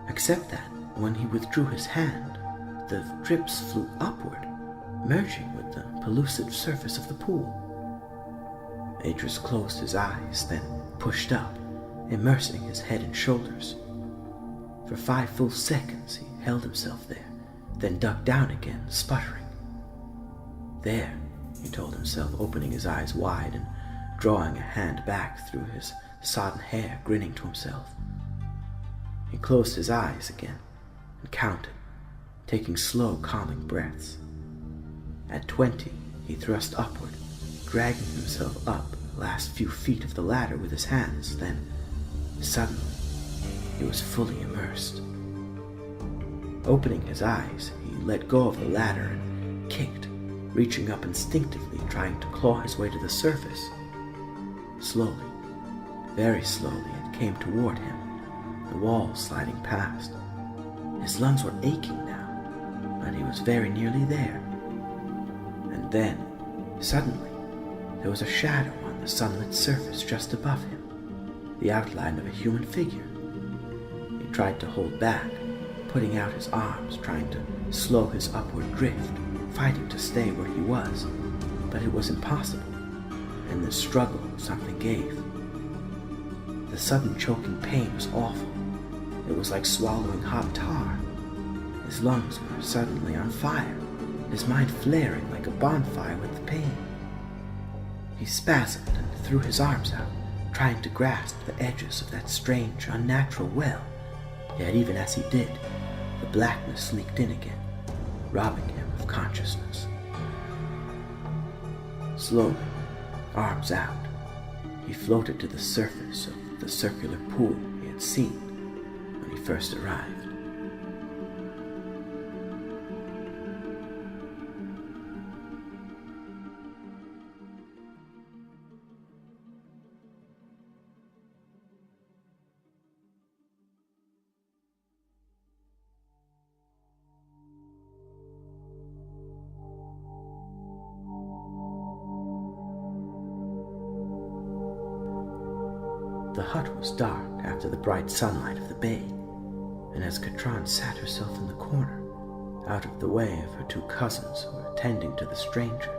except that when he withdrew his hand, the drips flew upward, merging with the pellucid surface of the pool. Atrus closed his eyes, then pushed up, immersing his head and shoulders. For 5 full seconds he held himself there, then ducked down again, sputtering. There, he told himself, opening his eyes wide and drawing a hand back through his sodden hair, grinning to himself. He closed his eyes again and counted, taking slow, calming breaths. At 20, he thrust upward, dragging himself up the last few feet of the ladder with his hands. Then, suddenly, he was fully immersed. Opening his eyes, he let go of the ladder and kicked, reaching up instinctively, trying to claw his way to the surface. Slowly, very slowly, it came toward him, the wall sliding past. His lungs were aching now, but he was very nearly there. And then, suddenly, there was a shadow on the sunlit surface just above him, the outline of a human figure. He tried to hold back, putting out his arms, trying to slow his upward drift, fighting to stay where he was, but it was impossible. In this struggle, something gave. The sudden choking pain was awful. It was like swallowing hot tar. His lungs were suddenly on fire, his mind flaring like a bonfire with the pain. He spasmed and threw his arms out, trying to grasp the edges of that strange, unnatural well. Yet even as he did, the blackness leaked in again, robbing him of consciousness. Slowly, arms out, he floated to the surface of the circular pool he had seen when he first arrived. The hut was dark after the bright sunlight of the bay, and as Katran sat herself in the corner, out of the way of her 2 cousins who were tending to the stranger,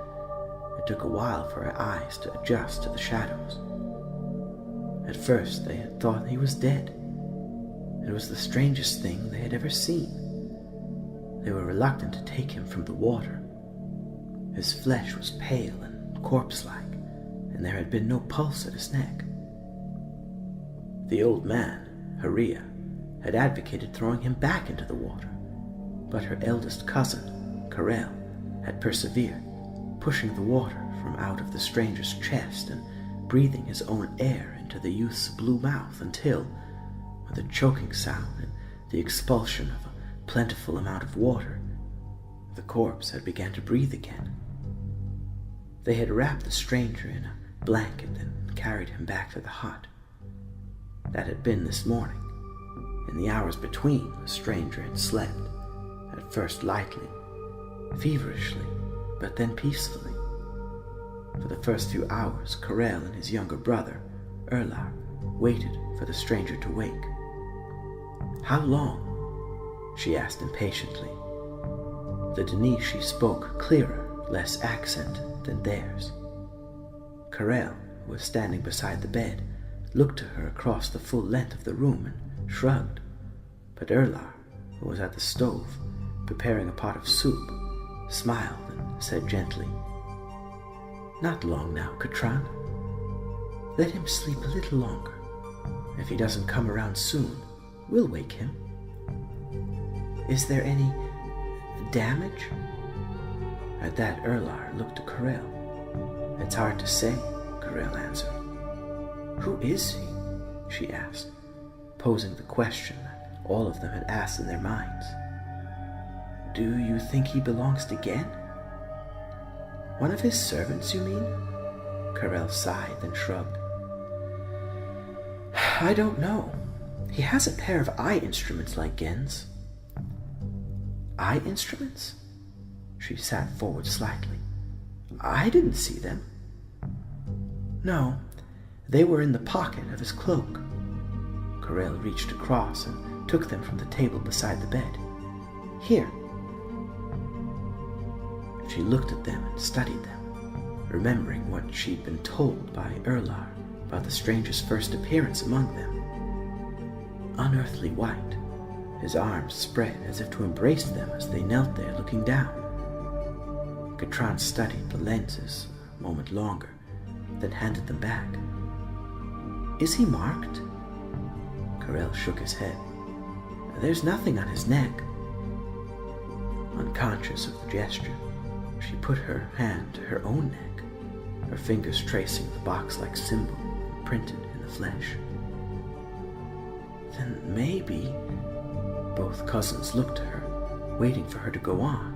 it took a while for her eyes to adjust to the shadows. At first they had thought he was dead. It was the strangest thing they had ever seen. They were reluctant to take him from the water. His flesh was pale and corpse-like, and there had been no pulse at his neck. The old man, Haria, had advocated throwing him back into the water, but her eldest cousin, Karel, had persevered, pushing the water from out of the stranger's chest and breathing his own air into the youth's blue mouth until, with a choking sound and the expulsion of a plentiful amount of water, the corpse had begun to breathe again. They had wrapped the stranger in a blanket and carried him back to the hut. That had been this morning. In the hours between, the stranger had slept, at first lightly, feverishly, but then peacefully. For the first few hours, Karel and his younger brother, Erlar, waited for the stranger to wake. "How long?" she asked impatiently. The Denis she spoke clearer, less accent than theirs. Karel, who was standing beside the bed, looked to her across the full length of the room and shrugged. But Erlar, who was at the stove, preparing a pot of soup, smiled and said gently, "Not long now, Katran. Let him sleep a little longer. If he doesn't come around soon, we'll wake him." "Is there any damage?" At that, Erlar looked to Karel. "It's hard to say," Carell answered. Who is he? She asked, posing the question that all of them had asked in their minds. Do you think he belongs to Gen? One of his servants, you mean? Carell sighed, then shrugged. I don't know. He has a pair of eye instruments like Gen's. Eye instruments? She sat forward slightly. I didn't see them. No, they were in the pocket of his cloak. Carell reached across and took them from the table beside the bed. Here. She looked at them and studied them, remembering what she'd been told by Erlar about the stranger's first appearance among them. Unearthly white, his arms spread as if to embrace them as they knelt there looking down. Katran studied the lenses a moment longer, then handed them back. Is he marked? Carell shook his head. There's nothing on his neck. Unconscious of the gesture, she put her hand to her own neck, her fingers tracing the box-like symbol imprinted in the flesh. Then maybe... Both cousins looked to her, waiting for her to go on,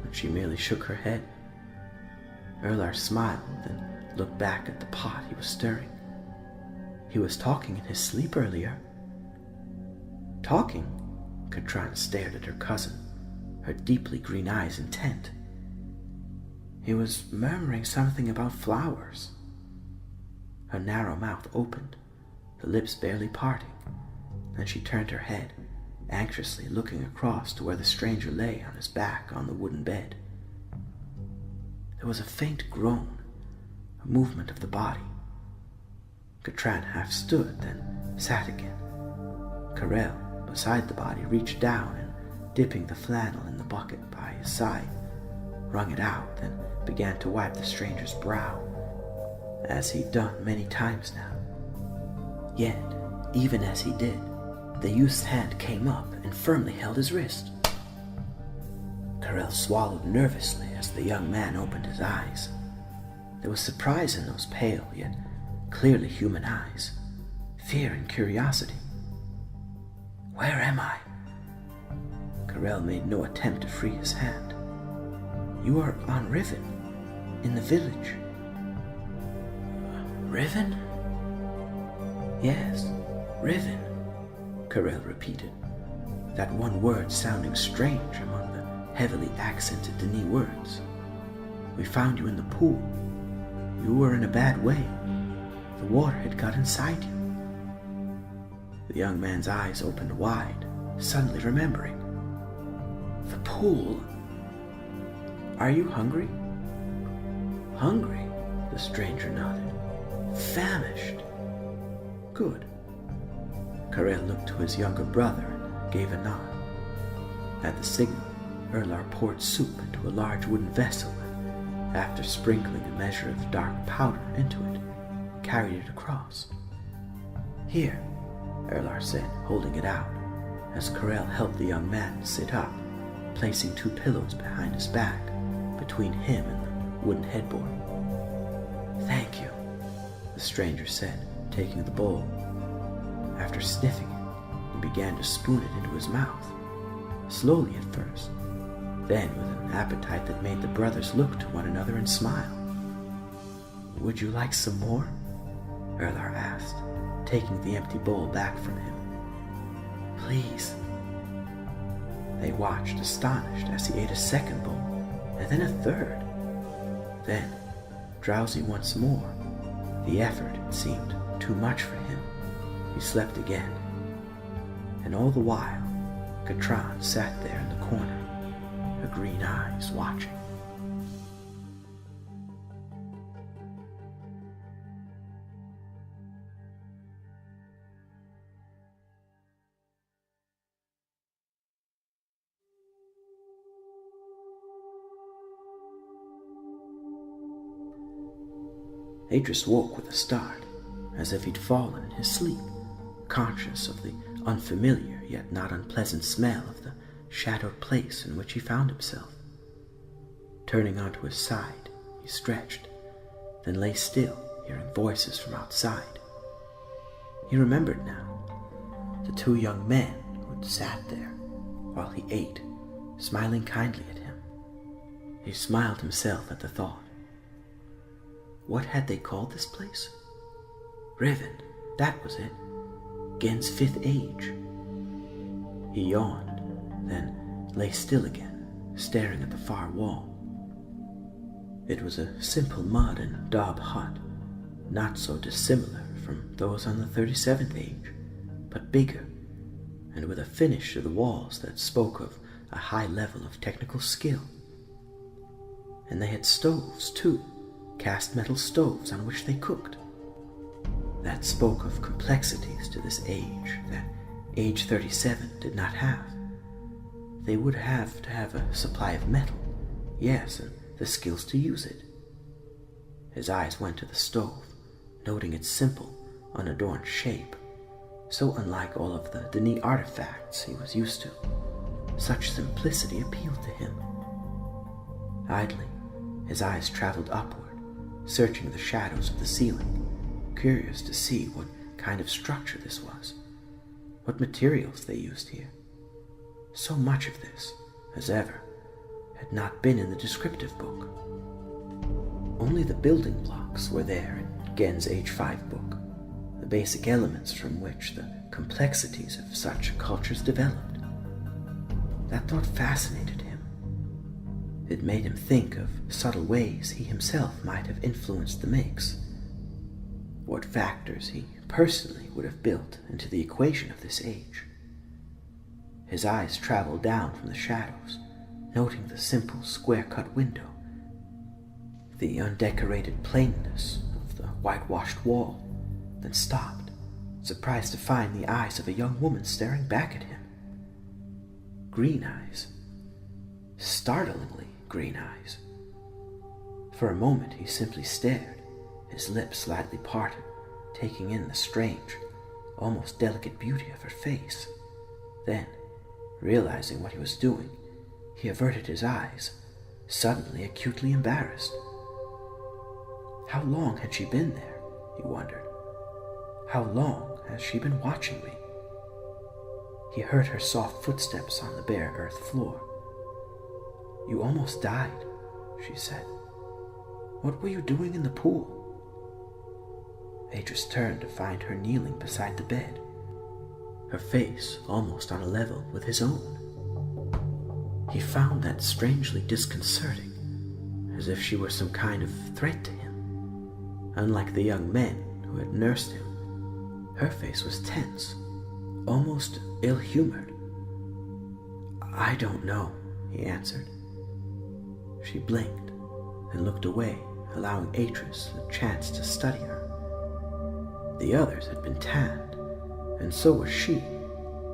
but she merely shook her head. Erlar smiled, then looked back at the pot he was stirring. He was talking in his sleep earlier. Talking? Katran stared at her cousin, her deeply green eyes intent. He was murmuring something about flowers. Her narrow mouth opened, the lips barely parting. Then she turned her head, anxiously looking across to where the stranger lay on his back on the wooden bed. There was a faint groan, a movement of the body. Katran half stood, then sat again. Carell, beside the body, reached down and, dipping the flannel in the bucket by his side, wrung it out, then began to wipe the stranger's brow, as he'd done many times now. Yet, even as he did, the youth's hand came up and firmly held his wrist. Carell swallowed nervously as the young man opened his eyes. There was surprise in those pale, yet clearly human eyes, fear and curiosity. Where am I? Carell made no attempt to free his hand. You are on Riven, in the village. Riven? Yes, Riven, Carell repeated, that one word sounding strange among the heavily accented Denis words. We found you in the pool. You were in a bad way. The water had got inside you. The young man's eyes opened wide, suddenly remembering. The pool? Are you hungry? Hungry, the stranger nodded. Famished. Good. Carell looked to his younger brother and gave a nod. At the signal, Erlar poured soup into a large wooden vessel and, after sprinkling a measure of dark powder into it, carried it across. Here, Erlar said, holding it out, as Carell helped the young man sit up, placing 2 pillows behind his back, between him and the wooden headboard. Thank you, the stranger said, taking the bowl. After sniffing it, he began to spoon it into his mouth, slowly at first, then with an appetite that made the brothers look to one another and smile. Would you like some more? Erlar asked, taking the empty bowl back from him. Please. They watched, astonished, as he ate a second bowl, and then a third. Then, drowsy once more, the effort, it seemed, too much for him, he slept again. And all the while, Katran sat there in the corner, her green eyes watching. Atrus woke with a start, as if he'd fallen in his sleep, conscious of the unfamiliar yet not unpleasant smell of the shadowed place in which he found himself. Turning onto his side, he stretched, then lay still, hearing voices from outside. He remembered now. The two young men who had sat there while he ate, smiling kindly at him. He smiled himself at the thought. What had they called this place? Riven, that was it. Gen's fifth age. He yawned, then lay still again, staring at the far wall. It was a simple mud and daub hut, not so dissimilar from those on the 37th age, but bigger, and with a finish to the walls that spoke of a high level of technical skill. And they had stoves, too, cast metal stoves on which they cooked. That spoke of complexities to this age that age 37 did not have. They would have to have a supply of metal, yes, and the skills to use it. His eyes went to the stove, noting its simple, unadorned shape, so unlike all of the Denis artifacts he was used to. Such simplicity appealed to him. Idly, his eyes traveled upward, searching the shadows of the ceiling, curious to see what kind of structure this was, what materials they used here. So much of this, as ever, had not been in the descriptive book. Only the building blocks were there in Gen's Age 5 book, the basic elements from which the complexities of such cultures developed. That thought fascinated him. It made him think of subtle ways he himself might have influenced the mix, what factors he personally would have built into the equation of this age. His eyes traveled down from the shadows, noting the simple square-cut window, the undecorated plainness of the whitewashed wall, then stopped, surprised to find the eyes of a young woman staring back at him. Green eyes. Startlingly green eyes. For a moment he simply stared, his lips slightly parted, taking in the strange, almost delicate beauty of her face. Then, realizing what he was doing, he averted his eyes, suddenly acutely embarrassed. How long had she been there, he wondered. How long has she been watching me? He heard her soft footsteps on the bare earth floor. You almost died, she said. What were you doing in the pool? Atrus turned to find her kneeling beside the bed, her face almost on a level with his own. He found that strangely disconcerting, as if she were some kind of threat to him. Unlike the young men who had nursed him, her face was tense, almost ill-humored. I don't know, he answered. She blinked and looked away, allowing Atrus a chance to study her. The others had been tanned, and so was she,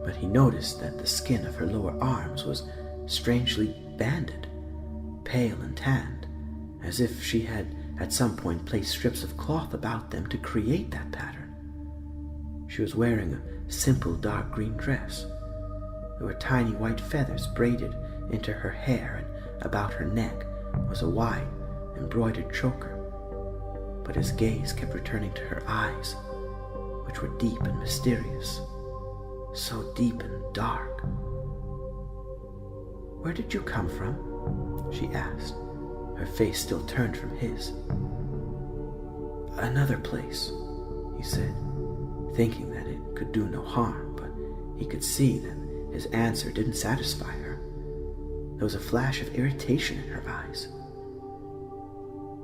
but he noticed that the skin of her lower arms was strangely banded, pale and tanned, as if she had at some point placed strips of cloth about them to create that pattern. She was wearing a simple dark green dress. There were tiny white feathers braided into her hair, and about her neck was a wide, embroidered choker. But his gaze kept returning to her eyes, which were deep and mysterious, so deep and dark. Where did you come from? She asked, her face still turned from his. Another place, he said, thinking that it could do no harm, but he could see that his answer didn't satisfy her. There was a flash of irritation in her eyes.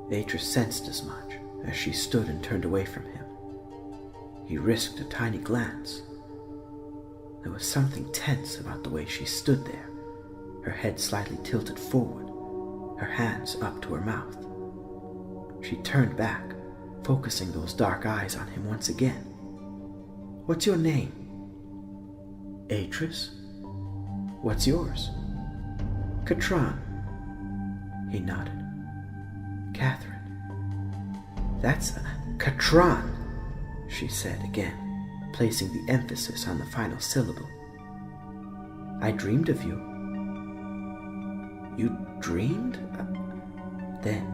Atrus sensed as much as she stood and turned away from him. He risked a tiny glance. There was something tense about the way she stood there, her head slightly tilted forward, her hands up to her mouth. She turned back, focusing those dark eyes on him once again. What's your name? Atrus. What's yours? Katran. He nodded. Catherine. That's Katran, she said again, placing the emphasis on the final syllable. I dreamed of you. You dreamed? Then,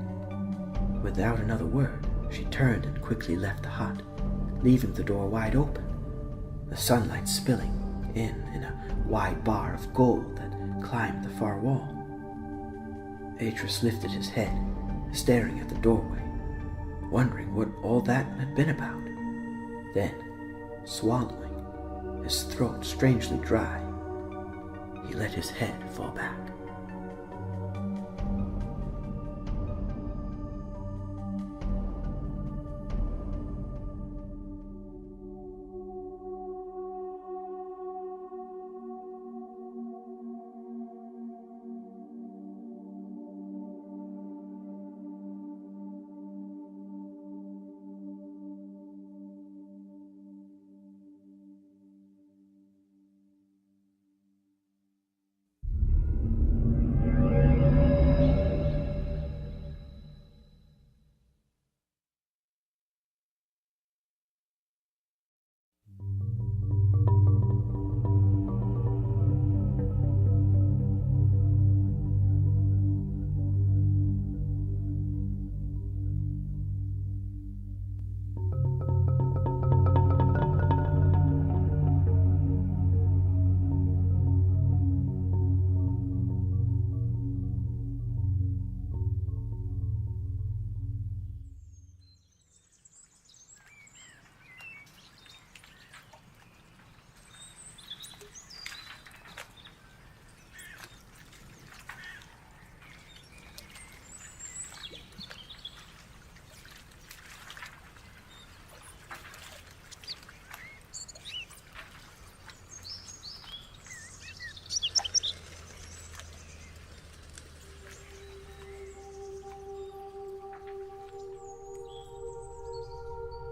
without another word, She turned and quickly left the hut, leaving the door wide open, the sunlight spilling in a wide bar of gold that climbed the far wall. Atrus lifted his head, staring at the doorway, wondering what all that had been about. Then, swallowing, his throat strangely dry, he let his head fall back.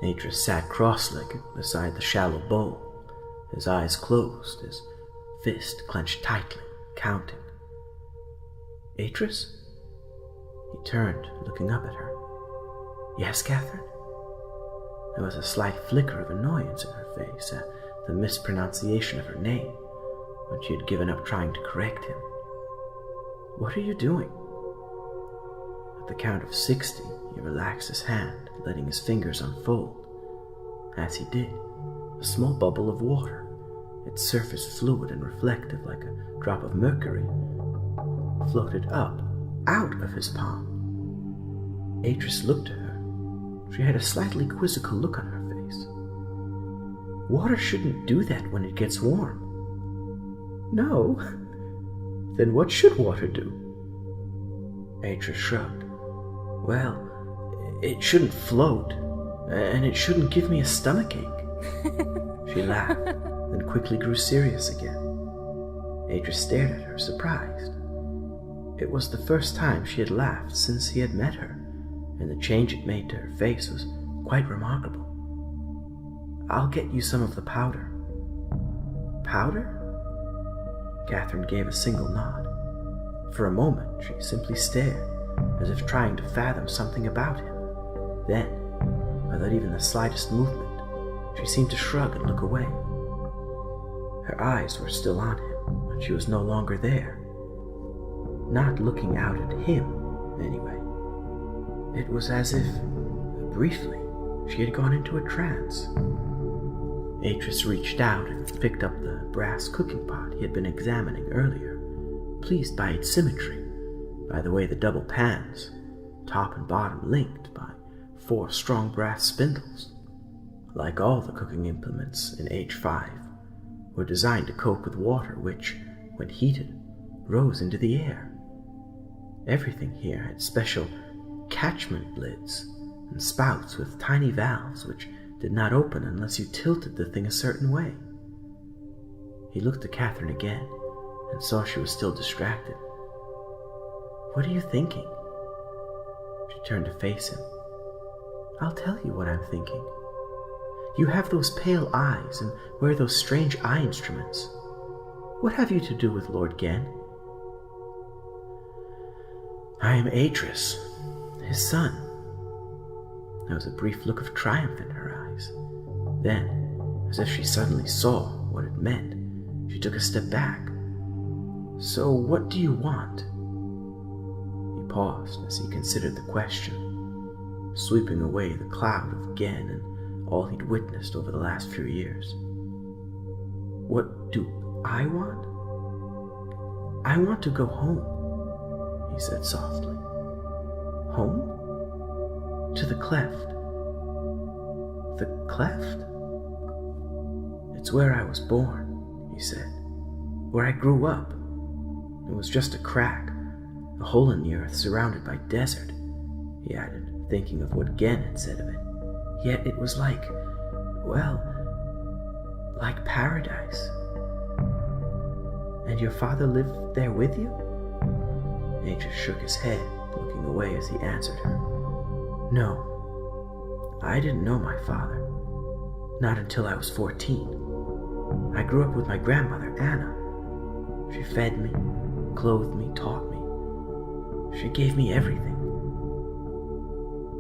Atrus sat cross-legged beside the shallow bowl, his eyes closed, his fist clenched tightly, counting. "Atrus?" He turned, looking up at her. "Yes, Catherine?" There was a slight flicker of annoyance in her face at the mispronunciation of her name, but she had given up trying to correct him. "What are you doing?" At the count of 60, he relaxed his hand, letting his fingers unfold. As he did, a small bubble of water, its surface fluid and reflective like a drop of mercury, floated up, out of his palm. Atrus looked at her. She had a slightly quizzical look on her face. "Water shouldn't do that when it gets warm." "No? Then what should water do?" Atrus shrugged. "Well, it shouldn't float, and it shouldn't give me a stomachache." She laughed, then quickly grew serious again. Atrus stared at her, surprised. It was the first time she had laughed since he had met her, and the change it made to her face was quite remarkable. "I'll get you some of the powder." "Powder?" Catherine gave a single nod. For a moment, she simply stared, as if trying to fathom something about him. Then, without even the slightest movement, she seemed to shrug and look away. Her eyes were still on him, but she was no longer there. Not looking out at him, anyway. It was as if, briefly, she had gone into a trance. Atrus reached out and picked up the brass cooking pot he had been examining earlier, pleased by its symmetry, by the way the double pans, top and bottom linked by 4 strong brass spindles, like all the cooking implements in H5, were designed to cope with water which, when heated, rose into the air. Everything here had special catchment lids and spouts with tiny valves which did not open unless you tilted the thing a certain way. He looked at Catherine again and saw she was still distracted. "What are you thinking?" She turned to face him. "I'll tell you what I'm thinking. You have those pale eyes and wear those strange eye instruments. What have you to do with Lord Gen?" "I am Atrus, his son." There was a brief look of triumph in her eyes. Then, as if she suddenly saw what it meant, she took a step back. "So what do you want?" He paused as he considered the question. sweeping away the cloud of Gen and all he'd witnessed over the last few years. "What do I want? I want to go home," he said softly. "Home? To the cleft." "The cleft? It's where I was born," he said. "Where I grew up. It was just a crack, a hole in the earth surrounded by desert," he added, thinking of what Gen had said of it. "Yet it was like paradise." "And your father lived there with you?" Atrus shook his head, looking away as he answered her. "No, I didn't know my father. Not until I was 14. I grew up with my grandmother, Anna. She fed me, clothed me, taught me. She gave me everything."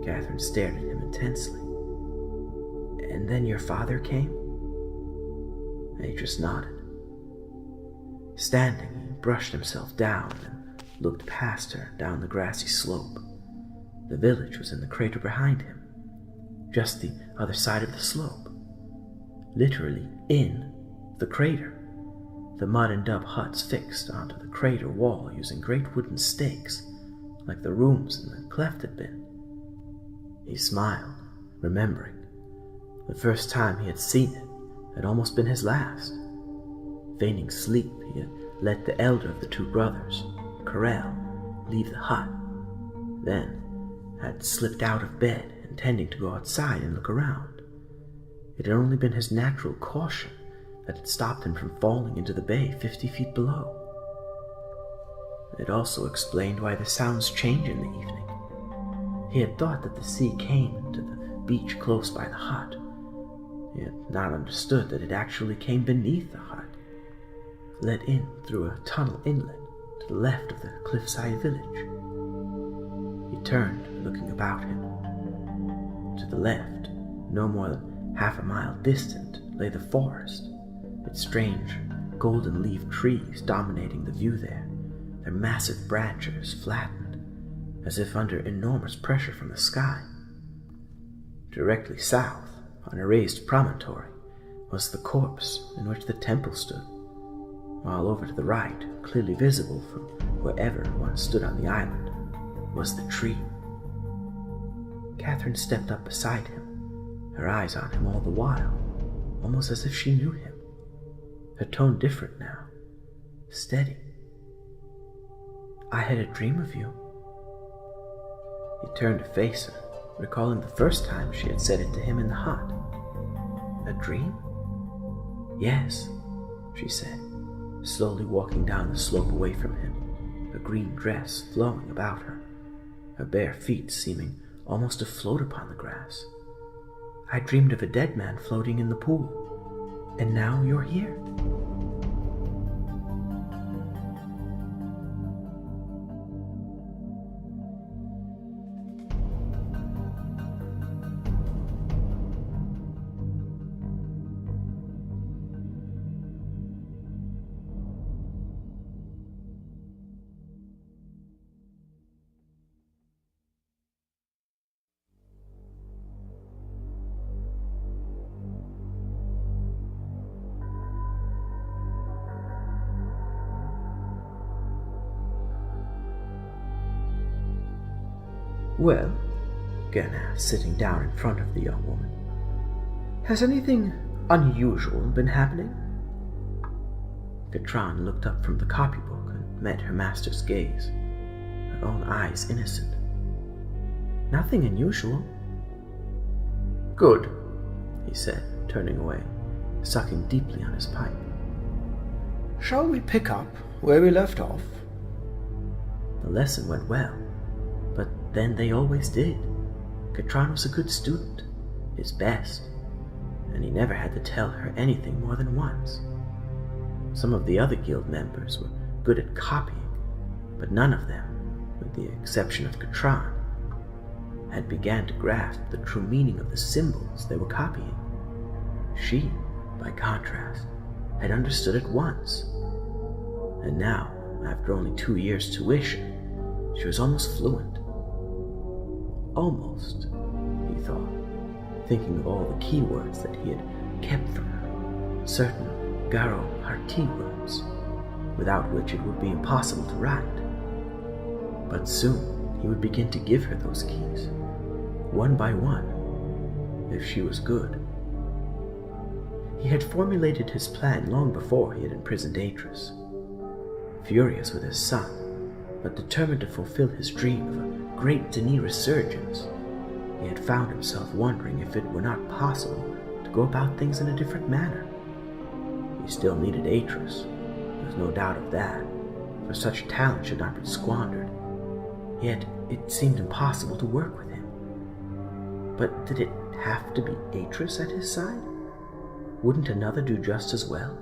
Catherine stared at him intensely. "And then your father came?" Atrus nodded. Standing, he brushed himself down and looked past her down the grassy slope. The village was in the crater behind him, just the other side of the slope. Literally in the crater, the mud and dub huts fixed onto the crater wall using great wooden stakes, like the rooms in the cleft had been. He smiled, remembering. The first time he had seen it had almost been his last. Feigning sleep, he had let the elder of the two brothers, Karel, leave the hut, then had slipped out of bed, intending to go outside and look around. It had only been his natural caution that had stopped him from falling into the bay 50 feet below. It also explained why the sounds changed in the evening. He had thought that the sea came to the beach close by the hut. He had not understood that it actually came beneath the hut, let in through a tunnel inlet to the left of the cliffside village. He turned, looking about him. To the left, no more than half a mile distant, lay the forest, its strange golden-leaved trees dominating the view there, their massive branches flattened, as if under enormous pressure from the sky. Directly south, on a raised promontory, was the corpse in which the temple stood, while over to the right, clearly visible from wherever one stood on the island, was the tree. Catherine stepped up beside him, her eyes on him all the while, almost as if she knew him. Her tone different now, steady. "I had a dream of you." He turned to face her, recalling the first time she had said it to him in the hut. "A dream?" "Yes," she said, slowly walking down the slope away from him, her green dress flowing about her, her bare feet seeming almost to float upon the grass. "I dreamed of a dead man floating in the pool, and now you're here." "Well," Gen asked, sitting down in front of the young woman, "has anything unusual been happening?" Katran looked up from the copybook and met her master's gaze, her own eyes innocent. "Nothing unusual." "Good," he said, turning away, sucking deeply on his pipe. "Shall we pick up where we left off?" The lesson went well, but then they always did. Katran was a good student, his best, and he never had to tell her anything more than once. Some of the other guild members were good at copying, but none of them, with the exception of Katran, had began to grasp the true meaning of the symbols they were copying. She, by contrast, had understood at once, and now, after only 2 years' tuition, she was almost fluent. Almost, he thought, thinking of all the keywords that he had kept from her, certain Garo Harti words, without which it would be impossible to write. But soon he would begin to give her those keys, one by one, if she was good. He had formulated his plan long before he had imprisoned Atrus. Furious with his son, but determined to fulfill his dream of a great Dini resurgence, he had found himself wondering if it were not possible to go about things in a different manner. He still needed Atrus, there was no doubt of that, for such talent should not be squandered. Yet it seemed impossible to work with him. But did it have to be Atrus at his side? Wouldn't another do just as well?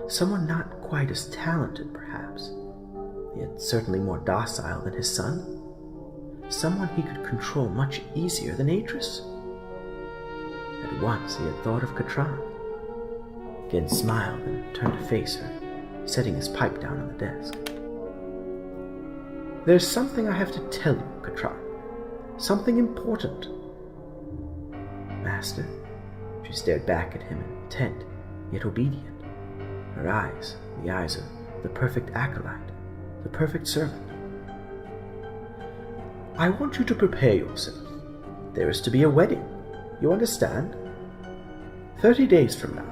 Someone not quite as talented, perhaps, yet certainly more docile than his son? Someone he could control much easier than Atrus? At once he had thought of Katran. Again smiled and turned to face her, setting his pipe down on the desk. "There's something I have to tell you, Katran. Something important." "Master?" She stared back at him, intent, yet obedient. Her eyes, the eyes of the perfect acolyte, the perfect servant. "I want you to prepare yourself. There is to be a wedding, you understand? 30 days from now.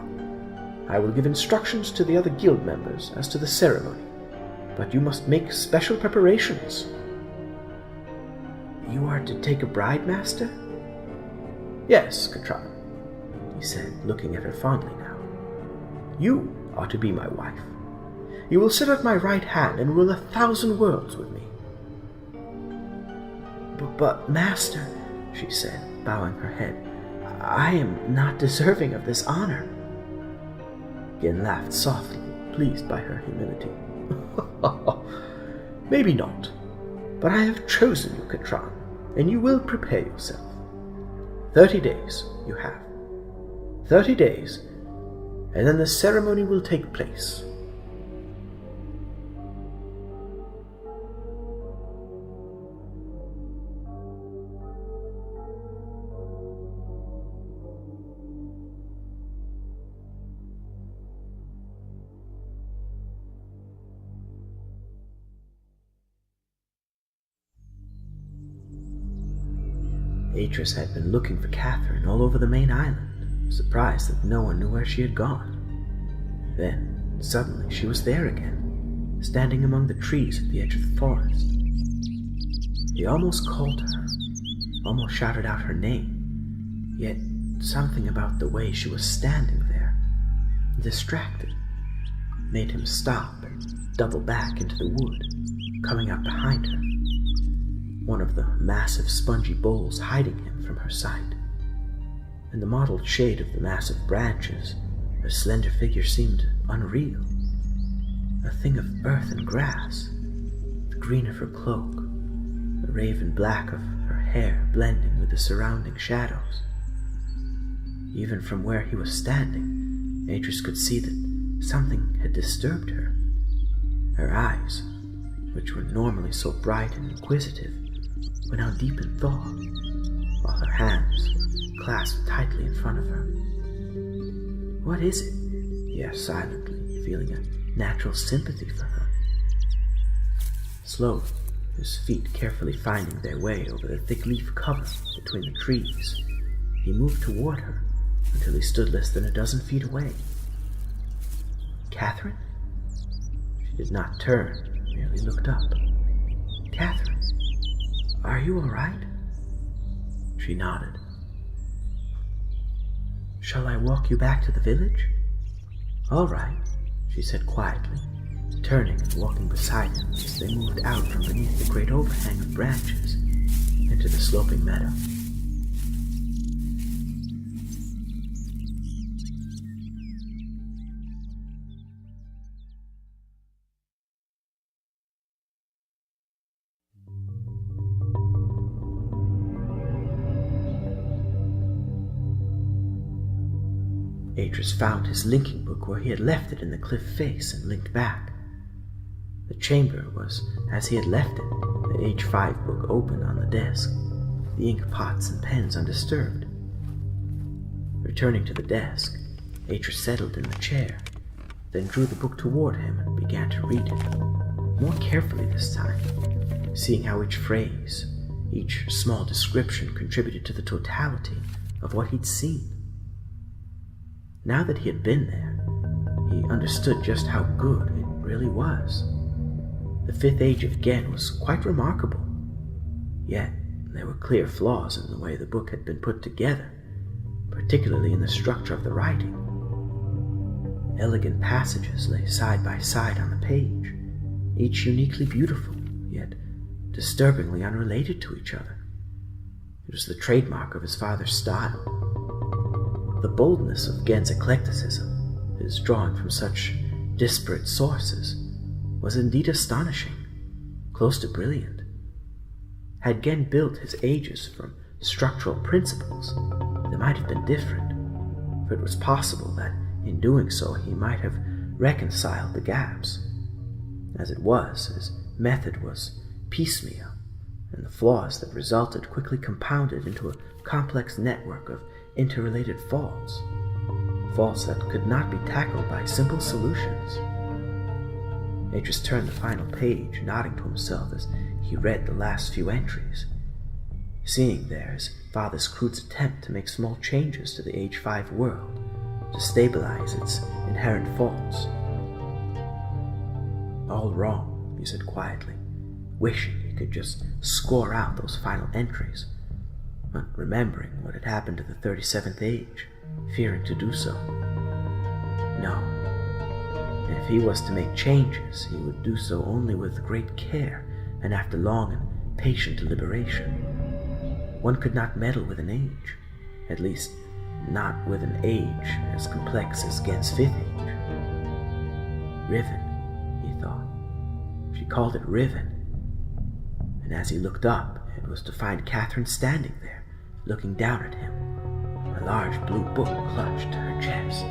I will give instructions to the other guild members as to the ceremony, but you must make special preparations." "You are to take a bride, Master?" "Yes, Katran," he said, looking at her fondly now. "You are to be my wife. You will sit at my right hand and rule 1,000 worlds with me." But Master," she said, bowing her head, "I am not deserving of this honor." Again laughed softly, pleased by her humility. "Maybe not, but I have chosen you, Katran, and you will prepare yourself. 30 days you have. 30 days, and then the ceremony will take place." Atrus had been looking for Catherine all over the main island, surprised that no one knew where she had gone. Then, suddenly, she was there again, standing among the trees at the edge of the forest. He almost called to her, almost shouted out her name, yet something about the way she was standing there, distracted, made him stop and double back into the wood, coming up behind her, one of the massive spongy boles hiding him from her sight. In the mottled shade of the massive branches, her slender figure seemed unreal, a thing of earth and grass, the green of her cloak, the raven black of her hair blending with the surrounding shadows. Even from where he was standing, Atrus could see that something had disturbed her. Her eyes, which were normally so bright and inquisitive, were now deep in thought, while her hands were clasped tightly in front of her. "What is it?" he asked silently, feeling a natural sympathy for her. Slowly, his feet carefully finding their way over the thick leaf cover between the trees, he moved toward her until he stood less than a dozen feet away. "Catherine?" She did not turn, merely looked up. "Catherine, are you all right?" She nodded. "Shall I walk you back to the village?" "All right," she said quietly, turning and walking beside him as they moved out from beneath the great overhang of branches into the sloping meadow. Atrus found his linking book where he had left it in the cliff face and linked back. The chamber was as he had left it, the H5 book open on the desk, the ink pots and pens undisturbed. Returning to the desk, Atrus settled in the chair, then drew the book toward him and began to read it, more carefully this time, seeing how each phrase, each small description contributed to the totality of what he'd seen. Now that he had been there, he understood just how good it really was. The Fifth Age of Gen was quite remarkable, yet there were clear flaws in the way the book had been put together, particularly in the structure of the writing. Elegant passages lay side by side on the page, each uniquely beautiful, yet disturbingly unrelated to each other. It was the trademark of his father's style. The boldness of Gen's eclecticism, his drawing from such disparate sources, was indeed astonishing, close to brilliant. Had Gen built his ages from structural principles, they might have been different, for it was possible that in doing so he might have reconciled the gaps. As it was, his method was piecemeal, and the flaws that resulted quickly compounded into a complex network of interrelated faults that could not be tackled by simple solutions. Atrus turned the final page, nodding to himself as he read the last few entries, seeing there his father's crude attempt to make small changes to the Age 5 world to stabilize its inherent faults. All wrong, he said quietly, wishing he could just score out those final entries, but remembering what had happened to the 37th Age, fearing to do so. No. If he was to make changes, he would do so only with great care and after long and patient deliberation. One could not meddle with an age, at least not with an age as complex as Gen's Fifth Age. Riven, he thought. She called it Riven. And as he looked up, it was to find Catherine standing there, looking down at him, a large blue book clutched to her chest.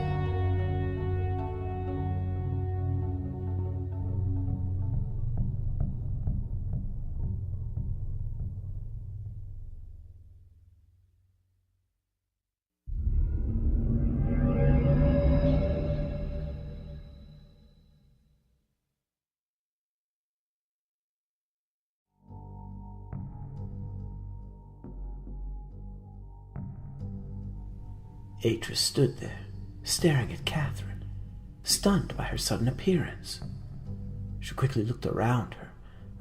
Atrus stood there, staring at Catherine, stunned by her sudden appearance. She quickly looked around her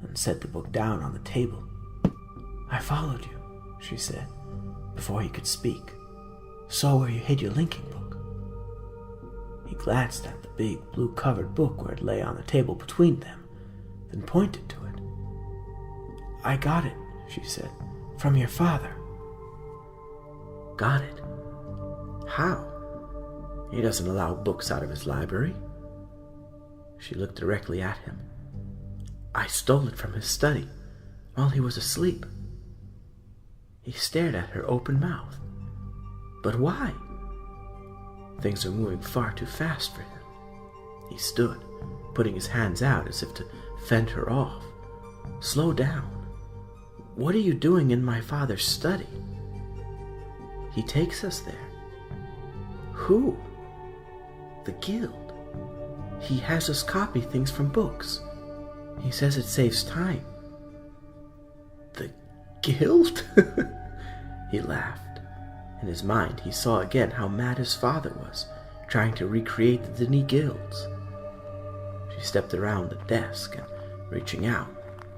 and set the book down on the table. "I followed you," she said, before he could speak. "Saw where you hid your linking book." He glanced at the big blue-covered book where it lay on the table between them, then pointed to it. "I got it," she said, "from your father." "Got it? How? He doesn't allow books out of his library." She looked directly at him. "I stole it from his study while he was asleep." He stared at her open mouth. "But why?" Things are moving far too fast for him. He stood, putting his hands out as if to fend her off. "Slow down. What are you doing in my father's study?" "He takes us there." "Who?" "The guild. He has us copy things from books. He says it saves time." "The guild?" He laughed. In his mind, he saw again how mad his father was, trying to recreate the Denis guilds. She stepped around the desk and, reaching out,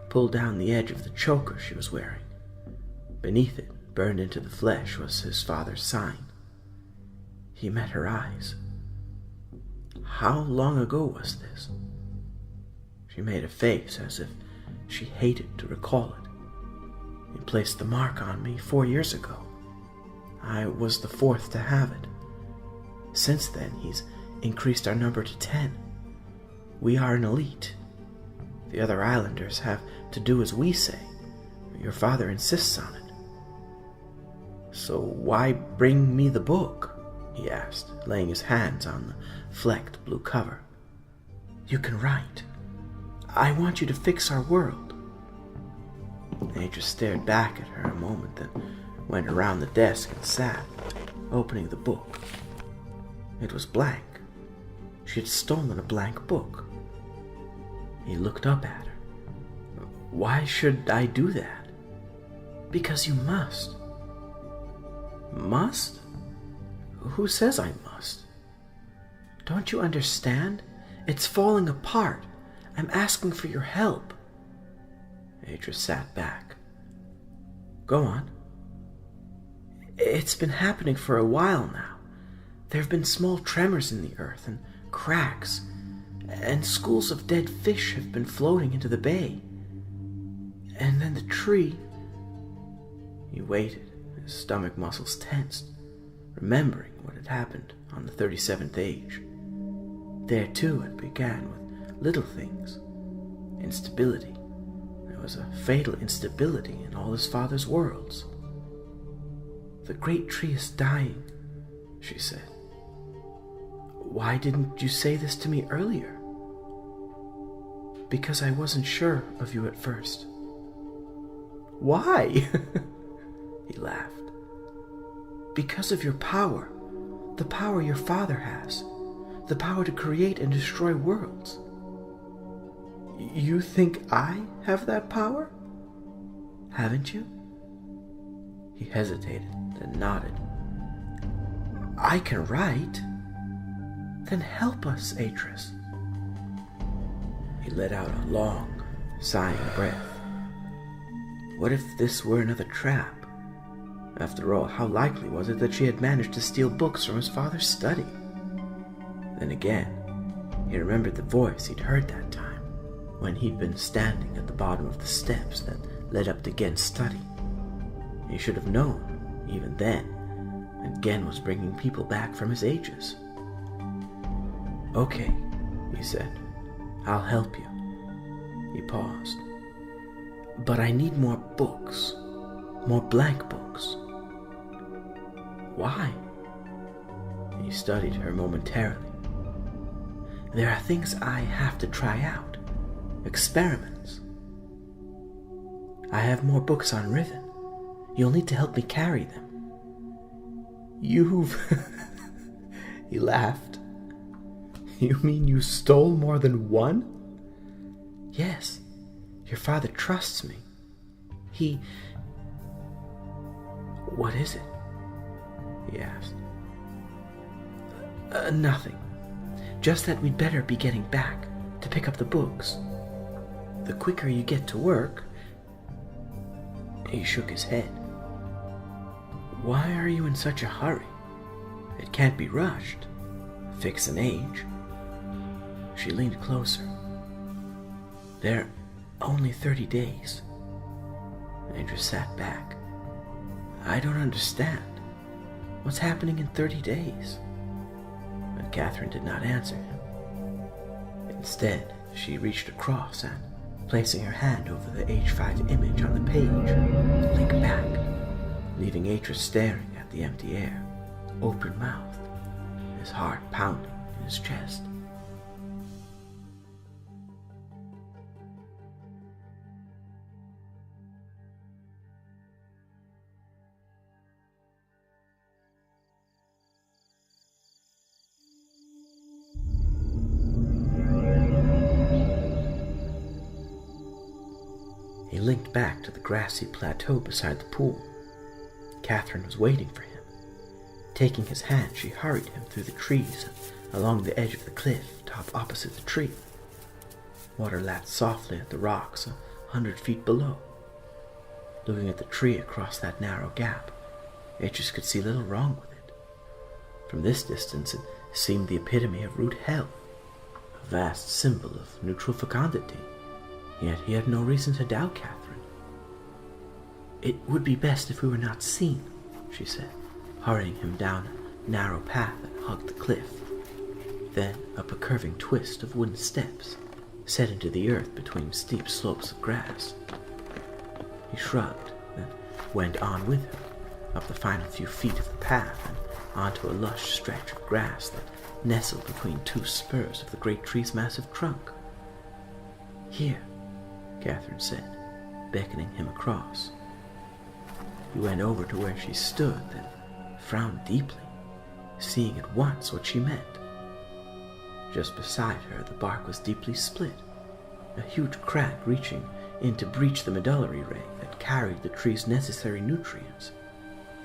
pulled down the edge of the choker she was wearing. Beneath it, burned into the flesh, was his father's sign. He met her eyes. How long ago was this? She made a face as if she hated to recall it. "He placed the mark on me 4 years ago. I was the 4th to have it. Since then, he's increased our number to 10. We are an elite. The other islanders have to do as we say. Your father insists on it." "So why bring me the book?" he asked, laying his hands on the flecked blue cover. "You can write. I want you to fix our world." Atrus stared back at her a moment, then went around the desk and sat, opening the book. It was blank. She had stolen a blank book. He looked up at her. "Why should I do that?" "Because you must." "Must? Who says I must?" "Don't you understand? It's falling apart. I'm asking for your help." Atrus sat back. "Go on." "It's been happening for a while now. There have been small tremors in the earth and cracks, and schools of dead fish have been floating into the bay. And then the tree..." He waited, his stomach muscles tensed, remembering what had happened on the 37th age. There too it began with little things. Instability. There was a fatal instability in all his father's worlds. "The great tree is dying," she said. "Why didn't you say this to me earlier?" "Because I wasn't sure of you at first." "Why?" He laughed. "Because of your power. The power your father has. The power to create and destroy worlds." "You think I have that power?" "Haven't you?" He hesitated, then nodded. "I can write." "Then help us, Atrus." He let out a long, sighing breath. What if this were another trap? After all, how likely was it that she had managed to steal books from his father's study? Then again, he remembered the voice he'd heard that time, when he'd been standing at the bottom of the steps that led up to Gen's study. He should have known, even then, that Gen was bringing people back from his ages. "Okay," he said. "I'll help you." He paused. "But I need more books. More blank books." "Why?" He studied her momentarily. "There are things I have to try out. Experiments. I have more books on Riven. You'll need to help me carry them." "You've..." He laughed. "You mean you stole more than one?" "Yes. Your father trusts me. He..." "What is it?" he asked. Nothing. Just that we'd better be getting back to pick up the books. The quicker you get to work..." He shook his head. "Why are you in such a hurry? It can't be rushed. Fix an age." She leaned closer. "They're only 30 days. Atrus sat back. "I don't understand. What's happening in 30 days? But Catherine did not answer him. Instead, she reached across and, placing her hand over the H5 image on the page, linked back, leaving Atrus staring at the empty air, open-mouthed, his heart pounding in his chest. He linked back to the grassy plateau beside the pool. Catherine was waiting for him. Taking his hand, she hurried him through the trees and along the edge of the cliff top opposite the tree. Water lapped softly at the rocks 100 feet below. Looking at the tree across that narrow gap, Atrus could see little wrong with it. From this distance, it seemed the epitome of root hell, a vast symbol of neutral fecundity. Yet he had no reason to doubt Catherine. "It would be best if we were not seen," she said, hurrying him down a narrow path that hugged the cliff, then up a curving twist of wooden steps set into the earth between steep slopes of grass. He shrugged, then went on with her, up the final few feet of the path and onto a lush stretch of grass that nestled between two spurs of the great tree's massive trunk. "Here," Catherine said, beckoning him across. He went over to where she stood, then frowned deeply, seeing at once what she meant. Just beside her, the bark was deeply split, a huge crack reaching in to breach the medullary ray that carried the tree's necessary nutrients,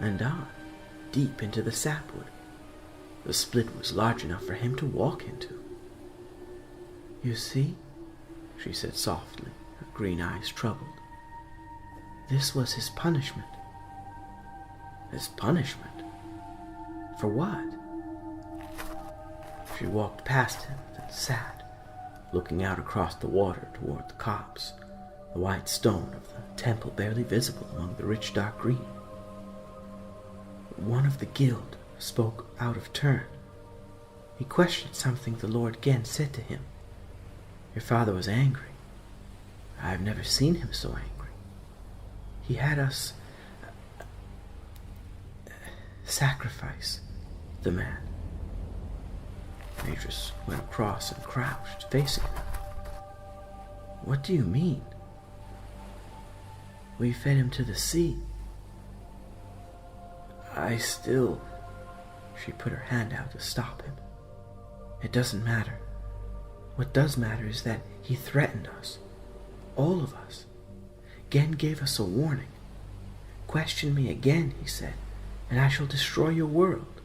and on, deep into the sapwood. The split was large enough for him to walk into. "You see," she said softly, her green eyes troubled. "This was his punishment." "His punishment? For what?" She walked past him, then sat, looking out across the water toward the copse, the white stone of the temple barely visible among the rich dark green. "One of the guild spoke out of turn. He questioned something the Lord Gen said to him. Your father was angry. I've never seen him so angry. He had us sacrifice the man." Atrus went across and crouched, facing her. "What do you mean?" "We fed him to the sea." She put her hand out to stop him. "It doesn't matter. What does matter is that he threatened us. All of us. Gen gave us a warning. Question me again, he said, and I shall destroy your world.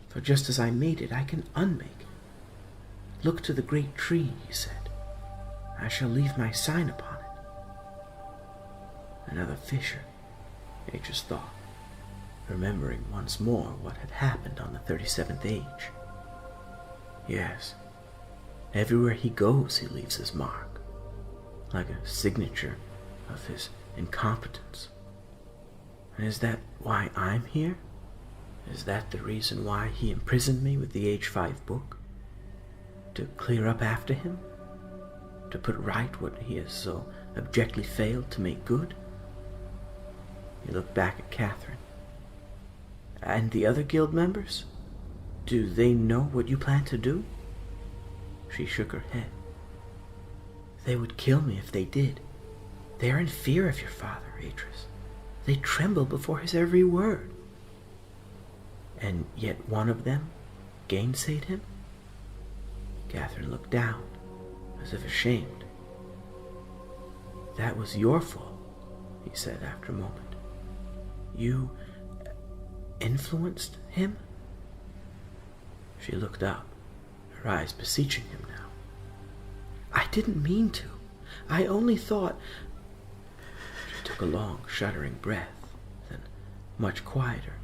For just as I made it, I can unmake it. Look to the great tree, he said. I shall leave my sign upon it." Another fissure, Atrus thought, remembering once more what had happened on the 37th age. Yes, everywhere he goes he leaves his mark, like a signature of his incompetence. And is that why I'm here? Is that the reason why he imprisoned me with the Age 5 book? To clear up after him? To put right what he has so abjectly failed to make good? He looked back at Catherine. "And the other guild members? Do they know what you plan to do?" She shook her head. "They would kill me if they did. They are in fear of your father, Atrus. They tremble before his every word." "And yet one of them gainsayed him?" Catherine looked down, as if ashamed. "That was your fault," he said after a moment. "You influenced him?" She looked up, her eyes beseeching him now. "I didn't mean to. I only thought—" She took a long, shuddering breath, then much quieter.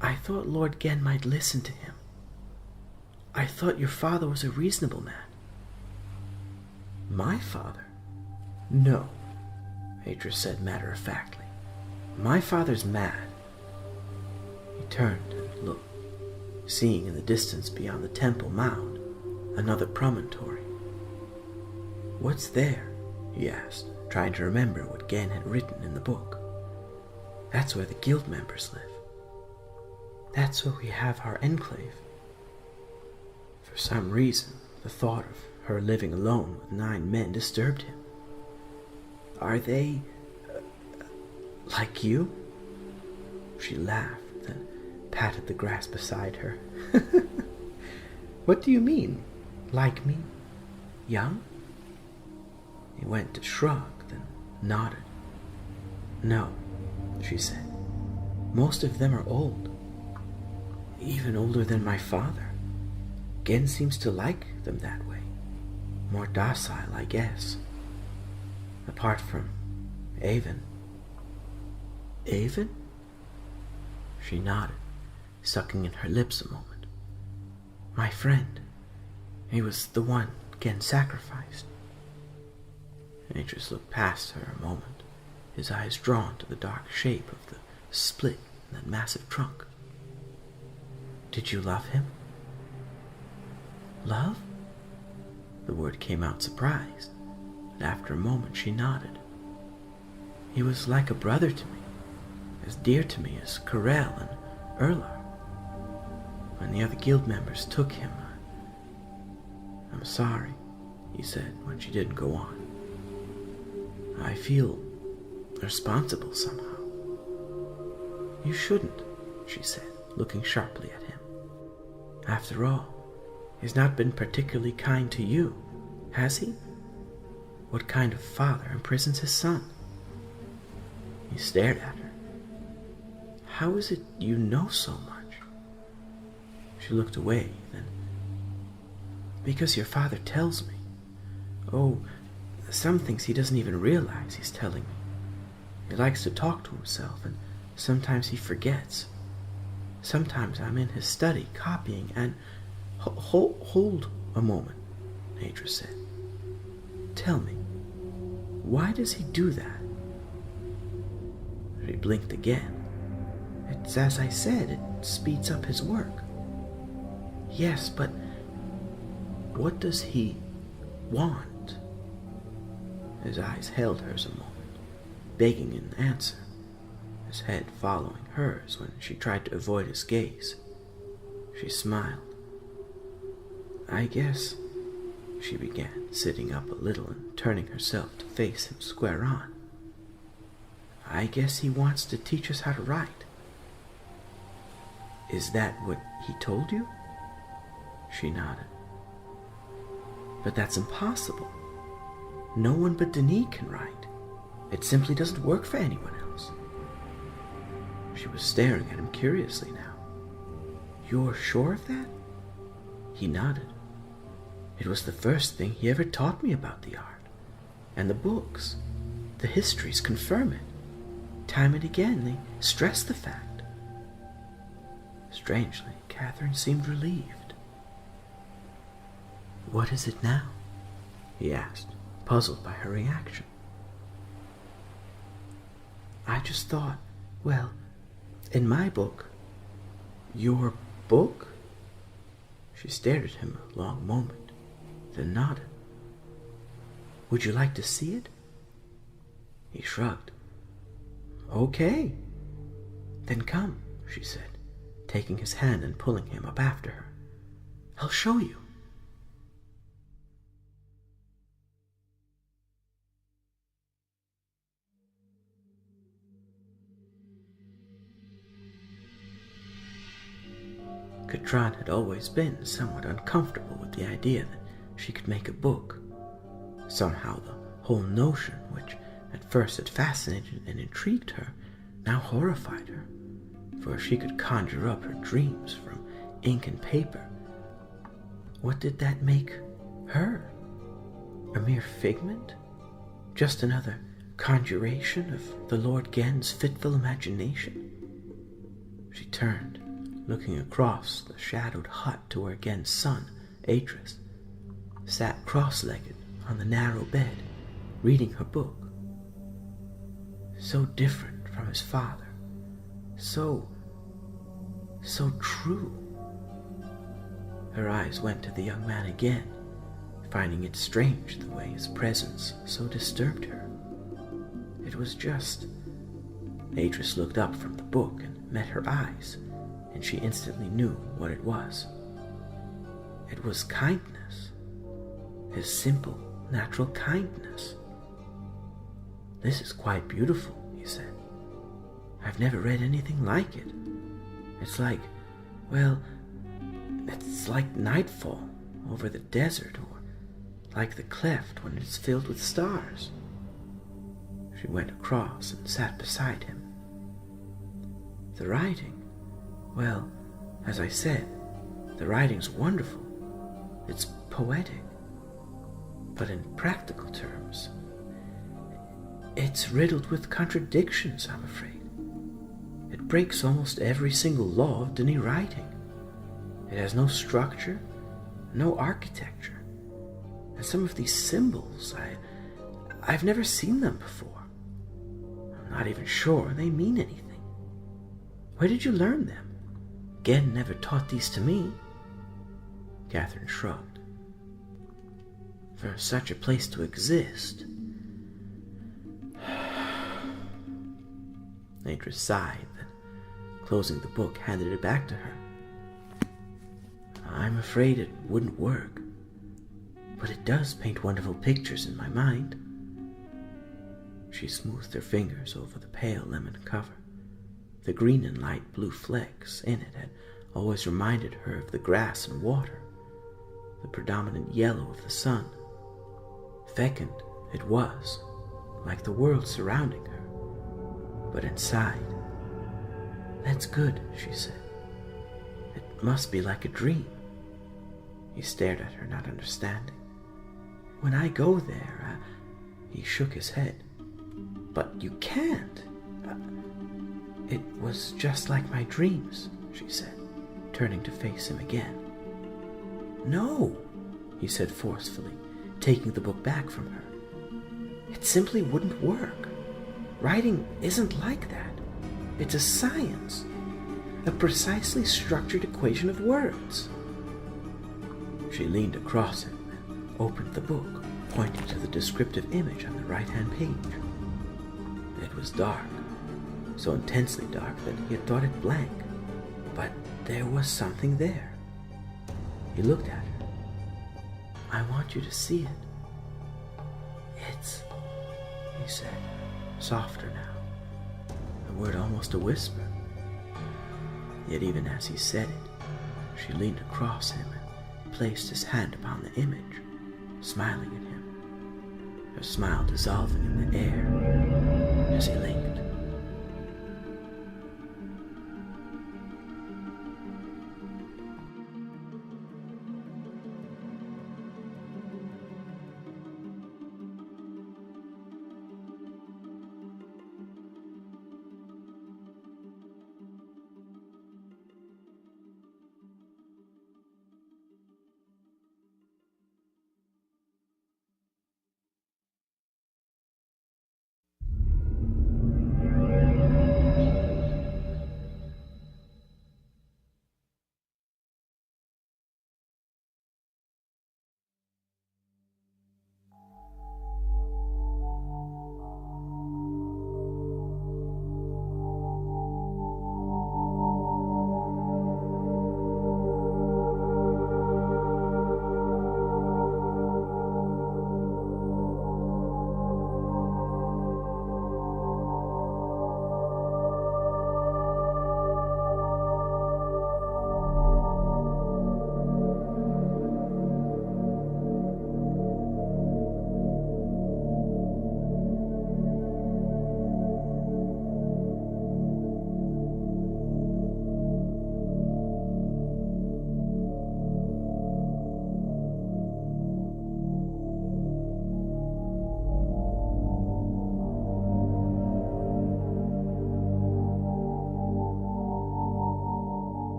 "I thought Lord Gen might listen to him. I thought your father was a reasonable man." "My father? No," Atrus said matter-of-factly. "My father's mad." He turned and looked, seeing in the distance beyond the temple mound another promontory. "What's there?" he asked, trying to remember what Gen had written in the book. "That's where the guild members live. That's where we have our enclave." For some reason, the thought of her living alone with 9 men disturbed him. "Are they like you?" She laughed, then patted the grass beside her. "What do you mean? Like me? Young?" He went to shrug, then nodded. "No," she said. "Most of them are old. Even older than my father. Gen seems to like them that way. More docile, I guess. Apart from Avon." "Avon?" She nodded, sucking in her lips a moment. "My friend. He was the one Gen sacrificed." Atrus looked past her a moment, his eyes drawn to the dark shape of the split in that massive trunk. "Did you love him?" "Love?" The word came out surprised, but after a moment she nodded. "He was like a brother to me, as dear to me as Corell and Erlar. When the other guild members took him, I'm sorry," he said when she didn't go on. I feel responsible somehow. You shouldn't, she said, looking sharply at him. After all, he's not been particularly kind to you, has he? What kind of father imprisons his son? He stared at her. How is it you know so much? She looked away, then. Because your father tells me. Oh, some things he doesn't even realize he's telling me. He likes to talk to himself, and sometimes he forgets. Sometimes I'm in his study copying, and... Hold a moment, Atrus said. Tell me, why does he do that? She blinked again. It's as I said, it speeds up his work. Yes, but what does he want? His eyes held hers a moment, begging an answer, his head following hers when she tried to avoid his gaze. She smiled. I guess, she began, sitting up a little and turning herself to face him square on. I guess he wants to teach us how to write. Is that what he told you? She nodded. But that's impossible. No one but Denis can write. It simply doesn't work for anyone else. She was staring at him curiously now. You're sure of that? He nodded. It was the first thing he ever taught me about the art. And the books, the histories confirm it. Time and again they stress the fact. Strangely, Catherine seemed relieved. What is it now? He asked, puzzled by her reaction. I just thought, well, in my book. Your book? She stared at him a long moment, then nodded. Would you like to see it? He shrugged. Okay. Then come, she said, taking his hand and pulling him up after her. I'll show you. Katran had always been somewhat uncomfortable with the idea that she could make a book. Somehow the whole notion, which at first had fascinated and intrigued her, now horrified her, for she could conjure up her dreams from ink and paper. What did that make her? A mere figment? Just another conjuration of the Lord Gen's fitful imagination? She turned, looking across the shadowed hut to where Gen's son, Atrus, sat cross-legged on the narrow bed, reading her book. So different from his father, so true. Her eyes went to the young man again, finding it strange the way his presence so disturbed her. It was just... Atrus looked up from the book and met her eyes, and she instantly knew what it was. It was kindness. His simple, natural kindness. This is quite beautiful, he said. I've never read anything like it. It's like, well, it's like nightfall over the desert, or like the cleft when it's filled with stars. She went across and sat beside him. The writing, well, as I said, the writing's wonderful. It's poetic. But in practical terms, it's riddled with contradictions, I'm afraid. It breaks almost every single law of Denis writing. It has no structure, no architecture. And some of these symbols, I've never seen them before. I'm not even sure they mean anything. Where did you learn them? Gen never taught these to me. Catherine shrugged. For such a place to exist. Atrus sighed, then, closing the book, handed it back to her. I'm afraid it wouldn't work, but it does paint wonderful pictures in my mind. She smoothed her fingers over the pale lemon cover. The green and light blue flecks in it had always reminded her of the grass and water, the predominant yellow of the sun. Fecund it was, like the world surrounding her, but inside. "That's good," she said. "It must be like a dream." He stared at her, not understanding. "When I go there, he shook his head. "But you can't." "It was just like my dreams," she said, turning to face him again. "No," he said forcefully, taking the book back from her. "It simply wouldn't work. Writing isn't like that. It's a science, a precisely structured equation of words." She leaned across him and opened the book, pointing to the descriptive image on the right-hand page. It was dark, so intensely dark that he had thought it blank, but there was something there. He looked at her. "I want you to see it. It's," he said, softer now, the word almost a whisper. Yet even as he said it, she leaned across him and placed his hand upon the image, smiling at him, her smile dissolving in the air as he linked.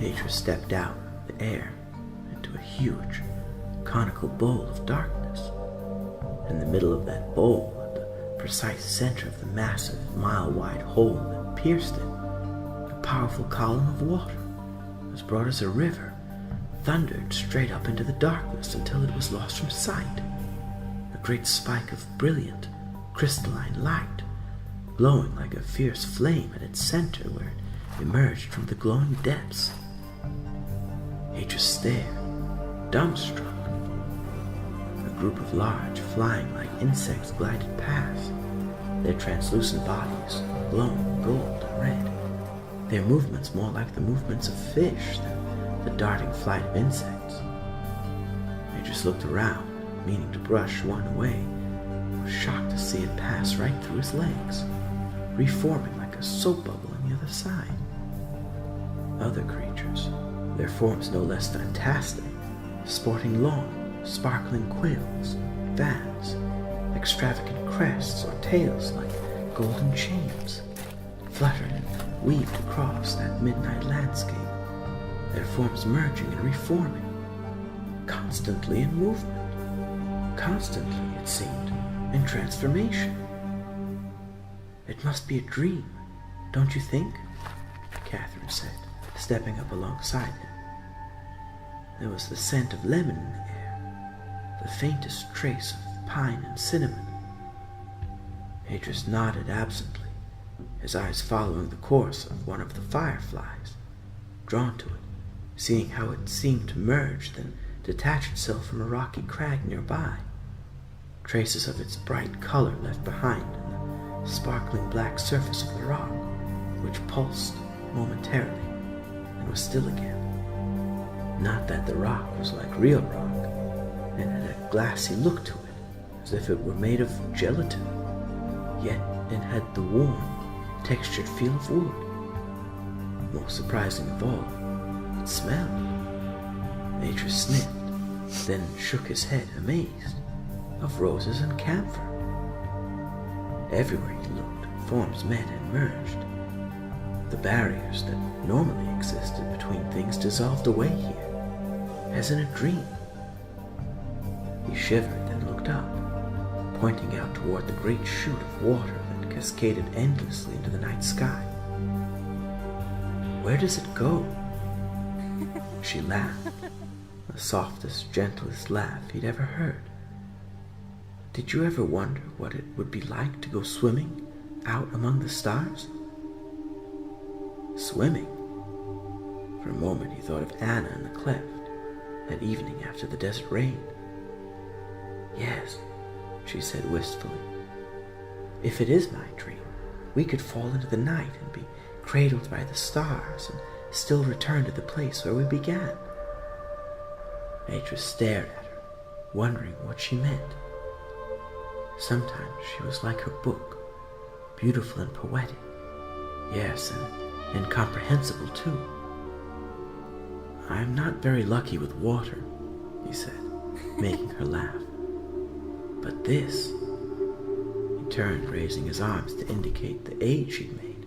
Atrus stepped out of the air into a huge, conical bowl of darkness. In the middle of that bowl, at the precise center of the massive, mile-wide hole that pierced it, a powerful column of water, as broad as a river, thundered straight up into the darkness until it was lost from sight. A great spike of brilliant, crystalline light, glowing like a fierce flame at its center where it emerged from the glowing depths. Atrus stared, dumbstruck. A group of large, flying-like insects glided past, their translucent bodies glowing gold and red, their movements more like the movements of fish than the darting flight of insects. Atrus looked around, meaning to brush one away, and was shocked to see it pass right through his legs, reforming like a soap bubble on the other side. Other creatures, their forms no less fantastic, sporting long, sparkling quills, fans, extravagant crests or tails like golden chains, fluttered and weaved across that midnight landscape, their forms merging and reforming, constantly in movement, constantly, it seemed, in transformation. It must be a dream, don't you think? Catherine said, stepping up alongside him. There was the scent of lemon in the air, the faintest trace of pine and cinnamon. Atrus nodded absently, his eyes following the course of one of the fireflies, drawn to it, seeing how it seemed to merge, then detach itself from a rocky crag nearby. Traces of its bright color left behind in the sparkling black surface of the rock, which pulsed momentarily and was still again. Not that the rock was like real rock, and had a glassy look to it, as if it were made of gelatin, yet it had the warm, textured feel of wood. Most surprising of all, it smelled. Atrus sniffed, then shook his head, amazed, of roses and camphor. Everywhere he looked, forms met and merged. The barriers that normally existed between things dissolved away here, as in a dream. He shivered, then looked up, pointing out toward the great chute of water that cascaded endlessly into the night sky. "Where does it go?" She laughed, the softest, gentlest laugh he'd ever heard. "Did you ever wonder what it would be like to go swimming out among the stars?" Swimming? For a moment he thought of Anna in the cleft, that evening after the desert rain. "Yes," she said wistfully. "If it is my dream, we could fall into the night and be cradled by the stars and still return to the place where we began." Atrus stared at her, wondering what she meant. Sometimes she was like her book, beautiful and poetic, yes, and incomprehensible too. "I'm not very lucky with water," he said, making her laugh. "But this," he turned, raising his arms to indicate the aid she'd made,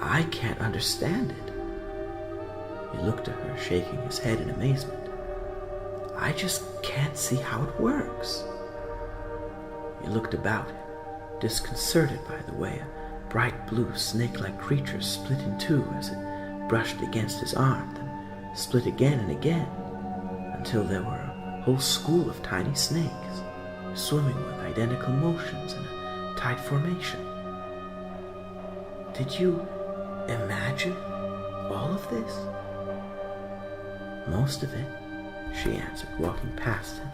"I can't understand it." He looked at her, shaking his head in amazement. "I just can't see how it works." He looked about him, disconcerted by the way a bright blue snake-like creature split in two as it brushed against his arm, then split again and again, until there were a whole school of tiny snakes, swimming with identical motions in a tight formation. "Did you imagine all of this?" "Most of it," she answered, walking past him,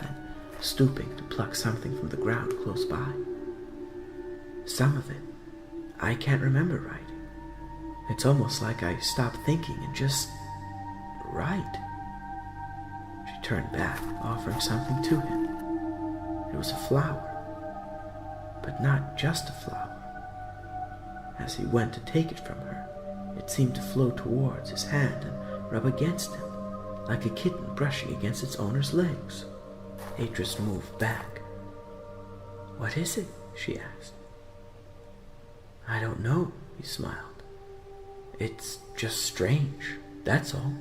then stooping to pluck something from the ground close by. "Some of it, I can't remember right. It's almost like I stopped thinking and just write." She turned back, offering something to him. It was a flower, but not just a flower. As he went to take it from her, it seemed to float towards his hand and rub against him, like a kitten brushing against its owner's legs. Atrus moved back. "What is it?" she asked. "I don't know," he smiled. "It's just strange, that's all."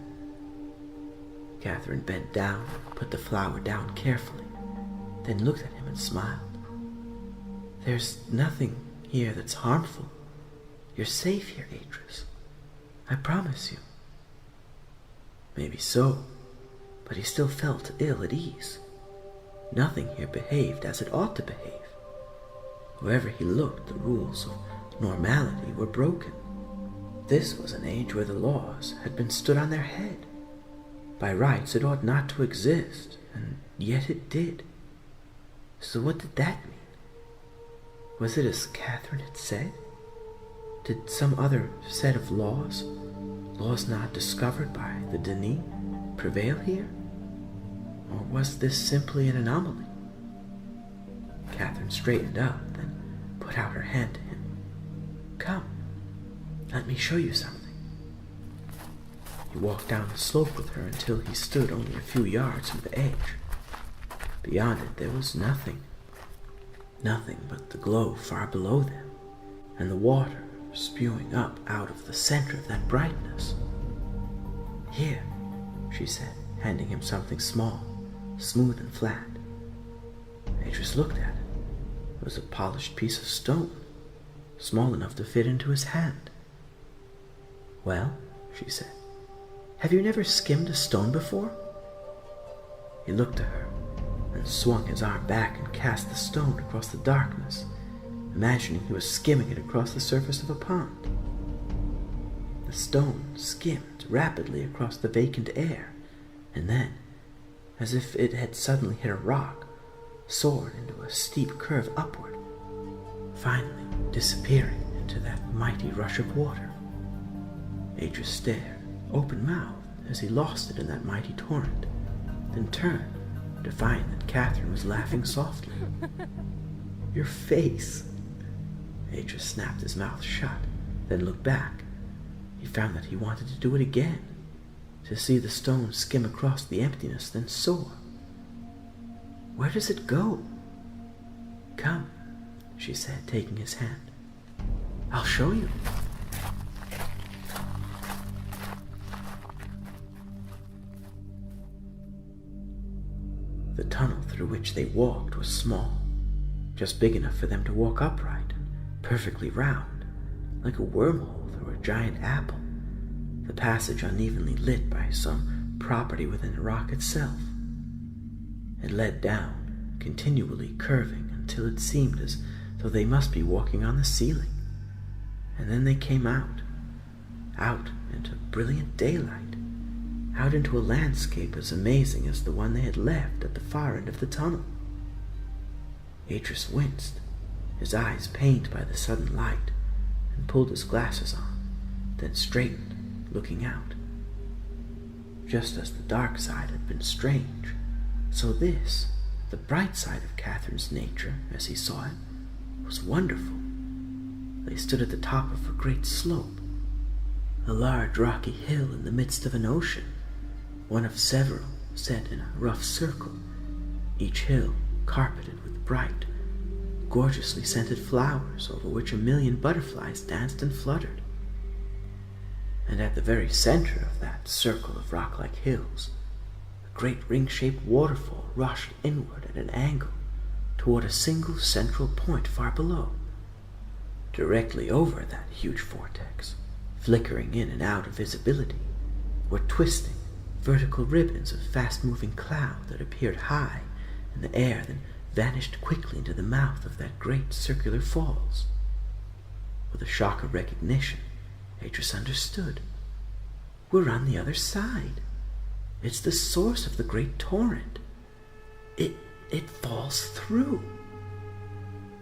Catherine bent down, put the flower down carefully, then looked at him and smiled. "There's nothing here that's harmful. You're safe here, Atrus. I promise you." Maybe so, but he still felt ill at ease. Nothing here behaved as it ought to behave. Wherever he looked, the rules of normality were broken. This was an age where the laws had been stood on their head. By rights it ought not to exist, and yet it did. So what did that mean? Was it as Catherine had said? Did some other set of laws not discovered by the Denis, prevail here? Or was this simply an anomaly? Catherine straightened up, then put out her hand to him. "Come, let me show you something." He walked down the slope with her until he stood only a few yards from the edge. Beyond it there was nothing. Nothing but the glow far below them, and the water spewing up out of the center of that brightness. "Here," she said, handing him something small, smooth and flat. Atrus looked at it. It was a polished piece of stone, small enough to fit into his hand. "Well," she said, "have you never skimmed a stone before?" He looked at her and swung his arm back and cast the stone across the darkness, imagining he was skimming it across the surface of a pond. The stone skimmed rapidly across the vacant air, and then, as if it had suddenly hit a rock, soared into a steep curve upward, finally disappearing into that mighty rush of water. Atrus stared, open-mouthed, as he lost it in that mighty torrent, then turned to find that Catherine was laughing softly. "Your face!" Atrus snapped his mouth shut, then looked back. He found that he wanted to do it again, to see the stone skim across the emptiness, then soar. "Where does it go?" "Come," she said, taking his hand. "I'll show you." The tunnel through which they walked was small, just big enough for them to walk upright and perfectly round, like a wormhole through a giant apple, the passage unevenly lit by some property within the rock itself. It led down, continually curving until it seemed as though they must be walking on the ceiling, and then they came out into brilliant daylight, out into a landscape as amazing as the one they had left at the far end of the tunnel. Atrus winced, his eyes pained by the sudden light, and pulled his glasses on, then straightened, looking out. Just as the dark side had been strange, so this, the bright side of Catherine's nature, as he saw it, was wonderful. They stood at the top of a great slope, a large rocky hill in the midst of an ocean, one of several set in a rough circle, each hill carpeted with bright, gorgeously scented flowers over which 1,000,000 butterflies danced and fluttered. And at the very center of that circle of rock-like hills, a great ring-shaped waterfall rushed inward at an angle toward a single central point far below. Directly over that huge vortex, flickering in and out of visibility, were twisting, vertical ribbons of fast-moving cloud that appeared high in the air, then vanished quickly into the mouth of that great circular falls. With a shock of recognition, Atrus understood. "We're on the other side. It's the source of the great torrent. It falls through."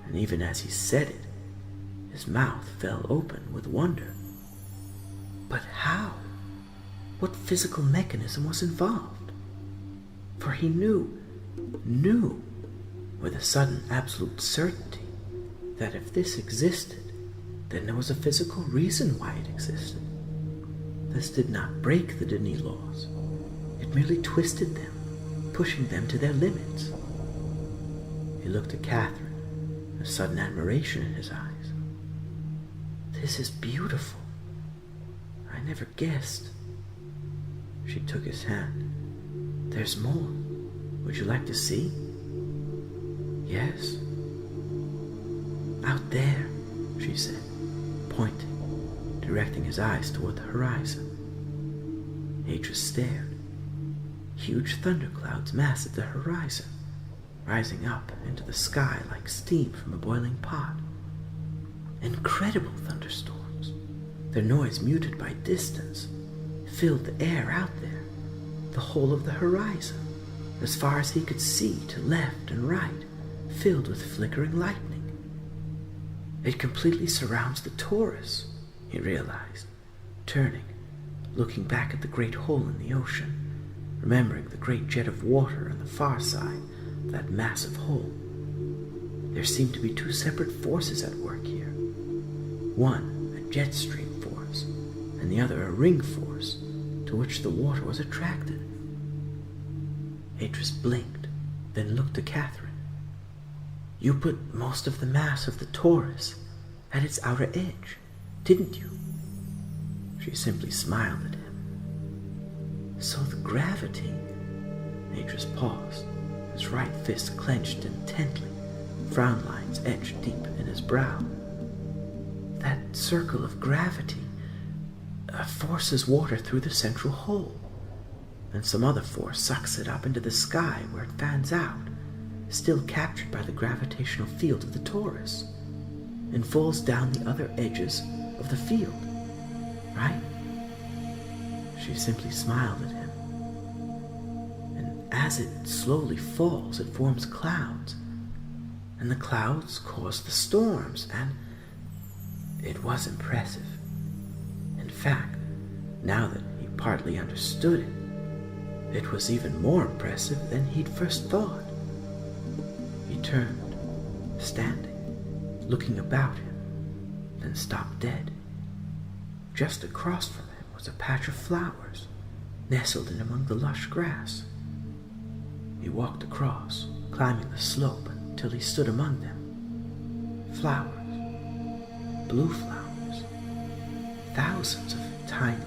And even as he said it, his mouth fell open with wonder. But how? What physical mechanism was involved? For he knew with a sudden absolute certainty that if this existed, then there was a physical reason why it existed. This did not break the Denis laws. It merely twisted them, pushing them to their limits. He looked at Catherine, a sudden admiration in his eyes. "This is beautiful. I never guessed." She took his hand. "There's more. Would you like to see?" "Yes." "Out there," she said, pointing, directing his eyes toward the horizon. Atrus stared. Huge thunderclouds massed at the horizon, rising up into the sky like steam from a boiling pot. Incredible thunderstorms, their noise muted by distance, filled the air out there, the whole of the horizon, as far as he could see to left and right, filled with flickering lightning. It completely surrounds the Taurus, he realized, turning, looking back at the great hole in the ocean, remembering the great jet of water on the far side of that massive hole. There seemed to be two separate forces at work here. One, a jet stream force, and the other a ring force to which the water was attracted. Atrus blinked, then looked to Catherine. "You put most of the mass of the Taurus at its outer edge, didn't you?" She simply smiled at him. "So the gravity..." Atrus paused, his right fist clenched intently, frown lines etched deep in his brow. "That circle of gravity... forces water through the central hole, and some other force sucks it up into the sky where it fans out, still captured by the gravitational field of the torus, and falls down the other edges of the field, right? She simply smiled at him. And as it slowly falls, it forms clouds, and the clouds cause the storms, and it was impressive. In fact, now that he partly understood it, it was even more impressive than he'd first thought. He turned, standing, looking about him, then stopped dead. Just across from him was a patch of flowers, nestled in among the lush grass. He walked across, climbing the slope until he stood among them. Flowers, blue flowers, thousands of tiny,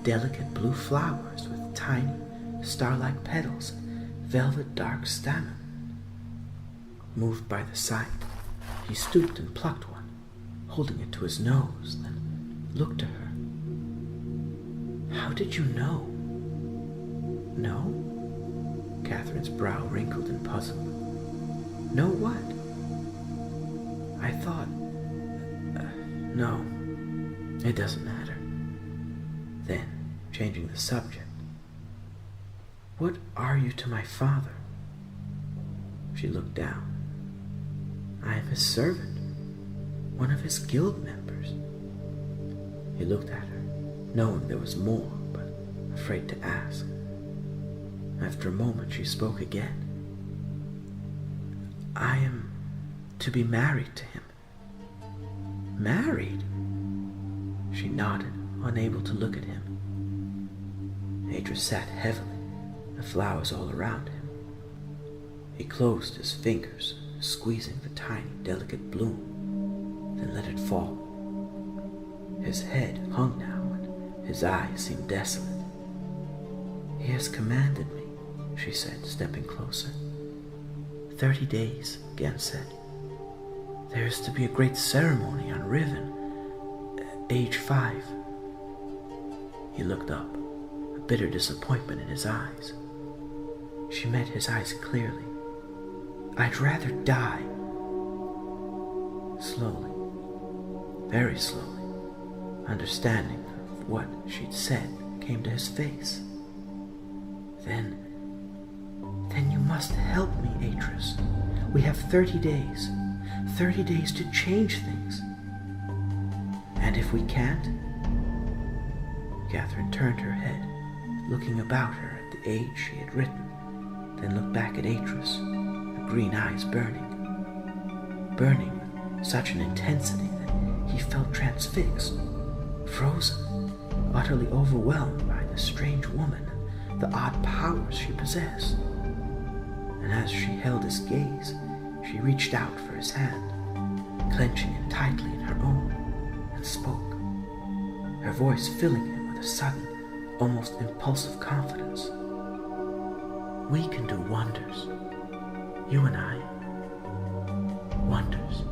delicate blue flowers with tiny, star-like petals and velvet dark stamen. Moved by the sight, he stooped and plucked one, holding it to his nose, then looked to her. "How did you know?" "Know?" Catherine's brow wrinkled in puzzle. "Know what?" "I thought... no, it doesn't matter." Then, changing the subject, "What are you to my father?" She looked down. "I am his servant, one of his guild members." He looked at her, knowing there was more, but afraid to ask. After a moment, she spoke again. "I am to be married to him." "Married?" She nodded, unable to look at him. Atrus sat heavily, the flowers all around him. He closed his fingers, squeezing the tiny, delicate bloom, then let it fall. His head hung now, and his eyes seemed desolate. "He has commanded me," she said, stepping closer. 30 days, Gen said. "There is to be a great ceremony on Riven, age 5. He looked up, a bitter disappointment in his eyes. She met his eyes clearly. "I'd rather die." Slowly, very slowly, understanding of what she'd said came to his face. Then you must help me, Atrus. We have 30 days. 30 days to change things. And if we can't..." Catherine turned her head, looking about her at the age she had written, then looked back at Atrus, her green eyes burning with such an intensity that he felt transfixed, frozen, utterly overwhelmed by the strange woman and the odd powers she possessed. And as she held his gaze, she reached out for his hand, clenching it tightly in her own, and spoke, her voice filling him with a sudden, almost impulsive confidence. "We can do wonders, you and I. Wonders."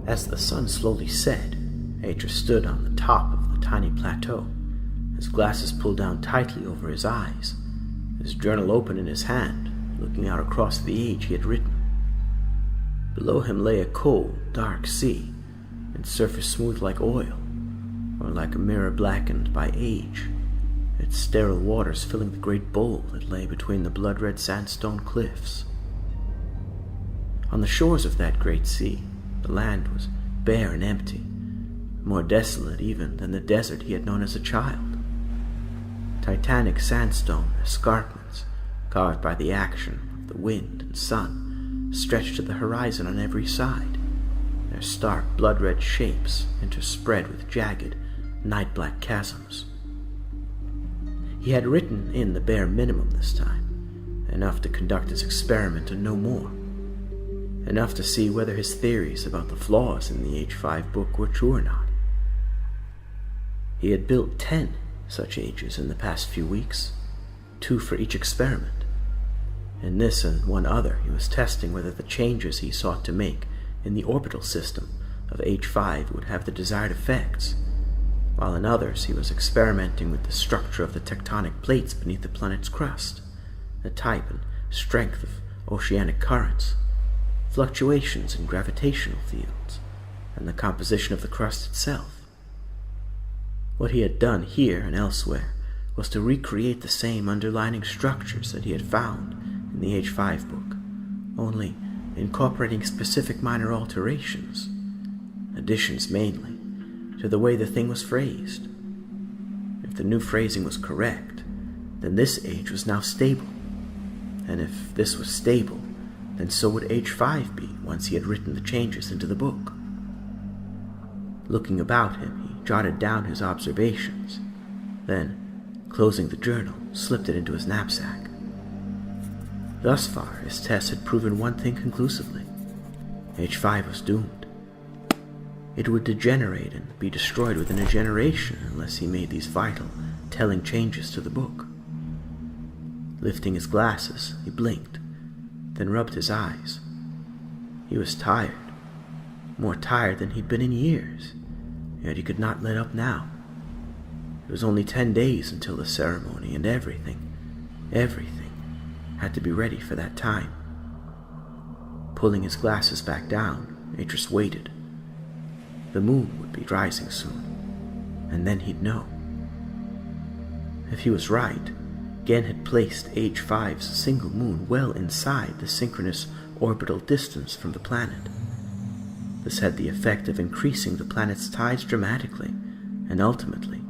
As the sun slowly set, Atrus stood on the top of the tiny plateau, his glasses pulled down tightly over his eyes, his journal open in his hand, looking out across the age he had written. Below him lay a cold, dark sea, its surface smooth like oil, or like a mirror blackened by age, its sterile waters filling the great bowl that lay between the blood-red sandstone cliffs. On the shores of that great sea, the land was bare and empty, more desolate even than the desert he had known as a child. Titanic sandstone escarpments, carved by the action of the wind and sun, stretched to the horizon on every side, their stark blood-red shapes interspread with jagged, night-black chasms. He had written in the bare minimum this time, enough to conduct his experiment and no more, enough to see whether his theories about the flaws in the H5 book were true or not. He had built 10 such ages in the past few weeks, 2 for each experiment. In this and one other, he was testing whether the changes he sought to make in the orbital system of H5 would have the desired effects, while in others he was experimenting with the structure of the tectonic plates beneath the planet's crust, the type and strength of oceanic currents, fluctuations in gravitational fields, and the composition of the crust itself. What he had done here and elsewhere was to recreate the same underlying structures that he had found in the H5 book, only incorporating specific minor alterations, additions mainly, to the way the thing was phrased. If the new phrasing was correct, then this age was now stable, and if this was stable, then so would H5 be once he had written the changes into the book. Looking about him, he jotted down his observations, then, closing the journal, slipped it into his knapsack. Thus far, his tests had proven one thing conclusively. H5 was doomed. It would degenerate and be destroyed within a generation unless he made these vital, telling changes to the book. Lifting his glasses, he blinked, then rubbed his eyes. He was tired, more tired than he'd been in years, yet he could not let up now. It was only 10 days until the ceremony, and everything had to be ready for that time. Pulling his glasses back down, Atrus waited. The moon would be rising soon, and then he'd know. If he was right, Gen had placed H5's single moon well inside the synchronous orbital distance from the planet. This had the effect of increasing the planet's tides dramatically, and ultimately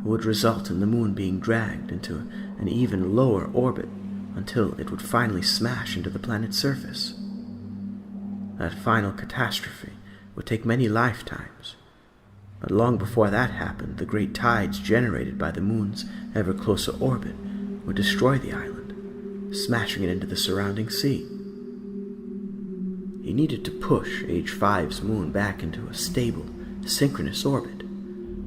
would result in the moon being dragged into an even lower orbit until it would finally smash into the planet's surface. That final catastrophe would take many lifetimes, but long before that happened, the great tides generated by the moon's ever closer orbit would destroy the island, smashing it into the surrounding sea. He needed to push H5's moon back into a stable, synchronous orbit,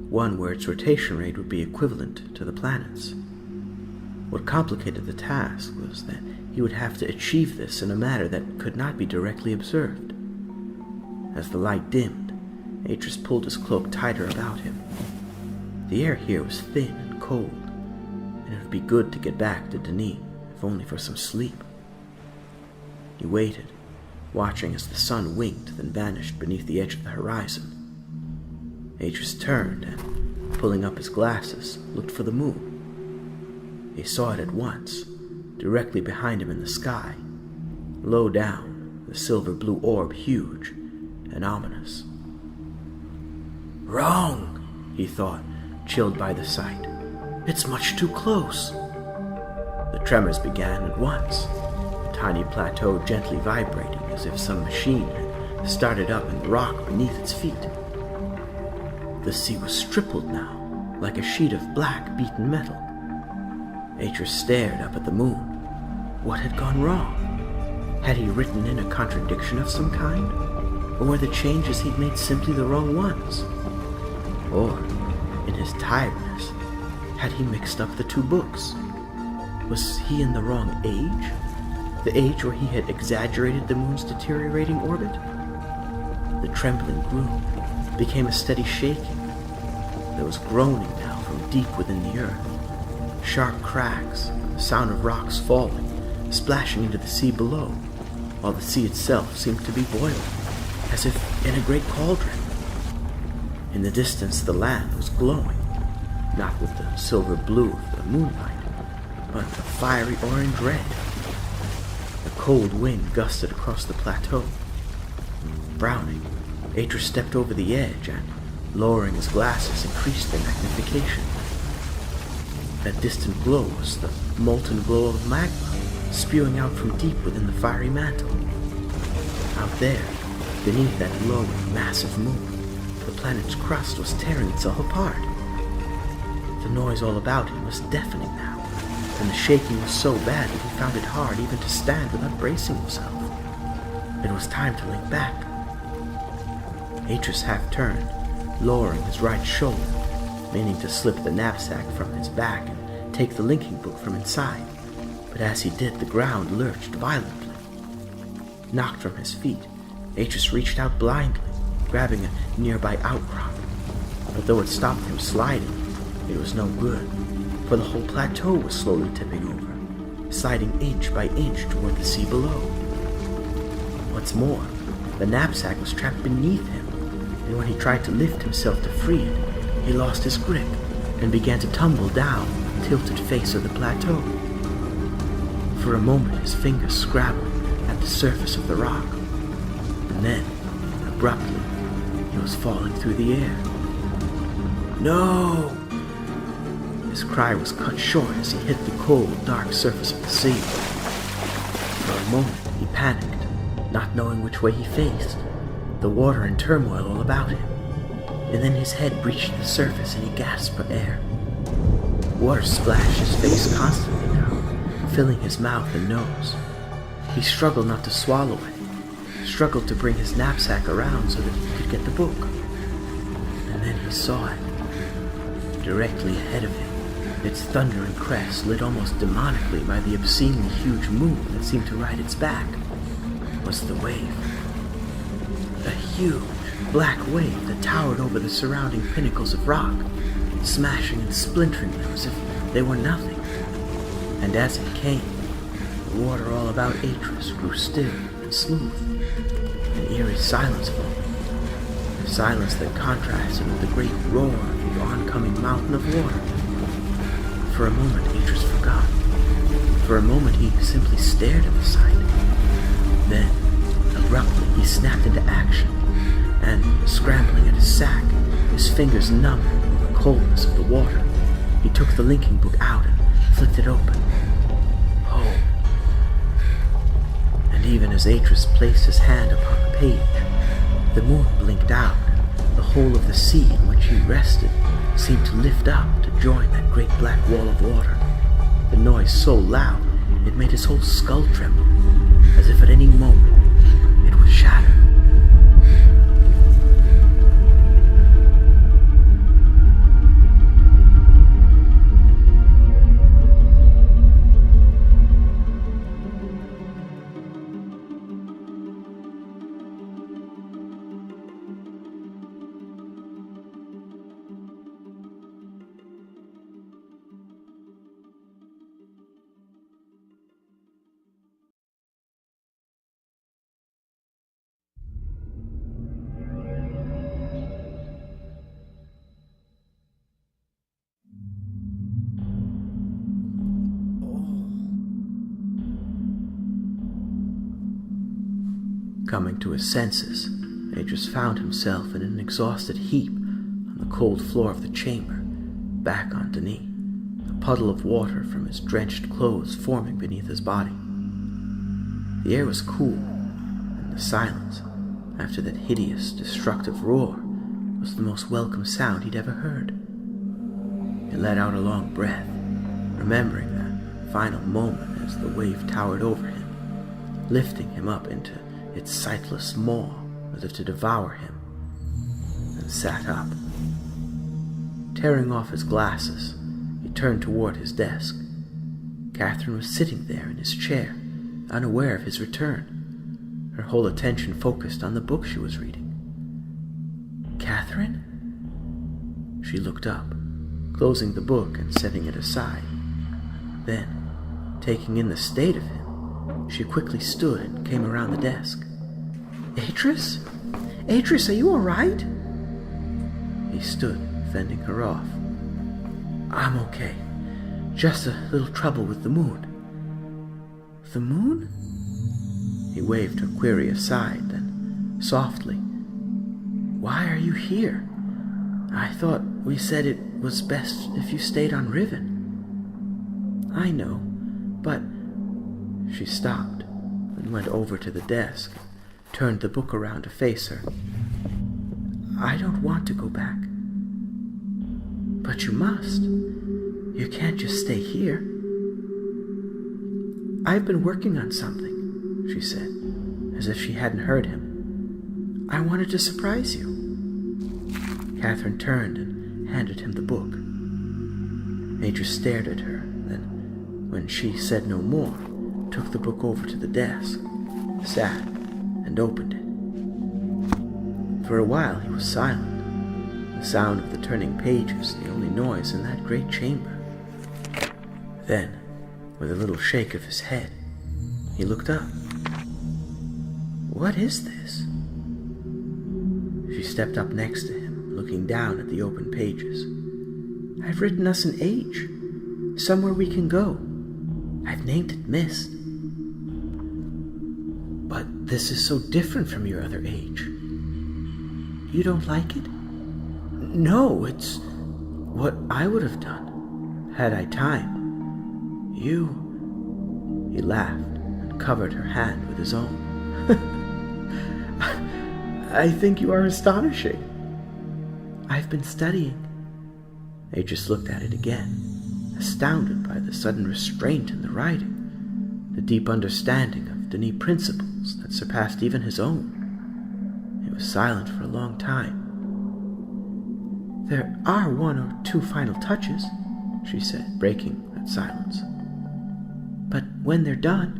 one where its rotation rate would be equivalent to the planet's. What complicated the task was that he would have to achieve this in a manner that could not be directly observed. As the light dimmed, Atrus pulled his cloak tighter about him. The air here was thin and cold, and it would be good to get back to Denis, if only for some sleep. He waited, watching as the sun winked then vanished beneath the edge of the horizon. Atrus turned and, pulling up his glasses, looked for the moon. He saw it at once, directly behind him in the sky, low down, the silver blue orb huge and ominous. Wrong, he thought, chilled by the sight. It's much too close. The tremors began at once, the tiny plateau gently vibrating as if some machine had started up in the rock beneath its feet. The sea was stippled now, like a sheet of black beaten metal. Atrus stared up at the moon. What had gone wrong? Had he written in a contradiction of some kind? Or were the changes he'd made simply the wrong ones? Or, in his tiredness, had he mixed up the two books? Was he in the wrong age? The age where he had exaggerated the moon's deteriorating orbit? The trembling grew, became a steady shaking. There was groaning now from deep within the earth, sharp cracks, the sound of rocks falling, splashing into the sea below, while the sea itself seemed to be boiling, as if in a great cauldron. In the distance the land was glowing, not with the silver blue of the moonlight, but a fiery orange red. A cold wind gusted across the plateau. Frowning, Atrus stepped over the edge and, lowering his glasses, increased their magnification. That distant glow was the molten glow of magma, spewing out from deep within the fiery mantle. Out there, beneath that glowing, massive moon, the planet's crust was tearing itself apart. The noise all about him was deafening now, and the shaking was so bad that he found it hard even to stand without bracing himself. It was time to lean back. Atrus half turned, lowering his right shoulder, meaning to slip the knapsack from his back and take the linking book from inside, but as he did, the ground lurched violently. Knocked from his feet, Atrus reached out blindly, grabbing a nearby outcrop, but though it stopped him sliding, it was no good, for the whole plateau was slowly tipping over, sliding inch by inch toward the sea below. What's more, the knapsack was trapped beneath him, and when he tried to lift himself to free it, he lost his grip and began to tumble down the tilted face of the plateau. For a moment his fingers scrabbled at the surface of the rock, and then, abruptly, he was falling through the air. No! His cry was cut short as he hit the cold, dark surface of the sea. For a moment he panicked, not knowing which way he faced, the water in turmoil all about him, and then his head breached the surface and he gasped for air. Water splashed his face constantly now, filling his mouth and nose. He struggled not to swallow it, struggled to bring his knapsack around so that he could get the book. And then he saw it, directly ahead of him, its thundering crest lit almost demonically by the obscenely huge moon that seemed to ride its back, was the wave. A huge, black wave that towered over the surrounding pinnacles of rock, smashing and splintering them as if they were nothing. And as it came, the water all about Atrus grew still and smooth. An eerie silence followed, a silence that contrasted with the great roar of the oncoming mountain of water. For a moment, Atrus forgot. For a moment, he simply stared at the sight. Then, abruptly, he snapped into action, and, scrambling at his sack, his fingers numb with the coldness of the water, he took the linking book out and flipped it open. Home. And even as Atrus placed his hand upon the page, the moon blinked out, and the whole of the sea in which he rested seemed to lift up to join that great black wall of water. The noise so loud, it made his whole skull tremble, as if at any moment it would shatter. Coming to his senses, Atrus found himself in an exhausted heap on the cold floor of the chamber, back on Denis, a puddle of water from his drenched clothes forming beneath his body. The air was cool, and the silence, after that hideous, destructive roar, was the most welcome sound he'd ever heard. He let out a long breath, remembering that final moment as the wave towered over him, lifting him up into its sightless maw as if to devour him, and sat up. Tearing off his glasses, he turned toward his desk. Catherine was sitting there in his chair, unaware of his return, her whole attention focused on the book she was reading. Catherine? She looked up, closing the book and setting it aside. Then, taking in the state of him, she quickly stood and came around the desk. Atrus? Atrus, are you all right? He stood, fending her off. I'm okay. Just a little trouble with the moon. The moon? He waved her query aside, then, softly. Why are you here? I thought we said it was best if you stayed on Riven. I know, but... She stopped, and went over to the desk, turned the book around to face her. I don't want to go back. But you must. You can't just stay here. I've been working on something, she said, as if she hadn't heard him. I wanted to surprise you. Catherine turned and handed him the book. Atrus stared at her, then, when she said no more, took the book over to the desk, sat, and opened it. For a while he was silent, the sound of the turning pages the only noise in that great chamber. Then, with a little shake of his head, he looked up. What is this? She stepped up next to him, looking down at the open pages. I've written us an age, somewhere we can go. I've named it Myst. But this is so different from your other age. You don't like it? No, it's what I would have done, had I time. He laughed and covered her hand with his own. I think you are astonishing. I've been studying. They just looked at it again, astounded by the sudden restraint in the writing, the deep understanding of Denis' principles that surpassed even his own. He was silent for a long time. There are one or two final touches, she said, breaking that silence. But when they're done,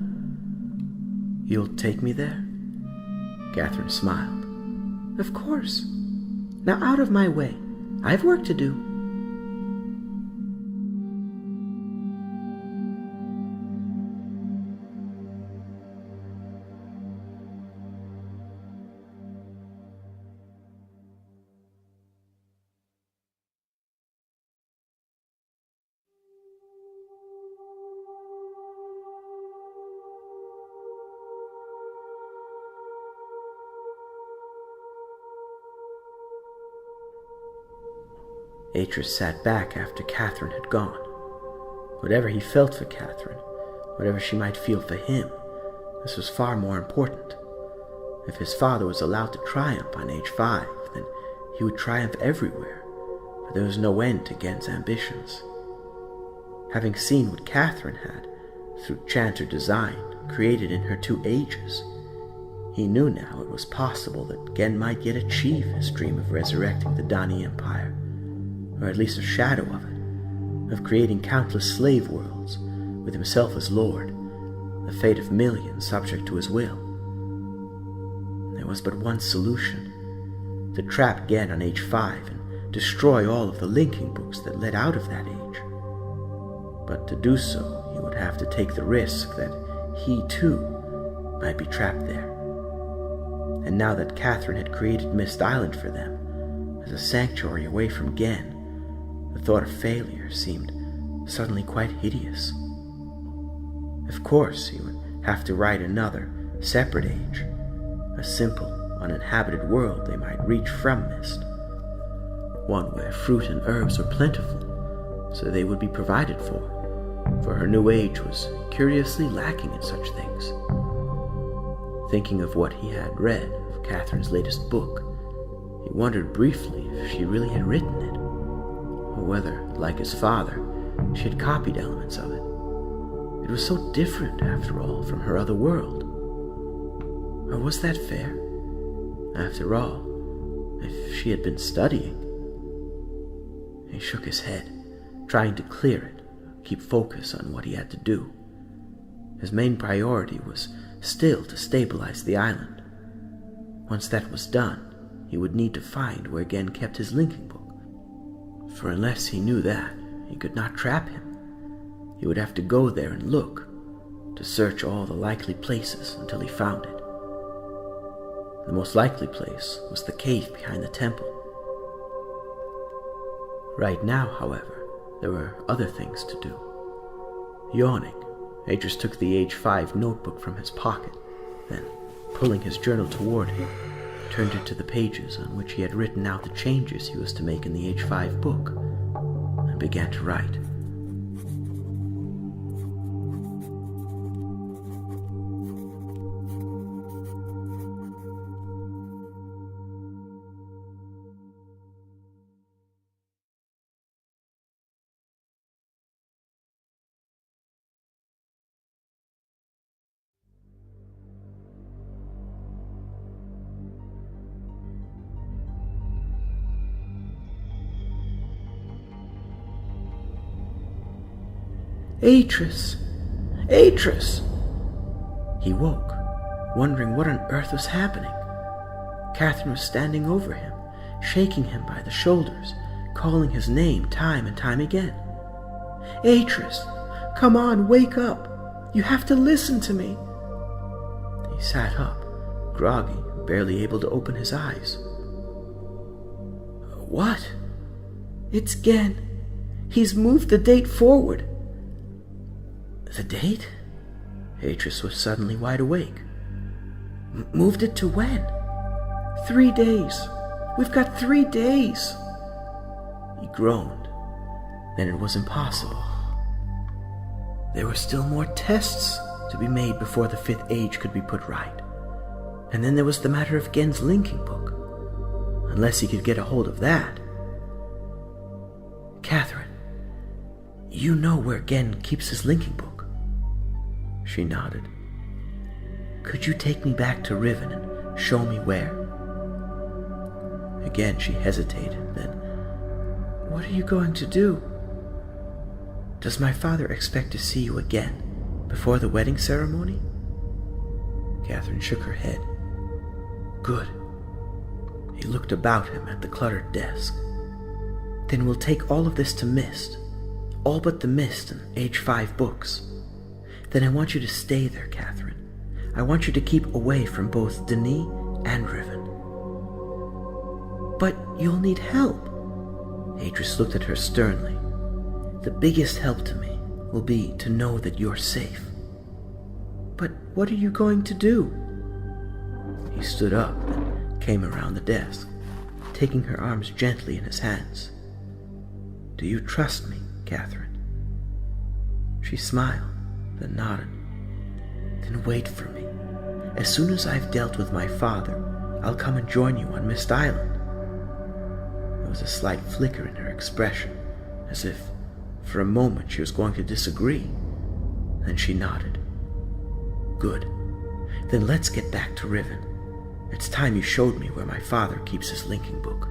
you'll take me there? Catherine smiled. Of course. Now out of my way. I've work to do. Atrus sat back after Catherine had gone. Whatever he felt for Catherine, whatever she might feel for him, this was far more important. If his father was allowed to triumph on age 5, then he would triumph everywhere, for there was no end to Gen's ambitions. Having seen what Catherine had, through chance or design, created in her 2 ages, he knew now it was possible that Gen might yet achieve his dream of resurrecting the Dani Empire, or at least a shadow of it, of creating countless slave worlds, with himself as lord, the fate of millions subject to his will. There was but one solution: to trap Gen on age 5 and destroy all of the linking books that led out of that age. But to do so, he would have to take the risk that he, too, might be trapped there. And now that Catherine had created Myst Island for them, as a sanctuary away from Gen, the thought of failure seemed suddenly quite hideous. Of course, he would have to write another, separate age, a simple, uninhabited world they might reach from Myst, one where fruit and herbs were plentiful, so they would be provided for her new age was curiously lacking in such things. Thinking of what he had read of Catherine's latest book, he wondered briefly if she really had written it, or whether, like his father, she had copied elements of it. It was so different, after all, from her other world. Or was that fair? After all, if she had been studying... He shook his head, trying to clear it, keep focus on what he had to do. His main priority was still to stabilize the island. Once that was done, he would need to find where Gen kept his linking book. For unless he knew that, he could not trap him. He would have to go there and look, to search all the likely places until he found it. The most likely place was the cave behind the temple. Right now, however, there were other things to do. Yawning, Atrus took the age 5 notebook from his pocket, then, pulling his journal toward him, turned it to the pages on which he had written out the changes he was to make in the age 5 book, and began to write. Atrus! Atrus! He woke, wondering what on earth was happening. Catherine was standing over him, shaking him by the shoulders, calling his name time and time again. Atrus! Come on, wake up! You have to listen to me! He sat up, groggy, barely able to open his eyes. What? It's Gen. He's moved the date forward. The date? Atrus was suddenly wide awake. Moved it to when? 3 days. We've got 3 days. He groaned. Then it was impossible. There were still more tests to be made before the 5th age could be put right. And then there was the matter of Gen's linking book. Unless he could get a hold of that. Catherine, you know where Gen keeps his linking book? She nodded. Could you take me back to Riven and show me where? Again she hesitated, then, what are you going to do? Does my father expect to see you again, before the wedding ceremony? Catherine shook her head. Good. He looked about him at the cluttered desk. Then we'll take all of this to Myst, all but the Myst and age 5 books. Then I want you to stay there, Catherine. I want you to keep away from both Denis and Riven. But you'll need help. Atrus looked at her sternly. The biggest help to me will be to know that you're safe. But what are you going to do? He stood up and came around the desk, taking her arms gently in his hands. Do you trust me, Catherine? She smiled, then nodded. Then wait for me. As soon as I've dealt with my father, I'll come and join you on Myst Island. There was a slight flicker in her expression, as if, for a moment, she was going to disagree. Then she nodded. Good. Then let's get back to Riven. It's time you showed me where my father keeps his linking book.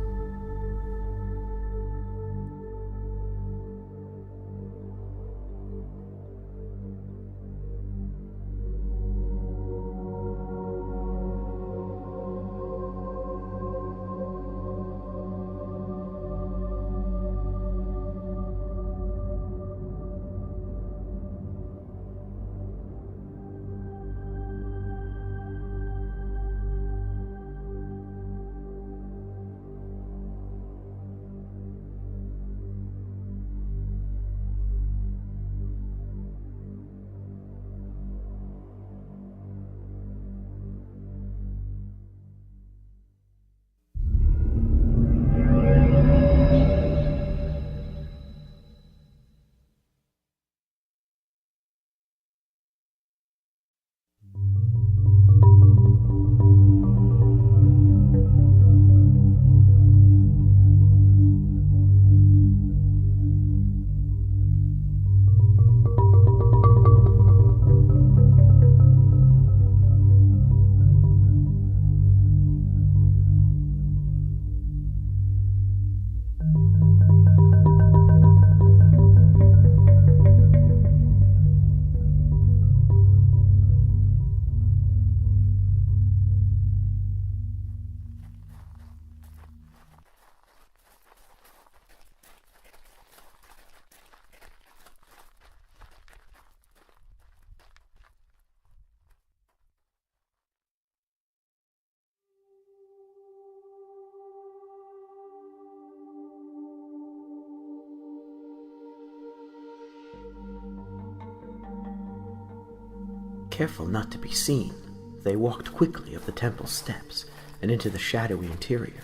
Careful not to be seen, they walked quickly up the temple steps and into the shadowy interior.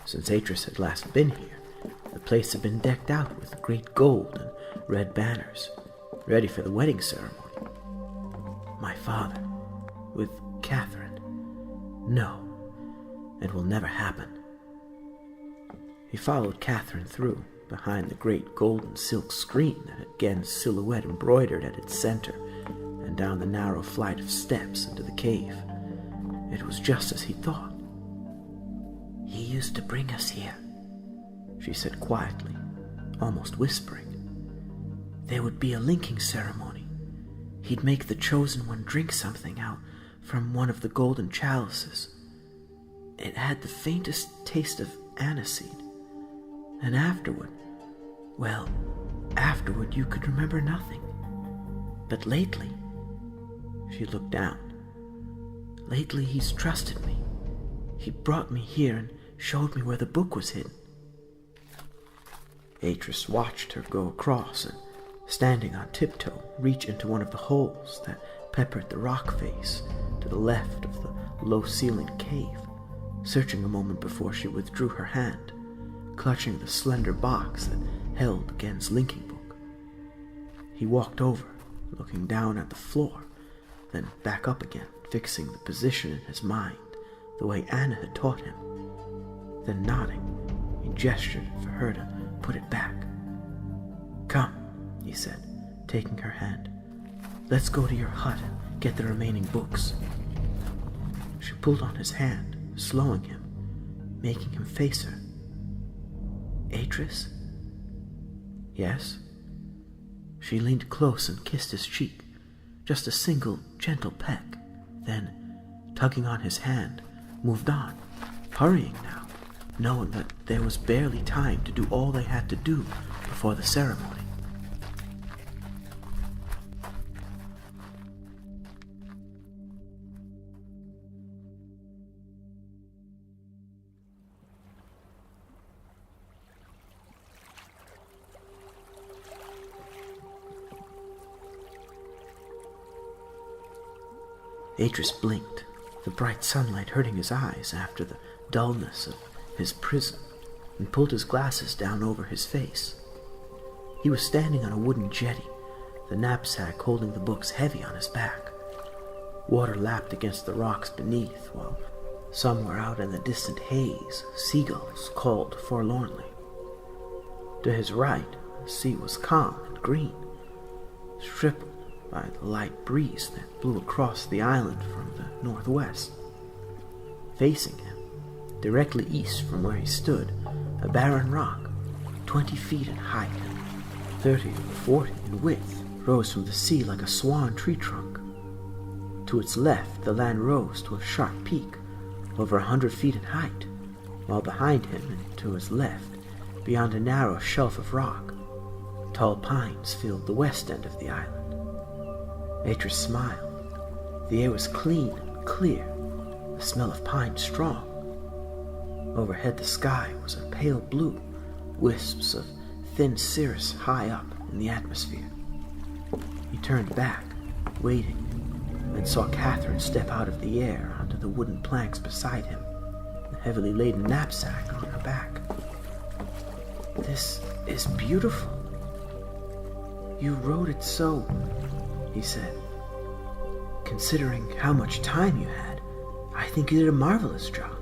Since Atrus had last been here, the place had been decked out with great gold and red banners, ready for the wedding ceremony. My father, with Catherine. No, it will never happen. He followed Catherine through, behind the great golden silk screen that had Gen's silhouette embroidered at its center, and down the narrow flight of steps into the cave. It was just as he thought. He used to bring us here, she said quietly, almost whispering. There would be a linking ceremony. He'd make the chosen one drink something out from one of the golden chalices. It had the faintest taste of aniseed. And afterward you could remember nothing. But lately, she looked down. Lately he's trusted me. He brought me here and showed me where the book was hidden. Atrus watched her go across and, standing on tiptoe, reach into one of the holes that peppered the rock face to the left of the low-ceilinged cave, searching a moment before she withdrew her hand, clutching the slender box that held Gen's linking book. He walked over, looking down at the floor, then back up again, fixing the position in his mind the way Anna had taught him. Then nodding, he gestured for her to put it back. Come, he said, taking her hand. Let's go to your hut and get the remaining books. She pulled on his hand, slowing him, making him face her. Atrus? Yes? She leaned close and kissed his cheek, just a single gentle peck, then, tugging on his hand, moved on, hurrying now, knowing that there was barely time to do all they had to do before the ceremony. Atrus blinked, the bright sunlight hurting his eyes after the dullness of his prison, and pulled his glasses down over his face. He was standing on a wooden jetty, the knapsack holding the books heavy on his back. Water lapped against the rocks beneath, while somewhere out in the distant haze, seagulls called forlornly. To his right, the sea was calm and green, stripped by the light breeze that blew across the island from the northwest. Facing him, directly east from where he stood, a barren rock, 20 feet in height and 30 or 40 in width, rose from the sea like a swan tree trunk. To its left, the land rose to a sharp peak, over 100 feet in height, while behind him and to his left, beyond a narrow shelf of rock, tall pines filled the west end of the island. Atrus smiled. The air was clean and clear, the smell of pine strong. Overhead the sky was a pale blue, wisps of thin cirrus high up in the atmosphere. He turned back, waiting, and saw Catherine step out of the air onto the wooden planks beside him, the heavily laden knapsack on her back. This is beautiful. You wrote it so, he said. Considering how much time you had, I think you did a marvelous job.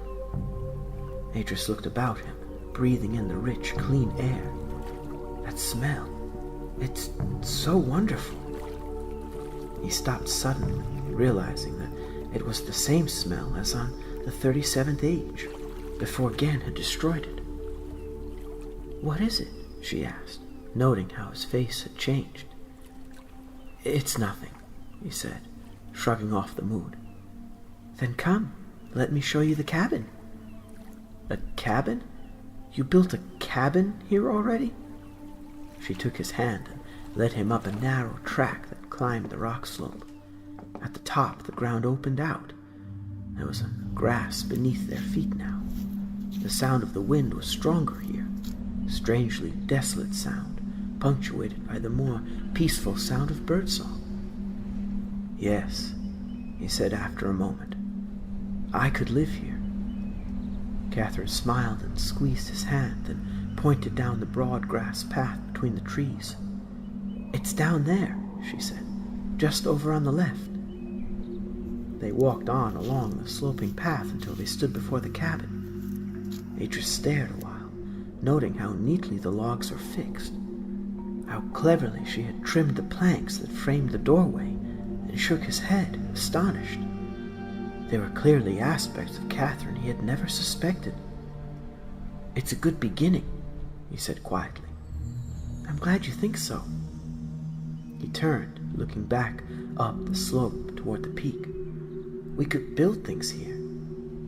Atrus looked about him, breathing in the rich, clean air. That smell, it's so wonderful. He stopped suddenly, realizing that it was the same smell as on the 37th age, before Gen had destroyed it. What is it? She asked, noting how his face had changed. It's nothing, he said, shrugging off the mood. Then come, let me show you the cabin. A cabin? You built a cabin here already? She took his hand and led him up a narrow track that climbed the rock slope. At the top, the ground opened out. There was grass beneath their feet now. The sound of the wind was stronger here, strangely desolate sound, punctuated by the more peaceful sound of birdsong. "Yes," he said after a moment. "I could live here." Catherine smiled and squeezed his hand, then pointed down the broad grass path between the trees. "It's down there," she said, "just over on the left." They walked on along the sloping path until they stood before the cabin. Atrus stared a while, noting how neatly the logs were fixed, how cleverly she had trimmed the planks that framed the doorway, and shook his head, astonished. There were clearly aspects of Catherine he had never suspected. "It's a good beginning," he said quietly. "I'm glad you think so." He turned, looking back up the slope toward the peak. "We could build things here.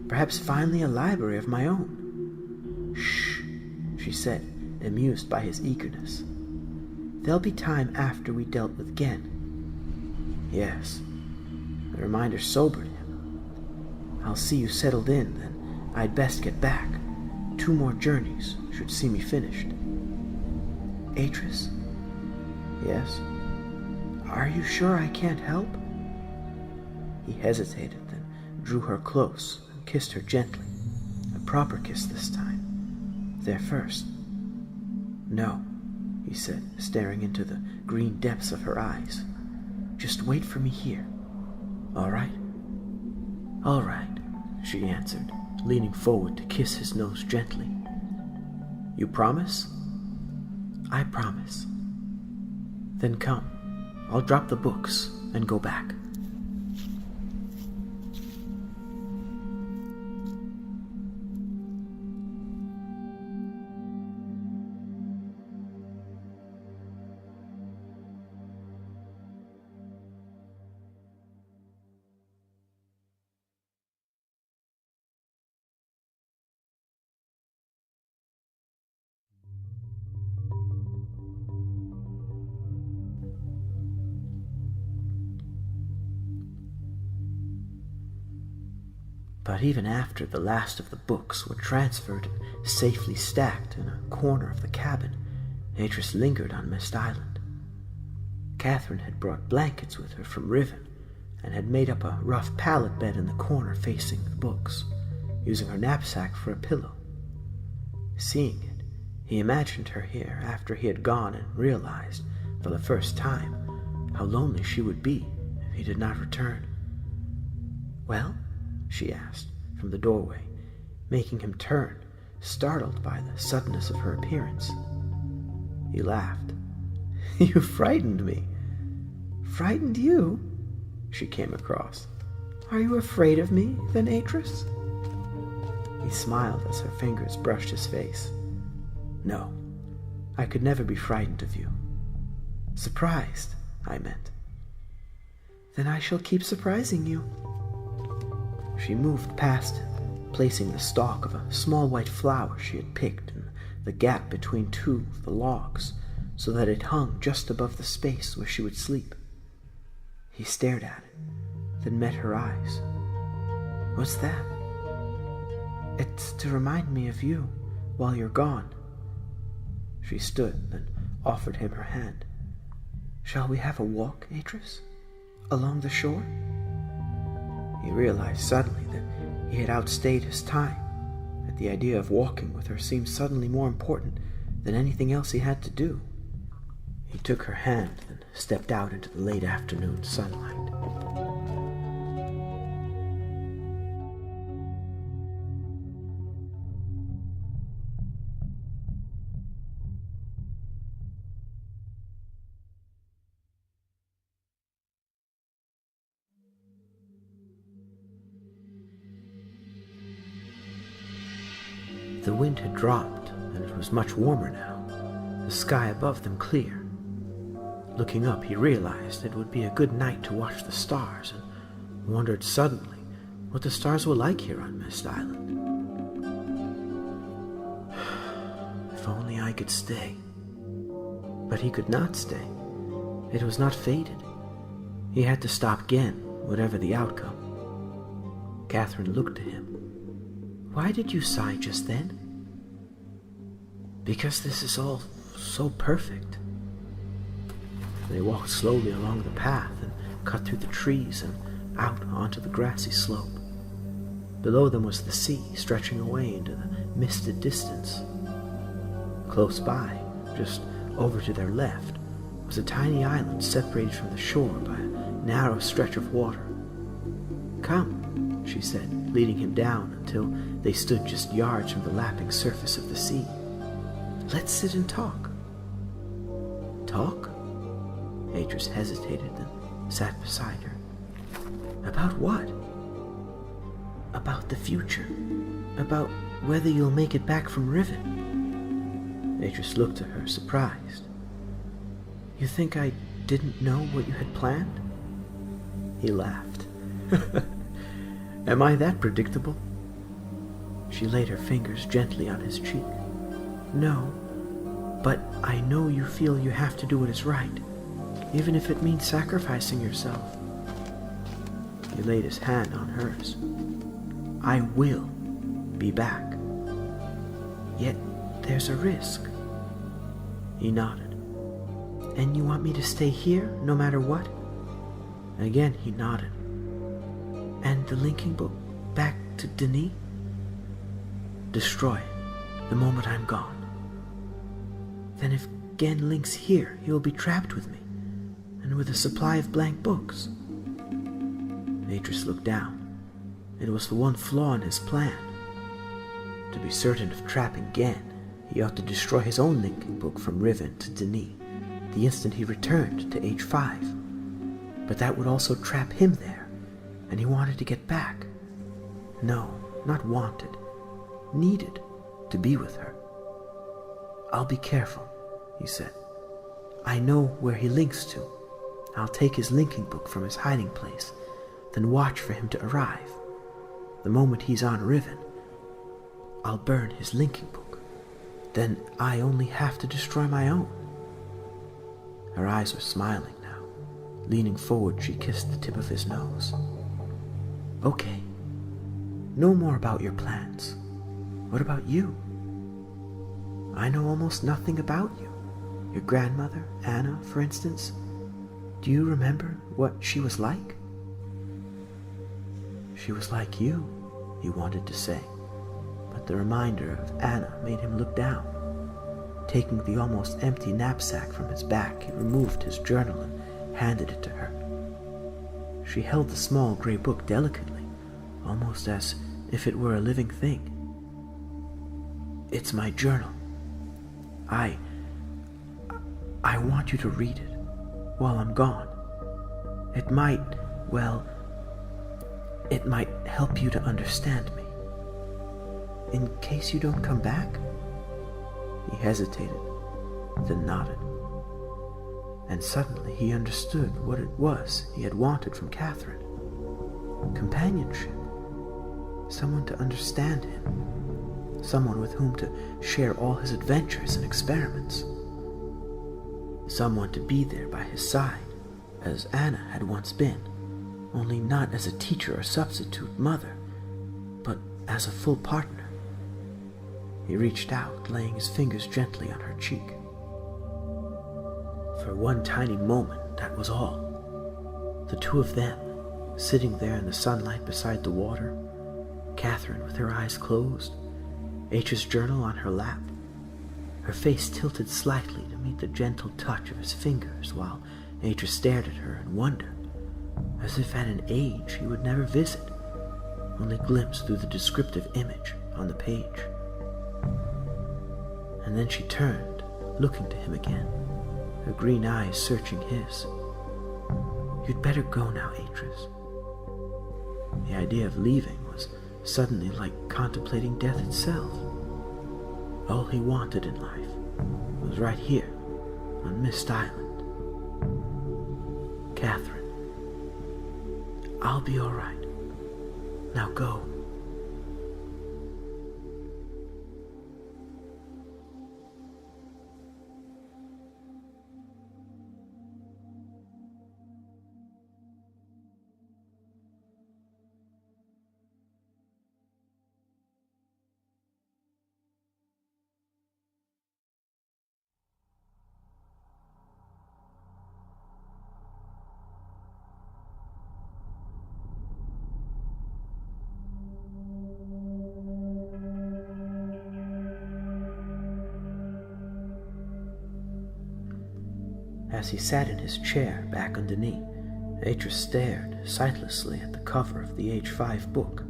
Perhaps finally a library of my own." "Shh," she said, amused by his eagerness. "There'll be time after we dealt with Gen." Yes, the reminder sobered him. "I'll see you settled in, then. I'd best get back. 2 more journeys should see me finished." "Atrus?" "Yes?" "Are you sure I can't help?" He hesitated, then drew her close and kissed her gently. A proper kiss this time. There first. "No," he said, staring into the green depths of her eyes. "Just wait for me here. All right?" "All right," she answered, leaning forward to kiss his nose gently. "You promise?" "I promise." "Then come. I'll drop the books and go back." But even after the last of the books were transferred and safely stacked in a corner of the cabin, Atrus lingered on Myst Island. Catherine had brought blankets with her from Riven and had made up a rough pallet bed in the corner facing the books, using her knapsack for a pillow. Seeing it, he imagined her here after he had gone and realized, for the first time, how lonely she would be if he did not return. "Well?" she asked from the doorway, making him turn, startled by the suddenness of her appearance. He laughed. "You frightened me." "Frightened you?" she came across. "Are you afraid of me, then, Atrus?" He smiled as her fingers brushed his face. "No, I could never be frightened of you. Surprised, I meant." "Then I shall keep surprising you." She moved past him, placing the stalk of a small white flower she had picked in the gap between 2 of the logs, so that it hung just above the space where she would sleep. He stared at it, then met her eyes. "What's that?" "It's to remind me of you while you're gone." She stood, then offered him her hand. "Shall we have a walk, Atrus? Along the shore?" He realized suddenly that he had outstayed his time, that the idea of walking with her seemed suddenly more important than anything else he had to do. He took her hand and stepped out into the late afternoon sunlight. The wind had dropped, and it was much warmer now, the sky above them clear. Looking up, he realized it would be a good night to watch the stars, and wondered suddenly what the stars were like here on Myst Island. If only I could stay. But he could not stay. It was not fated. He had to stop Gen, whatever the outcome. Catherine looked to him. "Why did you sigh just then?" "Because this is all so perfect." They walked slowly along the path, and cut through the trees and out onto the grassy slope. Below them was the sea, stretching away into the misted distance. Close by, just over to their left, was a tiny island separated from the shore by a narrow stretch of water. "Come," she said, leading him down until they stood just yards from the lapping surface of the sea. "Let's sit and talk." "Talk?" Atrus hesitated, then sat beside her. "About what?" "About the future. About whether you'll make it back from Riven." Atrus looked at her, surprised. "You think I didn't know what you had planned?" He laughed. "Am I that predictable?" She laid her fingers gently on his cheek. "No, but I know you feel you have to do what is right, even if it means sacrificing yourself." He laid his hand on hers. "I will be back. Yet there's a risk." He nodded. "And you want me to stay here, no matter what?" Again he nodded. "And the linking book back to Denis?" "Destroy it the moment I'm gone." "Then if Gen links here, he will be trapped with me, and with a supply of blank books." Atrus looked down. It was the one flaw in his plan. To be certain of trapping Gen, he ought to destroy his own linking book from Riven to Denis the instant he returned to H5. But that would also trap him there, and he wanted to get back. No, not wanted. Needed to be with her. "I'll be careful," he said. "I know where he links to. I'll take his linking book from his hiding place, then watch for him to arrive. The moment he's on Riven, I'll burn his linking book. Then I only have to destroy my own." Her eyes were smiling now. Leaning forward, she kissed the tip of his nose. "Okay. No more about your plans. What about you? I know almost nothing about you. Your grandmother, Anna, for instance. Do you remember what she was like?" "She was like you," he wanted to say, but the reminder of Anna made him look down. Taking the almost empty knapsack from his back, he removed his journal and handed it to her. She held the small gray book delicately, almost as if it were a living thing. "It's my journal. I want you to read it while I'm gone. It might help you to understand me. In case you don't come back?" He hesitated, then nodded. And suddenly he understood what it was he had wanted from Catherine. Companionship. Someone to understand him. Someone with whom to share all his adventures and experiments. Someone to be there by his side, as Anna had once been, only not as a teacher or substitute mother, but as a full partner. He reached out, laying his fingers gently on her cheek. For one tiny moment, that was all. The two of them, sitting there in the sunlight beside the water, Catherine with her eyes closed, Atrus' journal on her lap, her face tilted slightly to meet the gentle touch of his fingers while Atrus stared at her in wonder, as if at an age he would never visit, only glimpse through the descriptive image on the page. And then she turned, looking to him again, her green eyes searching his. "You'd better go now, Atrus." The idea of leaving was suddenly like contemplating death itself. All he wanted in life was right here on Myst Island. "Catherine, I'll be all right. Now go." As he sat in his chair back on the knee, Atrus stared sightlessly at the cover of the age 5 book,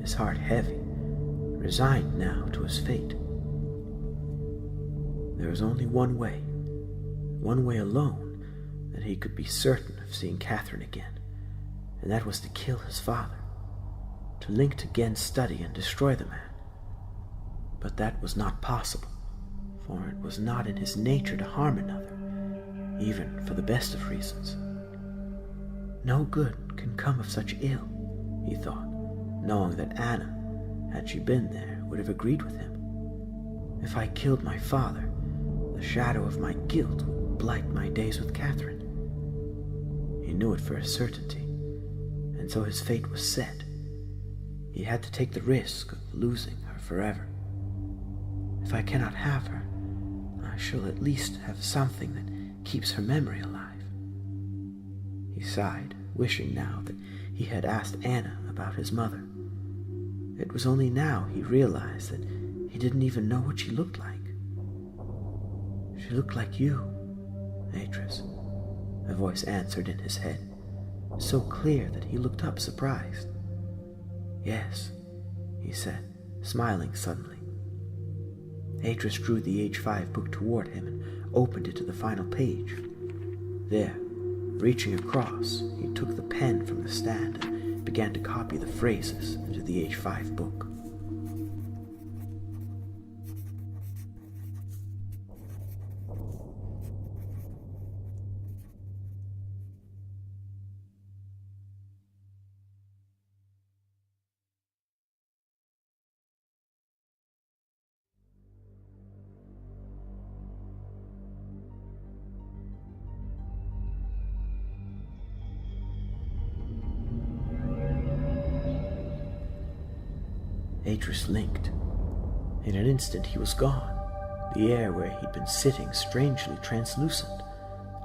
his heart heavy, resigned now to his fate. There was only one way alone, that he could be certain of seeing Catherine again, and that was to kill his father, to link to Gen's study and destroy the man. But that was not possible, for it was not in his nature to harm another, even for the best of reasons. No good can come of such ill, he thought, knowing that Anna, had she been there, would have agreed with him. If I killed my father, the shadow of my guilt would blight my days with Catherine. He knew it for a certainty, and so his fate was set. He had to take the risk of losing her forever. If I cannot have her, I shall at least have something that keeps her memory alive. He sighed, wishing now that he had asked Anna about his mother. It was only now he realized that he didn't even know what she looked like. She looked like you, Atrus, a voice answered in his head, so clear that he looked up surprised. Yes, he said, smiling suddenly. Atrus drew the age 5 book toward him and opened it to the final page. There, reaching across, he took the pen from the stand and began to copy the phrases into the age 5 book. Atrus linked. In an instant he was gone, the air where he'd been sitting strangely translucent,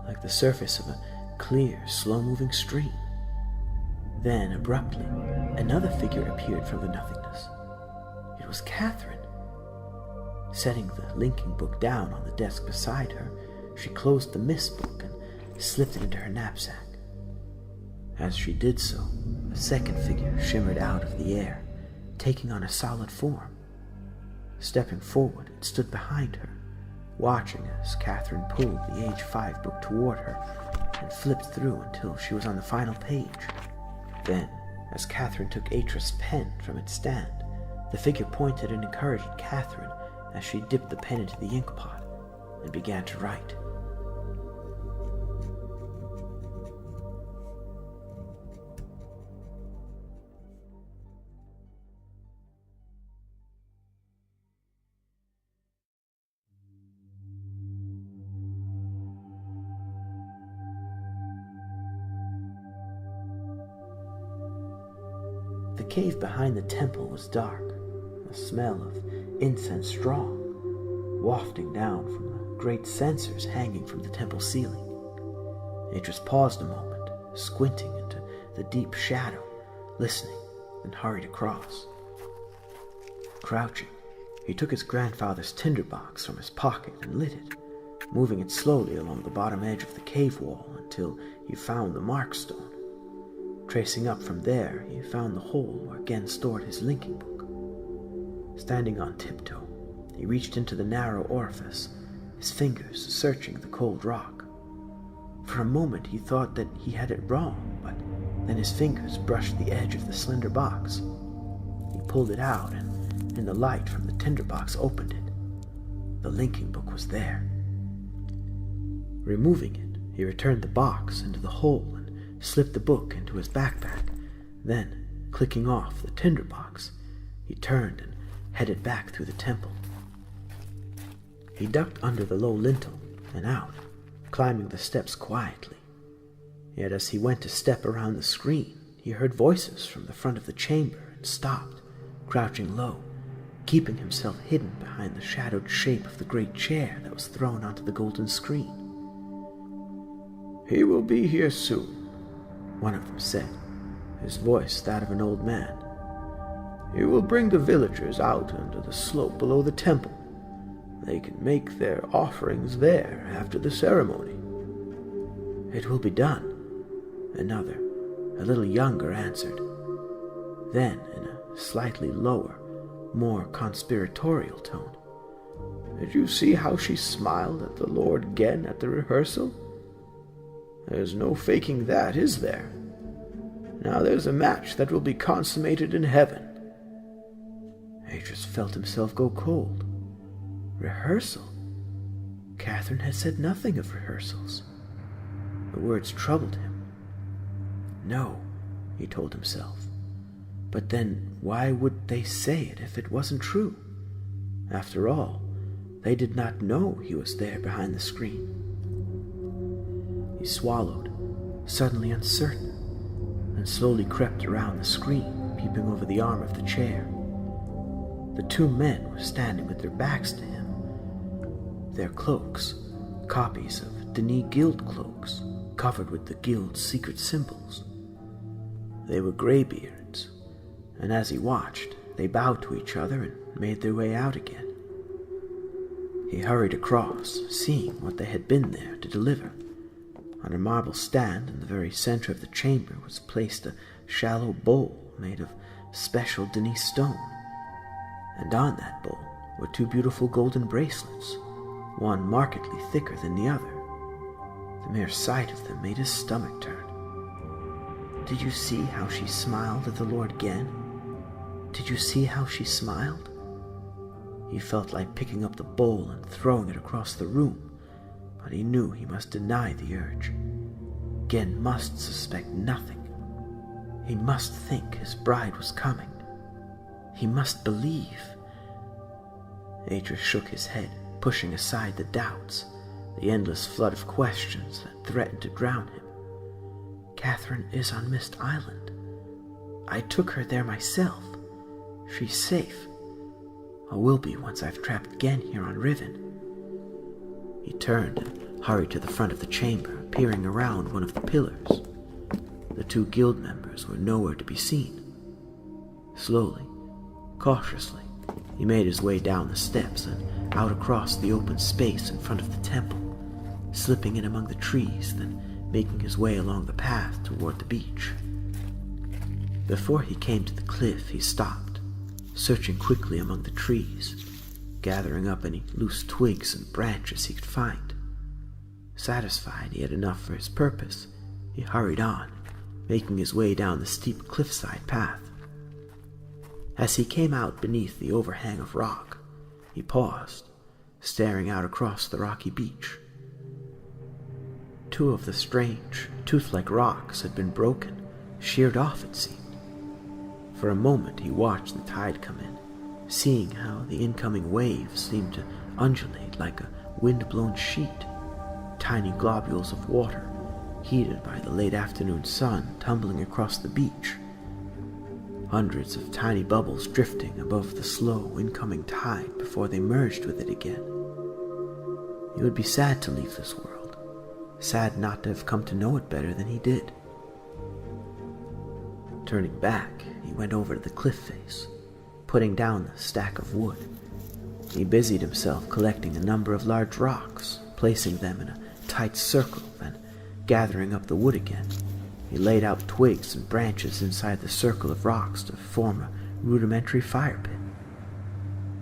like the surface of a clear, slow-moving stream. Then, abruptly, another figure appeared from the nothingness. It was Catherine. Setting the linking book down on the desk beside her, she closed the Myst book and slipped it into her knapsack. As she did so, a second figure shimmered out of the air, taking on a solid form. Stepping forward, it stood behind her, watching as Catherine pulled the age 5 book toward her and flipped through until she was on the final page. Then, as Catherine took Atrus' pen from its stand, the figure pointed and encouraged Catherine as she dipped the pen into the ink pot and began to write. The cave behind the temple was dark, a smell of incense strong, wafting down from the great censers hanging from the temple ceiling. Atrus paused a moment, squinting into the deep shadow, listening, and hurried across. Crouching, he took his grandfather's tinderbox from his pocket and lit it, moving it slowly along the bottom edge of the cave wall until he found the markstone. Tracing up from there, he found the hole where Gen stored his linking book. Standing on tiptoe, he reached into the narrow orifice, his fingers searching the cold rock. For a moment he thought that he had it wrong, but then his fingers brushed the edge of the slender box. He pulled it out, and in the light from the tinderbox opened it. The linking book was there. Removing it, he returned the box into the hole and slipped the book into his backpack. Then, clicking off the tinderbox, he turned and headed back through the temple. He ducked under the low lintel and out, climbing the steps quietly. Yet as he went to step around the screen, he heard voices from the front of the chamber and stopped, crouching low, keeping himself hidden behind the shadowed shape of the great chair that was thrown onto the golden screen. "He will be here soon," one of them said, his voice that of an old man. "He will bring the villagers out onto the slope below the temple. They can make their offerings there after the ceremony." "It will be done," another, a little younger, answered. Then, in a slightly lower, more conspiratorial tone, "Did you see how she smiled at the Lord again at the rehearsal? There's no faking that, is there? Now there's a match that will be consummated in heaven." Atrus felt himself go cold. Rehearsal? Catherine had said nothing of rehearsals. The words troubled him. No, he told himself. But then why would they say it if it wasn't true? After all, they did not know he was there behind the screen. He swallowed, suddenly uncertain, and slowly crept around the screen, peeping over the arm of the chair. The two men were standing with their backs to him. Their cloaks, copies of Denis Guild cloaks, covered with the Guild's secret symbols. They were graybeards, and as he watched, they bowed to each other and made their way out again. He hurried across, seeing what they had been there to deliver. On a marble stand in the very center of the chamber was placed a shallow bowl made of special Denis stone, and on that bowl were two beautiful golden bracelets, one markedly thicker than the other. The mere sight of them made his stomach turn. Did you see how she smiled at the Lord again? Did you see how she smiled? He felt like picking up the bowl and throwing it across the room, but he knew he must deny the urge. Gen must suspect nothing. He must think his bride was coming. He must believe. Atrus shook his head, pushing aside the doubts, the endless flood of questions that threatened to drown him. Catherine is on Myst Island. I took her there myself. She's safe. Or will be once I've trapped Gen here on Riven. He turned and hurried to the front of the chamber, peering around one of the pillars. The two guild members were nowhere to be seen. Slowly, cautiously, he made his way down the steps and out across the open space in front of the temple, slipping in among the trees, then making his way along the path toward the beach. Before he came to the cliff, he stopped, searching quickly among the trees, gathering up any loose twigs and branches he could find. Satisfied he had enough for his purpose, he hurried on, making his way down the steep cliffside path. As he came out beneath the overhang of rock, he paused, staring out across the rocky beach. Two of the strange, tooth-like rocks had been broken, sheared off it seemed. For a moment he watched the tide come in, seeing how the incoming waves seemed to undulate like a wind-blown sheet, tiny globules of water, heated by the late afternoon sun, tumbling across the beach. Hundreds of tiny bubbles drifting above the slow incoming tide before they merged with it again. He would be sad to leave this world, sad not to have come to know it better than he did. Turning back, he went over to the cliff face, putting down the stack of wood. He busied himself collecting a number of large rocks, placing them in a tight circle, then gathering up the wood again. He laid out twigs and branches inside the circle of rocks to form a rudimentary fire pit.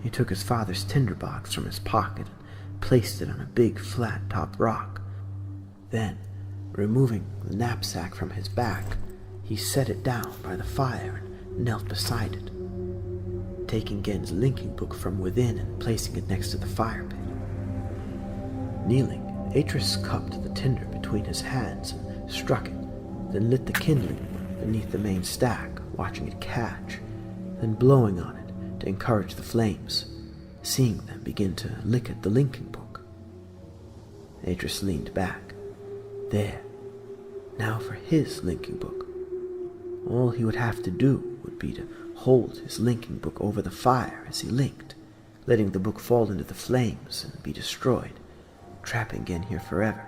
He took his father's tinderbox from his pocket and placed it on a big flat-topped rock. Then, removing the knapsack from his back, he set it down by the fire and knelt beside it, taking Gen's linking book from within and placing it next to the fire pit. Kneeling, Atrus cupped the tinder between his hands and struck it, then lit the kindling beneath the main stack, watching it catch, then blowing on it to encourage the flames, seeing them begin to lick at the linking book. Atrus leaned back. There, now for his linking book. All he would have to do would be to hold his linking book over the fire as he linked, letting the book fall into the flames and be destroyed, trapping Gen here forever.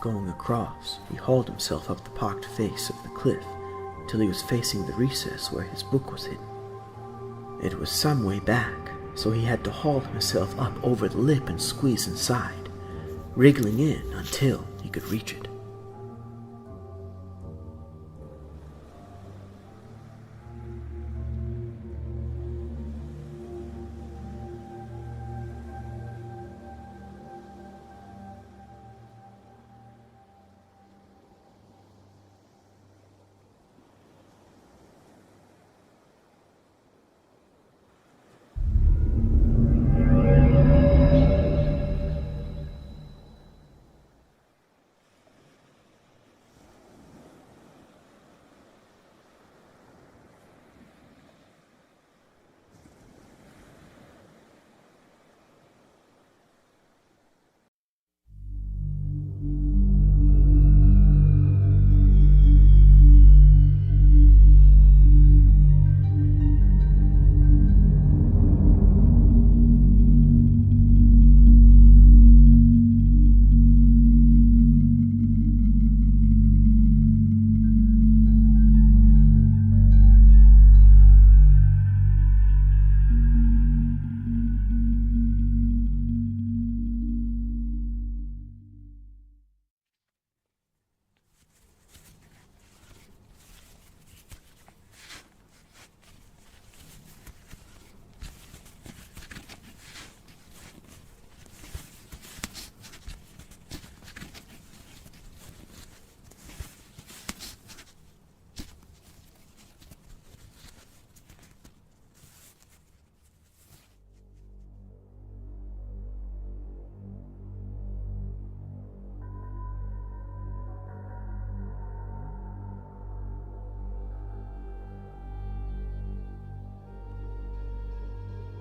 Going across, he hauled himself up the pocked face of the cliff till he was facing the recess where his book was hidden. It was some way back, so he had to haul himself up over the lip and squeeze inside, wriggling in until he could reach it.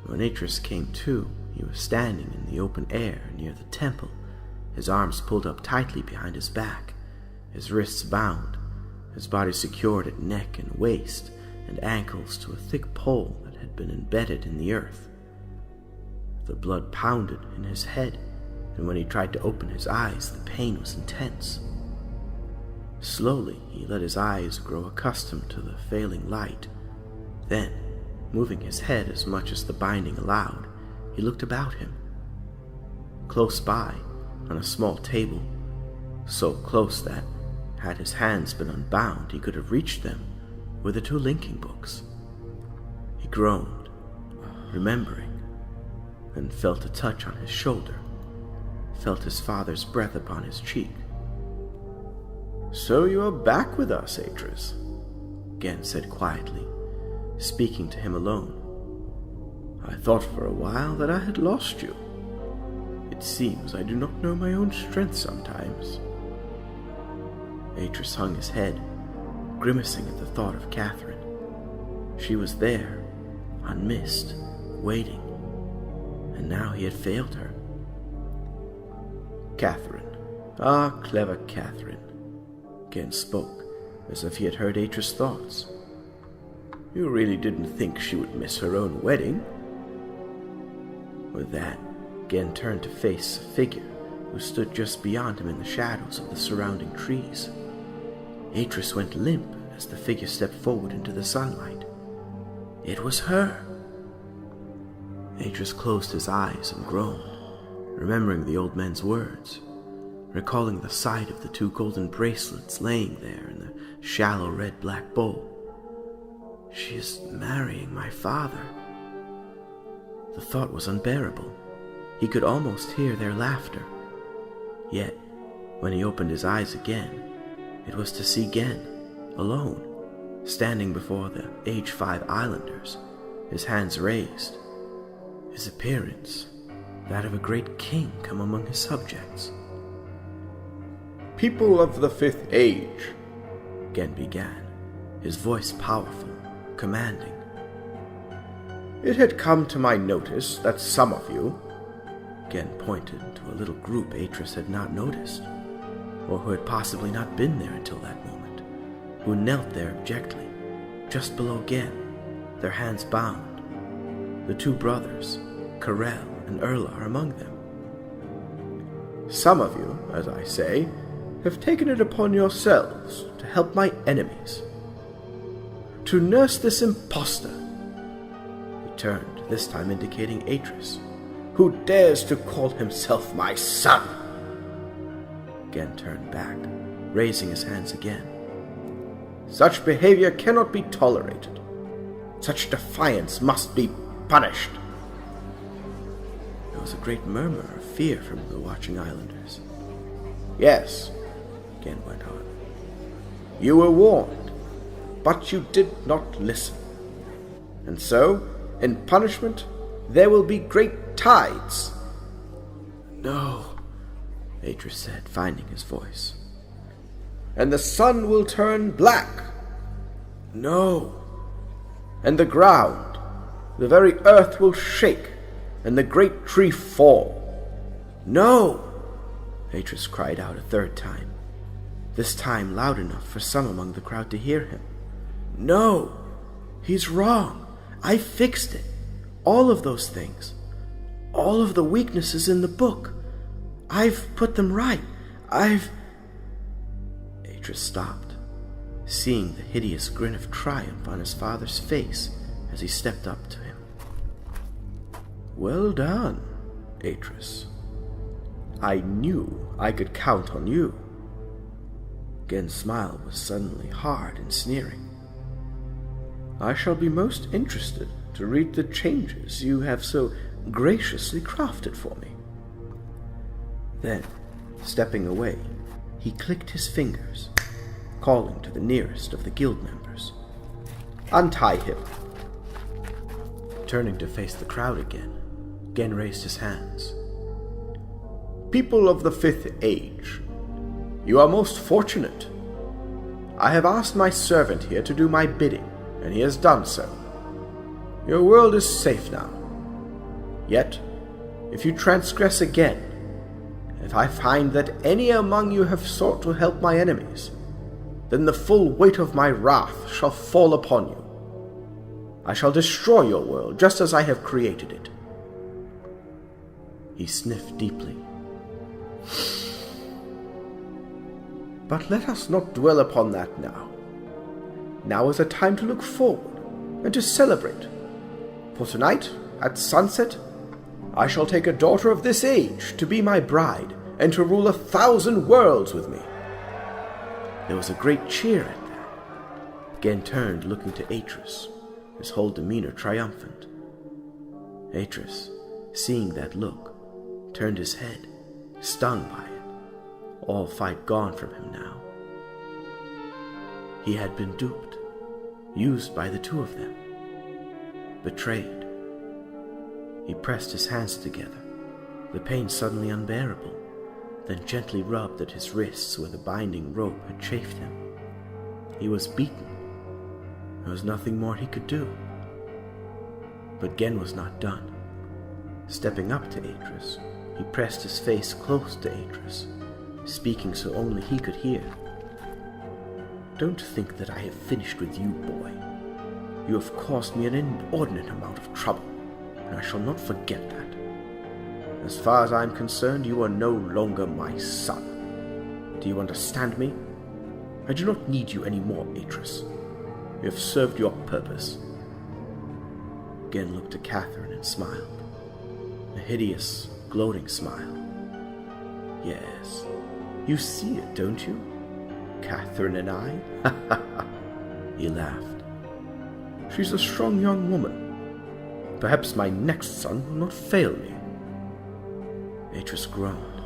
When Atrus came to, he was standing in the open air near the temple, his arms pulled up tightly behind his back, his wrists bound, his body secured at neck and waist and ankles to a thick pole that had been embedded in the earth. The blood pounded in his head, and when he tried to open his eyes, the pain was intense. Slowly, he let his eyes grow accustomed to the failing light. Then, moving his head as much as the binding allowed, he looked about him. Close by, on a small table, so close that, had his hands been unbound, he could have reached them, were the two linking books. He groaned, remembering, and felt a touch on his shoulder, felt his father's breath upon his cheek. "So you are back with us, Atrus," Gen said quietly, speaking to him alone. "I thought for a while that I had lost you. It seems I do not know my own strength sometimes." Atrus hung his head, grimacing at the thought of Catherine. She was there, on Myst, waiting, and now he had failed her. Catherine. Ah, clever Catherine. Gen spoke, as if he had heard Atrus' thoughts. "You really didn't think she would miss her own wedding?" With that, Gen turned to face a figure who stood just beyond him in the shadows of the surrounding trees. Atrus went limp as the figure stepped forward into the sunlight. It was her! Atrus closed his eyes and groaned, remembering the old man's words, recalling the sight of the two golden bracelets laying there in the shallow red-black bowl. She is marrying my father. The thought was unbearable. He could almost hear their laughter. Yet, when he opened his eyes again, it was to see Gen, alone, standing before the age 5 islanders, his hands raised, his appearance that of a great king come among his subjects. "People of the 5th Age," Gen began, his voice powerful, commanding. "It had come to my notice that some of you," Gen pointed to a little group Atrus had not noticed, or who had possibly not been there until that moment, who knelt there abjectly, just below Gen, their hands bound. The two brothers, Karel and Erla, are among them. "Some of you, as I say, have taken it upon yourselves to help my enemies, to nurse this impostor," he turned, this time indicating Atrus, "who dares to call himself my son." Gen turned back, raising his hands again. "Such behavior cannot be tolerated. Such defiance must be punished." There was a great murmur of fear from the watching islanders. "Yes," Gen went on. "You were warned, but you did not listen. And so, in punishment, there will be great tides." "No," Atrus said, finding his voice. "And the sun will turn black." "No." "And the ground, the very earth will shake, and the great tree fall." "No," Atrus cried out a third time, this time loud enough for some among the crowd to hear him. "No, he's wrong. I fixed it. All of those things. All of the weaknesses in the book. I've put them right. Atrus stopped, seeing the hideous grin of triumph on his father's face as he stepped up to him. "Well done, Atrus. I knew I could count on you." Gen's smile was suddenly hard and sneering. "I shall be most interested to read the changes you have so graciously crafted for me." Then, stepping away, he clicked his fingers, calling to the nearest of the guild members. "Untie him." Turning to face the crowd again, Gen raised his hands. "People of the Fifth Age, you are most fortunate. I have asked my servant here to do my bidding, and he has done so. Your world is safe now. Yet, if you transgress again, if I find that any among you have sought to help my enemies, then the full weight of my wrath shall fall upon you. I shall destroy your world just as I have created it." He sniffed deeply. "But let us not dwell upon that now. Now is a time to look forward and to celebrate. For tonight, at sunset, I shall take a daughter of this age to be my bride and to rule 1,000 worlds with me." There was a great cheer at that. Gen turned, looking to Atrus, his whole demeanor triumphant. Atrus, seeing that look, turned his head, stung by it, all fight gone from him now. He had been duped, used by the two of them, betrayed. He pressed his hands together, the pain suddenly unbearable, then gently rubbed at his wrists where the binding rope had chafed him. He was beaten. There was nothing more he could do. But Gen was not done. Stepping up to Atrus, he pressed his face close to Atrus, speaking so only he could hear. "Don't think that I have finished with you, boy. You have caused me an inordinate amount of trouble, and I shall not forget that. As far as I am concerned, you are no longer my son. Do you understand me? I do not need you any more, Atrus. You have served your purpose." Gen looked at Catherine and smiled. A hideous, gloating smile. "Yes, you see it, don't you? Catherine and I?" He laughed. "She's a strong young woman. Perhaps my next son will not fail me." Atrus groaned.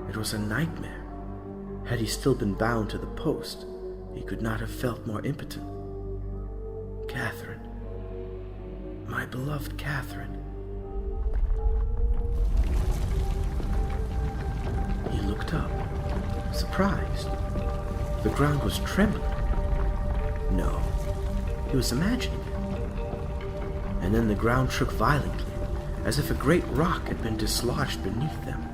It was a nightmare. Had he still been bound to the post, he could not have felt more impotent. Catherine. My beloved Catherine. He looked up, surprised. The ground was trembling. No, he was imagining it. And then the ground shook violently, as if a great rock had been dislodged beneath them.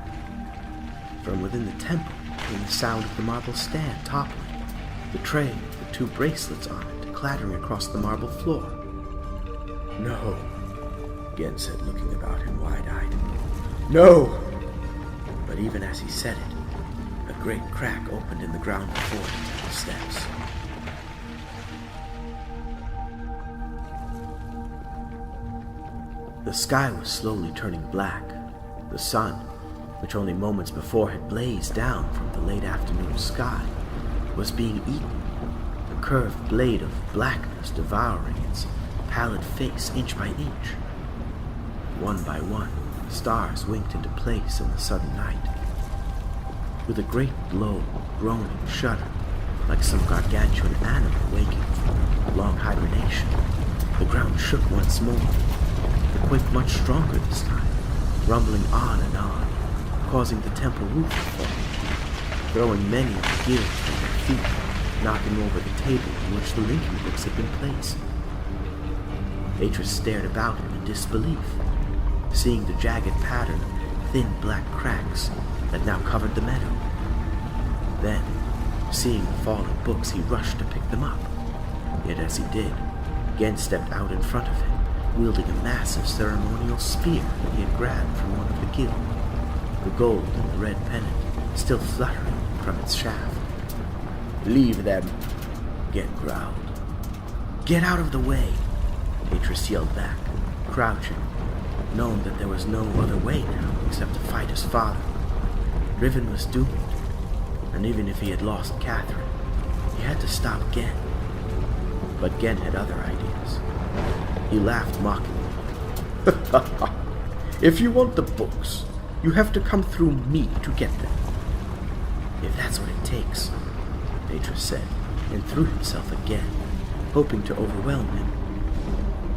From within the temple came the sound of the marble stand toppling, the tray with the two bracelets on it clattering across the marble floor. "No," Gen said, looking about him wide-eyed. "No!" But even as he said it, a great crack opened in the ground before the temple steps. The sky was slowly turning black. The sun, which only moments before had blazed down from the late afternoon sky, was being eaten, a curved blade of blackness devouring its pallid face inch by inch. One by one, stars winked into place in the sudden night. With a great low, groaning shudder, like some gargantuan animal waking from long hibernation, the ground shook once more, the quake much stronger this time, rumbling on and on, causing the temple roof to fall, throwing many of the guilds from their feet, knocking over the table on which the linking books had been placed. Atrus stared about him in disbelief, seeing the jagged pattern of thin black cracks that now covered the meadow. Then, seeing the fallen books, he rushed to pick them up. Yet as he did, Gen stepped out in front of him, wielding a massive ceremonial spear that he had grabbed from one of the guild, the gold and the red pennant still fluttering from its shaft. "Leave them," Gen growled. "Get out of the way," Atrus yelled back, crouching, knowing that there was no other way now except to fight his father. Riven was doomed, and even if he had lost Catherine, he had to stop Gen. But Gen had other ideas. He laughed mockingly. "If you want the books, you have to come through me to get them." "If that's what it takes," Atrus said, and threw himself again, hoping to overwhelm him.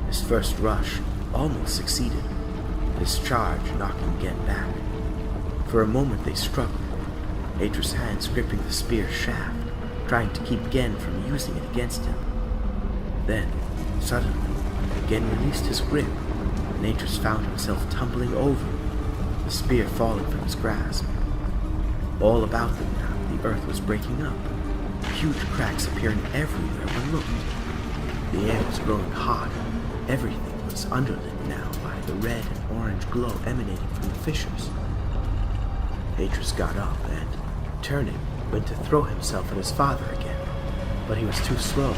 His first rush almost succeeded, his charge knocking Gen back. For a moment they struggled, Atrus' hands gripping the spear shaft, trying to keep Gen from using it against him. Then, suddenly, Gen released his grip, and Atrus found himself tumbling over, the spear falling from his grasp. All about them now, the earth was breaking up, huge cracks appearing everywhere one looked. The air was growing hotter, everything was underlit now by the red and orange glow emanating from the fissures. Atrus got up and, turning, went to throw himself at his father again, but he was too slow.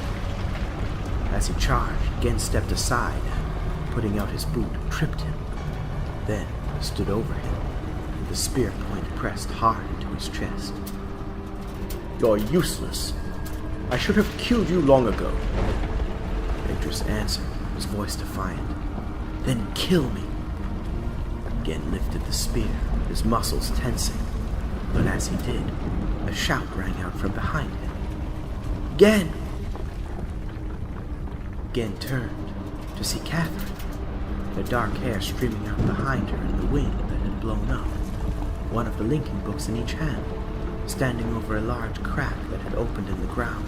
As he charged, Gen stepped aside and, putting out his boot, tripped him, then stood over him, the spear point pressed hard into his chest. "You're useless. I should have killed you long ago." Atrus answered, his voice defiant. "Then kill me." Gen lifted the spear, his muscles tensing, but as he did, a shout rang out from behind him. "Gen!" Gen turned to see Catherine, her dark hair streaming out behind her in the wind that had blown up, one of the linking books in each hand, standing over a large crack that had opened in the ground,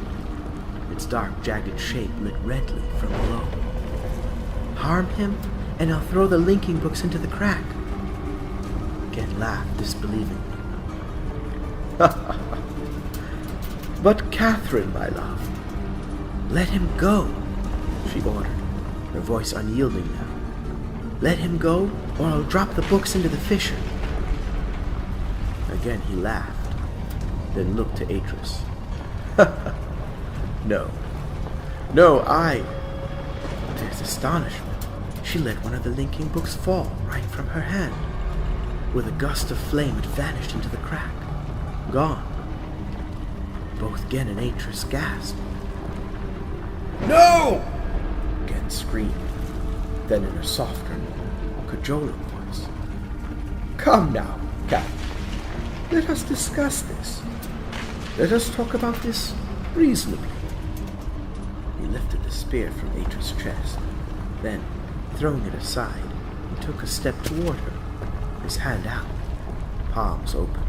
its dark, jagged shape lit redly from below. "Harm him, and I'll throw the linking books into the crack." Gen laughed disbelievingly. "But Catherine, my love." "Let him go," she ordered, her voice unyielding now. "Let him go, or I'll drop the books into the fissure." Again he laughed, then looked to Atrus. No, I..." To his astonishment, she let one of the linking books fall right from her hand. With a gust of flame, it vanished into the crack, gone. Both Gen and Atrus gasped. "No!" Gen screamed, then in a softer, cajoling voice. "Come now, Catherine. Let us discuss this. Let us talk about this reasonably." He lifted the spear from Atrus' chest, then, throwing it aside, he took a step toward her, his hand out, palms open.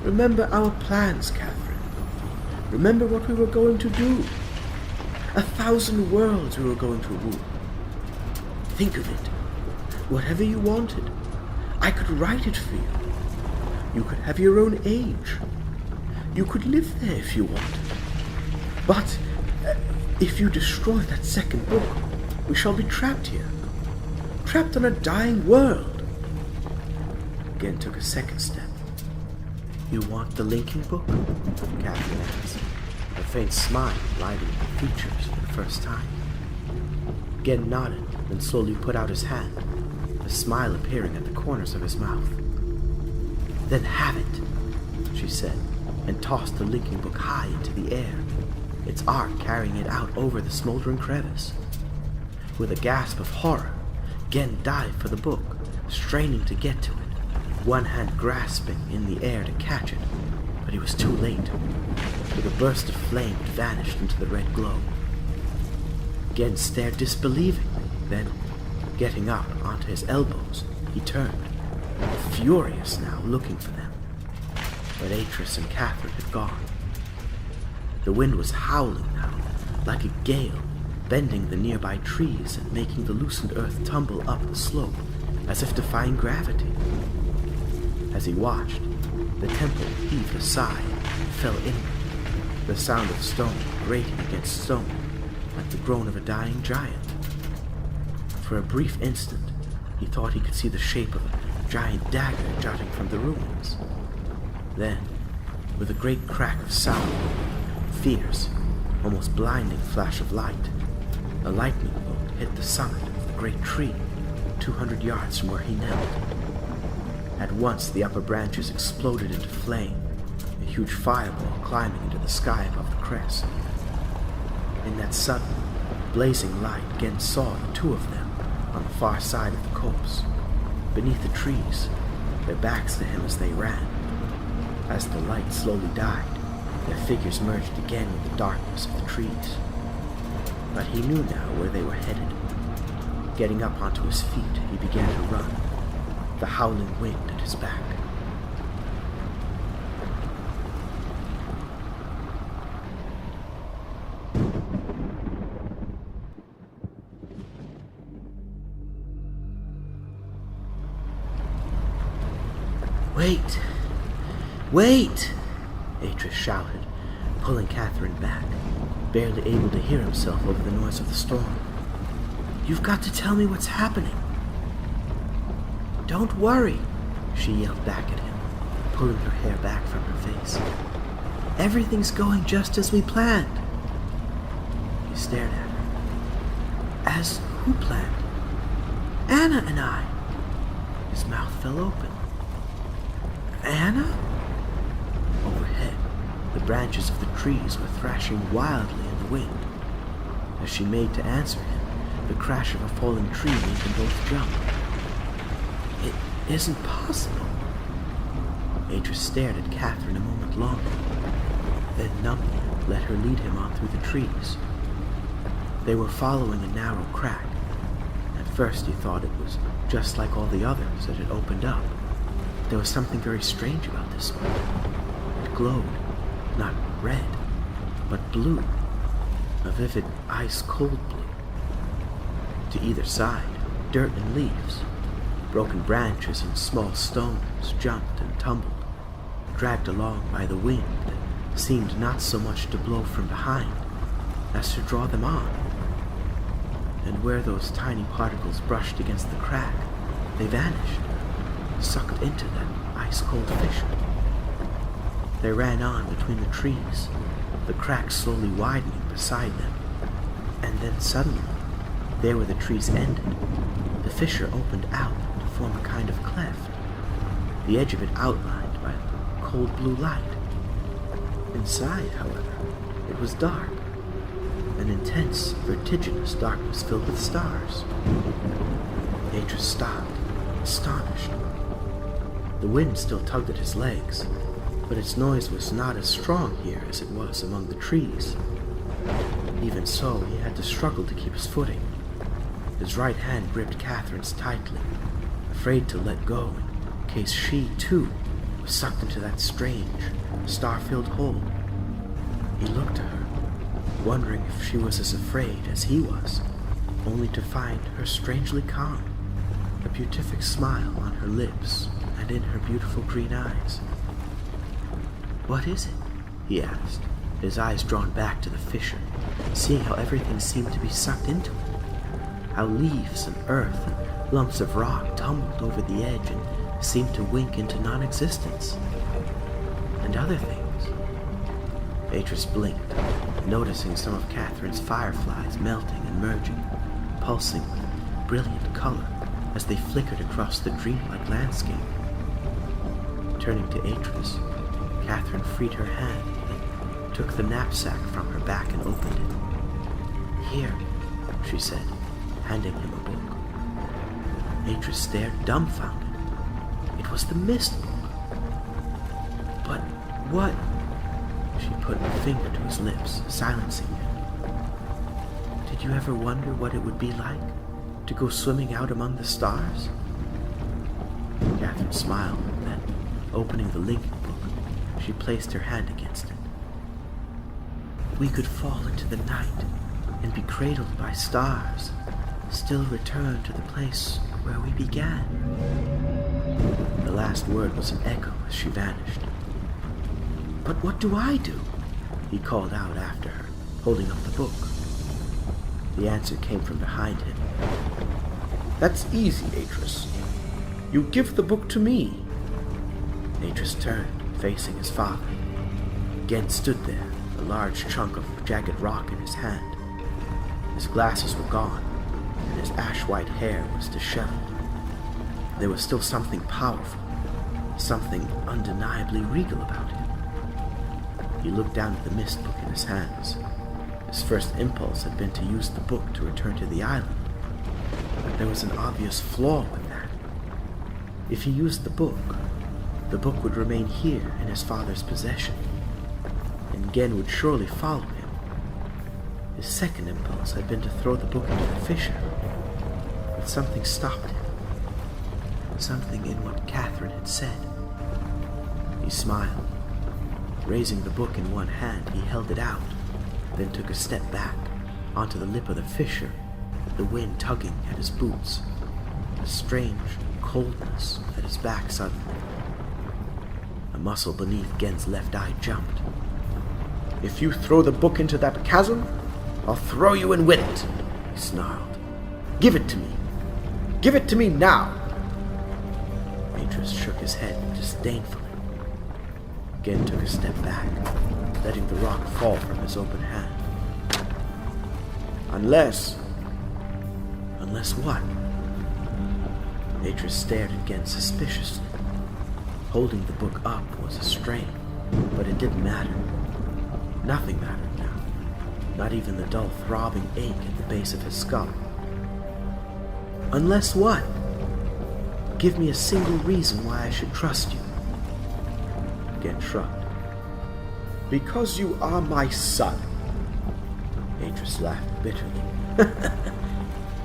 "Remember our plans, Catherine. Remember what we were going to do. 1,000 worlds we were going to rule. Think of it. Whatever you wanted, I could write it for you. You could have your own age. You could live there if you wanted. But if you destroy that second book, we shall be trapped here. Trapped on a dying world." Gen took a second step. "You want the linking book?" Catherine asked, a faint smile lighting her features for the first time. Gen nodded, then slowly put out his hand, a smile appearing at the corners of his mouth. Then have it, she said, and tossed the linking book high into the air, its arc carrying it out over the smoldering crevice. With a gasp of horror, Gen dived for the book, straining to get to it, one hand grasping in the air to catch it, but he was too late. With a burst of flame, it vanished into the red glow. Gen stared disbelievingly, then, getting up onto his elbows, he turned, furious now, looking for them. But Atrus and Catherine had gone. The wind was howling now, like a gale, bending the nearby trees and making the loosened earth tumble up the slope, as if defying gravity. As he watched, the temple heaved a sigh and fell inward, the sound of stone grating against stone, like the groan of a dying giant. For a brief instant, he thought he could see the shape of a giant dagger jutting from the ruins. Then, with a great crack of sound, fierce, almost blinding flash of light, a lightning bolt hit the summit of the great tree, 200 yards from where he knelt. At once, the upper branches exploded into flame, a huge fireball climbing into the sky above the crest. In that sudden, blazing light, Gen saw the two of them on the far side of the copse, beneath the trees, their backs to him as they ran. As the light slowly died, their figures merged again with the darkness of the trees. But he knew now where they were headed. Getting up onto his feet, he began to run, the howling wind at his back. Wait! Wait! Atrus shouted, pulling Catherine back, barely able to hear himself over the noise of the storm. You've got to tell me what's happening. Don't worry, she yelled back at him, pulling her hair back from her face. Everything's going just as we planned. He stared at her. As who planned? Anna and I. His mouth fell open. Anna? Overhead, the branches of the trees were thrashing wildly in the wind. As she made to answer him, the crash of a falling tree made them both jump. It isn't possible. Atrus stared at Catherine a moment longer, then numbly let her lead him on through the trees. They were following a narrow crack. At first he thought it was just like all the others that had opened up. There was something very strange about this one. It glowed, not red, but blue, a vivid ice-cold blue. To either side, dirt and leaves, broken branches and small stones jumped and tumbled, dragged along by the wind that seemed not so much to blow from behind as to draw them on. And where those tiny particles brushed against the crack, they vanished, sucked into that ice-cold fissure. They ran on between the trees, the crack slowly widening beside them, and then suddenly, there where the trees ended, the fissure opened out to form a kind of cleft, the edge of it outlined by cold blue light. Inside, however, it was dark, an intense, vertiginous darkness filled with stars. Atrus stopped, astonished. The wind still tugged at his legs, but its noise was not as strong here as it was among the trees. Even so, he had to struggle to keep his footing. His right hand gripped Catherine's tightly, afraid to let go in case she, too, was sucked into that strange, star-filled hole. He looked to her, wondering if she was as afraid as he was, only to find her strangely calm, a beatific smile on her lips and in her beautiful green eyes. "What is it?" he asked, his eyes drawn back to the fissure, seeing how everything seemed to be sucked into it, how leaves and earth and lumps of rock tumbled over the edge and seemed to wink into non-existence, and other things. Atrus blinked, noticing some of Catherine's fireflies melting and merging, pulsing with brilliant color as they flickered across the dreamlike landscape. Turning to Atrus, Catherine freed her hand and took the knapsack from her back and opened it. "Here," she said, handing him a book. Atrus stared dumbfounded. It was the Myst book. "But what?" She put her finger to his lips, silencing him. "Did you ever wonder what it would be like to go swimming out among the stars?" Catherine smiled, and then, opening the linking book, she placed her hand against it. "We could fall into the night and be cradled by stars, still return to the place where we began." The last word was an echo as she vanished. "But what do I do?" he called out after her, holding up the book. The answer came from behind him. "That's easy, Atrus. You give the book to me." Atrus turned, facing his father. Gen stood there, a large chunk of jagged rock in his hand. His glasses were gone, and his ash-white hair was disheveled. There was still something powerful, something undeniably regal about him. He looked down at the Myst book in his hands. His first impulse had been to use the book to return to the island, but there was an obvious flaw with that. If he used the book would remain here in his father's possession, and Gen would surely follow him. His second impulse had been to throw the book into the fissure, but something stopped him. Something in what Catherine had said. He smiled. Raising the book in one hand, he held it out, then took a step back, onto the lip of the fissure, the wind tugging at his boots, a strange coldness at his back suddenly. A muscle beneath Gen's left eye jumped. "If you throw the book into that chasm, I'll throw you in with it," he snarled. "Give it to me. Give it to me now." Atrus shook his head disdainfully. Gen took a step back, letting the rock fall from his open hand. Unless what?" Atrus stared at Gen suspiciously. Holding the book up was a strain, but it didn't matter. Nothing mattered now, not even the dull throbbing ache at the base of his skull. "Unless what? Give me a single reason why I should trust you." Gen shrugged. "Because you are my son." Atrus laughed bitterly.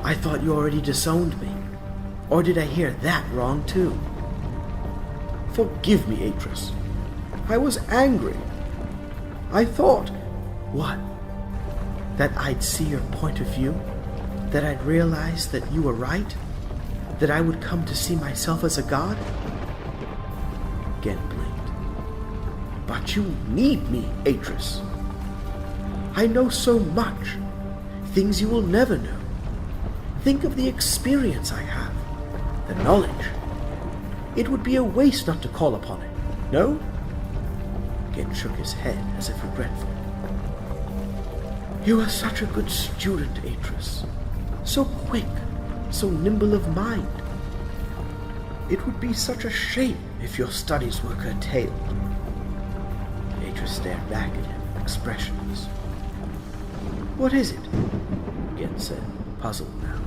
"I thought you already disowned me. Or did I hear that wrong too?" "Forgive me, Atrus. I was angry. I thought..." "What? That I'd see your point of view? That I'd realize that you were right? That I would come to see myself as a god?" Gen blinked. "But you need me, Atrus. I know so much. Things you will never know. Think of the experience I have. The knowledge. It would be a waste not to call upon it, no?" Gen shook his head as if regretful. "You are such a good student, Atrus. So quick, so nimble of mind. It would be such a shame if your studies were curtailed." Atrus stared back at him, expressionless. "What is it?" Gen said, puzzled now.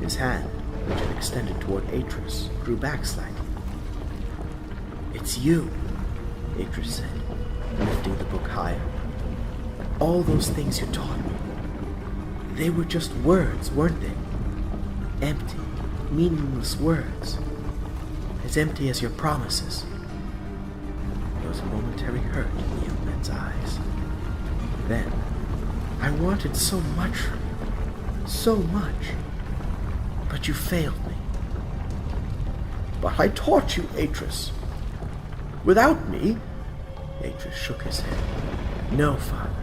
His hand, which had extended toward Atrus, drew back slightly. "It's you," Atrus said, lifting the book higher. "All those things you taught me, they were just words, weren't they? Empty, meaningless words. As empty as your promises." There was a momentary hurt in the young man's eyes. Then, "I wanted so much from you, so much. But you failed me." "But I taught you, Atrus. Without me..." Atrus shook his head. "No, Father.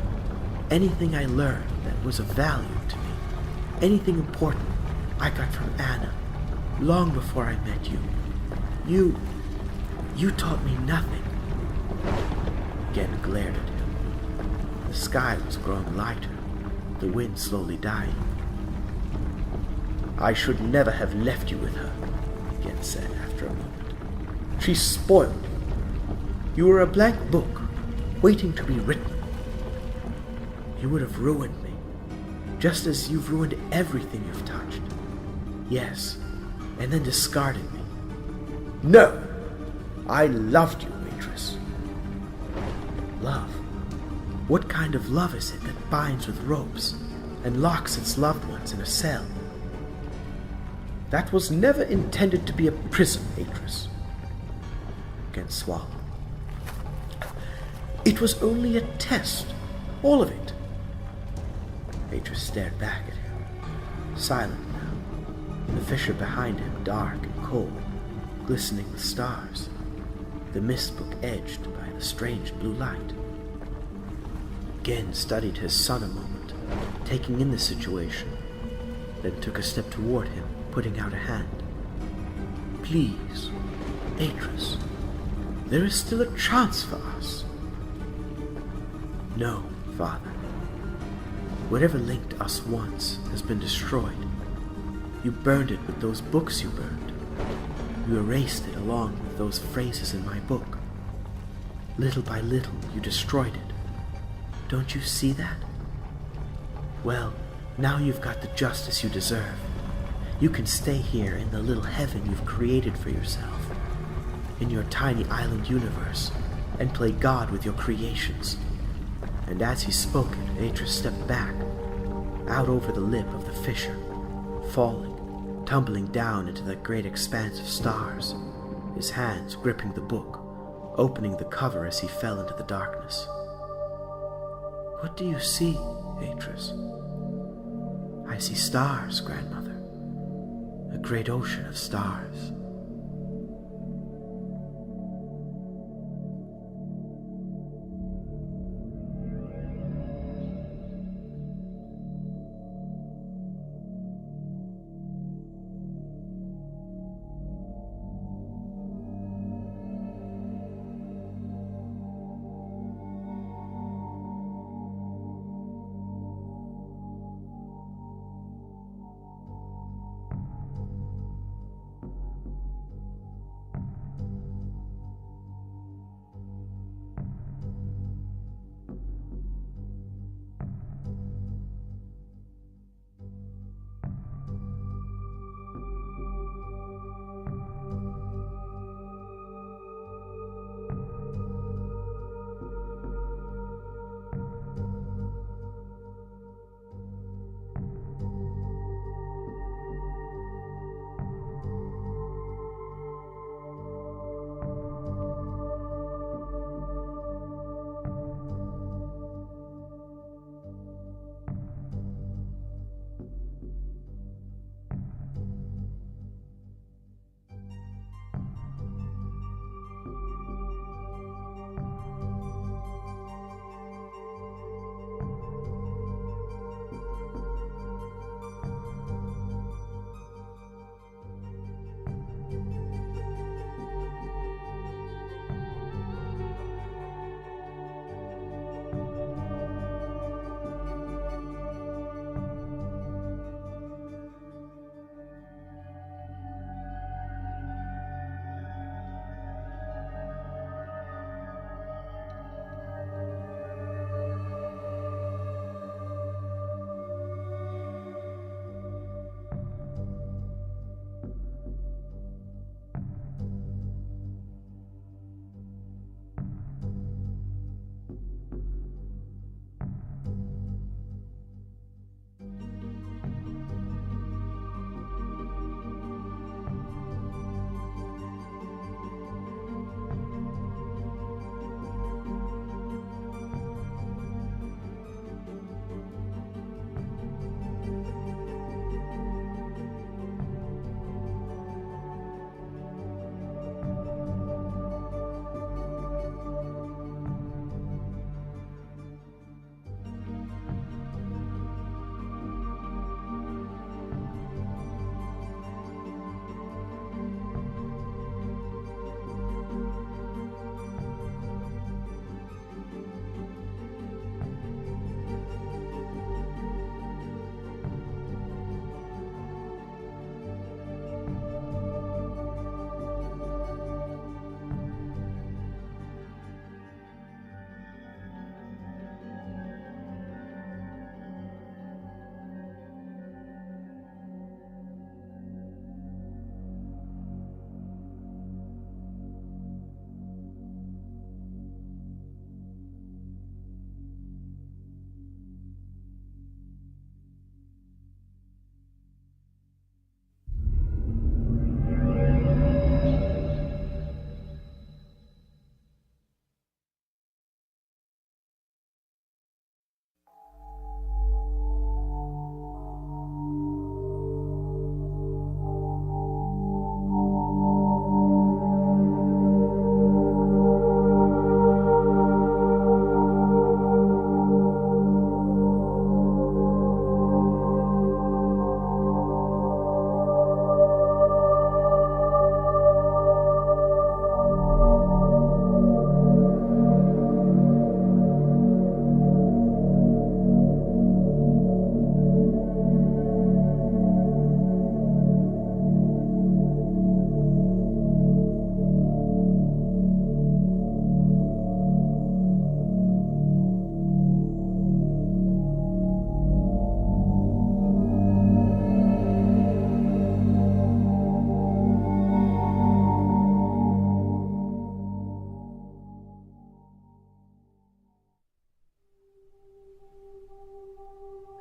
Anything I learned that was of value to me, anything important, I got from Anna, long before I met you. You taught me nothing." Gen glared at him. The sky was growing lighter, the wind slowly dying. "I should never have left you with her," Gen said after a moment. "She spoiled you. You were a blank book, waiting to be written. You would have ruined me, just as you've ruined everything you've touched. Yes, and then discarded me. No! I loved you, Atrus. Love? What kind of love is it that binds with ropes and locks its loved ones in a cell? That was never intended to be a prison, Atrus. Again swallowed. It was only a test. All of it. Atrus stared back at him, silent now, the fissure behind him dark and cold, glistening with stars, the mist book edged by the strange blue light. Again studied his son a moment, taking in the situation, then took a step toward him, putting out a hand. Please, Atrus, there is still a chance for us. No, Father. Whatever linked us once has been destroyed. You burned it with those books you burned. You erased it along with those phrases in my book. Little by little, you destroyed it. Don't you see that? Well, now you've got the justice you deserve. You can stay here in the little heaven you've created for yourself, in your tiny island universe, and play God with your creations. And as he spoke it, Atrus stepped back, out over the lip of the fissure, falling, tumbling down into that great expanse of stars, his hands gripping the book, opening the cover as he fell into the darkness. What do you see, Atrus? I see stars, grandmother. A great ocean of stars.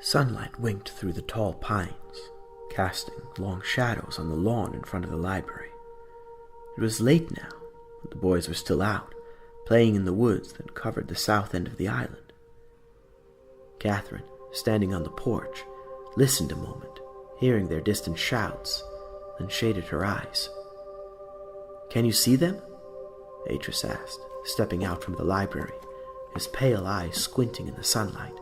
Sunlight winked through the tall pines, casting long shadows on the lawn in front of the library. It was late now, but the boys were still out, playing in the woods that covered the south end of the island. Catherine, standing on the porch, listened a moment, hearing their distant shouts, then shaded her eyes. "Can you see them?" Atrus asked, stepping out from the library, his pale eyes squinting in the sunlight.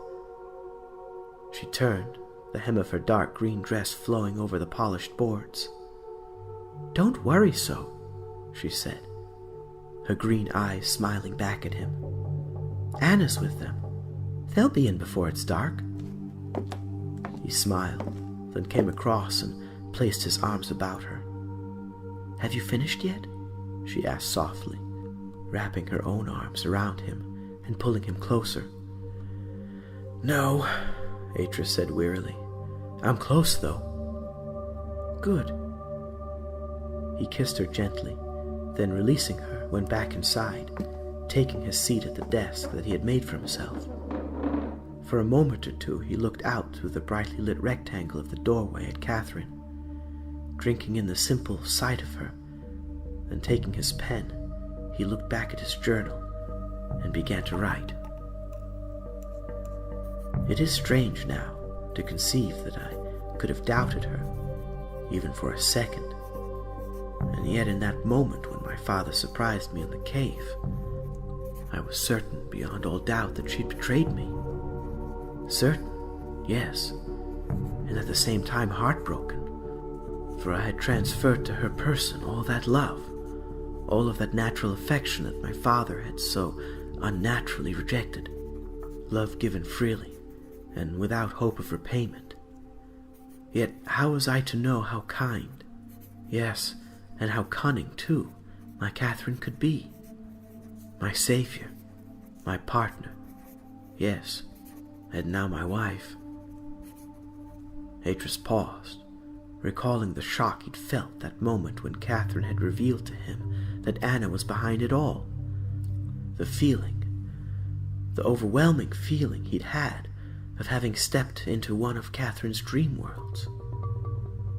She turned, the hem of her dark green dress flowing over the polished boards. "Don't worry so," she said, her green eyes smiling back at him. "Anna's with them. They'll be in before it's dark." He smiled, then came across and placed his arms about her. "Have you finished yet?" she asked softly, wrapping her own arms around him and pulling him closer. "No," Atrus said wearily. "I'm close, though." "Good." He kissed her gently, then releasing her, went back inside, taking his seat at the desk that he had made for himself. For a moment or two he looked out through the brightly lit rectangle of the doorway at Catherine, drinking in the simple sight of her. Then taking his pen, he looked back at his journal and began to write. "It is strange now to conceive that I could have doubted her, even for a second. And yet in that moment when my father surprised me in the cave, I was certain beyond all doubt that she'd betrayed me. Certain, yes, and at the same time heartbroken, for I had transferred to her person all that love, all of that natural affection that my father had so unnaturally rejected, love given freely and without hope of repayment. Yet how was I to know how kind, yes, and how cunning, too, my Catherine could be? My savior, my partner, yes, and now my wife." Atrus paused, recalling the shock he'd felt that moment when Catherine had revealed to him that Anna was behind it all. The feeling, the overwhelming feeling he'd had of having stepped into one of Catherine's dream worlds.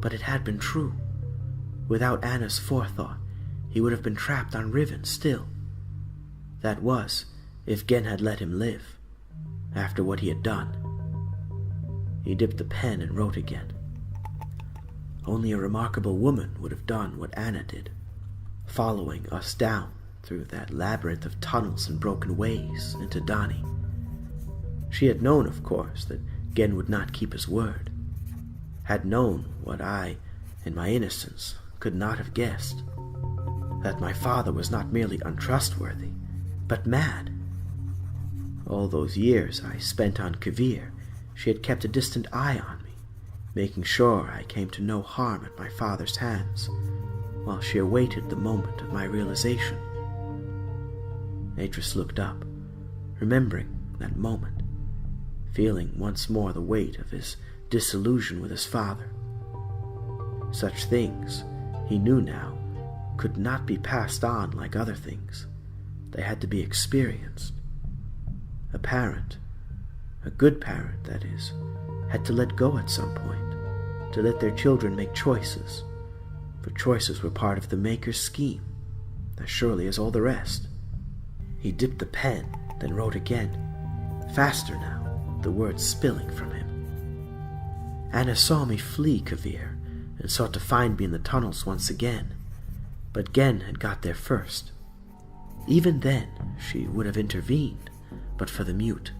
But it had been true. Without Anna's forethought, he would have been trapped on Riven still. That was, if Gen had let him live, after what he had done. He dipped the pen and wrote again. Only a remarkable woman would have done what Anna did, following us down through that labyrinth of tunnels and broken ways into Dani. She had known, of course, that Gen would not keep his word, had known what I, in my innocence, could not have guessed, that my father was not merely untrustworthy, but mad. All those years I spent on Kavir, she had kept a distant eye on me, making sure I came to no harm at my father's hands, while she awaited the moment of my realization. Atrus looked up, remembering that moment, feeling once more the weight of his disillusion with his father. Such things, he knew now, could not be passed on like other things. They had to be experienced. A parent, a good parent, that is, had to let go at some point, to let their children make choices, for choices were part of the Maker's scheme, as surely as all the rest. He dipped the pen, then wrote again, faster now, the words spilling from him. Anna saw me flee Kavir, and sought to find me in the tunnels once again, but Gen had got there first. Even then, she would have intervened, but for the mute.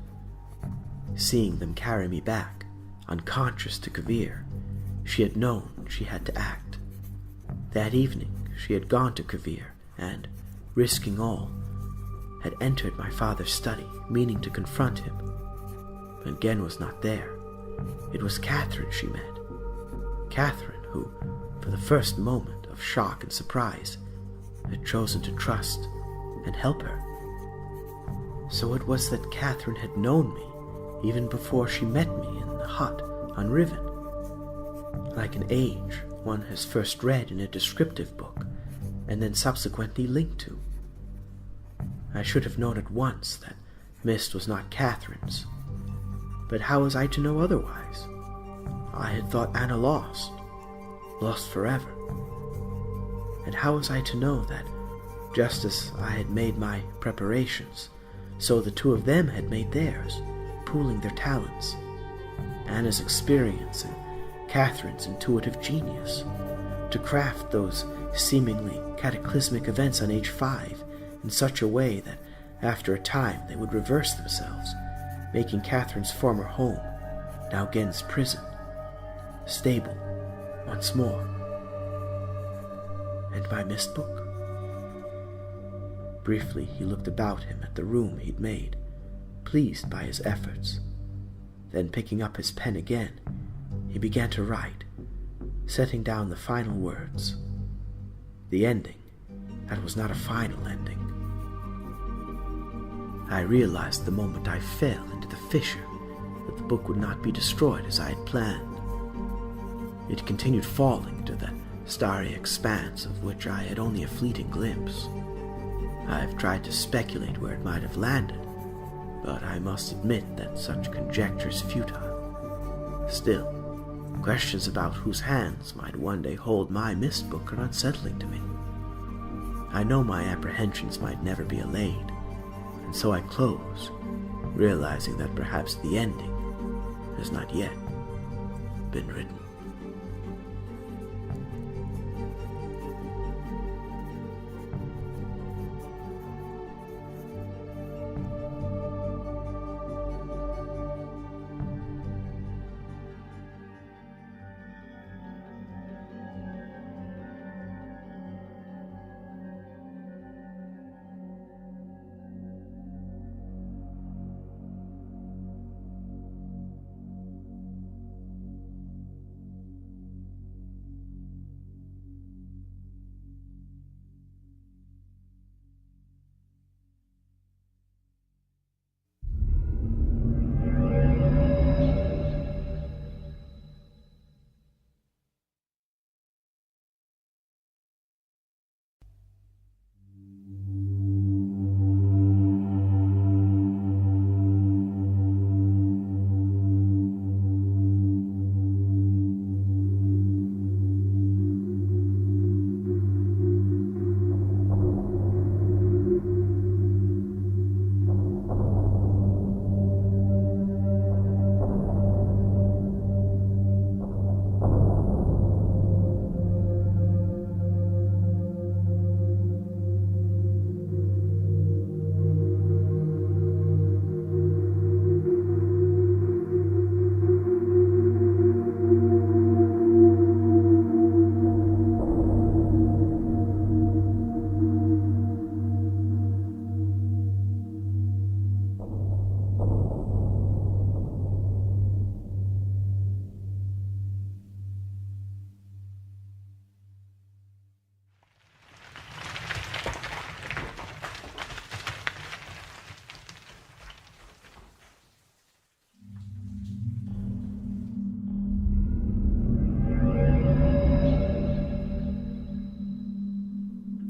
Seeing them carry me back, unconscious to Kavir, she had known she had to act. That evening, she had gone to Kavir, and, risking all, had entered my father's study, meaning to confront him. But Gen was not there. It was Catherine she met. Catherine, who, for the first moment of shock and surprise, had chosen to trust and help her. So it was that Catherine had known me even before she met me in the hut on Riven. Like an age one has first read in a descriptive book and then subsequently linked to. I should have known at once that Myst was not Catherine's. But how was I to know otherwise? I had thought Anna lost forever. And how was I to know that, just as I had made my preparations, so the two of them had made theirs, pooling their talents, Anna's experience and Catherine's intuitive genius, to craft those seemingly cataclysmic events on age 5 in such a way that after a time they would reverse themselves, making Catherine's former home, now Gen's prison, stable once more. And my Myst book? Briefly he looked about him at the room he'd made, pleased by his efforts. Then picking up his pen again, he began to write, setting down the final words. The ending, that was not a final ending. I realized the moment I fell into the fissure that the book would not be destroyed as I had planned. It continued falling to the starry expanse of which I had only a fleeting glimpse. I have tried to speculate where it might have landed, but I must admit that such conjecture is futile. Still, questions about whose hands might one day hold my Myst book are unsettling to me. I know my apprehensions might never be allayed, and so I close, realizing that perhaps the ending has not yet been written.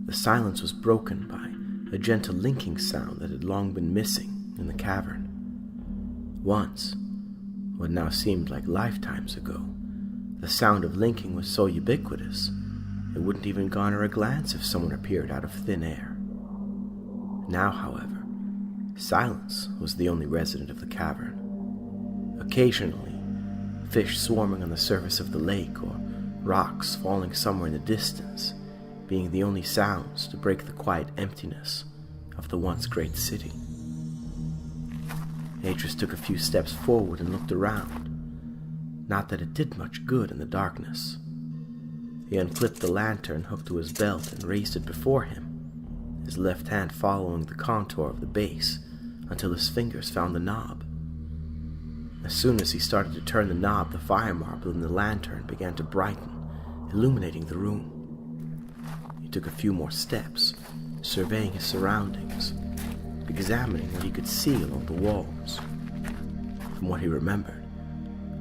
The silence was broken by a gentle linking sound that had long been missing in the cavern. Once, what now seemed like lifetimes ago, the sound of linking was so ubiquitous, it wouldn't even garner a glance if someone appeared out of thin air. Now, however, silence was the only resident of the cavern. Occasionally, fish swarming on the surface of the lake or rocks falling somewhere in the distance being the only sounds to break the quiet emptiness of the once great city. Atrus took a few steps forward and looked around. Not that it did much good in the darkness. He unclipped the lantern hooked to his belt and raised it before him, his left hand following the contour of the base until his fingers found the knob. As soon as he started to turn the knob, the fire marble in the lantern began to brighten, illuminating the room. He took a few more steps, surveying his surroundings, examining what he could see along the walls. From what he remembered,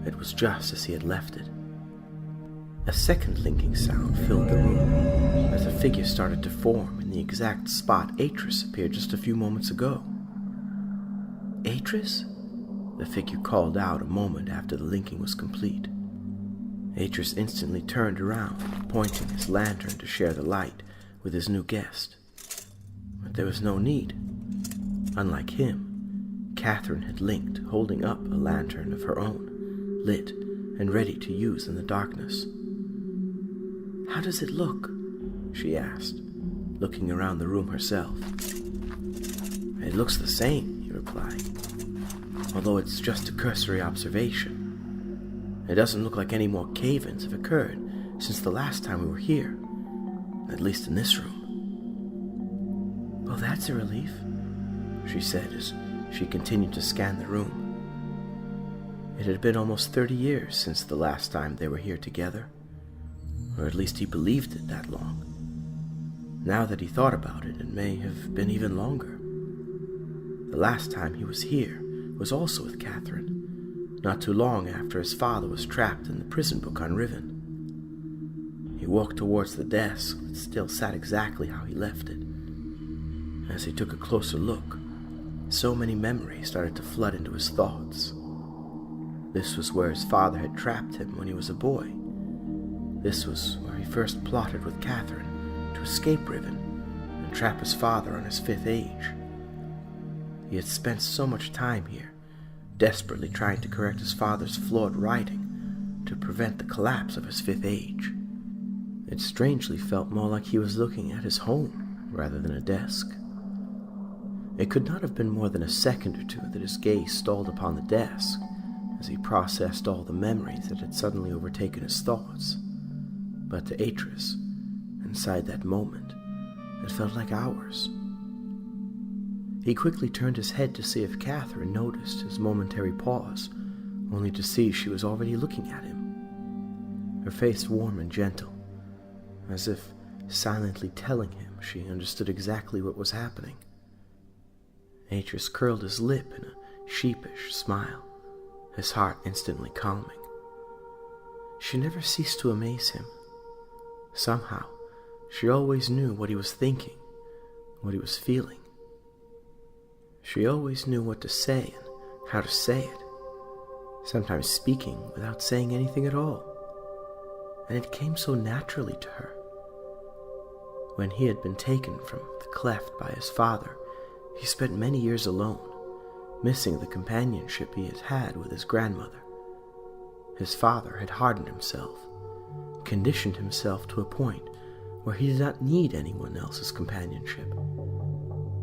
it was just as he had left it. A second linking sound filled the room as a figure started to form in the exact spot Atrus appeared just a few moments ago. Atrus? the figure called out a moment after the linking was complete. Atrus instantly turned around, pointing his lantern to share the light with his new guest. But there was no need. Unlike him, Catherine had linked, holding up a lantern of her own, lit and ready to use in the darkness. "How does it look?" she asked, looking around the room herself. "It looks the same," he replied, "although it's just a cursory observation. It doesn't look like any more cave-ins have occurred since the last time we were here, at least in this room." "Well, that's a relief," she said as she continued to scan the room. It had been almost 30 years since the last time they were here together, or at least he believed it that long. Now that he thought about it, it may have been even longer. The last time he was here was also with Catherine, not too long after his father was trapped in the prison book on Riven. He walked towards the desk that still sat exactly how he left it. As he took a closer look, so many memories started to flood into his thoughts. This was where his father had trapped him when he was a boy. This was where he first plotted with Catherine to escape Riven and trap his father on his 5th age. He had spent so much time here, desperately trying to correct his father's flawed writing to prevent the collapse of his 5th age. It strangely felt more like he was looking at his home rather than a desk. It could not have been more than a second or two that his gaze stalled upon the desk as he processed all the memories that had suddenly overtaken his thoughts. But to Atrus, inside that moment, it felt like hours. He quickly turned his head to see if Catherine noticed his momentary pause, only to see she was already looking at him. Her face warm and gentle, as if silently telling him she understood exactly what was happening. Atrus curled his lip in a sheepish smile, his heart instantly calming. She never ceased to amaze him. Somehow, she always knew what he was thinking, what he was feeling. She always knew what to say and how to say it, sometimes speaking without saying anything at all, and it came so naturally to her. When he had been taken from the cleft by his father, he spent many years alone, missing the companionship he had had with his grandmother. His father had hardened himself, conditioned himself to a point where he did not need anyone else's companionship.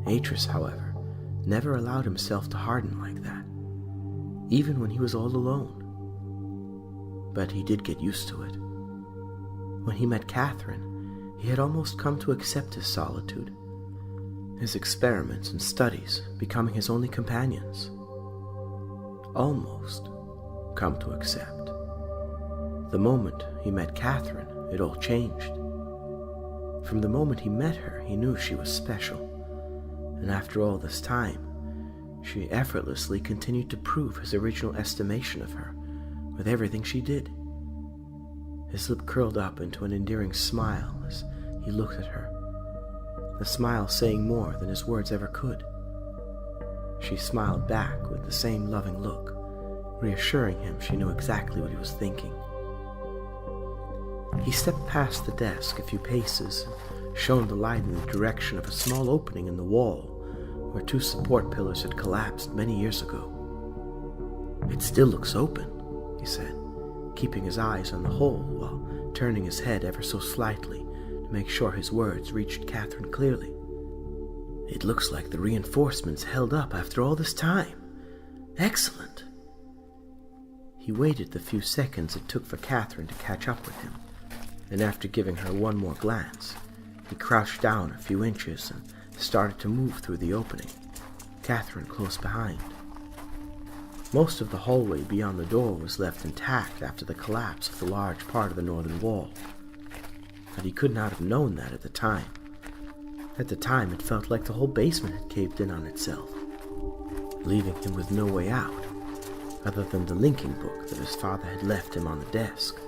Atrus, however, never allowed himself to harden like that, even when he was all alone. But he did get used to it. When he met Catherine, he had almost come to accept his solitude, his experiments and studies becoming his only companions. Almost come to accept. The moment he met Catherine, it all changed. From the moment he met her, he knew she was special. And after all this time, she effortlessly continued to prove his original estimation of her with everything she did. His lip curled up into an endearing smile as he looked at her, the smile saying more than his words ever could. She smiled back with the same loving look, reassuring him she knew exactly what he was thinking. He stepped past the desk a few paces and shone the light in the direction of a small opening in the wall where 2 support pillars had collapsed many years ago. "It still looks open," he said, keeping his eyes on the hole while turning his head ever so slightly to make sure his words reached Catherine clearly. "It looks like the reinforcements held up after all this time. Excellent." He waited the few seconds it took for Catherine to catch up with him, and after giving her one more glance, he crouched down a few inches and started to move through the opening, Catherine close behind. Most of the hallway beyond the door was left intact after the collapse of the large part of the northern wall, but he could not have known that at the time. At the time, it felt like the whole basement had caved in on itself, leaving him with no way out, other than the linking book that his father had left him on the desk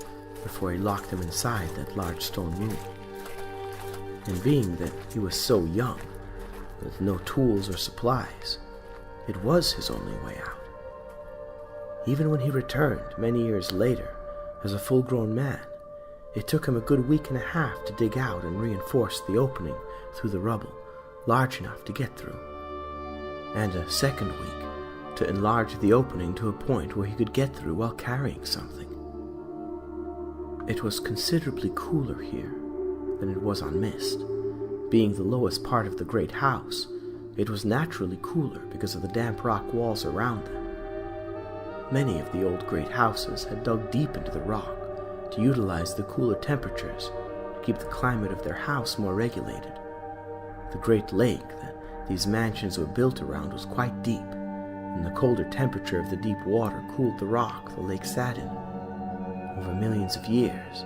before he locked him inside that large stone room. And being that he was so young, with no tools or supplies, it was his only way out. Even when he returned many years later as a full-grown man, it took him a good week and a half to dig out and reinforce the opening through the rubble large enough to get through, and a second week to enlarge the opening to a point where he could get through while carrying something. It was considerably cooler here than it was on Myst. Being the lowest part of the great house, it was naturally cooler because of the damp rock walls around them. Many of the old great houses had dug deep into the rock to utilize the cooler temperatures to keep the climate of their house more regulated. The great lake that these mansions were built around was quite deep, and the colder temperature of the deep water cooled the rock the lake sat in. Over millions of years,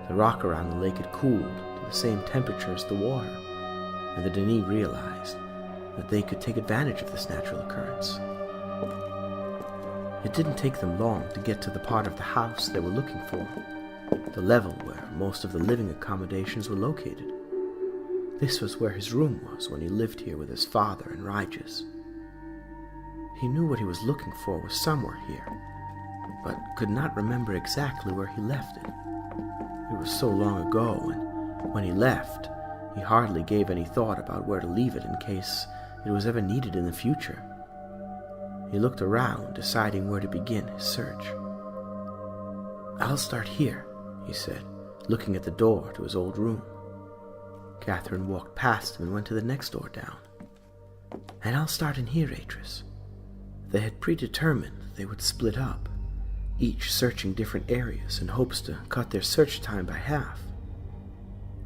the rock around the lake had cooled to the same temperature as the water, and the Denis realized that they could take advantage of this natural occurrence. It didn't take them long to get to the part of the house they were looking for, the level where most of the living accommodations were located. This was where his room was when he lived here with his father and Rigis. He knew what he was looking for was somewhere here, but could not remember exactly where he left it. It was so long ago, and when he left, he hardly gave any thought about where to leave it in case it was ever needed in the future. He looked around, deciding where to begin his search. "I'll start here," he said, looking at the door to his old room. Catherine walked past him and went to the next door down. "And I'll start in here, Atrus." They had predetermined they would split up, each searching different areas in hopes to cut their search time by half.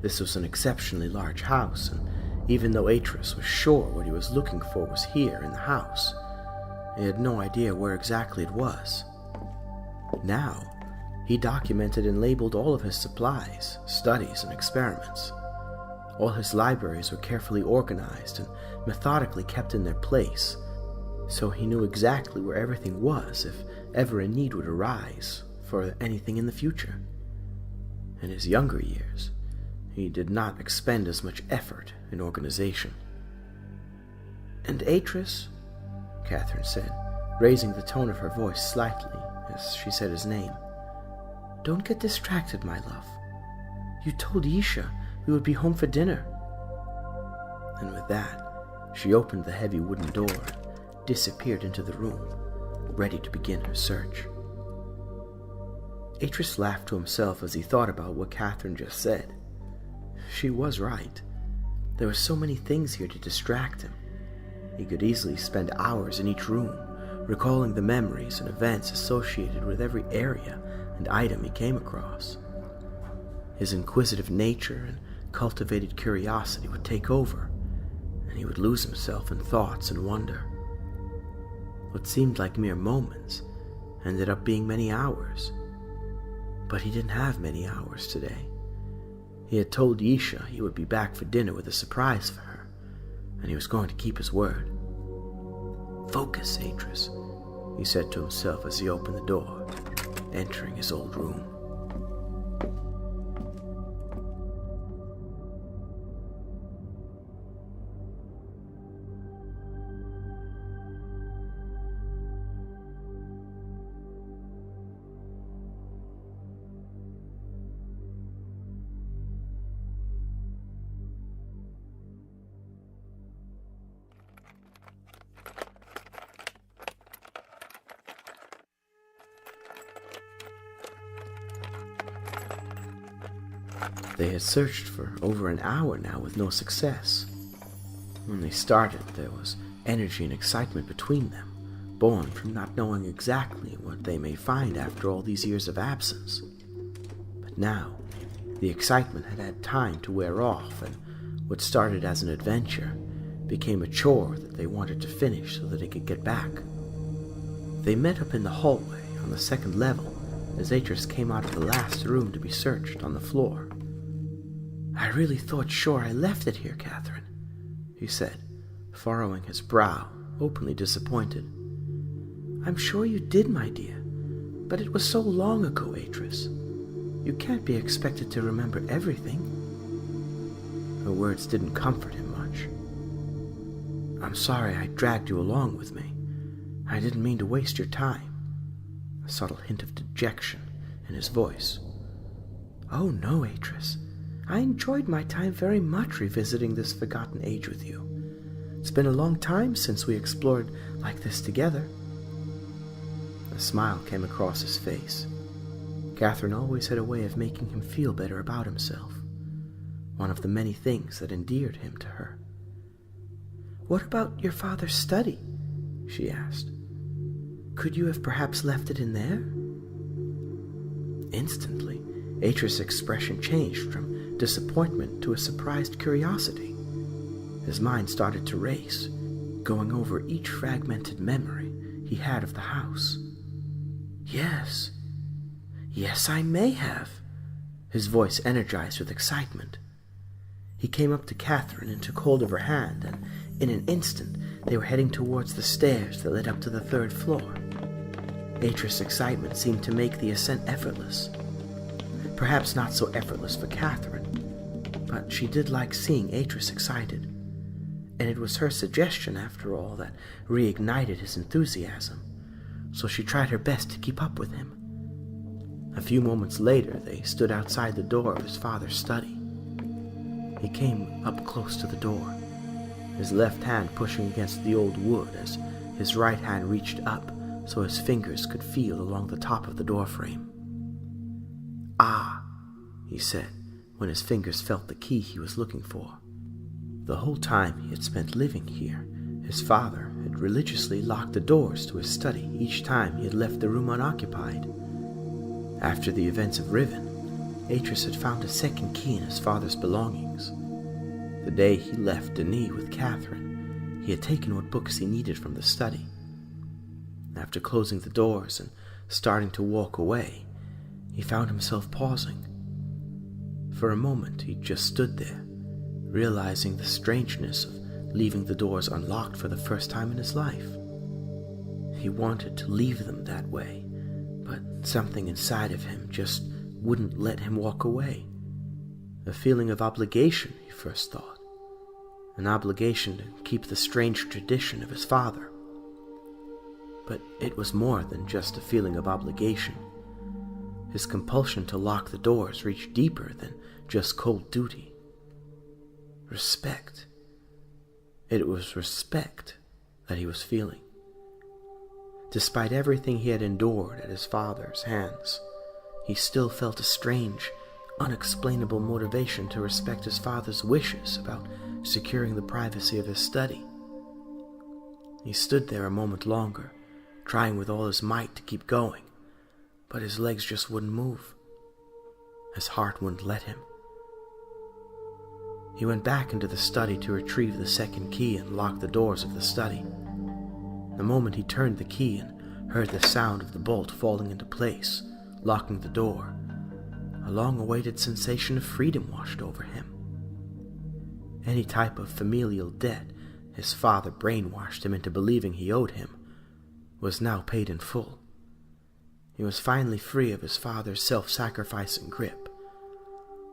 This was an exceptionally large house, and even though Atrus was sure what he was looking for was here in the house, he had no idea where exactly it was. Now, he documented and labeled all of his supplies, studies, and experiments. All his libraries were carefully organized and methodically kept in their place, so he knew exactly where everything was if ever a need would arise for anything in the future. In his younger years, he did not expend as much effort in organization. "And Atrus," Catherine said, raising the tone of her voice slightly as she said his name, "don't get distracted, my love. You told Yisha we would be home for dinner." And with that, she opened the heavy wooden door and disappeared into the room, ready to begin her search. Atrus laughed to himself as he thought about what Catherine just said. She was right. There were so many things here to distract him. He could easily spend hours in each room, recalling the memories and events associated with every area and item he came across. His inquisitive nature and cultivated curiosity would take over, and he would lose himself in thoughts and wonder. What seemed like mere moments ended up being many hours. But he didn't have many hours today. He had told Yisha he would be back for dinner with a surprise for her, and he was going to keep his word. "Focus, Atrus," he said to himself as he opened the door, entering his old room. They had searched for over an hour now with no success. When they started, there was energy and excitement between them, born from not knowing exactly what they may find after all these years of absence. But now, the excitement had had time to wear off, and what started as an adventure became a chore that they wanted to finish so that they could get back. They met up in the hallway on the second level as Atrus came out of the last room to be searched on the floor. "I really thought sure I left it here, Catherine," he said, furrowing his brow, openly disappointed. "I'm sure you did, my dear, but it was so long ago, Atrus. You can't be expected to remember everything." Her words didn't comfort him much. "I'm sorry I dragged you along with me. I didn't mean to waste your time." a subtle hint of dejection in his voice. "Oh no, Atrus. I enjoyed my time very much revisiting this forgotten age with you. It's been a long time since we explored like this together." A smile came across his face. Catherine always had a way of making him feel better about himself, one of the many things that endeared him to her. "What about your father's study?" she asked. "Could you have perhaps left it in there?" Instantly, Atrus' expression changed from disappointment to a surprised curiosity. His mind started to race, going over each fragmented memory he had of the house. Yes, I may have," his voice energized with excitement. He came up to Catherine and took hold of her hand, and in an instant they were heading towards the stairs that led up to the 3rd floor. Atrus' excitement seemed to make the ascent effortless. Perhaps not so effortless for Catherine, but she did like seeing Atrus excited, and it was her suggestion, after all, that reignited his enthusiasm, so she tried her best to keep up with him. A few moments later, they stood outside the door of his father's study. He came up close to the door, his left hand pushing against the old wood as his right hand reached up so his fingers could feel along the top of the doorframe. "Ah," he said, when his fingers felt the key he was looking for. The whole time he had spent living here, his father had religiously locked the doors to his study each time he had left the room unoccupied. After the events of Riven, Atrus had found a second key in his father's belongings. The day he left Denis with Catherine, he had taken what books he needed from the study. After closing the doors and starting to walk away, he found himself pausing. For a moment he just stood there, realizing the strangeness of leaving the doors unlocked for the first time in his life. He wanted to leave them that way, but something inside of him just wouldn't let him walk away. A feeling of obligation, he first thought. An obligation to keep the strange tradition of his father. But it was more than just a feeling of obligation. His compulsion to lock the doors reached deeper than just cold duty. Respect. It was respect that he was feeling. Despite everything he had endured at his father's hands, he still felt a strange, unexplainable motivation to respect his father's wishes about securing the privacy of his study. He stood there a moment longer, trying with all his might to keep going, but his legs just wouldn't move. His heart wouldn't let him. He went back into the study to retrieve the second key and lock the doors of the study. The moment he turned the key and heard the sound of the bolt falling into place, locking the door, a long-awaited sensation of freedom washed over him. Any type of familial debt his father brainwashed him into believing he owed him was now paid in full. He was finally free of his father's self-sacrificing grip,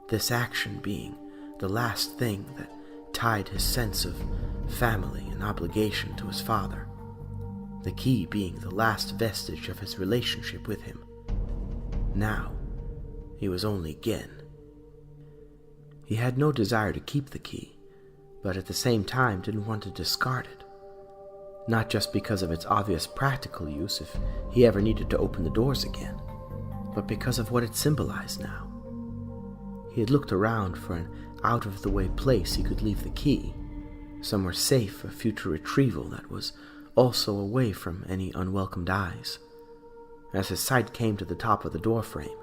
this action being the last thing that tied his sense of family and obligation to his father, the key being the last vestige of his relationship with him. Now, he was only Gen. He had no desire to keep the key, but at the same time didn't want to discard it. Not just because of its obvious practical use if he ever needed to open the doors again, but because of what it symbolized now. He had looked around for an out-of-the-way place he could leave the key, somewhere safe for future retrieval that was also away from any unwelcomed eyes. As his sight came to the top of the doorframe,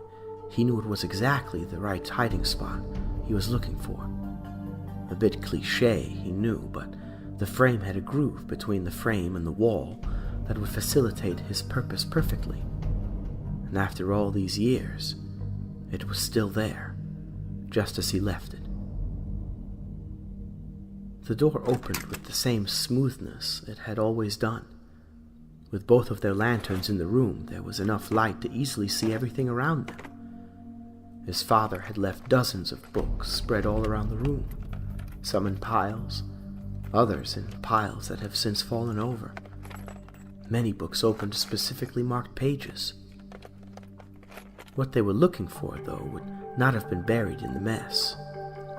he knew it was exactly the right hiding spot he was looking for. A bit cliché, he knew, but the frame had a groove between the frame and the wall that would facilitate his purpose perfectly. And after all these years, it was still there, just as he left it. The door opened with the same smoothness it had always done. With both of their lanterns in the room, there was enough light to easily see everything around them. His father had left dozens of books spread all around the room, some in piles, others in piles that have since fallen over. Many books opened to specifically marked pages, What they were looking for, though, would not have been buried in the mess.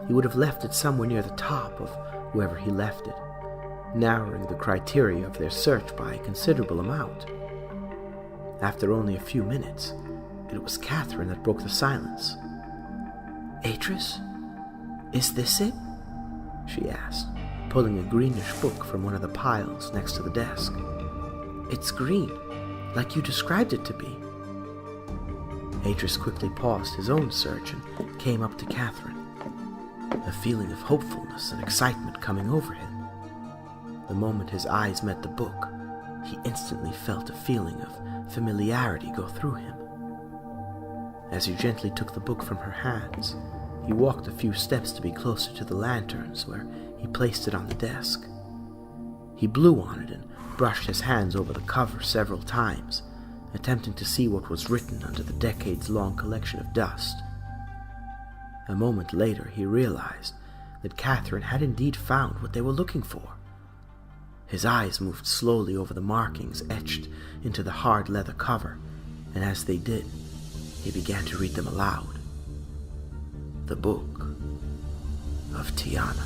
He would have left it somewhere near the top of whoever he left it, narrowing the criteria of their search by a considerable amount. After only a few minutes, it was Catherine that broke the silence. "Atrus? Is this it?" she asked, pulling a greenish book from one of the piles next to the desk. "It's green, like you described it to be." Atrus quickly paused his own search and came up to Catherine, a feeling of hopefulness and excitement coming over him. The moment his eyes met the book, he instantly felt a feeling of familiarity go through him. As he gently took the book from her hands, he walked a few steps to be closer to the lanterns, where he placed it on the desk. He blew on it and brushed his hands over the cover several times, attempting to see what was written under the decades-long collection of dust. A moment later, he realized that Catherine had indeed found what they were looking for. His eyes moved slowly over the markings etched into the hard leather cover, and as they did, he began to read them aloud. The Book of Tiana.